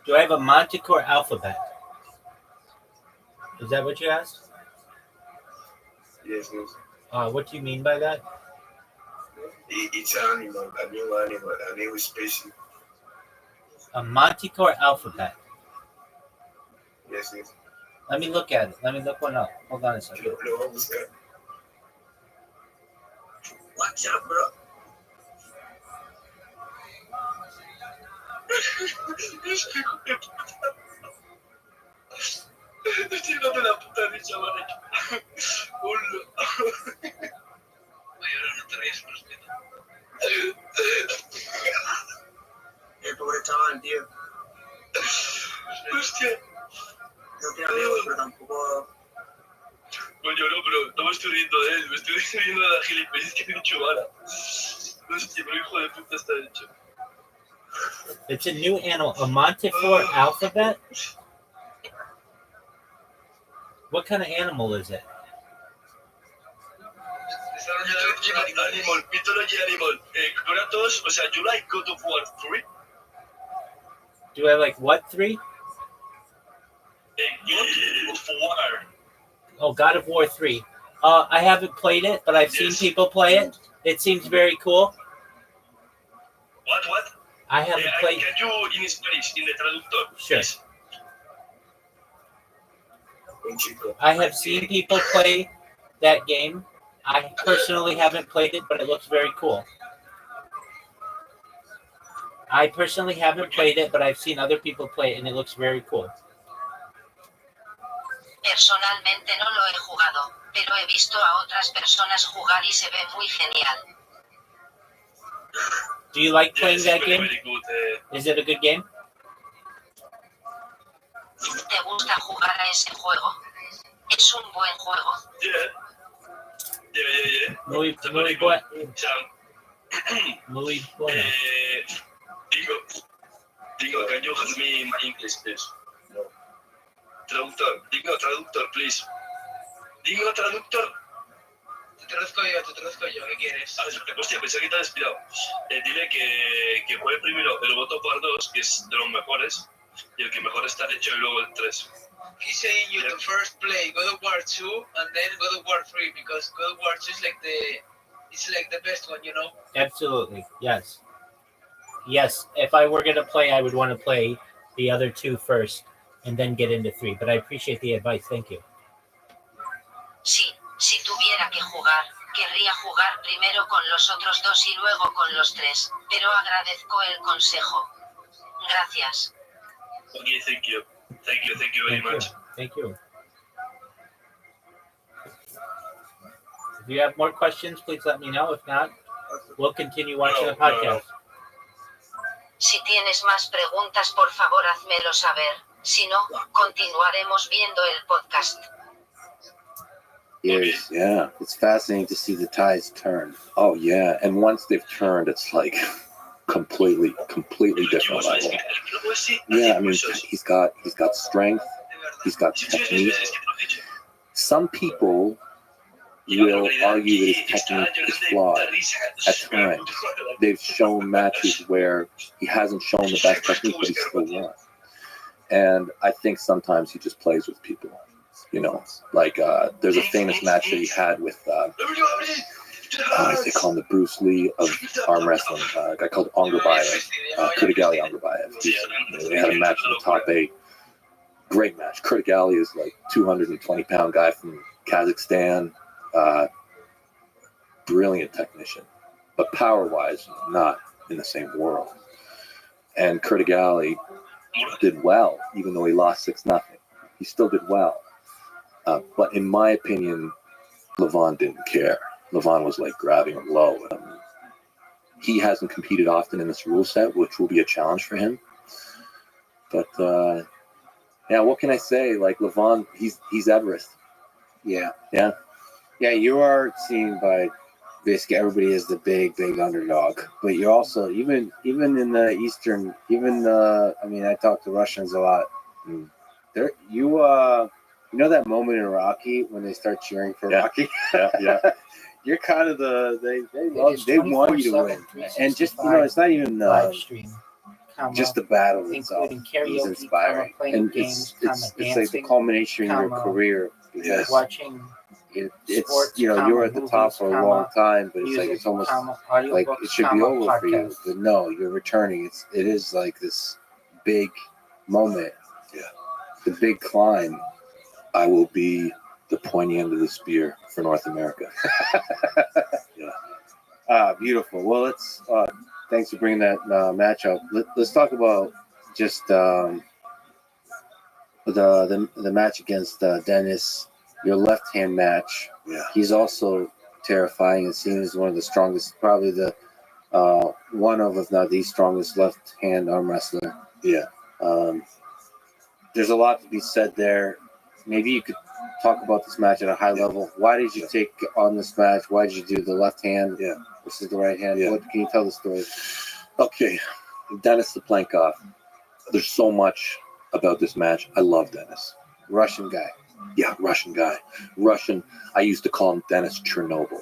Do I have a Manticore alphabet? Is that what you asked? Yes. What do you mean by that? It's an animal, a new species. A Manticore alphabet. Yes. Let me look at it. Let me look one up. Hold on a second. Lo voy a buscar. What's up, bro? Estoy dando la puta risa, vale. Hola. Oye, ahora no te ríes, por respeto. El pobre chaval, tío. Hostia. No tiene amigos, pero tampoco. Coño, no, pero no me estoy riendo de él. Me estoy riendo de la gilipollez que ha dicho Vara. Hostia, pero hijo de puta está hecho. It's a new animal. A Manticore alphabet? What kind of animal is it? Mythology animal. Kratos, o sea, you like God of War 3? Do I like what 3? God of War. Oh, God of War 3. I haven't played it, but I've seen Yes. people play it. It seems very cool. What? I haven't played. Can you in Spanish, in the traductor? Sure. Please? Un chico. I have seen people play that game. I personally haven't played it, but it looks very cool. I personally haven't played it, but I've seen other people play it, and it looks very cool. Personalmente no lo he jugado, pero he visto a otras personas jugar y se ve muy genial. Do you like playing Yes, that very, game? very good. Is it a good game? ¿Te gusta jugar a ese juego? Es un buen juego. Yeah. Muy, It's a muy, very bu- good. So, muy bueno. Digo, can you help me in English, please? No. Traductor, please. Digo, traductor. Te traduzco yo, ¿qué quieres? Hostia, pensé que te habías inspirado. Dile que juegue primero el God of War 2, que es de los mejores, y el que mejor está hecho, y luego el 3. He's saying you to first play God of War 2 and then God of War 3 because God of War 2 is like the best one, you know? Absolutely. Yes. Yes. If I were going to play, I would want to play the other 2 first and then get into 3. But I appreciate the advice. Thank you. Sí, si tuviera que jugar, querría jugar primero con los otros 2 y luego con los 3, pero agradezco el consejo. Gracias. Okay, thank you very much. Thank you. If you have more questions, please let me know. If not, we'll continue watching the podcast. Si tienes más preguntas, por favor, házmelo saber. Si no, continuaremos viendo el podcast. Yeah, it's fascinating to see the tides turn. Oh yeah, and once they've turned, it's like completely different level. Yeah, I mean, he's got strength, he's got technique. Some people will argue that his technique is flawed at times. They've shown matches where he hasn't shown the best technique, but he still won. And I think sometimes he just plays with people. You know, like there's a famous match that he had with, they call him the Bruce Lee of arm wrestling, a guy called Ongarbayev, Kurdigali Ongarbayev. They had a match in the top 8. Great match. Kurdigali is like 220-pound guy from Kazakhstan. Brilliant technician, but power-wise, not in the same world. And Kurdigali did well, even though he lost 6-0. He still did well. But in my opinion, Levon didn't care. Levon was like grabbing him low. He hasn't competed often in this rule set, which will be a challenge for him. But yeah, what can I say? Like Levon, he's Everest. Yeah. Yeah. Yeah, you are seen by basically everybody as the big underdog. But you're also, even in the Eastern, I mean, I talk to Russians a lot. There, you know that moment in Rocky when they start cheering for Rocky? Yeah. You're kind of they want you to win. And just, it's not even live stream. Just the battle itself is inspiring. And it's like the culmination of your career. Because watching it's sports, you're at the top movies, for a long time, but it's like it's almost like audiobooks, it should be over for you. podcasts. But no, you're returning. It is like this big moment. Yeah. The big climb. I will be the pointy end of the spear for North America. Yeah. Beautiful. Well, let's. Thanks for bringing that match up. Let's talk about just the match against Dennis. Your left-hand match. Yeah. He's also terrifying and seen as one of the strongest, probably the one of, if not the strongest, left-hand arm wrestler. Yeah. There's a lot to be said there. Maybe you could talk about this match at a high level. Why did you take on this match? Why did you do the left hand versus the right hand? Yeah. What can you tell the story? Okay. Dennis Saplenkov. There's so much about this match. I love Dennis. Russian guy. Yeah, Russian guy. I used to call him Dennis Chernobyl.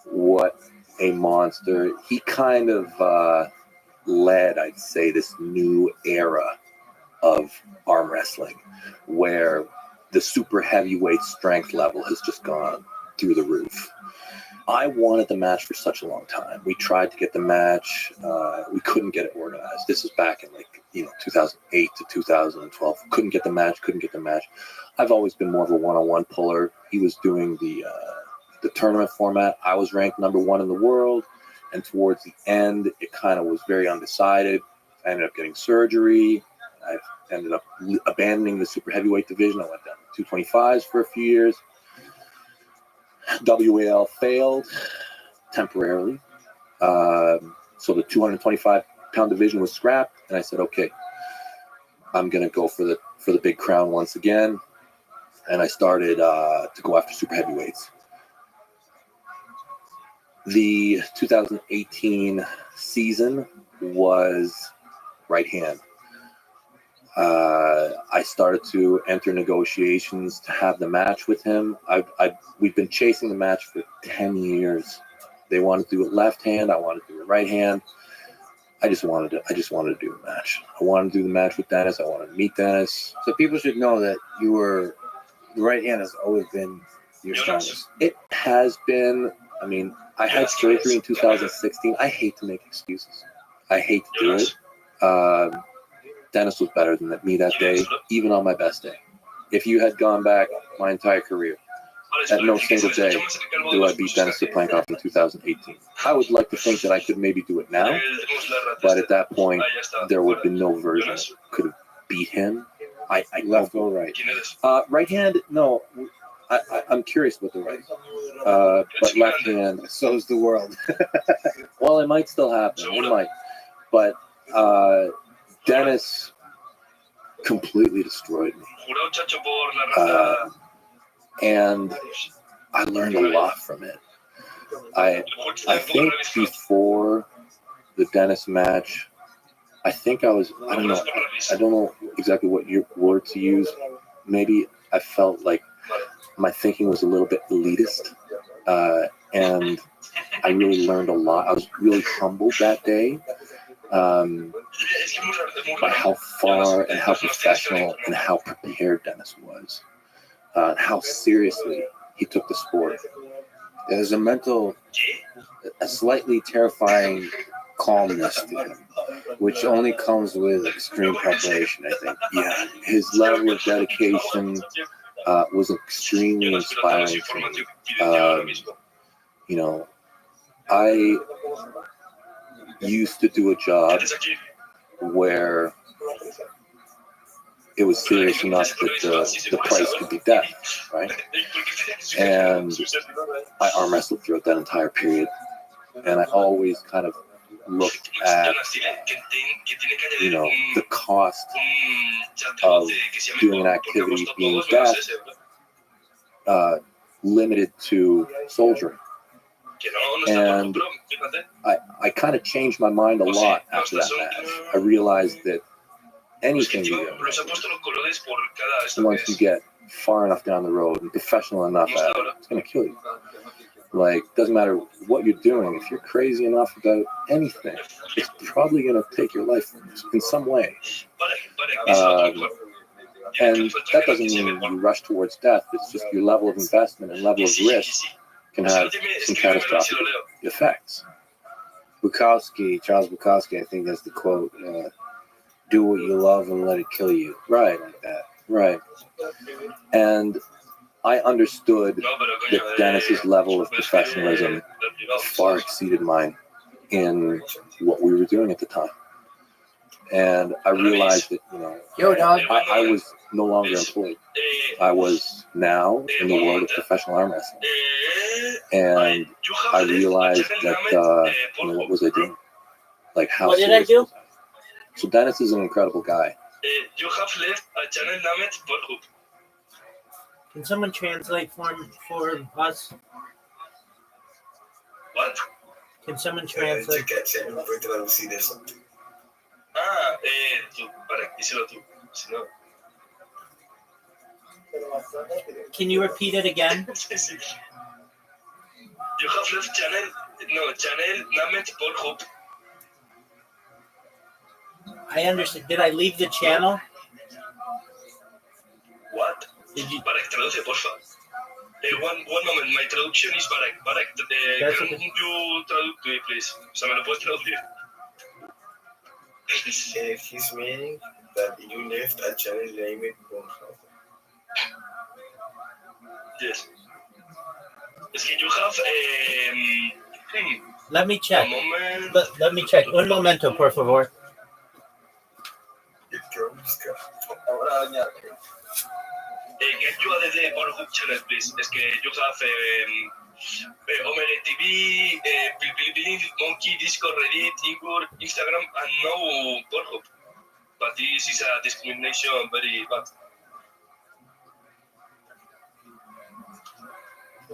What a monster. He kind of led, I'd say, this new era of arm wrestling where the super heavyweight strength level has just gone through the roof. I wanted the match for such a long time. We tried to get the match. We couldn't get it organized. This is back in 2008 to 2012. Couldn't get the match. I've always been more of a one-on-one puller. He was doing the tournament format. I was ranked number 1 in the world. And towards the end, it kind of was very undecided. I ended up getting surgery. I ended up abandoning the super heavyweight division. I went down to 225s for a few years. WAL failed temporarily. So the 225-pound division was scrapped. And I said, okay, I'm going to go for the big crown once again. And I started to go after super heavyweights. The 2018 season was right hand. I started to enter negotiations to have the match with him. We've been chasing the match for 10 years. They wanted to do it left hand. I wanted to do it right hand. I just wanted to do the match. I wanted to do the match with Dennis. I wanted to meet Dennis. So people should know that the right hand has always been your strongest. It has been. I mean, I had surgery in 2016. I hate to make excuses. I hate to do it. Dennis was better than me that day, even on my best day. If you had gone back my entire career, at no single day do I beat Dennis Saplenkov in 2018. I would like to think that I could maybe do it now, but at that point, there would have been no version that could have beat him. I left or right? Right hand, no. I'm curious what they're writing. But left-hand, So's the world. well, it might still happen. It might. But Dennis completely destroyed me. Jurado chacho por la raza. And I learned a lot from it. I think before the Dennis match, I think I don't know exactly what your word to use. Maybe I felt like my thinking was a little bit elitist. And I really learned a lot. I was really humbled that day by how far and how professional and how prepared Dennis was. And how seriously he took the sport. There's a slightly terrifying calmness to him, which only comes with extreme preparation, I think. Yeah, his level of dedication was extremely inspiring to me. You know, I used to do a job where it was serious enough that the price could be death, right? And I arm wrestled throughout that entire period, and I always kind of looked at, you know, the cost of doing an activity being death limited to soldiering. And I kind of changed my mind a lot after that match. I realized that anything you do, once you get far enough down the road and professional enough at it, it's going to kill you. Like, doesn't matter what you're doing. If you're crazy enough about anything, it's probably going to take your life in some way. And that doesn't mean you rush towards death. It's just your level of investment and level of risk can have some catastrophic effects. Charles Bukowski, I think that's the quote. Do what you love and let it kill you. Right. Like that. Right. And I understood that Dennis's level of professionalism far exceeded mine in what we were doing at the time. And I realized that, you know, I was no longer employed. I was now in the world of professional arm wrestling. And I realized that, you know, what was I doing? Like, how What did I do? So Dennis is an incredible guy. You have left a channel named Pornhub. Can someone translate for us? What? Can someone translate? Díselo tú. Si no. Can you repeat it again? You have left channel named Pornhub. I understand. Did I leave the channel? What? Did you? Barak, traduce, porfa. One moment, my traduction is Barak. Barak, can you traduce, please? O sea, ¿me lo puedes traducir? He's meaning that you left a channel named Pornhub. Yes. Es que you have Let me check. a moment. Let me check. Un momento, por favor. Can you add the Pornhub channel, please? Es que you have Omelette TV, Bilibili, Monkey, Discord, Reddit, Ingur, Instagram, and no Pornhub. But this is a discrimination very bad.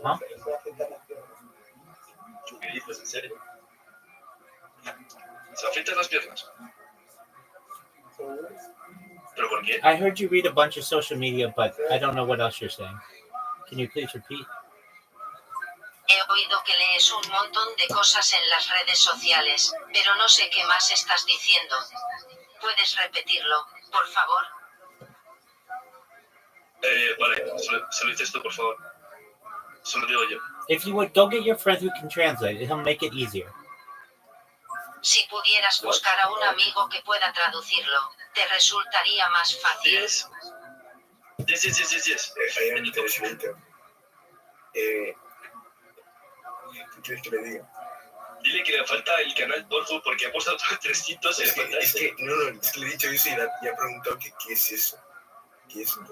Huh? ¿Qué dices? ¿En serio? ¿Se afeitas las piernas? ¿Pero por qué? I heard you read a bunch of social media, but I don't know what else you're saying. Can you please repeat? He oído que lees un montón de cosas en las redes sociales, pero no sé qué más estás diciendo. ¿Puedes repetirlo, por favor? Vale, se lo dices tú, por favor. Solo digo yo. If you would, go get your friend who can translate. It'll make it easier. Si pudieras buscar a un amigo que pueda traducirlo, ¿te resultaría más fácil? Yes. I am the translator. ¿Qué quieres que le diga? Dile que le falta el canal Pornhub porque ha puesto 300 y le falta es que le he dicho eso y ya he preguntado que qué es eso. ¿Qué es un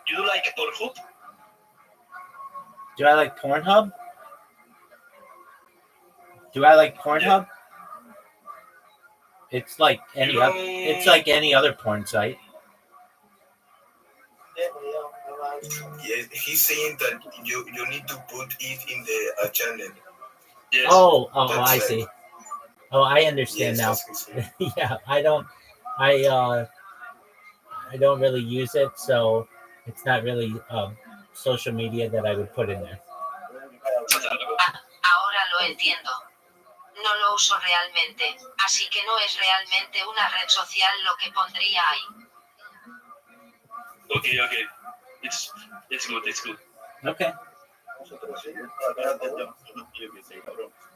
You do like Pornhub? Do I like Pornhub? Do I like Pornhub? It's like any other. It's like any other porn site. Yeah, he's saying that you need to put it in the channel. Yes. Oh, That's I it. see. Oh, I understand now. Yeah, I don't really use it, so it's not really social media that I would put in there. Ahora lo entiendo. No lo uso realmente, así que no es realmente una red social lo que pondría ahí. Okay. It's good. Okay.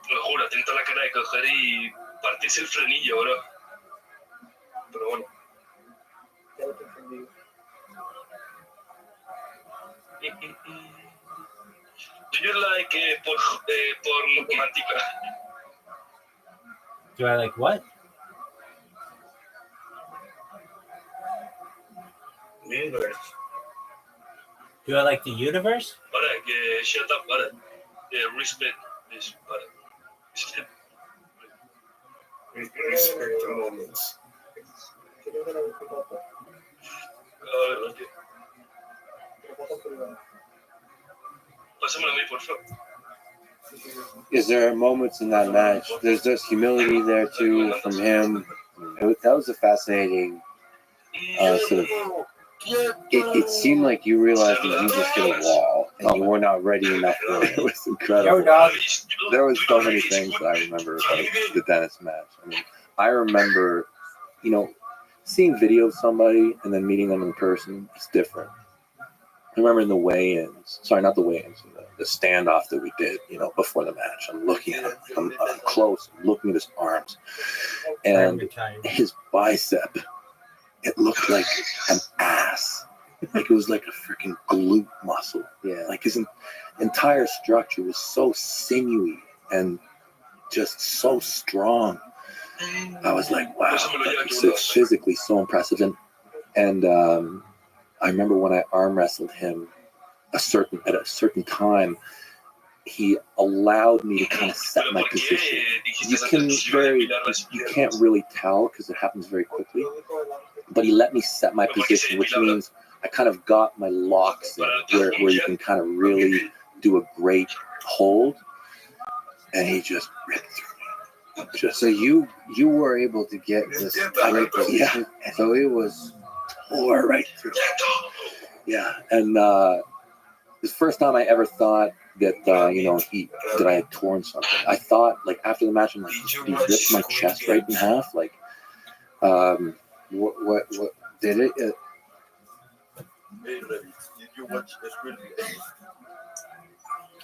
Lo juro, atento a la cara de coger y partirse el frenillo, bro. Pero bueno. Do you like porn romántica? Do I like what? Universe. Do I like the universe? Para, que shut up, para. Respect this, para. Respect the moments. Okay. Pásamelo a mí, por favor. Is there moments in that match? There's humility there too from him. That was a fascinating sort of. It seemed like you realized that you just hit a wall and you were not ready enough for it. It was incredible. There was so many things that I remember about the Dennis match. I mean, I remember, seeing video of somebody and then meeting them in person. It's different. I remember in the weigh-ins. Sorry, not the weigh-ins. The standoff that we did, before the match. I'm looking at him. I'm close. I'm looking at his arms, and his bicep. It looked like an ass. Like it was like a freaking glute muscle. Yeah. Like his entire structure was so sinewy and just so strong. I was like, wow, it's physically so impressive. And I remember when I arm wrestled him at a certain time, he allowed me to kind of set my position. You can't really tell because it happens very quickly. But he let me set my position, which means I kind of got my locks in where you can kind of really do a great hold. And he just ripped through me. So you were able to get this great position. Yeah. So it was tore right through. Yeah. And the first time I ever thought that that I had torn something. I thought, like, after the match, I'm like, he ripped my chest right in half. Like, what did it?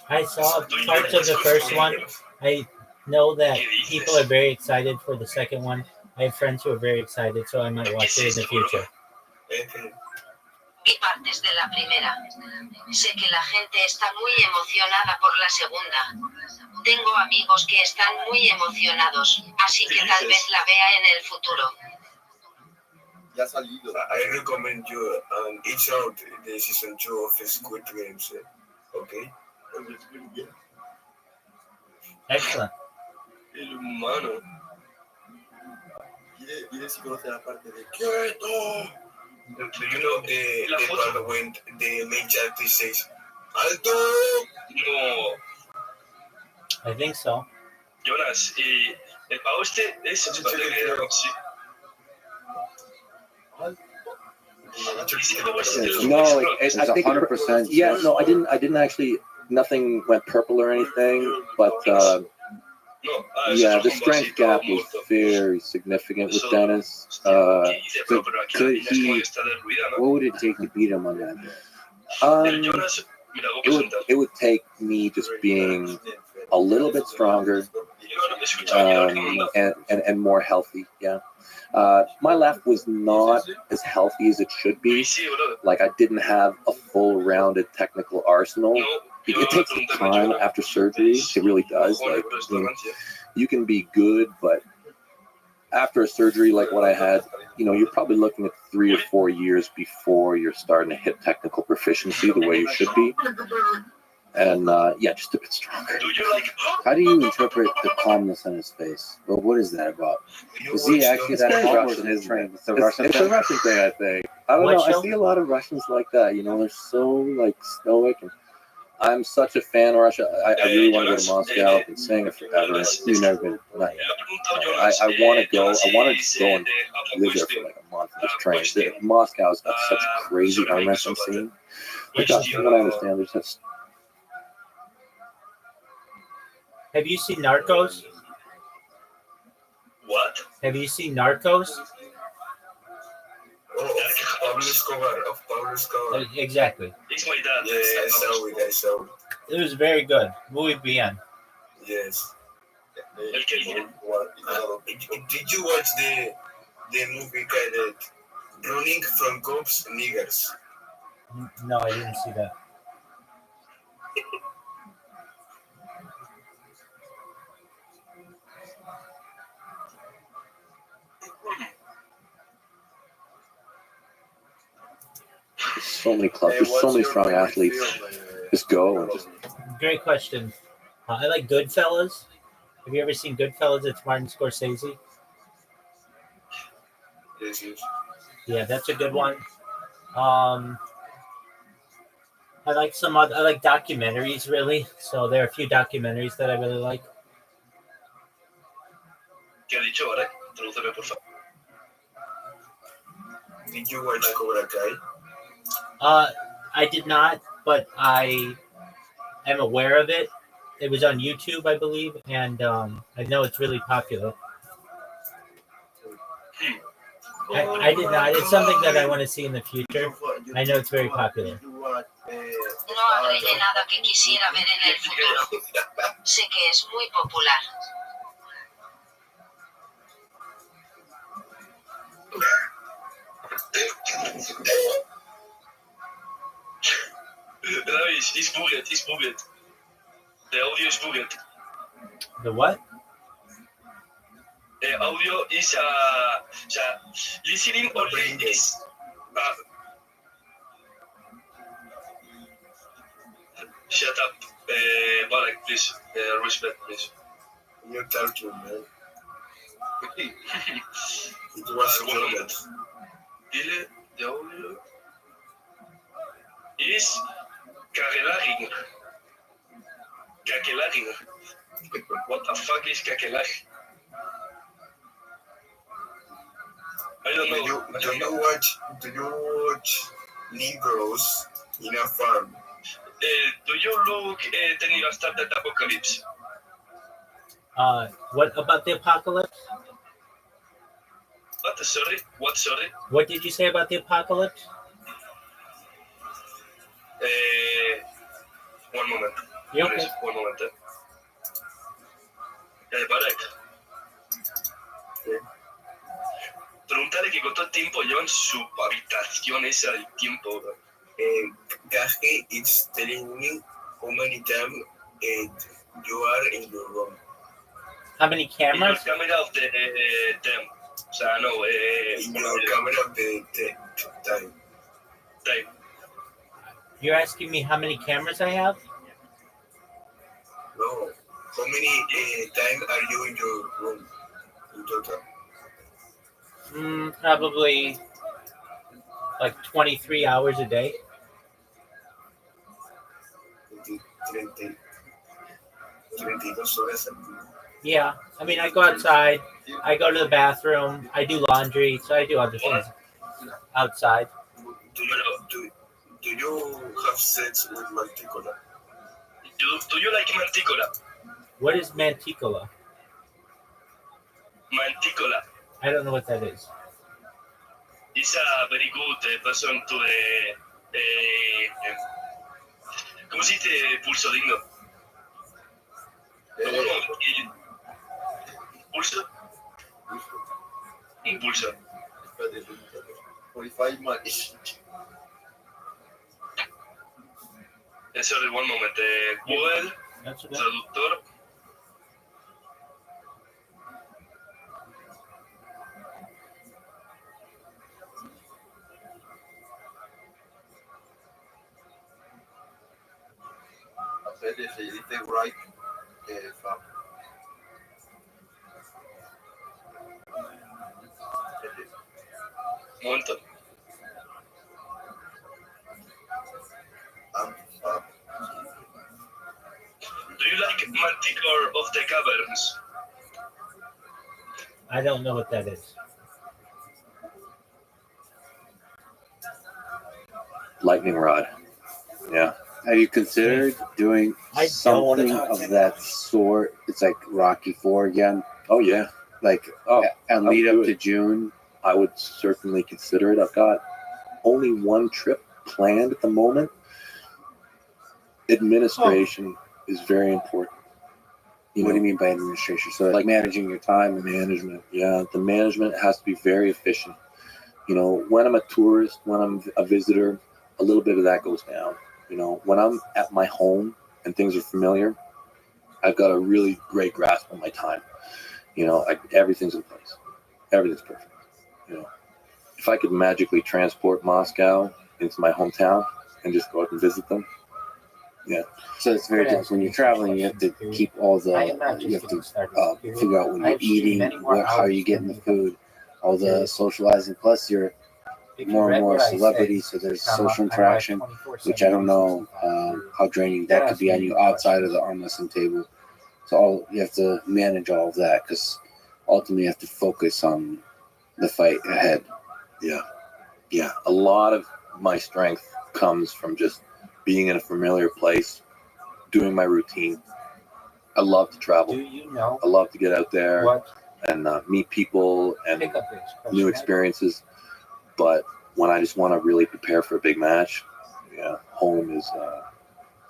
I saw parts of the first one. I know that people are very excited for the second one. I have friends who are very excited, so I might watch it in the future. Vi partes de la primera. Sé que la gente está muy emocionada por la segunda. Tengo amigos que están muy emocionados, así que tal vez la vea en el futuro. I recommend you each out the season 2 of Squid Games. Okay? Excellent. El humano. Dile si conoce la parte de ¡Quieto! The part when the main character says ¡Alto! No. I think so. Jonas, el pavo este es el superhéroe, sí. No, I think 100%. Yeah, no, I didn't actually. Nothing went purple or anything, but yeah, the strength gap was very significant with Dennis. Could he? What would it take to beat him on that? It would take me just being a little bit stronger and more healthy. Yeah. My left was not as healthy as it should be. Like, I didn't have a full rounded technical arsenal. It takes time after surgery. It really does. Like, you can be good, but after a surgery like what I had, you're probably looking at 3 or 4 years before you're starting to hit technical proficiency the way you should be. And just a bit stronger. Do you like? How do you interpret the calmness on his face? Well, what is that about? Is he actually that Russian? Is trained? It's a Russian It's a thing. Russian thing, I think. I don't What know. I show? see a lot of Russians like that. They're so like stoic, and I'm such a fan of Russia. I really want to go to Moscow. I've been saying it forever. You've never been. Not yet. I want to go. I want to go and live there for like a month and just train. Moscow's got such a crazy arm wrestling scene. Because from what I understand, there's such. Have you seen Narcos? What? Have you seen Narcos? Pablo Escobar. Of Pablo Escobar. Exactly. It's my dad. Yeah, I saw it. I saw it. It was very good. Muy bien. Yes. El que Did you watch the movie called Running from Cops Niggers? No, I didn't see that. There's so many clubs. There's so many strong athletes. Just go and just. Great question. I like Goodfellas. Have you ever seen Goodfellas? It's Martin Scorsese. Yes, yes. Yeah, that's a good one. I like some other. I like documentaries really. So there are a few documentaries that I really like. ¿Qué ha dicho ahora? Tradúceme, por favor. Did you watch Cobra Kai? I did not, but I am aware of it. It was on YouTube, I believe, and I know it's really popular. I did not. It's something that I want to see in the future. I know it's very popular. No habré de nada que quisiera ver en el futuro. Sé que es muy popular. Travis, it's bugged. It's bugged. The audio is bugged. The what? The audio is listening only is shut up, Balak, please. Respect, please. You're talking, man. It was One moment. Dile the audio is kakelaring. Kakelaring. What the fuck is kakelaring? I don't know. Do you watch Negroes in a farm? Do you look Technical Start at Apocalypse? What about the apocalypse? What? Sorry? What? Sorry? What did you say about the apocalypse? One moment. Yeah, okay. Please, one moment. Barak. Pregúntale que cuánto tiempo lleva en su habitación esa del tiempo. Gaje is telling me how many times you are in your room. How many cameras? In your camera of the them. O sea, no. In your camera of the time. Time. You're asking me how many cameras I have? No. How many times are you in your room in total? Probably like 23 hours a day. 32 horas. Yeah, I mean, I go outside, I go to the bathroom, I do laundry, so I do other things outside. Do you have sex with Manticola? Do you like Manticola? What is Manticola? Manticola. I don't know what that is. It's a very good person to the... ¿Cómo se dice pulso digno? ¿Pulso? Un pulso. 45 months. Sorry, one moment. Google, That's okay. traductor. they write from. Molto. Do you like Manticore of the Caverns? I don't know what that is. Lightning rod. Yeah. Have you considered doing I don't wanna something talk of to you. that sort? It's like Rocky 4 again. Oh yeah. Like, and I'll lead do up to it. June. I would certainly consider it. I've got only one trip planned at the moment. Administration is very important. What do you mean by administration? So, like managing your time and Management. Yeah, the management has to be very efficient. You know, when I'm a tourist, when I'm a visitor, a little bit of that goes down. You know, when I'm at my home and things are familiar, I've got a really great grasp on my time. You know, everything's in place. Everything's perfect. You know, if I could magically transport Moscow into my hometown and just go out and visit them, yeah. So it's very different. When you're traveling, you have to keep all the. I am not You just have to getting started. figure out when you're I've seen eating, many more how hours you're getting the than food, all the Period. socializing. Plus, you're If you more read and more what I celebrity, say, so there's I'm a- social I'm like interaction, 24/7, which I don't know 365. how draining That that could asks be on me you questions. outside of the arm wrestling table. So you have to manage all of that because ultimately you have to focus on the fight ahead. Yeah. Yeah. A lot of my strength comes from just being in a familiar place, doing my routine. I love to travel. Do you know I love to get out there what and meet people and pickup is? new experiences. But when I just want to really prepare for a big match, yeah, home is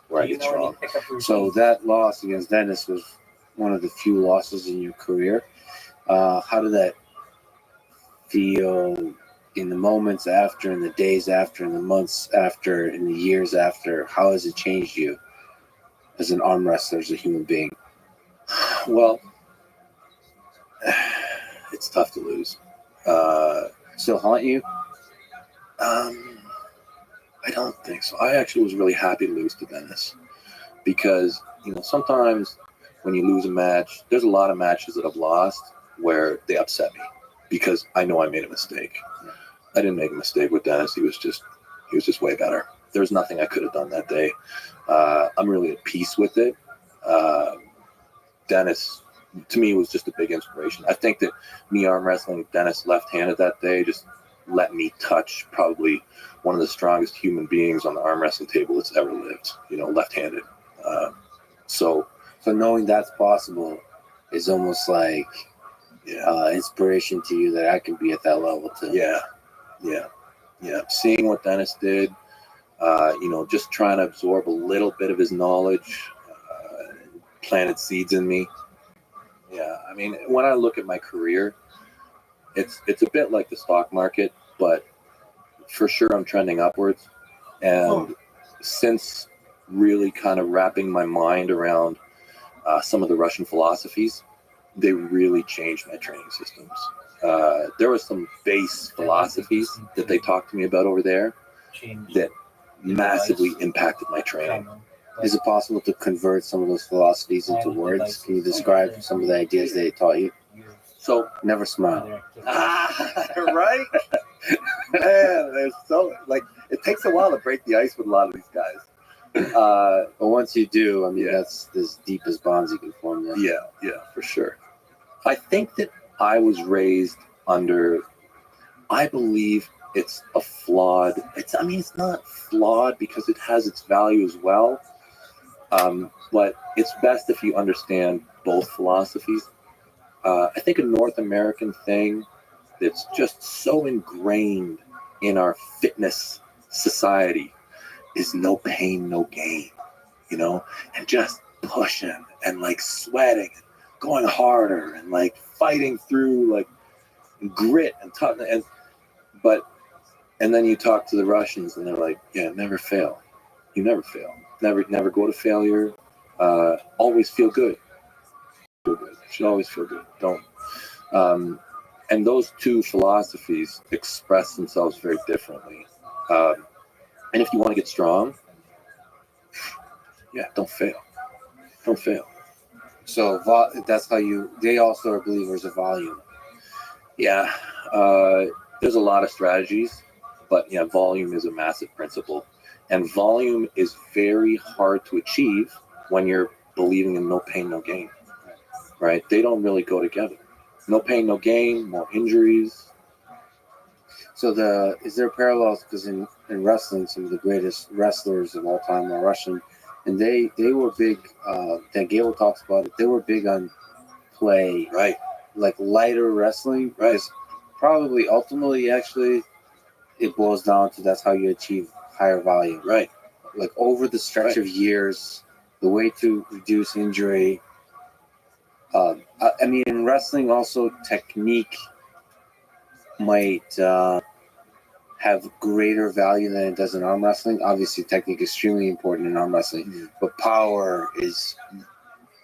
where I Do you get know any strong. pickup routines? So that loss against Dennis was one of the few losses in your career. How did that feel in the moments after, in the days after, in the months after, in the years after? How has it changed you as an arm wrestler, as a human being? Well, it's tough to lose. Still haunt you? I don't think so. I actually was really happy to lose to Dennis because, you know, sometimes when you lose a match, there's a lot of matches that I've lost where they upset me because I know I made a mistake. I didn't make a mistake with Dennis. He was just way better. There's nothing I could have done that day. I'm really at peace with it. Dennis, to me, was just a big inspiration. I think that me arm wrestling Dennis left-handed that day just let me touch probably one of the strongest human beings on the arm wrestling table that's ever lived, you know, left-handed. So knowing that's possible is almost like inspiration to you that I can be at that level too. Yeah. Seeing what Dennis did, you know, just trying to absorb a little bit of his knowledge, planted seeds in me. Yeah, I mean, when I look at my career, it's a bit like the stock market, but for sure I'm trending upwards. And since really kind of wrapping my mind around some of the Russian philosophies, they really changed my training systems. There were some base philosophies that they talked to me about over there that massively impacted my training. Is it possible to convert some of those philosophies into words? Can you describe some of the ideas they taught you? So never smile. Right? Man, there's so it takes a while to break the ice with a lot of these guys. But once you do, I mean, that's as deep as bonds you can form there. Yeah, for sure. I think that I was raised under, I believe it's a flawed, it's not flawed because it has its value as well. But it's best if you understand both philosophies. I think a North American thing that's just so ingrained in our fitness society is no pain, no gain, you know, and just pushing and like sweating, going harder and like fighting through like grit and toughness. And then you talk to the Russians and they're like, yeah, never fail. You never fail. Never go to failure. Always feel good. Feel good. You should always feel good. Don't. And those two philosophies express themselves very differently. And if you want to get strong, yeah, don't fail. Don't fail. So that's how they also are believers of volume. Yeah, there's a lot of strategies, but yeah, volume is a massive principle, and volume is very hard to achieve when you're believing in no pain, no gain. Right? They don't really go together. No pain, no gain, more injuries. So is there parallels? Because in wrestling, some of the greatest wrestlers of all time are Russian, and they were big. That Gable talks about it. They were big on play, Right? Like lighter wrestling, Right? Probably ultimately, actually, it boils down to that's how you achieve higher volume. Right? Like over the stretch of years, the way to reduce injury. I mean, in wrestling, also technique might have greater value than it does in arm wrestling. Obviously, technique is extremely important in arm wrestling, but power is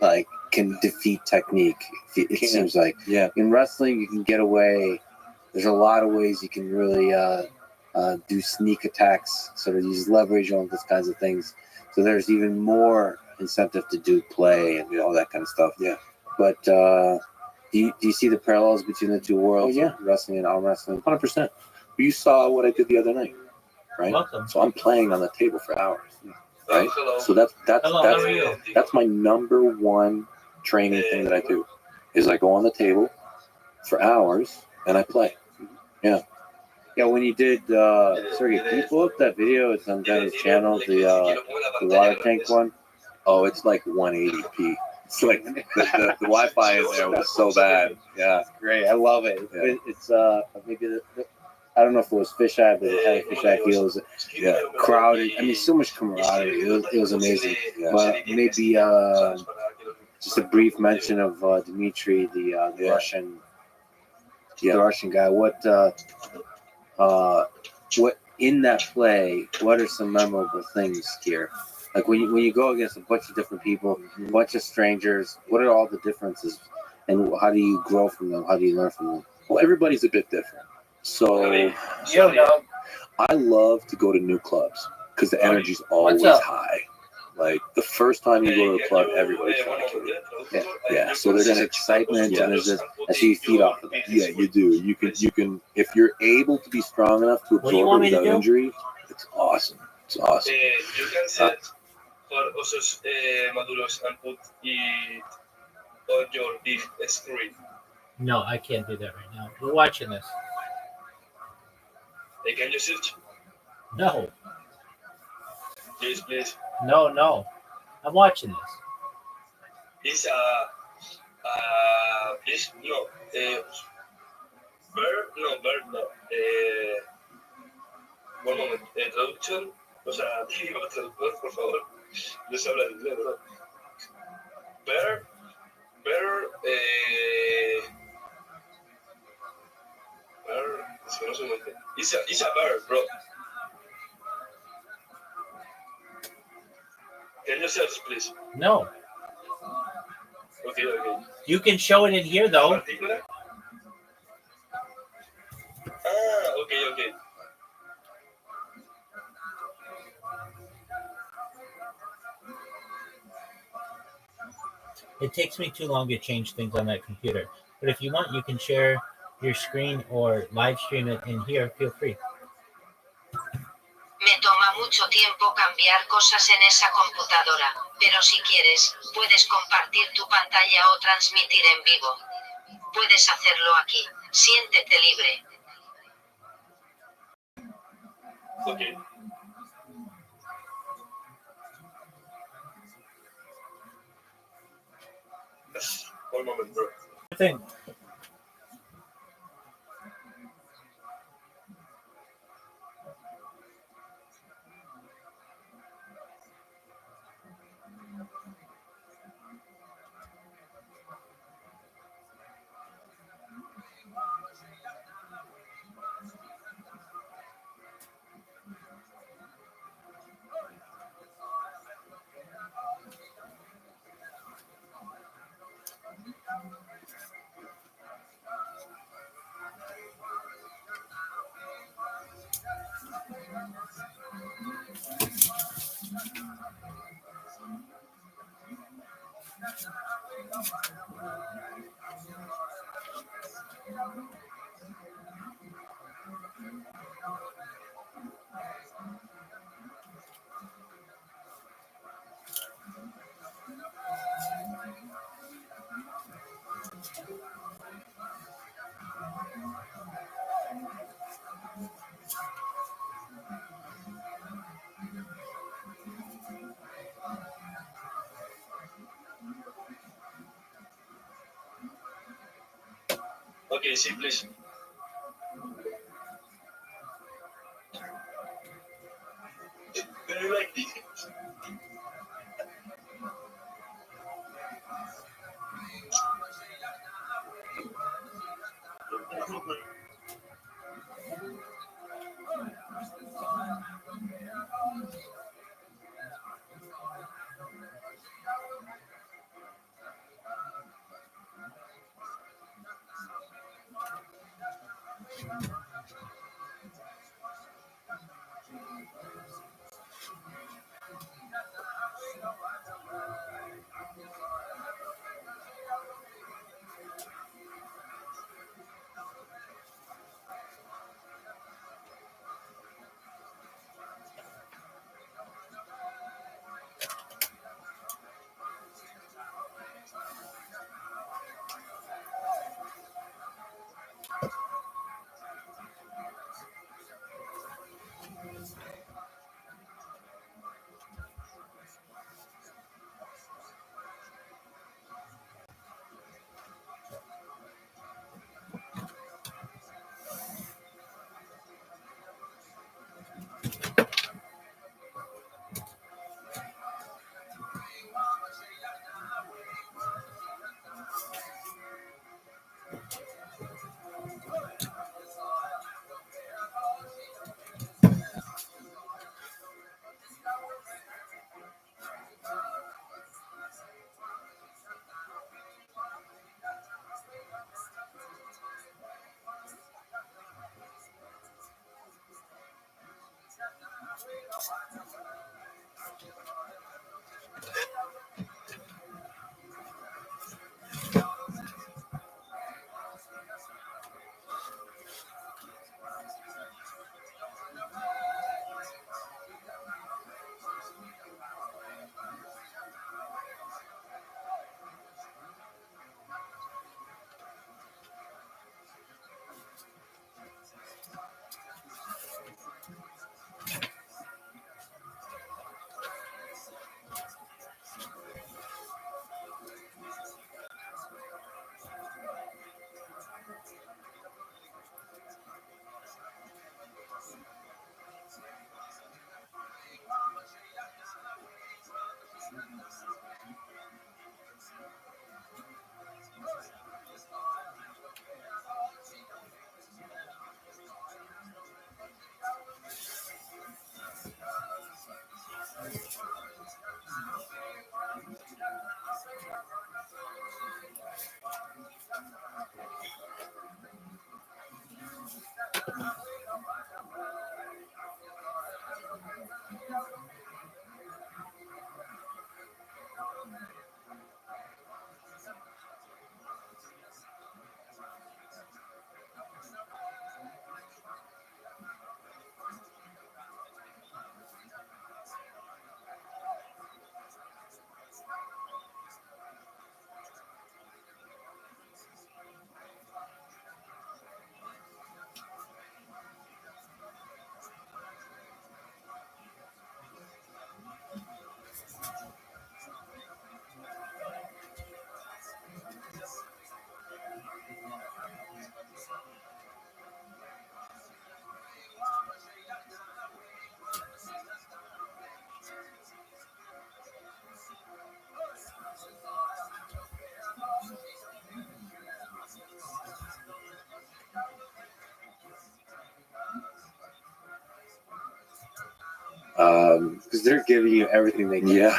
like can defeat technique. It seems like in wrestling you can get away. There's a lot of ways you can really do sneak attacks, sort of use leverage on those kinds of things. So there's even more incentive to do play and all that kind of stuff. Yeah. But do you see the parallels between the two worlds? Oh, yeah. Wrestling and arm wrestling. 100%. You saw what I did the other night, right? Welcome. So I'm playing on the table for hours, right? Hello. So that's Hello, how are you? that's my number one training thing that I do is I go on the table for hours and I play. Yeah. Yeah, when you did, Sergey, can you pull up that video? It's on Dennis' channel, the water tank one. Oh, it's like 180p. It's like the Wi-Fi in there was so bad. Yeah. Great, I love it. Yeah. It's maybe I don't know if it was fisheye, but it had a fisheye feel. It was crowded. I mean, so much camaraderie. It was amazing. Yeah. But maybe just a brief mention of Dmitry, the Russian, the Russian guy. What in that play? What are some memorable things here? Like when you go against a bunch of different people, a bunch of strangers, what are all the differences, and how do you grow from them? How do you learn from them? Well, everybody's a bit different. So I love to go to new clubs because the energy's always high. Like the first time you go to a club, everybody's trying to kill you. Yeah. So there's this excitement and there's this. I see you feed off of that. Yeah, you do. You can if you're able to be strong enough to What do you absorb want it me to without do? injury. It's awesome. It's awesome. You can set for osos maduros and put it on your big screen. No, I can't do that right now. We're watching this. Can you search? No, Please. no. I'm watching this. It's this no. Bird no. One moment. Traducción. O sea, digo traductor, por favor. No se habla inglés, ¿no? Bear, es que no sé muy bien. It's a bird, bro. Can you search, please? No. Okay. You can show it in here, though. Particular? Okay. It takes me too long to change things on that computer. But if you want, you can share your screen or live stream it in here. Feel free. Me toma mucho tiempo cambiar cosas en esa computadora, pero si quieres, puedes compartir tu pantalla o transmitir en vivo. Puedes hacerlo aquí. Siéntete libre. Okay. One moment, bro. Thing. Okay, see, please. Very like Because they're giving you everything they can.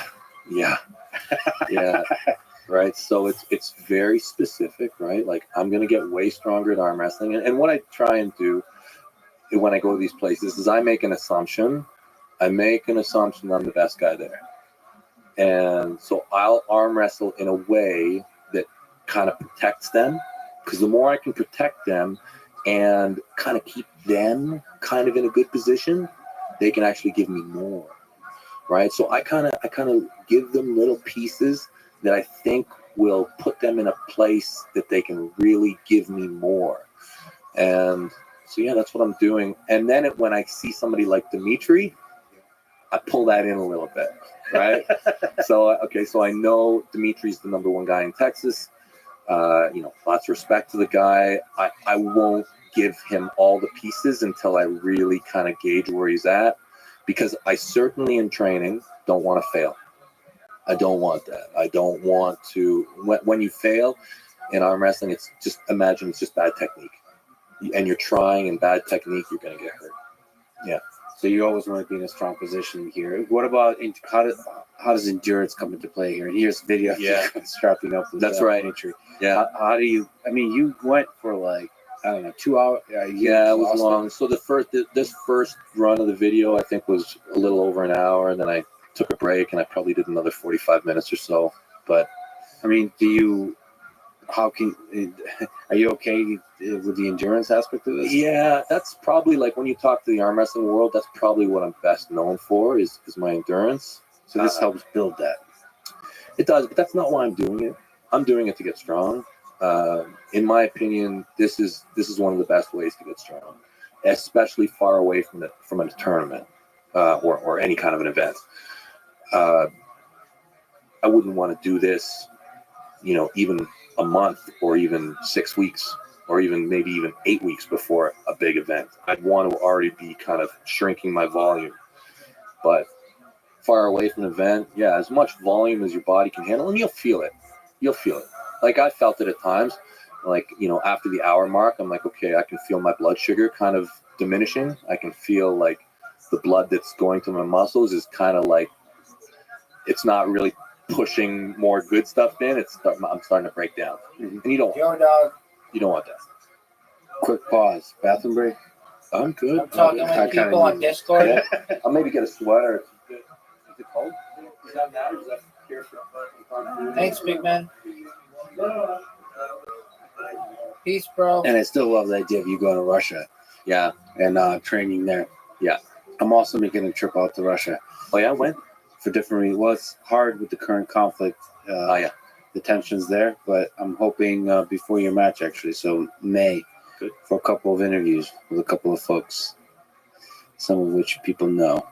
Yeah. Right. So it's very specific, right? Like I'm gonna get way stronger at arm wrestling, and what I try and do when I go to these places is I make an assumption. I make an assumption I'm the best guy there. And so I'll arm wrestle in a way that kind of protects them, because the more I can protect them and kind of keep them kind of in a good position, they can actually give me more, right? So I kind of give them little pieces that I think will put them in a place that they can really give me more. And so yeah, that's what I'm doing. And then when I see somebody like Dimitri, I pull that in a little bit, right? So I know Dimitri's the number one guy in Texas. Lots of respect to the guy. I won't give him all the pieces until I really kind of gauge where he's at, because I certainly in training don't want to fail. I don't want that. I don't want to. When you fail in arm wrestling, it's just bad technique, and you're trying in bad technique, you're gonna get hurt. Yeah. So you always want to be in a strong position here. What about how does endurance come into play here? And here's a video of you strapping up. With, That's right. Dimitri. Yeah. How do you? I mean, you went for like, I don't know, 2 hours. Yeah, it was long. So this first run of the video, I think, was a little over an hour, and then I took a break, and I probably did another 45 minutes or so. But I mean, are you okay with the endurance aspect of this? Yeah, that's probably, like, when you talk to the arm wrestling world, that's probably what I'm best known for is my endurance. So this helps build that. It does, but that's not why I'm doing it. I'm doing it to get strong. In my opinion, this is one of the best ways to get strong, especially far away from a tournament or any kind of an event. I wouldn't want to do this, even a month or even 6 weeks or maybe even 8 weeks before a big event. I'd want to already be kind of shrinking my volume. But far away from an event, yeah, as much volume as your body can handle, and you'll feel it. Like, I felt it at times, like, after the hour mark, I'm like, okay, I can feel my blood sugar kind of diminishing. I can feel like the blood that's going to my muscles is kind of like, it's not really pushing more good stuff in. I'm starting to break down. And you don't want that. Quick pause. Bathroom break? I'm good. I'm talking with people on Discord. Yeah. I'll maybe get a sweater. Is it cold? Is that now? Is that here? Thanks, big man. Peace, bro. And I still love the idea of you going to Russia. Yeah. And training there. Yeah. I'm also making a trip out to Russia. Oh, yeah? When? For different reasons. Well, it's hard with the current conflict. The tensions there, but I'm hoping before your match, actually. So May. Good. For a couple of interviews with a couple of folks, some of which people know.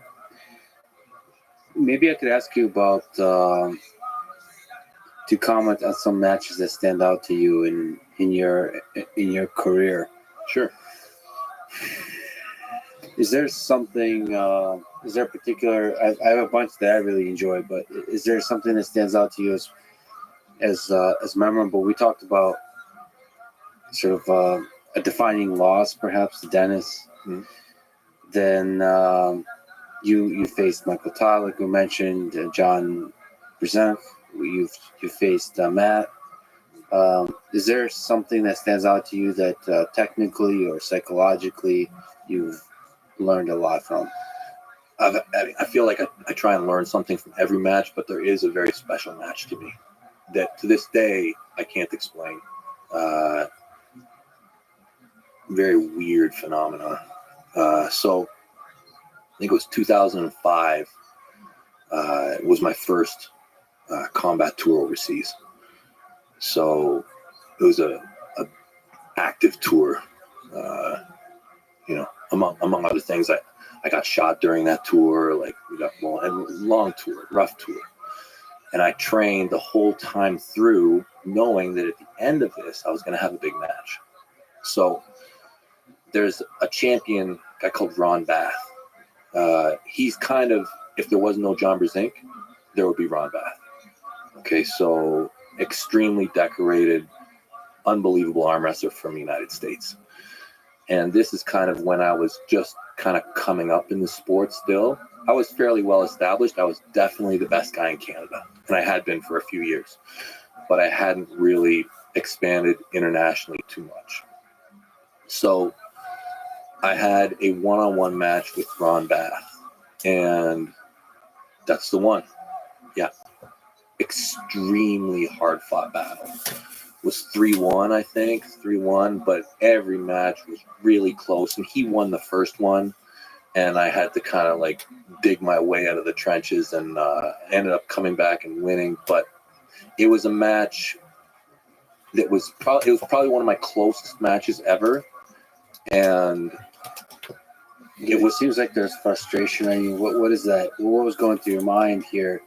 Maybe I could ask you about to comment on some matches that stand out to you in your career. Sure. Is there something? Is there a particular? I have a bunch that I really enjoy, but is there something that stands out to you as memorable? We talked about sort of a defining loss, perhaps, to Dennis. Mm-hmm. Then you faced Michael Todd, like we mentioned, John Brzezinski. You faced Matt. Is there something that stands out to you that technically or psychologically you've learned a lot from? I feel like I try and learn something from every match, but there is a very special match to me that to this day I can't explain. Very weird phenomenon. So I think it was 2005. It was my first combat tour overseas. So it was a active tour. Among other things, I got shot during that tour. Like, we got long tour, rough tour. And I trained the whole time through, knowing that at the end of this, I was going to have a big match. So there's a champion, a guy called Ron Bath. He's kind of, if there was no John Brzezinski, there would be Ron Bath. Okay, so extremely decorated, unbelievable arm wrestler from the United States. And this is kind of when I was just kind of coming up in the sport still. I was fairly well established. I was definitely the best guy in Canada, and I had been for a few years, but I hadn't really expanded internationally too much. So I had a one-on-one match with Ron Bath, and that's the one. Yeah, extremely hard fought battle. It was 3-1, I think, 3-1, but every match was really close, and he won the first one, and I had to kind of like dig my way out of the trenches, and ended up coming back and winning. But it was a match that was probably one of my closest matches ever, and it seems like there's frustration. I mean, what is that? What was going through your mind here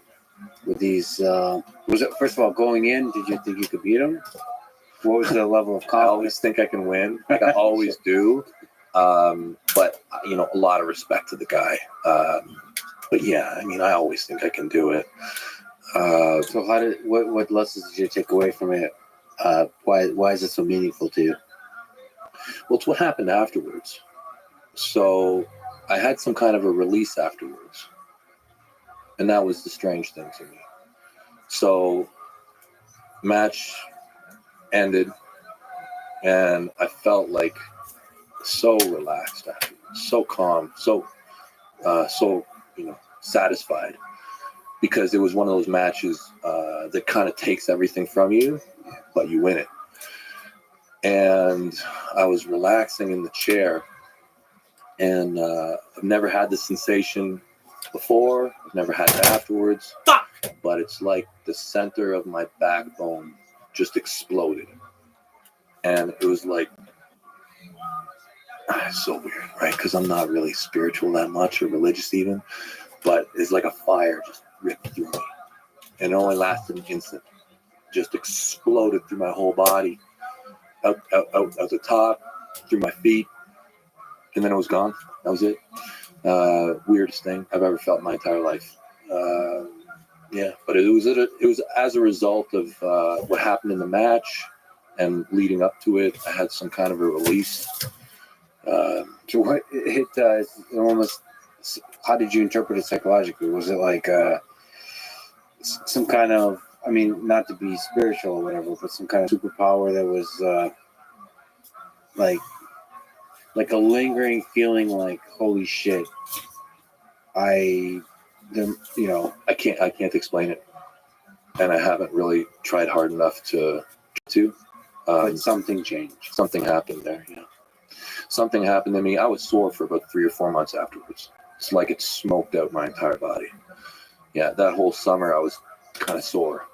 with these? Was it, first of all, going in, did you think you could beat him? What was the level of confidence? I always think I can win. Like I always do. But you know, a lot of respect to the guy. But yeah, I mean, I always think I can do it. So what lessons did you take away from it? Why is it so meaningful to you? Well, it's what happened afterwards. So I had some kind of a release afterwards. And that was the strange thing to me. So match ended, and I felt like so relaxed afterwards, so calm, so satisfied, because it was one of those matches that kind of takes everything from you, but you win it. And I was relaxing in the chair, and I've never had this sensation before. I've never had it afterwards. But it's like the center of my backbone just exploded. And it was like, it's so weird, right? Because I'm not really spiritual that much or religious even. But it's like a fire just ripped through me. And it only lasted an instant. Just exploded through my whole body. Out the top, through my feet. And then it was gone. That was it. Weirdest thing I've ever felt in my entire life. Yeah, but it was as a result of what happened in the match, and leading up to it, I had some kind of a release. So what it almost? How did you interpret it psychologically? Was it like some kind of? I mean, not to be spiritual or whatever, but some kind of superpower that was like a lingering feeling, like holy shit, I can't explain it, and I haven't really tried hard enough to. But something changed. Something happened there. Yeah, something happened to me. I was sore for about 3 or 4 months afterwards. It's like it smoked out my entire body. Yeah, that whole summer I was kind of sore,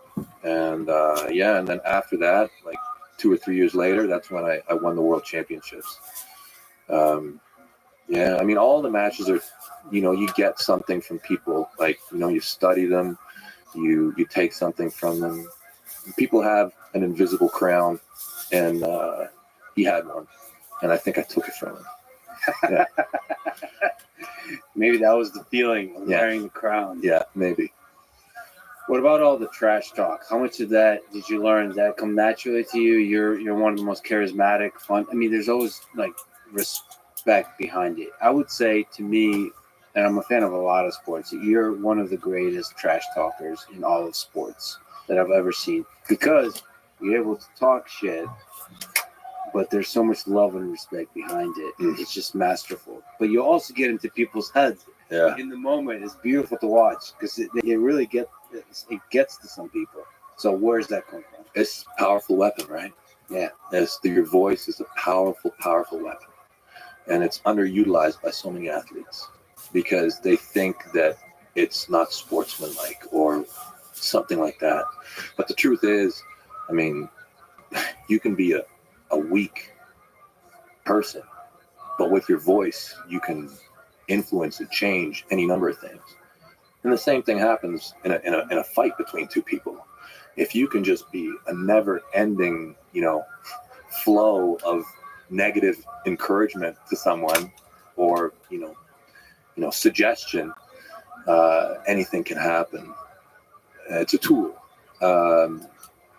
and and then after that, like 2 or 3 years later, that's when I won the world championships. I mean, all the matches are, you get something from people. Like, you study them, you take something from them. People have an invisible crown, and he had one, and I think I took it from him. Yeah. Maybe that was the feeling of wearing the crown. Yeah, maybe. What about all the trash talk? How much of that did you learn? Did that come naturally to you? You're one of the most charismatic, fun. I mean, there's always like respect behind it. I would say, to me, and I'm a fan of a lot of sports, you're one of the greatest trash talkers in all of sports that I've ever seen, because you're able to talk shit, but there's so much love and respect behind it. It's just masterful. But you also get into people's heads. Yeah. In the moment, it's beautiful to watch, because it really gets to some people. So where's that come from? It's a powerful weapon, right? Yeah. Your voice is a powerful, powerful weapon. And it's underutilized by so many athletes because they think that it's not sportsmanlike or something like that. But the truth is, I mean, you can be a weak person, but with your voice, you can influence and change any number of things. And the same thing happens in a fight between two people. If you can just be a never-ending, flow of negative encouragement to someone, or suggestion, anything can happen. It's a tool,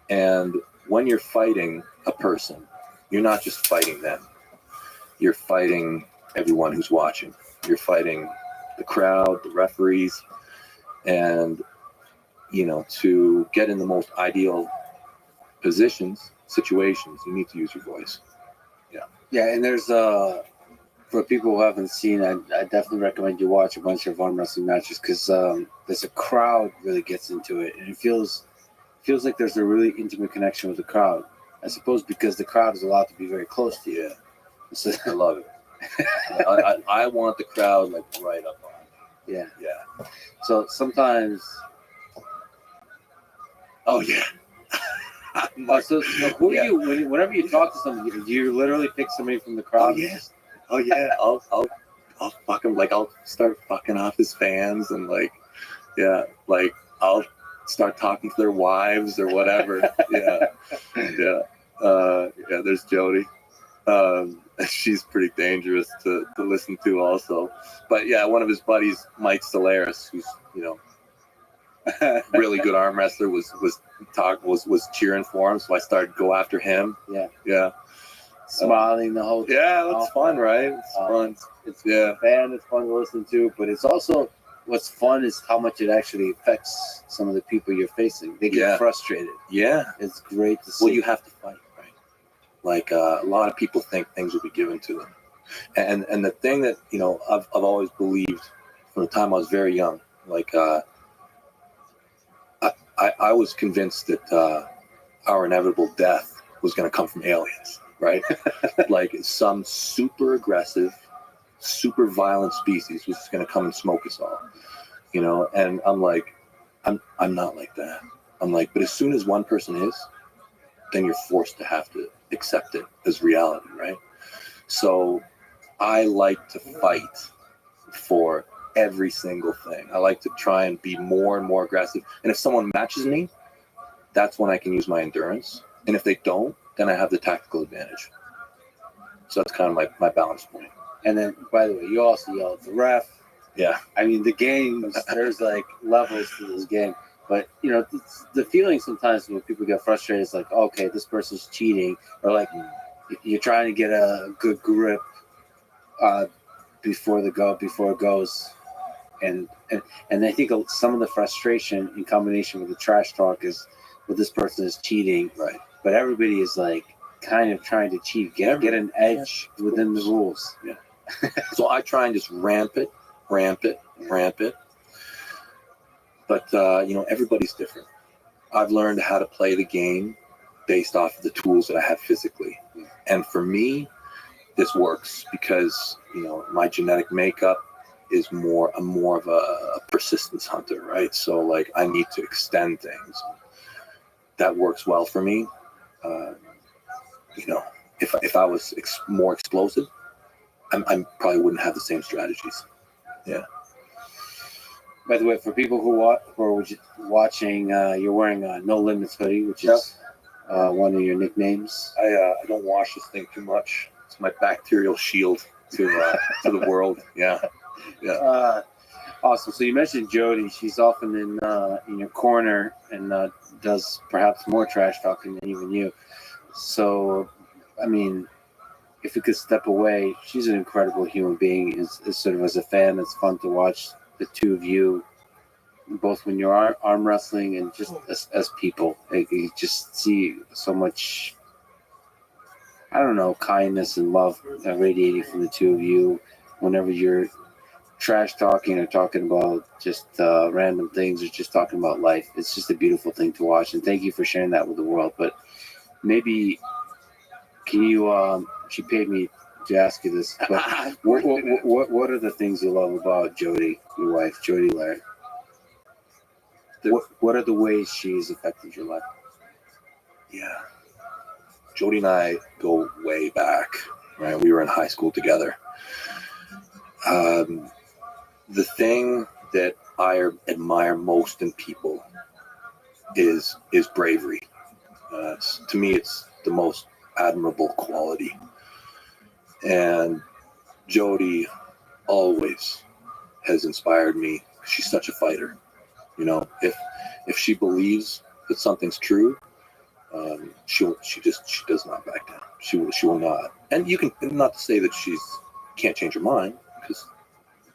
and when you're fighting a person, you're not just fighting them. You're fighting everyone who's watching. You're fighting the crowd, the referees, and to get in the most ideal situations, you need to use your voice. Yeah, and there's for people who haven't seen, I definitely recommend you watch a bunch of arm wrestling matches, because there's a crowd really gets into it, and it feels feels like there's a really intimate connection with the crowd. I suppose because the crowd is allowed to be very close to you. So, I love it. I want the crowd like right up on. yeah. Yeah. So sometimes. Oh yeah. So who are you? Whenever you talk to somebody, do you literally pick somebody from the crowd? Oh yeah. I'll fuck him. Like I'll start fucking off his fans and like, yeah, like I'll start talking to their wives or whatever. Yeah. Yeah. There's Jody. She's pretty dangerous to listen to also. But yeah, one of his buddies, Mike Solaris, who's, really good arm wrestler, was cheering for him. So I started to go after him. Yeah. Smiling the whole time. Yeah, it's fun, right? It's fun. It's fun. It's fun to listen to, but it's also what's fun is how much it actually affects some of the people you're facing. They get frustrated. Yeah. It's great to see. Well, you have to fight, right? Like a lot of people think things will be given to them. And the thing that, I've always believed from the time I was very young, like I was convinced that our inevitable death was going to come from aliens, right? Like some super aggressive, super violent species was going to come and smoke us all, and I'm like, I'm not like that. I'm like, but as soon as one person is, then you're forced to have to accept it as reality, right? So I like to fight for every single thing. I like to try and be more and more aggressive. And if someone matches me, that's when I can use my endurance. And if they don't, then I have the tactical advantage. So that's kind of like my balance point. And then, by the way, you also yell at the ref. Yeah. I mean, the games, there's like levels to this game. But, the feeling sometimes when people get frustrated is like, okay, this person's cheating. Or like you're trying to get a good grip before it goes. And I think some of the frustration in combination with the trash talk is, well, this person is cheating. Right. But everybody is like kind of trying to cheat, get an edge within the rules. Yeah. So I try and just ramp it. But, everybody's different. I've learned how to play the game based off of the tools that I have physically. And for me, this works because, my genetic makeup is I'm more of a persistence hunter, right? So like I need to extend things. That works well for me. If I was more explosive, I probably wouldn't have the same strategies. Yeah. By the way, for people who are watching, you're wearing a No Limits hoodie, which is one of your nicknames. I don't wash this thing too much. It's my bacterial shield to the world. Yeah. Awesome. So you mentioned Jody. She's often in your corner and does perhaps more trash talking than even you. So, I mean, if we could step away, she's an incredible human being. Is sort of as a fan, it's fun to watch the two of you, both when you're arm wrestling and just as people. You just see so much, I don't know, kindness and love radiating from the two of you whenever you're trash talking or talking about just random things or just talking about life. It's just a beautiful thing to watch, and thank you for sharing that with the world. But maybe can you she paid me to ask you this, but what are the things you love about Jody, your wife, Jody Laird? What are the ways she's affected your life? Yeah, Jody and I go way back, right? We were in high school together. The thing that I admire most in people is bravery. To me, it's the most admirable quality. And Jody always has inspired me. She's such a fighter. If she believes that something's true, she does not back down. She will not. And you can, not to say that she's can't change her mind, because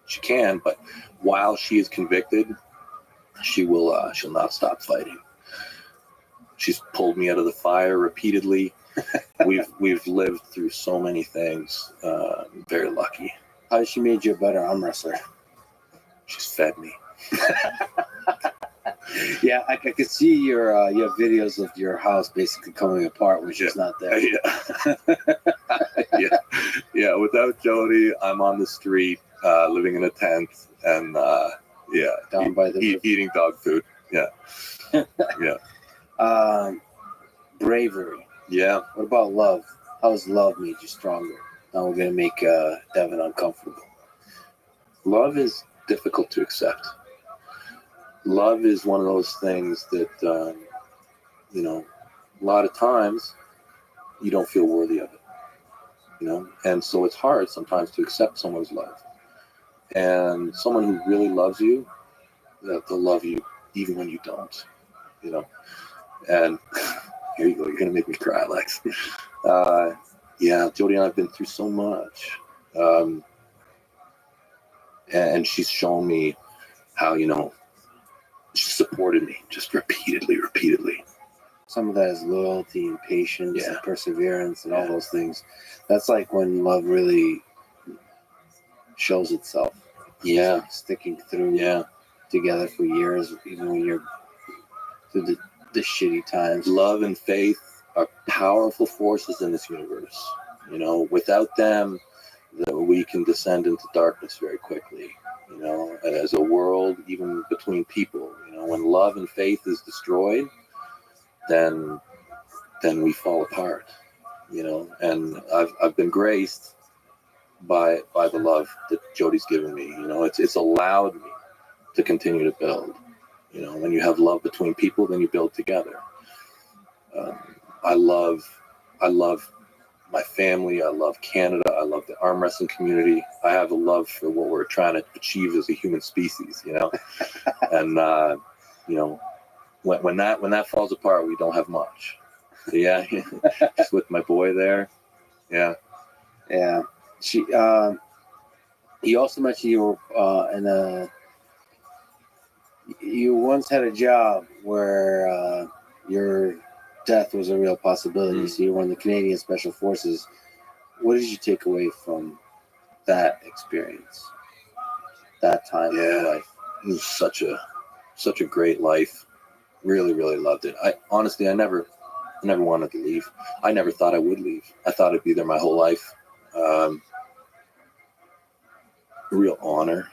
she can, but while she is convicted, she'll not stop fighting. She's pulled me out of the fire repeatedly. We've lived through so many things. I'm very lucky. How has she made you a better arm wrestler? She's fed me. Yeah, I could see your videos of your house basically coming apart when she's not there. Yeah. Without Jody, I'm on the street, living in a tent, and Down by the eating dog food. Yeah. Bravery. Yeah. What about love? How has love made you stronger? Now we're gonna make Devin uncomfortable. Love is difficult to accept. Love is one of those things that, a lot of times you don't feel worthy of it, and so it's hard sometimes to accept someone's love. And someone who really loves you, they'll love you even when you don't, and here you go, you're going to make me cry, Lex. Jody and I have been through so much. And she's shown me how, she supported me just repeatedly. Some of that is loyalty and patience and perseverance and all those things. That's like when love really shows itself. Yeah. Sticking through together for years, even when you're through the shitty times. Love and faith are powerful forces in this universe. Without them, we can descend into darkness very quickly. As a world, even between people, when love and faith is destroyed, then we fall apart. And I've been graced by the love that Jody's given me. It's allowed me to continue to build. When you have love between people, then you build together. I love my family. I love Canada. I love the arm wrestling community. I have a love for what we're trying to achieve as a human species, and when that falls apart, we don't have much. So just with my boy there. Yeah. You also mentioned you were you once had a job where your death was a real possibility. So you were in the Canadian Special Forces. What did you take away from that experience? That time in your life? It was such a great life. Really, really loved it. I never wanted to leave. I never thought I would leave. I thought I'd be there my whole life. Real honor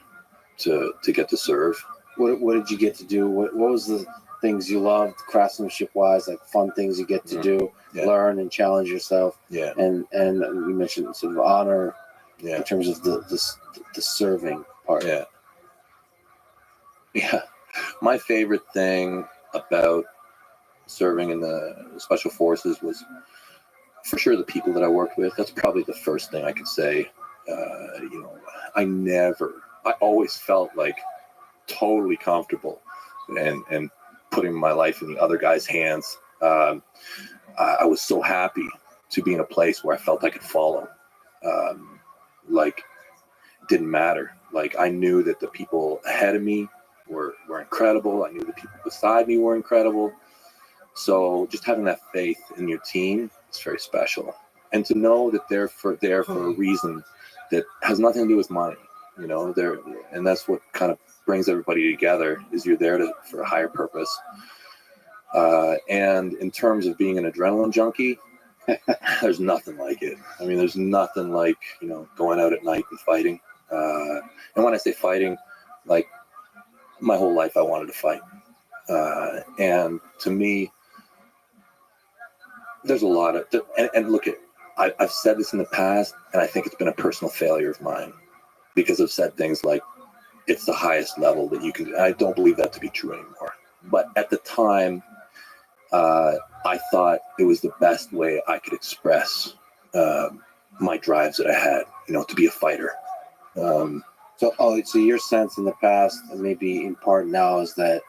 to get to serve. What did you get to do? What was the things you loved, craftsmanship wise, like fun things you get to do, learn and challenge yourself? Yeah. And you mentioned sort of honor in terms of the serving part. Yeah. My favorite thing about serving in the Special Forces was for sure the people that I worked with. That's probably the first thing I could say. I always felt like totally comfortable and putting my life in the other guy's hands. I was so happy to be in a place where I felt I could follow. Like, it didn't matter. Like, I knew that the people ahead of me were incredible. I knew the people beside me were incredible. So just having that faith in your team is very special. And to know that they're there for a reason that has nothing to do with money, and that's what kind of brings everybody together, is you're there for a higher purpose. And in terms of being an adrenaline junkie, there's nothing like it. I mean, there's nothing like, going out at night and fighting. And when I say fighting, like, my whole life I wanted to fight. And to me, there's a lot of, and look at, I've said this in the past, and I think it's been a personal failure of mine, because I've said things like, it's the highest level that you can. I don't believe that to be true anymore. But at the time, I thought it was the best way I could express my drives that I had, to be a fighter. So your sense in the past, and maybe in part now, is that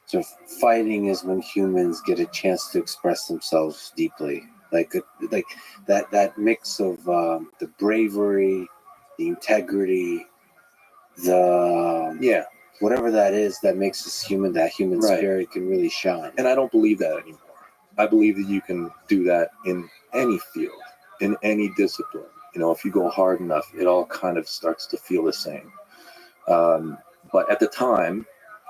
sort of fighting is when humans get a chance to express themselves deeply, like that mix of the bravery, the integrity, whatever that is that makes us human. That human spirit can really shine. And I don't believe that anymore. I believe that you can do that in any field, in any discipline. If you go hard enough, it all kind of starts to feel the same. But at the time,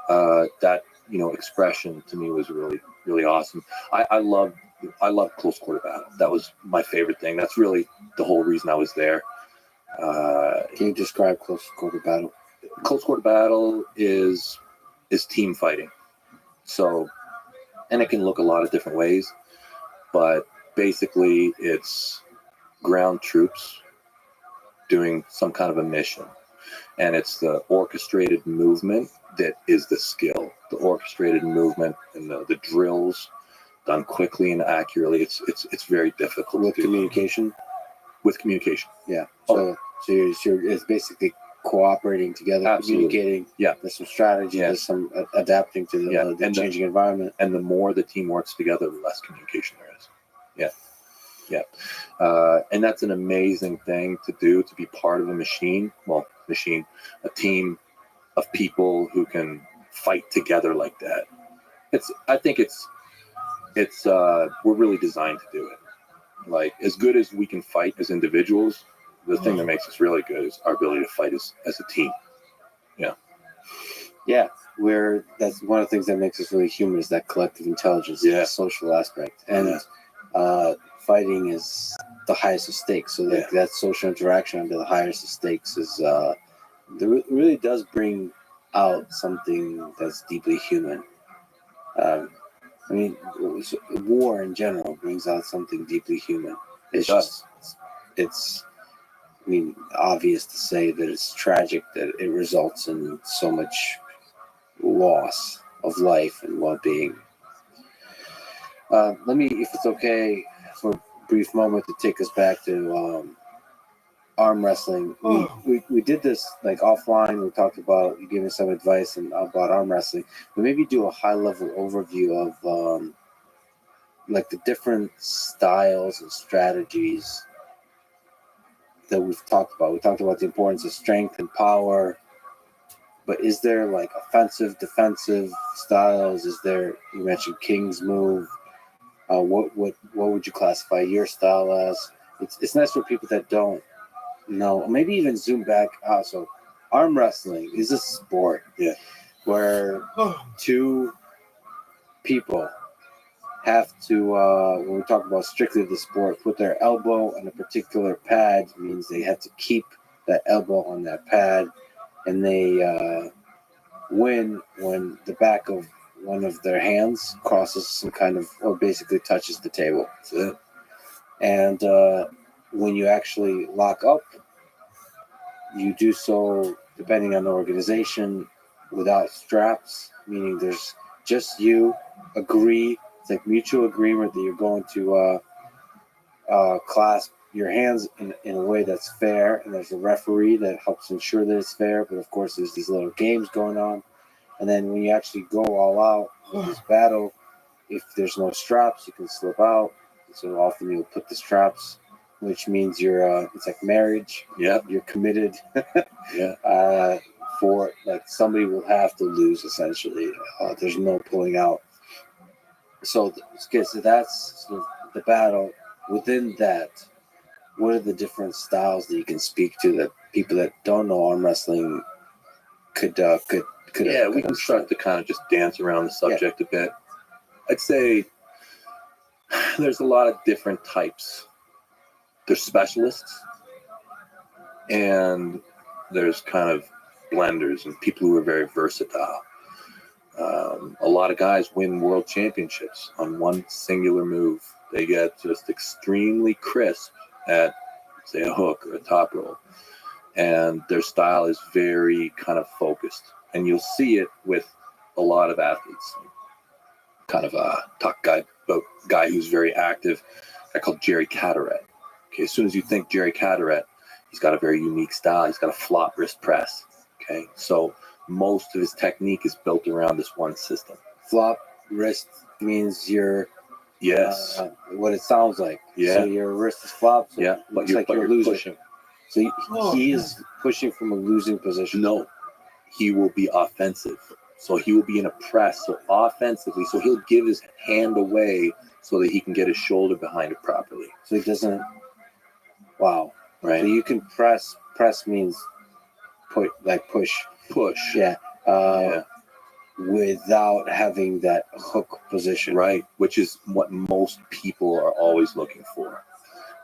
that expression to me was really, really awesome. I love close quarter battle. That was my favorite thing. That's really the whole reason I was there. Can you describe close quarter battle? Close quarter battle is team fighting. So, and it can look a lot of different ways, but basically it's ground troops doing some kind of a mission, and it's the orchestrated movement that is the skill. The orchestrated movement and the drills done quickly and accurately. It's very difficult With to do. communication. With communication. Yeah. So it's basically cooperating together, Absolutely. communicating. Yeah. There's some strategy. Yeah. There's some adapting to the changing environment. And the more the team works together, the less communication there is. Yeah. And that's an amazing thing to do, to be part of a a team of people who can fight together like that. I think we're really designed to do it. Like, as good as we can fight as individuals, the thing that makes us really good is our ability to fight as a team. Yeah. That's one of the things that makes us really human, is that collective intelligence, Yeah. the social aspect. And fighting is the highest of stakes. So that social interaction under the highest of stakes is really does bring out something that's deeply human. War in general brings out something deeply human. It's obvious to say that it's tragic that it results in so much loss of life and well-being. Let me, if it's okay, for a brief moment to take us back to arm wrestling. We did this like offline. We talked about, you gave me some advice about arm wrestling, but maybe do a high-level overview of like the different styles and strategies that we've talked about. We talked about the importance of strength and power, but is there like offensive, defensive styles? Is there, you mentioned King's move. What would you classify your style as? It's nice for people that don't know. Maybe even zoom back. So arm wrestling is a sport where two people have to, when we talk about strictly the sport, put their elbow on a particular pad. It means they have to keep that elbow on that pad, and they win when the back of one of their hands crosses some kind of, or basically touches the table. That's it. And when you actually lock up, you do so, depending on the organization, without straps, meaning there's just you agree. It's like mutual agreement that you're going to clasp your hands in a way that's fair, and there's a referee that helps ensure that it's fair. But of course, there's these little games going on. And then when you actually go all out with this battle, if there's no straps, you can slip out. So often you'll put the straps, which means you're it's like marriage. Yeah, you're committed. Yeah. For like, somebody will have to lose essentially. There's no pulling out. So that's sort of the battle. Within that, what are the different styles that you can speak to that people that don't know arm wrestling could we can start to kind of just dance around the subject a bit. I'd say there's a lot of different types. There's specialists, and there's kind of blenders and people who are very versatile. A lot of guys win world championships on one singular move. They get just extremely crisp at, say, a hook or a top roll, and their style is very kind of focused. And you'll see it with a lot of athletes. Kind of talk about a guy who's very active, a guy called Jerry Caderet. Okay, as soon as you think Jerry Caderet, he's got a very unique style. He's got a flop wrist press. Okay, so most of his technique is built around this one system. Flop wrist means you're what it sounds like. Yeah. So your wrist is flopped. So Yeah, but you're losing. pushing. So he is pushing from a losing position. No, he will be offensive. So he will be in a press, so offensively. So he'll give his hand away so that he can get his shoulder behind it properly. So he doesn't. Wow. Right. So you can press. Press means push. Push. Yeah. without having that hook position. Right, which is what most people are always looking for.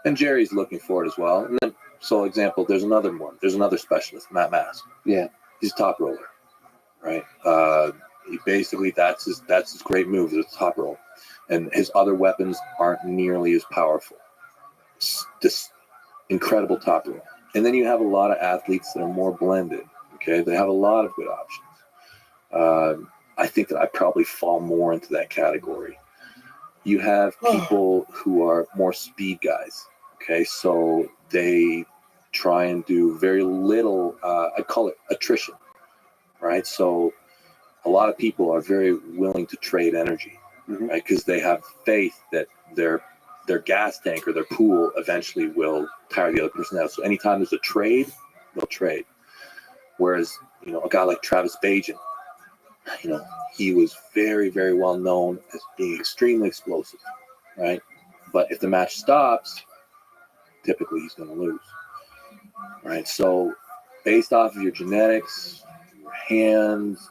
And Jerry's looking for it as well. And then, so example, there's another one. There's another specialist, Matt Mask. Yeah. He's a top roller, right? He basically, that's his great move, is a top roll. And his other weapons aren't nearly as powerful. This incredible top roll. And then you have a lot of athletes that are more blended, okay? They have a lot of good options. I think that I probably fall more into that category. You have people who are more speed guys, okay? So they try and do very little, I call it attrition, right? So a lot of people are very willing to trade energy, right? Because they have faith that their gas tank or their pool eventually will tire the other person out. So anytime there's a trade, they'll trade. Whereas, a guy like Travis Bajan, he was very, very well known as being extremely explosive, right? But if the match stops, typically he's going to lose, right? So based off of your genetics, your hands,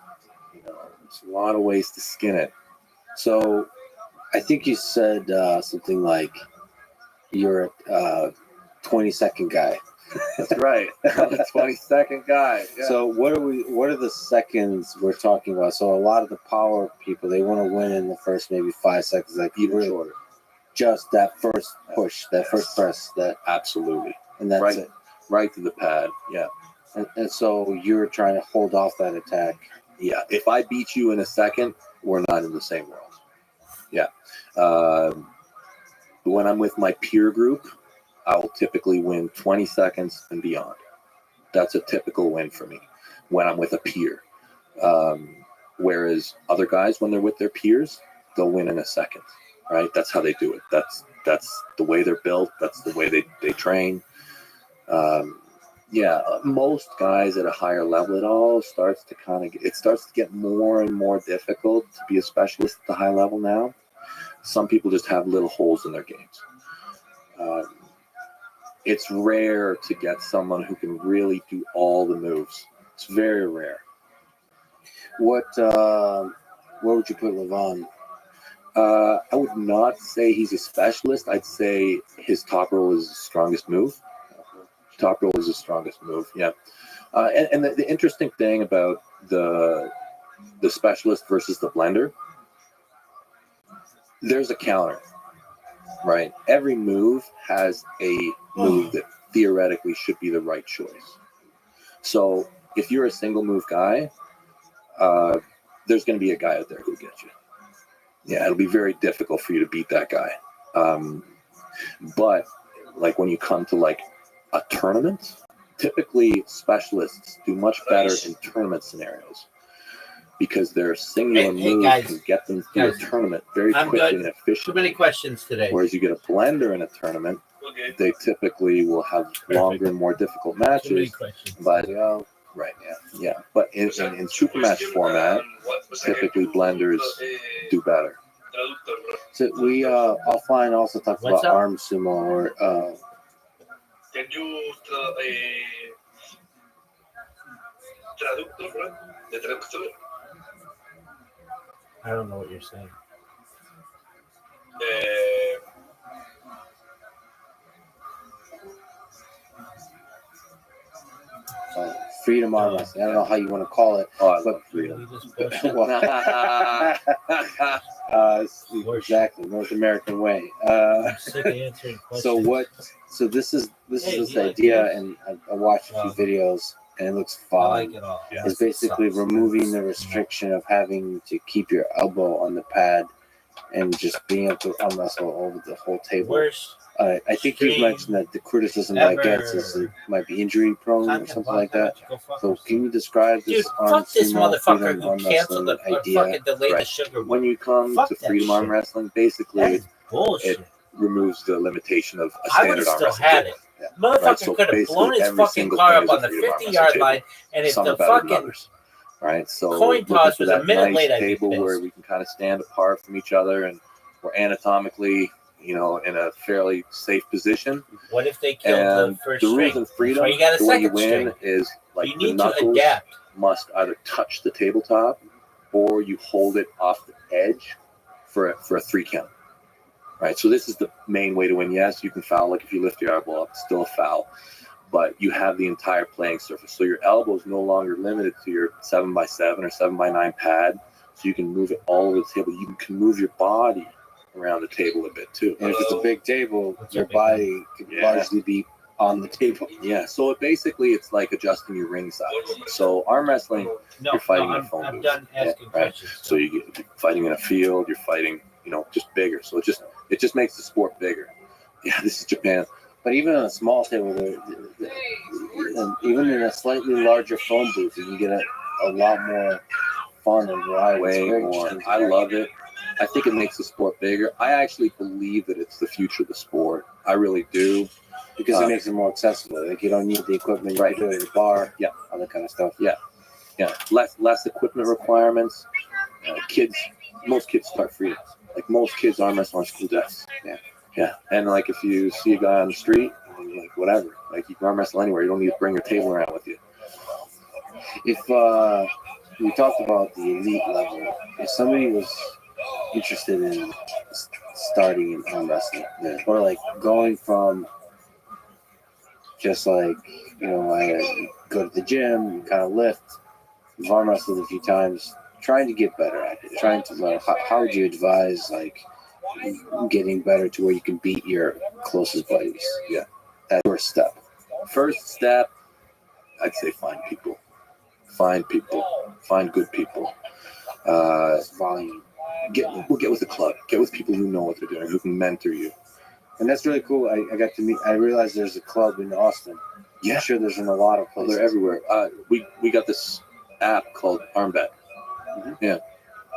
there's a lot of ways to skin it. So I think you said something like you're a 20-second guy. That's right. I'm a 20-second guy. Yeah. So what are the seconds we're talking about? So a lot of the power people, they want to win in the first maybe 5 seconds, like even shorter. Just that first push, that first press, that absolutely. And that's it. Right to the pad. Yeah. And so you're trying to hold off that attack. Yeah. If I beat you in a second, we're not in the same world. Yeah. When I'm with my peer group, I will typically win 20 seconds and beyond. That's a typical win for me when I'm with a peer. Whereas other guys, when they're with their peers, they'll win in a second, right? That's how they do it. That's the way they're built. That's the way they train. Most guys at a higher level, it starts to get more and more difficult to be a specialist at the high level now. Some people just have little holes in their games. It's rare to get someone who can really do all the moves. It's very rare. What would you put Levon? I would not say he's a specialist. I'd say his top roll is his strongest move. Top roll is his strongest move. Yeah. And the interesting thing about the specialist versus the blender, there's a counter, right? Every move has a move that theoretically should be the right choice. So if you're a single move guy, there's going to be a guy out there who'll get you. Yeah, it'll be very difficult for you to beat that guy. But like when you come to like a tournament, typically specialists do much better in tournament scenarios because their singular move can get them through a tournament very quickly and efficiently. Too many questions today. Whereas you get a blender in a tournament, they typically will have longer and more difficult matches. Too many questions. But yeah. But in super match format, typically blenders do better. So we offline also talked about arm sumo or. Can you traductor? I don't know what you're saying. Freedom arm wrestling. I don't know how you want to call it. Oh, I love freedom. Exactly, North American way. So this is this idea, and I watched a few videos, and it looks fun. It's basically removing the restriction of having to keep your elbow on the pad and just being able to arm wrestle over the whole table. I think you mentioned that the criticism that gets is it might be injury prone or something like that. So can you describe this arm motherfucker who canceled the fucking delayed the sugar. When you come to freedom arm wrestling, basically it removes the limitation of a standard arm wrestling. Had it. Yeah. Motherfucker could have blown his fucking car up on the 50-yard line, and if the fucking right, so coin toss was a minute late, table where we can kind of stand apart from each other, and we're anatomically, in a fairly safe position. What if they killed the first string? The rules in freedom, you got a the way you second win string. is like you the need knuckles to adapt. must either touch the tabletop or you hold it off the edge for a 3 count. Right. So this is the main way to win. Yes, you can foul. Like if you lift your elbow up, it's still a foul. But you have the entire playing surface. So your elbow is no longer limited to your 7x7 or 7x9 pad. So you can move it all over the table. You can move your body around the table a bit too. And if it's a big table, your body could largely be on the table. Yeah. So it's like adjusting your ring size. So arm wrestling, No, you're fighting no, in a phone I'm booth. done asking Right. questions. So you're fighting in a field. You're fighting, just bigger. So it just makes the sport bigger. Yeah. This is Japan. But even on a small table, even in a slightly larger phone booth, you can get a lot more fun and variety. Way more. I love it. I think it makes the sport bigger. I actually believe that it's the future of the sport. I really do. Because it makes it more accessible. Like you don't need the equipment right there at the bar. Yeah. All that kind of stuff. Yeah. Less equipment requirements. Most kids start free. Like most kids arm wrestle on school desks. Yeah. And like if you see a guy on the street, like whatever, like you can arm wrestle anywhere. You don't need to bring your table around with you. If we talked about the elite level, if somebody was interested in starting in arm wrestling, or like going from just like I go to the gym, kind of lift, I've arm wrestled a few times, trying to get better at it, trying to learn. How would you advise like getting better to where you can beat your closest buddies? Yeah, that first step. First step, I'd say find people. Find good people. Volume. Get with the club. Get with people who know what they're doing, who can mentor you. And that's really cool. I got to meet. I realized there's a club in Austin. Yeah, I'm sure there's in a lot of places. They're everywhere. We got this app called ArmBet. Mm-hmm. Yeah,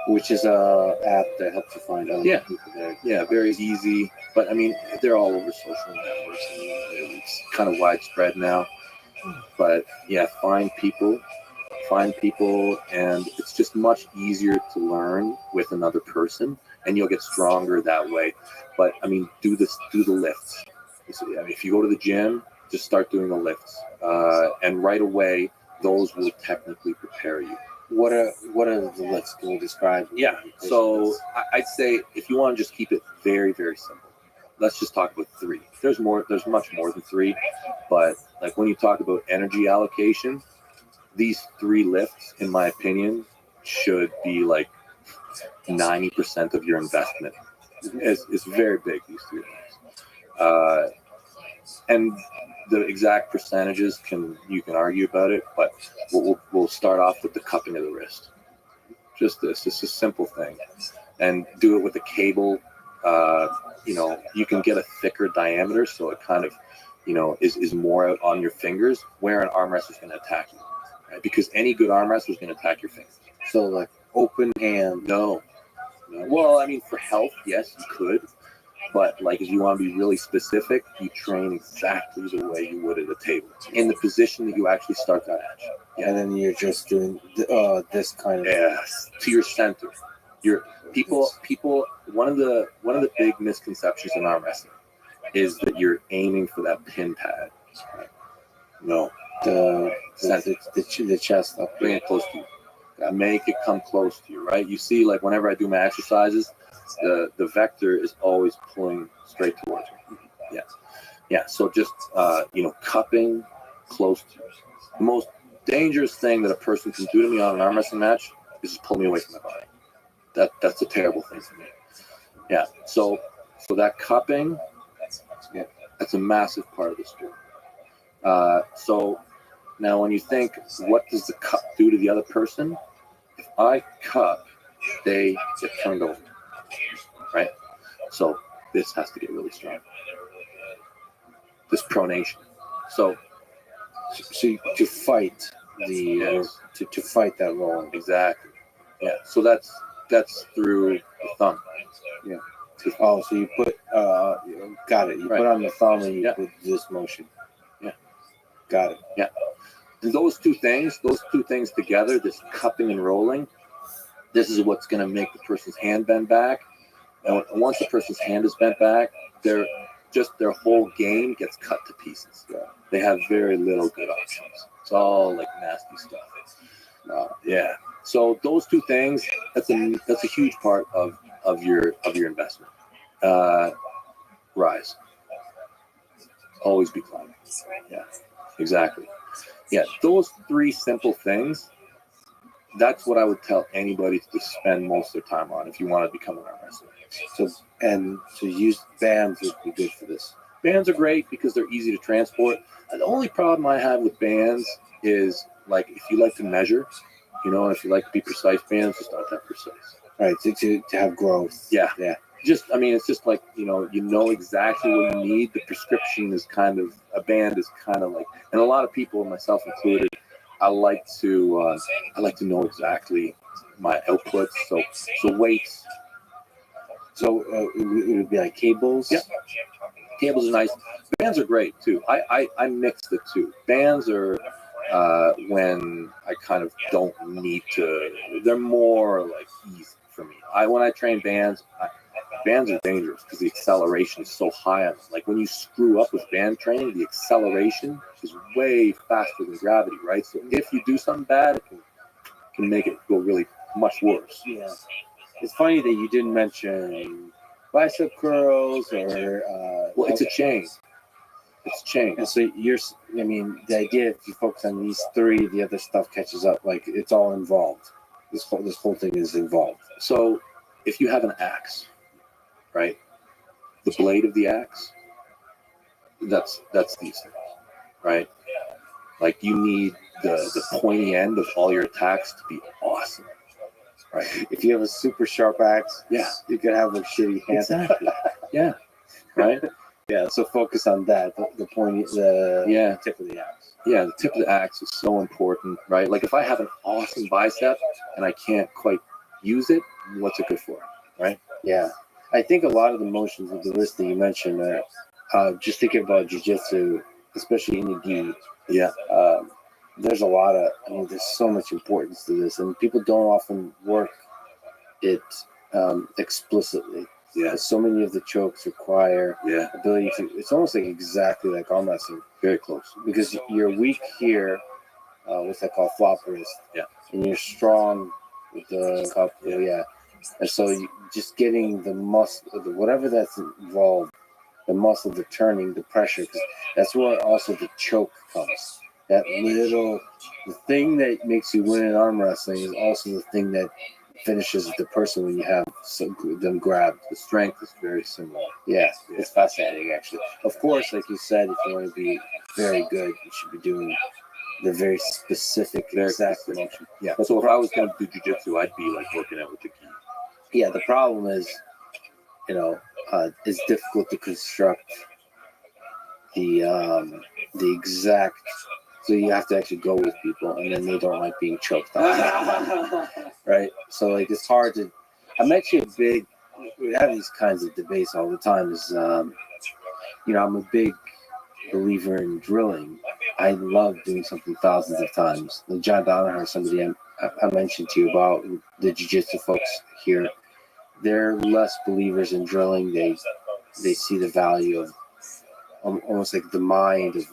which is a app that helps you find other people there. Yeah, very easy. But I mean, they're all over social networks. And it's kind of widespread now. But yeah, find people, and it's just much easier to learn with another person, and you'll get stronger that way. But I mean, do the lifts. If you go to the gym, just start doing the lifts, and right away, those will technically prepare you. What are the lifts? Can you describe? Yeah. So I'd say if you want to just keep it very, very simple, let's just talk about 3. There's much more than 3, but like when you talk about energy allocation, these 3 lifts, in my opinion, should be like 90% of your investment. It's very big, these 3 lifts. And the exact percentages you can argue about it, but we'll start off with the cupping of the wrist. Just this. It's a simple thing, and do it with a cable. You can get a thicker diameter, so it kind of, is more out on your fingers, where an arm wrestler is going to attack you, right? Because any good arm wrestler is going to attack your fingers. So like open hand. No. Well, I mean, for health, yes, you could. But like if you want to be really specific, you train exactly the way you would at a table, in the position that you actually start that action. Yeah. And then you're just doing this kind of. Yes, to your center. People. One of the big misconceptions in arm wrestling is that you're aiming for that pin pad. Right? No, the chest up. Bring it close to you. Make it come close to you. Right. You see, like whenever I do my exercises, the vector is always pulling straight towards you. Yeah. So just cupping close to you. The most dangerous thing that a person can do to me on an arm wrestling match is just pull me away from my body. That's a terrible thing for me. Yeah. So that cupping, that's a massive part of the sport. So now when you think, what does the cup do to the other person? If I cup, they get turned over. Right? So this has to get really strong. This pronation. So to fight to fight that roll. Exactly. Yeah. So that's through the thumb. Yeah. So you put got it. You put on the thumb and you put this motion. Yeah. Got it. Yeah. And those two things together, this cupping and rolling, this is what's going to make the person's hand bend back. And once the person's hand is bent back, their whole game gets cut to pieces. They have very little good options. It's all like nasty stuff. Yeah. So those two things, that's a huge part of your investment. Rise. Always be climbing. Yeah. Exactly. Yeah. Those three simple things. That's what I would tell anybody to spend most of their time on if you want to become an arm wrestler. So use bands would be good for this. Bands are great because they're easy to transport. And the only problem I have with bands is like if you like to measure, if you like to be precise, bands just aren't that precise. Right, to have growth. Yeah. Yeah. It's just like, you know exactly what you need. The prescription is kind of, a band is kind of like, and a lot of people, myself included, I like to know exactly my outputs. So weights. So it would be like cables. Yeah. Cables are nice. Bands are great too. I mix the two. Bands are when I kind of don't need to. They're more like easy for me. When I train bands, bands are dangerous because the acceleration is so high on them. Like when you screw up with band training, the acceleration is way faster than gravity, right? So if you do something bad, it can make it go really much worse. Yeah. It's funny that you didn't mention bicep curls or. Well, it's a chain. It's a chain. And so the idea if you focus on these three, the other stuff catches up. Like it's all involved. This whole thing is involved. So if you have an axe, right? The blade of the axe, that's these things, right? Like you need the pointy end of all your attacks to be awesome, right? If you have a super sharp axe, yeah, you could have a shitty hand. Exactly. Yeah. Right. Yeah. So focus on that. The pointy, the tip of the axe. Yeah, the tip of the axe is so important, right? Like if I have an awesome bicep and I can't quite use it, what's it good for, right? Yeah. I think a lot of the motions of the list that you mentioned are just thinking about jiu-jitsu, especially in the gi. Yeah. There's a lot of, there's so much importance to this, and people don't often work it explicitly. Yeah. So many of the chokes require ability to, it's almost like exactly like arm wrestling. Very close. Because you're weak here, what's that called, flop wrist. Yeah. And you're strong with the cup. Yeah. And so you just getting the muscle, whatever that's involved, the muscle, the turning, the pressure, because that's where also the choke comes. That the thing that makes you win in arm wrestling is also the thing that finishes the person when you have them grabbed. The strength is very similar. Yeah, it's fascinating actually. Of course, like you said, if you want to be very good, you should be doing the very specific, exact motion. Yeah. So if I was going to do jiu-jitsu, I'd be like working out with the gi. Yeah, the problem is, it's difficult to construct the exact. So you have to actually go with people, and then they don't like being choked on, right? So like it's hard to. I'm actually we have these kinds of debates all the time. I'm a big believer in drilling. I love doing something thousands of times. Like John Danaher, somebody I mentioned to you about the jiu-jitsu folks here. They're less believers in drilling. They see the value of almost like the mind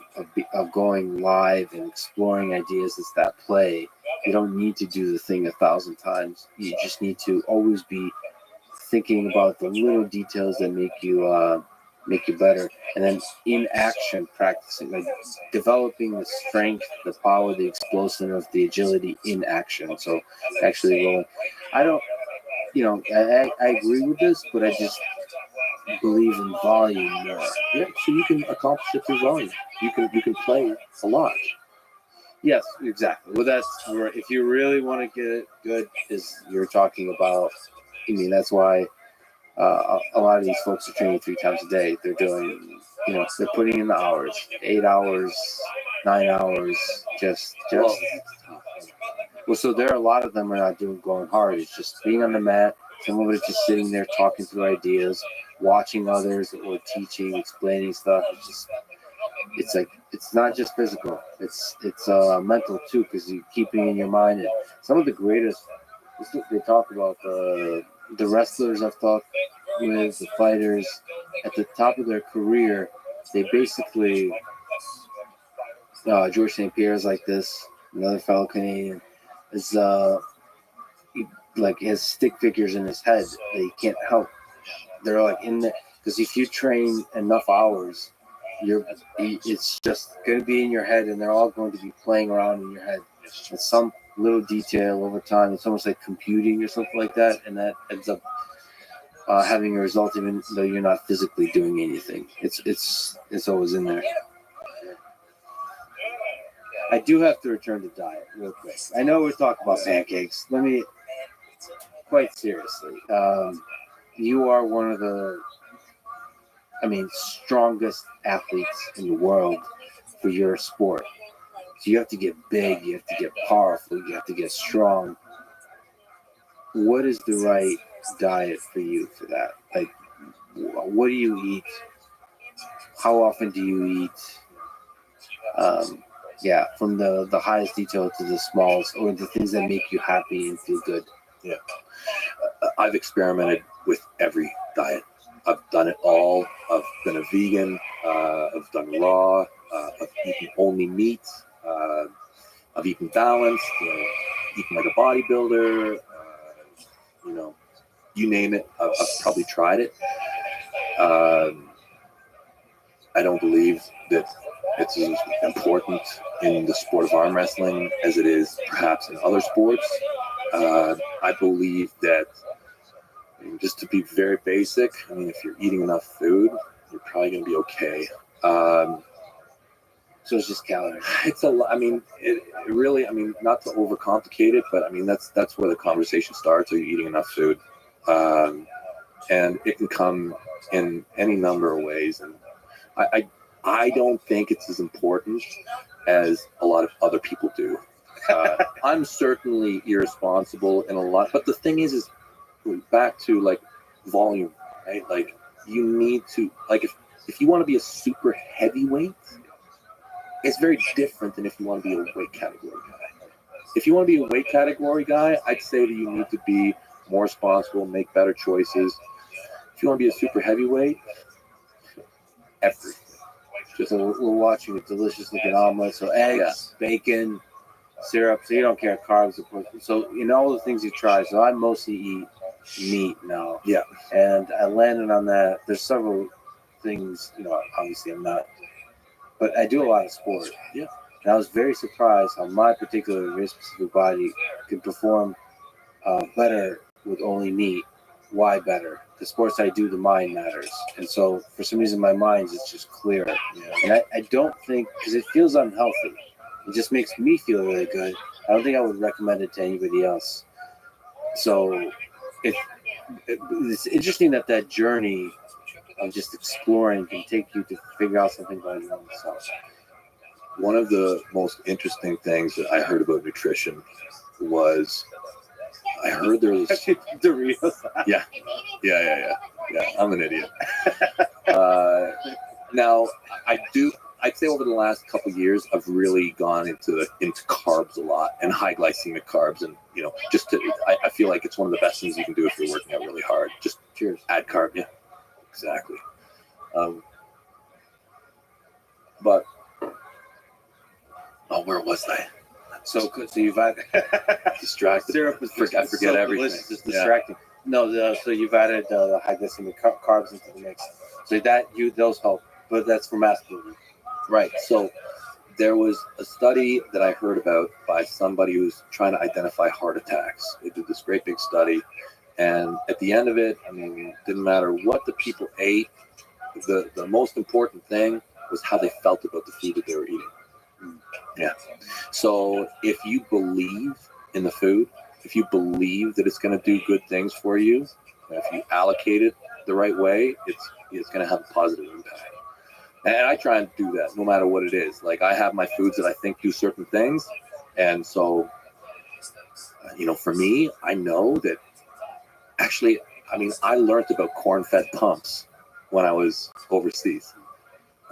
of going live and exploring ideas as that play. You don't need to do the thing 1,000 times. You just need to always be thinking about the little details that make you better, and then in action practicing, like developing the strength, the power, the explosiveness, the agility in action. So actually rolling. I agree with this, but I just believe in volume more. Yeah, so you can accomplish it through volume. You can play a lot. Yes, exactly. Well, that's where if you really want to get it good, is you're talking about. That's why a lot of these folks are training 3 times a day. They're doing, they're putting in the hours, 8 hours, 9 hours, just. Well, so there are a lot of them are not going hard. It's just being on the mat. Some of it is just sitting there talking through ideas, watching others or teaching, explaining stuff. It's like it's not just physical. It's mental too, because you're keeping in your mind. And some of the greatest. They talk about the wrestlers I've talked with, the fighters at the top of their career. They basically George St. Pierre is like this, another fellow Canadian. is like he has stick figures in his head that he can't help. They're like in there because if you train enough hours, it's just going to be in your head, and they're all going to be playing around in your head. And some little detail over time, it's almost like computing or something like that, and that ends up having a result even though you're not physically doing anything. It's always in there. I do have to return to diet real quick. I know we're talking about pancakes. Let me, quite seriously, you are one of the, strongest athletes in the world for your sport. So you have to get big, you have to get powerful, you have to get strong. What is the right diet for you for that? Like, what do you eat? How often do you eat? From the highest detail to the smallest, or the things that make you happy and feel good. Yeah. I've experimented with every diet. I've done it all. I've been a vegan. I've done raw. I've eaten only meat. I've eaten balanced. Eaten like a bodybuilder. You name it. I've probably tried it. I don't believe that it's as important in the sport of arm wrestling as it is perhaps in other sports. I believe that, just to be very basic, if you're eating enough food, you're probably going to be okay. So it's just calories. It's a lot. It really, not to overcomplicate it, but that's where the conversation starts. Are you eating enough food? And it can come in any number of ways. And I don't think it's as important as a lot of other people do. I'm certainly irresponsible in a lot, but the thing is back to like volume, right? Like you need to, like if you want to be a super heavyweight, it's very different than if you want to be a weight category guy. If you want to be a weight category guy, I'd say that you need to be more responsible, make better choices. If you want to be a super heavyweight, everything. So we're watching a delicious looking omelet. So eggs, bacon, syrup. So you don't care carbs, of course. So all the things you try. So I mostly eat meat now. Yeah. And I landed on that. There's several things. Obviously I'm not, but I do a lot of sport. Yeah. And I was very surprised how my particular very specific body could perform better with only meat. Why better? The sports I do, the mind matters. And so for some reason, my mind's is just clearer. Yeah. And I don't think, because it feels unhealthy. It just makes me feel really good. I don't think I would recommend it to anybody else. So it's interesting that journey of just exploring can take you to figure out something about your own self. One of the most interesting things that I heard about nutrition was I heard there was Doritos. Yeah. I'm an idiot. Now I'd say over the last couple of years, I've really gone into carbs a lot and high glycemic carbs, and I feel like it's one of the best things you can do if you're working out really hard. Just add carb. Yeah, exactly. But where was I? So you've added distracted. Syrup is I forget everything. It's distracting. Yeah. No, so you've added the high glycemic carbs into the mix. So those help, but that's for mass movement. Right. So there was a study that I heard about by somebody who's trying to identify heart attacks. They did this great big study, and at the end of it, it didn't matter what the people ate. The most important thing was how they felt about the food that they were eating. Yeah. So if you believe in the food, if you believe that it's going to do good things for you, if you allocate it the right way, it's going to have a positive impact. And I try and do that no matter what it is. Like I have my foods that I think do certain things. And so, for me, I know that actually, I learned about corn-fed pumps when I was overseas.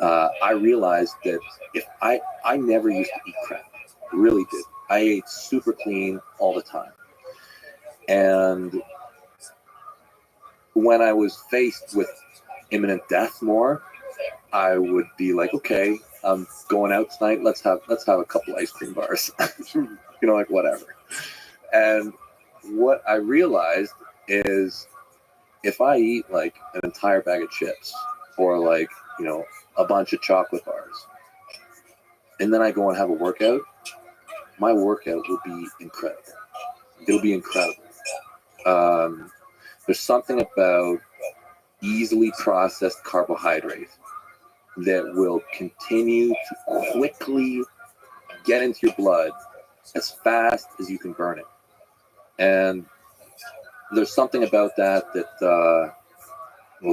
I realized that if I never used to eat crap, really did. I ate super clean all the time. And when I was faced with imminent death more, I would be like, okay, I'm going out tonight. Let's have a couple ice cream bars, like whatever. And what I realized is if I eat like an entire bag of chips or like, a bunch of chocolate bars, and then I go and have a workout, my workout will be incredible. It'll be incredible. There's something about easily processed carbohydrate that will continue to quickly get into your blood as fast as you can burn it. And there's something about that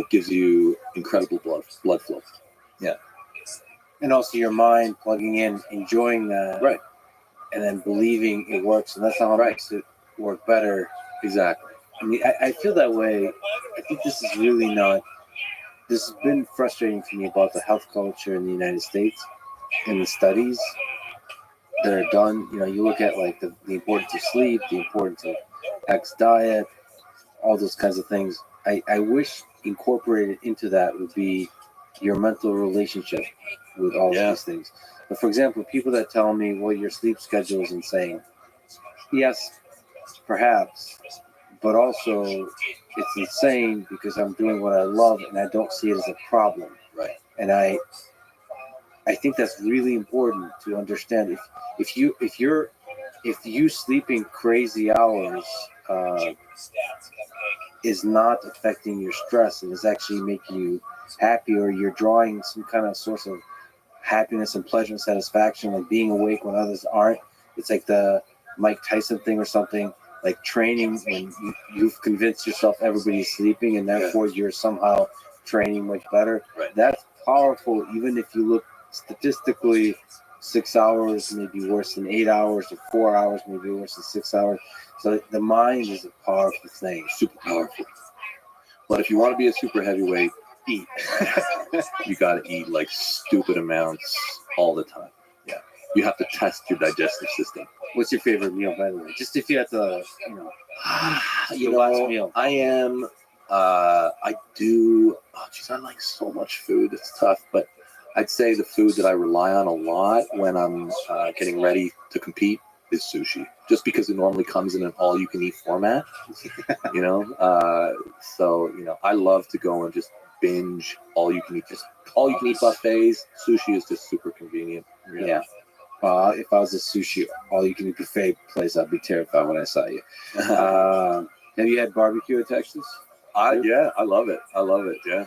gives you incredible blood flow. Yeah. And also your mind plugging in, enjoying that. Right. And then believing it works. And that's how it makes it work better. Exactly. I mean, I feel that way. I think this is really not. This has been frustrating for me about the health culture in the United States and the studies that are done. You look at like the importance of sleep, the importance of X diet, all those kinds of things. I wish incorporated into that would be your mental relationship with all of these things. But for example, people that tell me, well, your sleep schedule is insane. Yes, perhaps. But also, it's insane because I'm doing what I love and I don't see it as a problem. Right. And I think that's really important to understand. If you sleeping crazy hours is not affecting your stress and is actually making you happy, or you're drawing some kind of source of happiness and pleasure and satisfaction, like being awake when others aren't. It's like the Mike Tyson thing or something. Like training when you've convinced yourself everybody's sleeping and therefore you're somehow training much better. Right. That's powerful, even if you look statistically 6 hours may be worse than 8 hours, or 4 hours may be worse than 6 hours. So the mind is a powerful thing. Super powerful. But if you want to be a super heavyweight, eat. You got to eat like stupid amounts all the time. Yeah. You have to test your digestive system. What's your favorite meal, by the way? Just if you had to, last meal. I am, I do, I like so much food. It's tough, but I'd say the food that I rely on a lot when I'm getting ready to compete is sushi, just because it normally comes in an all-you-can-eat format, So, I love to go and just binge all-you-can-eat buffets. Sushi is just super convenient. Yeah. If I was a sushi all-you-can-eat buffet place, I'd be terrified when I saw you. Have you had barbecue at Texas? Yeah, I love it. Yeah.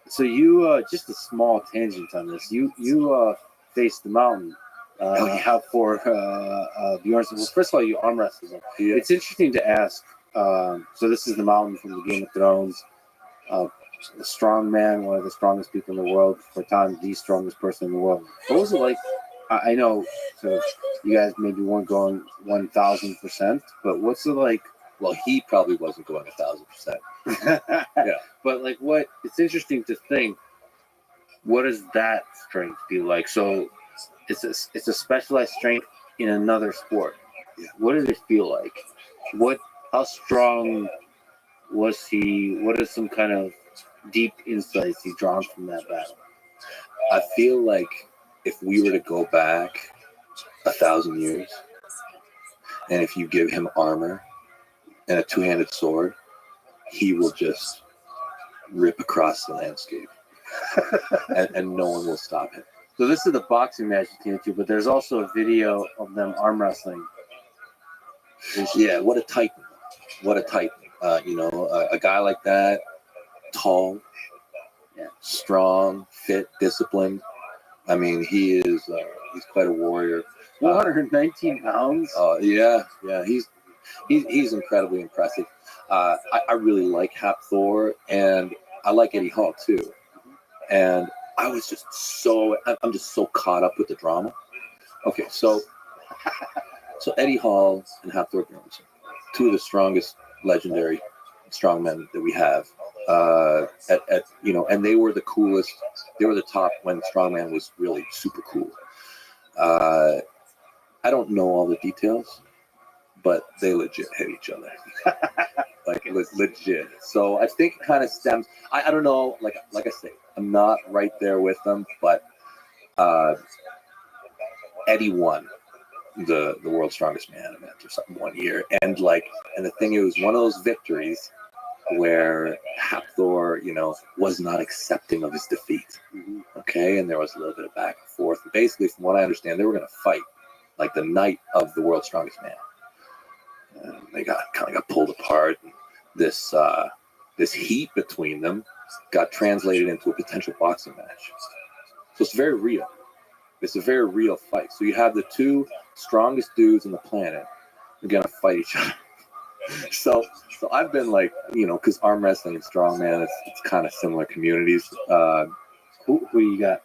So you, just a small tangent on this. You faced the mountain. How for Bjornsson? Well, first of all, you arm wrestled him. Yeah. It's interesting to ask. So this is the mountain from the Game of Thrones. The strong man, one of the strongest people in the world, for a time the strongest person in the world. What was it like? I know, so you guys maybe weren't going 1,000%, but what's it like? Well, he probably wasn't going 1,000%. Yeah, but like, what? It's interesting to think. What does that strength feel like? So, it's a specialized strength in another sport. Yeah. What did it feel like? How strong was he? What are some kind of deep insights he drawn from that battle? I feel like if we were to go back 1,000 years, and if you give him armor and a two-handed sword, he will just rip across the landscape, and no one will stop him. So this is the boxing match you came to, but there's also a video of them arm wrestling. Yeah, what a titan! What a titan! A guy like that, tall, strong, fit, disciplined. I mean, he is. He's quite a warrior. 119 pounds. Yeah. He's incredibly impressive. I really like Hafthor, and I like Eddie Hall too. And I was just I'm just so caught up with the drama. Okay, so Eddie Hall and Hafthor Bjornsson, two of the strongest legendary strongmen that we have. And they were the coolest. They were the top when strongman was really super cool. I don't know all the details, but they legit hit each other. Like, it was legit. So I think it kind of stems. I don't know. Like I say, I'm not right there with them, but Eddie won. the World's Strongest Man event or something one year, and the thing, it was one of those victories where Hafthor, was not accepting of his defeat. Okay, and there was a little bit of back and forth. Basically, from what I understand, they were going to fight like the night of the World's Strongest Man. And they got pulled apart. This heat between them got translated into a potential boxing match. So it's very real. It's a very real fight. So you have the two strongest dudes on the planet are gonna fight each other. So I've been because arm wrestling and strongman, it's kind of similar communities. Who do you got?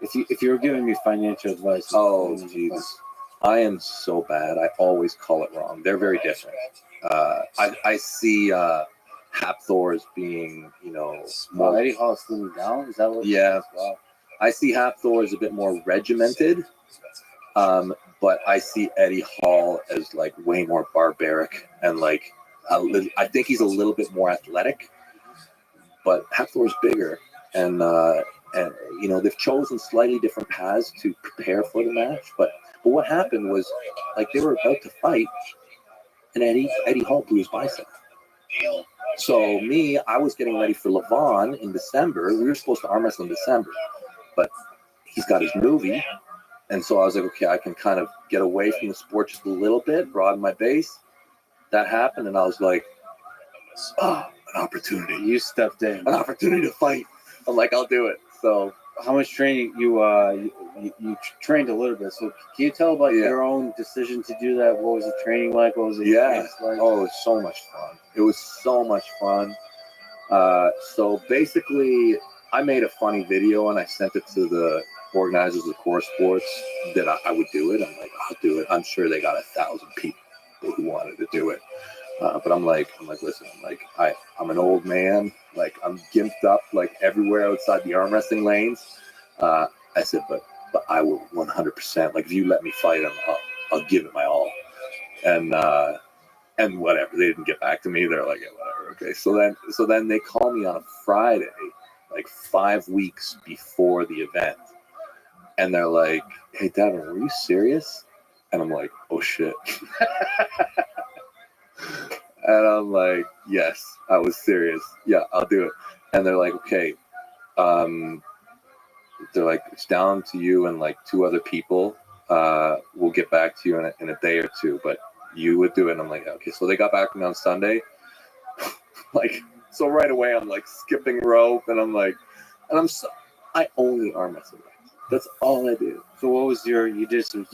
If you were giving me financial advice, oh Jesus, I am so bad. I always call it wrong. They're very different. I see Hafthor as being, more. Eddie Hall slimming down. Is that what? Yeah. I see Hafthor as a bit more regimented, but I see Eddie Hall as way more barbaric and I think he's a little bit more athletic, but Hafthor is bigger and they've chosen slightly different paths to prepare for the match. But what happened was they were about to fight, and Eddie Hall blew his bicep. So I was getting ready for Levon in December. We were supposed to arm wrestle in December, but he's got his movie. And so I was like, okay, I can kind of get away from the sport just a little bit, broaden my base. That happened, and I was like, an opportunity. You stepped in. An opportunity to fight. I'm like, I'll do it. So how much training you trained a little bit. So can you tell about your own decision to do that? What was the training like? What was the experience like? Oh, it was so much fun. It was so much fun. So basically, I made a funny video and I sent it to the organizers of Core Sports that I would do it. I'm like, I'll do it. I'm sure they got 1,000 people who wanted to do it. But I'm like, listen, I'm an old man. I'm gimped up everywhere outside the arm wrestling lanes. I said, but I will 100%. If you let me fight him, I'll give it my all. And whatever, they didn't get back to me. They're like, yeah, whatever. Okay. So then they call me on a Friday, 5 weeks before the event, and they're like, hey, Devin, were you serious? And I'm like, oh shit. And I'm like, yes, I was serious. Yeah, I'll do it. And they're like, okay. They're like, it's down to you and 2 other people. We'll get back to you in a day or 2, but you would do it. And I'm like, okay. So they got back to me on Sunday. So right away I'm skipping rope, and I only arm wrestle. That's all I do. So what was you did some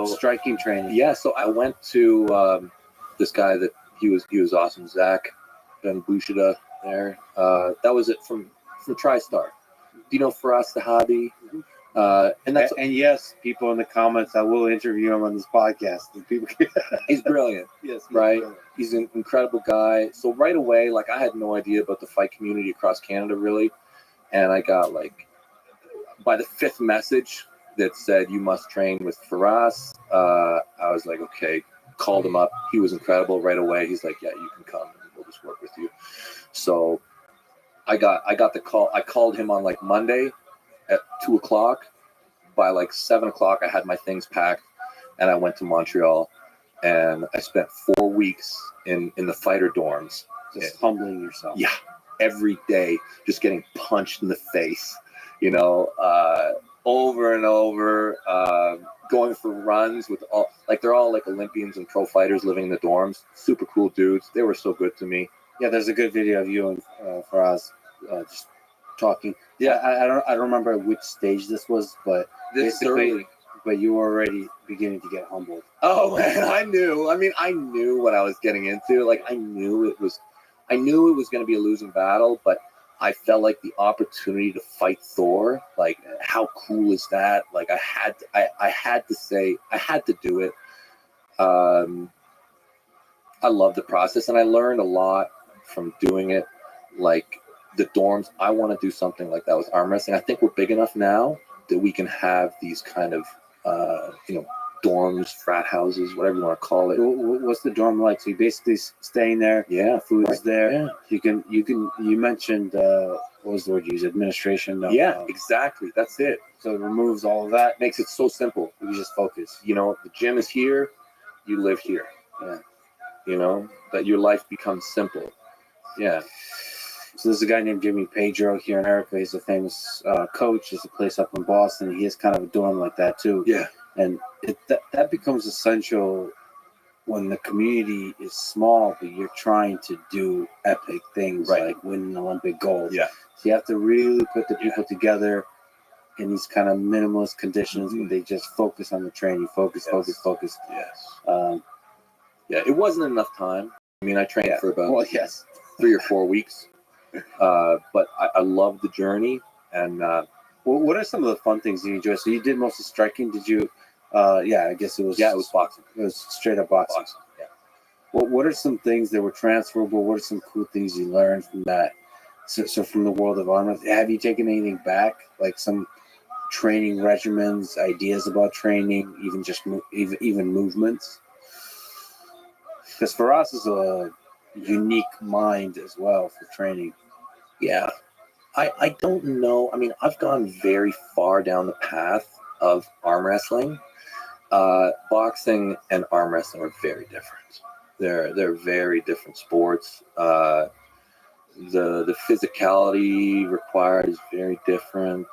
striking training? Yeah, so I went to this guy that he was awesome, Zach Ben Bushida there. That was it from TriStar. Do you know Faraz Sahabi? And yes, people in the comments, I will interview him on this podcast. He's brilliant. Yes, right. Brilliant. He's an incredible guy. So right away, I had no idea about the fight community across Canada really, and I got by the 5th message that said you must train with Faraz. I was like, okay. Called him up. He was incredible right away. He's like, yeah, you can come and we'll just work with you. So I got the call. I called him on Monday at 2:00. By 7:00, I had my things packed and I went to Montreal, and I spent 4 weeks in the fighter dorms. Just humbling yourself. Yeah. Every day, just getting punched in the face, over and over, going for runs with they're all Olympians and pro fighters living in the dorms. Super cool dudes. They were so good to me. Yeah, there's a good video of you and Faraz just talking. Yeah, I don't remember which stage this was, but basically, but you were already beginning to get humbled. Oh man, I knew. I knew what I was getting into. I knew it was going to be a losing battle, but I felt the opportunity to fight Thor, how cool is that? I had to do it. I love the process, and I learned a lot from doing it. The dorms, I want to do something like that with arm wrestling. I think we're big enough now that we can have these kind of, dorms, frat houses, whatever you want to call it. What's the dorm like? So you basically staying there. Yeah, food is there. Yeah. You mentioned what was the word you used? Administration. No, Yeah, exactly. That's it. So it removes all of that. Makes it so simple. You just focus. You know, the gym is here, you live here. Yeah. You know, that your life becomes simple. Yeah. So there's a guy named Jimmy Pedro here in America. He's a famous coach. There's a place up in Boston. He has kind of a dorm like that too. Yeah. And that becomes essential when the community is small, but you're trying to do epic things like win an Olympic gold. Yeah. So you have to really put the people together in these kind of minimalist conditions where they just focus on the training, focus. Yes. Yeah, it wasn't enough time. I mean, I trained for about 3 or 4 weeks, but I love the journey. And what are some of the fun things you enjoy? So you did most of striking. Did you? I guess it was. Yeah, it was boxing. It was straight up boxing. Yeah. What are some things that were transferable? What are some cool things you learned from that? So from the world of armor, have you taken anything back? Like some training regimens, ideas about training, even just even movements? Because for us, it's a unique mind as well for training. Yeah. I don't know. I mean, I've gone very far down the path of arm wrestling. Boxing and arm wrestling are very different. They're very different sports. The physicality required is very different.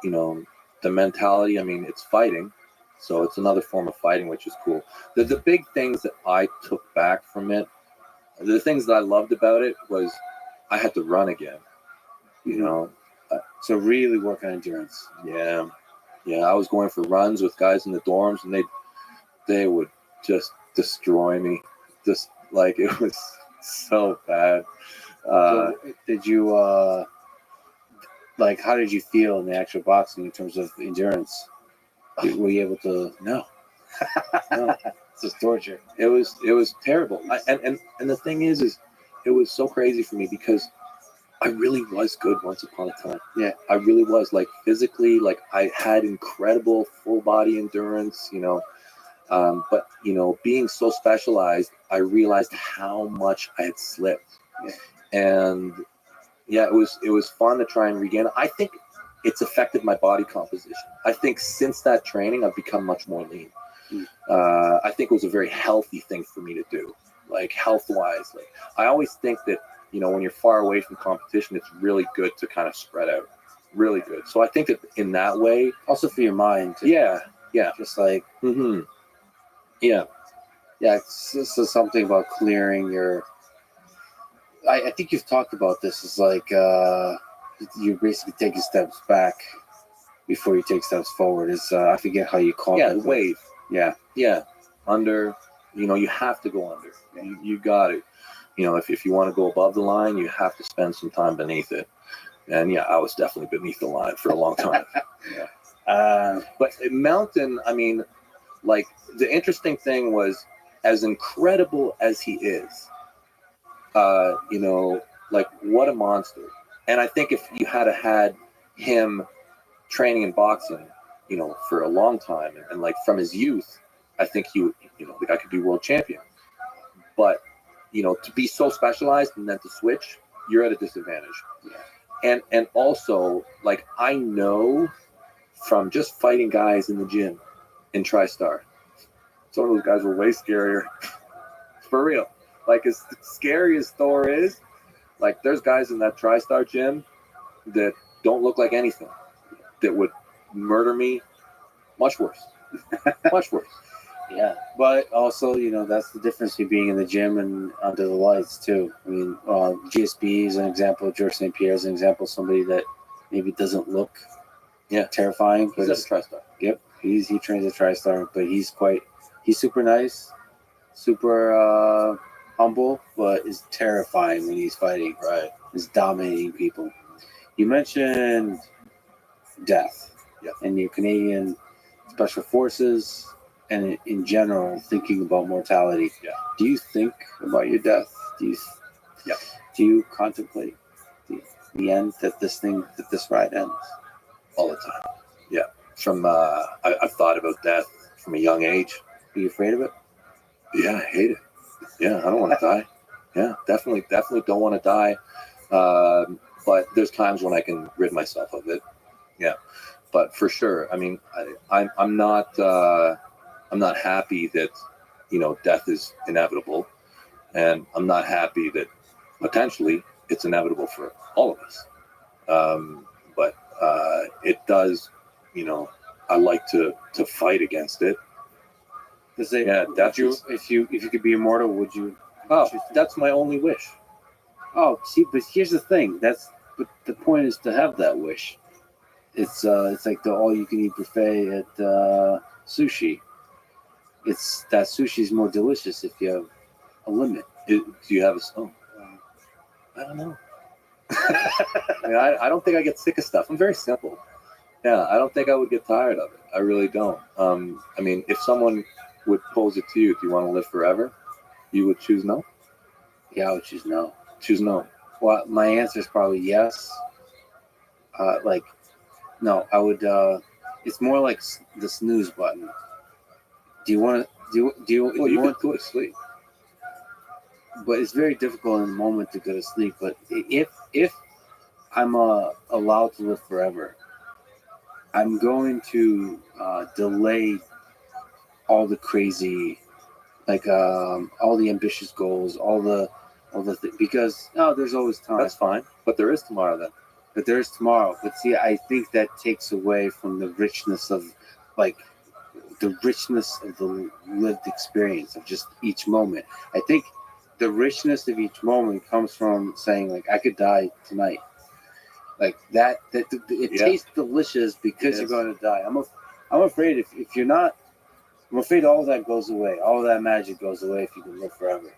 You know, the mentality. I mean, it's fighting, so it's another form of fighting, which is cool. The big things that I took back from it, the things that I loved about it was I had to run again. You know, so really work on endurance. Yeah. I was going for runs with guys in the dorms, and they would just destroy me. Just like it was so bad. So did you how did you feel in the actual boxing in terms of endurance? Were you able to? No. It's just torture. It was terrible. And the thing is it was so crazy for me because I really was good once upon a time. Yeah, I really was. Like physically, like I had incredible full body endurance, you know. But you know, being so specialized, I realized how much I had slipped. Yeah. And yeah, it was fun to try and regain. I think it's affected my body composition. I think since that training, I've become much more lean. I think it was a very healthy thing for me to do, like health-wise. Like I always think that, you know, when you're far away from competition, it's really good to kind of spread out. Really good. So I think that in that way, also for your mind. Yeah. Just like. Yeah. It's just something about clearing your. I think you've talked about this. It's like you're basically taking steps back before you take steps forward. It's I forget how you call it. Yeah, the wave. Yeah. Under. You know, you have to go under. You got it. You know, if you want to go above the line, you have to spend some time beneath it. And yeah, I was definitely beneath the line for a long time. But mountain, I mean, like the interesting thing was, as incredible as he is, you know, like what a monster. And I think if you had him training in boxing, you know, for a long time and like from his youth, I think the guy could be world champion. But you know, to be so specialized and then to switch, you're at a disadvantage. Yeah. And also, like, I know from just fighting guys in the gym in TriStar, some of those guys were way scarier. For real. Like, as scary as Thor is, like, there's guys in that TriStar gym that don't look like anything, that would murder me much worse. Much worse. Yeah, but also, you know, that's the difference between being in the gym and under the lights too. I mean, GSP is an example. George St. Pierre is an example. Somebody that maybe doesn't look, terrifying, but he's at a TriStar. Yep, he trains at TriStar, but he's super nice, super humble, but is terrifying when he's fighting. Right, is dominating people. You mentioned death, and your Canadian Special Forces. And in general, thinking about mortality. Yeah. Do you think about your death? Do you contemplate the end, that this ride ends? All the time. Yeah. From I've thought about death from a young age. Are you afraid of it? Yeah, I hate it. Yeah, I don't want to die. Yeah, definitely don't want to die. but there's times when I can rid myself of it. Yeah, but for sure, I mean, I'm not happy that death is inevitable, and I'm not happy that potentially it's inevitable for all of us. But it does, I like to fight against it. Death if you could be immortal, would you? Oh, that's my only wish. Oh, see, but here's the thing. But the point is to have that wish. It's like the all-you-can-eat buffet at sushi. It's that sushi is more delicious if you have a limit. Do you have a? I don't know. I don't think I get sick of stuff. I'm very simple. Yeah, I don't think I would get tired of it. I really don't. I mean, if someone would pose it to you, do you want to live forever? You would choose no? Yeah, I would choose no. Choose no. Well, my answer is probably yes. No, I would. It's more like the snooze button. Do you want to? Do you want to go to sleep? But it's very difficult in the moment to go to sleep. But if I'm allowed to live forever, I'm going to delay all the crazy, all the ambitious goals, all the because there's always time. That's fine, but there is tomorrow then. But there is tomorrow. But see, I think that takes away from the richness of the lived experience of just each moment. I think the richness of each moment comes from saying I could die tonight. It tastes delicious because you're going to die. I'm afraid if you're not, I'm afraid all that goes away. All that magic goes away if you can live forever.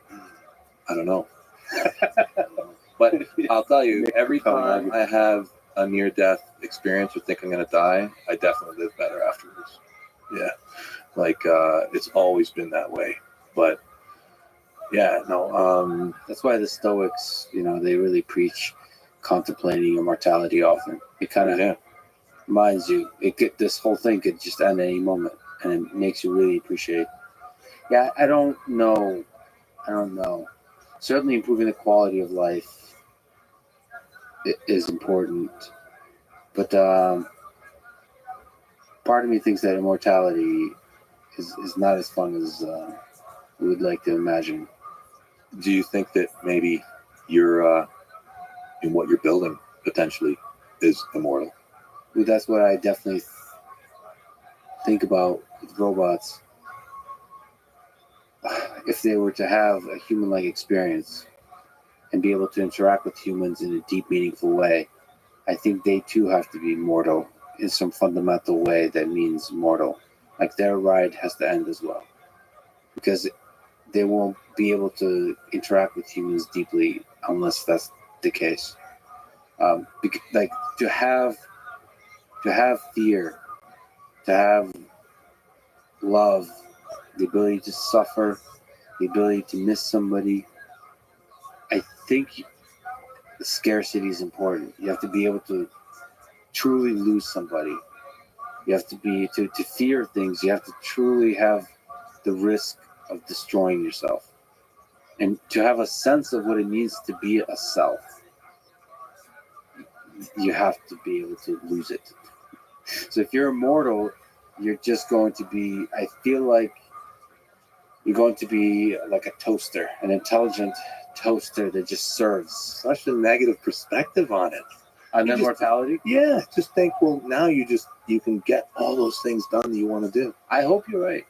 I don't know. But I'll tell you, every time I have a near-death experience or think I'm going to die, I definitely live better afterwards. Yeah. It's always been that way. But yeah, no. That's why the Stoics, they really preach contemplating immortality often. It kind of reminds you, this whole thing could just end any moment, and it makes you really appreciate. Yeah, I don't know. Certainly improving the quality of life is important, but part of me thinks that immortality is not as fun as we would like to imagine. Do you think that maybe you're in what you're building potentially is immortal? Well, that's what I definitely think about with robots. If they were to have a human-like experience and be able to interact with humans in a deep, meaningful way, I think they too have to be mortal in some fundamental way that means mortal. Their ride has to end as well, because they won't be able to interact with humans deeply unless that's the case. To have fear, to have love, the ability to suffer, the ability to miss somebody. I think the scarcity is important. You have to be able to truly lose somebody. You have to be to fear things. You have to truly have the risk of destroying yourself, and to have a sense of what it means to be a self. You have to be able to lose it. So if you're immortal, you're just going to be. I feel like you're going to be like a toaster, an intelligent toaster that just serves. Such a negative perspective on it. On immortality? Yeah, just think, well, now you can get all those things done that you want to do. I hope you're right.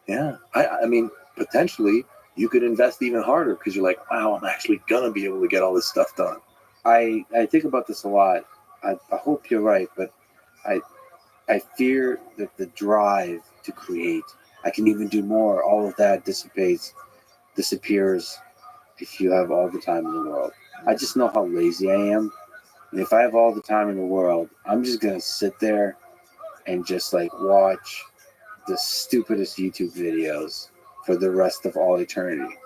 Yeah. I mean, potentially you could invest even harder because you're like, wow, I'm actually going to be able to get all this stuff done. I think about this a lot. I hope you're right, but I fear that the drive to create, I can even do more, all of that disappears if you have all the time in the world. I just know how lazy I am. And if I have all the time in the world, I'm just going to sit there and just watch the stupidest YouTube videos for the rest of all eternity.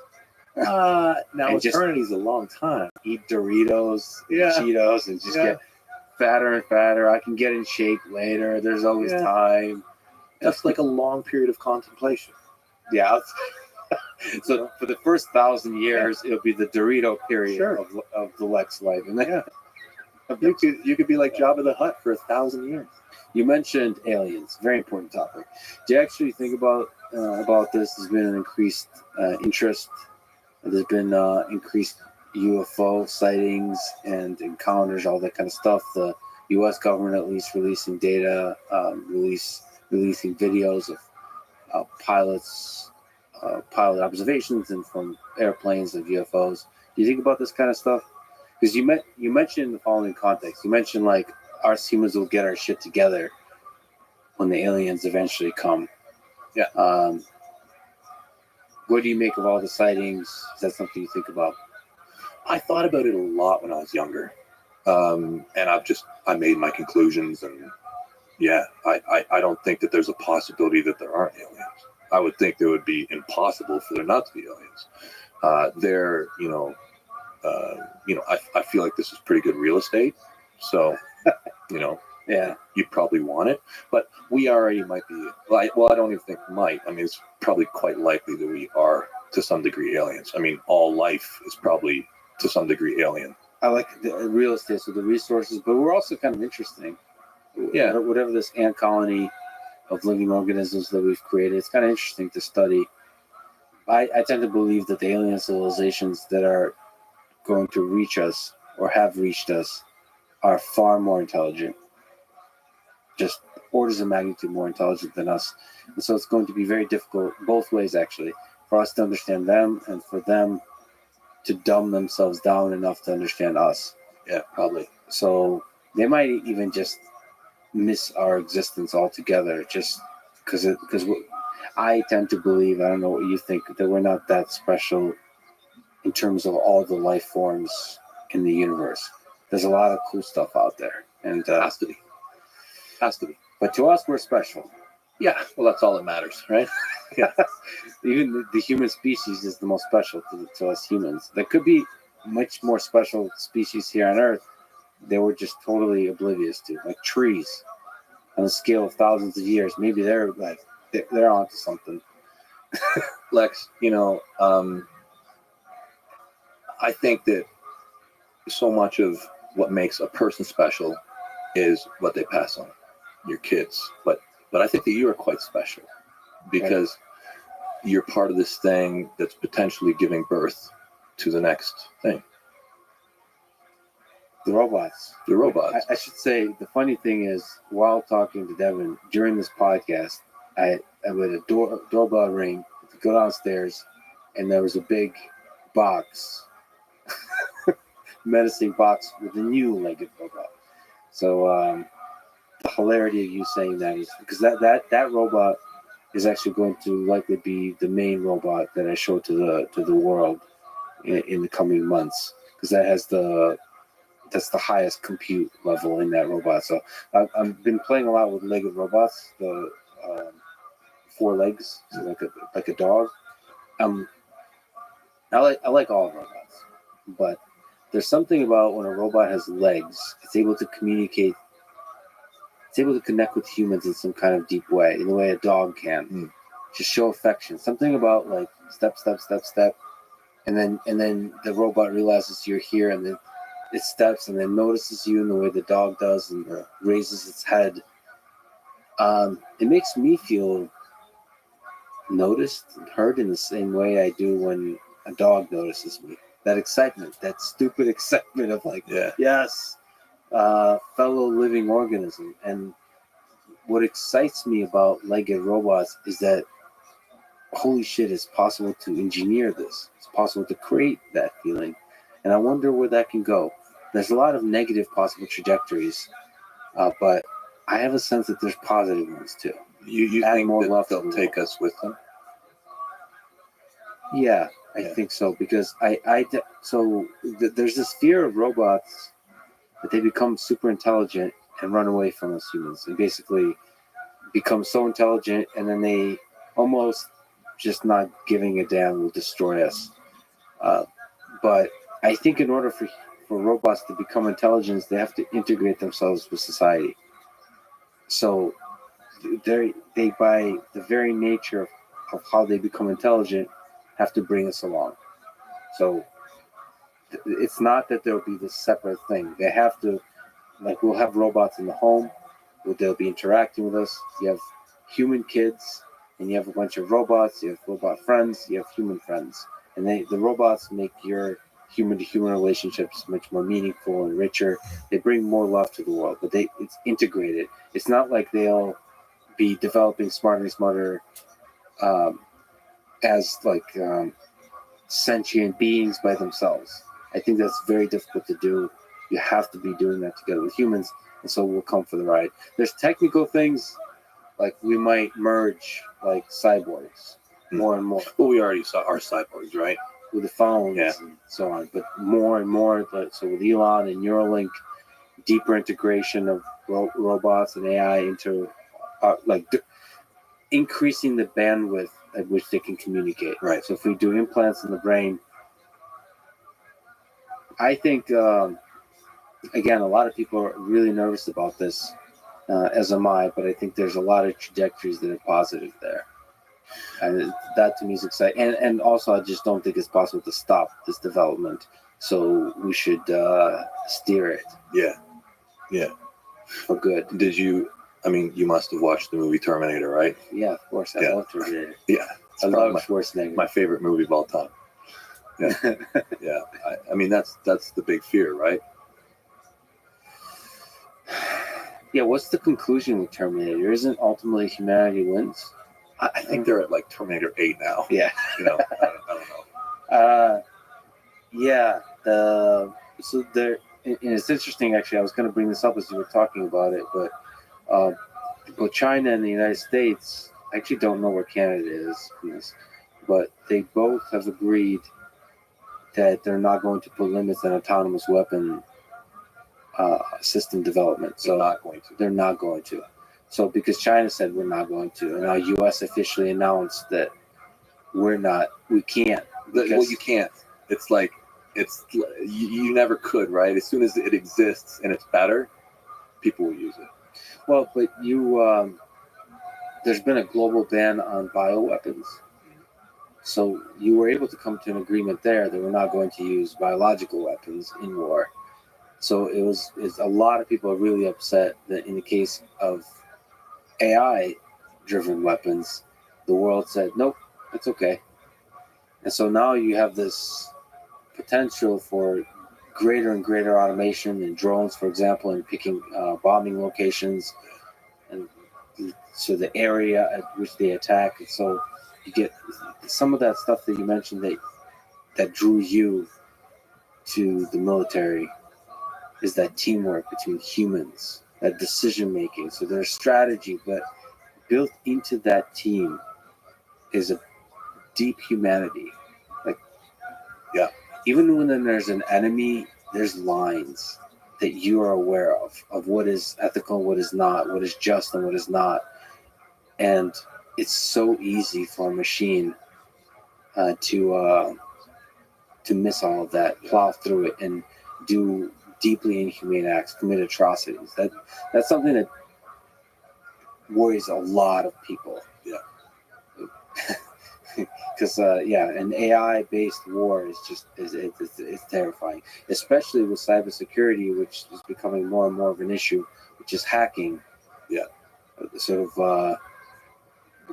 Now eternity's a long time. Eat Doritos, Cheetos, and just get fatter and fatter. I can get in shape later. There's always time. That's like a long period of contemplation. Yeah. So for the first 1,000 years, it'll be the Dorito period Sure. of the Lex life. And then, You could be like Jabba the Hutt for 1,000 years. you mentioned aliens, very important topic. Do you actually think about this? There's been an increased interest. There's been increased UFO sightings and encounters, all that kind of stuff. The U.S. government, at least, releasing data, releasing videos of pilots, pilot observations, and from airplanes of UFOs. Do you think about this kind of stuff? Because you mentioned the following context. You mentioned like us humans will get our shit together when the aliens eventually come. Yeah. What do you make of all the sightings? Is that something you think about? I thought about it a lot when I was younger, and I made my conclusions. And yeah, I don't think that there's a possibility that there aren't aliens. I would think it would be impossible for there not to be aliens. I feel like this is pretty good real estate. So, Yeah. you probably want it, but we already might be. Well, I don't even think might. I mean, it's probably quite likely that we are to some degree aliens. I mean, all life is probably to some degree alien. I like the real estate, so the resources, but we're also kind of interesting. Yeah. Whatever this ant colony of living organisms that we've created, it's kind of interesting to study. I tend to believe that the alien civilizations that are going to reach us or have reached us are far more intelligent, just orders of magnitude more intelligent than us. And so it's going to be very difficult, both ways actually, for us to understand them and for them to dumb themselves down enough to understand us. Yeah, probably. So they might even just miss our existence altogether, just because I tend to believe, I don't know what you think, that we're not that special in terms of all the life forms in the universe. There's a lot of cool stuff out there, and Has to be. but to us, we're special. Yeah. Well, that's all that matters, right? Even the human species is the most special to us humans. There could be much more special species here on Earth they were just totally oblivious to, like trees. On a scale of thousands of years, maybe they're onto something. Lex, I think that so much of what makes a person special is what they pass on, your kids. But I think that you are quite special because you're part of this thing that's potentially giving birth to the next thing. The robots. The robots. I should say, the funny thing is, while talking to Devin during this podcast, I would a doorbell ring, to go downstairs, and there was a big box, menacing box with a new legged robot. So the hilarity of you saying that is because that robot is actually going to likely be the main robot that I show to the world in the coming months, because that's the highest compute level in that robot. So I've been playing a lot with legged robots, the 4 legs, so like a dog. I like all robots, but there's something about when a robot has legs, it's able to communicate. It's able to connect with humans in some kind of deep way, in the way a dog can. Just show affection. Something about like step, step, step, step, and then the robot realizes you're here, and then it steps and then notices you in the way the dog does and raises its head. It makes me feel noticed and heard in the same way I do when a dog notices me. That excitement, that stupid excitement of like, yes, fellow living organism. And what excites me about legged robots is that, holy shit, it's possible to engineer this. It's possible to create that feeling. And I wonder where that can go. There's a lot of negative possible trajectories, but I have a sense that there's positive ones too. You think that they'll take us with them? Yeah, I think so, because there's this fear of robots that they become super intelligent and run away from us humans, and basically become so intelligent, and then they almost just not giving a damn will destroy us. But I think in order for robots to become intelligent, they have to integrate themselves with society. So they by the very nature of how they become intelligent, have to bring us along. So it's not that there'll be this separate thing. They have to, like, we'll have robots in the home where they'll be interacting with us. You have human kids, and you have a bunch of robots. You have robot friends. You have human friends, and the robots make your human-to-human relationships much more meaningful and richer. They bring more love to the world, but it's integrated. It's not like they'll be developing smarter and smarter as sentient beings by themselves. I think that's very difficult to do. You have to be doing that together with humans, and so we'll come for the ride. There's technical things, like we might merge like cyborgs more and more. Well, we already saw our cyborgs, right? With the phones and so on, but more and more. So with Elon and Neuralink, deeper integration of robots and AI into increasing the bandwidth at which they can communicate. Right. So if we do implants in the brain, I think, again, a lot of people are really nervous about this, as am I, but I think there's a lot of trajectories that are positive there. And that to me is exciting. And also, I just don't think it's possible to stop this development. So we should steer it. Yeah. Yeah. For good. You must have watched the movie Terminator, right? Yeah, of course. I love Terminator. Yeah. I love Schwarzenegger. My favorite movie of all time. Yeah. Yeah. I mean, that's the big fear, right? Yeah, what's the conclusion with Terminator? Isn't ultimately humanity wins? I think they're at like Terminator 8 now. Yeah. I don't know. Yeah. So there, and it's interesting actually. I was going to bring this up as you were talking about it, but both China and the United States, I actually don't know where Canada is in this, but they both have agreed that they're not going to put limits on autonomous weapon system development. So they're not going to. So because China said we're not going to, and now U.S. officially announced that we can't. Well, you can't. It's like you never could, right? As soon as it exists and it's better, people will use it. Well, but there's been a global ban on bioweapons. So you were able to come to an agreement there that we're not going to use biological weapons in war. So it's a lot of people are really upset that in the case of AI-driven weapons, the world said, nope, it's okay. And so now you have this potential for greater and greater automation in drones, for example, and picking bombing locations, and so the area at which they attack. And so you get some of that stuff that you mentioned that drew you to the military is that teamwork between humans, that decision making. So there's strategy, but built into that team is a deep humanity. Like, yeah, even when there's an enemy, there's lines that you are aware of what is ethical and what is not, what is just and what is not. And it's so easy for a machine to miss all of that, plow through it, and do deeply inhumane acts, commit atrocities. That's something that worries a lot of people. Yeah. Because an AI-based war is it's terrifying, especially with cybersecurity, which is becoming more and more of an issue, which is hacking. Yeah. Sort of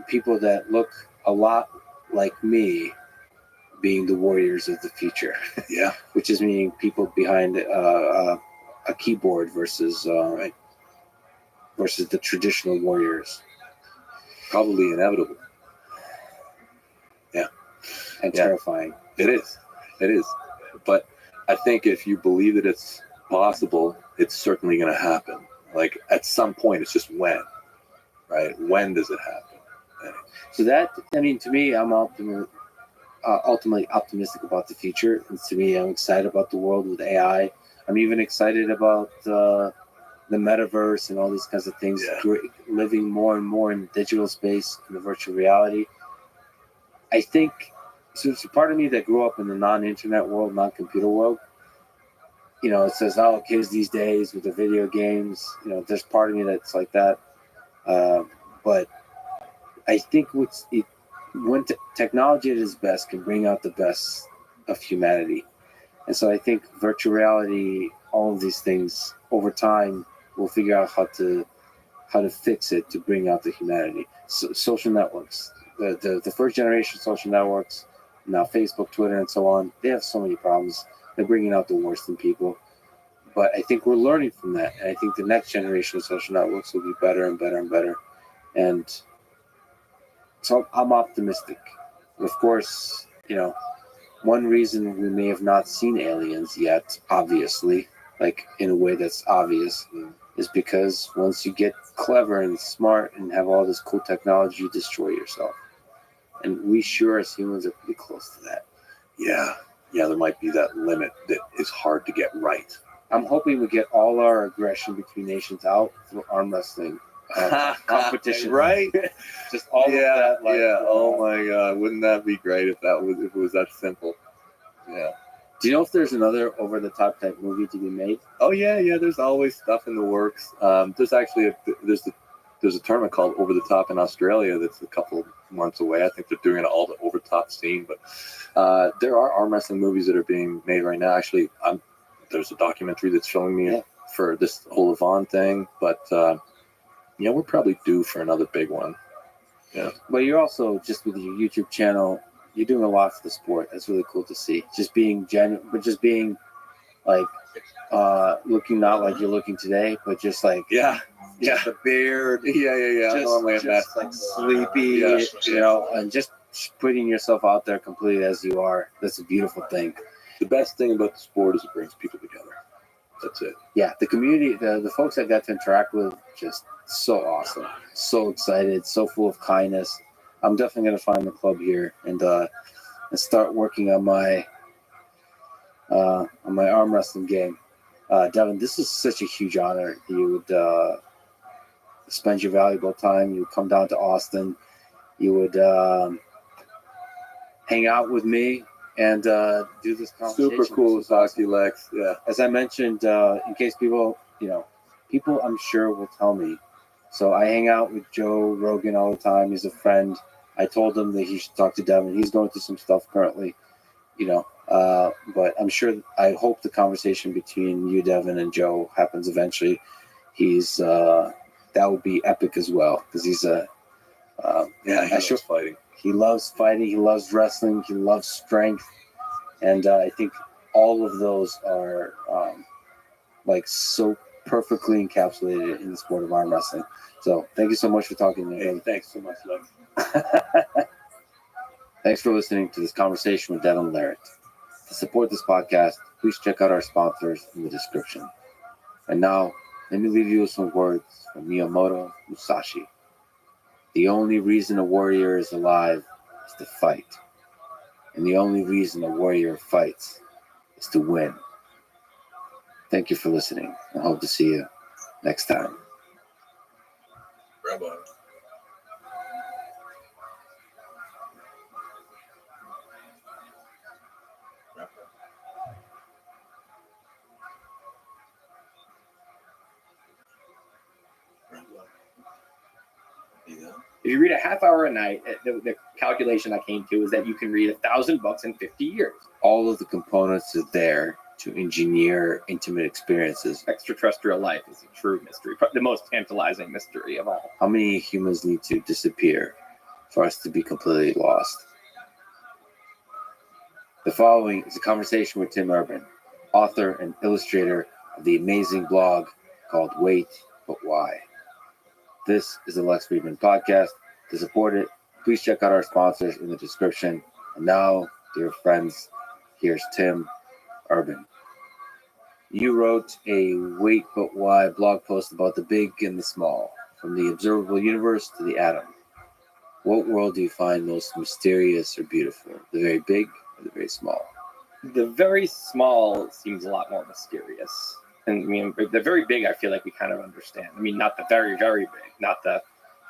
people that look a lot like me being the warriors of the future. Yeah. Which is meaning people behind a keyboard versus the traditional warriors. Probably inevitable. Yeah. And terrifying. It is. But I think if you believe that it's possible, it's certainly going to happen. Like at some point, it's just when, right? When does it happen? So to me, I'm ultimately optimistic about the future. And to me, I'm excited about the world with AI. I'm even excited about the metaverse and all these kinds of things. Yeah. Living more and more in the digital space, in the virtual reality. I think so. It's a part of me that grew up in the non-internet world, non-computer world. It says, "Oh, kids these days with the video games." There's part of me that's like that. But I think when technology at its best can bring out the best of humanity. And so I think virtual reality, all of these things over time, we'll figure out how to fix it to bring out the humanity. So, social networks, the first generation social networks, now Facebook, Twitter, and so on, they have so many problems. They're bringing out the worst in people. But I think we're learning from that. And I think the next generation of social networks will be better and better and better. And so I'm optimistic. Of course, one reason we may have not seen aliens yet, obviously, like in a way that's obvious, is because once you get clever and smart and have all this cool technology, you destroy yourself. And we sure as humans are pretty close to that. Yeah, there might be that limit that is hard to get right. I'm hoping we get all our aggression between nations out through arm wrestling competition. Right? Just all of that. Oh my God, wouldn't that be great if it was that simple? Yeah. Do you know if there's another over-the-top type movie to be made? Oh yeah. There's always stuff in the works. There's actually there's a tournament called Over the Top in Australia that's a couple months away. I think they're doing it all the over the top scene. But there are arm wrestling movies that are being made right now. Actually, there's a documentary that's showing me for this whole Yvonne thing. But we're probably due for another big one. Yeah. But you're also, just with your YouTube channel, you're doing a lot for the sport. That's really cool to see. Just being genuine, but just being like looking not like you're looking today, but just like the beard. Yeah. Just like sleepy, and just putting yourself out there completely as you are. That's a beautiful thing. The best thing about the sport is it brings people together. That's it. Yeah, the community, the folks I got to interact with, just so awesome, so excited, so full of kindness. I'm definitely gonna find the club here and start working on my arm wrestling game. Devin, this is such a huge honor. You would spend your valuable time. You would come down to Austin. You would hang out with me and do this conversation. Super cool to talk to you, Lex. Yeah. As I mentioned, in case people I'm sure will tell me. So I hang out with Joe Rogan all the time. He's a friend. I told him that he should talk to Devin. He's going through some stuff currently, but I'm sure, I hope the conversation between you, Devin, and Joe happens eventually. That would be epic as well, because he's he loves fighting. He loves fighting. He loves wrestling. He loves strength. And I think all of those are so perfectly encapsulated in the sport of arm wrestling. So thank you so much for talking to me. Hey, thanks so much, Lex. Thanks for listening to this conversation with Devin Larratt. To support this podcast, please check out our sponsors in the description. And now, let me leave you with some words from Miyamoto Musashi. The only reason a warrior is alive is to fight. And the only reason a warrior fights is to win. Thank you for listening. I hope to see you next time. Rabbi. If you read a half hour a night, the calculation I came to is that you can read 1,000 books in 50 years. All of the components are there to engineer intimate experiences. Extraterrestrial life is a true mystery, the most tantalizing mystery of all. How many humans need to disappear for us to be completely lost? The following is a conversation with Tim Urban, author and illustrator of the amazing blog called Wait, But Why? This is the Lex Friedman Podcast. To support it, please check out our sponsors in the description. And now, dear friends, here's Tim Urban. You wrote a Wait But Why blog post about the big and the small, from the observable universe to the atom. What world do you find most mysterious or beautiful? The very big or the very small? The very small seems a lot more mysterious. And I mean, the very big, I feel like we kind of understand. I mean, not the very, very big, not the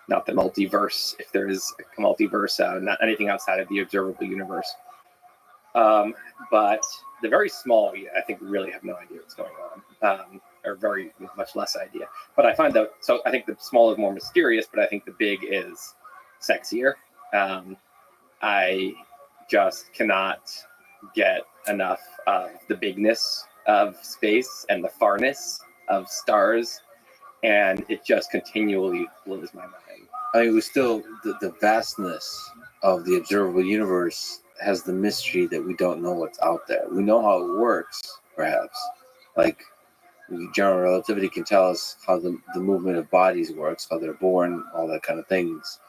multiverse, if there is a multiverse, not anything outside of the observable universe. But the very small, I think we really have no idea what's going on, or very much less idea. But I find I think the small is more mysterious, but I think the big is sexier. I just cannot get enough of the bigness of space and the farness of stars, and it just continually blows my mind. I mean, we still the vastness of the observable universe has the mystery that we don't know what's out there. We know how it works, perhaps. Like general relativity can tell us how the movement of bodies works, how they're born, all that kind of things.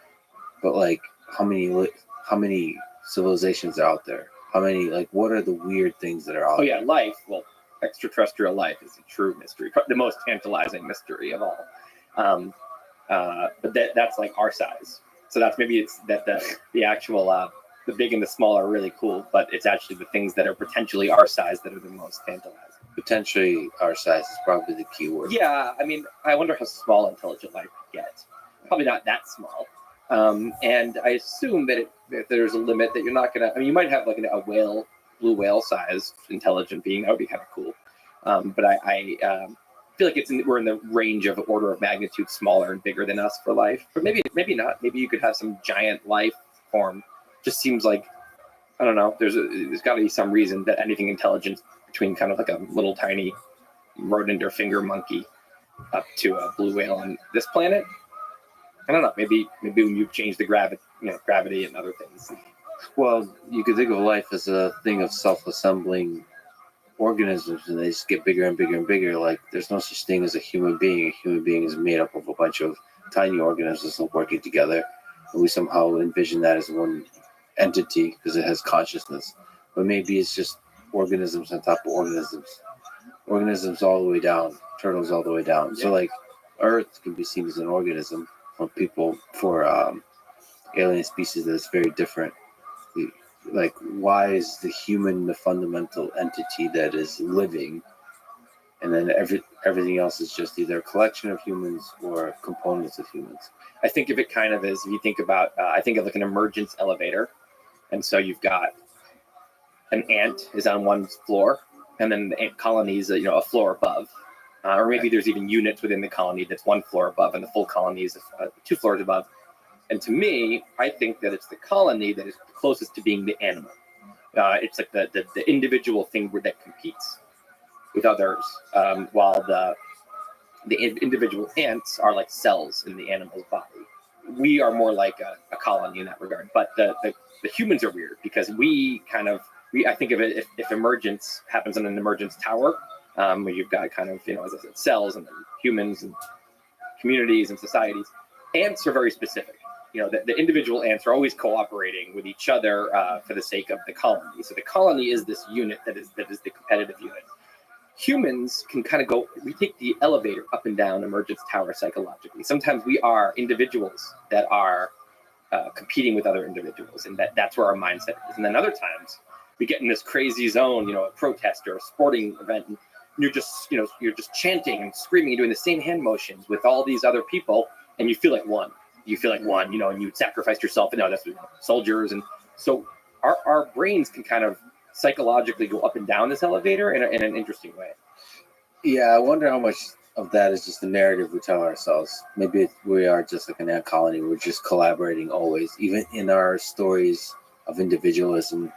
But like, how many civilizations are out there? How many, like, what are the weird things that are out Oh there? yeah, life. Well, extraterrestrial life is a true mystery, the most tantalizing mystery of all. But that's like our size. So that's maybe it's that the actual the big and the small are really cool, but it's actually the things that are potentially our size that are the most tantalizing. Potentially our size is probably the key word. Yeah, I mean, I wonder how small intelligent life could get. Probably not that small. And I assume that if there's a limit that you're not gonna. I mean, you might have like a whale, blue whale sized intelligent being. That would be kind of cool. But I feel like we're in the range of order of magnitude smaller and bigger than us for life. But maybe not. Maybe you could have some giant life form. Just seems like, I don't know. There's got to be some reason that anything intelligent between kind of like a little tiny rodent or finger monkey up to a blue whale on this planet. I don't know. Maybe when you change the gravity and other things. Well, you could think of life as a thing of self-assembling organisms, and they just get bigger and bigger and bigger. Like, there's no such thing as a human being. A human being is made up of a bunch of tiny organisms working together, and we somehow envision that as one entity because it has consciousness. But maybe it's just organisms on top of organisms all the way down, turtles all the way down. Yeah. So like Earth can be seen as an organism for alien species that is very different. Like, why is the human the fundamental entity that is living, and then everything else is just either a collection of humans or components of humans? I think of it kind of as, if you think about, I think of like an emergence elevator. And so you've got an ant is on one floor, and then the ant colony is a floor above. Or maybe there's even units within the colony that's one floor above, and the full colony is 2 floors above. And to me, I think that it's the colony that is closest to being the animal. It's like the individual thing that competes with others, while the individual ants are like cells in the animal's body. We are more like a colony in that regard. But the humans are weird because I think of it, if emergence happens in an emergence tower, where you've got kind of, as I said, cells and then humans and communities and societies. Ants are very specific. The individual ants are always cooperating with each other for the sake of the colony. So the colony is this unit that is the competitive unit. Humans can kind of we take the elevator up and down emergence tower psychologically. Sometimes we are individuals that are competing with other individuals, and that's where our mindset is. And then other times we get in this crazy zone, a protest or a sporting event, and you're just chanting and screaming and doing the same hand motions with all these other people, and you feel like one. And you sacrificed yourself, and that's soldiers. And so our brains can kind of psychologically go up and down this elevator in an interesting way. Yeah, I wonder how much of that is just the narrative we tell ourselves. Maybe we are just like an ant colony. We're just collaborating always, even in our stories of individualism,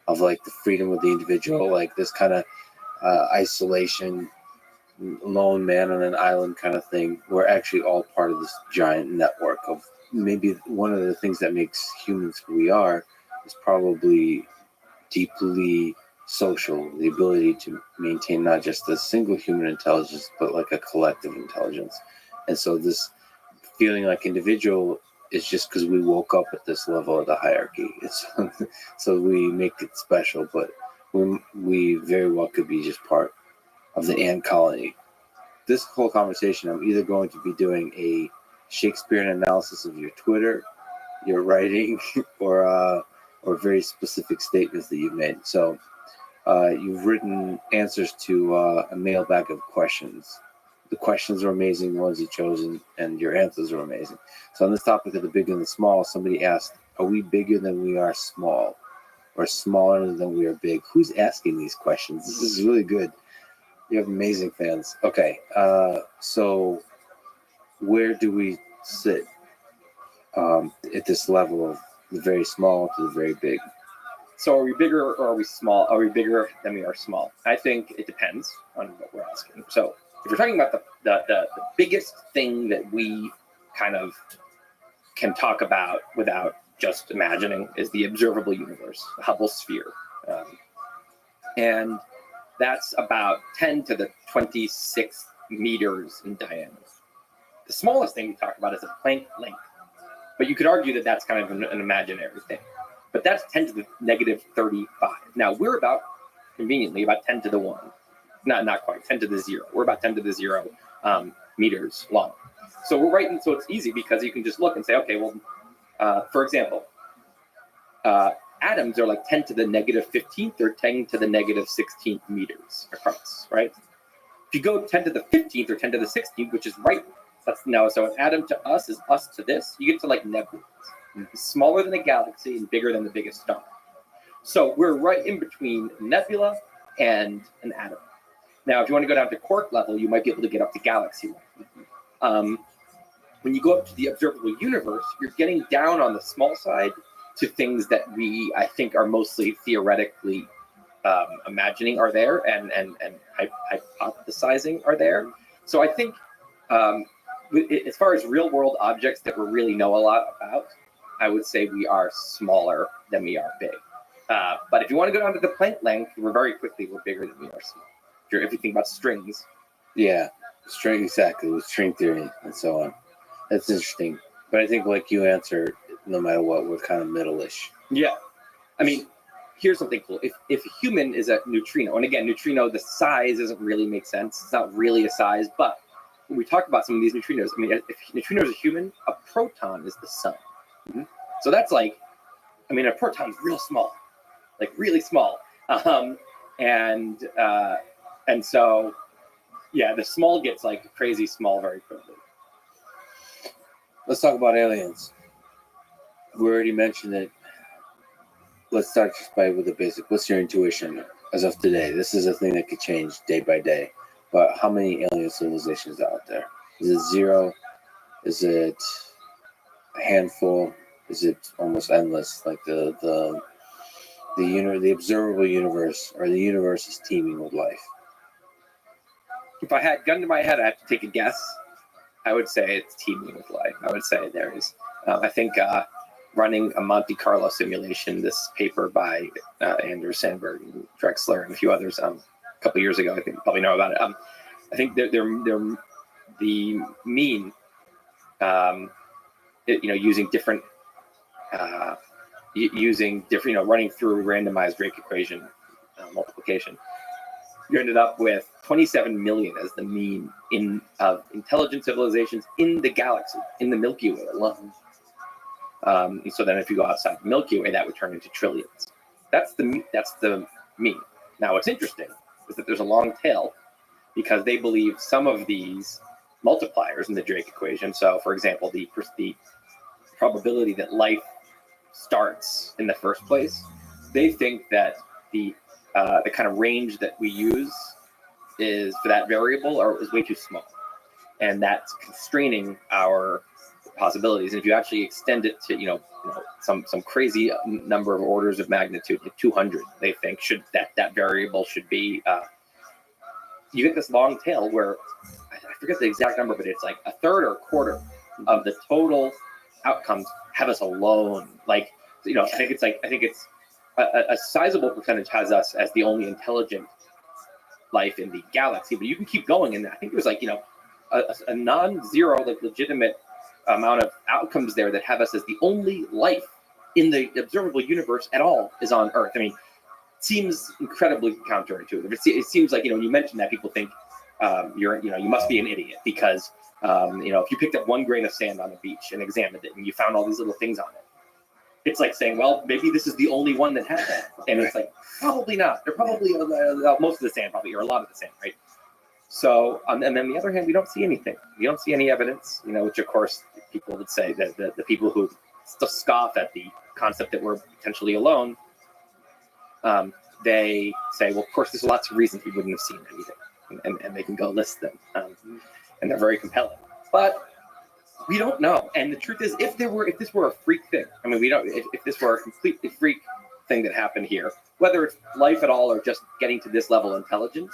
of like the freedom of the individual, like this kind of isolation, lone man on an island kind of thing. We're actually all part of this giant network of, maybe one of the things that makes humans who we are is probably deeply social, the ability to maintain not just a single human intelligence, but like a collective intelligence. And so this feeling like individual is just because we woke up at this level of the hierarchy. It's so we make it special, but we very well could be just part of the ant colony. This whole conversation, I'm either going to be doing a Shakespearean analysis of your Twitter, your writing, or very specific statements that you've made. So you've written answers to a mailbag of questions. The questions are amazing, the ones you've chosen, and your answers are amazing. So on this topic of the big and the small, somebody asked, are we bigger than we are small? Or smaller than we are big? Who's asking these questions? This is really good. You have amazing fans. Okay, so where do we sit at this level of the very small to the very big. So are we bigger or are we small? Are we bigger than we are small? I think it depends on what we're asking. So if we're talking about the biggest thing that we kind of can talk about without just imagining is the observable universe, the Hubble sphere. And that's about 10 to the 26 meters in diameter. The smallest thing we talk about is a Planck length, but you could argue that that's kind of an imaginary thing. But that's 10 to the negative 35. Now we're about, conveniently, about 10 to the 1. Not quite, 10 to the 0. We're about 10 to the 0 meters long. So we're right, and so it's easy because you can just look and say, okay, well, for example, atoms are like 10 to the negative 15th or 10 to the negative 16th meters across, right? If you go 10 to the 15th or 10 to the 16th, which is right, that's now, so an atom to us is us to this, you get to like nebulas. It's smaller than a galaxy and bigger than the biggest star. So we're right in between nebula and an atom. Now, if you want to go down to quark level, you might be able to get up to galaxy level. When you go up to the observable universe, you're getting down on the small side to things that we, I think, are mostly theoretically imagining are there and hypothesizing are there. So I think as far as real world objects that we really know a lot about, I would say we are smaller than we are big. But if you want to go down to the Planck length, we're bigger than we are small. If you think about strings. Yeah, string, exactly, with string theory and so on. That's interesting. But I think like you answered, no matter what, we're kind of middle-ish. Yeah. I mean, here's something cool. If a human is a neutrino, and again, neutrino, the size doesn't really make sense. It's not really a size, but when we talk about some of these neutrinos, I mean, if neutrino is a human, a proton is the sun. Mm-hmm. So that's like, I mean, a proton's real small, like really small. And so, yeah, the small gets like crazy small very quickly. Let's talk about aliens. We already mentioned it. Let's start just with the basic. What's your intuition as of today? This is a thing that could change day by day. But how many alien civilizations are out there? Is it 0? Is it a handful? Is it almost endless? Like the observable universe, or the universe is teeming with life? If I had gun to my head, I have to take a guess. I would say it's teeming with life. I would say there is. I think running a Monte Carlo simulation, this paper by Andrew Sandberg and Drexler and a few others a couple years ago, I think you probably know about it. I think they're the mean, using different, running through randomized Drake equation multiplication. You ended up with 27 million as the mean of intelligent civilizations in the galaxy, in the Milky Way alone. So then if you go outside the Milky Way, that would turn into trillions. That's the mean. Now what's interesting is that there's a long tail, because they believe some of these multipliers in the Drake equation. So for example, the probability that life starts in the first place, they think that the kind of range that we use is for that variable is way too small, and that's constraining our possibilities. And if you actually extend it to some crazy number of orders of magnitude, like 200, they think that variable should be you get this long tail where I forget the exact number, but it's like a third or a quarter of the total outcomes have us alone. Like I think it's a sizable percentage has us as the only intelligent life in the galaxy, but you can keep going. And I think there's a non-zero, legitimate amount of outcomes there that have us as the only life in the observable universe at all is on Earth. I mean, it seems incredibly counterintuitive. It seems like, when you mention that, people think you must be an idiot because, if you picked up one grain of sand on the beach and examined it and you found all these little things on it, it's like saying, well, maybe this is the only one that has that. And it's like, probably not. They're probably, most of the sand probably, or a lot of the sand, right? So, and then on the other hand, we don't see anything. We don't see any evidence, which of course people would say that the people who scoff at the concept that we're potentially alone, they say, well, of course, there's lots of reasons we wouldn't have seen anything. And they can go list them. And they're very compelling. But We don't know. And the truth is, if this were a freak thing, I mean, we don't. If this were a completely freak thing that happened here, whether it's life at all or just getting to this level of intelligence,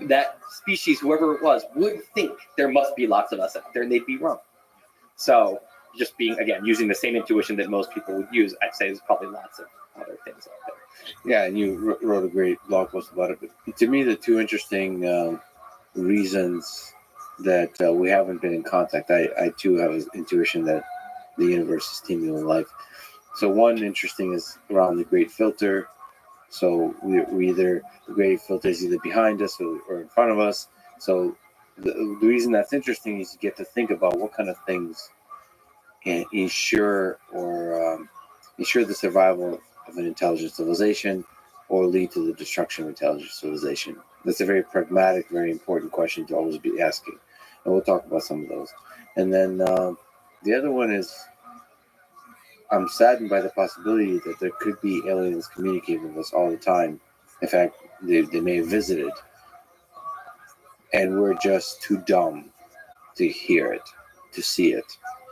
that species, whoever it was, would think there must be lots of us out there, and they'd be wrong. So, just being, again, using the same intuition that most people would use, I'd say there's probably lots of other things out there. Yeah, and you wrote a great blog post about it. But to me, the two interesting reasons that we haven't been in contact, I too have an intuition that the universe is teeming with life. So one interesting is around the Great Filter. So we either, the Great Filter is either behind us or in front of us. So the reason that's interesting is you get to think about what kind of things can ensure the survival of an intelligent civilization or lead to the destruction of intelligent civilization. That's a very pragmatic, very important question to always be asking. And we'll talk about some of those. And then the other one is, I'm saddened by the possibility that there could be aliens communicating with us all the time. In fact, they may have visited, and we're just too dumb to hear it, to see it.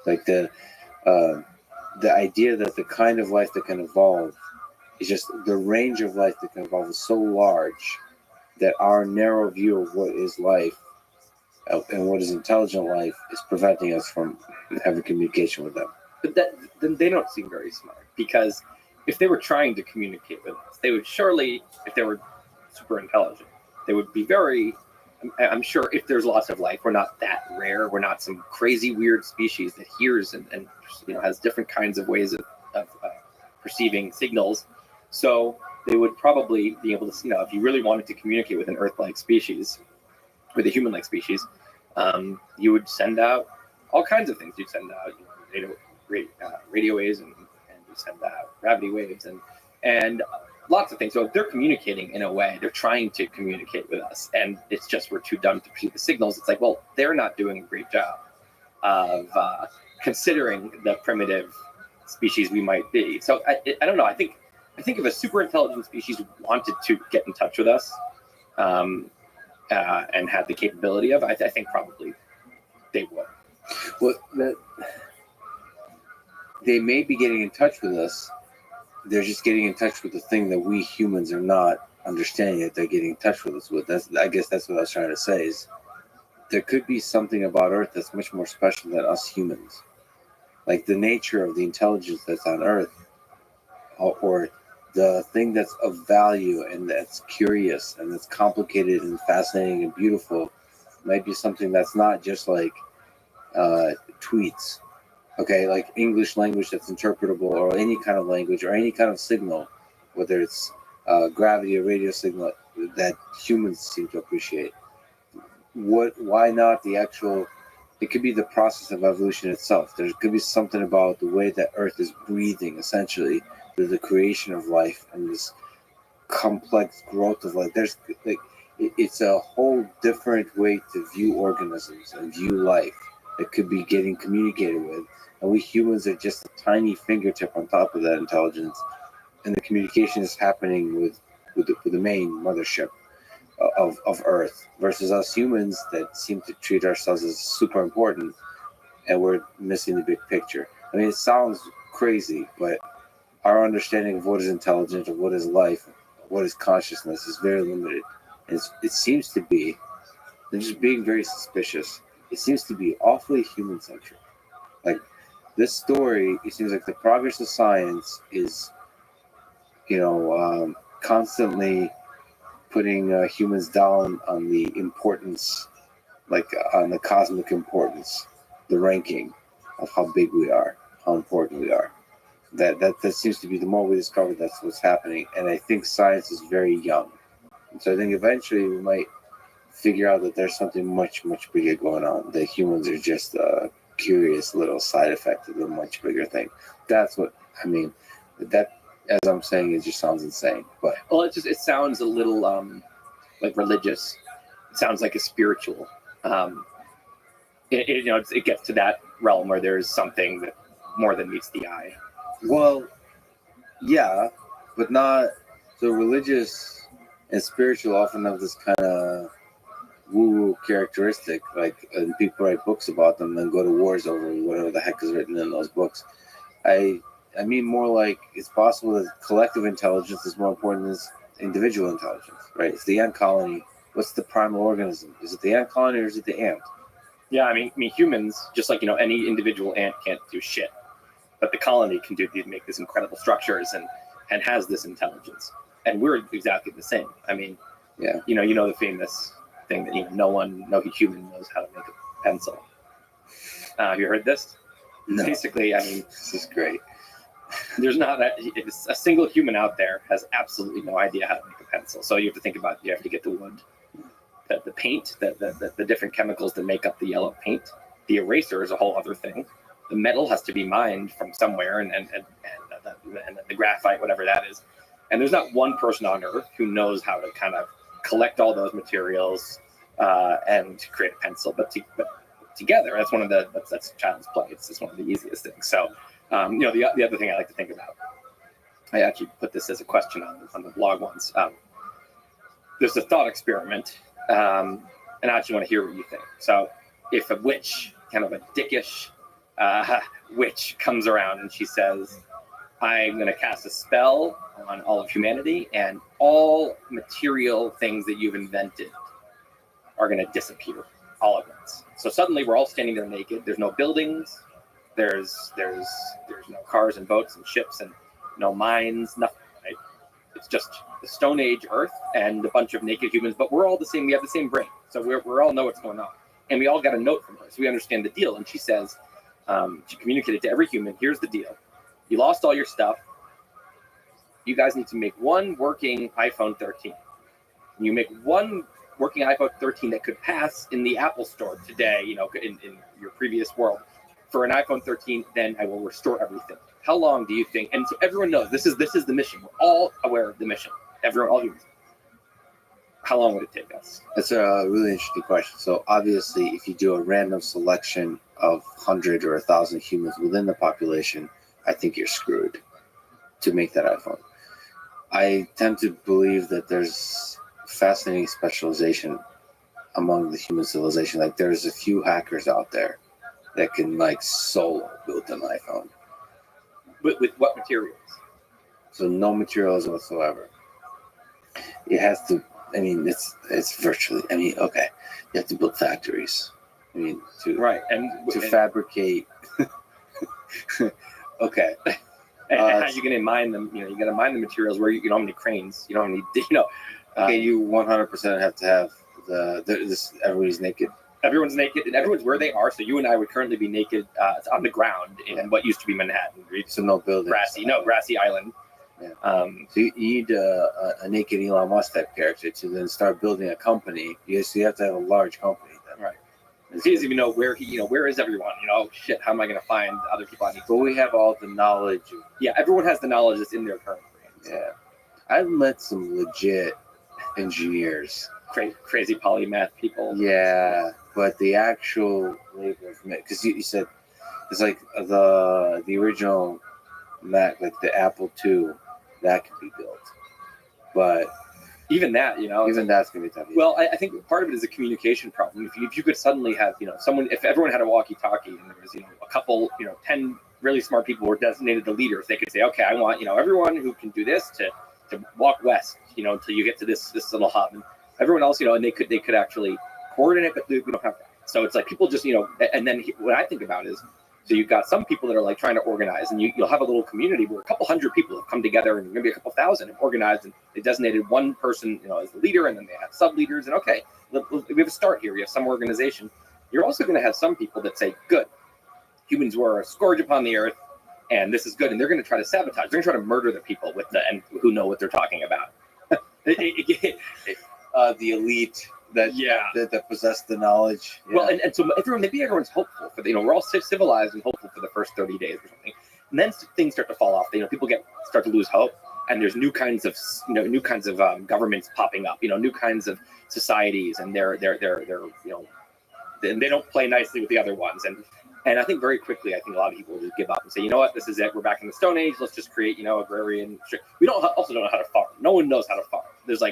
Like the idea that the kind of life that can evolve is just the range of life that can evolve is so large that our narrow view of what is life and what is intelligent life is preventing us from having communication with them. But then they don't seem very smart, because if they were trying to communicate with us, they would surely, if they were super intelligent, they would be very, I'm sure if there's lots of life, we're not that rare. We're not some crazy weird species that hears and has different kinds of ways of perceiving signals. So they would probably be able to, if you really wanted to communicate with an Earth-like species, with a human-like species, you would send out all kinds of things. You'd send out radio waves, and you send out gravity waves, and lots of things. So if they're communicating in a way, they're trying to communicate with us, and it's just we're too dumb to perceive the signals. It's like, well, they're not doing a great job of considering the primitive species we might be. So I don't know. I think if a super intelligent species wanted to get in touch with us, and had the capability of, I think probably they would. Well, they may be getting in touch with us. They're just getting in touch with the thing that we humans are not understanding that they're getting in touch with us with. I guess that's what I was trying to say, is there could be something about Earth that's much more special than us humans. Like the nature of the intelligence that's on Earth, or the thing that's of value and that's curious and that's complicated and fascinating and beautiful might be something that's not just like tweets. Okay, like English language that's interpretable, or any kind of language, or any kind of signal, whether it's gravity or radio signal that humans seem to appreciate. Why not the actual? It could be the process of evolution itself. There could be something about the way that Earth is breathing, essentially, through the creation of life and this complex growth of life. There's like, it's a whole different way to view organisms and view life that could be getting communicated with. And we humans are just a tiny fingertip on top of that intelligence. And the communication is happening with the main mothership of Earth, versus us humans that seem to treat ourselves as super important, and we're missing the big picture. I mean, it sounds crazy, but our understanding of what is intelligent, of what is life, what is consciousness is very limited. And it seems to be, they're just being very suspicious. It seems to be awfully human-centric. Like, this story, it seems like the progress of science is, constantly putting humans down on the importance, like on the cosmic importance, the ranking of how big we are, how important we are. That seems to be, the more we discover, that's what's happening. And I think science is very young. And so I think eventually we might figure out that there's something much, much bigger going on. That humans are just a curious little side effect of a much bigger thing. That's what I mean. That, as I'm saying, it just sounds insane. But it sounds a little like religious. It sounds like a spiritual. It gets to that realm where there's something that more than meets the eye. Well, yeah, but not. So religious and spiritual often have this kind of woo-woo characteristic. Like, and people write books about them and go to wars over whatever the heck is written in those books. I mean more like it's possible that collective intelligence is more important than individual intelligence, right? It's the ant colony. What's the primal organism? Is it the ant colony or is it the ant? Yeah, I mean humans, just like any individual ant can't do shit, but the colony can make these incredible structures and has this intelligence, and we're exactly the same. I mean, yeah, you know the famous thing that no human knows how to make a pencil. Have you heard this? No. Basically, I mean, this is great. There's not a single human out there has absolutely no idea how to make a pencil. So you have to think about you have to get the wood, the paint, the different chemicals that make up the yellow paint. The eraser is a whole other thing. The metal has to be mined from somewhere, and the graphite, whatever that is. And there's not one person on Earth who knows how to kind of collect all those materials and create a pencil. But together, that's child's play. It's one of the easiest things. So. The other thing I like to think about, I actually put this as a question on the blog once. There's a thought experiment, and I actually want to hear what you think. So if a witch, kind of a dickish witch, comes around and she says, I'm going to cast a spell on all of humanity, and all material things that you've invented are going to disappear all at once. So suddenly we're all standing there naked. There's no buildings. There's no cars and boats and ships and no mines, nothing, right? It's just the Stone Age Earth and a bunch of naked humans, but we're all the same. We have the same brain. So we all know what's going on. And we all got a note from her, so we understand the deal. And she says, she communicated to every human, here's the deal. You lost all your stuff. You guys need to make one working iPhone 13. You make one working iPhone 13 that could pass in the Apple store today, in your previous world. For an iPhone 13, then I will restore everything. How long do you think? And so everyone knows this is the mission. We're all aware of the mission. Everyone, all humans. How long would it take us? That's a really interesting question. So obviously, if you do a random selection of 100 or 1,000 humans within the population, I think you're screwed to make that iPhone. I tend to believe that there's fascinating specialization among the human civilization. Like there's a few hackers out there that can solo build an iPhone. With what materials? So no materials whatsoever. It has to, it's virtually, okay. You have to build factories. To fabricate. Okay. And how are you going to mine them? You got to mine the materials where you don't have any cranes. You don't need, Okay, you 100% have to have everybody's naked. Everyone's naked, and everyone's where they are. So you and I would currently be naked on the ground in what used to be Manhattan. So no buildings. Grassy island. Yeah. So you need a naked Elon Musk type character to then start building a company. So you have to have a large company. Then. Right. He doesn't even know where where is everyone? Oh shit, how am I going to find other people? But we have all the knowledge. Everyone has the knowledge that's in their current brains. Yeah. I've met some legit engineers. Crazy polymath people. Yeah, but the actual labor of it, because you said it's like the original Mac, like the Apple II, that can be built, but even that, even that's gonna be tough. Well, I think part of it is a communication problem. If you could suddenly have, someone, if everyone had a walkie-talkie and there was, a couple, 10 really smart people were designated the leaders, they could say, okay, I want, everyone who can do this to walk west, until you get to this little hub. And everyone else, and they could actually coordinate, but we don't have that. So it's like people just, and then what I think about is, so you've got some people that are trying to organize, and you'll have a little community where a couple hundred people have come together, and maybe a couple thousand have organized, and they designated one person, as the leader, and then they have sub leaders, and okay, we have a start here. We have some organization. You're also going to have some people that say, good, humans were a scourge upon the earth, and this is good, and they're going to try to sabotage. They're going to try to murder the people and who know what they're talking about. The elite that possess the knowledge. Yeah. Well, and so everyone's hopeful for we're all civilized and hopeful for the first 30 days or something, and then things start to fall off. People start to lose hope, and there's new kinds of governments popping up. New kinds of societies, and they're they don't play nicely with the other ones, and I think very quickly, I think a lot of people will just give up and say, you know what, this is it. We're back in the Stone Age. Let's just create, agrarian. We also don't know how to farm. No one knows how to farm. There's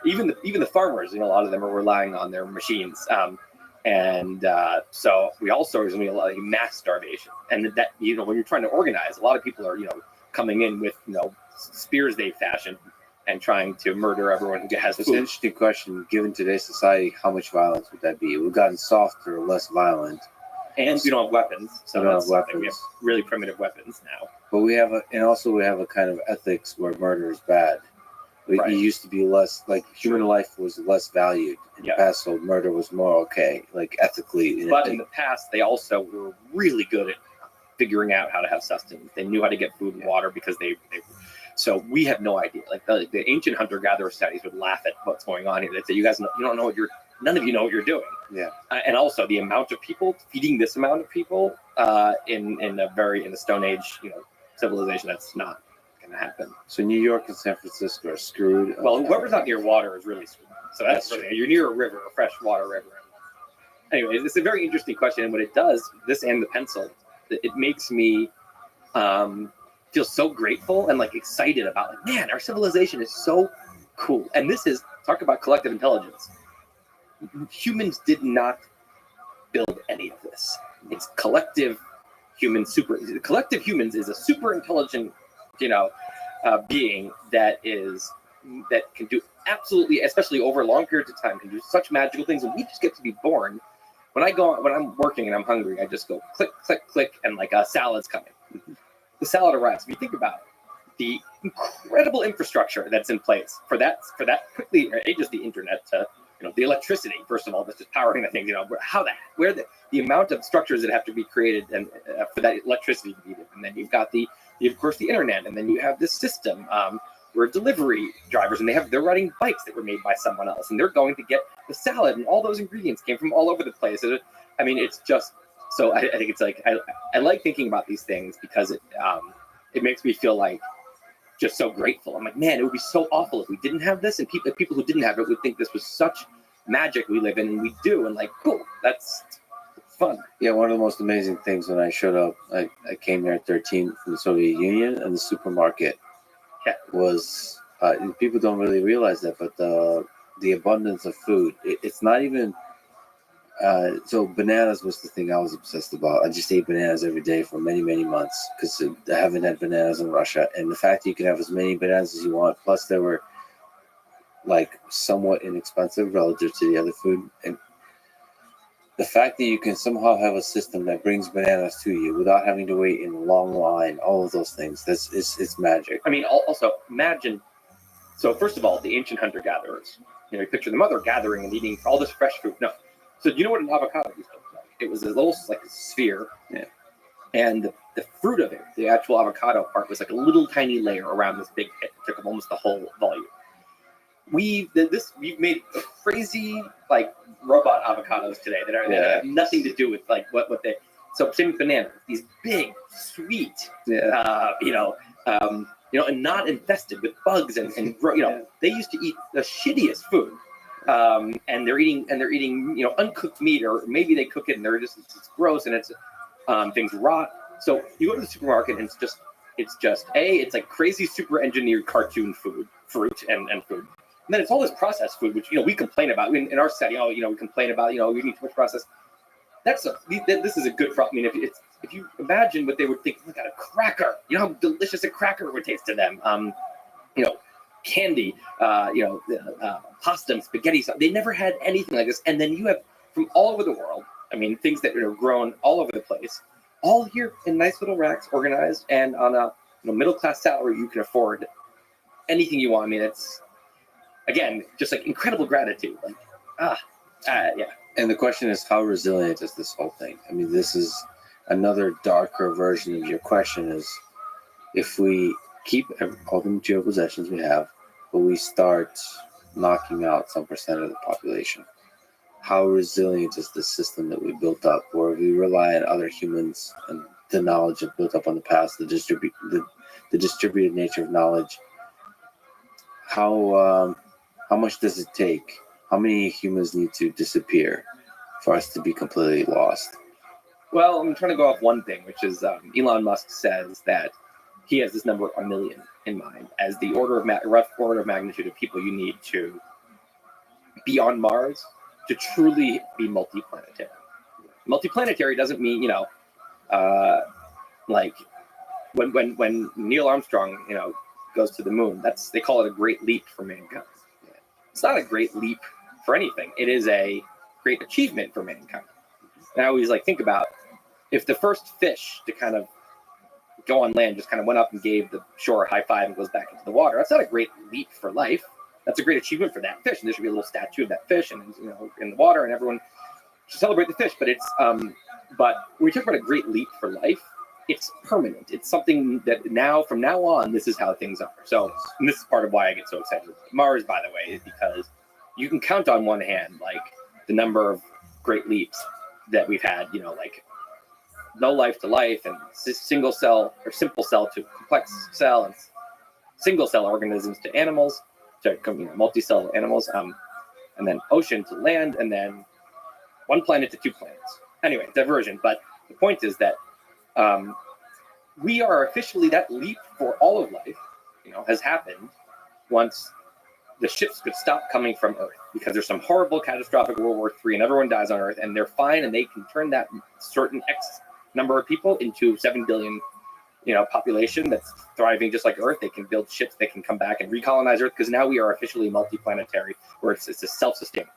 even the farmers, a lot of them are relying on their machines. So we also are going to be a lot of mass starvation. And that, when you're trying to organize, a lot of people are, coming in with, spears they've fashioned and trying to murder everyone who has It's an food. interesting question. Given today's society, how much violence would that be? We've gotten softer, less violent, And we don't have weapons. So We don't that's have something. We have weapons. really primitive weapons now. but we have a kind of ethics where murder is bad. Right. It used to be less, like, human life was less valued in Yeah. the past, so murder was more okay, like ethically. But in the past, they also were really good at figuring out how to have sustenance. They knew how to get food and water because they so we have no idea. Like the ancient hunter-gatherer studies would laugh at what's going on here. They'd say, you guys, you don't know none of you know what you're doing. Yeah. And also the amount of people feeding this amount of people in the Stone Age, civilization, that's not going to happen. So New York and San Francisco are screwed. Well, whoever's not near water is really screwed. So that's really, you're near a river, a freshwater river. Anyways, it's a very interesting question. And what it does, this and the pencil, it makes me feel so grateful and excited about man, our civilization is so cool. And this is, talk about collective intelligence. Humans did not build any of this. It's collective humans is a super intelligent, being that can do absolutely, especially over long periods of time, can do such magical things. And we just get to be born. When I'm working and I'm hungry, I just go click, click, click, and a salad's coming. The salad arrives. If you think about it, the incredible infrastructure that's in place for that quickly just the internet to the electricity, first of all, that's just powering the things, where the amount of structures that have to be created and for that electricity to be there. And then you've got of course the internet, and then you have this system where delivery drivers, and they're riding bikes that were made by someone else, and they're going to get the salad, and all those ingredients came from all over the place. It's just, so I think it's I like thinking about these things because it makes me feel just so grateful. I'm man, it would be so awful if we didn't have this, and people who didn't have it would think this was such magic we live in, and we do, and cool, that's fun. Yeah, one of the most amazing things when I showed up, I came there at 13 from the Soviet Union, and the supermarket was, people don't really realize that, but the abundance of food, it's not even, so bananas was the thing I was obsessed about. I just ate bananas every day for many, many months because I haven't had bananas in Russia. And the fact that you can have as many bananas as you want, plus they were somewhat inexpensive relative to the other food. And the fact that you can somehow have a system that brings bananas to you without having to wait in a long line, all of those things, it's magic. Also imagine, so first of all, the ancient hunter-gatherers, you picture the mother gathering and eating all this fresh fruit. No. So do you know what an avocado used to look like? It was a little a sphere, and the fruit of it, the actual avocado part, was a little tiny layer around this big pit. It took up almost the whole volume. We've made crazy robot avocados today that have nothing to do with what they. So same with bananas, these big, sweet, and not infested with bugs and they used to eat the shittiest food. And they're eating uncooked meat, or maybe they cook it and it's gross and it's things rot. So you go to the supermarket and it's just crazy super engineered cartoon fruit and food. And then it's all this processed food, which we complain about in our setting. We complain about we need too much processed. This is a good problem. If you imagine what they would think, look at a cracker. How delicious a cracker would taste to them. Candy, pasta and spaghetti. They never had anything like this. And then you have from all over the world, things that are grown all over the place, all here in nice little racks, organized, and on a middle-class salary, you can afford anything you want. It's, again, just incredible gratitude. And the question is, how resilient is this whole thing? This is another darker version of your question is, if we keep all the material possessions we have, but we start knocking out some percent of the population, how resilient is the system that we built up, where we rely on other humans and the knowledge that built up on the past, the distributed nature of knowledge? How much does it take? How many humans need to disappear for us to be completely lost? Well, I'm trying to go off one thing, which is Elon Musk says that he has this number 1 million in mind as the rough order of magnitude of people you need to be on Mars to truly be multiplanetary. Multiplanetary doesn't mean, like when Neil Armstrong, goes to the moon, they call it a great leap for mankind. It's not a great leap for anything. It is a great achievement for mankind. And I always think about if the first fish to kind of go on land just kind of went up and gave the shore a high five and goes back into the water. That's not a great leap for life. That's a great achievement for that fish. And there should be a little statue of that fish and in the water, and everyone should celebrate the fish. But but when we talk about a great leap for life, it's permanent. It's something that from now on, this is how things are. So, and this is part of why I get so excited. Mars, by the way, is because you can count on one hand, the number of great leaps that we've had, no life to life and single cell or simple cell to complex cell and single cell organisms to animals, to multi-cell animals, and then ocean to land, and then one planet to 2 planets. Anyway, diversion. But the point is that we are officially, that leap for all of life, has happened once the ships could stop coming from Earth because there's some horrible catastrophic World War III and everyone dies on Earth and they're fine and they can turn that certain X number of people into 7 billion, population that's thriving just like Earth. They can build ships, they can come back and recolonize Earth because now we are officially multiplanetary where it's a self-sustaining.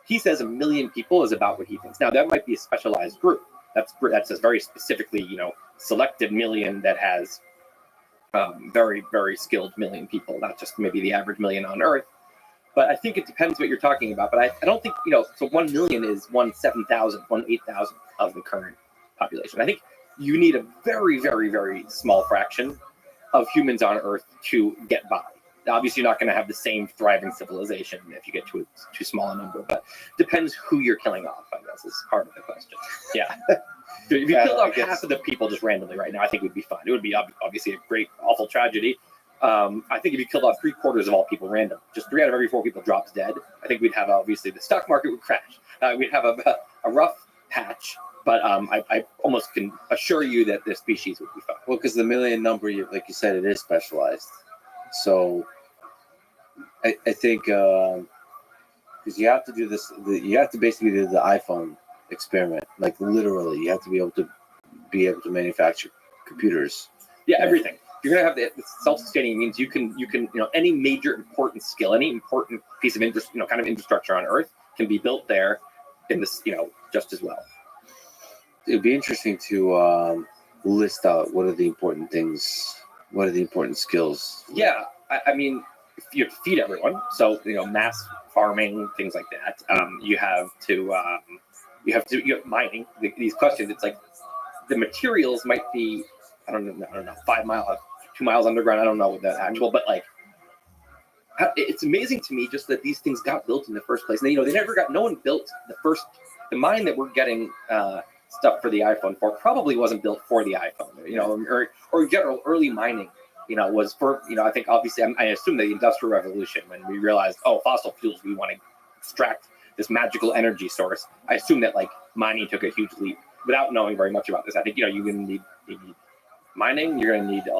He says 1 million people is about what he thinks. Now that might be a specialized group. That's a very specifically, selected million that has very, very skilled million people, not just maybe the average million on Earth. But I think it depends what you're talking about. But I don't think, so 1 million is 1/7,000, 1/8,000 of the current population. I think you need a very, very, very small fraction of humans on Earth to get by. Obviously, you're not going to have the same thriving civilization if you get to too small a number, but depends who you're killing off, I guess, is part of the question. Yeah. If you killed off half of the people just randomly right now, I think we'd be fine. It would be obviously a great, awful tragedy. I think if you killed off 3/4 of all people random, just 3 out of every 4 people drops dead, I think we'd have, obviously, the stock market would crash. We'd have a rough patch. But I almost can assure you that the species would be fine. Well, because the million number, like you said, it is specialized. So I think because you have to do this, you have to basically do the iPhone experiment. Like literally, you have to be able to manufacture computers. Yeah, everything. If you're gonna have the self-sustaining means you can any major important skill, any important piece of kind of infrastructure on Earth can be built there in this just as well. It'd be interesting to list out what are the important things, what are the important skills. Yeah, I mean, you have to feed everyone, so mass farming, things like that. You have mining. These questions, it's like the materials might be, I don't know, 5 miles, 2 miles underground. I don't know what that actual, but it's amazing to me just that these things got built in the first place. And they never got. No one built the mine that we're getting. Stuff for the iPhone for probably wasn't built for the iPhone, or general early mining, was for, I think obviously I assume the Industrial Revolution when we realized, fossil fuels, we want to extract this magical energy source. I assume that mining took a huge leap without knowing very much about this. I think, you're going to need mining, you're going to need a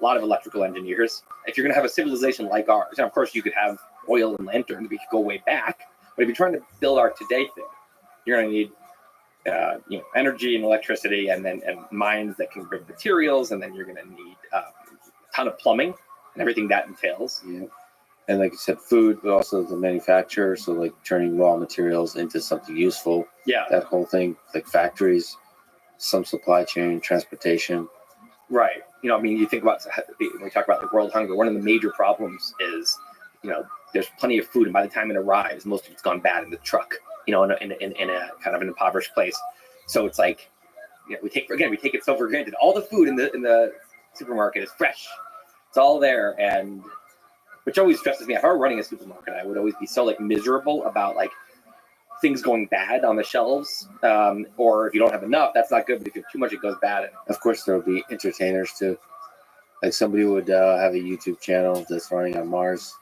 lot of electrical engineers. If you're going to have a civilization like ours, and of course you could have oil and lanterns, we could go way back, but if you're trying to build our today thing, you're going to need energy and electricity, and mines that can bring materials, and then you're going to need a ton of plumbing and everything that entails. Yeah, and like you said, food, but also the manufacturer. So turning raw materials into something useful. Yeah, that whole thing, factories, some supply chain, transportation. Right. You think about when we talk about world hunger. One of the major problems is, there's plenty of food, and by the time it arrives, most of it's gone bad in the truck. In a kind of an impoverished place. So it's we take it so for granted. All the food in the supermarket is fresh. It's all there, and which always stresses me. If I were running a supermarket, I would always be so miserable about things going bad on the shelves. Or if you don't have enough, that's not good. But if you have too much, it goes bad. And of course, there will be entertainers too. Somebody would have a YouTube channel that's running on Mars.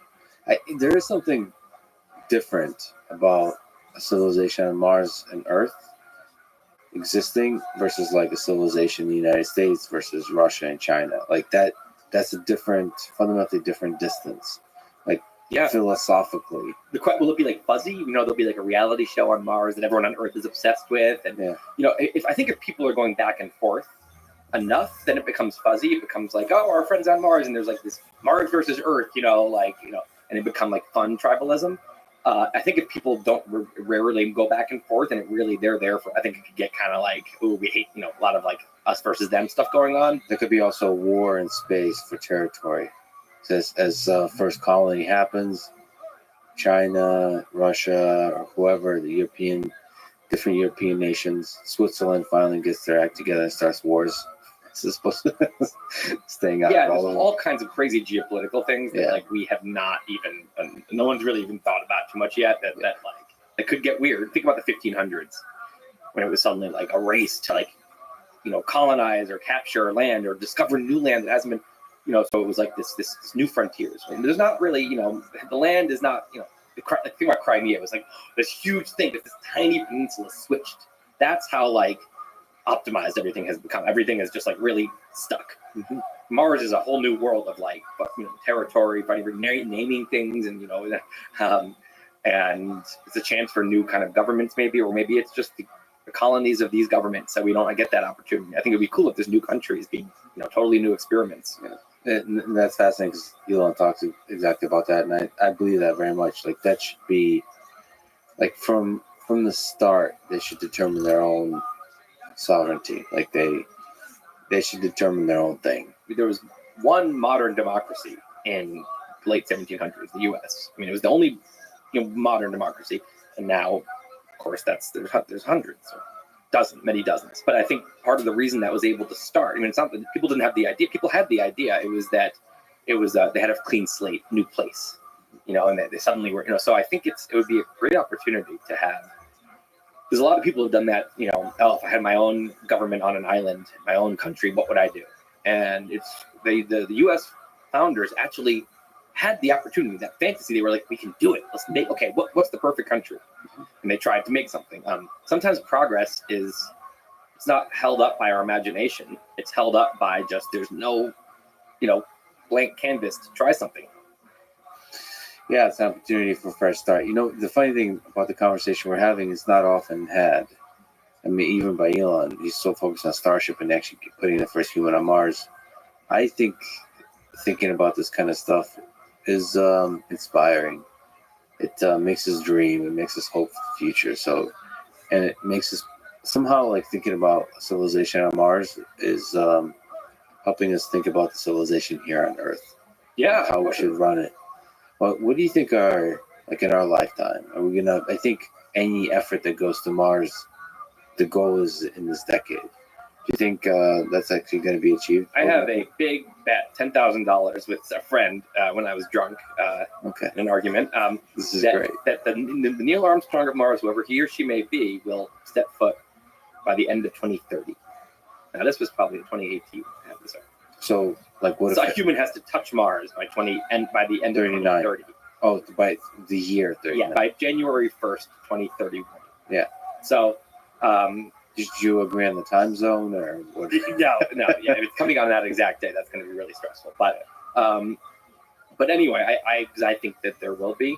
There is something different about a civilization on Mars and Earth existing versus a civilization in the United States versus Russia and China. that's a fundamentally different distance. Like Yeah. philosophically. Will it be like fuzzy? There'll be like a reality show on Mars that everyone on Earth is obsessed with, and if people are going back and forth enough, then it becomes fuzzy. It becomes like, oh, our friends on Mars, and there's like this Mars versus Earth, and it become like fun tribalism. I think if people don't rarely go back and forth, and they're there for, I think it could get kind of like, ooh, we hate, a lot of like us versus them stuff going on. There could be also war in space for territory. As first colony happens, China, Russia, or whoever, different European nations, Switzerland finally gets their act together and starts wars. This is supposed to staying out. Yeah, of there's all kinds of crazy geopolitical things that like we have not even, no one's really even thought about too much yet. That could get weird. Think about the 1500s when it was suddenly like a race to colonize or capture land or discover new land that hasn't been. So it was like this new frontiers. And there's not really, the land is not, the thing about Crimea was like this huge thing that this tiny peninsula switched. That's how optimized everything has become. Everything is just really stuck. Mm-hmm. Mars is a whole new world of territory, naming things, and and it's a chance for new kind of governments maybe, or maybe it's just the colonies of these governments. So we don't get that opportunity. I think it'd be cool if there's new countries being, totally new experiments. And that's fascinating because Elon talks exactly about that, and I believe that very much. That should be from the start, they should determine their own sovereignty. They should determine their own thing. There was one modern democracy in the late 1700s, the U.S. It was the only modern democracy, and now, of course, there's hundreds. Many dozens. But I think part of the reason that was able to start, it's not that people didn't have the idea. People had the idea. It was that they had a clean slate, new place, and they suddenly were, so I think it would be a great opportunity to have. There's a lot of people who've done that, if I had my own government on an island, my own country, what would I do? And it's the U.S. founders actually had the opportunity, that fantasy. They were like, we can do it. Let's make, what's the perfect country? And they tried to make something. Sometimes progress it's not held up by our imagination. It's held up by just, there's no, blank canvas to try something. Yeah, it's an opportunity for a fresh start. The funny thing about the conversation we're having is not often had. Even by Elon, he's so focused on Starship and actually putting the first human on Mars. I think thinking about this kind of stuff is inspiring. It makes us dream. It makes us hope for the future. And it makes us somehow thinking about civilization on Mars is helping us think about the civilization here on Earth. Yeah, how we should run it. Well, what do you think are in our lifetime? Are we gonna? I think any effort that goes to Mars, the goal is in this decade. Do you think that's actually going to be achieved? I have a big bet, $10,000 with a friend when I was drunk in an argument. This is great. That the Neil Armstrong of Mars, whoever he or she may be, will step foot by the end of 2030. Now, this was probably 2018. So, what? So a human has to touch Mars by the end of 2030. Oh, by the year 30. Yeah, by January 1st, 2031. Yeah. So. Did you agree on the time zone or what? No. Yeah, if it's coming on that exact day, that's going to be really stressful. But anyway, I think that there will be.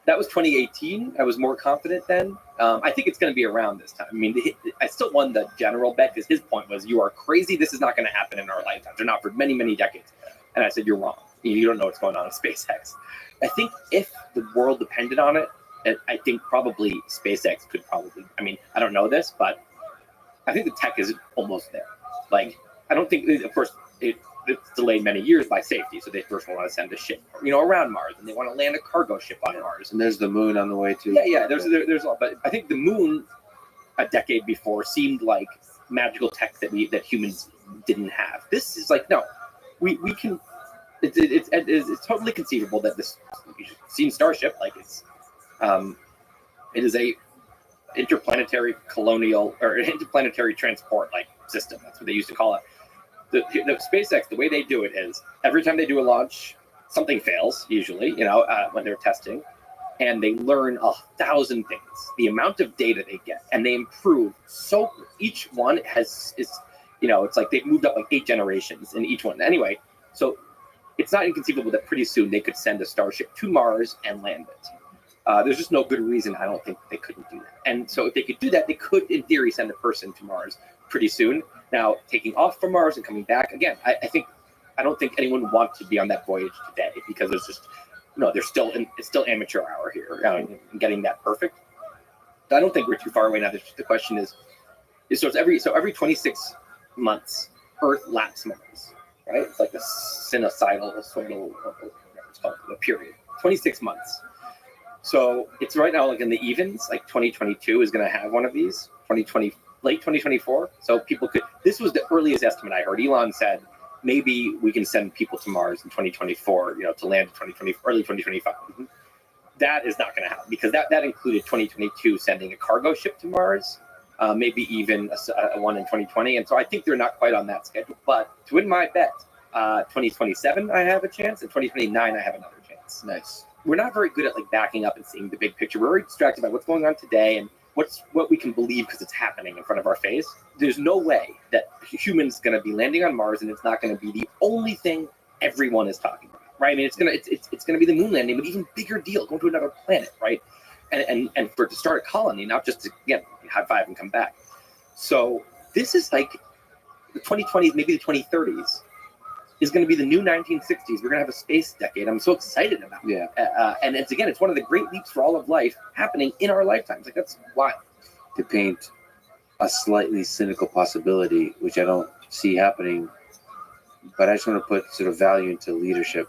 That was 2018. I was more confident then. I think it's going to be around this time. I still won the general bet because his point was, you are crazy. This is not going to happen in our lifetimes, or not for many, many decades. And I said, you're wrong. You don't know what's going on in SpaceX. I think if the world depended on it, I think probably SpaceX could probably, I don't know this, but I think the tech is almost there. I don't think, of course, it's delayed many years by safety. So they first want to send a ship, around Mars, and they want to land a cargo ship on Mars. And there's the moon on the way too. Yeah. There's a lot, but I think the moon a decade before seemed like magical tech that humans didn't have. This is no, we can. It's totally conceivable that this, you've seen Starship, it is a interplanetary colonial or interplanetary transport system. That's what they used to call it. The SpaceX, the way they do it is every time they do a launch, something fails usually, when they're testing, and they learn 1,000 things. The amount of data they get, and they improve. So each one it's like they've moved up 8 generations in each one. Anyway, So it's not inconceivable that pretty soon they could send a Starship to Mars and land it. There's just no good reason I don't think they couldn't do that. And so if they could do that, they could, in theory, send a person to Mars pretty soon. Now, taking off from Mars and coming back, again, I don't think anyone would want to be on that voyage today because it's just, it's still amateur hour here, getting that perfect. I don't think we're too far away now. The question is every 26 months, Earth laps Mars, right? It's like a sinusoidal, whatever it's called, a period. 26 months. So it's right now like in the evens, like 2022 is going to have one of these, late 2024. So people could, this was the earliest estimate I heard. Elon said, maybe we can send people to Mars in 2024, to land in 2020, early 2025. That is not going to happen because that included 2022 sending a cargo ship to Mars, maybe even a one in 2020. And so I think they're not quite on that schedule. But to win my bet, 2027 I have a chance, and 2029 I have another chance. Nice. We're not very good at like backing up and seeing the big picture. We're very distracted by what's going on today and what we can believe because it's happening in front of our face. There's no way that humans going to be landing on Mars and it's not going to be the only thing everyone is talking about, right? I mean, it's gonna be the moon landing, but even bigger deal, going to another planet, right? And for it to start a colony, not just to high five and come back. So this is like the 2020s, maybe the 2030s. Is going to be the new 1960s. We're going to have a space decade. I'm so excited about it. Yeah. And it's one of the great leaps for all of life happening in our lifetimes. Like that's wild. To paint a slightly cynical possibility, which I don't see happening, but I just want to put sort of value into leadership.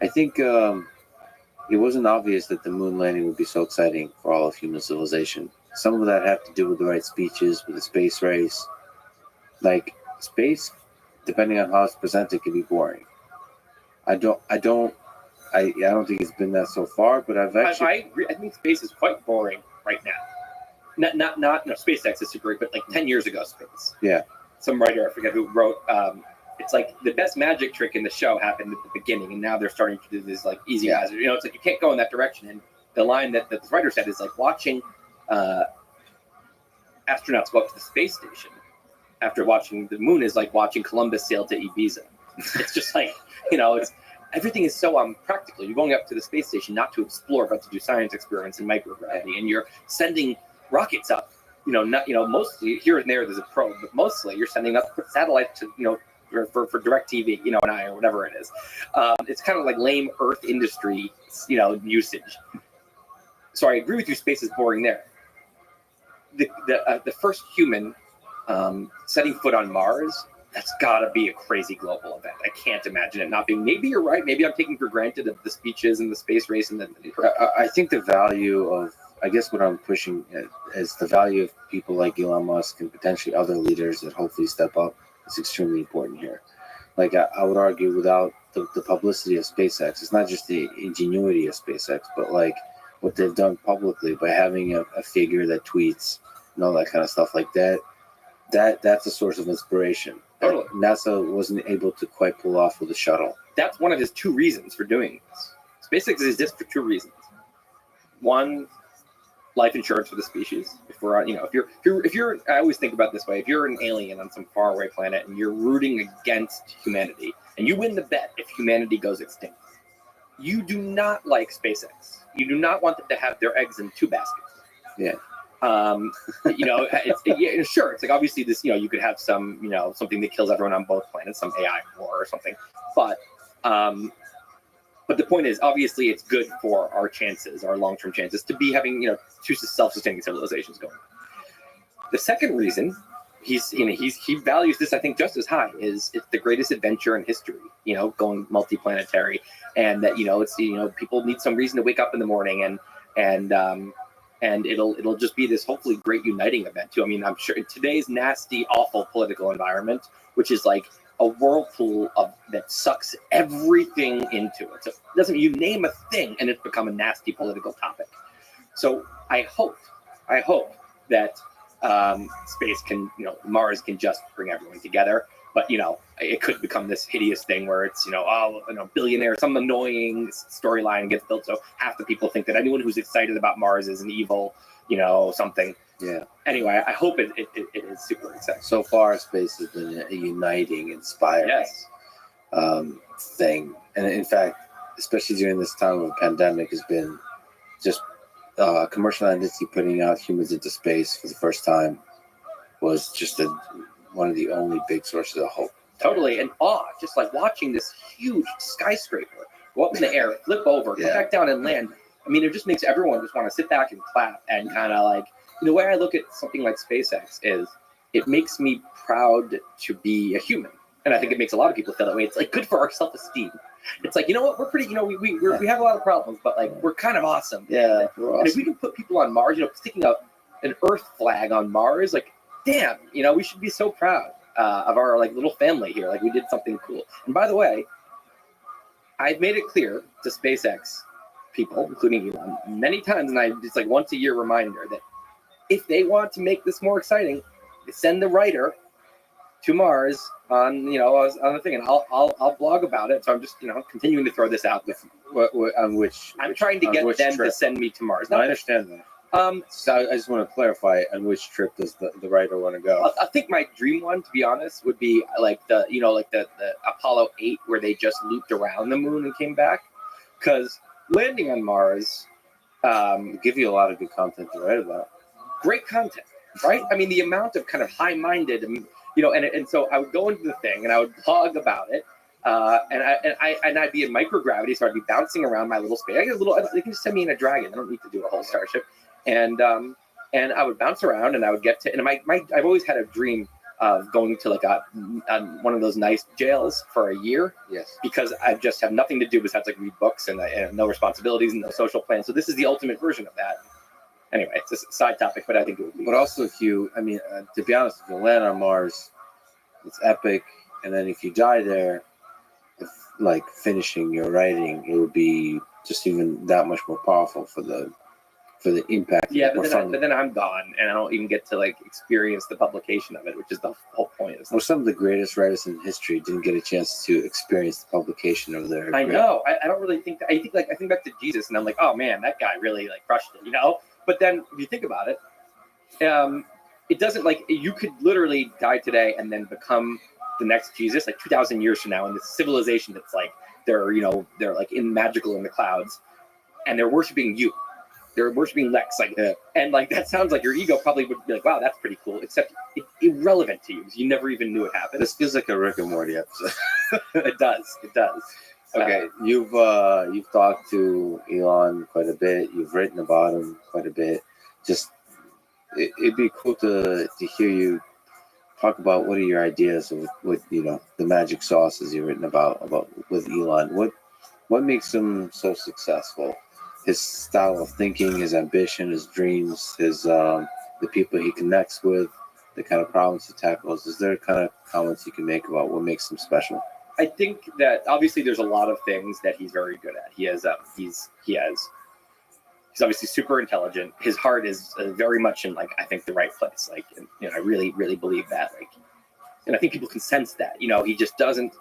I think it wasn't obvious that the moon landing would be so exciting for all of human civilization. Some of that had to do with the right speeches, with the space race. Like space, depending on how it's presented, can be boring. I don't think it's been that so far, but I agree. I think space is quite boring right now. Not SpaceX is super great, but like 10 years ago, space. Yeah. Some writer, I forget who wrote, it's like the best magic trick in the show happened at the beginning, and now they're starting to do this like easy hazard. It's like you can't go in that direction. And the line that the writer said is like watching astronauts go up to the space station after watching the moon is like watching Columbus sail to Ibiza. It's just like, it's everything is so practical. You're going up to the space station not to explore, but to do science experiments in microgravity, and you're sending rockets up. Mostly here and there's a probe, but mostly you're sending up satellites to for DirecTV, and or whatever it is. It's kind of like lame Earth industry, usage. So I agree with you. Space is boring there. The first human setting foot on Mars, that's got to be a crazy global event. I can't imagine it not being. Maybe you're right. Maybe I'm taking for granted the speeches and the space race and I think the value of, I guess what I'm pushing is the value of people like Elon Musk and potentially other leaders that hopefully step up is extremely important here. Like I would argue without the publicity of SpaceX, it's not just the ingenuity of SpaceX, but like what they've done publicly by having a figure that tweets and all that kind of stuff like that. That's a source of inspiration. Totally. NASA wasn't able to quite pull off with the shuttle. That's one of his two reasons for doing this. SpaceX exists for two reasons. One, life insurance for the species. If we're on, if you're, I always think about it this way. If you're an alien on some faraway planet and you're rooting against humanity, and you win the bet if humanity goes extinct, you do not like SpaceX. You do not want them to have their eggs in two baskets. Yeah. Sure. It's like obviously this. You could have some, something that kills everyone on both planets, some AI war or something. But the point is, obviously, it's good for our chances, our long-term chances, to be having two self-sustaining civilizations going. The second reason he values this, I think, just as high is it's the greatest adventure in history. Going multiplanetary, and that it's people need some reason to wake up in the morning and it'll just be this hopefully great uniting event too. I mean, I'm sure in today's nasty, awful political environment, which is like a whirlpool that sucks everything into it. So it doesn't, you name a thing and it's become a nasty political topic. So I hope that space can, Mars can just bring everyone together. But it could become this hideous thing where it's billionaire, some annoying storyline gets built, so half the people think that anyone who's excited about Mars is an evil, something. Yeah. Anyway, I hope it is super exciting. So far, space has been a uniting, inspiring. Yes. thing. And in fact, especially during this time of a pandemic, has been just commercial entity putting out humans into space for the first time was just one of the only big sources of hope. Totally, and awe, just like watching this huge skyscraper go up in the air, flip over, come back down and land. I mean, it just makes everyone just want to sit back and clap and kind of like, the way I look at something like SpaceX is it makes me proud to be a human. And I think it makes a lot of people feel that way. It's like good for our self-esteem. It's like, you know what, we're pretty, we have a lot of problems, but like, we're kind of awesome. Yeah, we're awesome. And if we can put people on Mars, sticking up an Earth flag on Mars, like, damn, we should be so proud of our like little family here. Like we did something cool. And by the way, I've made it clear to SpaceX people, including Elon, many times, and it's like once a year reminder that if they want to make this more exciting, they send the writer to Mars on the thing, and I'll blog about it. So I'm just continuing to throw this out. I'm trying to get them to send me to Mars. No, I understand that. So I just want to clarify, on which trip does the writer want to go? I think my dream one, to be honest, would be like the Apollo 8, where they just looped around the moon and came back. Because landing on Mars give you a lot of good content to write about. Great content, right? I mean, the amount of kind of high-minded, and so I would go into the thing and I would blog about it. And I'd be in microgravity, so I'd be bouncing around my little space. They can just send me in a Dragon. I don't need to do a whole starship. And I would bounce around, and I would get to. And I've always had a dream of going to like one of those nice jails for a year. Yes. Because I just have nothing to do besides like read books and no responsibilities and no social plans. So this is the ultimate version of that. Anyway, it's a side topic, but I think it would be. But also, if you, to be honest, if you land on Mars, it's epic. And then if you die there, like finishing your writing, it would be just even that much more powerful for the impact. Yeah, but then I'm gone, and I don't even get to like experience the publication of it, which is the whole point. Well, some of the greatest writers in history didn't get a chance to experience the publication of their. I know. I don't really think. I think back to Jesus, and I'm like, oh man, that guy really like crushed it, But then if you think about it, it doesn't like you could literally die today and then become the next Jesus, like 2,000 years from now, in this civilization that's like they're like magical in the clouds, and they're worshiping you. They're worshiping Lex, and that sounds like your ego probably would be like, "Wow, that's pretty cool." Except it's irrelevant to you because you never even knew it happened. This feels like a Rick and Morty episode. It does. Okay, you've talked to Elon quite a bit. You've written about him quite a bit. Just it'd be cool to hear you talk about what are your ideas of what the magic sauces you've written about with Elon. What makes him so successful? His style of thinking, his ambition, his dreams, his the people he connects with, the kind of problems he tackles. Is there kind of comments you can make about what makes him special? I think that obviously there's a lot of things that he's very good at. He's obviously super intelligent. His heart is very much in I think the right place. I really, really believe that. And I think people can sense that. He just doesn't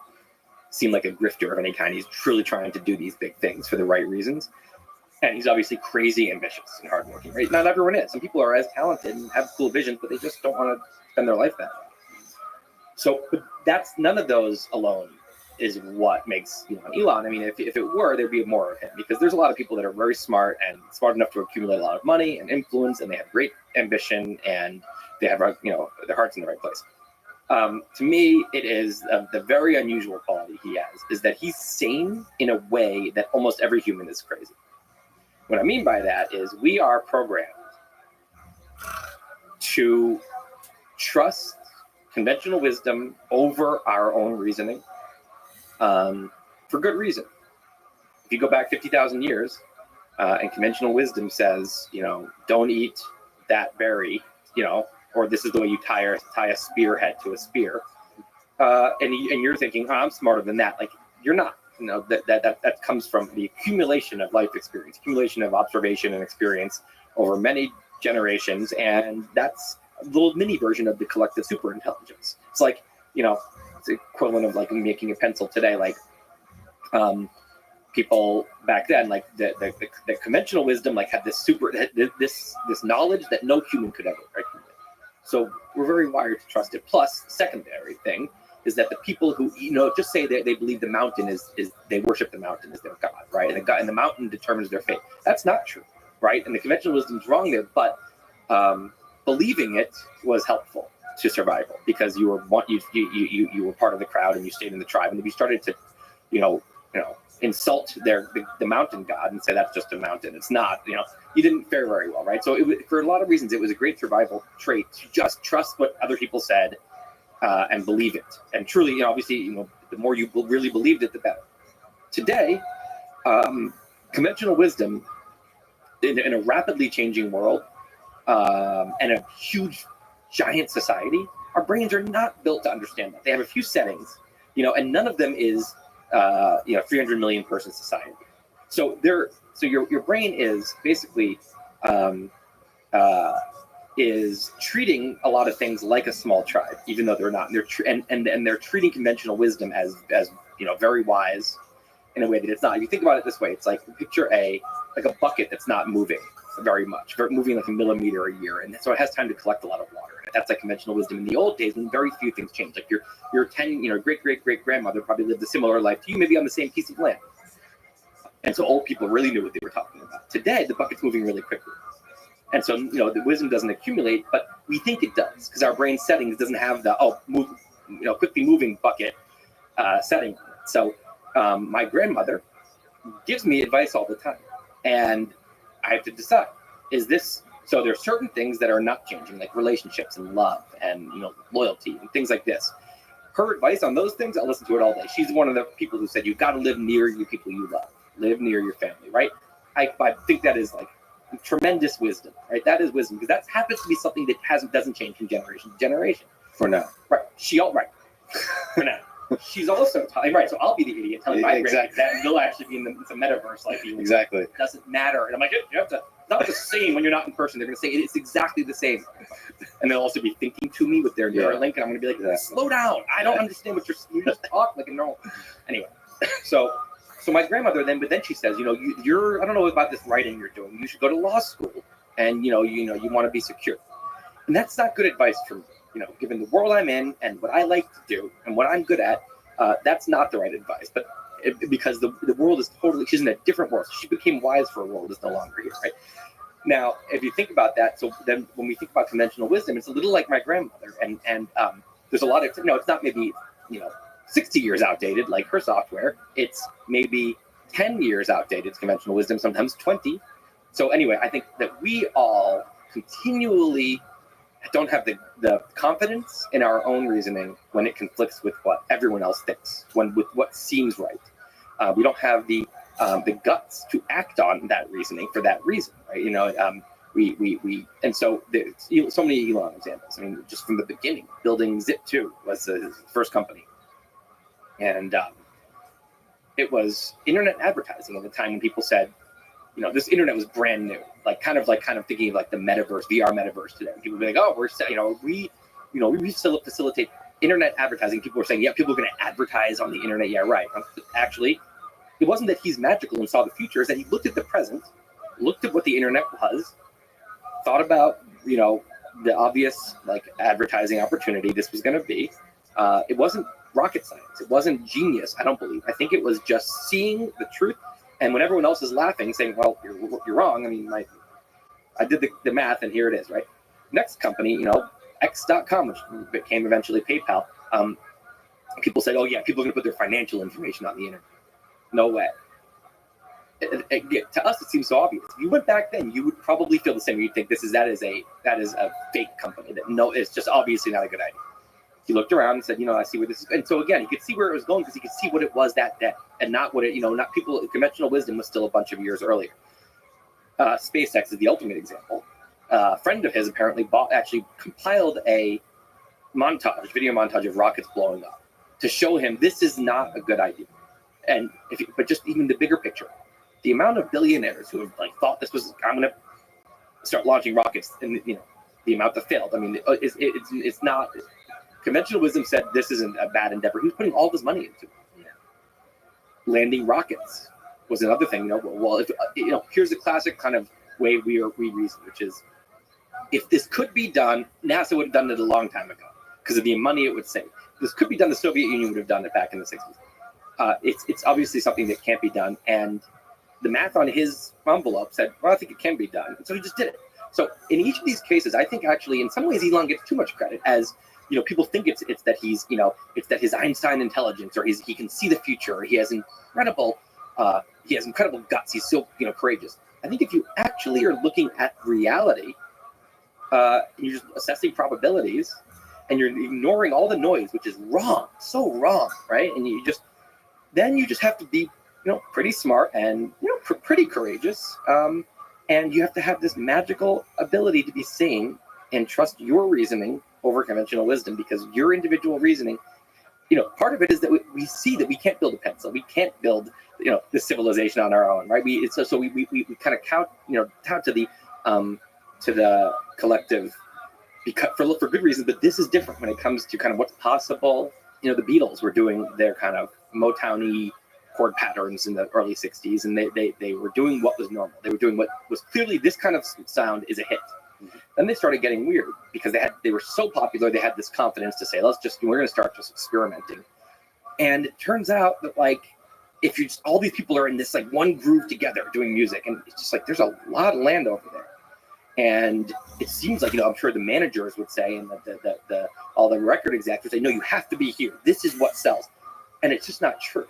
seem like a grifter of any kind. He's truly trying to do these big things for the right reasons. And he's obviously crazy ambitious and hardworking, right? Not everyone is. Some people are as talented and have cool visions, but they just don't want to spend their life that way. So, but that's none of those alone is what makes Elon. I mean, if it were, there'd be more of him, because there's a lot of people that are very smart and smart enough to accumulate a lot of money and influence, and they have great ambition and they have their hearts in the right place. To me, it is the very unusual quality he has is that he's sane in a way that almost every human is crazy. What I mean by that is we are programmed to trust conventional wisdom over our own reasoning for good reason. If you go back 50,000 years and conventional wisdom says, don't eat that berry, or this is the way you tie a spearhead to a spear, and you're thinking, oh, I'm smarter than that. You're not. That comes from the accumulation of life experience, accumulation of observation and experience over many generations, and that's a little mini version of the collective super intelligence. It's it's the equivalent of making a pencil today. People back then, the conventional wisdom, had this this knowledge that no human could ever accumulate. So we're very wired to trust it. Plus, secondary thing is that the people who, just say that they believe the mountain is they worship the mountain as their god, right? And the mountain determines their fate. That's not true, right? And the conventional wisdom is wrong there, but believing it was helpful to survival because you were part of the crowd and you stayed in the tribe. And if you started to, insult the mountain god and say that's just a mountain, it's not, you didn't fare very well, right? So for a lot of reasons, it was a great survival trait to just trust what other people said and believe it. And truly, obviously, the more you really believed it, the better. Today, conventional wisdom in a rapidly changing world and a huge, giant society, our brains are not built to understand that. They have a few settings, and none of them is 300 million person society. So your brain is basically is treating a lot of things like a small tribe, even though they're not. And they're treating conventional wisdom as very wise in a way that it's not. If you think about it this way, it's like picture a bucket that's not moving very much, moving like a millimeter a year, and so it has time to collect a lot of water. That's like conventional wisdom. In the old days, when very few things changed, like your great grandmother probably lived a similar life to you, maybe on the same piece of land, and so old people really knew what they were talking about. Today, the bucket's moving really quickly, and so the wisdom doesn't accumulate, but we think it does because our brain settings doesn't have the quickly moving bucket setting. So my grandmother gives me advice all the time, and I have to decide, is this, so there are certain things that are not changing, like relationships and love and loyalty and things like this. Her advice on those things, I'll listen to it all day. She's one of the people who said, you've got to live near your people you love, live near your family, right? I think that is like tremendous wisdom, right? That is wisdom, because that happens to be something that doesn't change from generation to generation. For now. Right. For now. She's also right. So I'll be the idiot telling my grandkids that, and they'll actually be in the metaverse like you. Exactly. It doesn't matter. And I'm like, you have to. It's not the same when you're not in person. They're going to say it's exactly the same, and they'll also be thinking to me with their Neuralink, and I'm going to be like, slow down. I don't understand what you just talk like a normal. Anyway, so my grandmother then she says, you're I don't know about this writing you're doing. You should go to law school, and you want to be secure, and that's not good advice for me. Given the world I'm in and what I like to do and what I'm good at, that's not the right advice. But because the world is she's in a different world. So she became wise for a world that's no longer here, right? Now, if you think about that, so then when we think about conventional wisdom, it's a little like my grandmother. And there's a lot of, it's not maybe, 60 years outdated like her software. It's maybe 10 years outdated, conventional wisdom, sometimes 20. So anyway, I think that we all continually don't have the confidence in our own reasoning when it conflicts with what everyone else thinks, with what seems right. We don't have the guts to act on that reasoning for that reason, right? We and so there's so many Elon examples. I mean, just from the beginning, building Zip2 was his first company, and it was internet advertising at the time when people said, this internet was brand new, kind of thinking of like the metaverse, VR metaverse today. People would be like, oh, we facilitate internet advertising. People were saying, yeah, people are going to advertise on the internet. Yeah, right. Actually, it wasn't that he's magical and saw the future. It's that he looked at the present, looked at what the internet was, thought about, the obvious advertising opportunity this was going to be. It wasn't rocket science. It wasn't genius, I don't believe. I think it was just seeing the truth. And when everyone else is laughing, saying, well, you're wrong. I mean, I did the math, and here it is, right? Next company, X.com, which became eventually PayPal. People said, oh, yeah, people are going to put their financial information on the internet. No way. To us, it seems so obvious. If you went back then, you would probably feel the same. You'd think that is a fake company. It's just obviously not a good idea. He looked around and said, I see where this is. And so again, he could see where it was going because he could see what it was that day and not what it, not people. Conventional wisdom was still a bunch of years earlier. SpaceX is the ultimate example. A friend of his apparently compiled a video montage of rockets blowing up to show him this is not a good idea. And but just even the bigger picture, the amount of billionaires who have thought this was, I'm going to start launching rockets, and the amount that failed. I mean, it's not. Conventional wisdom said this isn't a bad endeavor. He was putting all of his money into it. Landing rockets was another thing. Well, here's the classic kind of way we reason, which is, if this could be done, NASA would have done it a long time ago because of the money it would save. this could be done. The Soviet Union would have done it back in the 60s. It's obviously something that can't be done, and the math on his envelope said, well, I think it can be done, and so he just did it. So in each of these cases, I think actually in some ways Elon gets too much credit, as people think it's that he's it's that his Einstein intelligence, or he can see the future, or he has incredible guts, he's so courageous. I think if you actually are looking at reality, you're just assessing probabilities, and you're ignoring all the noise, which is wrong, so wrong, right? And you just have to be pretty smart and pretty courageous, and you have to have this magical ability to be sane and trust your reasoning over conventional wisdom, because your individual reasoning, part of it is that we see that we can't build a pencil, we can't build this civilization on our own, right? We kind of tout to the collective, because for good reason. But this is different when it comes to kind of what's possible. The Beatles were doing their kind of Motown-y chord patterns in the early 60s, and they were doing what was normal. They were doing what was clearly, this kind of sound is a hit. Then they started getting weird because they were so popular. They had this confidence to say, we're going to start just experimenting. And it turns out that if all these people are in this one groove together doing music, and it's just there's a lot of land over there. And it seems I'm sure the managers would say, and all the record execs would say, no, you have to be here. This is what sells. And it's just not true.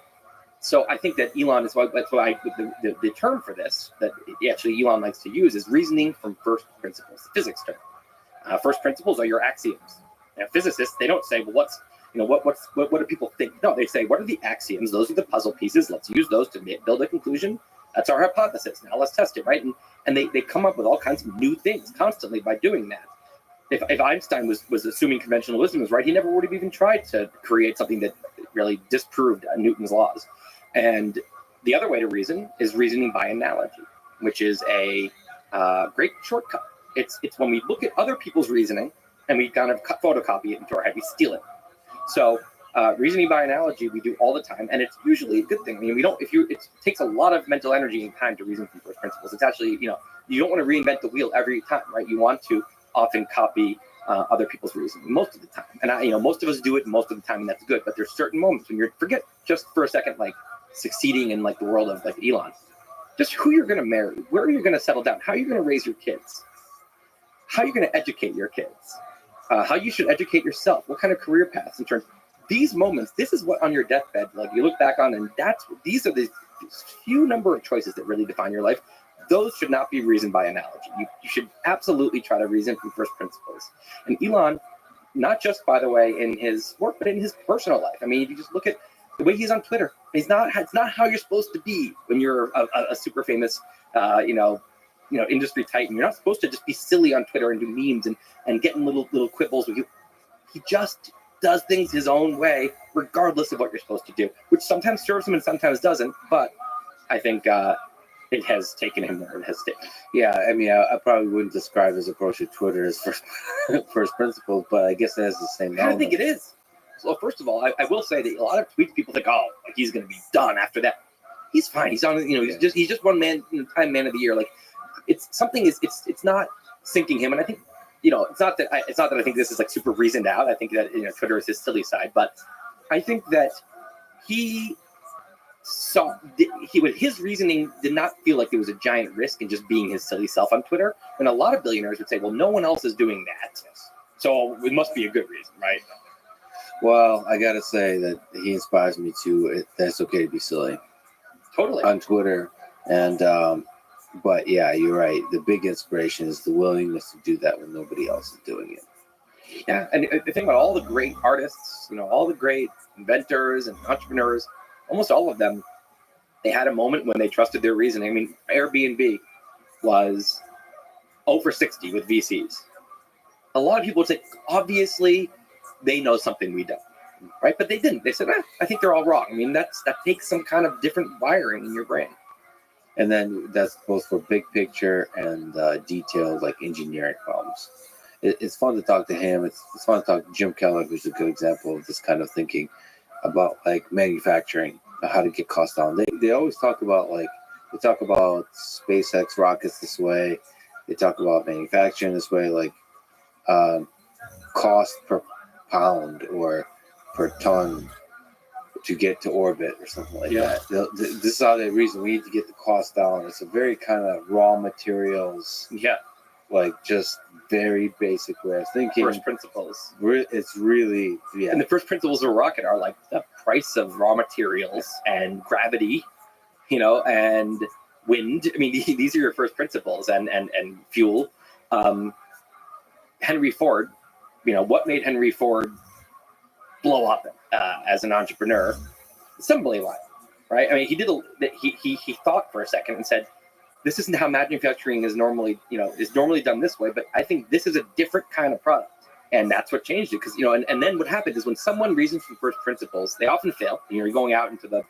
So I think that Elon is that's why the term for this that actually Elon likes to use is reasoning from first principles, the physics term. First principles are your axioms. And physicists, they don't say, well, what do people think? No, they say, what are the axioms? Those are the puzzle pieces. Let's use those to build a conclusion. That's our hypothesis. Now let's test it, right? And they come up with all kinds of new things constantly by doing that. If Einstein was assuming conventional wisdom was right, he never would have even tried to create something that really disproved Newton's laws. And the other way to reason is reasoning by analogy, which is a great shortcut. It's when we look at other people's reasoning and we kind of photocopy it into our head, we steal it. So reasoning by analogy we do all the time, and it's usually a good thing. I mean, it takes a lot of mental energy and time to reason from first principles. It's actually, you don't want to reinvent the wheel every time, right? You want to often copy other people's reasoning most of the time. And most of us do it most of the time, and that's good. But there's certain moments when forget just for a second, succeeding in the world of Elon, just who you're going to marry, where you're going to settle down, how you're going to raise your kids, how you're going to educate your kids, how you should educate yourself, what kind of career paths in terms. These moments, this is what on your deathbed, you look back on, and these are the few number of choices that really define your life. Those should not be reasoned by analogy. You should absolutely try to reason from first principles. And Elon, not just by the way in his work, but in his personal life. I mean, if you just look at the way he's on Twitter, it's not how you're supposed to be when you're a super famous, industry titan. You're not supposed to just be silly on Twitter and do memes and getting little quibbles with you. He just does things his own way, regardless of what you're supposed to do, which sometimes serves him and sometimes doesn't. But I think it has taken him where it has taken. Yeah, I mean, I probably wouldn't describe his approach to Twitter as first principles, but I guess it has the same I don't think it is. So first of all, I will say that a lot of tweets people think, he's going to be done after that. He's fine. He's on. He's just one man, Time Man of the Year. It's not sinking him, and I think it's not that I think this is super reasoned out. I think that Twitter is his silly side, but I think that his reasoning did not feel like there was a giant risk in just being his silly self on Twitter. And a lot of billionaires would say, well, no one else is doing that, so it must be a good reason, right? Well, I gotta say that he inspires me too. That's okay to be silly. Totally. On Twitter. And but yeah, you're right. The big inspiration is the willingness to do that when nobody else is doing it. Yeah, and the thing about all the great artists, all the great inventors and entrepreneurs, almost all of them, they had a moment when they trusted their reasoning. I mean, Airbnb was over 60 with VCs. A lot of people would say, obviously, they know something we don't, right? But they didn't. They said, I think they're all wrong. I mean, that takes some kind of different wiring in your brain. And then that's both for big picture and detailed, engineering problems. It's fun to talk to him. It's fun to talk to Jim Keller, who's a good example of this kind of thinking about manufacturing, how to get costs down. They always talk about they talk about SpaceX rockets this way. They talk about manufacturing this way, cost per pound or per ton to get to orbit or something like Yeah. that. This is how they reason. We need to get the cost down. It's a very kind of raw materials, Yeah, like just very basic way of thinking. first principles. It's really, yeah. And the first principles of a rocket are like the price of raw materials and gravity, and wind. I mean, these are your first principles, and fuel. Henry Ford, what made Henry Ford blow up as an entrepreneur? Assembly line, right? I mean, he thought for a second and said, "This isn't how manufacturing is normally done this way, but I think this is a different kind of product." And that's what changed it, because and then what happened is when someone reasons from first principles, they often fail. You're going out into the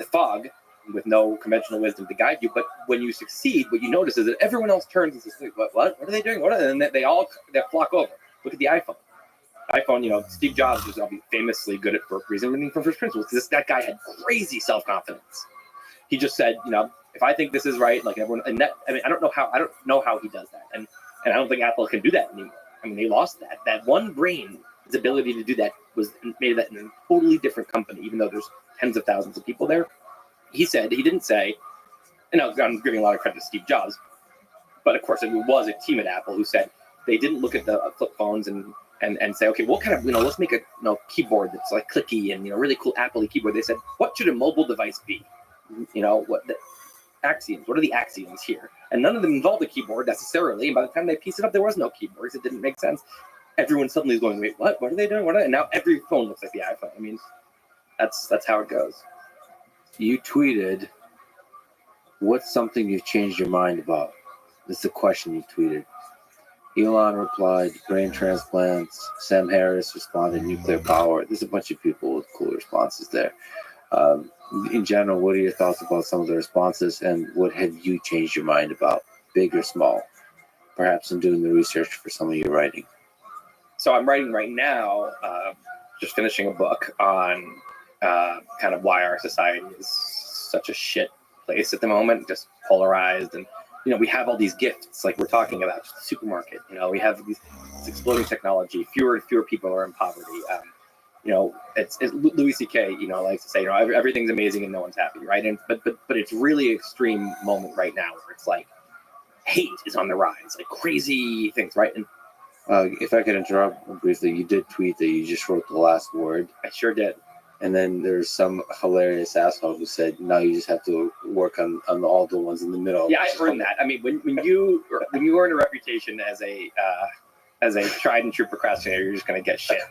fog with no conventional wisdom to guide you. But when you succeed, what you notice is that everyone else turns and says, "What are they doing? And then they flock over. Look at the iPhone. Steve Jobs was famously good at reasoning from first principles, because that guy had crazy self-confidence. He just said, if I think this is right, like everyone, and that, I mean, I don't know how he does that, and I don't think Apple can do that anymore. I mean, they lost that. That one brain, his ability to do that made that in a totally different company, even though there's tens of thousands of people there. He didn't say, and I'm giving a lot of credit to Steve Jobs, but of course it was a team at Apple who said they didn't look at the flip phones and say, okay, what kind of, let's make a keyboard that's like clicky and really cool Apple-y keyboard. They said, what should a mobile device be? What the axioms? What are the axioms here? And none of them involved a keyboard necessarily. And by the time they pieced it up, there was no keyboards. It didn't make sense. Everyone suddenly is going, wait, what? What are they doing? And now every phone looks like the iPhone. I mean, that's how it goes. You tweeted, "What's something you've changed your mind about?" This is the question you tweeted. Elon replied, "Brain transplants." Sam Harris responded, "Nuclear power." There's a bunch of people with cool responses there. In general, what are your thoughts about some of the responses, and what have you changed your mind about, big or small? Perhaps in doing the research for some of your writing. So I'm writing right now, just finishing a book on kind of why our society is such a shit place at the moment, just polarized. And, we have all these gifts, like we're talking about, just the supermarket. We have this exploding technology. Fewer and fewer people are in poverty. It's Louis C.K. Likes to say, everything's amazing and no one's happy, right? And but it's really extreme moment right now where it's like hate is on the rise, like crazy things, right? And if I could interrupt briefly, you did tweet that you just wrote the last word. I sure did. And then there's some hilarious asshole who said, now you just have to work on all the ones in the middle. Yeah, I've earned that. I mean, when you earn a reputation as a tried and true procrastinator, you're just going to get shit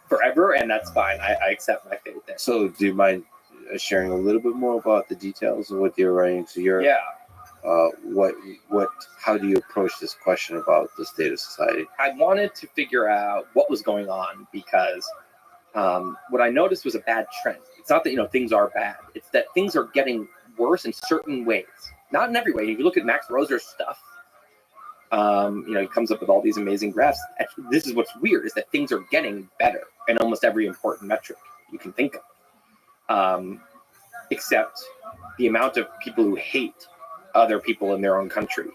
forever, and that's fine. I accept my fate there. So do you mind sharing a little bit more about the details of what you're writing? So how do you approach this question about the state of society? I wanted to figure out what was going on, because what I noticed was a bad trend. It's not that things are bad. It's that things are getting worse in certain ways. Not in every way. If you look at Max Roser's stuff, he comes up with all these amazing graphs. Actually, this is what's weird, is that things are getting better in almost every important metric you can think of, except the amount of people who hate other people in their own country,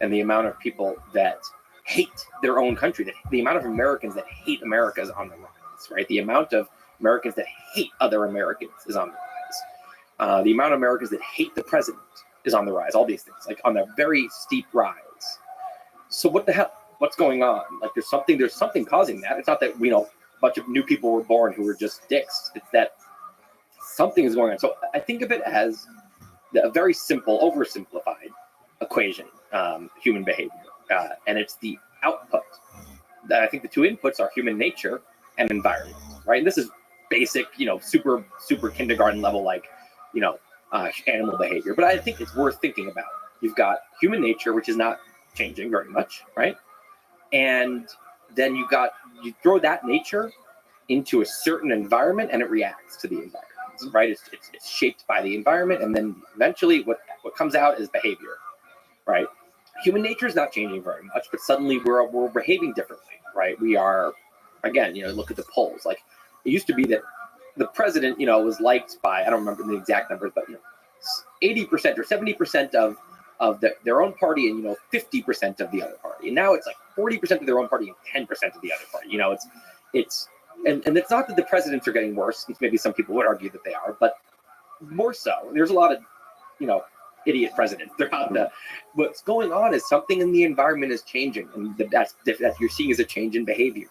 and the amount of people that hate their own country, the amount of Americans that hate America is on the rise, right? The amount of Americans that hate other Americans is on the rise. The amount of Americans that hate the president is on the rise. All these things, like on a very steep rise. So what the hell? What's going on? Like there's something causing that. It's not that a bunch of new people were born who were just dicks. It's that something is going on. So I think of it as a very simple, oversimplified equation, human behavior, and it's the output. That I think the two inputs are human nature and environment, right? And this is basic, super kindergarten level, like animal behavior. But I think it's worth thinking about. You've got human nature, which is not changing very much, right? And then you throw that nature into a certain environment, and it reacts to the environment, right? It's shaped by the environment, and then eventually what comes out is behavior, right? Human nature is not changing very much, but suddenly we're behaving differently, right? We are, again, look at the polls. Like it used to be that the president, was liked by, I don't remember the exact numbers, but 80% or 70% of their own party, and 50% of the other party. And now it's like 40% of their own party and 10% of the other party. and it's not that the presidents are getting worse, since maybe some people would argue that they are, but more so. There's a lot of, idiot presidents throughout the. What's going on is something in the environment is changing, and that you're seeing is a change in behavior.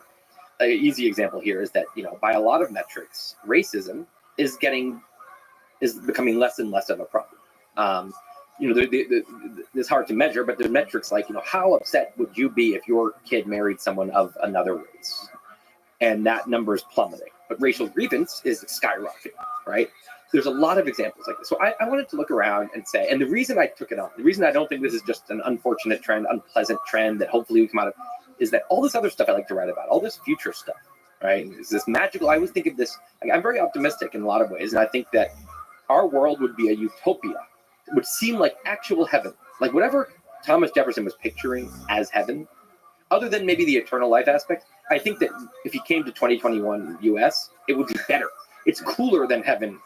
An easy example here is that by a lot of metrics, racism is becoming less and less of a problem. It's hard to measure, but there's metrics like how upset would you be if your kid married someone of another race, and that number is plummeting. But racial grievance is skyrocketing, right? There's a lot of examples like this. So I wanted to look around and say, and the reason I took it on, the reason I don't think this is just an unfortunate trend, unpleasant trend that hopefully we come out of, is that all this other stuff I like to write about, all this future stuff, right? Is this magical? I always think of this, I'm very optimistic in a lot of ways, and I think that our world would be a utopia. It would seem like actual heaven, like whatever Thomas Jefferson was picturing as heaven, other than maybe the eternal life aspect. I think that if he came to 2021 US, it would be better. It's cooler than heaven.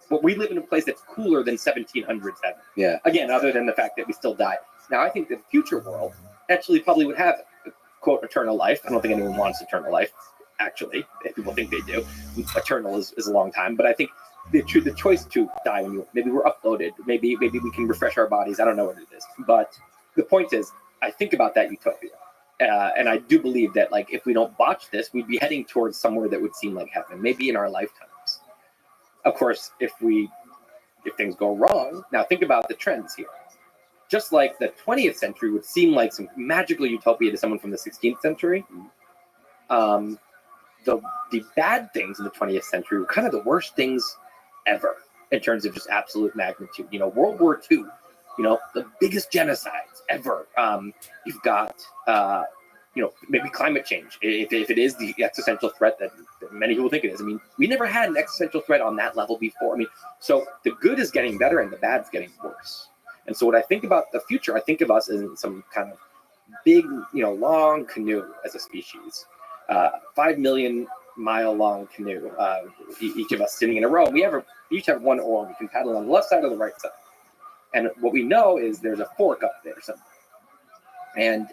But we live in a place that's cooler than 1700s heaven. Yeah. Again, other than the fact that we still die. Now, I think the future world actually probably would have, quote, eternal life. I don't think anyone wants eternal life, actually. If people think they do. Eternal is a long time. But I think the choice to die when maybe we're uploaded, maybe we can refresh our bodies. I don't know what it is. But the point is, I think about that utopia. And I do believe that, like, if we don't botch this, we'd be heading towards somewhere that would seem like heaven, maybe in our lifetimes. Of course, if things go wrong, now think about the trends here. Just like the 20th century would seem like some magical utopia to someone from the 16th century, the bad things in the 20th century were kind of the worst things ever in terms of just absolute magnitude. World War II, the biggest genocides ever. You've got, maybe climate change, if it is the existential threat that many people think it is. I mean, we never had an existential threat on that level before. I mean, so the good is getting better and the bad's getting worse. And so when I think about the future, I think of us as in some kind of big, long canoe as a species, 5 million mile long canoe, each of us sitting in a row. We each have one oar. We can paddle on the left side or the right side. And what we know is there's a fork up there somewhere. And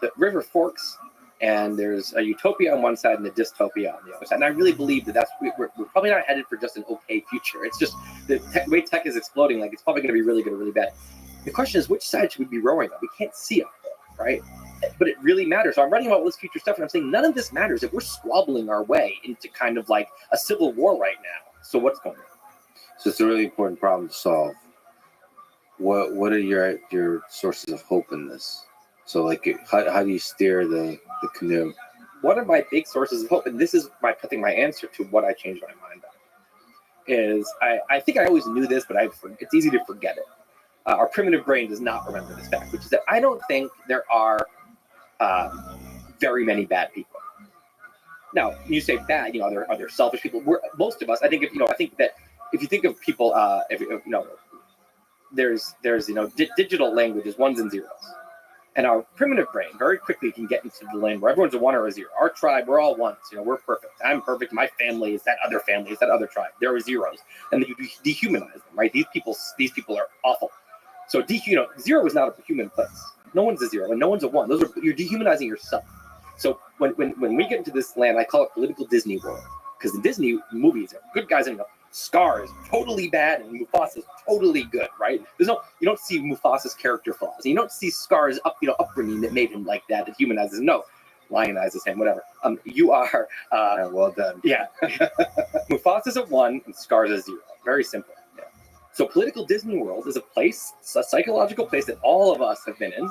the river forks, and there's a utopia on one side and a dystopia on the other side. And I really believe that we're probably not headed for just an okay future. It's just the way tech is exploding, like it's probably going to be really good or really bad. The question is, which side should we be rowing on? We can't see up there, right? But it really matters. So I'm writing about all this future stuff, and I'm saying none of this matters if we're squabbling our way into kind of like a civil war right now. So what's going on? So it's a really important problem to solve. What are your sources of hope in this? So, like, how do you steer the canoe? One of my big sources of hope, and this is I think my answer to what I changed my mind on, is I think I always knew this, but it's easy to forget it. Our primitive brain does not remember this fact, which is that I don't think there are very many bad people. Now, you say bad, are there selfish people? Most of us, I think, I think that if you think of people, there's digital language is ones and zeros. And our primitive brain very quickly can get into the lane where everyone's a one or a zero. Our tribe, we're all ones. We're perfect. I'm perfect. My family is that other family, is that other tribe. There are zeros, and you dehumanize them, right? These people are awful. So zero is not a human place. No one's a zero, and no one's a one. You're dehumanizing yourself. So when we get into this land, I call it political Disney world, because the Disney movies are good guys and Scar is totally bad and Mufasa is totally good, right? You don't see Mufasa's character flaws. You don't see Scar's upbringing that made him like that humanizes him. No, lionizes him, whatever. You are well done. Yeah. Mufasa's a 1 and Scar's a 0. Very simple. Yeah. So political Disney World is a psychological place that all of us have been in.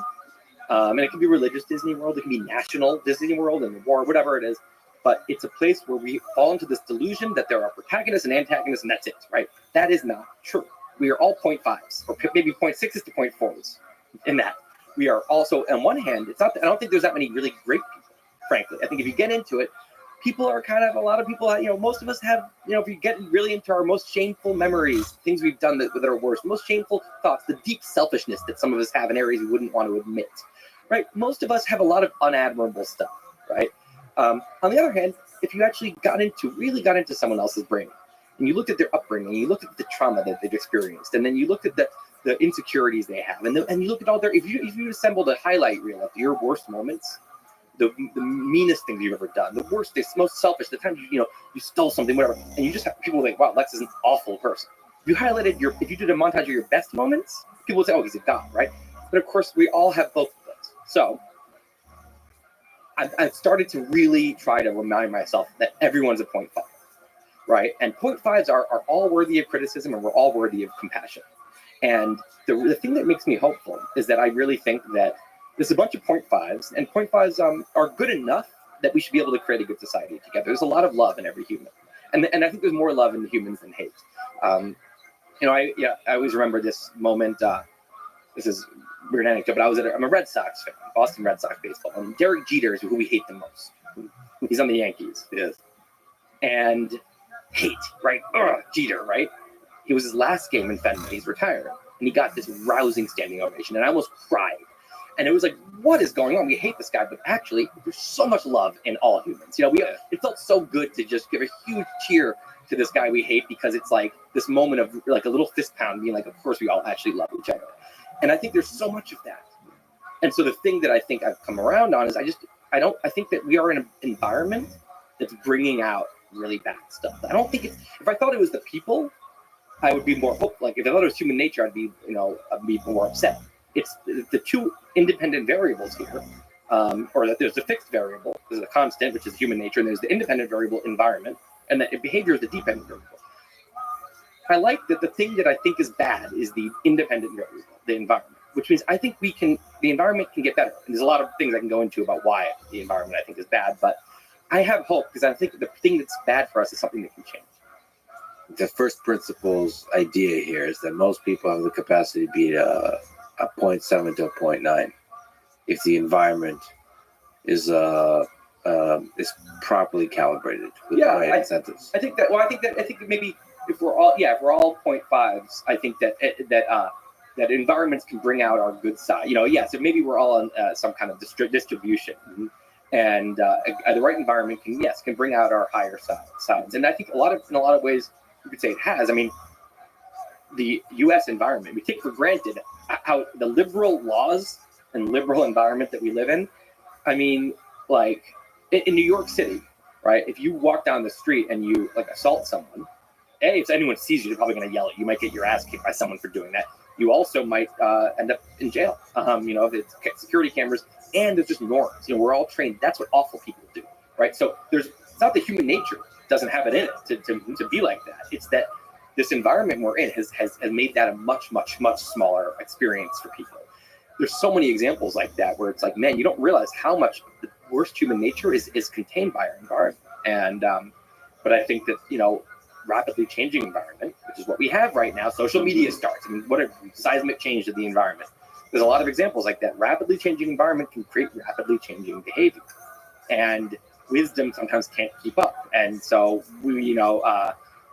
And it can be religious Disney World, it can be national Disney World and war, whatever it is. But it's a place where we fall into this delusion that there are protagonists and antagonists, and that's it, right? That is not true. We are all 0.5s, or maybe 0.6s to 0.4s in that. We are also, on one hand, I don't think there's that many really great people, frankly. I think if you get into it, people are a lot of people, most of us have, if you get really into our most shameful memories, things we've done that are worse, most shameful thoughts, the deep selfishness that some of us have in areas we wouldn't want to admit, right? Most of us have a lot of unadmirable stuff, right? On the other hand, if you actually really got into someone else's brain, and you looked at their upbringing, you looked at the trauma that they've experienced, and then you looked at the insecurities they have, and you look at all if you assembled a highlight reel of your worst moments, the meanest things you've ever done, the worst things, most selfish, the time you stole something, whatever, and you just have people think, wow, Lex is an awful person. You highlighted if you did a montage of your best moments, people would say, oh, he's a god, right? But of course, we all have both of those. So I've started to really try to remind myself that everyone's a 0.5, right? And 0.5s are all worthy of criticism, and we're all worthy of compassion. And the thing that makes me hopeful is that I really think that there's a bunch of 0.5s, and 0.5s are good enough that we should be able to create a good society together. There's a lot of love in every human, and I think there's more love in humans than hate. I always remember this moment. This is a weird anecdote, but I'm a Red Sox fan, Boston Red Sox baseball, and Derek Jeter is who we hate the most. He's on the Yankees, Yes. and hate, right? Jeter, right? It was his last game in Fenway. He's retiring, and he got this rousing standing ovation, and I almost cried. And it was like, what is going on? We hate this guy, but actually, there's so much love in all humans. It felt so good to just give a huge cheer to this guy we hate, because it's like this moment of like a little fist pound, being like, of course, we all actually love each other. And I think there's so much of that. And so the thing that I think I've come around on is I think that we are in an environment that's bringing out really bad stuff. I don't think if I thought it was the people, I would be more hopeful. Like if I thought it was human nature, I'd be more upset. It's the two independent variables here, or that there's a fixed variable, there's a constant, which is human nature, and there's the independent variable, environment, and that behavior is the dependent variable. I like that the thing that I think is bad is the independent variable, the environment, which means I think the environment can get better. And there's a lot of things I can go into about why the environment I think is bad, but I have hope, because I think the thing that's bad for us is something that can change. The first principles idea here is that most people have the capacity to beat a 0.7 to a 0.9 if the environment is properly calibrated with the right incentives. I think that maybe if we're all 0.5s, I think that environments can bring out our good side. So maybe we're all on some kind of distribution, and the right environment can bring out our higher sides. And I think in a lot of ways you could say it has. I mean, the U.S. environment, we take for granted how the liberal laws and liberal environment that we live in. I mean, like in New York City, right? If you walk down the street and you like assault someone, if anyone sees you, they're probably going to yell at you. You might get your ass kicked by someone for doing that. You also might end up in jail. If it's security cameras, and there's just norms. We're all trained. That's what awful people do, right? So it's not that human nature doesn't have it in it to be like that. It's that this environment we're in has made that a much, much, much smaller experience for people. There's so many examples like that where it's like, man, you don't realize how much the worst human nature is contained by our environment. And but I think that rapidly changing environment, which is what we have right now, social media starts. I mean, what a seismic change to the environment. There's a lot of examples like that. Rapidly changing environment can create rapidly changing behavior, and wisdom sometimes can't keep up. And so we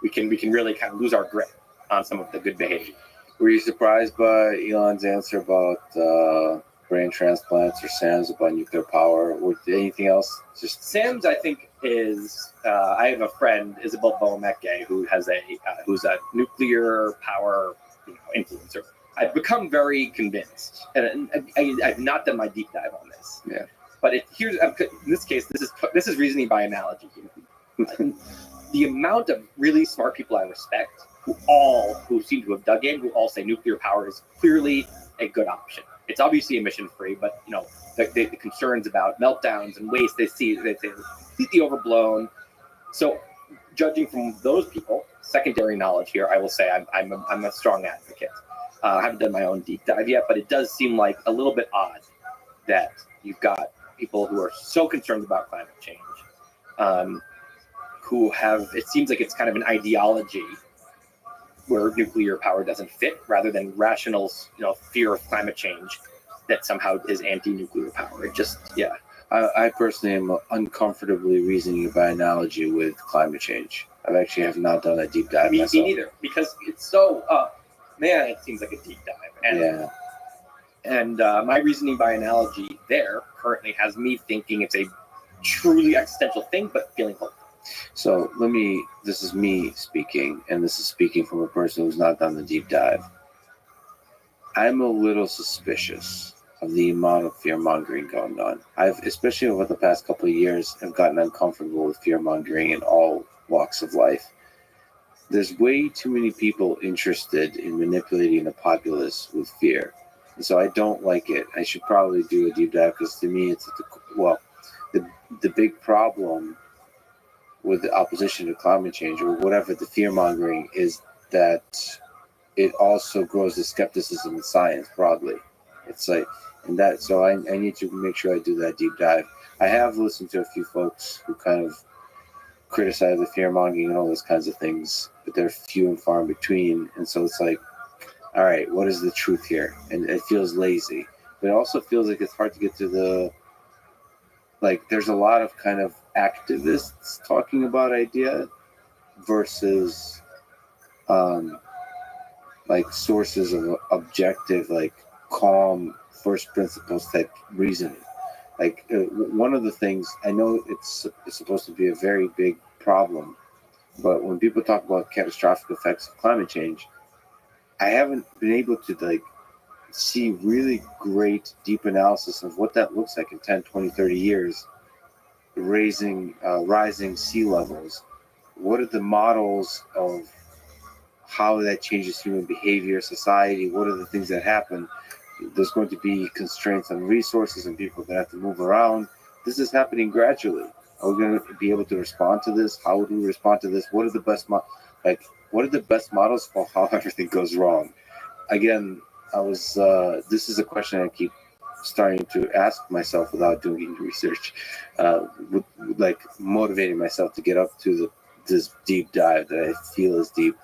can really kind of lose our grip on some of the good behavior. Were you surprised by Elon's answer about brain transplants, or Sam's about nuclear power, or anything else? Just Sam's, I think, is I have a friend, Isabel Boameke, who's a nuclear power influencer. I've become very convinced, and I've not done my deep dive on this. Yeah. But in this case, this is reasoning by analogy. The amount of really smart people I respect, who seem to have dug in, who all say nuclear power is clearly a good option. It's obviously emission free, but the concerns about meltdowns and waste they say are completely overblown. So, judging from those people, secondary knowledge here, I will say I'm a strong advocate. I haven't done my own deep dive yet, but it does seem like a little bit odd that you've got people who are so concerned about climate change, it seems like it's kind of an ideology where nuclear power doesn't fit, rather than rational, fear of climate change that somehow is anti-nuclear power. It just, I personally am uncomfortably reasoning by analogy with climate change. I actually have not done a deep dive myself. Me neither, because it's so, it seems like a deep dive. And my reasoning by analogy there currently has me thinking it's a truly existential thing, but feeling hopeful. So this is me speaking, and this is speaking from a person who's not done the deep dive. I'm a little suspicious of the amount of fear mongering going on. I've, especially over the past couple of years, have gotten uncomfortable with fear mongering in all walks of life. There's way too many people interested in manipulating the populace with fear. And so I don't like it. I should probably do a deep dive because to me, it's the big problem with the opposition to climate change or whatever the fear mongering is that it also grows the skepticism in science broadly. It's like, and that, so I need to make sure I do that deep dive. I have listened to a few folks who kind of criticize the fear mongering and all those kinds of things, but they're few and far in between. And so it's like, all right, what is the truth here? And it feels lazy, but it also feels like it's hard to get to the, like, there's a lot of kind of activists talking about idea versus like sources of objective, like calm first principles type reasoning. Like one of the things, I know it's supposed to be a very big problem, but when people talk about catastrophic effects of climate change, I haven't been able to like see really great deep analysis of what that looks like in 10, 20, 30 years, rising sea levels. What are the models of how that changes human behavior, society? What are the things that happen? There's going to be constraints on resources and people that have to move around. This is happening gradually. Are we going to be able to respond to this? How would we respond to this? What are the best what are the best models for how everything goes wrong? Again, this is a question I keep starting to ask myself without doing research, with like motivating myself to get up to this deep dive that I feel is deep.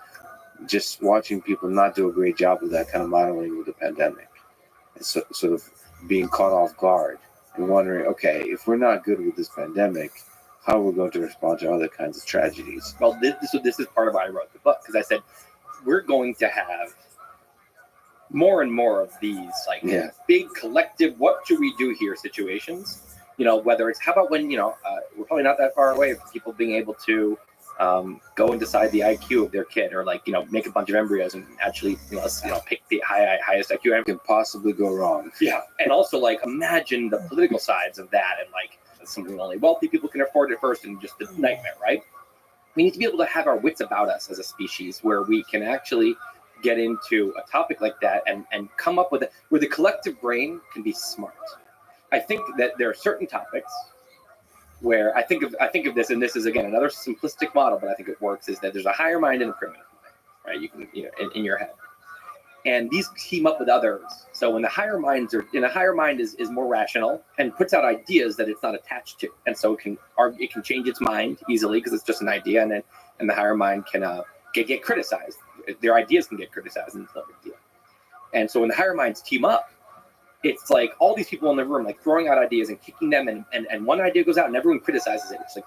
Just watching people not do a great job of that kind of modeling with the pandemic. So, sort of being caught off guard and wondering, okay, if we're not good with this pandemic, how are we going to respond to other kinds of tragedies? Well, this is part of why I wrote the book, because I said we're going to have more and more of these big collective, what should we do here situations. Whether it's, how about when, we're probably not that far away from people being able to go and decide the IQ of their kid, or make a bunch of embryos and actually pick the highest IQ. It can possibly go wrong. Yeah, and also imagine the political sides of that, and something only wealthy people can afford at first, and just the nightmare, right? We need to be able to have our wits about us as a species, where we can actually get into a topic like that and come up with it, where the collective brain can be smart. I think that there are certain topics where I think of this, and this is again another simplistic model, but I think it works, is that there's a higher mind and a primitive mind, right? You can, in your head, and these team up with others. So when the higher minds are in, a higher mind is more rational and puts out ideas that it's not attached to, and so it can change its mind easily because it's just an idea, and the higher mind can get criticized. Their ideas can get criticized, and it's no big deal. And so when the higher minds team up, it's like all these people in the room throwing out ideas and kicking them, and one idea goes out and everyone criticizes it. It's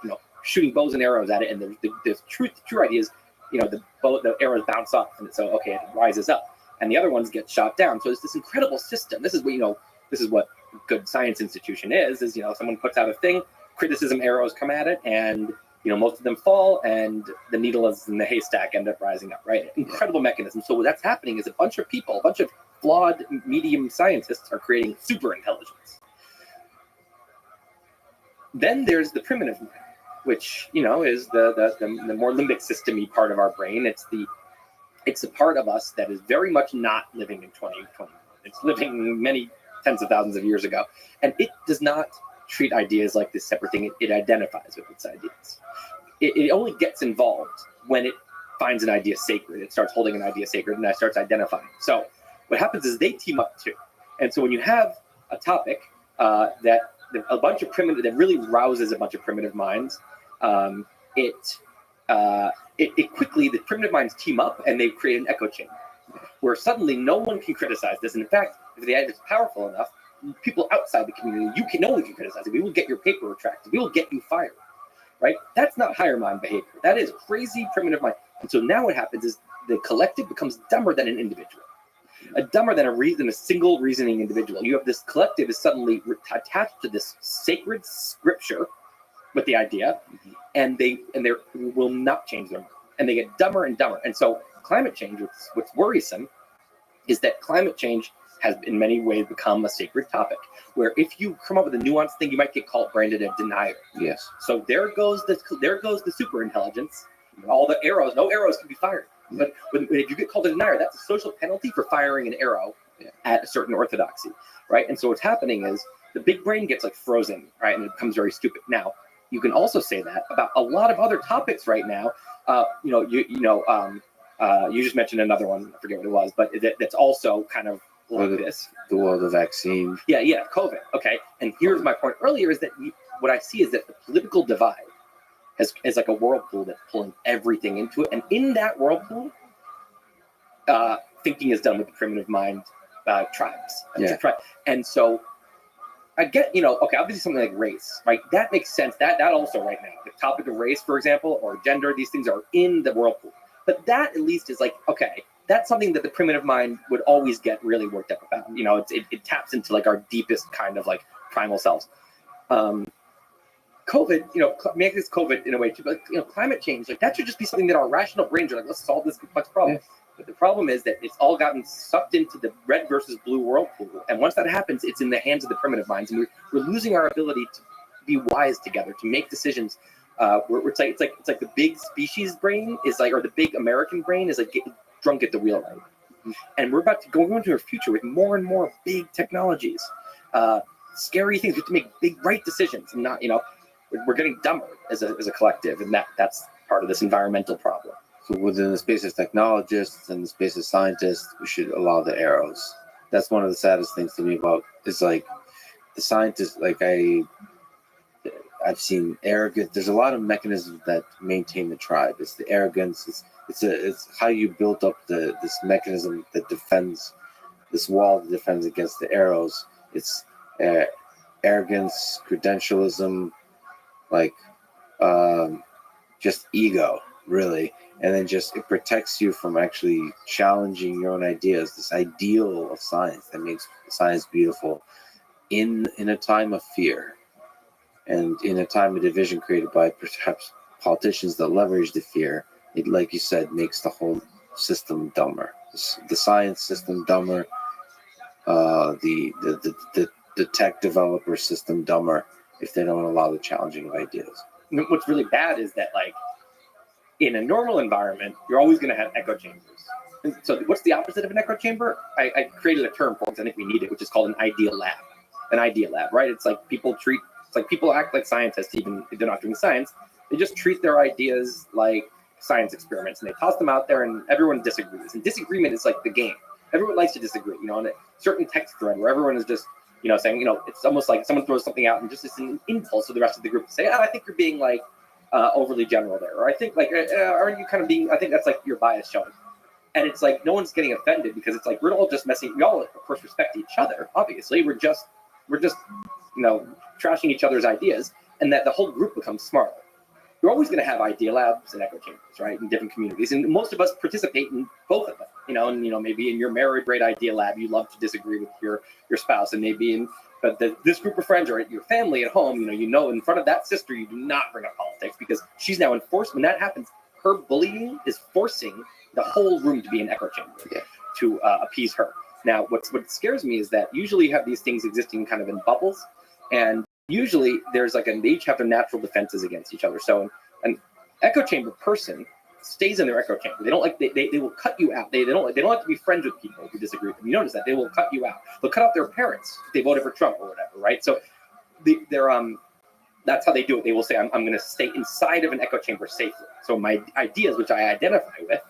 shooting bows and arrows at it, and the true idea is, the arrows bounce off, and so it rises up, and the other ones get shot down. So it's this incredible system. This is what good science institution is someone puts out a thing, criticism arrows come at it, and most of them fall, and the needle is in the haystack end up rising up, right? Incredible mechanism. So what's happening is a bunch of flawed medium scientists are creating super intelligence. Then there's the primitive mind, which is the more limbic system-y part of our brain. It's a part of us that is very much not living in 2021. It's living many tens of thousands of years ago, and it does not treat ideas like this separate thing. It identifies with its ideas. It only gets involved when it finds an idea sacred. It starts holding an idea sacred, and it starts identifying. So what happens is they team up too. And so when you have a topic that really rouses a bunch of primitive minds, it quickly, the primitive minds team up and they create an echo chamber where suddenly no one can criticize this. And in fact, if the idea is powerful enough, people outside the community, no one can criticize it. We will get your paper retracted. We will get you fired, right? That's not higher mind behavior. That is crazy primitive mind. And so now what happens is the collective becomes dumber than an individual. Dumber than a single reasoning individual. You have this collective is suddenly attached to this sacred scripture with the idea, and they will not change their mind, and they get dumber and dumber. And so climate change, what's worrisome, is that climate change has in many ways become a sacred topic, where if you come up with a nuanced thing, you might get called branded a denier. Yes. So there goes the super intelligence. All the arrows, no arrows can be fired. But if you get called a denier, that's a social penalty for firing an arrow at a certain orthodoxy, right? And so what's happening is the big brain gets like frozen, right, and it becomes very stupid. Now, you can also say that about a lot of other topics right now. You just mentioned another one. I forget what it was, but that's also kind of like this. The vaccine. Yeah, COVID. Okay, and here's my point earlier: is that what I see is that the political divide is like a whirlpool that's pulling everything into it, and in that whirlpool, thinking is done with the primitive mind tribes. And so I get, okay, obviously something like race, right? That makes sense. That also right now, the topic of race, for example, or gender, these things are in the whirlpool. But that at least is like, okay, that's something that the primitive mind would always get really worked up about. It taps into like our deepest kind of like primal selves. COVID, make this COVID in a way too, but climate change, like that should just be something that our rational brains are like, let's solve this complex problem. Yeah. But the problem is that it's all gotten sucked into the red versus blue whirlpool, and once that happens, it's in the hands of the primitive minds, and we're losing our ability to be wise together, to make decisions. It's like the big species brain is like, or the big American brain is like drunk at the wheel right now. And we're about to go into a future with more and more big technologies, scary things. We have to make big right decisions, and not we're getting dumber as a collective, and that's part of this environmental problem. So within the space of technologists and the space of scientists, we should allow the arrows. That's one of the saddest things to me about is like the scientists. Like I've seen arrogance. There's a lot of mechanisms that maintain the tribe. It's the arrogance. It's how you built up this mechanism that defends this wall that defends against the arrows. It's arrogance, credentialism, like just ego, really. And then just it protects you from actually challenging your own ideas. This ideal of science that makes science beautiful in a time of fear and in a time of division created by perhaps politicians that leverage the fear. It, like you said, makes the whole system dumber. The science system dumber. The tech developer system dumber if they don't allow the challenging of ideas. What's really bad is that, like, in a normal environment, you're always going to have echo chambers. And so what's the opposite of an echo chamber? I created a term for it because I think we need it, which is called an idea lab. An idea lab, right? It's like people act like scientists, even if they're not doing science. They just treat their ideas like science experiments, and they toss them out there, and everyone disagrees. And disagreement is like the game. Everyone likes to disagree, on a certain text thread where everyone is just, saying, it's almost like someone throws something out and just it's an impulse for the rest of the group to say, I think you're being like overly general there. Or I think like, aren't you kind of being, I think that's like your bias showing. And it's like, no one's getting offended because it's like, we're all just messing, we all of course respect each other. Obviously we're just, trashing each other's ideas, and that the whole group becomes smarter. You're always going to have idea labs and echo chambers, right, in different communities, and most of us participate in both of them. Maybe in your married great idea lab, you love to disagree with your spouse, and maybe this group of friends or at your family at home, in front of that sister, you do not bring up politics because she's now enforced. When that happens, her bullying is forcing the whole room to be an echo chamber to appease her. Now, what scares me is that usually you have these things existing kind of in bubbles, and usually there's like they each have their natural defenses against each other. So an echo chamber person stays in their echo chamber. They don't like they will cut you out. They don't like to be friends with people who disagree with them. You notice that they will cut you out. They'll cut out their parents if they voted for Trump or whatever, right? So that's how they do it. They will say, I'm going to stay inside of an echo chamber safely. So my ideas, which I identify with,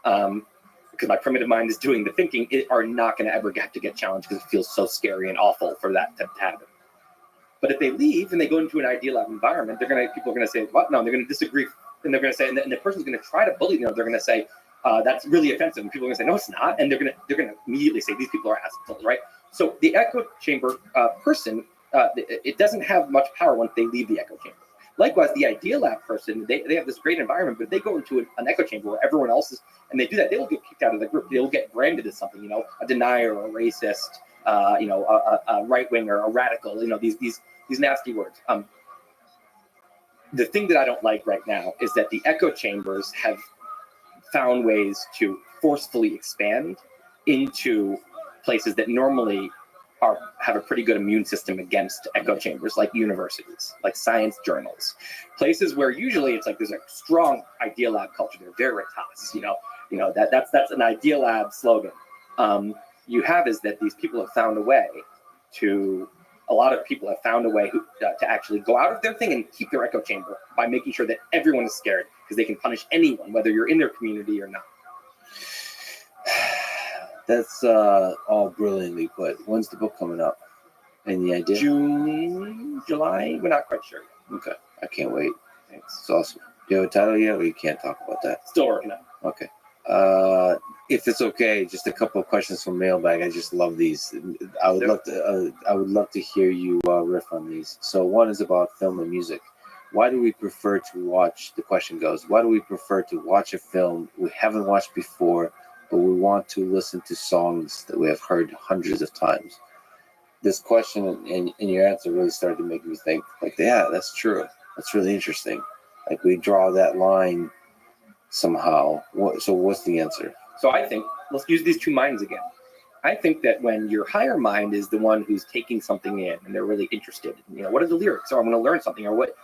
because my primitive mind is doing the thinking, are not going to ever have to get challenged because it feels so scary and awful for that to happen. But if they leave and they go into an idea lab environment, people are going to say, what? No, they're going to disagree. And they're going to say, and the person's going to try to bully them. They're going to say, that's really offensive. And people are going to say, no, it's not. And they're going to immediately say, these people are assholes, right? So the echo chamber person, it doesn't have much power once they leave the echo chamber. Likewise, the idea lab person, they have this great environment, but they go into an echo chamber where everyone else is, and they do that, they will get kicked out of the group. They will get branded as something, a denier, a racist, a right winger, a radical, these nasty words. The thing that I don't like right now is that the echo chambers have found ways to forcefully expand into places that normally have a pretty good immune system against echo chambers, like universities, like science journals, places where usually it's like there's a strong Idea Lab culture. They're veritas, that's an Idea Lab slogan. You have is that these people have found a way to. A lot of people have found a way to actually go out of their thing and keep their echo chamber by making sure that everyone is scared because they can punish anyone, whether you're in their community or not. That's all brilliantly put. When's the book coming up? Any idea? June, July? We're not quite sure. Okay, I can't wait. Thanks. It's awesome. Do you have a title yet, or you can't talk about that? Still working on it. Okay. If it's okay, just a couple of questions from Mailbag. I just love these. I would love to hear you riff on these. So one is about film and music. Why do we prefer to watch? The question goes: why do we prefer to watch a film we haven't watched before, but we want to listen to songs that we have heard hundreds of times? This question and your answer really started to make me think. Like, yeah, that's true. That's really interesting. Like, we draw that line somehow. So what's the answer? So I think, let's use these two minds again. I think that when your higher mind is the one who's taking something in and they're really interested, what are the lyrics? Or I'm going to learn something, or what,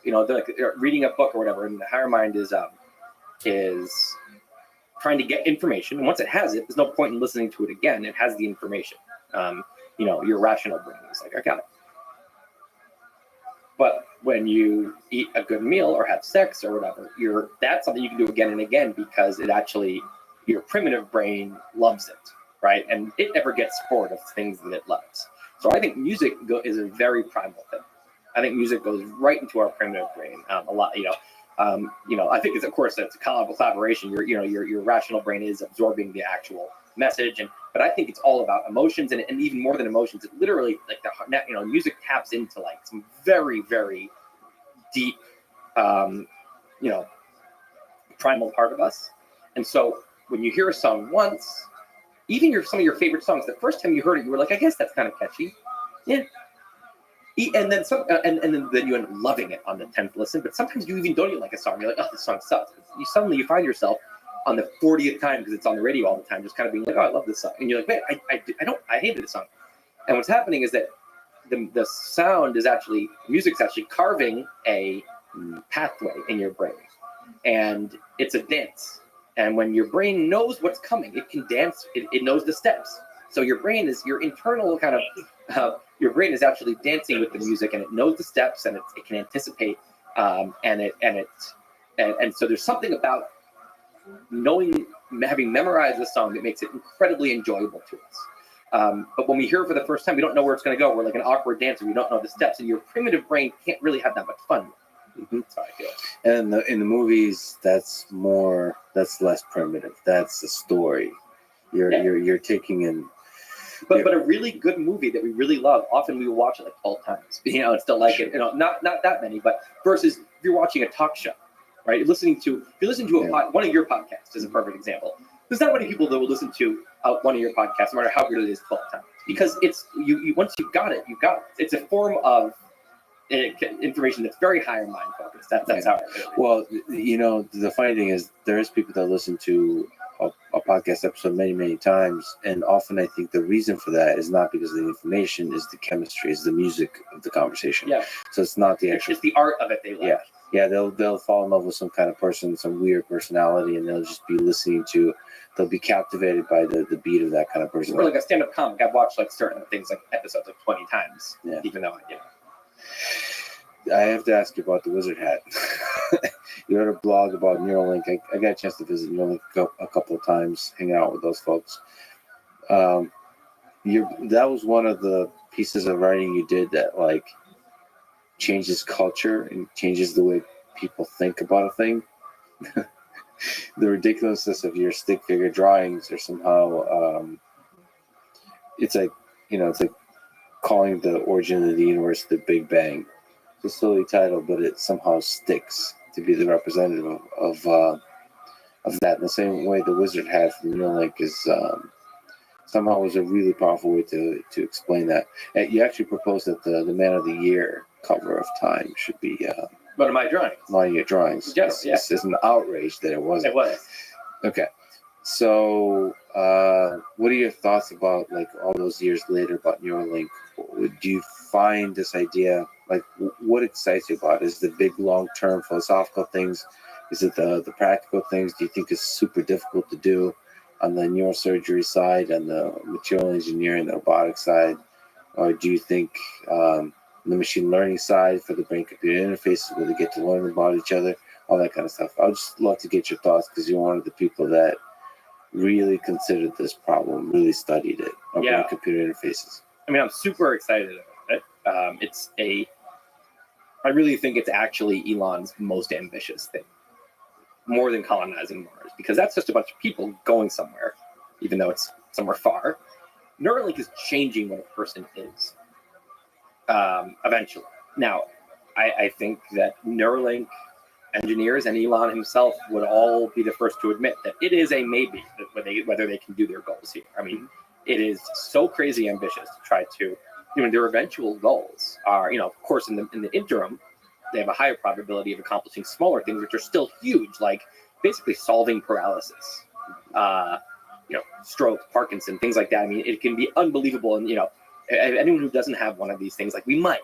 they're reading a book or whatever, and the higher mind is trying to get information. And once it has it, there's no point in listening to it again. It has the information. Your rational brain is like, I got it. But when you eat a good meal or have sex or whatever, that's something you can do again and again because it actually, your primitive brain loves it, right? And it never gets bored of things that it loves. So I think music is a very primal thing. I think music goes right into our primitive brain a lot. I think it's, of course, it's a collaboration. Your rational brain is absorbing the actual message, but I think it's all about emotions, and even more than emotions, it literally music taps into like some very, very deep, primal part of us. And so when you hear a song once, even some of your favorite songs, the first time you heard it, you were like, I guess that's kind of catchy. Yeah. And then then you end up loving it on the 10th listen. But sometimes you even don't even like a song. You're like, oh, this song sucks. You find yourself on the 40th time, because it's on the radio all the time, just kind of being like, oh, I love this song. And you're like, wait, I hated this song. And what's happening is that the sound is actually, music's actually carving a pathway in your brain. And it's a dance. And when your brain knows what's coming, it can dance, it knows the steps. So your brain is, your internal kind of, your brain is actually dancing with the music, and it knows the steps, and it can anticipate, and so there's something about having memorized the song that makes it incredibly enjoyable to us. But when we hear it for the first time, we don't know where it's going to go. We're like an awkward dancer. We don't know the steps, and your primitive brain can't really have that much fun with it. Mm-hmm. That's how I feel. And in the movies, that's less primitive. That's the story. You're taking in. But a really good movie that we really love, often we will watch it like 12 times. And still like it. Not that many, but versus if you're watching a talk show, right? If you're listening to one of your podcasts is a perfect example. There's not many people that will listen to one of your podcasts, no matter how good it is, 12 times, because it's you once you've got it, you've got it. It's a form of information that's very higher mind focused. That's how. Well, the funny thing is, there's people that listen to a podcast episode many, many times, and often I think the reason for that is not because of the information, is the chemistry, is the music of the conversation. Yeah. So it's not the actual. It's the art of it they like. Yeah. They'll fall in love with some kind of person, some weird personality, and they'll just be listening to. They'll be captivated by the beat of that kind of person. Or like a stand-up comic, I've watched like certain things, like episodes, like 20 times. Yeah. Even though I have to ask you about the wizard hat. You wrote a blog about Neuralink. I got a chance to visit Neuralink a couple of times, hanging out with those folks. That was one of the pieces of writing you did that like changes culture and changes the way people think about a thing. The ridiculousness of your stick figure drawings are somehow it's like calling the origin of the universe the Big Bang. It's a silly title, but it somehow sticks to be the representative of that. In the same way, the wizard hat from Neuralink is somehow was a really powerful way to explain that. And you actually proposed that the Man of the Year cover of Time should be one of my drawings. One of your drawings. Yes. It's an outrage that it wasn't. It was. Okay. So, what are your thoughts about like all those years later about Neuralink? Do you find this idea like what excites you about it? Is the big long-term philosophical things? Is it the practical things? Do you think it's super difficult to do on the neurosurgery side and the material engineering, the robotics side, or do you think the machine learning side for the brain-computer interfaces where they get to learn about each other, all that kind of stuff? I'd just love to get your thoughts because you're one of the people that really considered this problem, really studied it, of brain-computer interfaces. I mean, I'm super excited about it. I really think it's actually Elon's most ambitious thing, more than colonizing Mars, because that's just a bunch of people going somewhere, even though it's somewhere far. Neuralink is changing what a person is, eventually. Now, I think that Neuralink engineers and Elon himself would all be the first to admit that it is a maybe whether they can do their goals here. I mean, it is so crazy ambitious to try to, their eventual goals are, of course, in the interim, they have a higher probability of accomplishing smaller things, which are still huge, like basically solving paralysis, stroke, Parkinson, things like that. I mean, it can be unbelievable. And, anyone who doesn't have one of these things, like we might,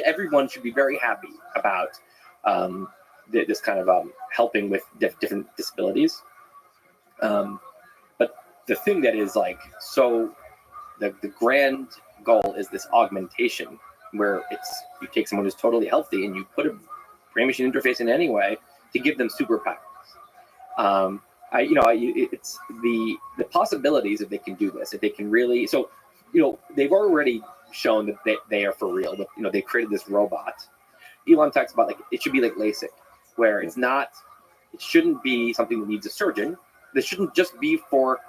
everyone should be very happy about this kind of helping with different disabilities. But the thing that is like, so the grand goal is this augmentation where you take someone who's totally healthy and you put a brain machine interface in anyway to give them superpowers. It's the possibilities if they can do this, if they can really, so, they've already shown that they are for real. They created this robot. Elon talks about like, it should be like LASIK, where it shouldn't be something that needs a surgeon. This shouldn't just be for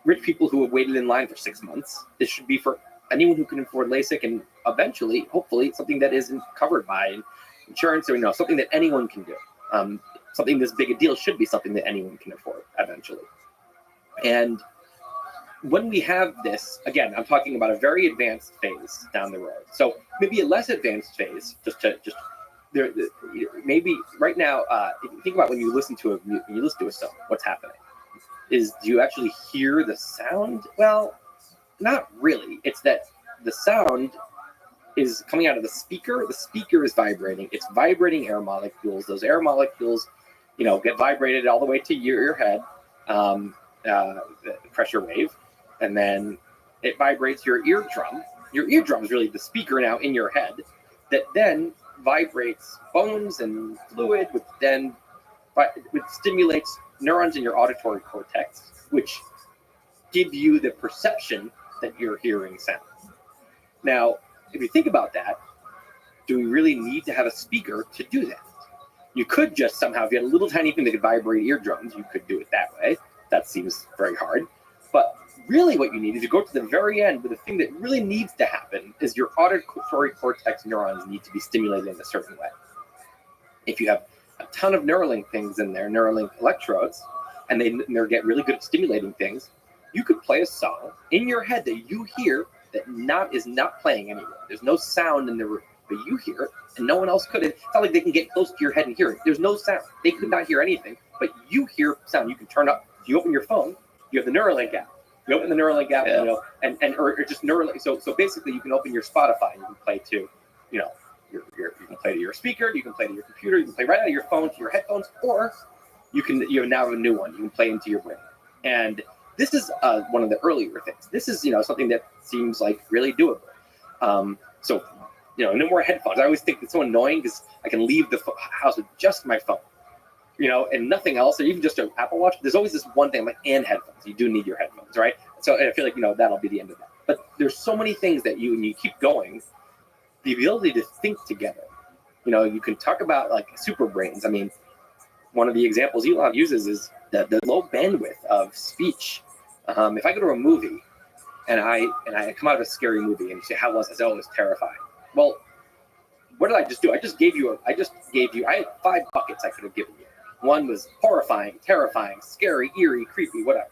rich people who have waited in line for 6 months. This should be for anyone who can afford LASIK, and eventually, hopefully, something that isn't covered by insurance or something that anyone can do. Something this big a deal should be something that anyone can afford eventually. And when we have this, again, I'm talking about a very advanced phase down the road. So maybe a less advanced phase, maybe right now, if you think about when you listen to a song, what's happening? Do you actually hear the sound? Well, not really. It's that the sound is coming out of the speaker. The speaker is vibrating. It's vibrating air molecules. Those air molecules, get vibrated all the way to your head, the pressure wave, and then it vibrates your eardrum. Your eardrum is really the speaker now in your head that then vibrates bones and fluid, which stimulates neurons in your auditory cortex, which give you the perception that you're hearing sound. Now, if you think about that, do we really need to have a speaker to do that? You could just somehow, if you had a little tiny thing that could vibrate eardrums, you could do it that way. That seems very hard. But really what you need is you go to the very end, but the thing that really needs to happen is your auditory cortex neurons need to be stimulated in a certain way. If you have a ton of Neuralink things in there, Neuralink electrodes, and they get really good at stimulating things, you could play a song in your head that you hear that is not playing anywhere. There's no sound in the room, but you hear it, and no one else could. It's not like they can get close to your head and hear it. There's no sound. They could not hear anything, but you hear sound. You can turn up. You open your phone. You have the Neuralink app. You open the Neuralink app, or just Neuralink. So basically, you can open your Spotify and you can play to, you can play to your speaker. You can play to your computer. You can play right out of your phone to your headphones, or you now have a new one. You can play into your brain. And this is one of the earlier things. This is something that seems like really doable. So no more headphones. I always think it's so annoying because I can leave the house with just my phone, and nothing else, or even just an Apple Watch. There's always this one thing, and headphones. You do need your headphones, right? So I feel like that'll be the end of that. But there's so many things that when you keep going, the ability to think together. You can talk about like super brains. I mean, one of the examples Elon uses is the low bandwidth of speech. If I go to a movie and I come out of a scary movie and you say, how was it? I say, oh, it was terrifying. Well, what did I just do? I just gave you, I had 5 buckets I could have given you. One was horrifying, terrifying, scary, eerie, creepy, whatever.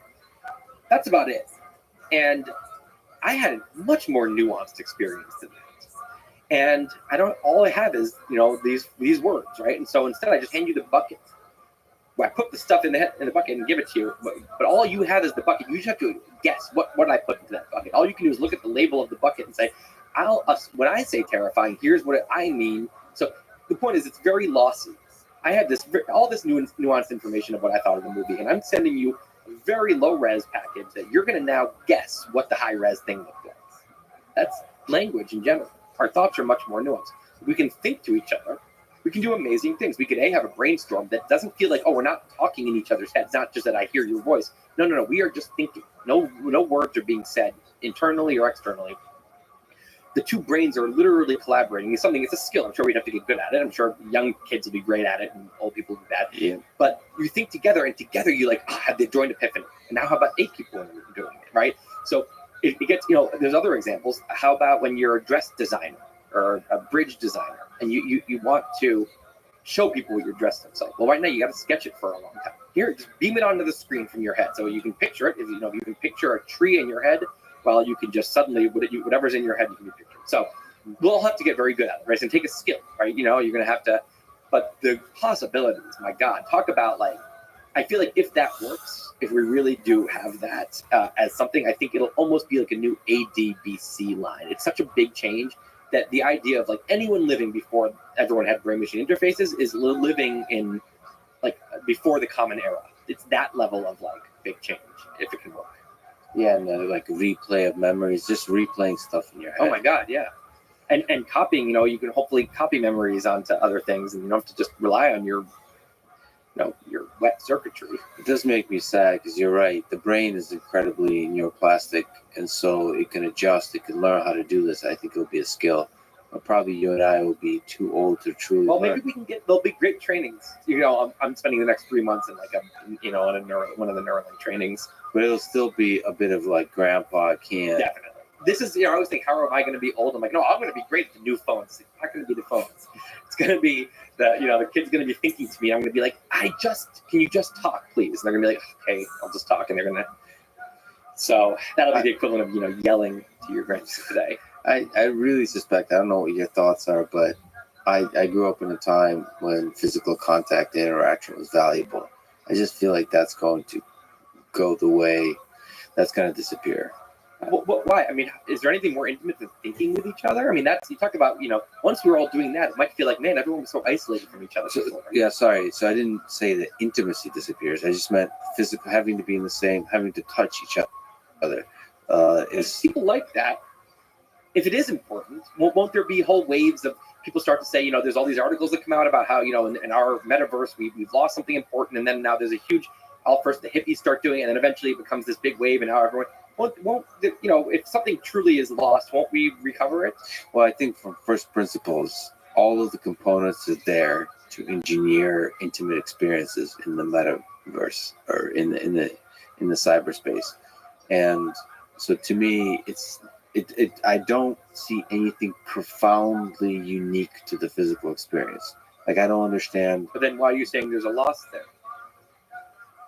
That's about it. And I had a much more nuanced experience than that. And all I have is, these words, right? And so instead I just hand you the bucket. where I put the stuff in the bucket and give it to you, but all you have is the bucket. You just have to guess what did I put into that bucket. All you can do is look at the label of the bucket and say, when I say terrifying, here's what I mean. So the point is, it's very lossy. I have all this nuanced information of what I thought of the movie, and I'm sending you a very low-res package that you're going to now guess what the high-res thing looked like. That's language in general. Our thoughts are much more nuanced. We can think to each other. We can do amazing things. We could have a brainstorm that doesn't feel like, oh, we're not talking in each other's heads. Not just that I hear your voice. No. We are just thinking. No words are being said internally or externally. The two brains are literally collaborating. It's a skill. I'm sure we'd have to get good at it. I'm sure young kids will be great at it and old people will be bad. Yeah. But you think together, and together you have the joint epiphany. And now how about 8 people doing it, right? So it gets, there's other examples. How about when you're a dress designer or a bridge designer and you want to show people what your dress looks like? Well, right now you got to sketch it for a long time. Here, just beam it onto the screen from your head so you can picture it. If you can picture a tree in your head, well, you can just suddenly, whatever's in your head, you can be pictured. So we'll have to get very good at it, right? It's going to take a skill, right? You're going to have to, but the possibilities, my God, talk about I feel like if that works, if we really do have that as something, I think it'll almost be like a new ADBC line. It's such a big change that the idea of anyone living before everyone had brain machine interfaces is living in before the common era. It's that level of big change if it can work. Yeah, and replay of memories, just replaying stuff in your head. Oh my God, yeah. And copying, you can hopefully copy memories onto other things, and you don't have to just rely on your wet circuitry. It does make me sad because you're right. The brain is incredibly neuroplastic, and so it can adjust. It can learn how to do this. I think it'll be a skill. But probably you and I will be too old to truly. Well, learn. maybe we can there'll be great trainings. I'm spending the next 3 months in one of the Neuralink trainings. But it'll still be a bit of grandpa can't. Definitely. This is, I always think, how am I going to be old? I'm like, no, I'm going to be great at the new phones. It's not going to be the phones. It's going to be the kid's going to be thinking to me. I'm going to be like, can you just talk, please? And they're going to be like, okay, I'll just talk. And they're going to. So that'll be the equivalent of, yelling to your grandkids today. I really suspect, I don't know what your thoughts are, but I grew up in a time when physical contact and interaction was valuable. I just feel like that's going to go the way, that's going to disappear. Why? I mean, is there anything more intimate than thinking with each other? I mean, you talk about, once we were all doing that, it might feel like, man, everyone was so isolated from each other. Yeah, sorry. So I didn't say that intimacy disappears. I just meant physical, having to be in the same, having to touch each other. Is people like that? If it is important, won't there be whole waves of people start to say, there's all these articles that come out about how, in our metaverse, we've lost something important, and then now there's a huge, first the hippies start doing it, and then eventually it becomes this big wave, and now everyone, if something truly is lost, won't we recover it? Well, I think from first principles, all of the components are there to engineer intimate experiences in the metaverse or in the cyberspace, and so to me, I don't see anything profoundly unique to the physical experience. I don't understand. But then why are you saying there's a loss there?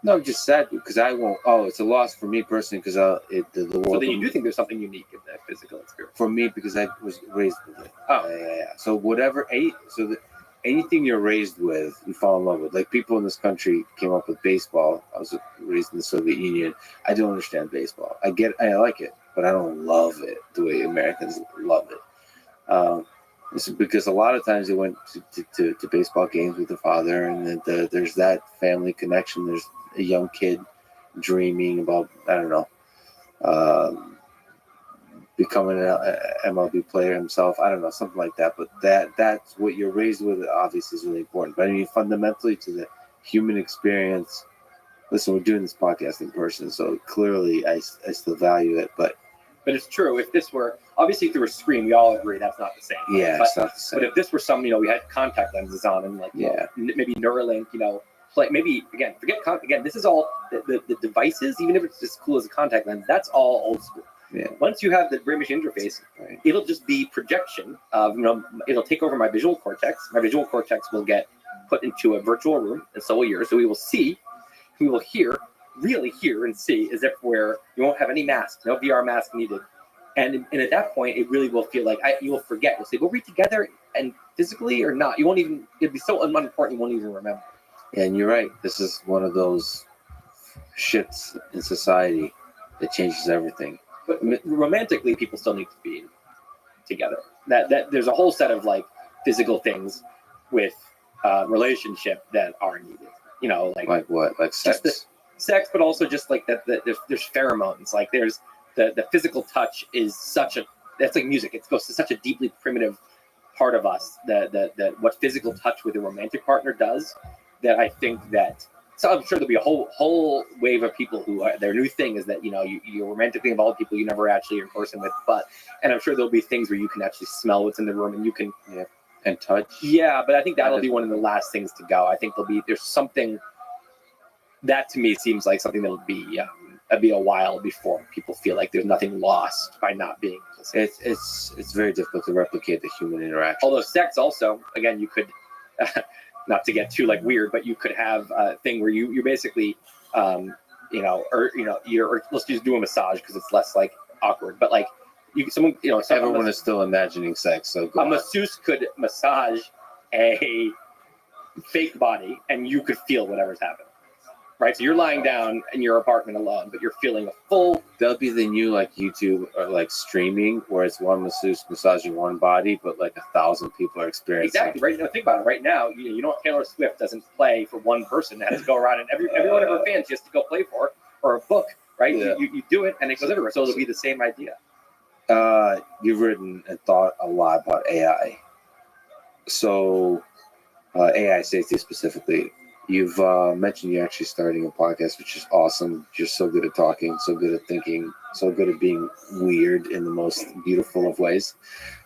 No, I'm just sad because I won't. Oh, it's a loss for me personally because the world. So then you do think there's something unique in that physical experience? For me, because I was raised with it. Oh, yeah. So anything you're raised with, you fall in love with. Like people in this country came up with baseball. I was raised in the Soviet Union. I don't understand baseball. I like it, but I don't love it the way Americans love it. It's because a lot of times they went to baseball games with the father, and there's that family connection. There's a young kid dreaming about, I don't know, becoming an MLB player himself. I don't know, something like that. But that's what you're raised with, obviously, is really important. But I mean, fundamentally to the human experience, listen, we're doing this podcast in person, so clearly I still value it. But it's true. If this were, obviously through a screen, we all agree that's not the same. Yeah, it's not the same. But if this were some, we had contact lenses on and maybe Neuralink, maybe, again, this is all, the devices, even if it's as cool as a contact lens, that's all old school. Yeah. Once you have the brain machine interface, right, it'll just be projection of, it'll take over my visual cortex. My visual cortex will get put into a virtual room, and so will yours. So we will see, we will really hear and see as if you won't have any mask, no VR mask needed. And at that point, it really will feel like you will forget. You'll say, were we together and physically or not? You won't even, it'd be so unimportant, you won't even remember. And you're right. This is one of those shifts in society that changes everything. But romantically, people still need to be together. That there's a whole set of like physical things with relationship that are needed. You know, like what? Like sex? Just sex, but also just like that. There's pheromones. Like there's the physical touch is that's like music. It goes to such a deeply primitive part of us that what physical touch with a romantic partner does. That I think that. So I'm sure there'll be a whole wave of people who their new thing is that you're romantically involved people you never actually are in person with, and I'm sure there'll be things where you can actually smell what's in the room and you can and touch. Yeah, but I think that'll be one of the last things to go. I think there's something that to me seems like something that'll be a while before people feel like there's nothing lost by not being. It's very difficult to replicate the human interaction. Although sex also, again, you could. Not to get too like weird, but you could have a thing where you basically, let's just do a massage because it's less like awkward. But like everyone is still imagining sex, so a masseuse could massage a fake body, and you could feel whatever's happening. Right, so you're lying down in your apartment alone, but you're feeling a full. That'll be the new like YouTube or like streaming, where it's one masseuse massaging one body, but like 1,000 people are experiencing. Exactly. Right now, think about it. Right now, you know, Taylor Swift doesn't play for one person; it has to go around, and every one of her fans she has to go play for, or a book. Right? Yeah. You do it, and it goes everywhere. So it'll be the same idea. You've written and thought a lot about AI. So AI safety specifically. You've mentioned you're actually starting a podcast, which is awesome. You're so good at talking, so good at thinking, so good at being weird in the most beautiful of ways.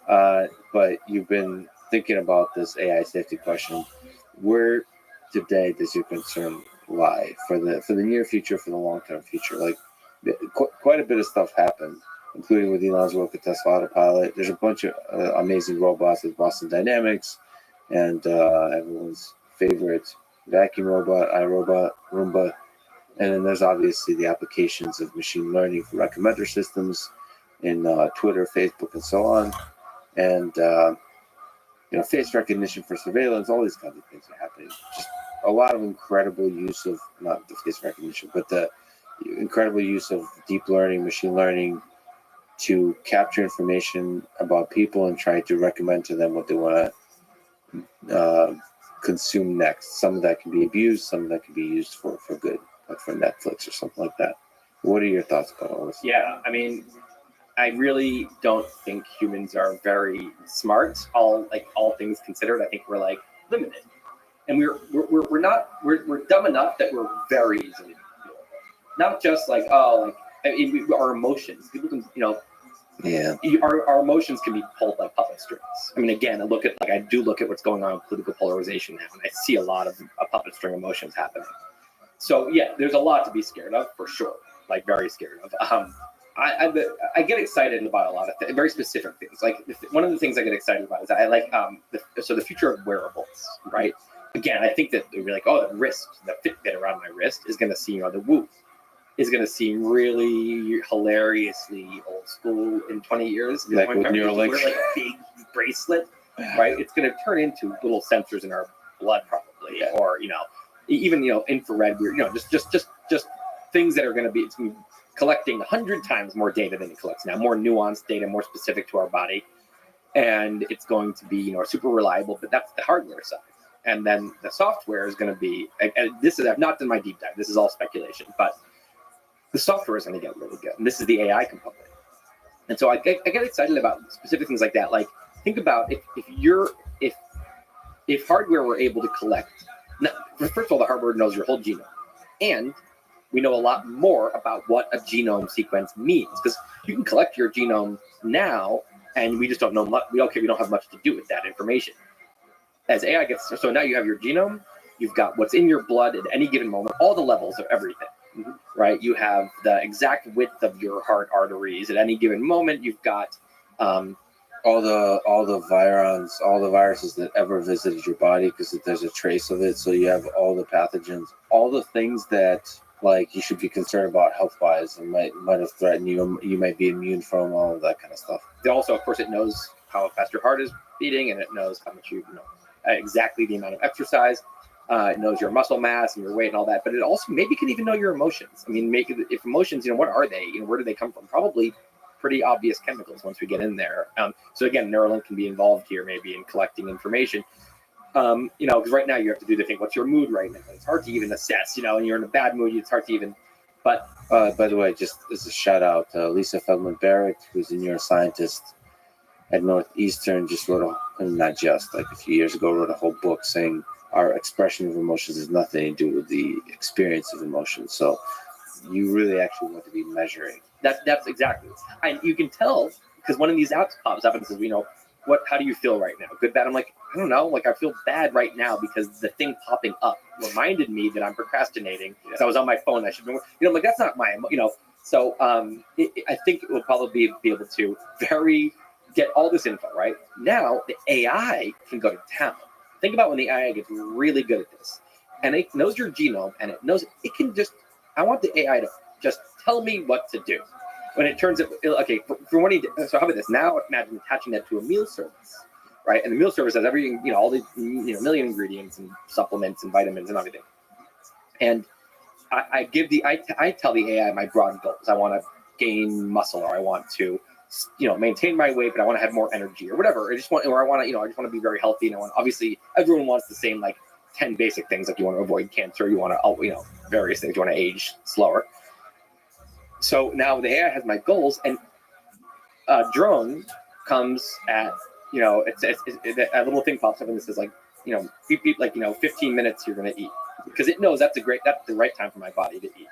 But you've been thinking about this AI safety question. Where today does your concern lie for the near future, for the long-term future? Like quite a bit of stuff happened, including with Elon's work at Tesla Autopilot. There's a bunch of amazing robots with Boston Dynamics and everyone's favorite vacuum robot, iRobot, Roomba, and then there's obviously the applications of machine learning for recommender systems in Twitter, Facebook, and so on, and face recognition for surveillance. All these kinds of things are happening. Just a lot of incredible use of not the face recognition, but the incredible use of deep learning, machine learning to capture information about people and try to recommend to them what they want to consume next. Some of that can be abused, some of that can be used for good, like for Netflix or something like that. What are your thoughts about all this? Yeah, I mean, I really don't think humans are very smart. All things considered, I think we're like limited, and we're dumb enough that we're very easily manipulated. Not just like our emotions. People can our emotions can be pulled like puppet strings. I mean, again, I do look at what's going on with political polarization now, and I see a lot of puppet string emotions happening. So yeah, there's a lot to be scared of for sure, like very scared of. I get excited about a lot of very specific things. Like one of the things I get excited about is I like the future of wearables, right? Again, I think that they'd be like, oh, the wrist, the Fitbit around my wrist is going to seem, the Whoop is going to seem really hilariously old school in 20 years. Like with Neuralink, wear like a big bracelet, right? It's going to turn into little sensors in our blood, probably, or even infrared. Just things that are going to be collecting 100 times more data than it collects now, more nuanced data, more specific to our body, and it's going to be super reliable. But that's the hardware side, and then the software is going to be. And this is I've not done my deep dive. This is all speculation, but the software is going to get really good, and this is the AI component. And so I get excited about specific things like that. Like think about if hardware were able to collect. Now, first of all, the hardware knows your whole genome, and we know a lot more about what a genome sequence means, because you can collect your genome now, and we just don't know much. We don't have much to do with that information. As AI gets, so now you have your genome, you've got what's in your blood at any given moment, all the levels of everything, right? You have the exact width of your heart arteries at any given moment. You've got all the virons, all the viruses that ever visited your body, because there's a trace of it. So you have all the pathogens, all the things that you should be concerned about health-wise and might have threatened you. You might be immune from all of that kind of stuff. Also, of course, it knows how fast your heart is beating, and it knows how much exactly the amount of exercise. It knows your muscle mass and your weight and all that, but it also maybe can even know your emotions. I mean, if emotions, what are they? Where do they come from? Probably pretty obvious chemicals once we get in there. So again, Neuralink can be involved here, maybe in collecting information. Because right now you have to do the thing. What's your mood right now? It's hard to even assess. And you're in a bad mood. It's hard to even. But by the way, just as a shout out, Lisa Feldman Barrett, who's a neuroscientist at Northeastern, just wrote like a few years ago, wrote a whole book saying our expression of emotions has nothing to do with the experience of emotions. So you really actually want to be measuring. That's exactly. And you can tell because one of these apps pops up and says, how do you feel right now? Good, bad? I'm like, I don't know. Like, I feel bad right now because the thing popping up reminded me that I'm procrastinating. Yeah. So I was on my phone. I should be, I'm like, that's not my, So I think it will probably be able to get all this info, right? Now the AI can go to town. Think about when the AI gets really good at this and it knows your genome and it knows it can I want the AI to just tell me what to do. When it turns out, okay, for when so how about this? Now imagine attaching that to a meal service, right? And the meal service has everything, all the, million ingredients and supplements and vitamins and everything. And I tell the AI my broad goals. I want to gain muscle, or I want to, maintain my weight, but I want to have more energy, or whatever. I just want to be very healthy. And obviously everyone wants the same, 10 basic things. Like you want to avoid cancer, you want to, various things. You want to age slower. So now the AI has my goals, and a drone comes at, a little thing pops up and it says beep, beep, 15 minutes you're going to eat, because it knows that's the right time for my body to eat.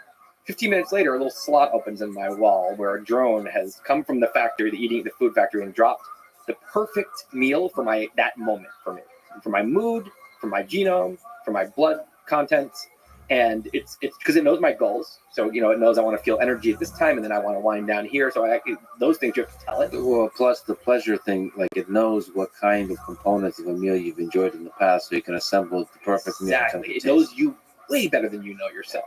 15 minutes later, a little slot opens in my wall where a drone has come from the factory, the food factory, and dropped the perfect meal for that moment for me, for my mood, for my genome, for my blood contents. And it's because it knows my goals. So, it knows I want to feel energy at this time, and then I want to wind down here. So those things you have to tell it. Well, plus the pleasure thing, it knows what kind of components of a meal you've enjoyed in the past, so you can assemble the perfect meal. Exactly. It knows you way better than you know yourself.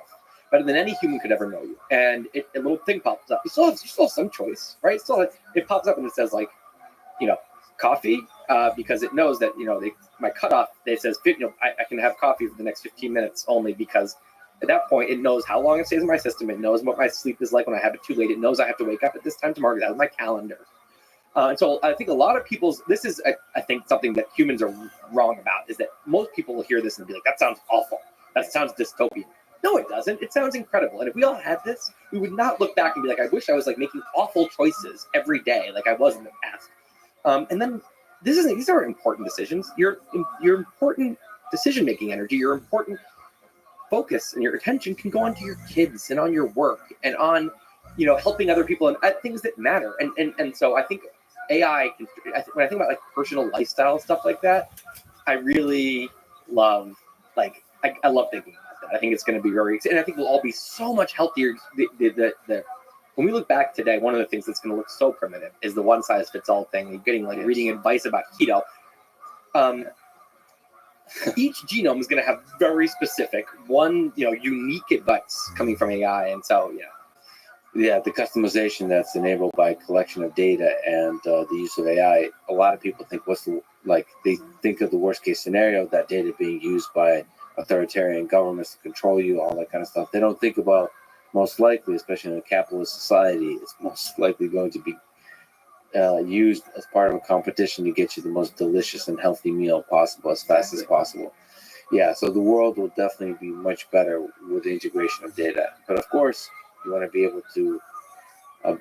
Better than any human could ever know you. And a little thing pops up. You still have some choice, right? It pops up and it says coffee, because it knows that my cutoff. It says I can have coffee for the next 15 minutes only, because at that point it knows how long it stays in my system. It knows what my sleep is like when I have it too late. It knows I have to wake up at this time tomorrow. That's my calendar. And so I think a lot of this is I think something that humans are wrong about, is that most people will hear this and be like, that sounds awful. That sounds dystopian. No, it doesn't. It sounds incredible. And if we all had this, we would not look back and be like, I wish I was making awful choices every day like I was in the past. And then these are important decisions. Your important decision-making energy, your important focus and your attention can go onto your kids and on your work and on, helping other people and at things that matter. And so I think AI when I think about personal lifestyle stuff like that, I really love I love thinking about that. I think it's going to be very exciting. And I think we'll all be so much healthier. When we look back today, one of the things that's going to look so primitive is the one-size-fits-all thing. You're getting reading advice about keto. Each genome is going to have very specific, unique advice coming from AI, and so the customization that's enabled by collection of data and the use of AI. A lot of people think they think of the worst-case scenario, that data being used by authoritarian governments to control you, all that kind of stuff. They don't think about, most likely, especially in a capitalist society, it's most likely going to be used as part of a competition to get you the most delicious and healthy meal possible as fast as possible. Yeah, so the world will definitely be much better with the integration of data. But of course, you want to be able to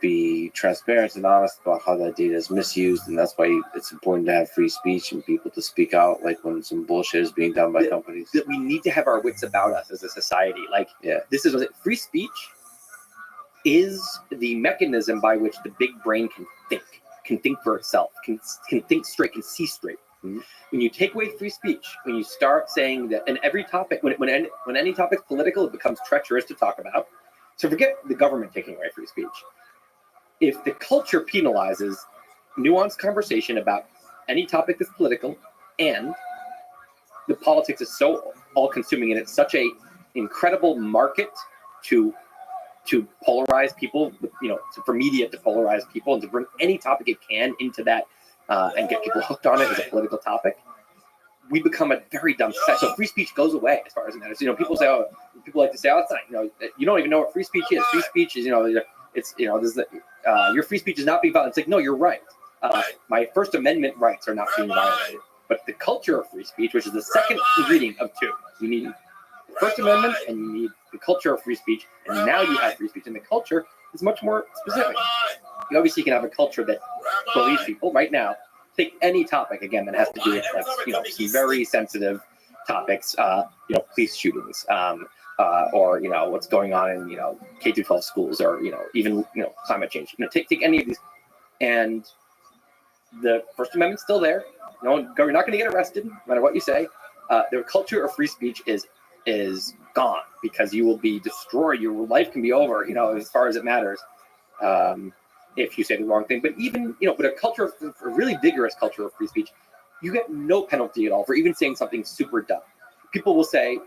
be transparent and honest about how that data is misused, and that's why it's important to have free speech and people to speak out when some bullshit is being done by companies. That we need to have our wits about us as a society. This is free speech is the mechanism by which the big brain can think for itself, can think straight, can see straight. Mm-hmm. When you take away free speech, when you start saying that, and every topic, when any topic's political, it becomes treacherous to talk about. So forget the government taking away free speech. If the culture penalizes nuanced conversation about any topic that's political, and the politics is so all-consuming and it's such a incredible market to polarize people, for media to polarize people and to bring any topic it can into that and get people hooked on it as a political topic, we become a very dumb society. So free speech goes away as far as it matters. People say, oh, people like to say, oh, it's not, you don't even know what free speech is. Free speech is, it's, your free speech is not being violated. It's like, no, you're right. My First Amendment rights are not being violated. But the culture of free speech, which is the second ingredient of two, you need the First Amendment and you need the culture of free speech. And now you have free speech. And the culture is much more specific. You obviously can have a culture that believes people right now. Take any topic again that has to do with some very sensitive topics, police shootings, or what's going on in K-12 schools, or even climate change. Take any of these, and the First Amendment's still there. You're not going to get arrested no matter what you say. The culture of free speech is gone because you will be destroyed. Your life can be over. As far as it matters. If you say the wrong thing, but even, but a really vigorous culture of free speech, you get no penalty at all for even saying something super dumb. People will say,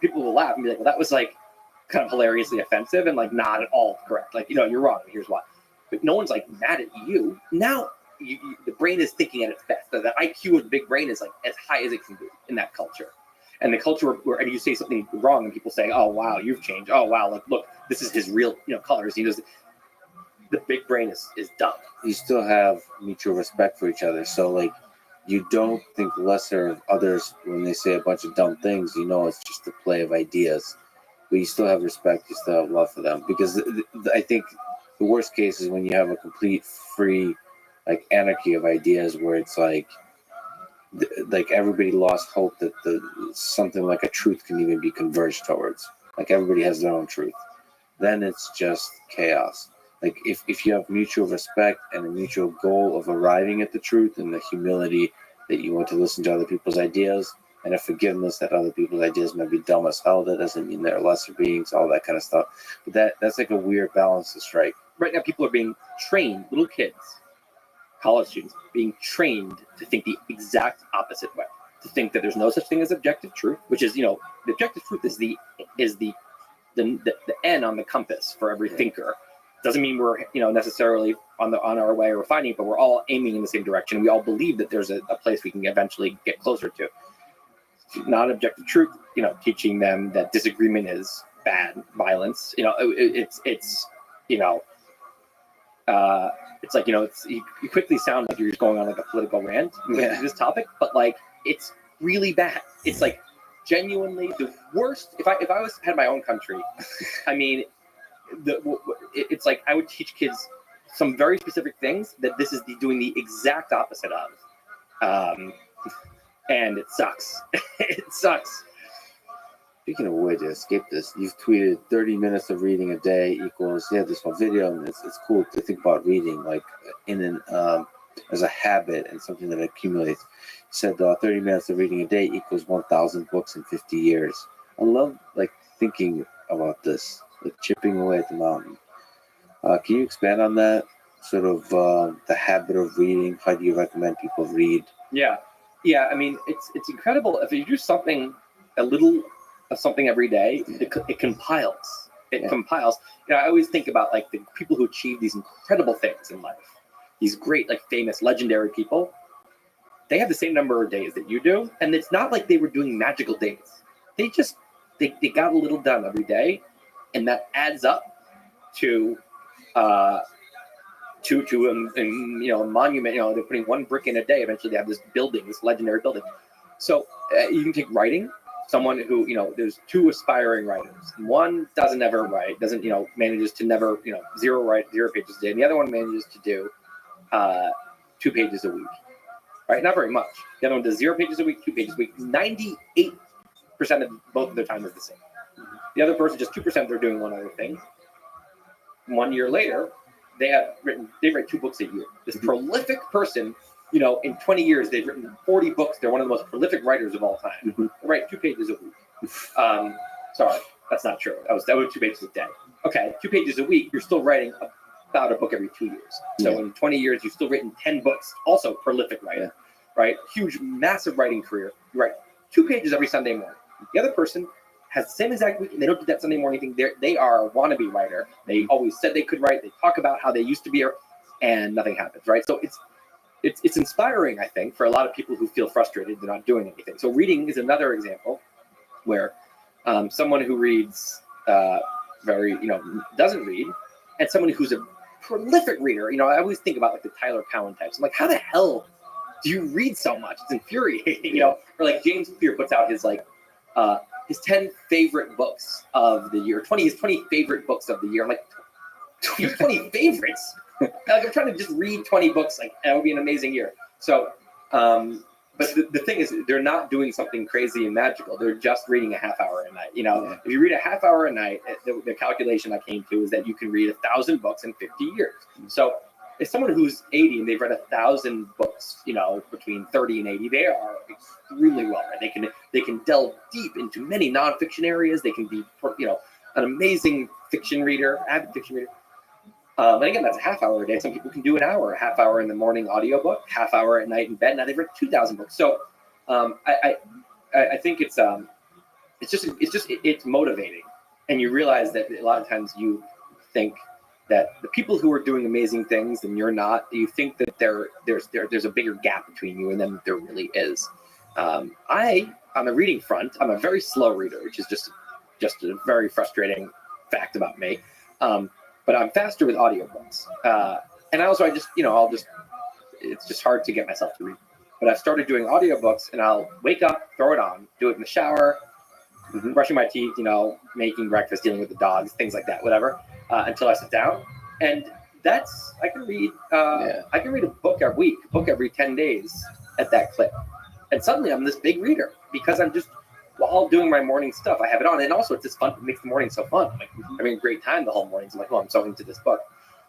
people will laugh and be like, well, that was kind of hilariously offensive and not at all correct. You're wrong. Here's why. But no one's mad at you. Now the brain is thinking at its best. The IQ of the big brain is as high as it can be in that culture. And the culture where you say something wrong and people say, oh, wow, you've changed. Oh, wow, look, this is his real, colors. The big brain is dumb. You still have mutual respect for each other. So you don't think lesser of others when they say a bunch of dumb things. It's just a play of ideas. But you still have respect. You still have love for them. Because I think the worst case is when you have a complete free anarchy of ideas where it's everybody lost hope that something like a truth can even be converged towards. Everybody has their own truth. Then it's just chaos. If you have mutual respect and a mutual goal of arriving at the truth, and the humility that you want to listen to other people's ideas, and a forgiveness that other people's ideas might be dumb as hell, that doesn't mean they're lesser beings, all that kind of stuff. But that's a weird balance to strike. Right now, people are being trained, little kids, college students, being trained to think the exact opposite way, to think that there's no such thing as objective truth, which is, the objective truth is the N on the compass for every thinker. Doesn't mean we're necessarily on our way or finding it, but we're all aiming in the same direction. We all believe that there's a place we can eventually get closer to. Non-objective truth, teaching them that disagreement is bad, violence. It's you quickly sound like you're just going on a political rant with this topic, but it's really bad. It's genuinely the worst. If I had my own country, I mean. It's I would teach kids some very specific things that this is doing the exact opposite of, and it sucks. It sucks. Speaking of which, escape this. You've tweeted 30 minutes of reading a day equals this whole video, and it's cool to think about reading as a habit and something that accumulates. You said 30 minutes of reading a day equals 1,000 books in 50 years. I love thinking about this. Chipping away at the mountain. Can you expand on that? Sort of the habit of reading. How do you recommend people read? Yeah. I mean, it's incredible if you do something, a little of something every day. It compiles. It compiles. I always think about the people who achieve these incredible things in life. These great, famous, legendary people. They have the same number of days that you do, and it's not like they were doing magical days. They just they got a little done every day. And that adds up to a monument. They're putting one brick in a day. Eventually, they have this building, this legendary building. So you can take writing. Someone who there's two aspiring writers. One doesn't ever write. Doesn't manages to never zero pages a day. And the other one manages to do 2 pages a week. Right, not very much. The other one does 0 pages a week, 2 pages a week. 98% of both of their time is the same. The other person, just 2%, they're doing one other thing. 1 year later, they write 2 books a year. This prolific person, in 20 years, they've written 40 books. They're one of the most prolific writers of all time. They write 2 pages a week. Sorry, that's not true. That was 2 pages a day. Okay, 2 pages a week, you're still writing about a book every 2 years. So in 20 years, you've still written 10 books. Also prolific writer, right? Huge, massive writing career. You write 2 pages every Sunday morning. The other person has the same exact week, and they don't do that Sunday morning thing. They are a wannabe writer. They always said they could write. They talk about how they used to be, and nothing happens, right? So it's inspiring, I think, for a lot of people who feel frustrated they're not doing anything. So reading is another example where someone who reads doesn't read, and someone who's a prolific reader. I always think about like the Tyler Cowen types. I'm like, how the hell do you read so much? It's infuriating, Or like James Clear puts out his 10 favorite books of the year, 20 favorite books of the year. I'm like, 20 favorites? Like, I'm trying to just read 20 books. Like, that would be an amazing year. So, but the thing is, they're not doing something crazy and magical. They're just reading a half hour a night. If you read a half hour a night, the calculation I came to is that you can read 1,000 books in 50 years. So if someone who's 80 and they've read 1,000 books, between 30 and 80, they are extremely well read. They can delve deep into many nonfiction areas. They can be, an amazing fiction reader, avid fiction reader. And again, that's a half hour a day. Some people can do an hour, a half hour in the morning audiobook, half hour at night in bed. Now they've read 2,000 books. So I think it's motivating. And you realize that a lot of times you think that the people who are doing amazing things and you're not, you think that there's a bigger gap between you and them than there really is. On the reading front, I'm a very slow reader, which is just a very frustrating fact about me. But I'm faster with audiobooks. And also it's just hard to get myself to read. But I've started doing audiobooks, and I'll wake up, throw it on, do it in the shower, brushing my teeth, making breakfast, dealing with the dogs, things like that, whatever, until I sit down. And I can read a book every week, a book every 10 days at that clip. And suddenly I'm this big reader because I'm just, while doing my morning stuff, I have it on. And also it's just fun. It makes the morning so fun. I'm like having a great time the whole morning. So I'm like, I'm so into this book.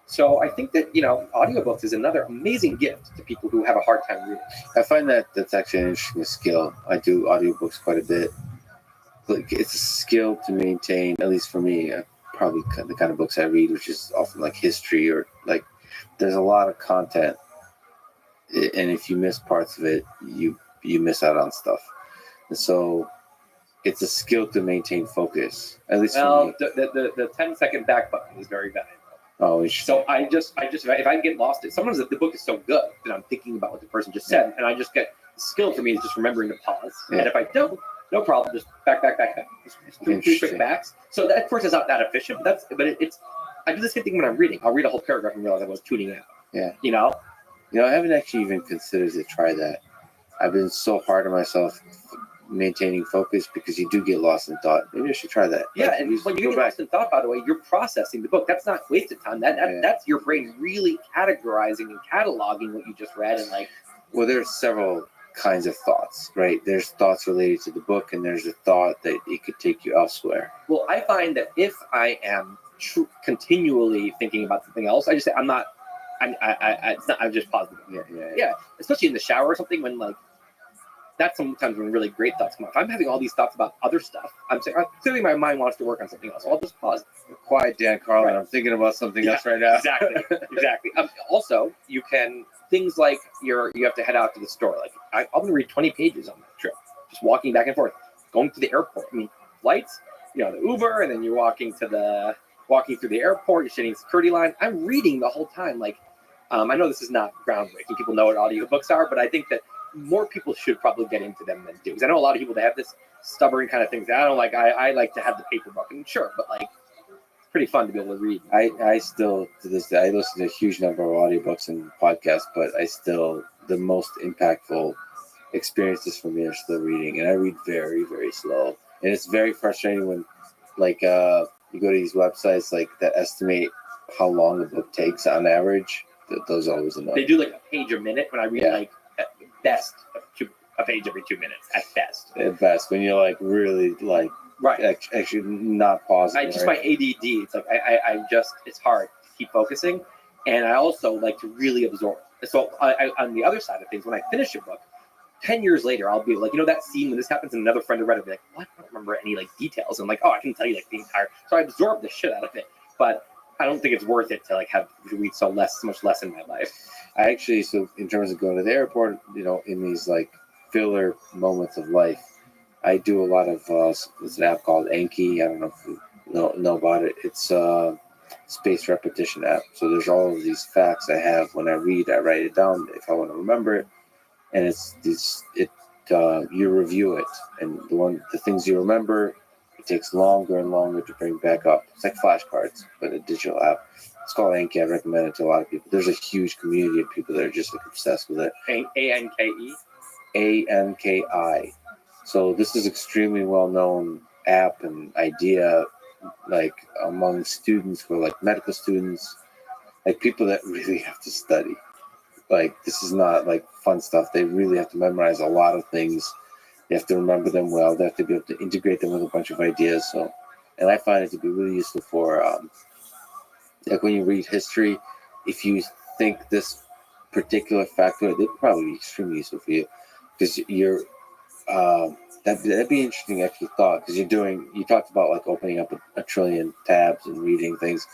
So I think that, audiobooks is another amazing gift to people who have a hard time reading. I find that that's actually an interesting skill. I do audiobooks quite a bit. Like, it's a skill to maintain, at least for me, probably the kind of books I read, which is often like history or like, there's a lot of content. And if you miss parts of it, you miss out on stuff. And so it's a skill to maintain focus, at least for me. The 10-second back button is very valuable. Oh, so I just if I get lost, sometimes the book is so good that I'm thinking about what the person just said, and I just get the skill for me is just remembering to pause. Yeah. And if I don't, no problem, just back. Just 3 quick backs. So that, of course, is not that efficient, but it's. I do the same thing when I'm reading. I'll read a whole paragraph and realize I was tuning out. Yeah. I haven't actually even considered to try that. I've been so hard on myself maintaining focus because you do get lost in thought. Maybe I should try that. Yeah, and when you get lost in thought, by the way, you're processing the book. That's not wasted time. That's your brain really categorizing and cataloging what you just read and like. Well, there's several kinds of thoughts, right? There's thoughts related to the book, and there's a thought that it could take you elsewhere. Well, I find that if I am continually thinking about something else, I just say I'm not. It's not. I'm just positive. Yeah. Especially in the shower or something when like. That's sometimes when really great thoughts come up. If I'm having all these thoughts about other stuff, I'm saying clearly my mind wants to work on something else. So I'll just pause. Quiet, Dan Carlin. Right. I'm thinking about something else right now. Exactly. Also, you can things like you have to head out to the store. Like I'm going to read 20 pages on that trip, just walking back and forth, going to the airport. I mean, flights, the Uber, and then you're walking through the airport. You're sitting in the security line. I'm reading the whole time. Like, I know this is not groundbreaking. People know what audiobooks are, but I think that more people should probably get into them than do. Because I know a lot of people that have this stubborn kind of thing. I don't like. I like to have the paper book, and sure, but like, it's pretty fun to be able to read. I still to this day I listen to a huge number of audiobooks and podcasts, but the most impactful experiences for me are still reading, and I read very, very slow, and it's very frustrating when like you go to these websites like that estimate how long a book takes on average. Those are always enough. They do like a page a minute when I read like. Best a page every 2 minutes at best. At best, when you're like really like actually not pausing. My ADD. It's like it's hard to keep focusing, and I also like to really absorb. So on the other side of things, when I finish a book, 10 years later, I'll be like, that scene when this happens, and another friend will read it, will be like, what? I don't remember any like details. I'm like, I can tell you like the entire. So I absorb the shit out of it, but I don't think it's worth it to like have to read so much less in my life. I actually, so in terms of going to the airport, in these like filler moments of life, I do a lot of it's an app called Anki. I don't know if you know about it. It's spaced repetition app. So there's all of these facts I have when I read. I write it down if I want to remember it, and you review it, and the things you remember, it takes longer and longer to bring back up. It's like flashcards, but a digital app. It's called Anki. I recommend it to a lot of people. There's a huge community of people that are just like obsessed with it. ANKE? ANKI. So this is extremely well-known app and idea, like among students who are like medical students, like people that really have to study. Like this is not like fun stuff. They really have to memorize a lot of things. They have to remember them well. They have to be able to integrate them with a bunch of ideas. So, and I find it to be really useful for like when you read history, if you think this particular factor, they'd probably be extremely useful for you because you're that'd be interesting actually thought because you talked about like opening up a trillion tabs and reading things.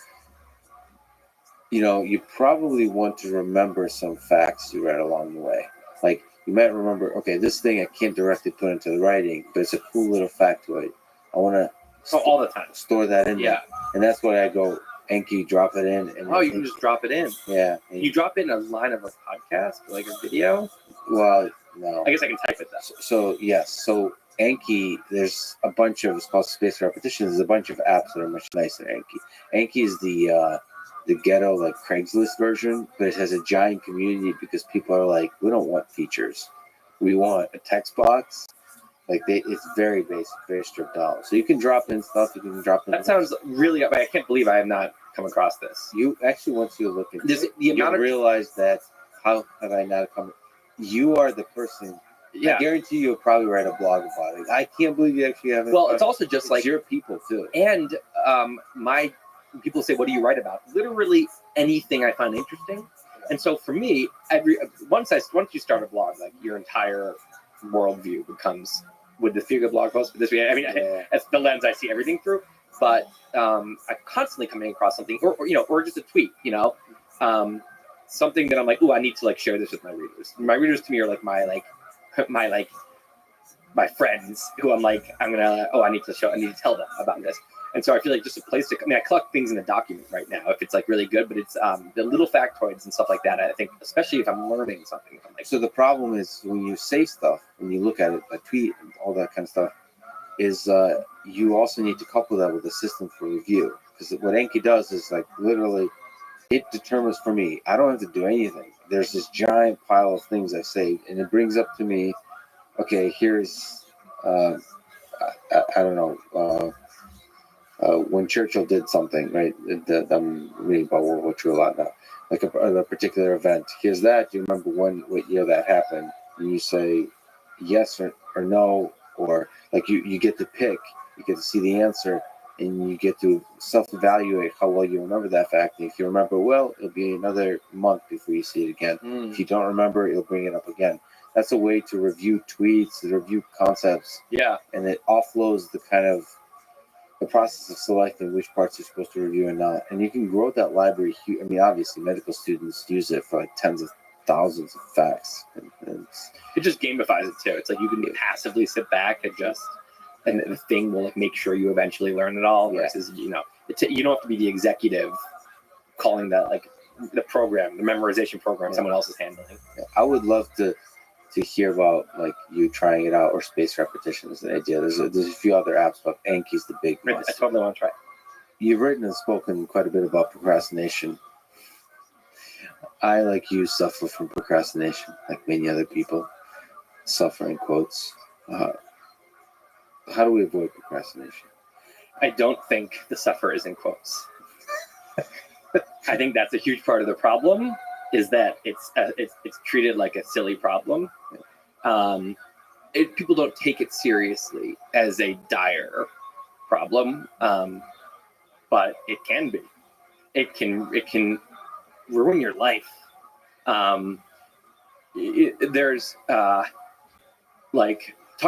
You know, you probably want to remember some facts you read along the way. Like you might remember, okay, this thing I can't directly put into the writing, but it's a cool little factoid. I want to all the time store that in there, and that's why I go. Anki, drop it in. And you can just drop it in. Yeah. You drop it in a line of a podcast, like a video? Well, no. I guess I can type it though. So yes. So Anki, there's a bunch of, it's called Spaced Repetitions. There's a bunch of apps that are much nicer than Anki. Anki is the ghetto, like Craigslist version, but it has a giant community because people are like, we don't want features. We want a text box. Like it's very basic, very stripped out. So you can drop in stuff. You can drop in. That sounds really. I can't believe I have not come across this. You actually, once you look at it, you realize that. How have I not come? You are the person. Yeah. I guarantee you'll probably write a blog about it. I can't believe you actually haven't. Well, it's also just like your people too. And my people say, "What do you write about?" Literally anything I find interesting. And so for me, once you start a blog, like your entire worldview becomes. Would this be a good blog post? Would this be? I mean, that's the lens I see everything through. But I'm constantly coming across something, or just a tweet. Something that I'm like, oh, I need to like share this with my readers. My readers to me are like my friends who I'm like, I need to tell them about this. And so I feel like just a place to. I mean, I collect things in a document right now if it's like really good, but it's the little factoids and stuff like that. I think, especially if I'm learning something. I'm like, so the problem is when you say stuff, when you look at it, a tweet, and all that kind of stuff, is you also need to couple that with a system for review. Because what Anki does is like literally, it determines for me. I don't have to do anything. There's this giant pile of things I saved, and it brings up to me. Okay, here's I don't know. When Churchill did something, right? I'm reading about World War II a lot now. Like a particular event. Here's that. Do you remember what year that happened? And you say yes or no, or like you get to pick. You get to see the answer, and you get to self-evaluate how well you remember that fact. And if you remember well, it'll be another month before you see it again. If you don't remember, it'll bring it up again. That's a way to review tweets, to review concepts. Yeah. And it offloads the process of selecting which parts you're supposed to review and not. And you can grow that library. I mean, obviously, medical students use it for like tens of thousands of facts. And it just gamifies it too. It's like you can passively sit back and the thing will like make sure you eventually learn it all. Versus, you don't have to be the executive calling that like the program, the memorization program, someone else is handling. I would love to hear about like you trying it out or spaced repetition is an idea. There's a few other apps, but Anki's the big one. I totally want to try. You've written and spoken quite a bit about procrastination. I, like you, suffer from procrastination, like many other people. Suffer in quotes. How do we avoid procrastination? I don't think the suffer is in quotes. I think that's a huge part of the problem. Is that it's treated like a silly problem. People don't take it seriously as a dire problem, but it can be. It can ruin your life. There's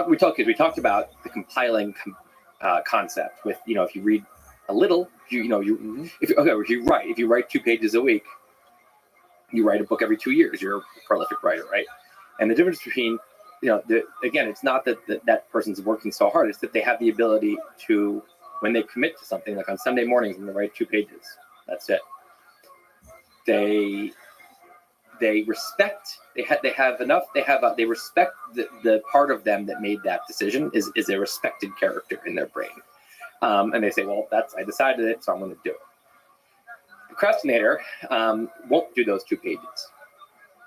we talked about the compiling concept with if you read a little, if you write 2 pages a week. You write a book every 2 years. You're a prolific writer, right? And the difference between, again, it's not that person's working so hard. It's that they have the ability to, when they commit to something, like on Sunday mornings, when they write 2 pages, That's it. They respect. They have enough. They respect the part of them that made that decision is a respected character in their brain, and they say, well, I decided it, so I'm going to do it. Procrastinator won't do those 2 pages.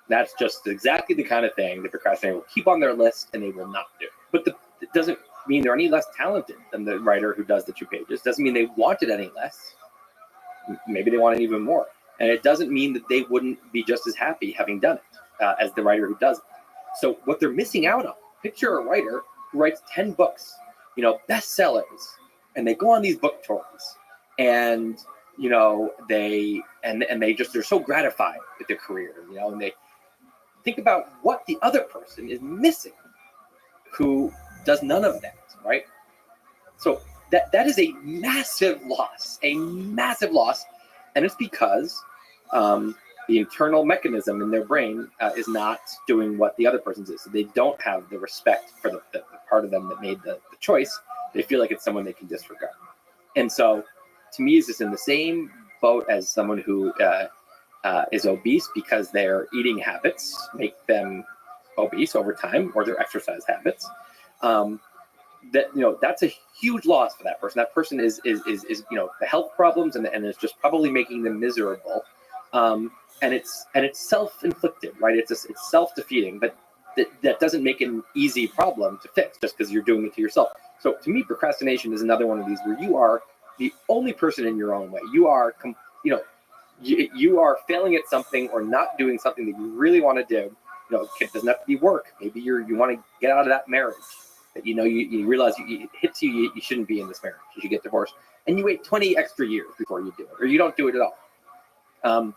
That's just exactly the kind of thing the procrastinator will keep on their list and they will not do. But it doesn't mean they're any less talented than the writer who does the 2 pages. Doesn't mean they want it any less. Maybe they want it even more. And it doesn't mean that they wouldn't be just as happy having done it as the writer who does it. So what they're missing out on, picture a writer who writes 10 books, bestsellers, and they go on these book tours, and they're so gratified with their career, and they think about what the other person is missing who does none of that, right? So that is a massive loss, and it's because the internal mechanism in their brain is not doing what the other person's is. So they don't have the respect for the part of them that made the choice. They feel like it's someone they can disregard. And so to me, is this in the same boat as someone who is obese because their eating habits make them obese over time, or their exercise habits. That's a huge loss for that person. That person is the health problems and is just probably making them miserable. And it's self-inflicted, right? It's self-defeating, but that doesn't make it an easy problem to fix just because you're doing it to yourself. So to me, procrastination is another one of these where you are the only person in your own way. You are, you are failing at something or not doing something that you really want to do. It doesn't have to be work. Maybe you want to get out of that marriage that you realize it hits you shouldn't be in this marriage. You should get divorced, and you wait 20 extra years before you do it, or you don't do it at all.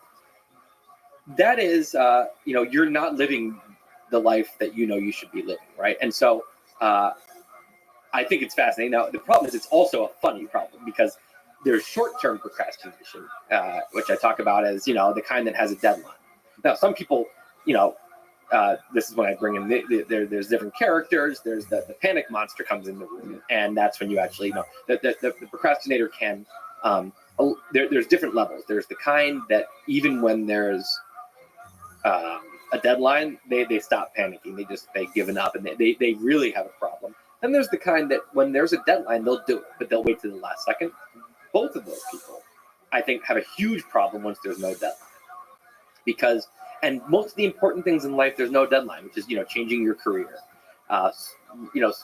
That is, you're not living the life that you should be living, right? And so I think it's fascinating. Now, the problem is it's also a funny problem because there's short-term procrastination, which I talk about as, the kind that has a deadline. Now, some people, this is when I bring in, there's different characters. There's the panic monster comes in the room, and that's when you actually, the procrastinator can, there's different levels. There's the kind that even when there's a deadline, they stop panicking. They've given up, and they really have a problem. Then there's the kind that when there's a deadline, they'll do it, but they'll wait to the last second. Both of those people, I think, have a huge problem once there's no deadline. And most of the important things in life, there's no deadline, which is, changing your career,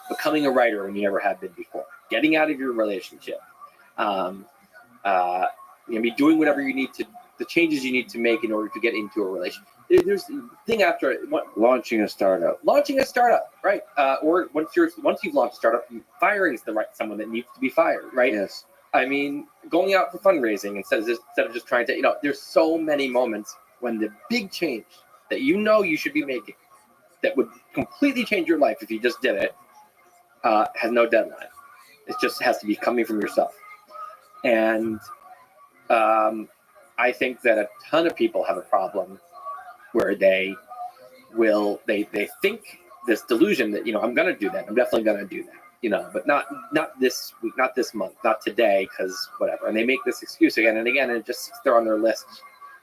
becoming a writer when you never have been before, getting out of your relationship, doing whatever you need to, the changes you need to make in order to get into a relationship. There's the thing after launching a startup, right? Or once you've launched a startup, firing someone that needs to be fired, right? Yes. I mean, going out for fundraising instead of just trying to, there's so many moments when the big change that you should be making that would completely change your life if you just did it has no deadline. It just has to be coming from yourself. And I think that a ton of people have a problem where they think this delusion that, I'm going to do that. I'm definitely going to do that, but not this week, not this month, not today, because whatever. And they make this excuse again and again, and it just sits there on their list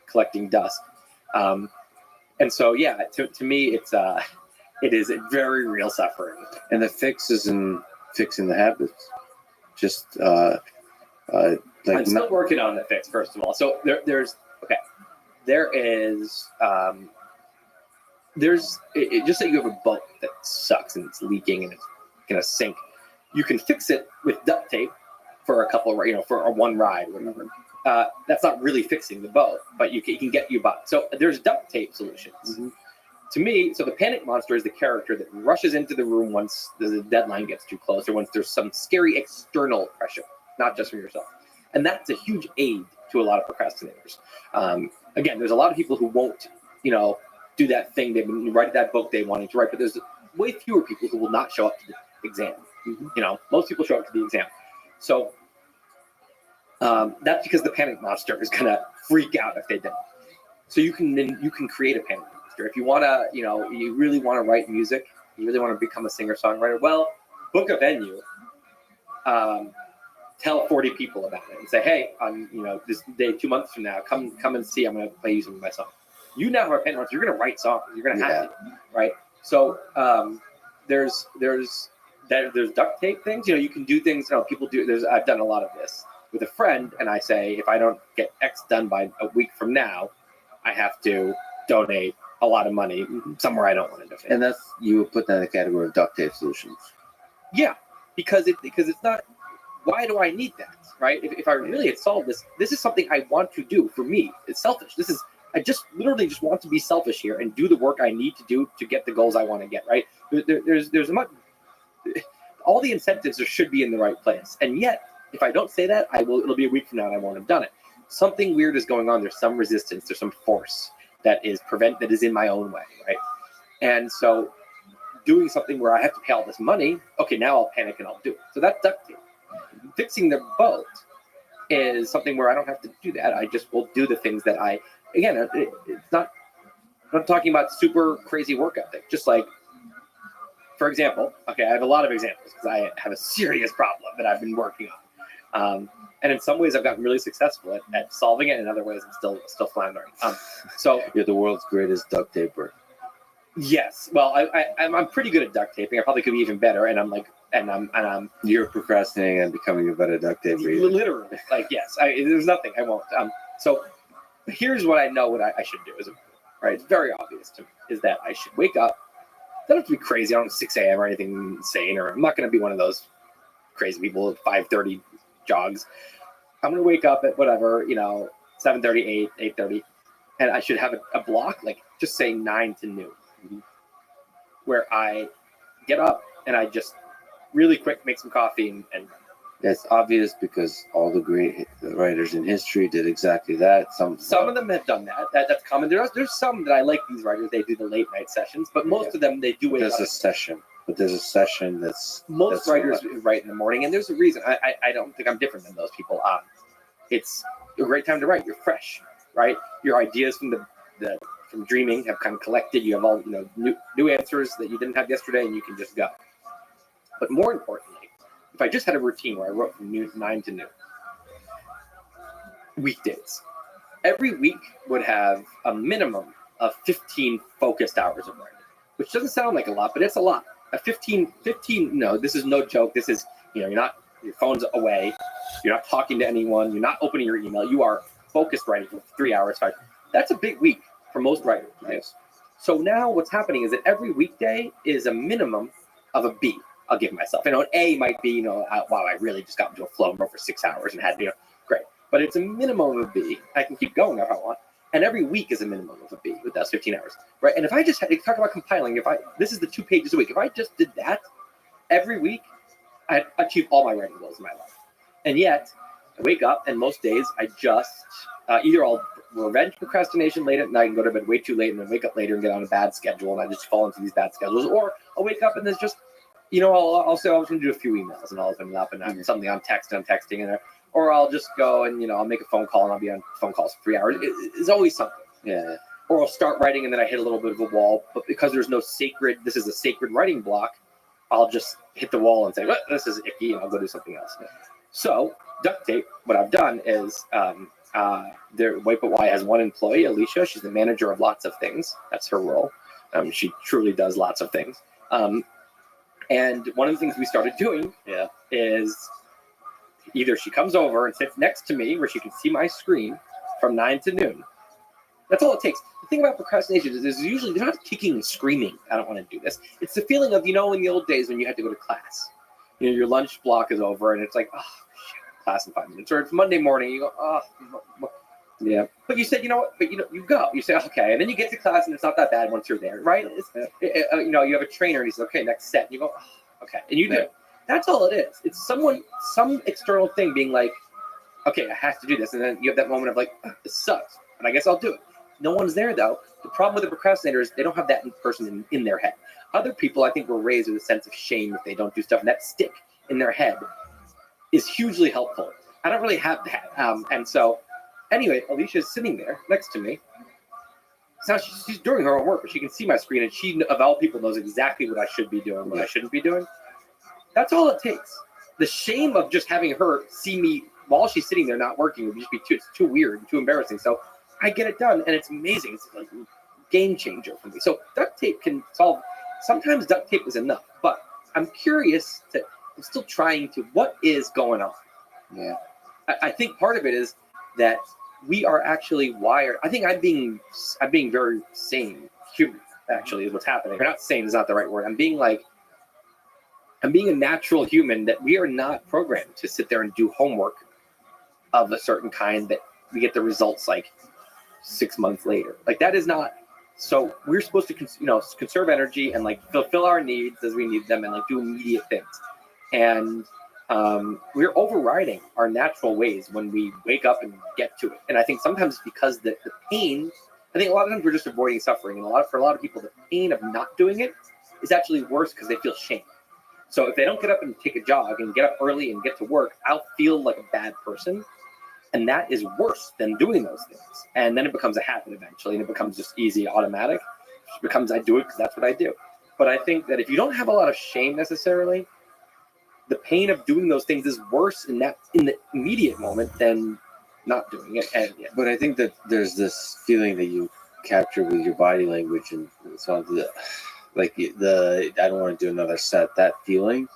collecting dust. And so, yeah, to me, it is a very real suffering. And the fix is in fixing the habits. Just I'm still working on the fix, first of all. So there's just say you have a boat that sucks and it's leaking and it's gonna sink. You can fix it with duct tape for for a one ride or whatever. That's not really fixing the boat, but it can get you by. So there's duct tape solutions. Mm-hmm. To me, so the panic monster is the character that rushes into the room once the deadline gets too close or once there's some scary external pressure, not just from yourself. And that's a huge aid to a lot of procrastinators. Again, there's a lot of people who won't, do that thing. They've been writing that book they wanted to write, but there's way fewer people who will not show up to the exam. Mm-hmm. Most people show up to the exam. So that's because the panic monster is gonna freak out if they don't. So you can create a panic monster if you wanna, you really want to write music, you really want to become a singer-songwriter. Well, book a venue. tell 40 people about it and say, hey, on this day 2 months from now, come and see. I'm going to play you some of my songs. You now have a pen. You're going to write songs. You're going to have it, right? So there's duct tape things. You can do things. People do. I've done a lot of this with a friend, and I say, if I don't get X done by a week from now, I have to donate a lot of money somewhere I don't want to donate. And you would put that in the category of duct tape solutions. Yeah, because it's not. Why do I need that, right? If I really had solved this is something I want to do for me. It's selfish. I just literally just want to be selfish here and do the work I need to do to get the goals I want to get, right? There's all the incentives should be in the right place. And yet, if I don't say that, it'll be a week from now and I won't have done it. Something weird is going on. There's some resistance. There's some force that is in my own way, right? And so doing something where I have to pay all this money, okay, now I'll panic and I'll do it. So that's duct tape. Fixing the boat is something where I don't have to do that. I just will do the things that it's not, I'm not talking about super crazy work ethic. Just like, for example, okay, I have a lot of examples because I have a serious problem that I've been working on. And in some ways I've gotten really successful at solving it. In other ways I'm still floundering. So you're the world's greatest duct taper. Yes. Well, I'm pretty good at duct taping. I probably could be even better. And you're procrastinating and becoming a better duct taper. Literally, yes. There's nothing I won't. So here's what I know what I should do. Right? It's very obvious to me is that I should wake up. I don't have to be crazy. I don't 6 a.m. or anything insane, or I'm not going to be one of those crazy people at 5:30 jogs. I'm going to wake up at whatever 7:30, 8:30, and I should have a block just say 9 to noon. Where I get up and I just really quick make some coffee and that's obvious because all the great writers in history did exactly that. Some of them have done that. That's common. There's some that I like these writers. They do the late night sessions, but most of them they do wake up. There's a session that's writers write in the morning, and there's a reason. I don't think I'm different than those people. It's a great time to write. You're fresh, right? Your ideas from dreaming have kind of collected. You have all new answers that you didn't have yesterday, and you can just go. But more importantly, if I just had a routine where I wrote from 9 to noon, weekdays, every week would have a minimum of 15 focused hours of writing, which doesn't sound like a lot, but it's a lot. 15. No, this is no joke. This is your phone's away, you're not talking to anyone, you're not opening your email, you are focused writing for 3 hours, 5. That's a big week for most writers, right? Yes. So now what's happening is that every weekday is a minimum of a B. I'll give myself. An A might be, wow, I really just got into a flow and wrote for 6 hours and had, great. But it's a minimum of a B. I can keep going if I want. And every week is a minimum of a B with those 15 hours, right? And if I just had to talk about compiling, this is the 2 pages a week. If I just did that every week, I'd achieve all my writing goals in my life. And yet, I wake up and most days I just, either I'll revenge procrastination late at night and go to bed way too late and then wake up later and get on a bad schedule and I just fall into these bad schedules, or I'll wake up and there's just, I'll say I was going to do a few emails and I'll open it up and I'm something I'm texting, or I'll just go and, I'll make a phone call and I'll be on phone calls for 3 hours. It's always something. Yeah. Or I'll start writing and then I hit a little bit of a wall, but because there's no this is a sacred writing block, I'll just hit the wall and say, well, this is icky, and I'll go do something else. So duct tape, what I've done is White But Why has one employee, Alicia. She's the manager of lots of things. That's her role. She truly does lots of things. And one of the things we started doing is either she comes over and sits next to me where she can see my screen from 9 to noon. That's all it takes. The thing about procrastination is usually they're not kicking and screaming, I don't want to do this. It's the feeling of, in the old days when you had to go to class. Your lunch block is over and it's like, oh, shit, class in 5 minutes. Or it's Monday morning, you go, oh, yeah. But you said, but you go. You say, okay. And then you get to class and it's not that bad once you're there, right? You have a trainer and he says, okay, next set. And you go, oh, okay. And you do. That's all it is. It's some external thing being like, okay, I have to do this. And then you have that moment of like, oh, this sucks, but I guess I'll do it. No one's there though. The problem with the procrastinators, they don't have that person in their head. Other people, I think, were raised with a sense of shame if they don't do stuff, and that stick in their head is hugely helpful. I don't really have that. And so, anyway, Alicia's sitting there next to me. So she's doing her own work, but she can see my screen, and she, of all people, knows exactly what I should be doing, what I shouldn't be doing. That's all it takes. the shame of just having her see me while she's sitting there not working would just be it's too weird, too embarrassing. So I get it done, and it's amazing. It's like a game changer for me. So duct tape can solve. Sometimes duct tape is enough, but I'm curious to. I'm still trying to. What is going on? Yeah. I think part of it is that we are actually wired. I think I'm being very sane human. Actually, is what's happening. Or not sane is not the right word. I'm being a natural human that we are not programmed to sit there and do homework of a certain kind that we get the results like 6 months later. Like that is not. So we're supposed to, conserve energy and like fulfill our needs as we need them and like do immediate things. And we're overriding our natural ways when we wake up and get to it. And I think sometimes because the pain, I think a lot of times we're just avoiding suffering. And for a lot of people, the pain of not doing it is actually worse because they feel shame. So if they don't get up and take a jog and get up early and get to work, I'll feel like a bad person. And that is worse than doing those things. And then it becomes a habit eventually, and it becomes just easy, automatic. It becomes I do it because that's what I do. But I think that if you don't have a lot of shame necessarily, the pain of doing those things is worse in the immediate moment than not doing it. And yeah. But I think that there's this feeling that you capture with your body language, and so like I don't want to do another set. That feeling,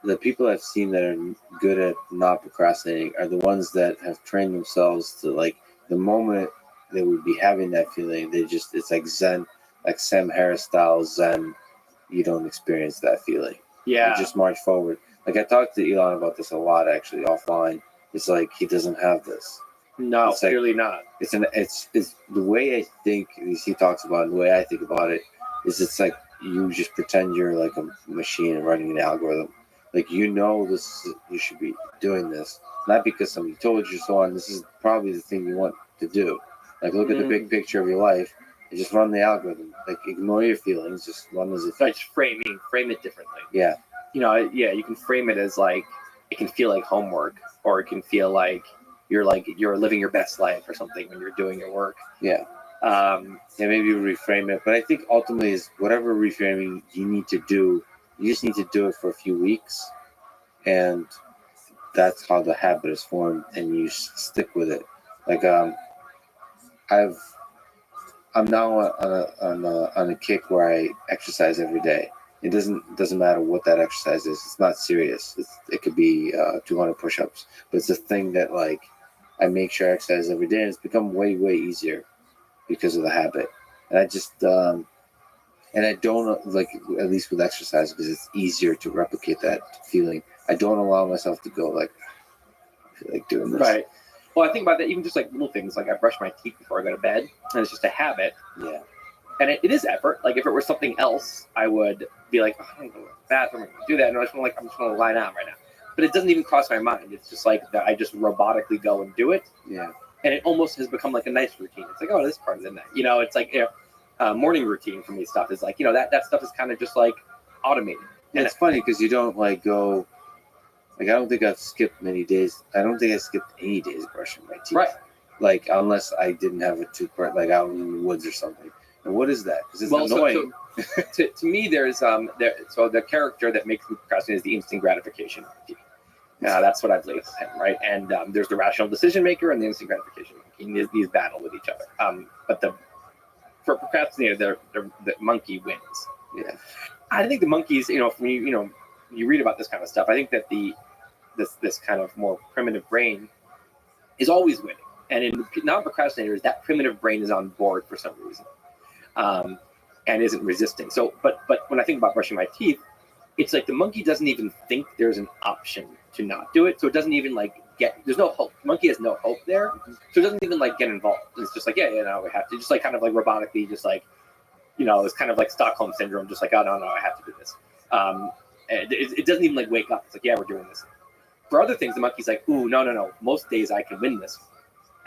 the people I've seen that are good at not procrastinating are the ones that have trained themselves to like the moment they would be having that feeling, it's like Zen, like Sam Harris style Zen. You don't experience that feeling. Yeah. You just march forward. Like I talked to Elon about this a lot actually offline. It's like he doesn't have this. No, it's like, clearly not. It's the way I think he talks about it, the way I think about it is it's like you just pretend you're like a machine running an algorithm. Like this, you should be doing this, not because somebody told you so on. This is probably the thing you want to do. Like look at the big picture of your life and just run the algorithm. Like ignore your feelings, just run as if. Like frame it differently. Yeah. You can frame it as like it can feel like homework, or it can feel like you're living your best life or something when you're doing your work. Yeah. Maybe you reframe it, but I think ultimately is whatever reframing you need to do. You just need to do it for a few weeks, and that's how the habit is formed, and you stick with it. Like I'm now on a kick where I exercise every day. It doesn't matter what that exercise is. It's not serious. It could be 200 push-ups, but it's a thing that like I make sure I exercise every day, and it's become way easier because of the habit. And I just and I don't like, at least with exercise, because it's easier to replicate that feeling. I don't allow myself to go like doing this. Right. Well, I think about that even just like little things, like I brush my teeth before I go to bed, and it's just a habit. Yeah. And it is effort. Like if it were something else, I would be like, oh, I'm going to go to the bathroom, I'm going to do that, and I'm just going to lie down right now. But it doesn't even cross my mind. It's just like that I just robotically go and do it. Yeah. And it almost has become like a nice routine. It's like, oh, this part of the night. It's like morning routine for me stuff is like, that stuff is kind of just like automated. And it's funny because you don't like go, like I don't think I've skipped many days. I don't think I skipped any days brushing my teeth. Right. Like unless I didn't have a toothbrush, like out in the woods or something. And what is that? Because it's annoying. So to me, there's so the character that makes me procrastinate is the instant gratification monkey. That's what I've labeled him, right? And there's the rational decision maker and the instant gratification monkey. And these battle with each other. But for procrastinator, the monkey wins. Yeah. I think the monkeys, when you read about this kind of stuff, I think that this kind of more primitive brain is always winning. And in non-procrastinators, that primitive brain is on board for some reason. And isn't resisting. So, but when I think about brushing my teeth, it's like the monkey doesn't even think there's an option to not do it. So it doesn't even there's no hope. The monkey has no hope there. So it doesn't even get involved. It's just like, we have to just kind of robotically, just it's kind of like Stockholm syndrome, just like, oh, no, I have to do this. It doesn't even wake up. It's like, yeah, we're doing this. For other things, the monkey's like, ooh, no. Most days I can win this.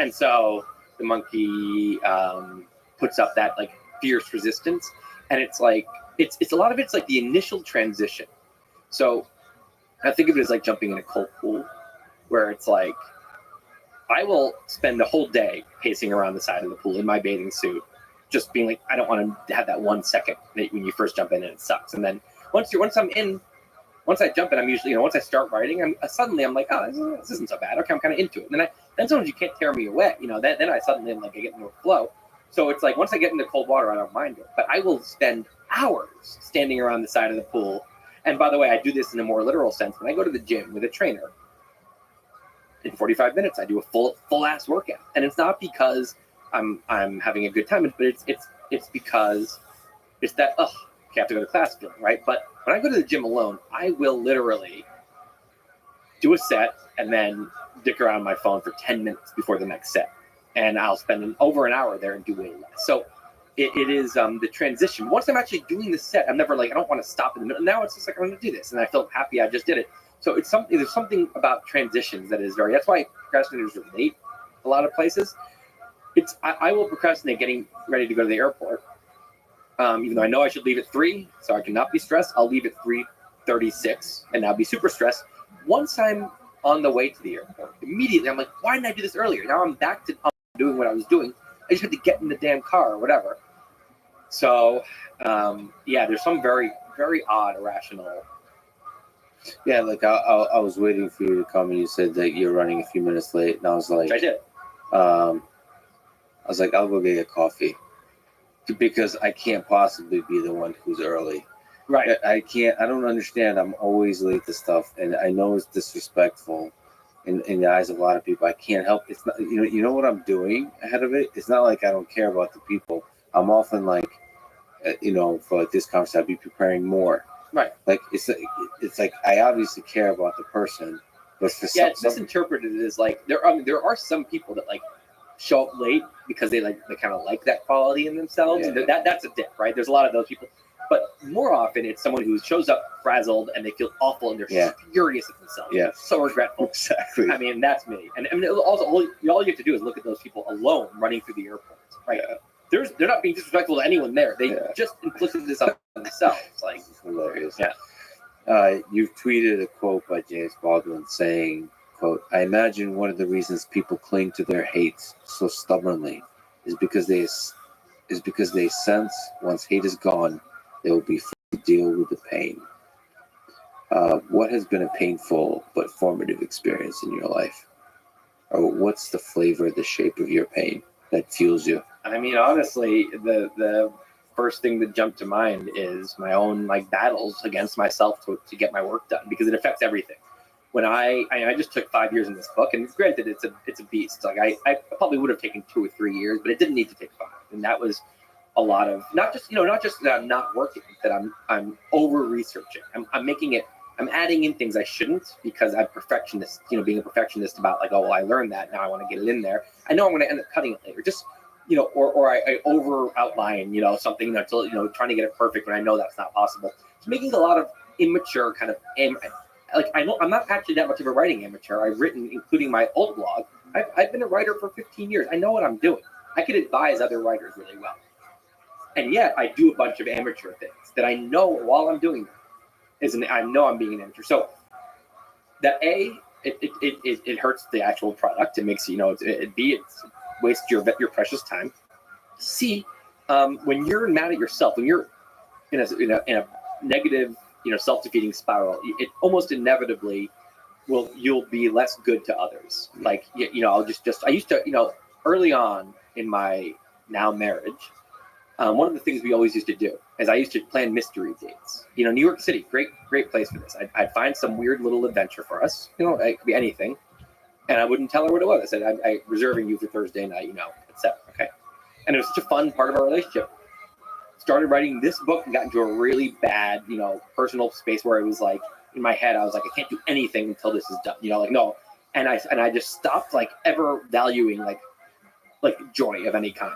And so the monkey puts up that fierce resistance, and it's it's a lot of it's like the initial transition. So I think of it as like jumping in a cold pool, where it's like I will spend the whole day pacing around the side of the pool in my bathing suit, just being like, I don't want to have that 1 second when you first jump in and it sucks. And then once I'm in, once I jump in, I'm usually, once I start writing, I'm like, oh, this isn't so bad. Okay, I'm kind of into it. And then sometimes you can't tear me away. Then I suddenly am like, I get into a flow. So it's like once I get into cold water, I don't mind it. But I will spend hours standing around the side of the pool. And by the way, I do this in a more literal sense. When I go to the gym with a trainer, in 45 minutes, I do a full ass workout. And it's not because I'm having a good time, but it's because it's that okay, I have to go to class feeling, right? But when I go to the gym alone, I will literally do a set and then dick around my phone for 10 minutes before the next set. And I'll spend over an hour there and do way less. So it is the transition. Once I'm actually doing the set, I'm never like, I don't want to stop in the middle. Now it's just like, I'm going to do this. And I feel happy I just did it. So there's something about transitions that is that's why procrastinators relate a lot of places. I will procrastinate getting ready to go to the airport. Even though I know I should leave at 3, so I cannot be stressed, I'll leave at 3:36 and I'll be super stressed. Once I'm on the way to the airport, immediately I'm like, why didn't I do this earlier? Now I'm back to doing what I was doing. I just had to get in the damn car or whatever. So, there's some very, very odd, irrational. Yeah, like I was waiting for you to come and you said that you're running a few minutes late. And I was like, I did. I was like, I'll go get a coffee. Because I can't possibly be the one who's early. Right. I don't understand. I'm always late to stuff. And I know it's disrespectful in the eyes of a lot of people. I can't help. It's not, you know what I'm doing ahead of it? It's not like I don't care about the people. I'm often like, for like this conversation, I'd be preparing more. Right. Like, it's like, I obviously care about the person. But for it's misinterpreted as like, there are some people that like, show up late because they kind of like that quality in themselves. Yeah. That's a dip, right? There's a lot of those people, but more often it's someone who shows up frazzled and they feel awful and they're furious at themselves. Yeah, so regretful. Exactly. I mean, that's me. And I mean, also all you have to do is look at those people alone running through the airport, right? Yeah. They're not being disrespectful to anyone there. They just inflicted this on themselves. Like, hilarious. Yeah. You've tweeted a quote by James Baldwin saying, quote, I imagine one of the reasons people cling to their hates so stubbornly is because they sense once hate is gone, they will be free to deal with the pain. What has been a painful but formative experience in your life? Or what's the flavor, the shape of your pain that fuels you? I mean, honestly, the first thing that jumped to mind is my own battles against myself to get my work done, because it affects everything. When I just took 5 years in this book, and granted, it's a beast. Like I probably would have taken 2 or 3 years, but it didn't need to take 5. And that was a lot of not just that I'm not working, that I'm over researching. I'm adding in things I shouldn't because I'm perfectionist. Being a perfectionist about I learned that, now I want to get it in there. I know I'm going to end up cutting it later. Just or I over outline something trying to get it perfect when I know that's not possible. It's making a lot of immature kind of I know I'm not actually that much of a writing amateur. I've written, including my old blog. I've been a writer for 15 years. I know what I'm doing. I could advise other writers really well. And yet I do a bunch of amateur things that I know while I'm doing them I know I'm being an amateur. So that it hurts the actual product. It makes it wastes your precious time. C, when you're mad at yourself, when you're in a negative self-defeating spiral, it almost inevitably you'll be less good to others. I used to early on in my now marriage, one of the things we always used to do is I used to plan mystery dates. New York City, great place for this. I'd find some weird little adventure for us. It could be anything, and I wouldn't tell her what it was. I said, I'm reserving you for Thursday night, etc. Okay, and it was such a fun part of our relationship. Started writing this book and got into a really bad, personal space where it was like in my head, I was like, I can't do anything until this is done. No. And I just stopped ever valuing joy of any kind.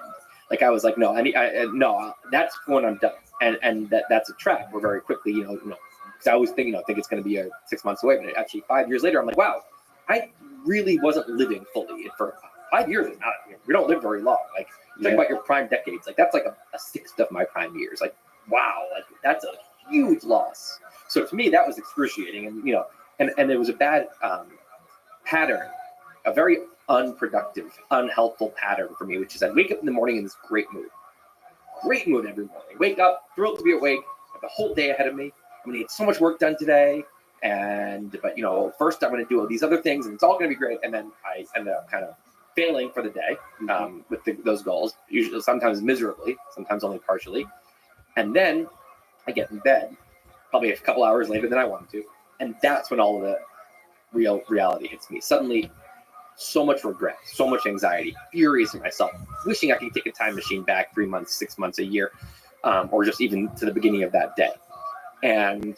I was like, no, no, that's when I'm done. And that's a trap where very quickly, because I always think it's going to be 6 months away, but actually 5 years later, I'm like, wow, I really wasn't living fully for 5 years. We don't live very long. Talk about your prime decades. That's a sixth of my prime years. Wow, that's a huge loss. So to me, that was excruciating, and it was a bad pattern, a very unproductive, unhelpful pattern for me, which is I wake up in the morning in this great mood every morning. Wake up, thrilled to be awake, have the whole day ahead of me. I'm gonna get so much work done today. but first I'm going to do all these other things, and it's all going to be great. And then I end up kind of failing for the day with those goals, usually sometimes miserably, sometimes only partially. And then I get in bed, probably a couple hours later than I wanted to, and that's when all of the real reality hits me. Suddenly, so much regret, so much anxiety, furious at myself, wishing I could take a time machine back 3 months, 6 months, a year, or just even to the beginning of that day. And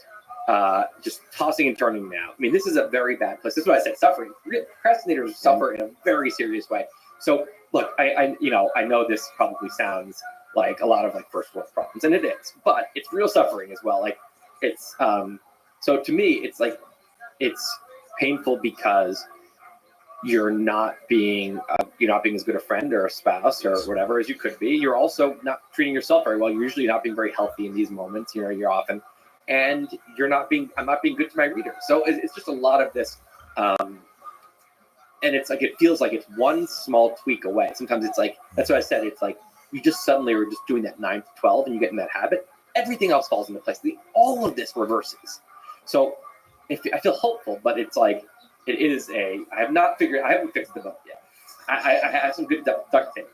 just tossing and turning now. I mean, this is a very bad place. This is what I said, suffering. Procrastinators suffer in a very serious way. So look, I know this probably sounds like a lot of like first world problems, and it is, but it's real suffering as well. Like it's, so to me, it's like, it's painful because you're not being as good a friend or a spouse or whatever as you could be. You're also not treating yourself very well. You're usually not being very healthy in these moments. You're often, and I'm not being good to my readers. So it's just a lot of this, and it's like, it feels like it's one small tweak away. Sometimes it's like, that's what I said. It's like you just suddenly are just doing that 9 to 12, and you get in that habit. Everything else falls into place. All of this reverses. So I feel hopeful, but it's like, I haven't fixed the boat yet. I have some good duct tape.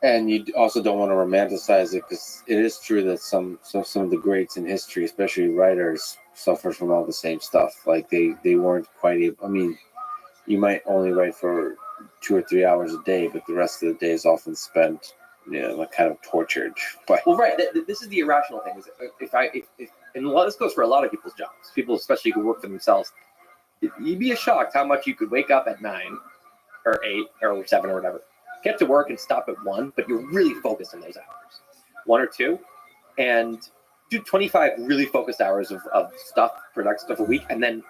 And you also don't want to romanticize it, because it is true that some of the greats in history, especially writers, suffer from all the same stuff. Like they weren't quite able. I mean, you might only write for 2 or 3 hours a day, but the rest of the day is often spent, like kind of tortured. But well, right. This is the irrational thing. Is and this goes for a lot of people's jobs. People, especially who work for themselves. You'd be shocked how much you could wake up at 9 or 8 or 7 or whatever, get to work and stop at 1, but you're really focused on those hours, 1 or 2, and do 25 really focused hours of product stuff a week, and then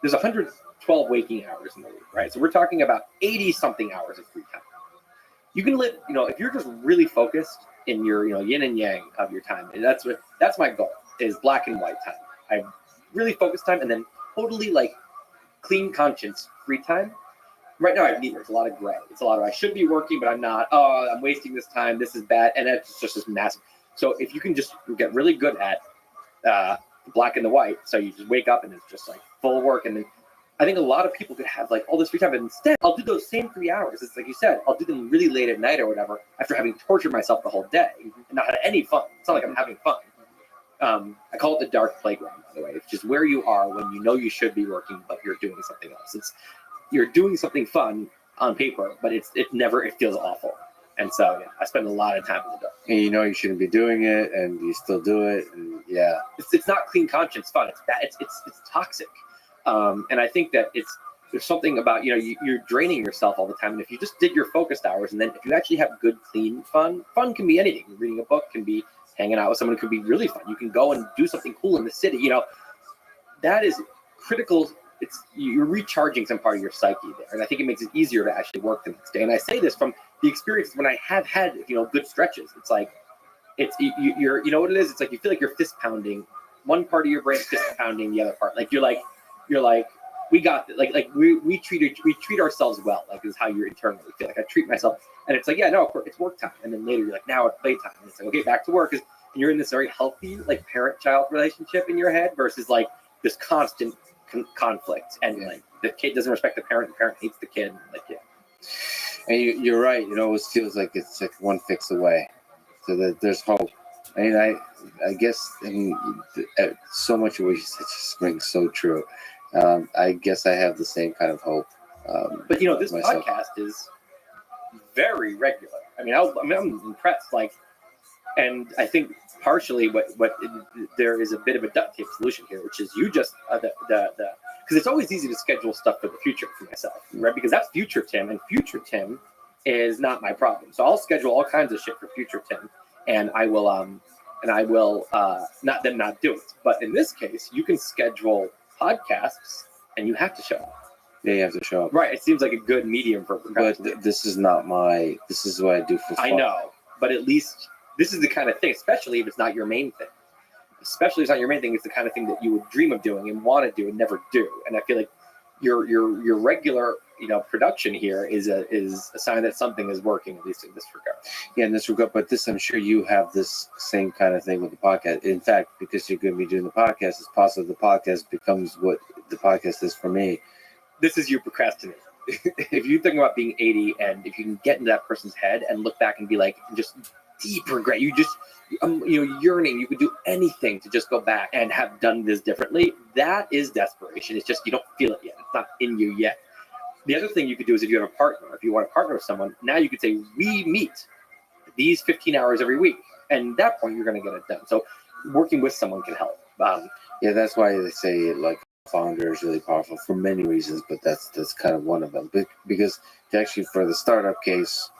there's 112 waking hours in the week, right? So we're talking about 80 something hours of free time. You can live, if you're just really focused in your, yin and yang of your time, and that's my goal, is black and white time. I really focused time, and then totally like clean conscience free time. Right now I have neither. It's a lot of gray. It's a lot of, I should be working, but I'm not. Oh, I'm wasting this time. This is bad. And it's just this massive. So if you can just get really good at black and the white, so you just wake up and it's just like full work. And then I think a lot of people could have like all this free time, but instead I'll do those same 3 hours. It's like you said, I'll do them really late at night or whatever, after having tortured myself the whole day and not had any fun. It's not like I'm having fun. I call it the dark playground, by the way. It's just where you are when you know you should be working, but you're doing something else. You're doing something fun on paper, but it feels awful. And so I spend a lot of time in the dark. And you shouldn't be doing it, and you still do it, and yeah. It's not clean conscience fun. It's bad. It's toxic. And I think that there's something about, you're draining yourself all the time. And if you just did your focused hours, and then if you actually have good, clean fun can be anything. Reading a book can be hanging out with someone. It could be really fun. You can go and do something cool in the city. That is critical. You're recharging some part of your psyche there, and I think it makes it easier to actually work the next day. And I say this from the experience when I have had good stretches. It's like you're what it is. It's like you feel like you're fist pounding one part of your brain, fist pounding the other part. Like you're like we got it. Like we treat ourselves well. Like is how you internally feel. Like I treat myself, and it's like it's work time, and then later you're like now it's playtime. And it's like okay, back to work. And you're in this very healthy like parent-child relationship in your head versus like this constant conflict, and like the kid doesn't respect the parent hates the kid, and you're right. It always feels like it's like one fix away, so that there's hope. I mean, I guess so much of what you said just rings so true. I guess I have the same kind of hope. But this myself. Podcast is very regular. I mean, I'm impressed. And I think partially what there is a bit of a duct tape solution here, which is you just because it's always easy to schedule stuff for the future for myself, right? Because that's future Tim, and future Tim is not my problem. So I'll schedule all kinds of shit for future Tim, and I will not do it. But in this case, you can schedule podcasts, and you have to show up. Yeah, you have to show up. Right. It seems like a good medium for procrastination. But this is what I do for fun. I know, but at least this is the kind of thing, especially if it's not your main thing. Especially if it's not your main thing, it's the kind of thing that you would dream of doing and want to do and never do. And I feel like your regular production here is a sign that something is working, at least in this regard. Yeah, in this regard. But I'm sure you have this same kind of thing with the podcast. In fact, because you're going to be doing the podcast, it's possible the podcast becomes what the podcast is for me. This is your procrastinating. If you think about being 80 and if you can get into that person's head and look back and be like, just deep regret, you just, yearning, you could do anything to just go back and have done this differently. That is desperation. It's just, you don't feel it yet. It's not in you yet. The other thing you could do is if you have a partner, if you want to partner with someone, now you could say, we meet these 15 hours every week. And at that point, you're going to get it done. So working with someone can help. Yeah, that's why they say like founder is really powerful for many reasons, but that's kind of one of them. But because actually for the startup case,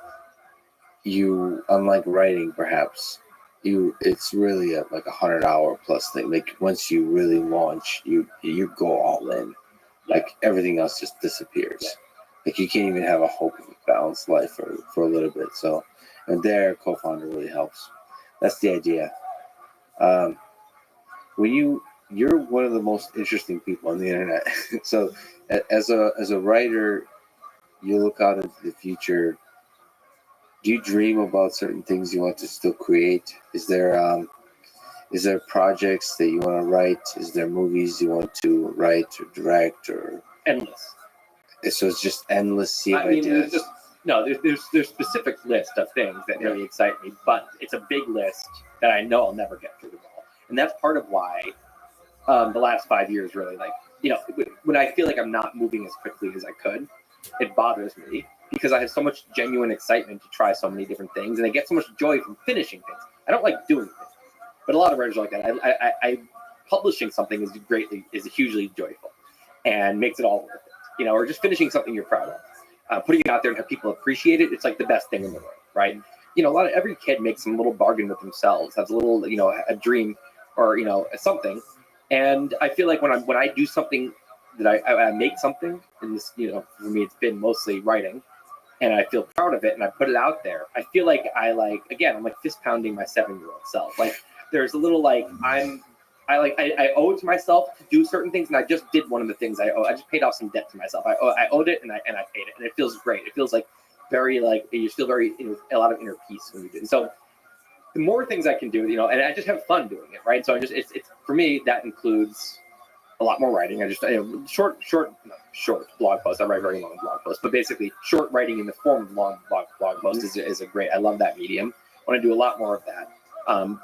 you, unlike writing perhaps, it's really like 100-hour plus thing. Like once you really launch, you go all in. Like everything else just disappears. Like you can't even have a hope of a balanced life for a little bit. So, and their co-founder really helps. That's the idea. You're one of the most interesting people on the internet. So, as a writer, you look out into the future. Do you dream about certain things you want to still create? Is there projects that you want to write? Is there movies you want to write or direct or endless? So it's just endless sea of ideas. ideas. There's specific list of things that really excite me, but it's a big list that I know I'll never get through them all, and that's part of why the last 5 years really, like, when I feel like I'm not moving as quickly as I could, it bothers me because I have so much genuine excitement to try so many different things, and I get so much joy from finishing things. I don't like doing things, but a lot of writers are like that. I publishing something is hugely joyful and makes it all worth it, or just finishing something you're proud of, putting it out there and have people appreciate it. It's like the best thing in the world, right? Every kid makes some little bargain with themselves, has a little, a dream or, something. And I feel like when I do something that I make something, and this, for me, it's been mostly writing, and I feel proud of it and I put it out there, I feel like I'm like fist pounding my 7-year-old self. Like there's a little like, I owe it to myself to do certain things. And I just did one of the things I owe. I just paid off some debt to myself. I owed it and I paid it. And it feels great. It feels like very, like, you feel very, a lot of inner peace when you do it. So the more things I can do, and I just have fun doing it, right? So it's for me, that includes a lot more writing. I just, short blog posts. I write very long blog posts, but basically short writing in the form of long blog posts is a great, I love that medium. I want to do a lot more of that.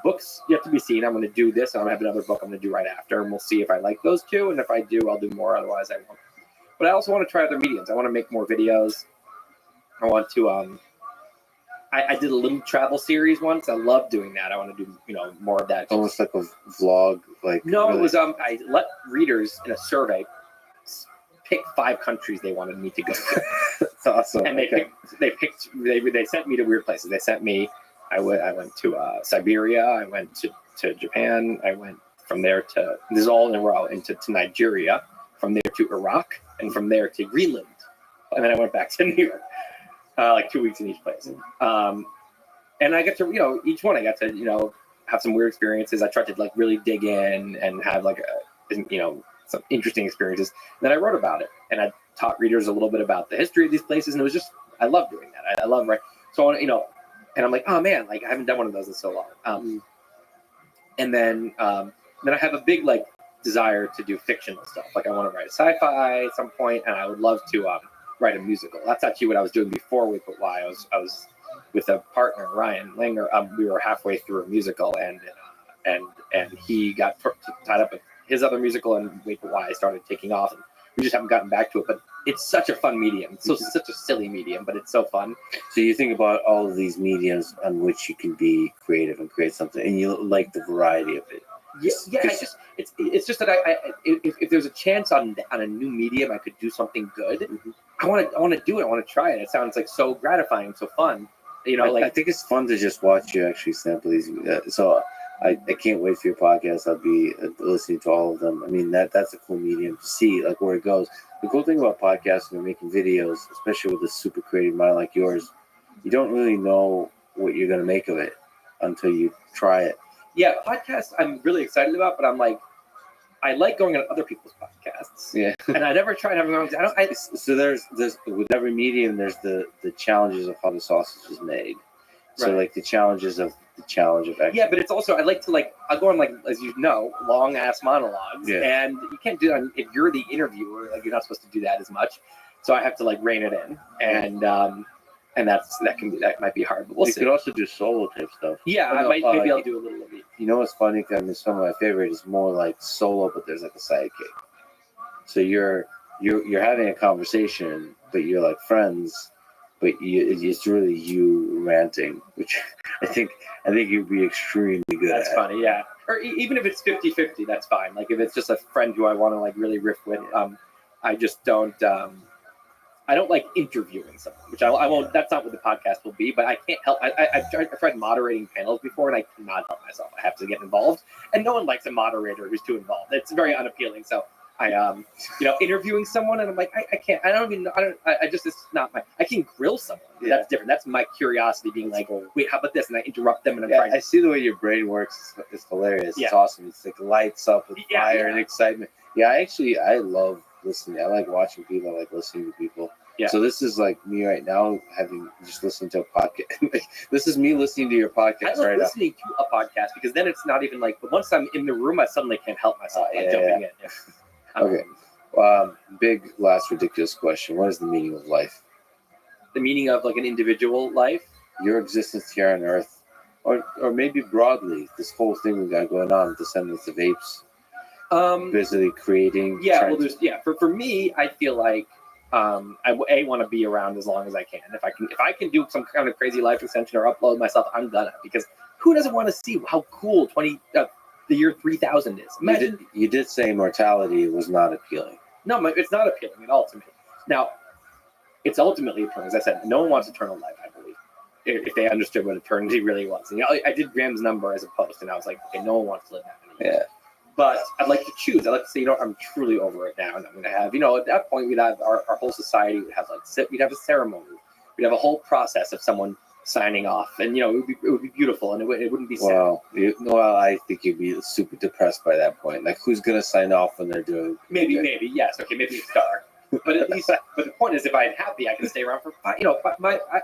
Books yet to be seen. I'm going to do this, and I'm going to have another book I'm going to do right after, and we'll see if I like those two. And if I do, I'll do more. Otherwise, I won't. But I also want to try other mediums. I want to make more videos. I want to, I did a little travel series once. I love doing that. I want to do, more of that. Almost like a vlog, like. No, really? It was, I let readers in a survey pick 5 countries they wanted me to go to. That's awesome. And they sent me to weird places. They sent me, I went to Siberia. I went to Japan. I went from there to, this is all in a row, to Nigeria, from there to Iraq, and from there to Greenland. And then I went back to New York, like 2 weeks in each place. And I got to, each one I got to, have some weird experiences. I tried to like really dig in and have like, some interesting experiences. And then I wrote about it, and I taught readers a little bit about the history of these places. And it was just, I love doing that. I love, right. So, and I'm like, oh man, like I haven't done one of those in so long. And then I have a big like desire to do fictional stuff. Like I want to write a sci-fi at some point, and I would love to write a musical. That's actually what I was doing before We Put Why. I was with a partner, Ryan Langer. We were halfway through a musical, and he got tied up with his other musical, and We Put Why started taking off. And we just haven't gotten back to it, but it's such a fun medium. It's such a silly medium, but it's so fun. So you think about all of these mediums on which you can be creative and create something, and you like the variety of it. Yeah. It's just that if there's a chance on a new medium, I could do something good. Mm-hmm. I want to do it. I want to try it. It sounds like so gratifying, so fun. I think it's fun to just watch you actually sample these. So I can't wait for your podcast. I'll be listening to all of them. I mean, that's a cool medium to see like where it goes. The cool thing about podcasting and making videos, especially with a super creative mind like yours, you don't really know what you're going to make of it until you try it. Yeah, podcasts I'm really excited about, but I'm like, I like going on other people's podcasts. Yeah. And I never tried having my own. So there's with every medium, there's the challenges of how the sausage is made. So Right. like the challenge of actually. Yeah, but it's also I like to I'll go on like as you know long ass monologues, Yeah. and you can't do that if you're the interviewer. Like you're not supposed to do that as much. So I have to like rein it in, and that might be hard. But we'll You see. could also do solo type stuff. Yeah, Oh, no, maybe I'll do a little of it. You know what's funny? I mean, some of my favorite is more like solo, but there's like a sidekick. So you're having a conversation, but you're like friends, but it's really you ranting, which I think you'd be extremely good That's at. funny, yeah. Or even if it's 50-50, that's fine. Like if it's just a friend who I want to like really riff with, I just don't. I don't like interviewing someone, which I won't. That's not what the podcast will be. But I can't help. I've tried moderating panels before, and I cannot help myself. I have to get involved, and no one likes a moderator who's too involved. It's very unappealing. So I, interviewing someone, and I'm like, I can't. I don't even. I just. It's not my. I can grill someone. Yeah. That's different. That's my curiosity being like, wait, how about this? And I interrupt them, and I'm Yeah, trying. I see the way your brain works. It's hilarious. Yeah. It's awesome. It's like lights up with Yeah, fire yeah. and excitement. Yeah, I love listening. I like watching people. I like listening to people. Yeah. So this is like me right now, having just listened to a podcast. This is me listening to your I podcast love right now. listening to a podcast because then it's not even like. But once I'm in the room, I suddenly can't help myself. Like Yeah, jumping in. Yeah. Okay. Big last ridiculous question. What is the meaning of life? The meaning of like an individual life. Your existence here on Earth, or maybe broadly, this whole thing we got going on, Descendants of Apes, busily creating. Yeah, trying well, there's for me, I feel like I want to be around as long as I can. If I can do some kind of crazy life extension or upload myself, I'm gonna, because who doesn't want to see how cool the year 3000 is? Imagine. You did say immortality was not appealing. No, it's not appealing at all to me. Now, it's ultimately appealing. As I said, no one wants eternal life, I believe, if they understood what eternity really was. And, I did Graham's number as a post, and I was like, okay, no one wants to live that many years. Yeah. But I'd like to choose. I'd like to say, I'm truly over it now, and I'm going to have, at that point, we'd have our whole society would have we'd have a ceremony, we'd have a whole process of someone signing off, and it would be beautiful, and it wouldn't be sad. Well, I think you'd be super depressed by that point. Like, who's gonna sign off when they're doing? Maybe, yes, okay, maybe it's dark. But at least, but the point is, if I'm happy, I can stay around for 5.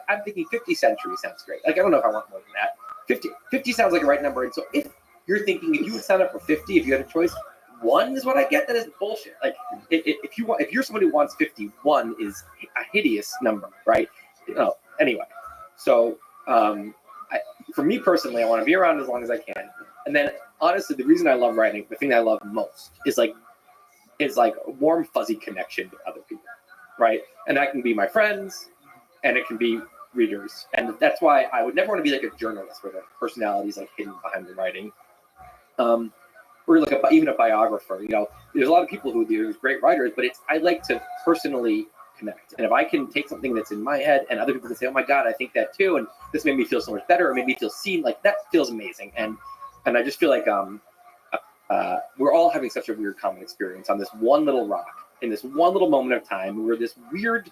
I'm thinking 50 centuries sounds great. Like, I don't know if I want more than that. 50 sounds like a right number. And so if you're thinking, if you would sign up for 50, if you had a choice, 1 is what I get. That is bullshit. Like, if you're somebody who wants 51 is a hideous number, right? Anyway, so for me personally, I want to be around as long as I can. And then, honestly, the reason I love writing, the thing that I love most, is like a warm, fuzzy connection with other people, right? And that can be my friends, and it can be readers. And that's why I would never want to be like a journalist where the personality is like hidden behind the writing. Or like even a biographer. There's a lot of people who are great writers, but I like to personally connect. And if I can take something that's in my head and other people can say, oh my God, I think that too, and this made me feel so much better, or made me feel seen, like that feels amazing. And I just feel like we're all having such a weird common experience on this one little rock in this one little moment of time. We're these weird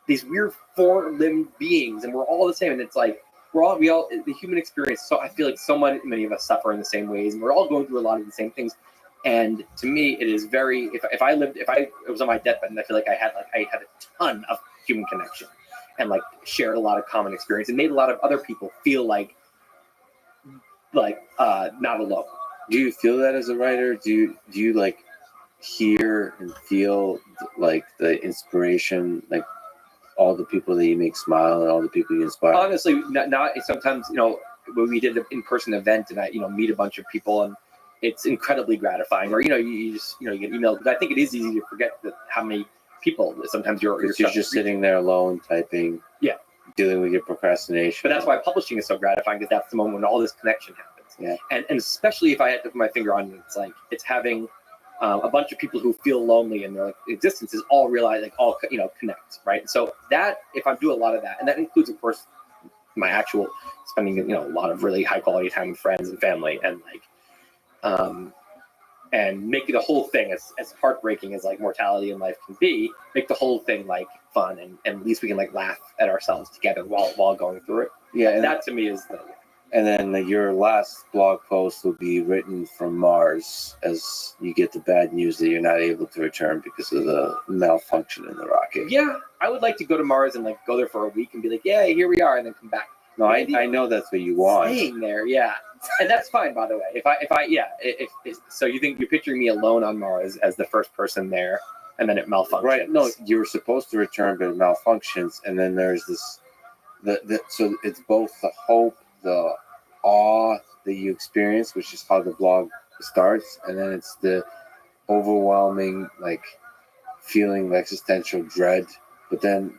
4-limbed beings, and we're all the same. And it's like we all the human experience. So I feel like many of us suffer in the same ways, and we're all going through a lot of the same things. And to me, it is very. If I was on my deathbed, and I feel like I had a ton of human connection, and like shared a lot of common experience, and made a lot of other people feel like not alone. Do you feel that as a writer? Do you like hear and feel like the inspiration, like all the people that you make smile and all the people you inspire? Honestly, not sometimes, when we did an in-person event and I, meet a bunch of people, and it's incredibly gratifying. Or, you just, you get emails. But I think it is easy to forget how many people sometimes you're just sitting there alone typing. Yeah. Dealing with your procrastination. But that's why publishing is so gratifying, because that's the moment when all this connection happens. Yeah. And especially if I had to put my finger on it, it's having a bunch of people who feel lonely and their existence is all realize, all connect, right? So that, if I do a lot of that, and that includes, of course, my actual spending a lot of really high quality time with friends and family, and and make the whole thing as heartbreaking as mortality in life can be, make the whole thing fun, and at least we can laugh at ourselves together while going through it. Yeah, and that to me is the. And then your last blog post will be written from Mars, as you get the bad news that you're not able to return because of the malfunction in the rocket. Yeah, I would like to go to Mars and go there for a week and be like, yeah, here we are, and then come back. No, I know that's what you want. Staying there, yeah, and that's fine, by the way. If so, you think you're picturing me alone on Mars as the first person there, and then it malfunctions, Right? No, you were supposed to return, but it malfunctions, and then there's this. So it's both the hope, the awe that you experience, which is how the blog starts, and then it's the overwhelming like feeling of existential dread, but then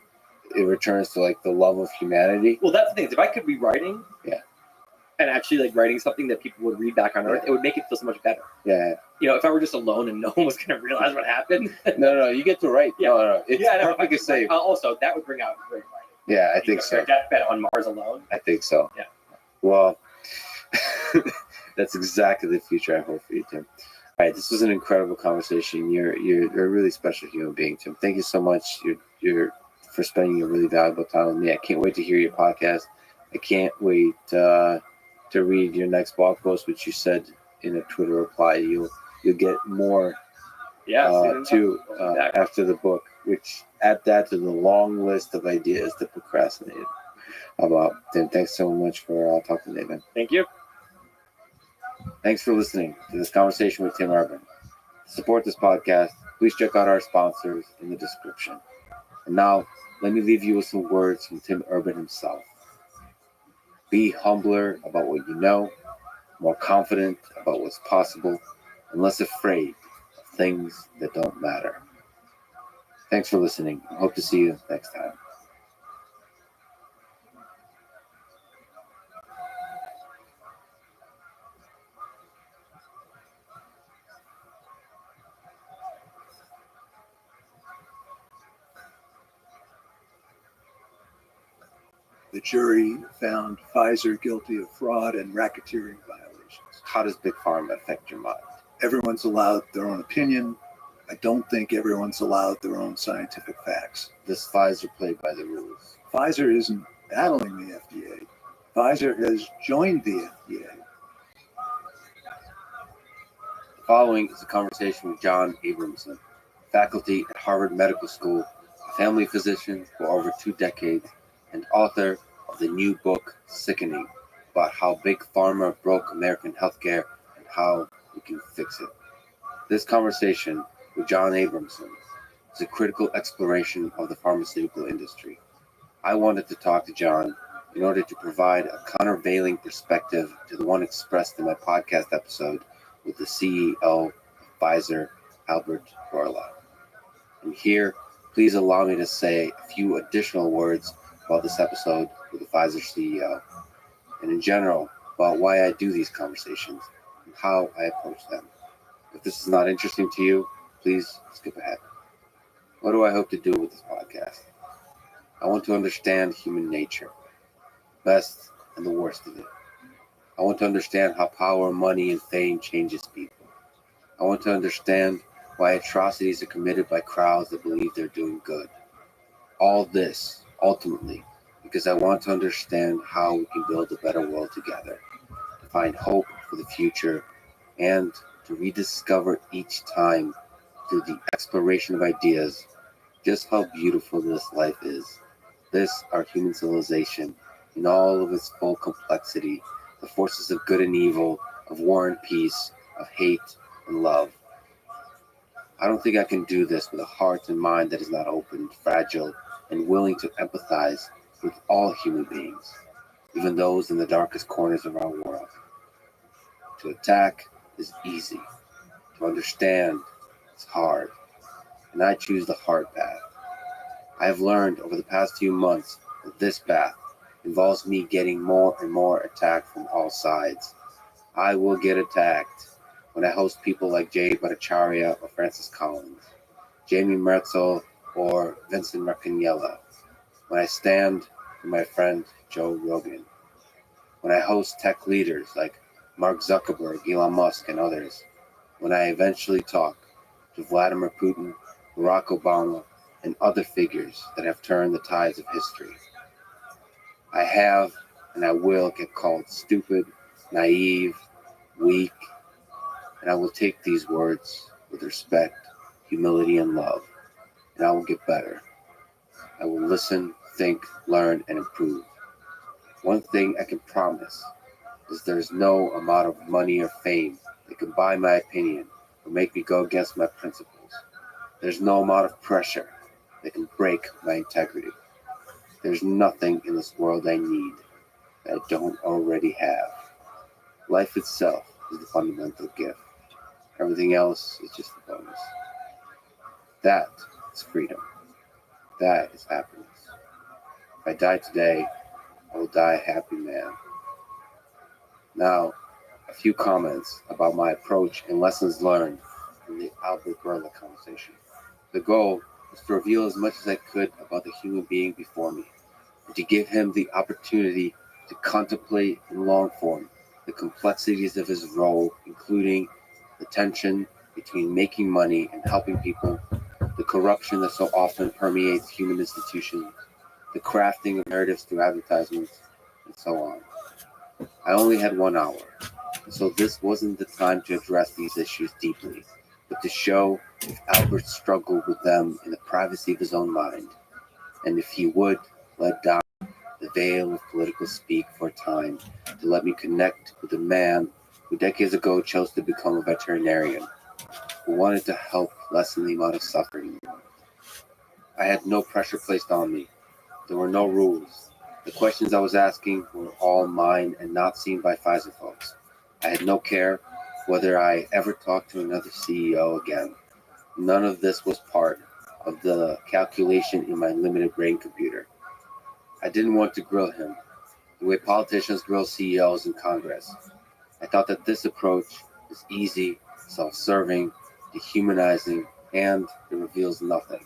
it returns to like the love of humanity. Well, that's the thing. If I could be writing, Yeah. and actually like writing something that people would read back on Earth, it would make it feel so much better. Yeah. You know, if I were just alone and no one was going to realize what happened. No, you get to write. Yeah. No, it's Yeah, no, perfectly safe. Also, that would bring out great writing. Yeah, I You think go so. for a deathbed on Mars alone. I think so. Yeah. Well, that's exactly the future I hope for you, Tim. All right, this was an incredible conversation. You're a really special human being, Tim. Thank you so much. You're for spending your really valuable time with me. I can't wait to hear your podcast. I can't wait to read your next blog post, which you said in a Twitter reply you'll get more after the book, which add that to the long list of ideas to procrastinate about. Tim, thanks so much for talking today, man. Thank you. Thanks for listening to this conversation with Tim Urban. To support this podcast, please check out our sponsors in the description. And now, let me leave you with some words from Tim Urban himself. Be humbler about what you know, more confident about what's possible, and less afraid of things that don't matter. Thanks for listening. I hope to see you next time. The jury found Pfizer guilty of fraud and racketeering violations. How does Big Pharma affect your mind? Everyone's allowed their own opinion. I don't think everyone's allowed their own scientific facts. Does Pfizer play by the rules? Pfizer isn't battling the FDA. Pfizer has joined the FDA. The following is a conversation with John Abramson, faculty at Harvard Medical School, a family physician for over 2 decades, and author of the new book, Sickening, about how Big Pharma broke American healthcare and how we can fix it. This conversation with John Abramson is a critical exploration of the pharmaceutical industry. I wanted to talk to John in order to provide a countervailing perspective to the one expressed in my podcast episode with the CEO of Pfizer, Albert Bourla. And here, please allow me to say a few additional words about this episode with the Pfizer CEO, and in general about why I do these conversations and how I approach them. If this is not interesting to you, please skip ahead. What do I hope to do with this podcast? I want to understand human nature, best and the worst of it. I want to understand how power, money, and fame changes people. I want to understand why atrocities are committed by crowds that believe they're doing good. All this, ultimately, because I want to understand how we can build a better world together, to find hope for the future, and to rediscover each time through the exploration of ideas just how beautiful this life is. This, our human civilization, in all of its full complexity, the forces of good and evil, of war and peace, of hate and love. I don't think I can do this with a heart and mind that is not open, fragile, and willing to empathize with all human beings, even those in the darkest corners of our world. To attack is easy. To understand is hard. And I choose the hard path. I have learned over the past few months that this path involves me getting more and more attacked from all sides. I will get attacked when I host people like Jay Bhattacharya or Francis Collins, Jamie Merzel or Vincent Marcaniella, when I stand for my friend Joe Rogan, when I host tech leaders like Mark Zuckerberg, Elon Musk, and others, when I eventually talk to Vladimir Putin, Barack Obama, and other figures that have turned the tides of history. I have and I will get called stupid, naive, weak, and I will take these words with respect, humility, and love, and I will get better. I will listen, think, learn, and improve. One thing I can promise is there's no amount of money or fame that can buy my opinion or make me go against my principles. There's no amount of pressure that can break my integrity. There's nothing in this world I need that I don't already have. Life itself is the fundamental gift. Everything else is just a bonus. That is freedom. That is happiness. If I die today, I will die a happy man. Now, a few comments about my approach and lessons learned from the Albert Bourla conversation. The goal was to reveal as much as I could about the human being before me, and to give him the opportunity to contemplate in long form the complexities of his role, including the tension between making money and helping people, the corruption that so often permeates human institutions, the crafting of narratives through advertisements, and so on. I only had 1 hour, and so this wasn't the time to address these issues deeply, but to show if Albert struggled with them in the privacy of his own mind, and if he would let down the veil of political speak for a time to let me connect with a man who decades ago chose to become a veterinarian, who wanted to help lessen the amount of suffering. I had no pressure placed on me. There were no rules. The questions I was asking were all mine and not seen by Pfizer folks. I had no care whether I ever talked to another CEO again. None of this was part of the calculation in my limited brain computer. I didn't want to grill him the way politicians grill CEOs in Congress. I thought that this approach is easy, self-serving, dehumanizing, and it reveals nothing.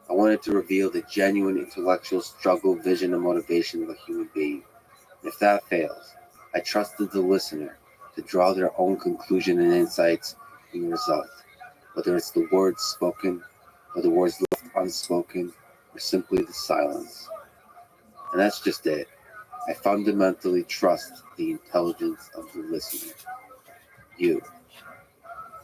I wanted to reveal the genuine intellectual struggle, vision, and motivation of a human being. And if that fails, I trusted the listener to draw their own conclusion and insights in the result, whether it's the words spoken, or the words left unspoken, or simply the silence. And that's just it. I fundamentally trust the intelligence of the listener. You.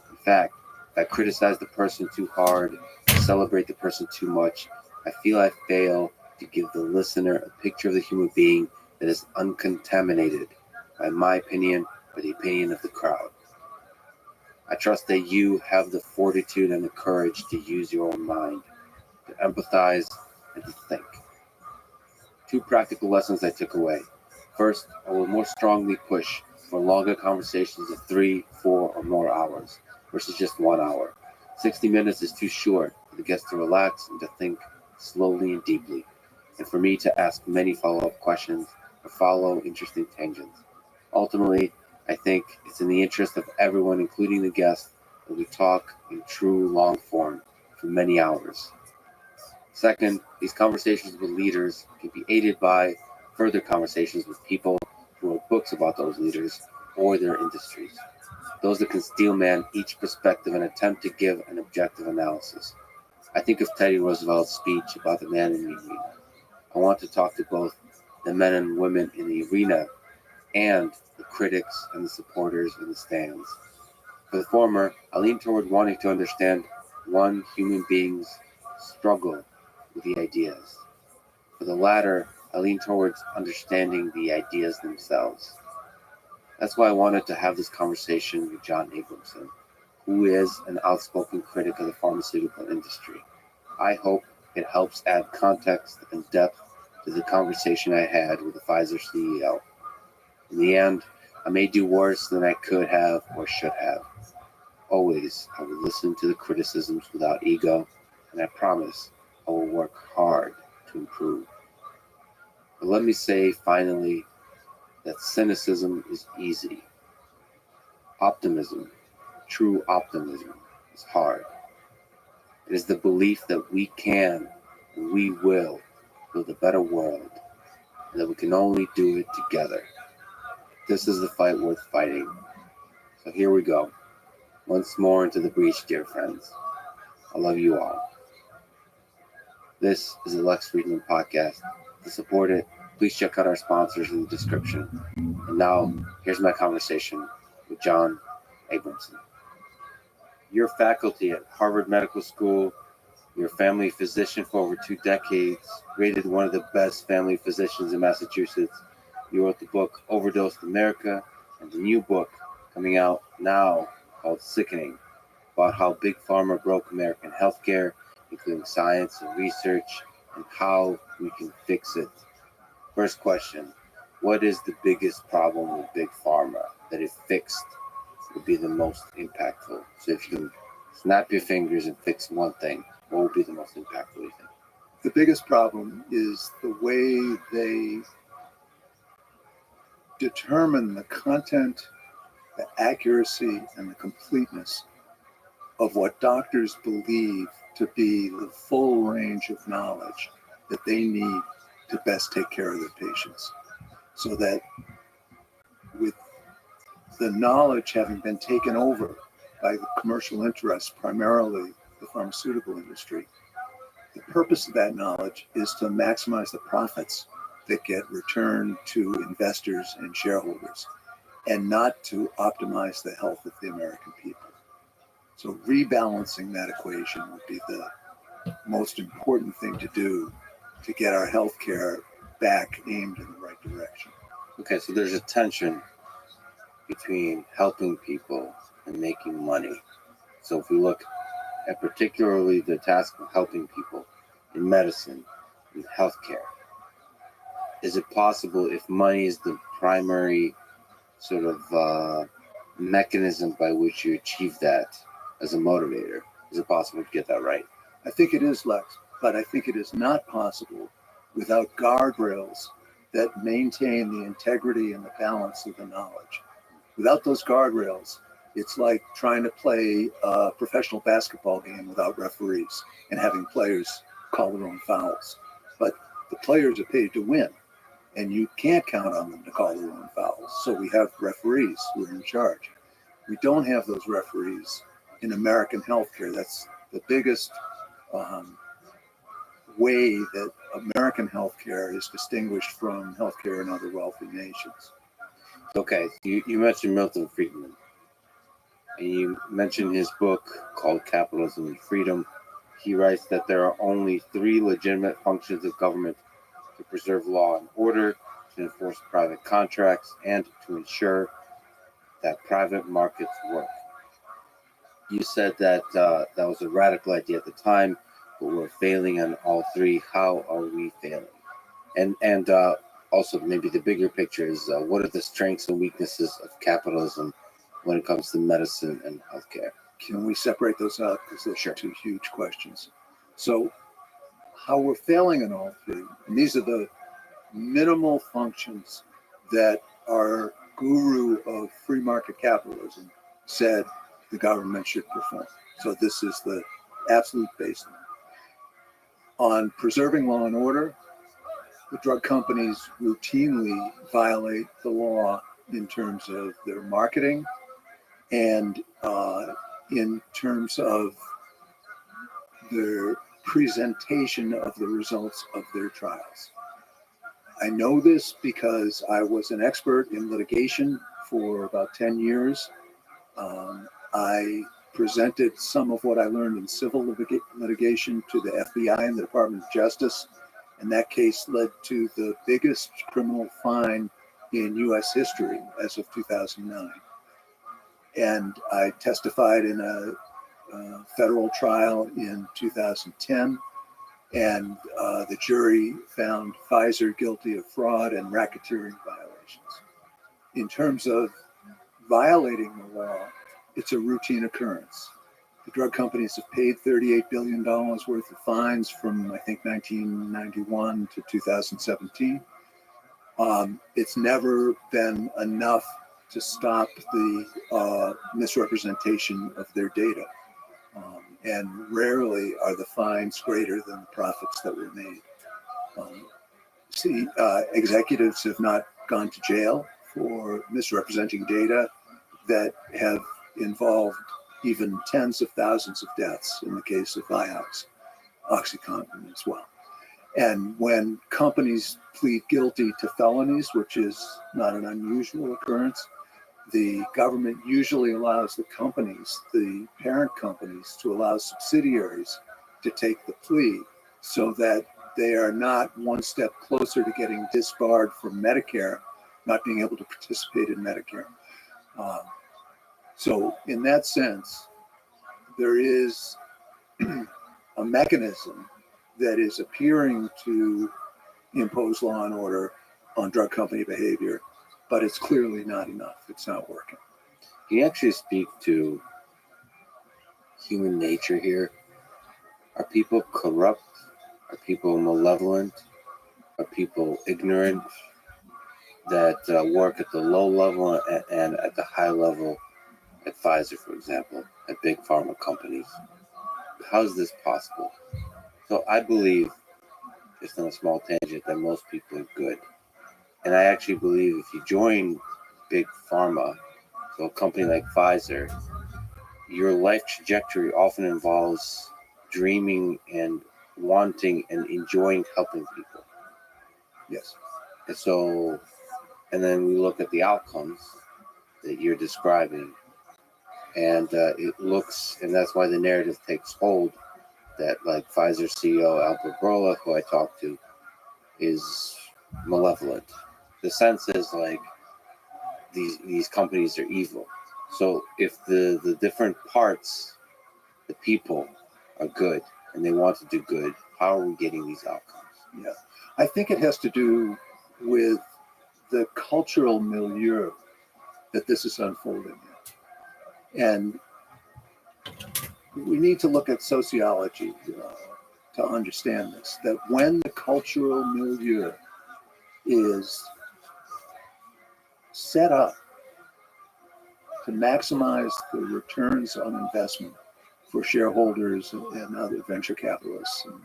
In fact, if I criticize the person too hard, celebrate the person too much, I feel I fail to give the listener a picture of the human being that is uncontaminated by my opinion or the opinion of the crowd. I trust that you have the fortitude and the courage to use your own mind, to empathize, and to think. 2 practical lessons I took away. First, I will more strongly push for longer conversations of 3, 4, or more hours versus just 1 hour. 60 minutes is too short for the guest to relax and to think slowly and deeply, and for me to ask many follow-up questions or follow interesting tangents. Ultimately, I think it's in the interest of everyone, including the guest, that we talk in true long form for many hours. Second, these conversations with leaders can be aided by further conversations with people who wrote books about those leaders or their industries. Those that can steelman each perspective and attempt to give an objective analysis. I think of Teddy Roosevelt's speech about the man in the arena. I want to talk to both the men and women in the arena and the critics and the supporters in the stands. For the former, I lean toward wanting to understand one human being's struggle with the ideas. For the latter, I lean towards understanding the ideas themselves. That's why I wanted to have this conversation with John Abramson, who is an outspoken critic of the pharmaceutical industry. I hope it helps add context and depth to the conversation I had with the Pfizer CEO. In the end, I may do worse than I could have or should have. Always, I will listen to the criticisms without ego, and I promise I will work hard to improve. But let me say finally that cynicism is easy. Optimism, true optimism, is hard. It is the belief that we can and we will build a better world, and that we can only do it together. This is the fight worth fighting. So here we go. Once more into the breach, dear friends. I love you all. This is the Lex Friedman Podcast. To support it, please check out our sponsors in the description. And now, here's my conversation with John Abramson. You're faculty at Harvard Medical School. You're a family physician for over 2 decades, rated one of the best family physicians in Massachusetts. You wrote the book Overdosed America, and the new book coming out now called Sickening, about how Big Pharma broke American healthcare, including science and research, and how we can fix it. First question, what is the biggest problem with Big Pharma that if fixed would be the most impactful? So if you can snap your fingers and fix one thing, what would be the most impactful, you think? The biggest problem is the way they determine the content, the accuracy, and the completeness of what doctors believe to be the full range of knowledge that they need to best take care of their patients. So that with the knowledge having been taken over by the commercial interests, primarily the pharmaceutical industry, the purpose of that knowledge is to maximize the profits that get returned to investors and shareholders, and not to optimize the health of the American people. So rebalancing that equation would be the most important thing to do to get our healthcare back aimed in the right direction. Okay, so there's a tension between helping people and making money. So if we look at particularly the task of helping people in medicine, in healthcare, is it possible, if money is the primary sort of mechanism by which you achieve that as a motivator, is it possible to get that right? I think it is, Lex, but I think it is not possible without guardrails that maintain the integrity and the balance of the knowledge. Without those guardrails, it's like trying to play a professional basketball game without referees and having players call their own fouls. But the players are paid to win, and you can't count on them to call their own fouls. So we have referees who are in charge. We don't have those referees in American healthcare. That's the biggest way that American healthcare is distinguished from healthcare in other wealthy nations. Okay, you mentioned Milton Friedman, and you mentioned his book called Capitalism and Freedom. He writes that there are only 3 legitimate functions of government: to preserve law and order, to enforce private contracts, and to ensure that private markets work. You said that that was a radical idea at the time, but we're failing on all 3. How are we failing? And also, maybe the bigger picture is what are the strengths and weaknesses of capitalism when it comes to medicine and healthcare? Can we separate those out? Because those are 2 huge questions. So how we're failing in all 3, and these are the minimal functions that our guru of free market capitalism said the government should perform. So this is the absolute baseline. On preserving law and order, the drug companies routinely violate the law in terms of their marketing and in terms of their presentation of the results of their trials. I know this because I was an expert in litigation for about 10 years. I presented some of what I learned in civil litigation to the FBI and the Department of Justice, and that case led to the biggest criminal fine in U.S. history as of 2009. And I testified in a federal trial in 2010, and the jury found Pfizer guilty of fraud and racketeering violations. In terms of violating the law, it's a routine occurrence. The drug companies have paid $38 billion worth of fines from, I think, 1991 to 2017. It's never been enough to stop the misrepresentation of their data. And rarely are the fines greater than the profits that were made. Executives have not gone to jail for misrepresenting data that have involved even tens of thousands of deaths in the case of Vioxx, OxyContin as well. And when companies plead guilty to felonies, which is not an unusual occurrence, the government usually allows the companies, the parent companies, to allow subsidiaries to take the plea so that they are not one step closer to getting disbarred from Medicare not being able to participate in Medicare. So in that sense, there is a mechanism that is appearing to impose law and order on drug company behavior, but it's clearly not enough. It's not working. Can you actually speak to human nature here? Are people corrupt? Are people malevolent? Are people ignorant that work at the low level and at the high level at Pfizer, for example, at big pharma companies? How is this possible? So I believe, just on a small tangent, that most people are good. And I actually believe if you join big pharma, so a company like Pfizer, your life trajectory often involves dreaming and wanting and enjoying helping people. Yes. And so, and then we look at the outcomes that you're describing, and it looks, and that's why the narrative takes hold that, like, Pfizer CEO Albert Bourla, who I talked to, is malevolent. The sense is like these companies are evil. So if the different parts, the people, are good and they want to do good, how are we getting these outcomes? Yeah, I think it has to do with the cultural milieu that this is unfolding in. And we need to look at sociology to understand this, that when the cultural milieu is set up to maximize the returns on investment for shareholders and other venture capitalists and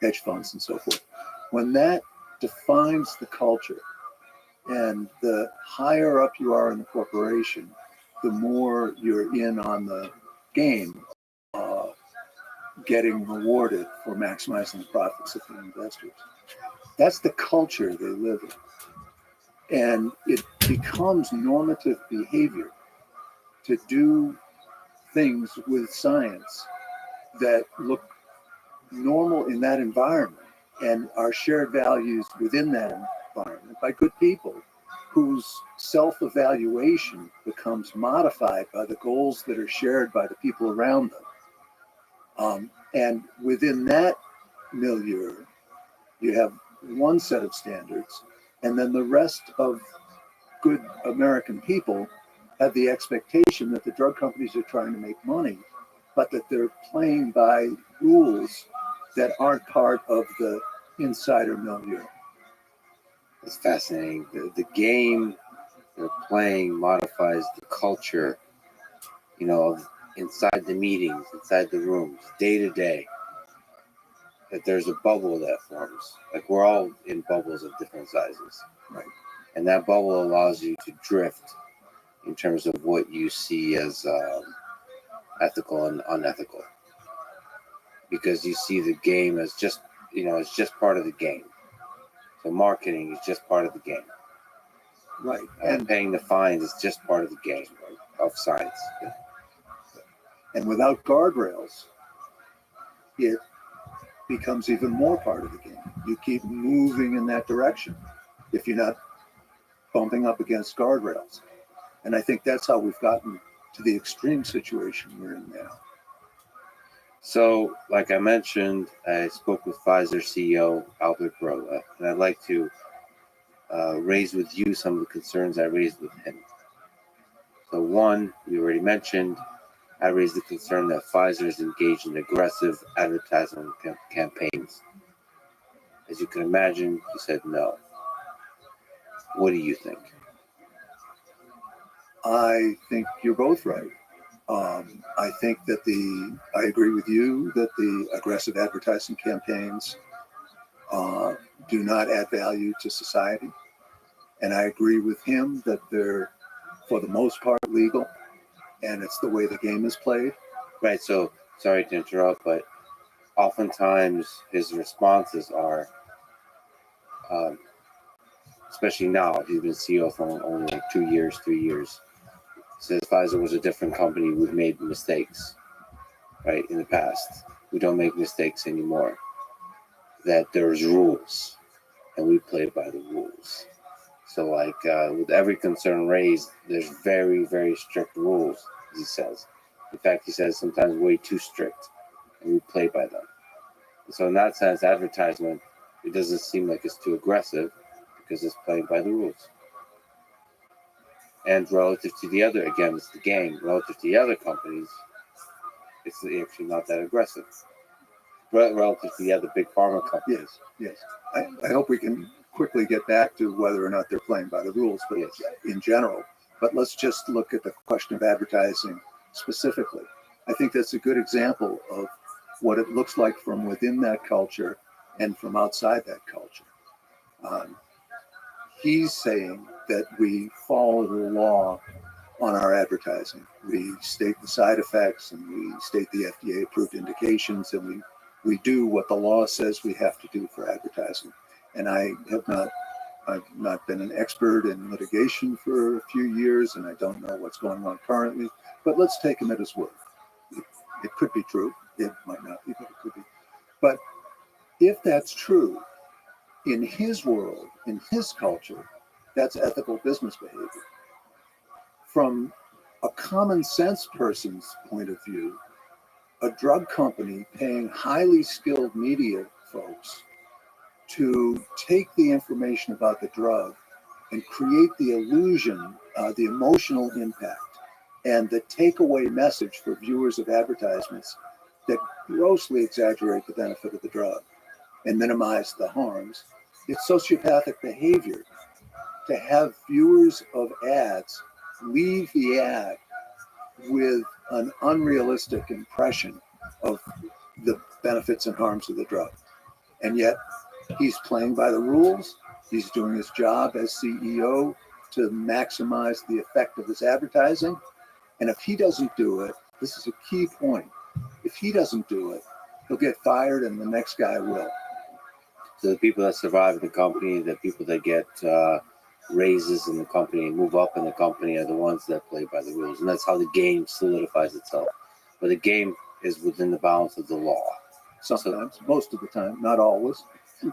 hedge funds and so forth, when that defines the culture, and the higher up you are in the corporation, the more you're in on the game, getting rewarded for maximizing the profits of the investors. That's the culture they live in. And it becomes normative behavior to do things with science that look normal in that environment and are shared values within that environment by good people whose self-evaluation becomes modified by the goals that are shared by the people around them. And within that milieu, you have one set of standards, and then the rest of good American people have the expectation that the drug companies are trying to make money, but that they're playing by rules that aren't part of the insider milieu. It's fascinating. The game they're playing modifies the culture, of inside the meetings, inside the rooms, day to day. That there's a bubble that forms. Like, we're all in bubbles of different sizes. Right. And that bubble allows you to drift in terms of what you see as ethical and unethical. Because you see the game as just, it's just part of the game. So marketing is just part of the game. Right. And paying the fines is just part of the game of science. Yeah. And without guardrails, it becomes even more part of the game. You keep moving in that direction if you're not bumping up against guardrails. And I think that's how we've gotten to the extreme situation we're in now. So, like I mentioned, I spoke with Pfizer CEO Albert Bourla, and I'd like to raise with you some of the concerns I raised with him. So, one, we already mentioned, I raised the concern that Pfizer is engaged in aggressive advertising campaigns. As you can imagine, he said no. What do you think? I think you're both right. I think that I agree with you that the aggressive advertising campaigns do not add value to society. And I agree with him that they're, for the most part, legal, and it's the way the game is played. Right, so sorry to interrupt, but oftentimes his responses are, especially now, he's been CEO for only like 2 years, 3 years, says Pfizer was a different company, we've made mistakes, right, in the past. We don't make mistakes anymore. That there's rules, and we play by the rules. So, like with every concern raised, there's very, very strict rules, he says. In fact, he says sometimes way too strict, and we play by them. So, in that sense, advertisement, it doesn't seem like it's too aggressive because it's playing by the rules. And relative to the other, again, it's the game. Relative to the other companies, it's actually not that aggressive. Relative to the other big pharma companies. Yes. I hope we can quickly get back to whether or not they're playing by the rules, but Yes. in general. But let's just look at the question of advertising specifically. I think that's a good example of what it looks like from within that culture and from outside that culture. He's saying that we follow the law on our advertising. We state the side effects and we state the FDA approved indications, and we do what the law says we have to do for advertising. And I've not been an expert in litigation for a few years, and I don't know what's going on currently, but let's take him at his word. It could be true. It might not be, but it could be. But if that's true, in his world, in his culture, that's ethical business behavior. From a common sense person's point of view, a drug company paying highly skilled media folks to take the information about the drug and create the illusion, the emotional impact, and the takeaway message for viewers of advertisements that grossly exaggerate the benefit of the drug and minimize the harms. It's sociopathic behavior to have viewers of ads leave the ad with an unrealistic impression of the benefits and harms of the drug. And yet he's playing by the rules. He's doing his job as CEO to maximize the effect of his advertising. And if he doesn't do it, this is a key point. If he doesn't do it, he'll get fired and the next guy will. So the people that survive in the company, the people that get raises in the company and move up in the company are the ones that play by the rules. And that's how the game solidifies itself. But the game is within the bounds of the law. Sometimes, most of the time, not always.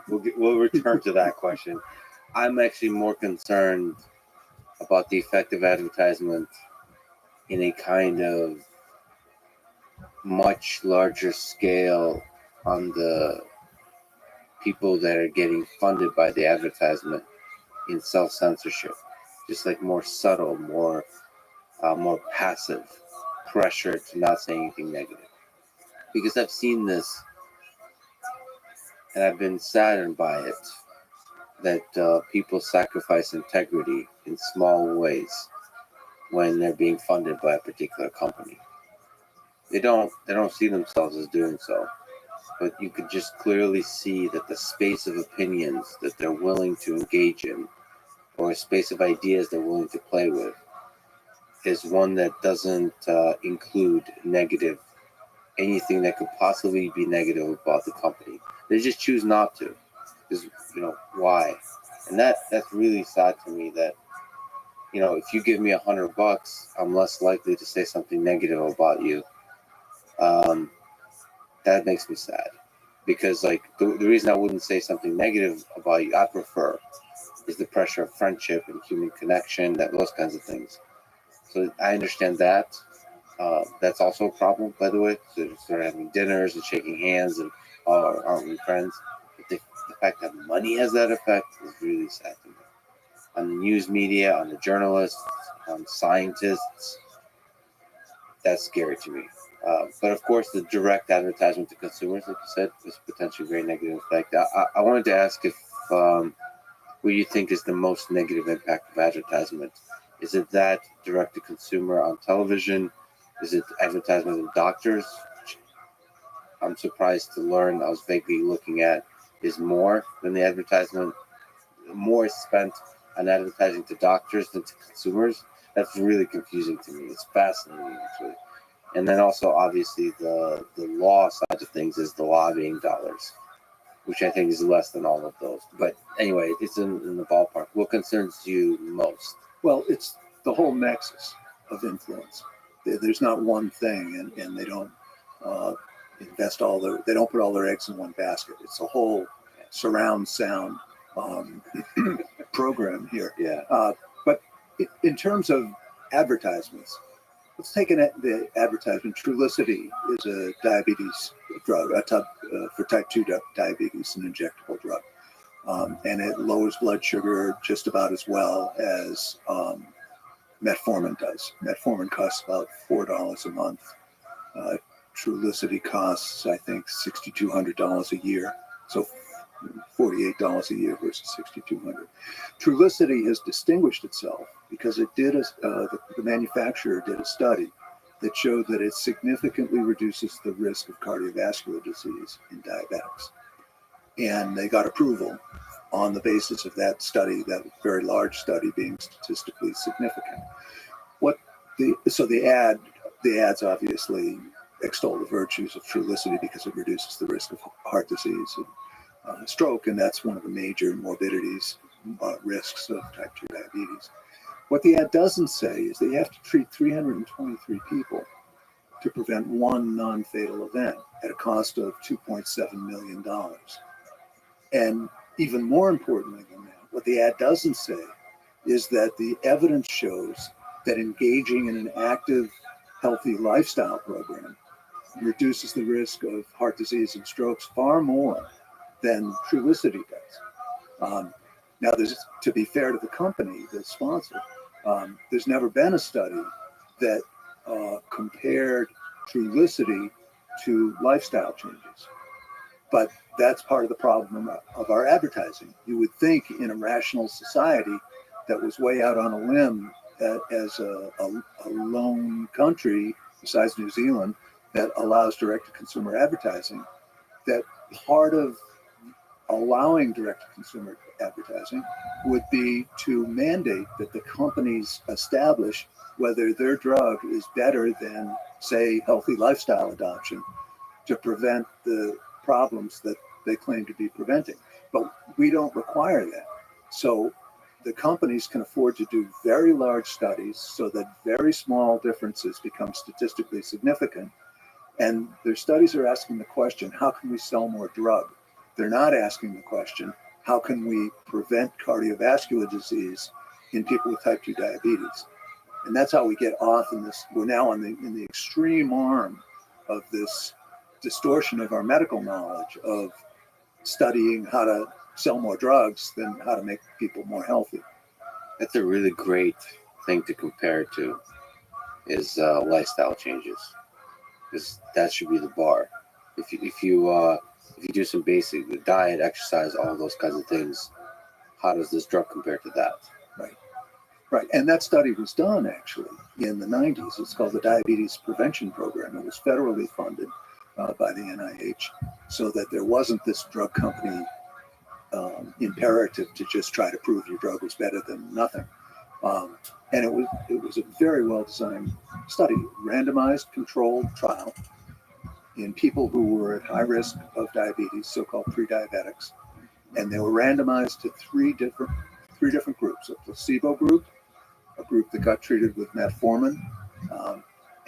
We'll return to that question. I'm actually more concerned about the effect of advertisement in a kind of much larger scale on the people that are getting funded by the advertisement in self-censorship, just like more subtle, more passive pressure to not say anything negative. Because I've seen this and I've been saddened by it, that people sacrifice integrity in small ways when they're being funded by a particular company. They don't see themselves as doing so, but you could just clearly see that the space of opinions that they're willing to engage in, or a space of ideas they're willing to play with, is one that doesn't include anything that could possibly be negative about the company. They just choose not to. Because, why? And that's really sad to me that, if you give me $100, I'm less likely to say something negative about you. That makes me sad. Because, the reason I wouldn't say something negative about you, I prefer, is the pressure of friendship and human connection, those kinds of things. So I understand that. That's also a problem, by the way. So they're having dinners and shaking hands and aren't we friends? But the fact that money has that effect is really sad to me. On the news media, on the journalists, on scientists, that's scary to me. But of course, the direct advertisement to consumers, like you said, is potentially a very negative effect. I wanted to ask if what you think is the most negative impact of advertisement. Is it that direct to consumer on television? Is it advertisement in doctors? I'm surprised to learn, I was vaguely looking at, is more than the advertisement. More is spent on advertising to doctors than to consumers. That's really confusing to me. It's fascinating, actually. And then also, obviously, the law side of things is the lobbying dollars, which I think is less than all of those. But anyway, it's in the ballpark. What concerns you most? Well, it's the whole nexus of influence. There's not one thing, and they don't they don't put all their eggs in one basket. It's a whole surround sound program here. Yeah. But in terms of advertisements, let's take the advertisement. Trulicity is a diabetes drug, for type 2 diabetes, an injectable drug. And it lowers blood sugar just about as well as metformin does. Metformin costs about $4 a month. Trulicity costs, I think, $6,200 a year. So $48 a year versus $6,200. Trulicity has distinguished itself because it did the manufacturer did a study that showed that it significantly reduces the risk of cardiovascular disease in diabetics. And they got approval on the basis of that study, that very large study being statistically significant. The ads obviously extol the virtues of Trulicity because it reduces the risk of heart disease and stroke, and that's one of the major morbidities, risks of type 2 diabetes. What the ad doesn't say is that you have to treat 323 people to prevent one non-fatal event at a cost of $2.7 million. And even more importantly than that, what the ad doesn't say is that the evidence shows that engaging in an active, healthy lifestyle program reduces the risk of heart disease and strokes far more than Trulicity does. Now, to be fair to the company, the sponsor, there's never been a study that compared Trulicity to lifestyle changes. But that's part of the problem of our advertising. You would think in a rational society that was way out on a limb as a lone country, besides New Zealand, that allows direct-to-consumer advertising, that part of allowing direct-to-consumer advertising would be to mandate that the companies establish whether their drug is better than, say, healthy lifestyle adoption to prevent the problems that they claim to be preventing. But we don't require that. So the companies can afford to do very large studies so that very small differences become statistically significant. And their studies are asking the question, how can we sell more drug? They're not asking the question, how can we prevent cardiovascular disease in people with type 2 diabetes? And that's how we get off in this. We're now in the extreme arm of this distortion of our medical knowledge of studying how to sell more drugs than how to make people more healthy. That's a really great thing to compare it to, is lifestyle changes, because that should be the bar. If you do some basic diet, exercise, all those kinds of things, how does this drug compare to that? Right, and that study was done actually in the 90s. It's called the Diabetes Prevention Program. It was federally funded by the NIH, so that there wasn't this drug company imperative to just try to prove your drug was better than nothing. And it was a very well designed study, randomized controlled trial in people who were at high risk of diabetes, so-called pre-diabetics, and they were randomized to three different groups: a placebo group, a group that got treated with metformin,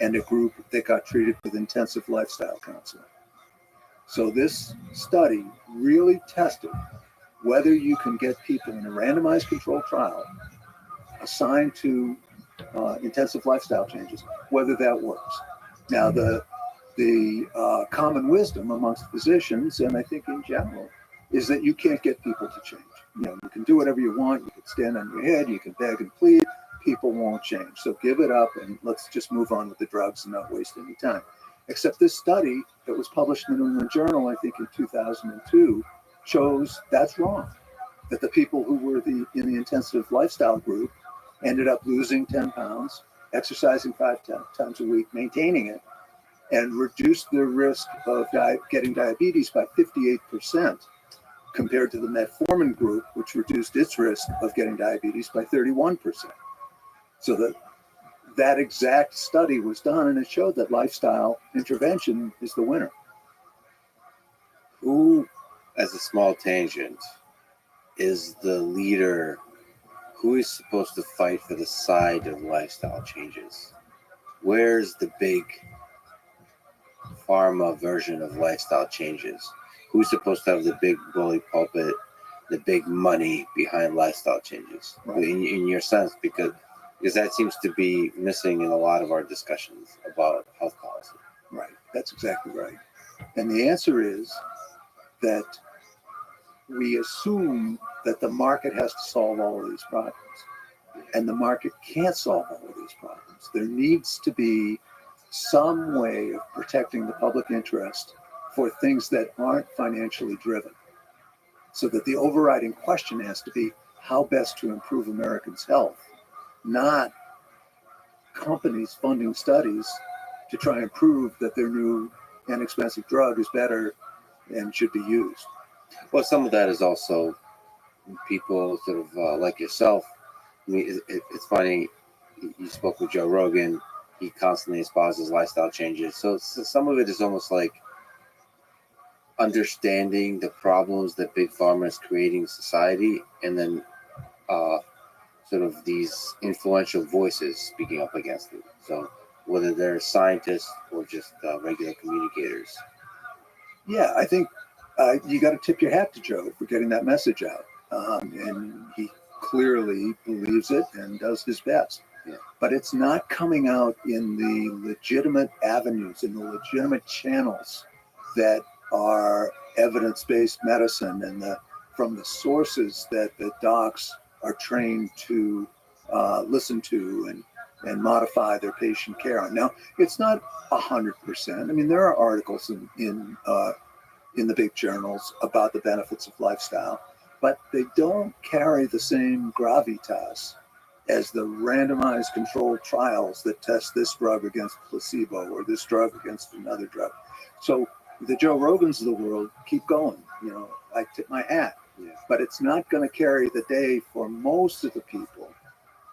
and a group that got treated with intensive lifestyle counseling. So this study really tested whether you can get people in a randomized controlled trial assigned to intensive lifestyle changes, whether that works. Now, the common wisdom amongst physicians, and I think in general, is that you can't get people to change. You can do whatever you want, you can stand on your head, you can beg and plead, people won't change. So give it up and let's just move on with the drugs and not waste any time. Except this study that was published in the New England Journal, I think in 2002, shows that's wrong. That the people who were in the intensive lifestyle group ended up losing 10 pounds, exercising 5 times a week, maintaining it, and reduced their risk of getting diabetes by 58%, compared to the metformin group, which reduced its risk of getting diabetes by 31%. So that exact study was done, and it showed that lifestyle intervention is the winner. Who, as a small tangent, is the leader? Who is supposed to fight for the side of lifestyle changes? Where's the big pharma version of lifestyle changes? Who's supposed to have the big bully pulpit the big money behind lifestyle changes, in your sense, because that seems to be missing in a lot of our discussions about health policy. Right. That's exactly right. And the answer is that we assume that the market has to solve all of these problems. And the market can't solve all of these problems. There needs to be some way of protecting the public interest for things that aren't financially driven. So that the overriding question has to be how best to improve Americans' health, not companies funding studies to try and prove that their new inexpensive drug is better and should be used. Well, some of that is also people sort of like yourself. I mean, it's funny, you spoke with Joe Rogan, he constantly espouses lifestyle changes. So some of it is almost like understanding the problems that Big Pharma is creating in society, and then sort of these influential voices speaking up against it. So whether they're scientists or just regular communicators. Yeah, I think you got to tip your hat to Joe for getting that message out. And he clearly believes it and does his best. Yeah. But it's not coming out in the legitimate avenues, in the legitimate channels that are evidence-based medicine and from the sources that the docs are trained to listen to and modify their patient care on. Now, it's not 100%. I mean, there are articles in the big journals about the benefits of lifestyle, but they don't carry the same gravitas as the randomized controlled trials that test this drug against placebo or this drug against another drug. So the Joe Rogans of the world keep going. You know, I tip my hat. Yeah. But it's not going to carry the day for most of the people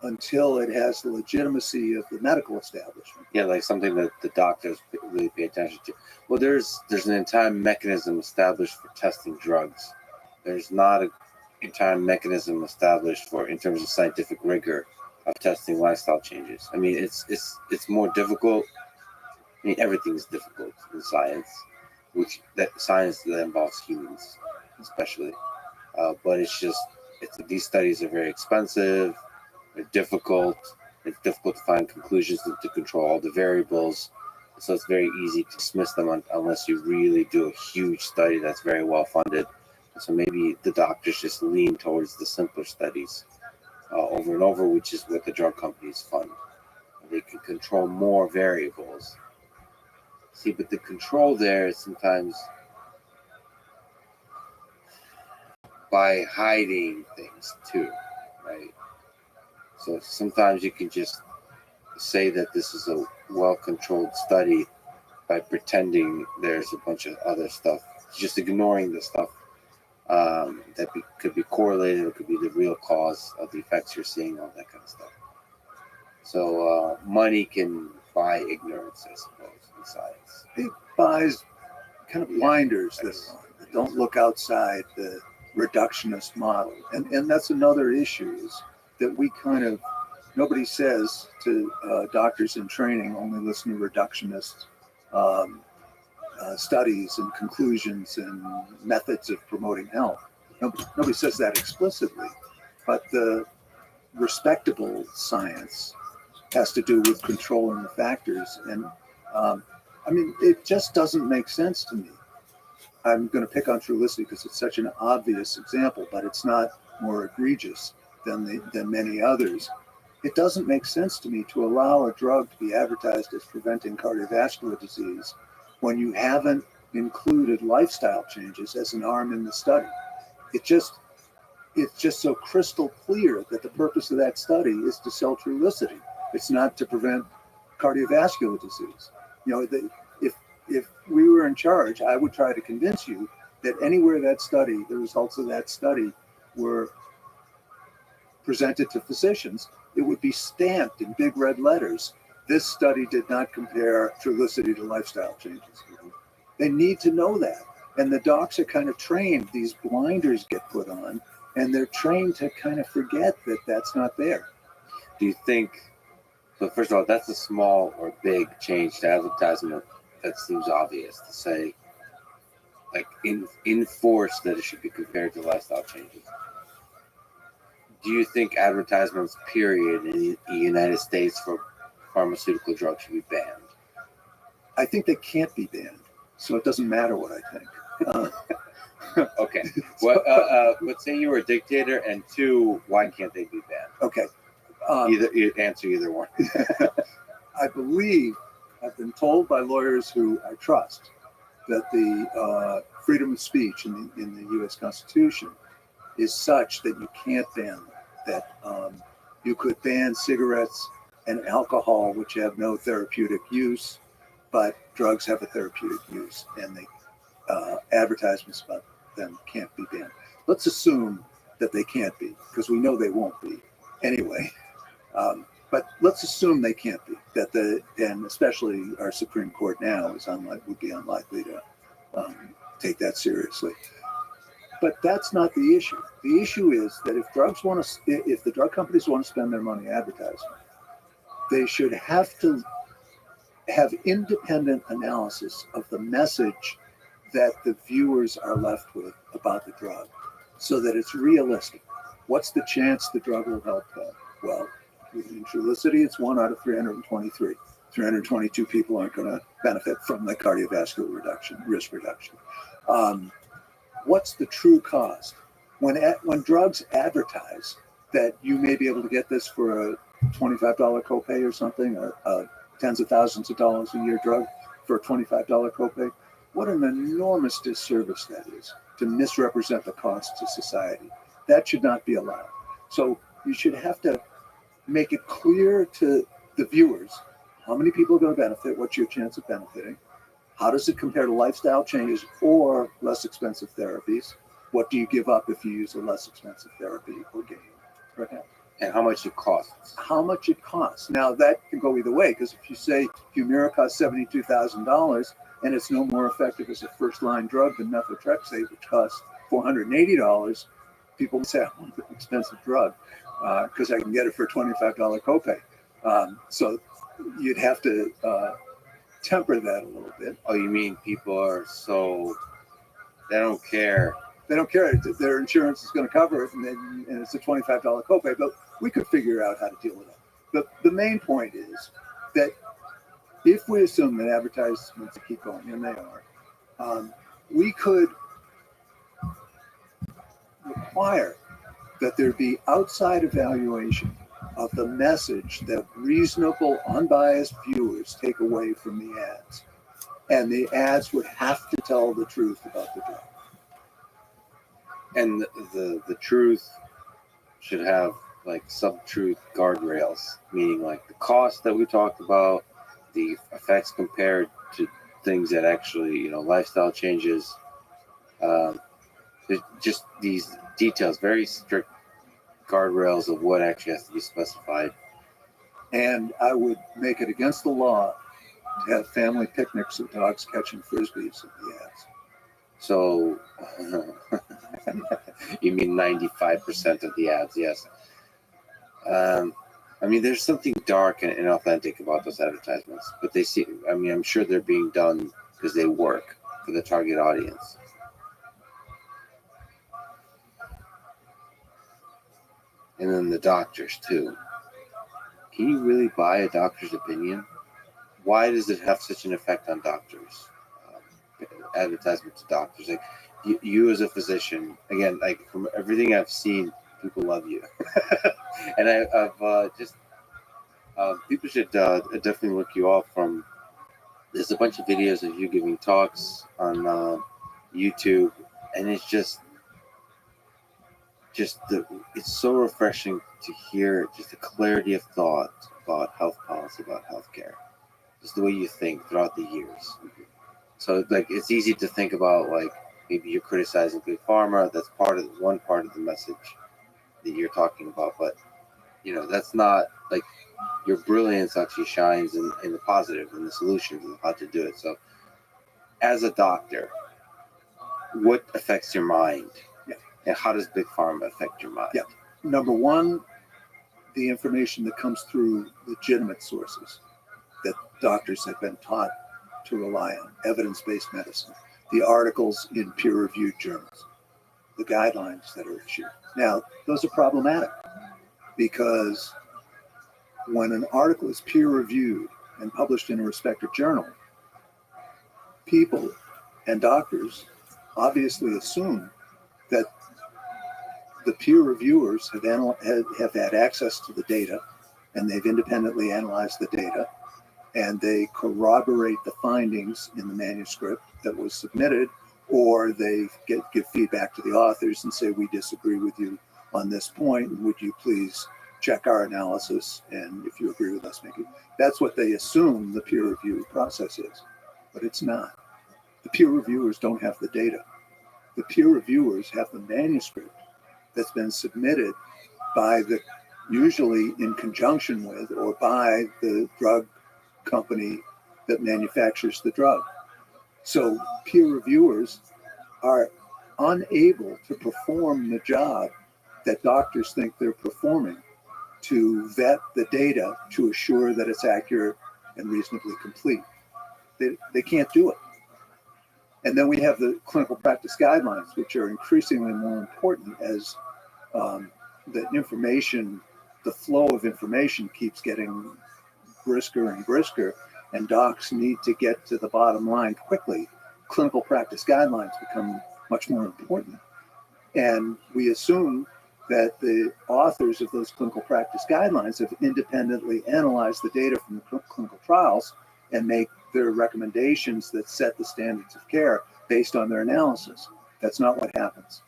until it has the legitimacy of the medical establishment. Yeah, like something that the doctors really pay attention to. Well, there's an entire mechanism established for testing drugs. There's not an entire mechanism established for, in terms of scientific rigor, of testing lifestyle changes. I mean, it's more difficult. I mean, everything's difficult in science, science that involves humans, especially. But these studies are very expensive. They're difficult. It's difficult to find conclusions to control all the variables. So it's very easy to dismiss them unless you really do a huge study that's very well funded. So maybe the doctors just lean towards the simpler studies over and over, which is what the drug companies fund. They can control more variables. See, but the control there is sometimes by hiding things too, right? So sometimes you can just say that this is a well-controlled study by pretending there's a bunch of other stuff, just ignoring the stuff that could be correlated or could be the real cause of the effects you're seeing, all that kind of stuff. So money can buy ignorance, I suppose, in science. It buys kind of blinders that don't look outside the reductionist model. And that's another issue, is that we kind of, nobody says to doctors in training, only listen to reductionist studies and conclusions and methods of promoting health. Nobody says that explicitly, but the respectable science has to do with controlling the factors. And I mean, it just doesn't make sense to me. I'm going to pick on Trulicity because it's such an obvious example, but it's not more egregious than many others. It doesn't make sense to me to allow a drug to be advertised as preventing cardiovascular disease when you haven't included lifestyle changes as an arm in the study. It's just so crystal clear that the purpose of that study is to sell Trulicity. It's not to prevent cardiovascular disease. You know, if we were in charge, I would try to convince you that anywhere the results of that study were presented to physicians, it would be stamped in big red letters. This study did not compare Trulicity to lifestyle changes. They need to know that. And the docs are kind of trained, these blinders get put on, and they're trained to kind of forget that that's not there. Do you think, so first of all, that's a small or big change to advertisement that seems obvious to say, like enforce that it should be compared to lifestyle changes. Do you think advertisements, period, in the United States for pharmaceutical drugs should be banned? I think they can't be banned, so it doesn't matter what I think. Okay. Well, let's say you were a dictator, and two, why can't they be banned? Okay. You answer either one. I believe, I've been told by lawyers who I trust, that the freedom of speech in the U.S. Constitution is such that you can't ban them. That you could ban cigarettes and alcohol, which have no therapeutic use, but drugs have a therapeutic use, and the advertisements about them can't be banned. Let's assume that they can't be, because we know they won't be anyway. But let's assume they can't be. And especially our Supreme Court now would be unlikely to take that seriously. But that's not the issue. The issue is that if the drug companies want to spend their money advertising, they should have to have independent analysis of the message that the viewers are left with about the drug, so that it's realistic. What's the chance the drug will help them? Well, in Trulicity, it's 1 out of 323. 322 people aren't going to benefit from the cardiovascular risk reduction. What's the true cost? When drugs advertise that you may be able to get this for a $25 copay or something, a tens of thousands of dollars a year drug for a $25 copay, what an enormous disservice that is to misrepresent the cost to society. That should not be allowed. So you should have to make it clear to the viewers how many people are going to benefit, what's your chance of benefiting, how does it compare to lifestyle changes or less expensive therapies, what do you give up if you use a less expensive therapy or gain, perhaps. And how much it costs. How much it costs. Now that can go either way, because if you say Humira costs $72,000 and it's no more effective as a first-line drug than methotrexate, which costs $480, people say, I want an expensive drug because I can get it for a $25 copay. So you'd have to temper that a little bit. Oh, you mean people are they don't care. They don't care. Their insurance is going to cover it, and it's a $25 copay. But we could figure out how to deal with it. The main point is that if we assume that advertisements keep going, and they are, we could require that there be outside evaluation of the message that reasonable, unbiased viewers take away from the ads. And the ads would have to tell the truth about the drug. And the truth should have like sub-truth guardrails, meaning like the cost that we talked about, the effects compared to things that actually, lifestyle changes, just these details, very strict guardrails of what actually has to be specified. And I would make it against the law to have family picnics of dogs catching frisbees at the ads. So you mean 95% of the ads? Yes. There's something dark and inauthentic about those advertisements, but I'm sure they're being done because they work for the target audience. And then the doctors too. Can you really buy a doctor's opinion? Why does it have such an effect on doctors? Advertisement to doctors, like you as a physician, again, like from everything I've seen, people love you. And I've people should definitely look you up from. There's a bunch of videos of you giving talks on YouTube, and it's it's so refreshing to hear just the clarity of thought about health policy, about healthcare, just the way you think throughout the years. So like it's easy to think about like maybe you're criticizing big pharma. That's one part of the message that you're talking about, but that's not like your brilliance actually shines in the positive and the solutions of how to do it. So as a doctor, what affects your mind? And how does big pharma affect your mind? Yeah. Number one, the information that comes through legitimate sources that doctors have been taught to rely on, evidence-based medicine. the articles in peer-reviewed journals, the guidelines that are issued. Now, those are problematic because when an article is peer-reviewed and published in a respective journal, people and doctors obviously assume that the peer reviewers have had access to the data, and they've independently analyzed the data, and they corroborate the findings in the manuscript that was submitted, or they give feedback to the authors and say, we disagree with you on this point, would you please check our analysis, and if you agree with us, make it. That's what they assume the peer review process is, but it's not. The peer reviewers don't have the data. The peer reviewers have the manuscript that's been submitted by usually in conjunction with or by the drug company that manufactures the drug. So peer reviewers are unable to perform the job that doctors think they're performing to vet the data to assure that it's accurate and reasonably complete. They can't do it. And then we have the clinical practice guidelines, which are increasingly more important as the information, the flow of information keeps getting brisker and brisker, and docs need to get to the bottom line quickly. Clinical practice guidelines become much more important. And we assume that the authors of those clinical practice guidelines have independently analyzed the data from the clinical trials and make their recommendations that set the standards of care based on their analysis. That's not what happens.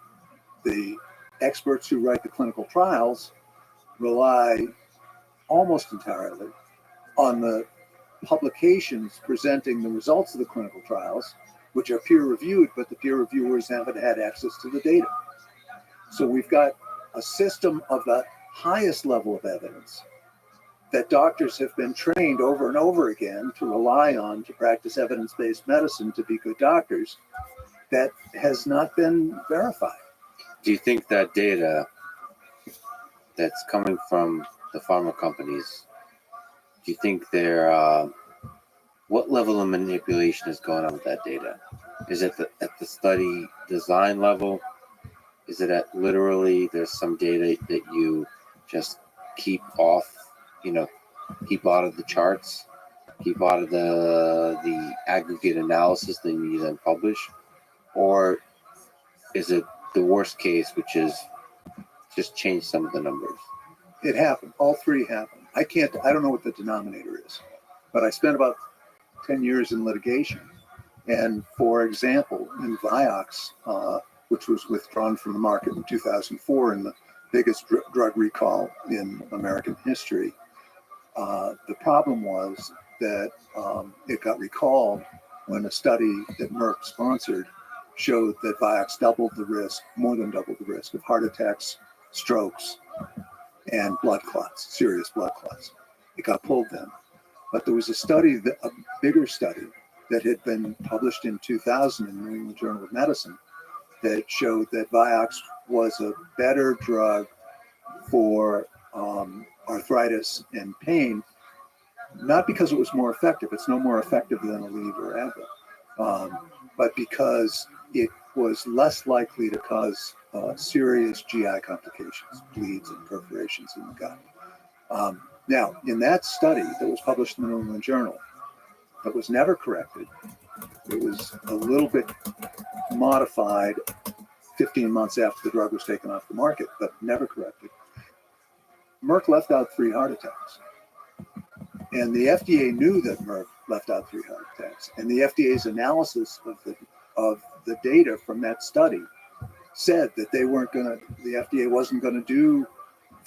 The experts who write the clinical trials rely almost entirely on the publications presenting the results of the clinical trials, which are peer reviewed, but the peer reviewers haven't had access to the data. So we've got a system of the highest level of evidence that doctors have been trained over and over again to rely on to practice evidence-based medicine to be good doctors that has not been verified. Do you think that data that's coming from the pharma companies, do you think what level of manipulation is going on with that data? Is it at the study design level? Is it at literally there's some data that you just keep off, keep out of the charts, keep out of the aggregate analysis that you then publish? Or is it the worst case, which is just change some of the numbers? It happened. All three happened. I don't know what the denominator is, but I spent about 10 years in litigation. And for example, in Vioxx, which was withdrawn from the market in 2004 in the biggest drug recall in American history, the problem was that it got recalled when a study that Merck sponsored showed that Vioxx doubled the risk, more than doubled the risk of heart attacks, strokes, and blood clots, serious blood clots. It got pulled then. But there was a bigger study that had been published in 2000 in the New England Journal of Medicine that showed that Vioxx was a better drug for arthritis and pain, not because it was more effective. It's no more effective than Aleve or Advil, but because it was less likely to cause serious GI complications, bleeds and perforations in the gut. Now, in that study that was published in the New England Journal, that was never corrected, it was a little bit modified 15 months after the drug was taken off the market, but never corrected. Merck left out 3 heart attacks. And the FDA knew that Merck left out 3 heart attacks. And the FDA's analysis of the data from that study said that the FDA wasn't going to do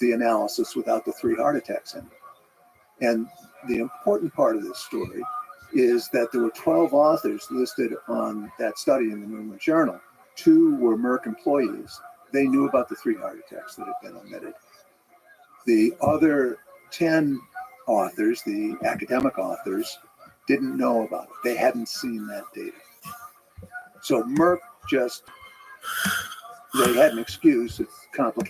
the analysis without the 3 heart attacks in it. And the important part of this story is that there were 12 authors listed on that study in the New England Journal. 2 were Merck employees. They knew about the 3 heart attacks that had been omitted. The other 10 authors, the academic authors, didn't know about it. They hadn't seen that data. So Merck they had an excuse. It's complicated.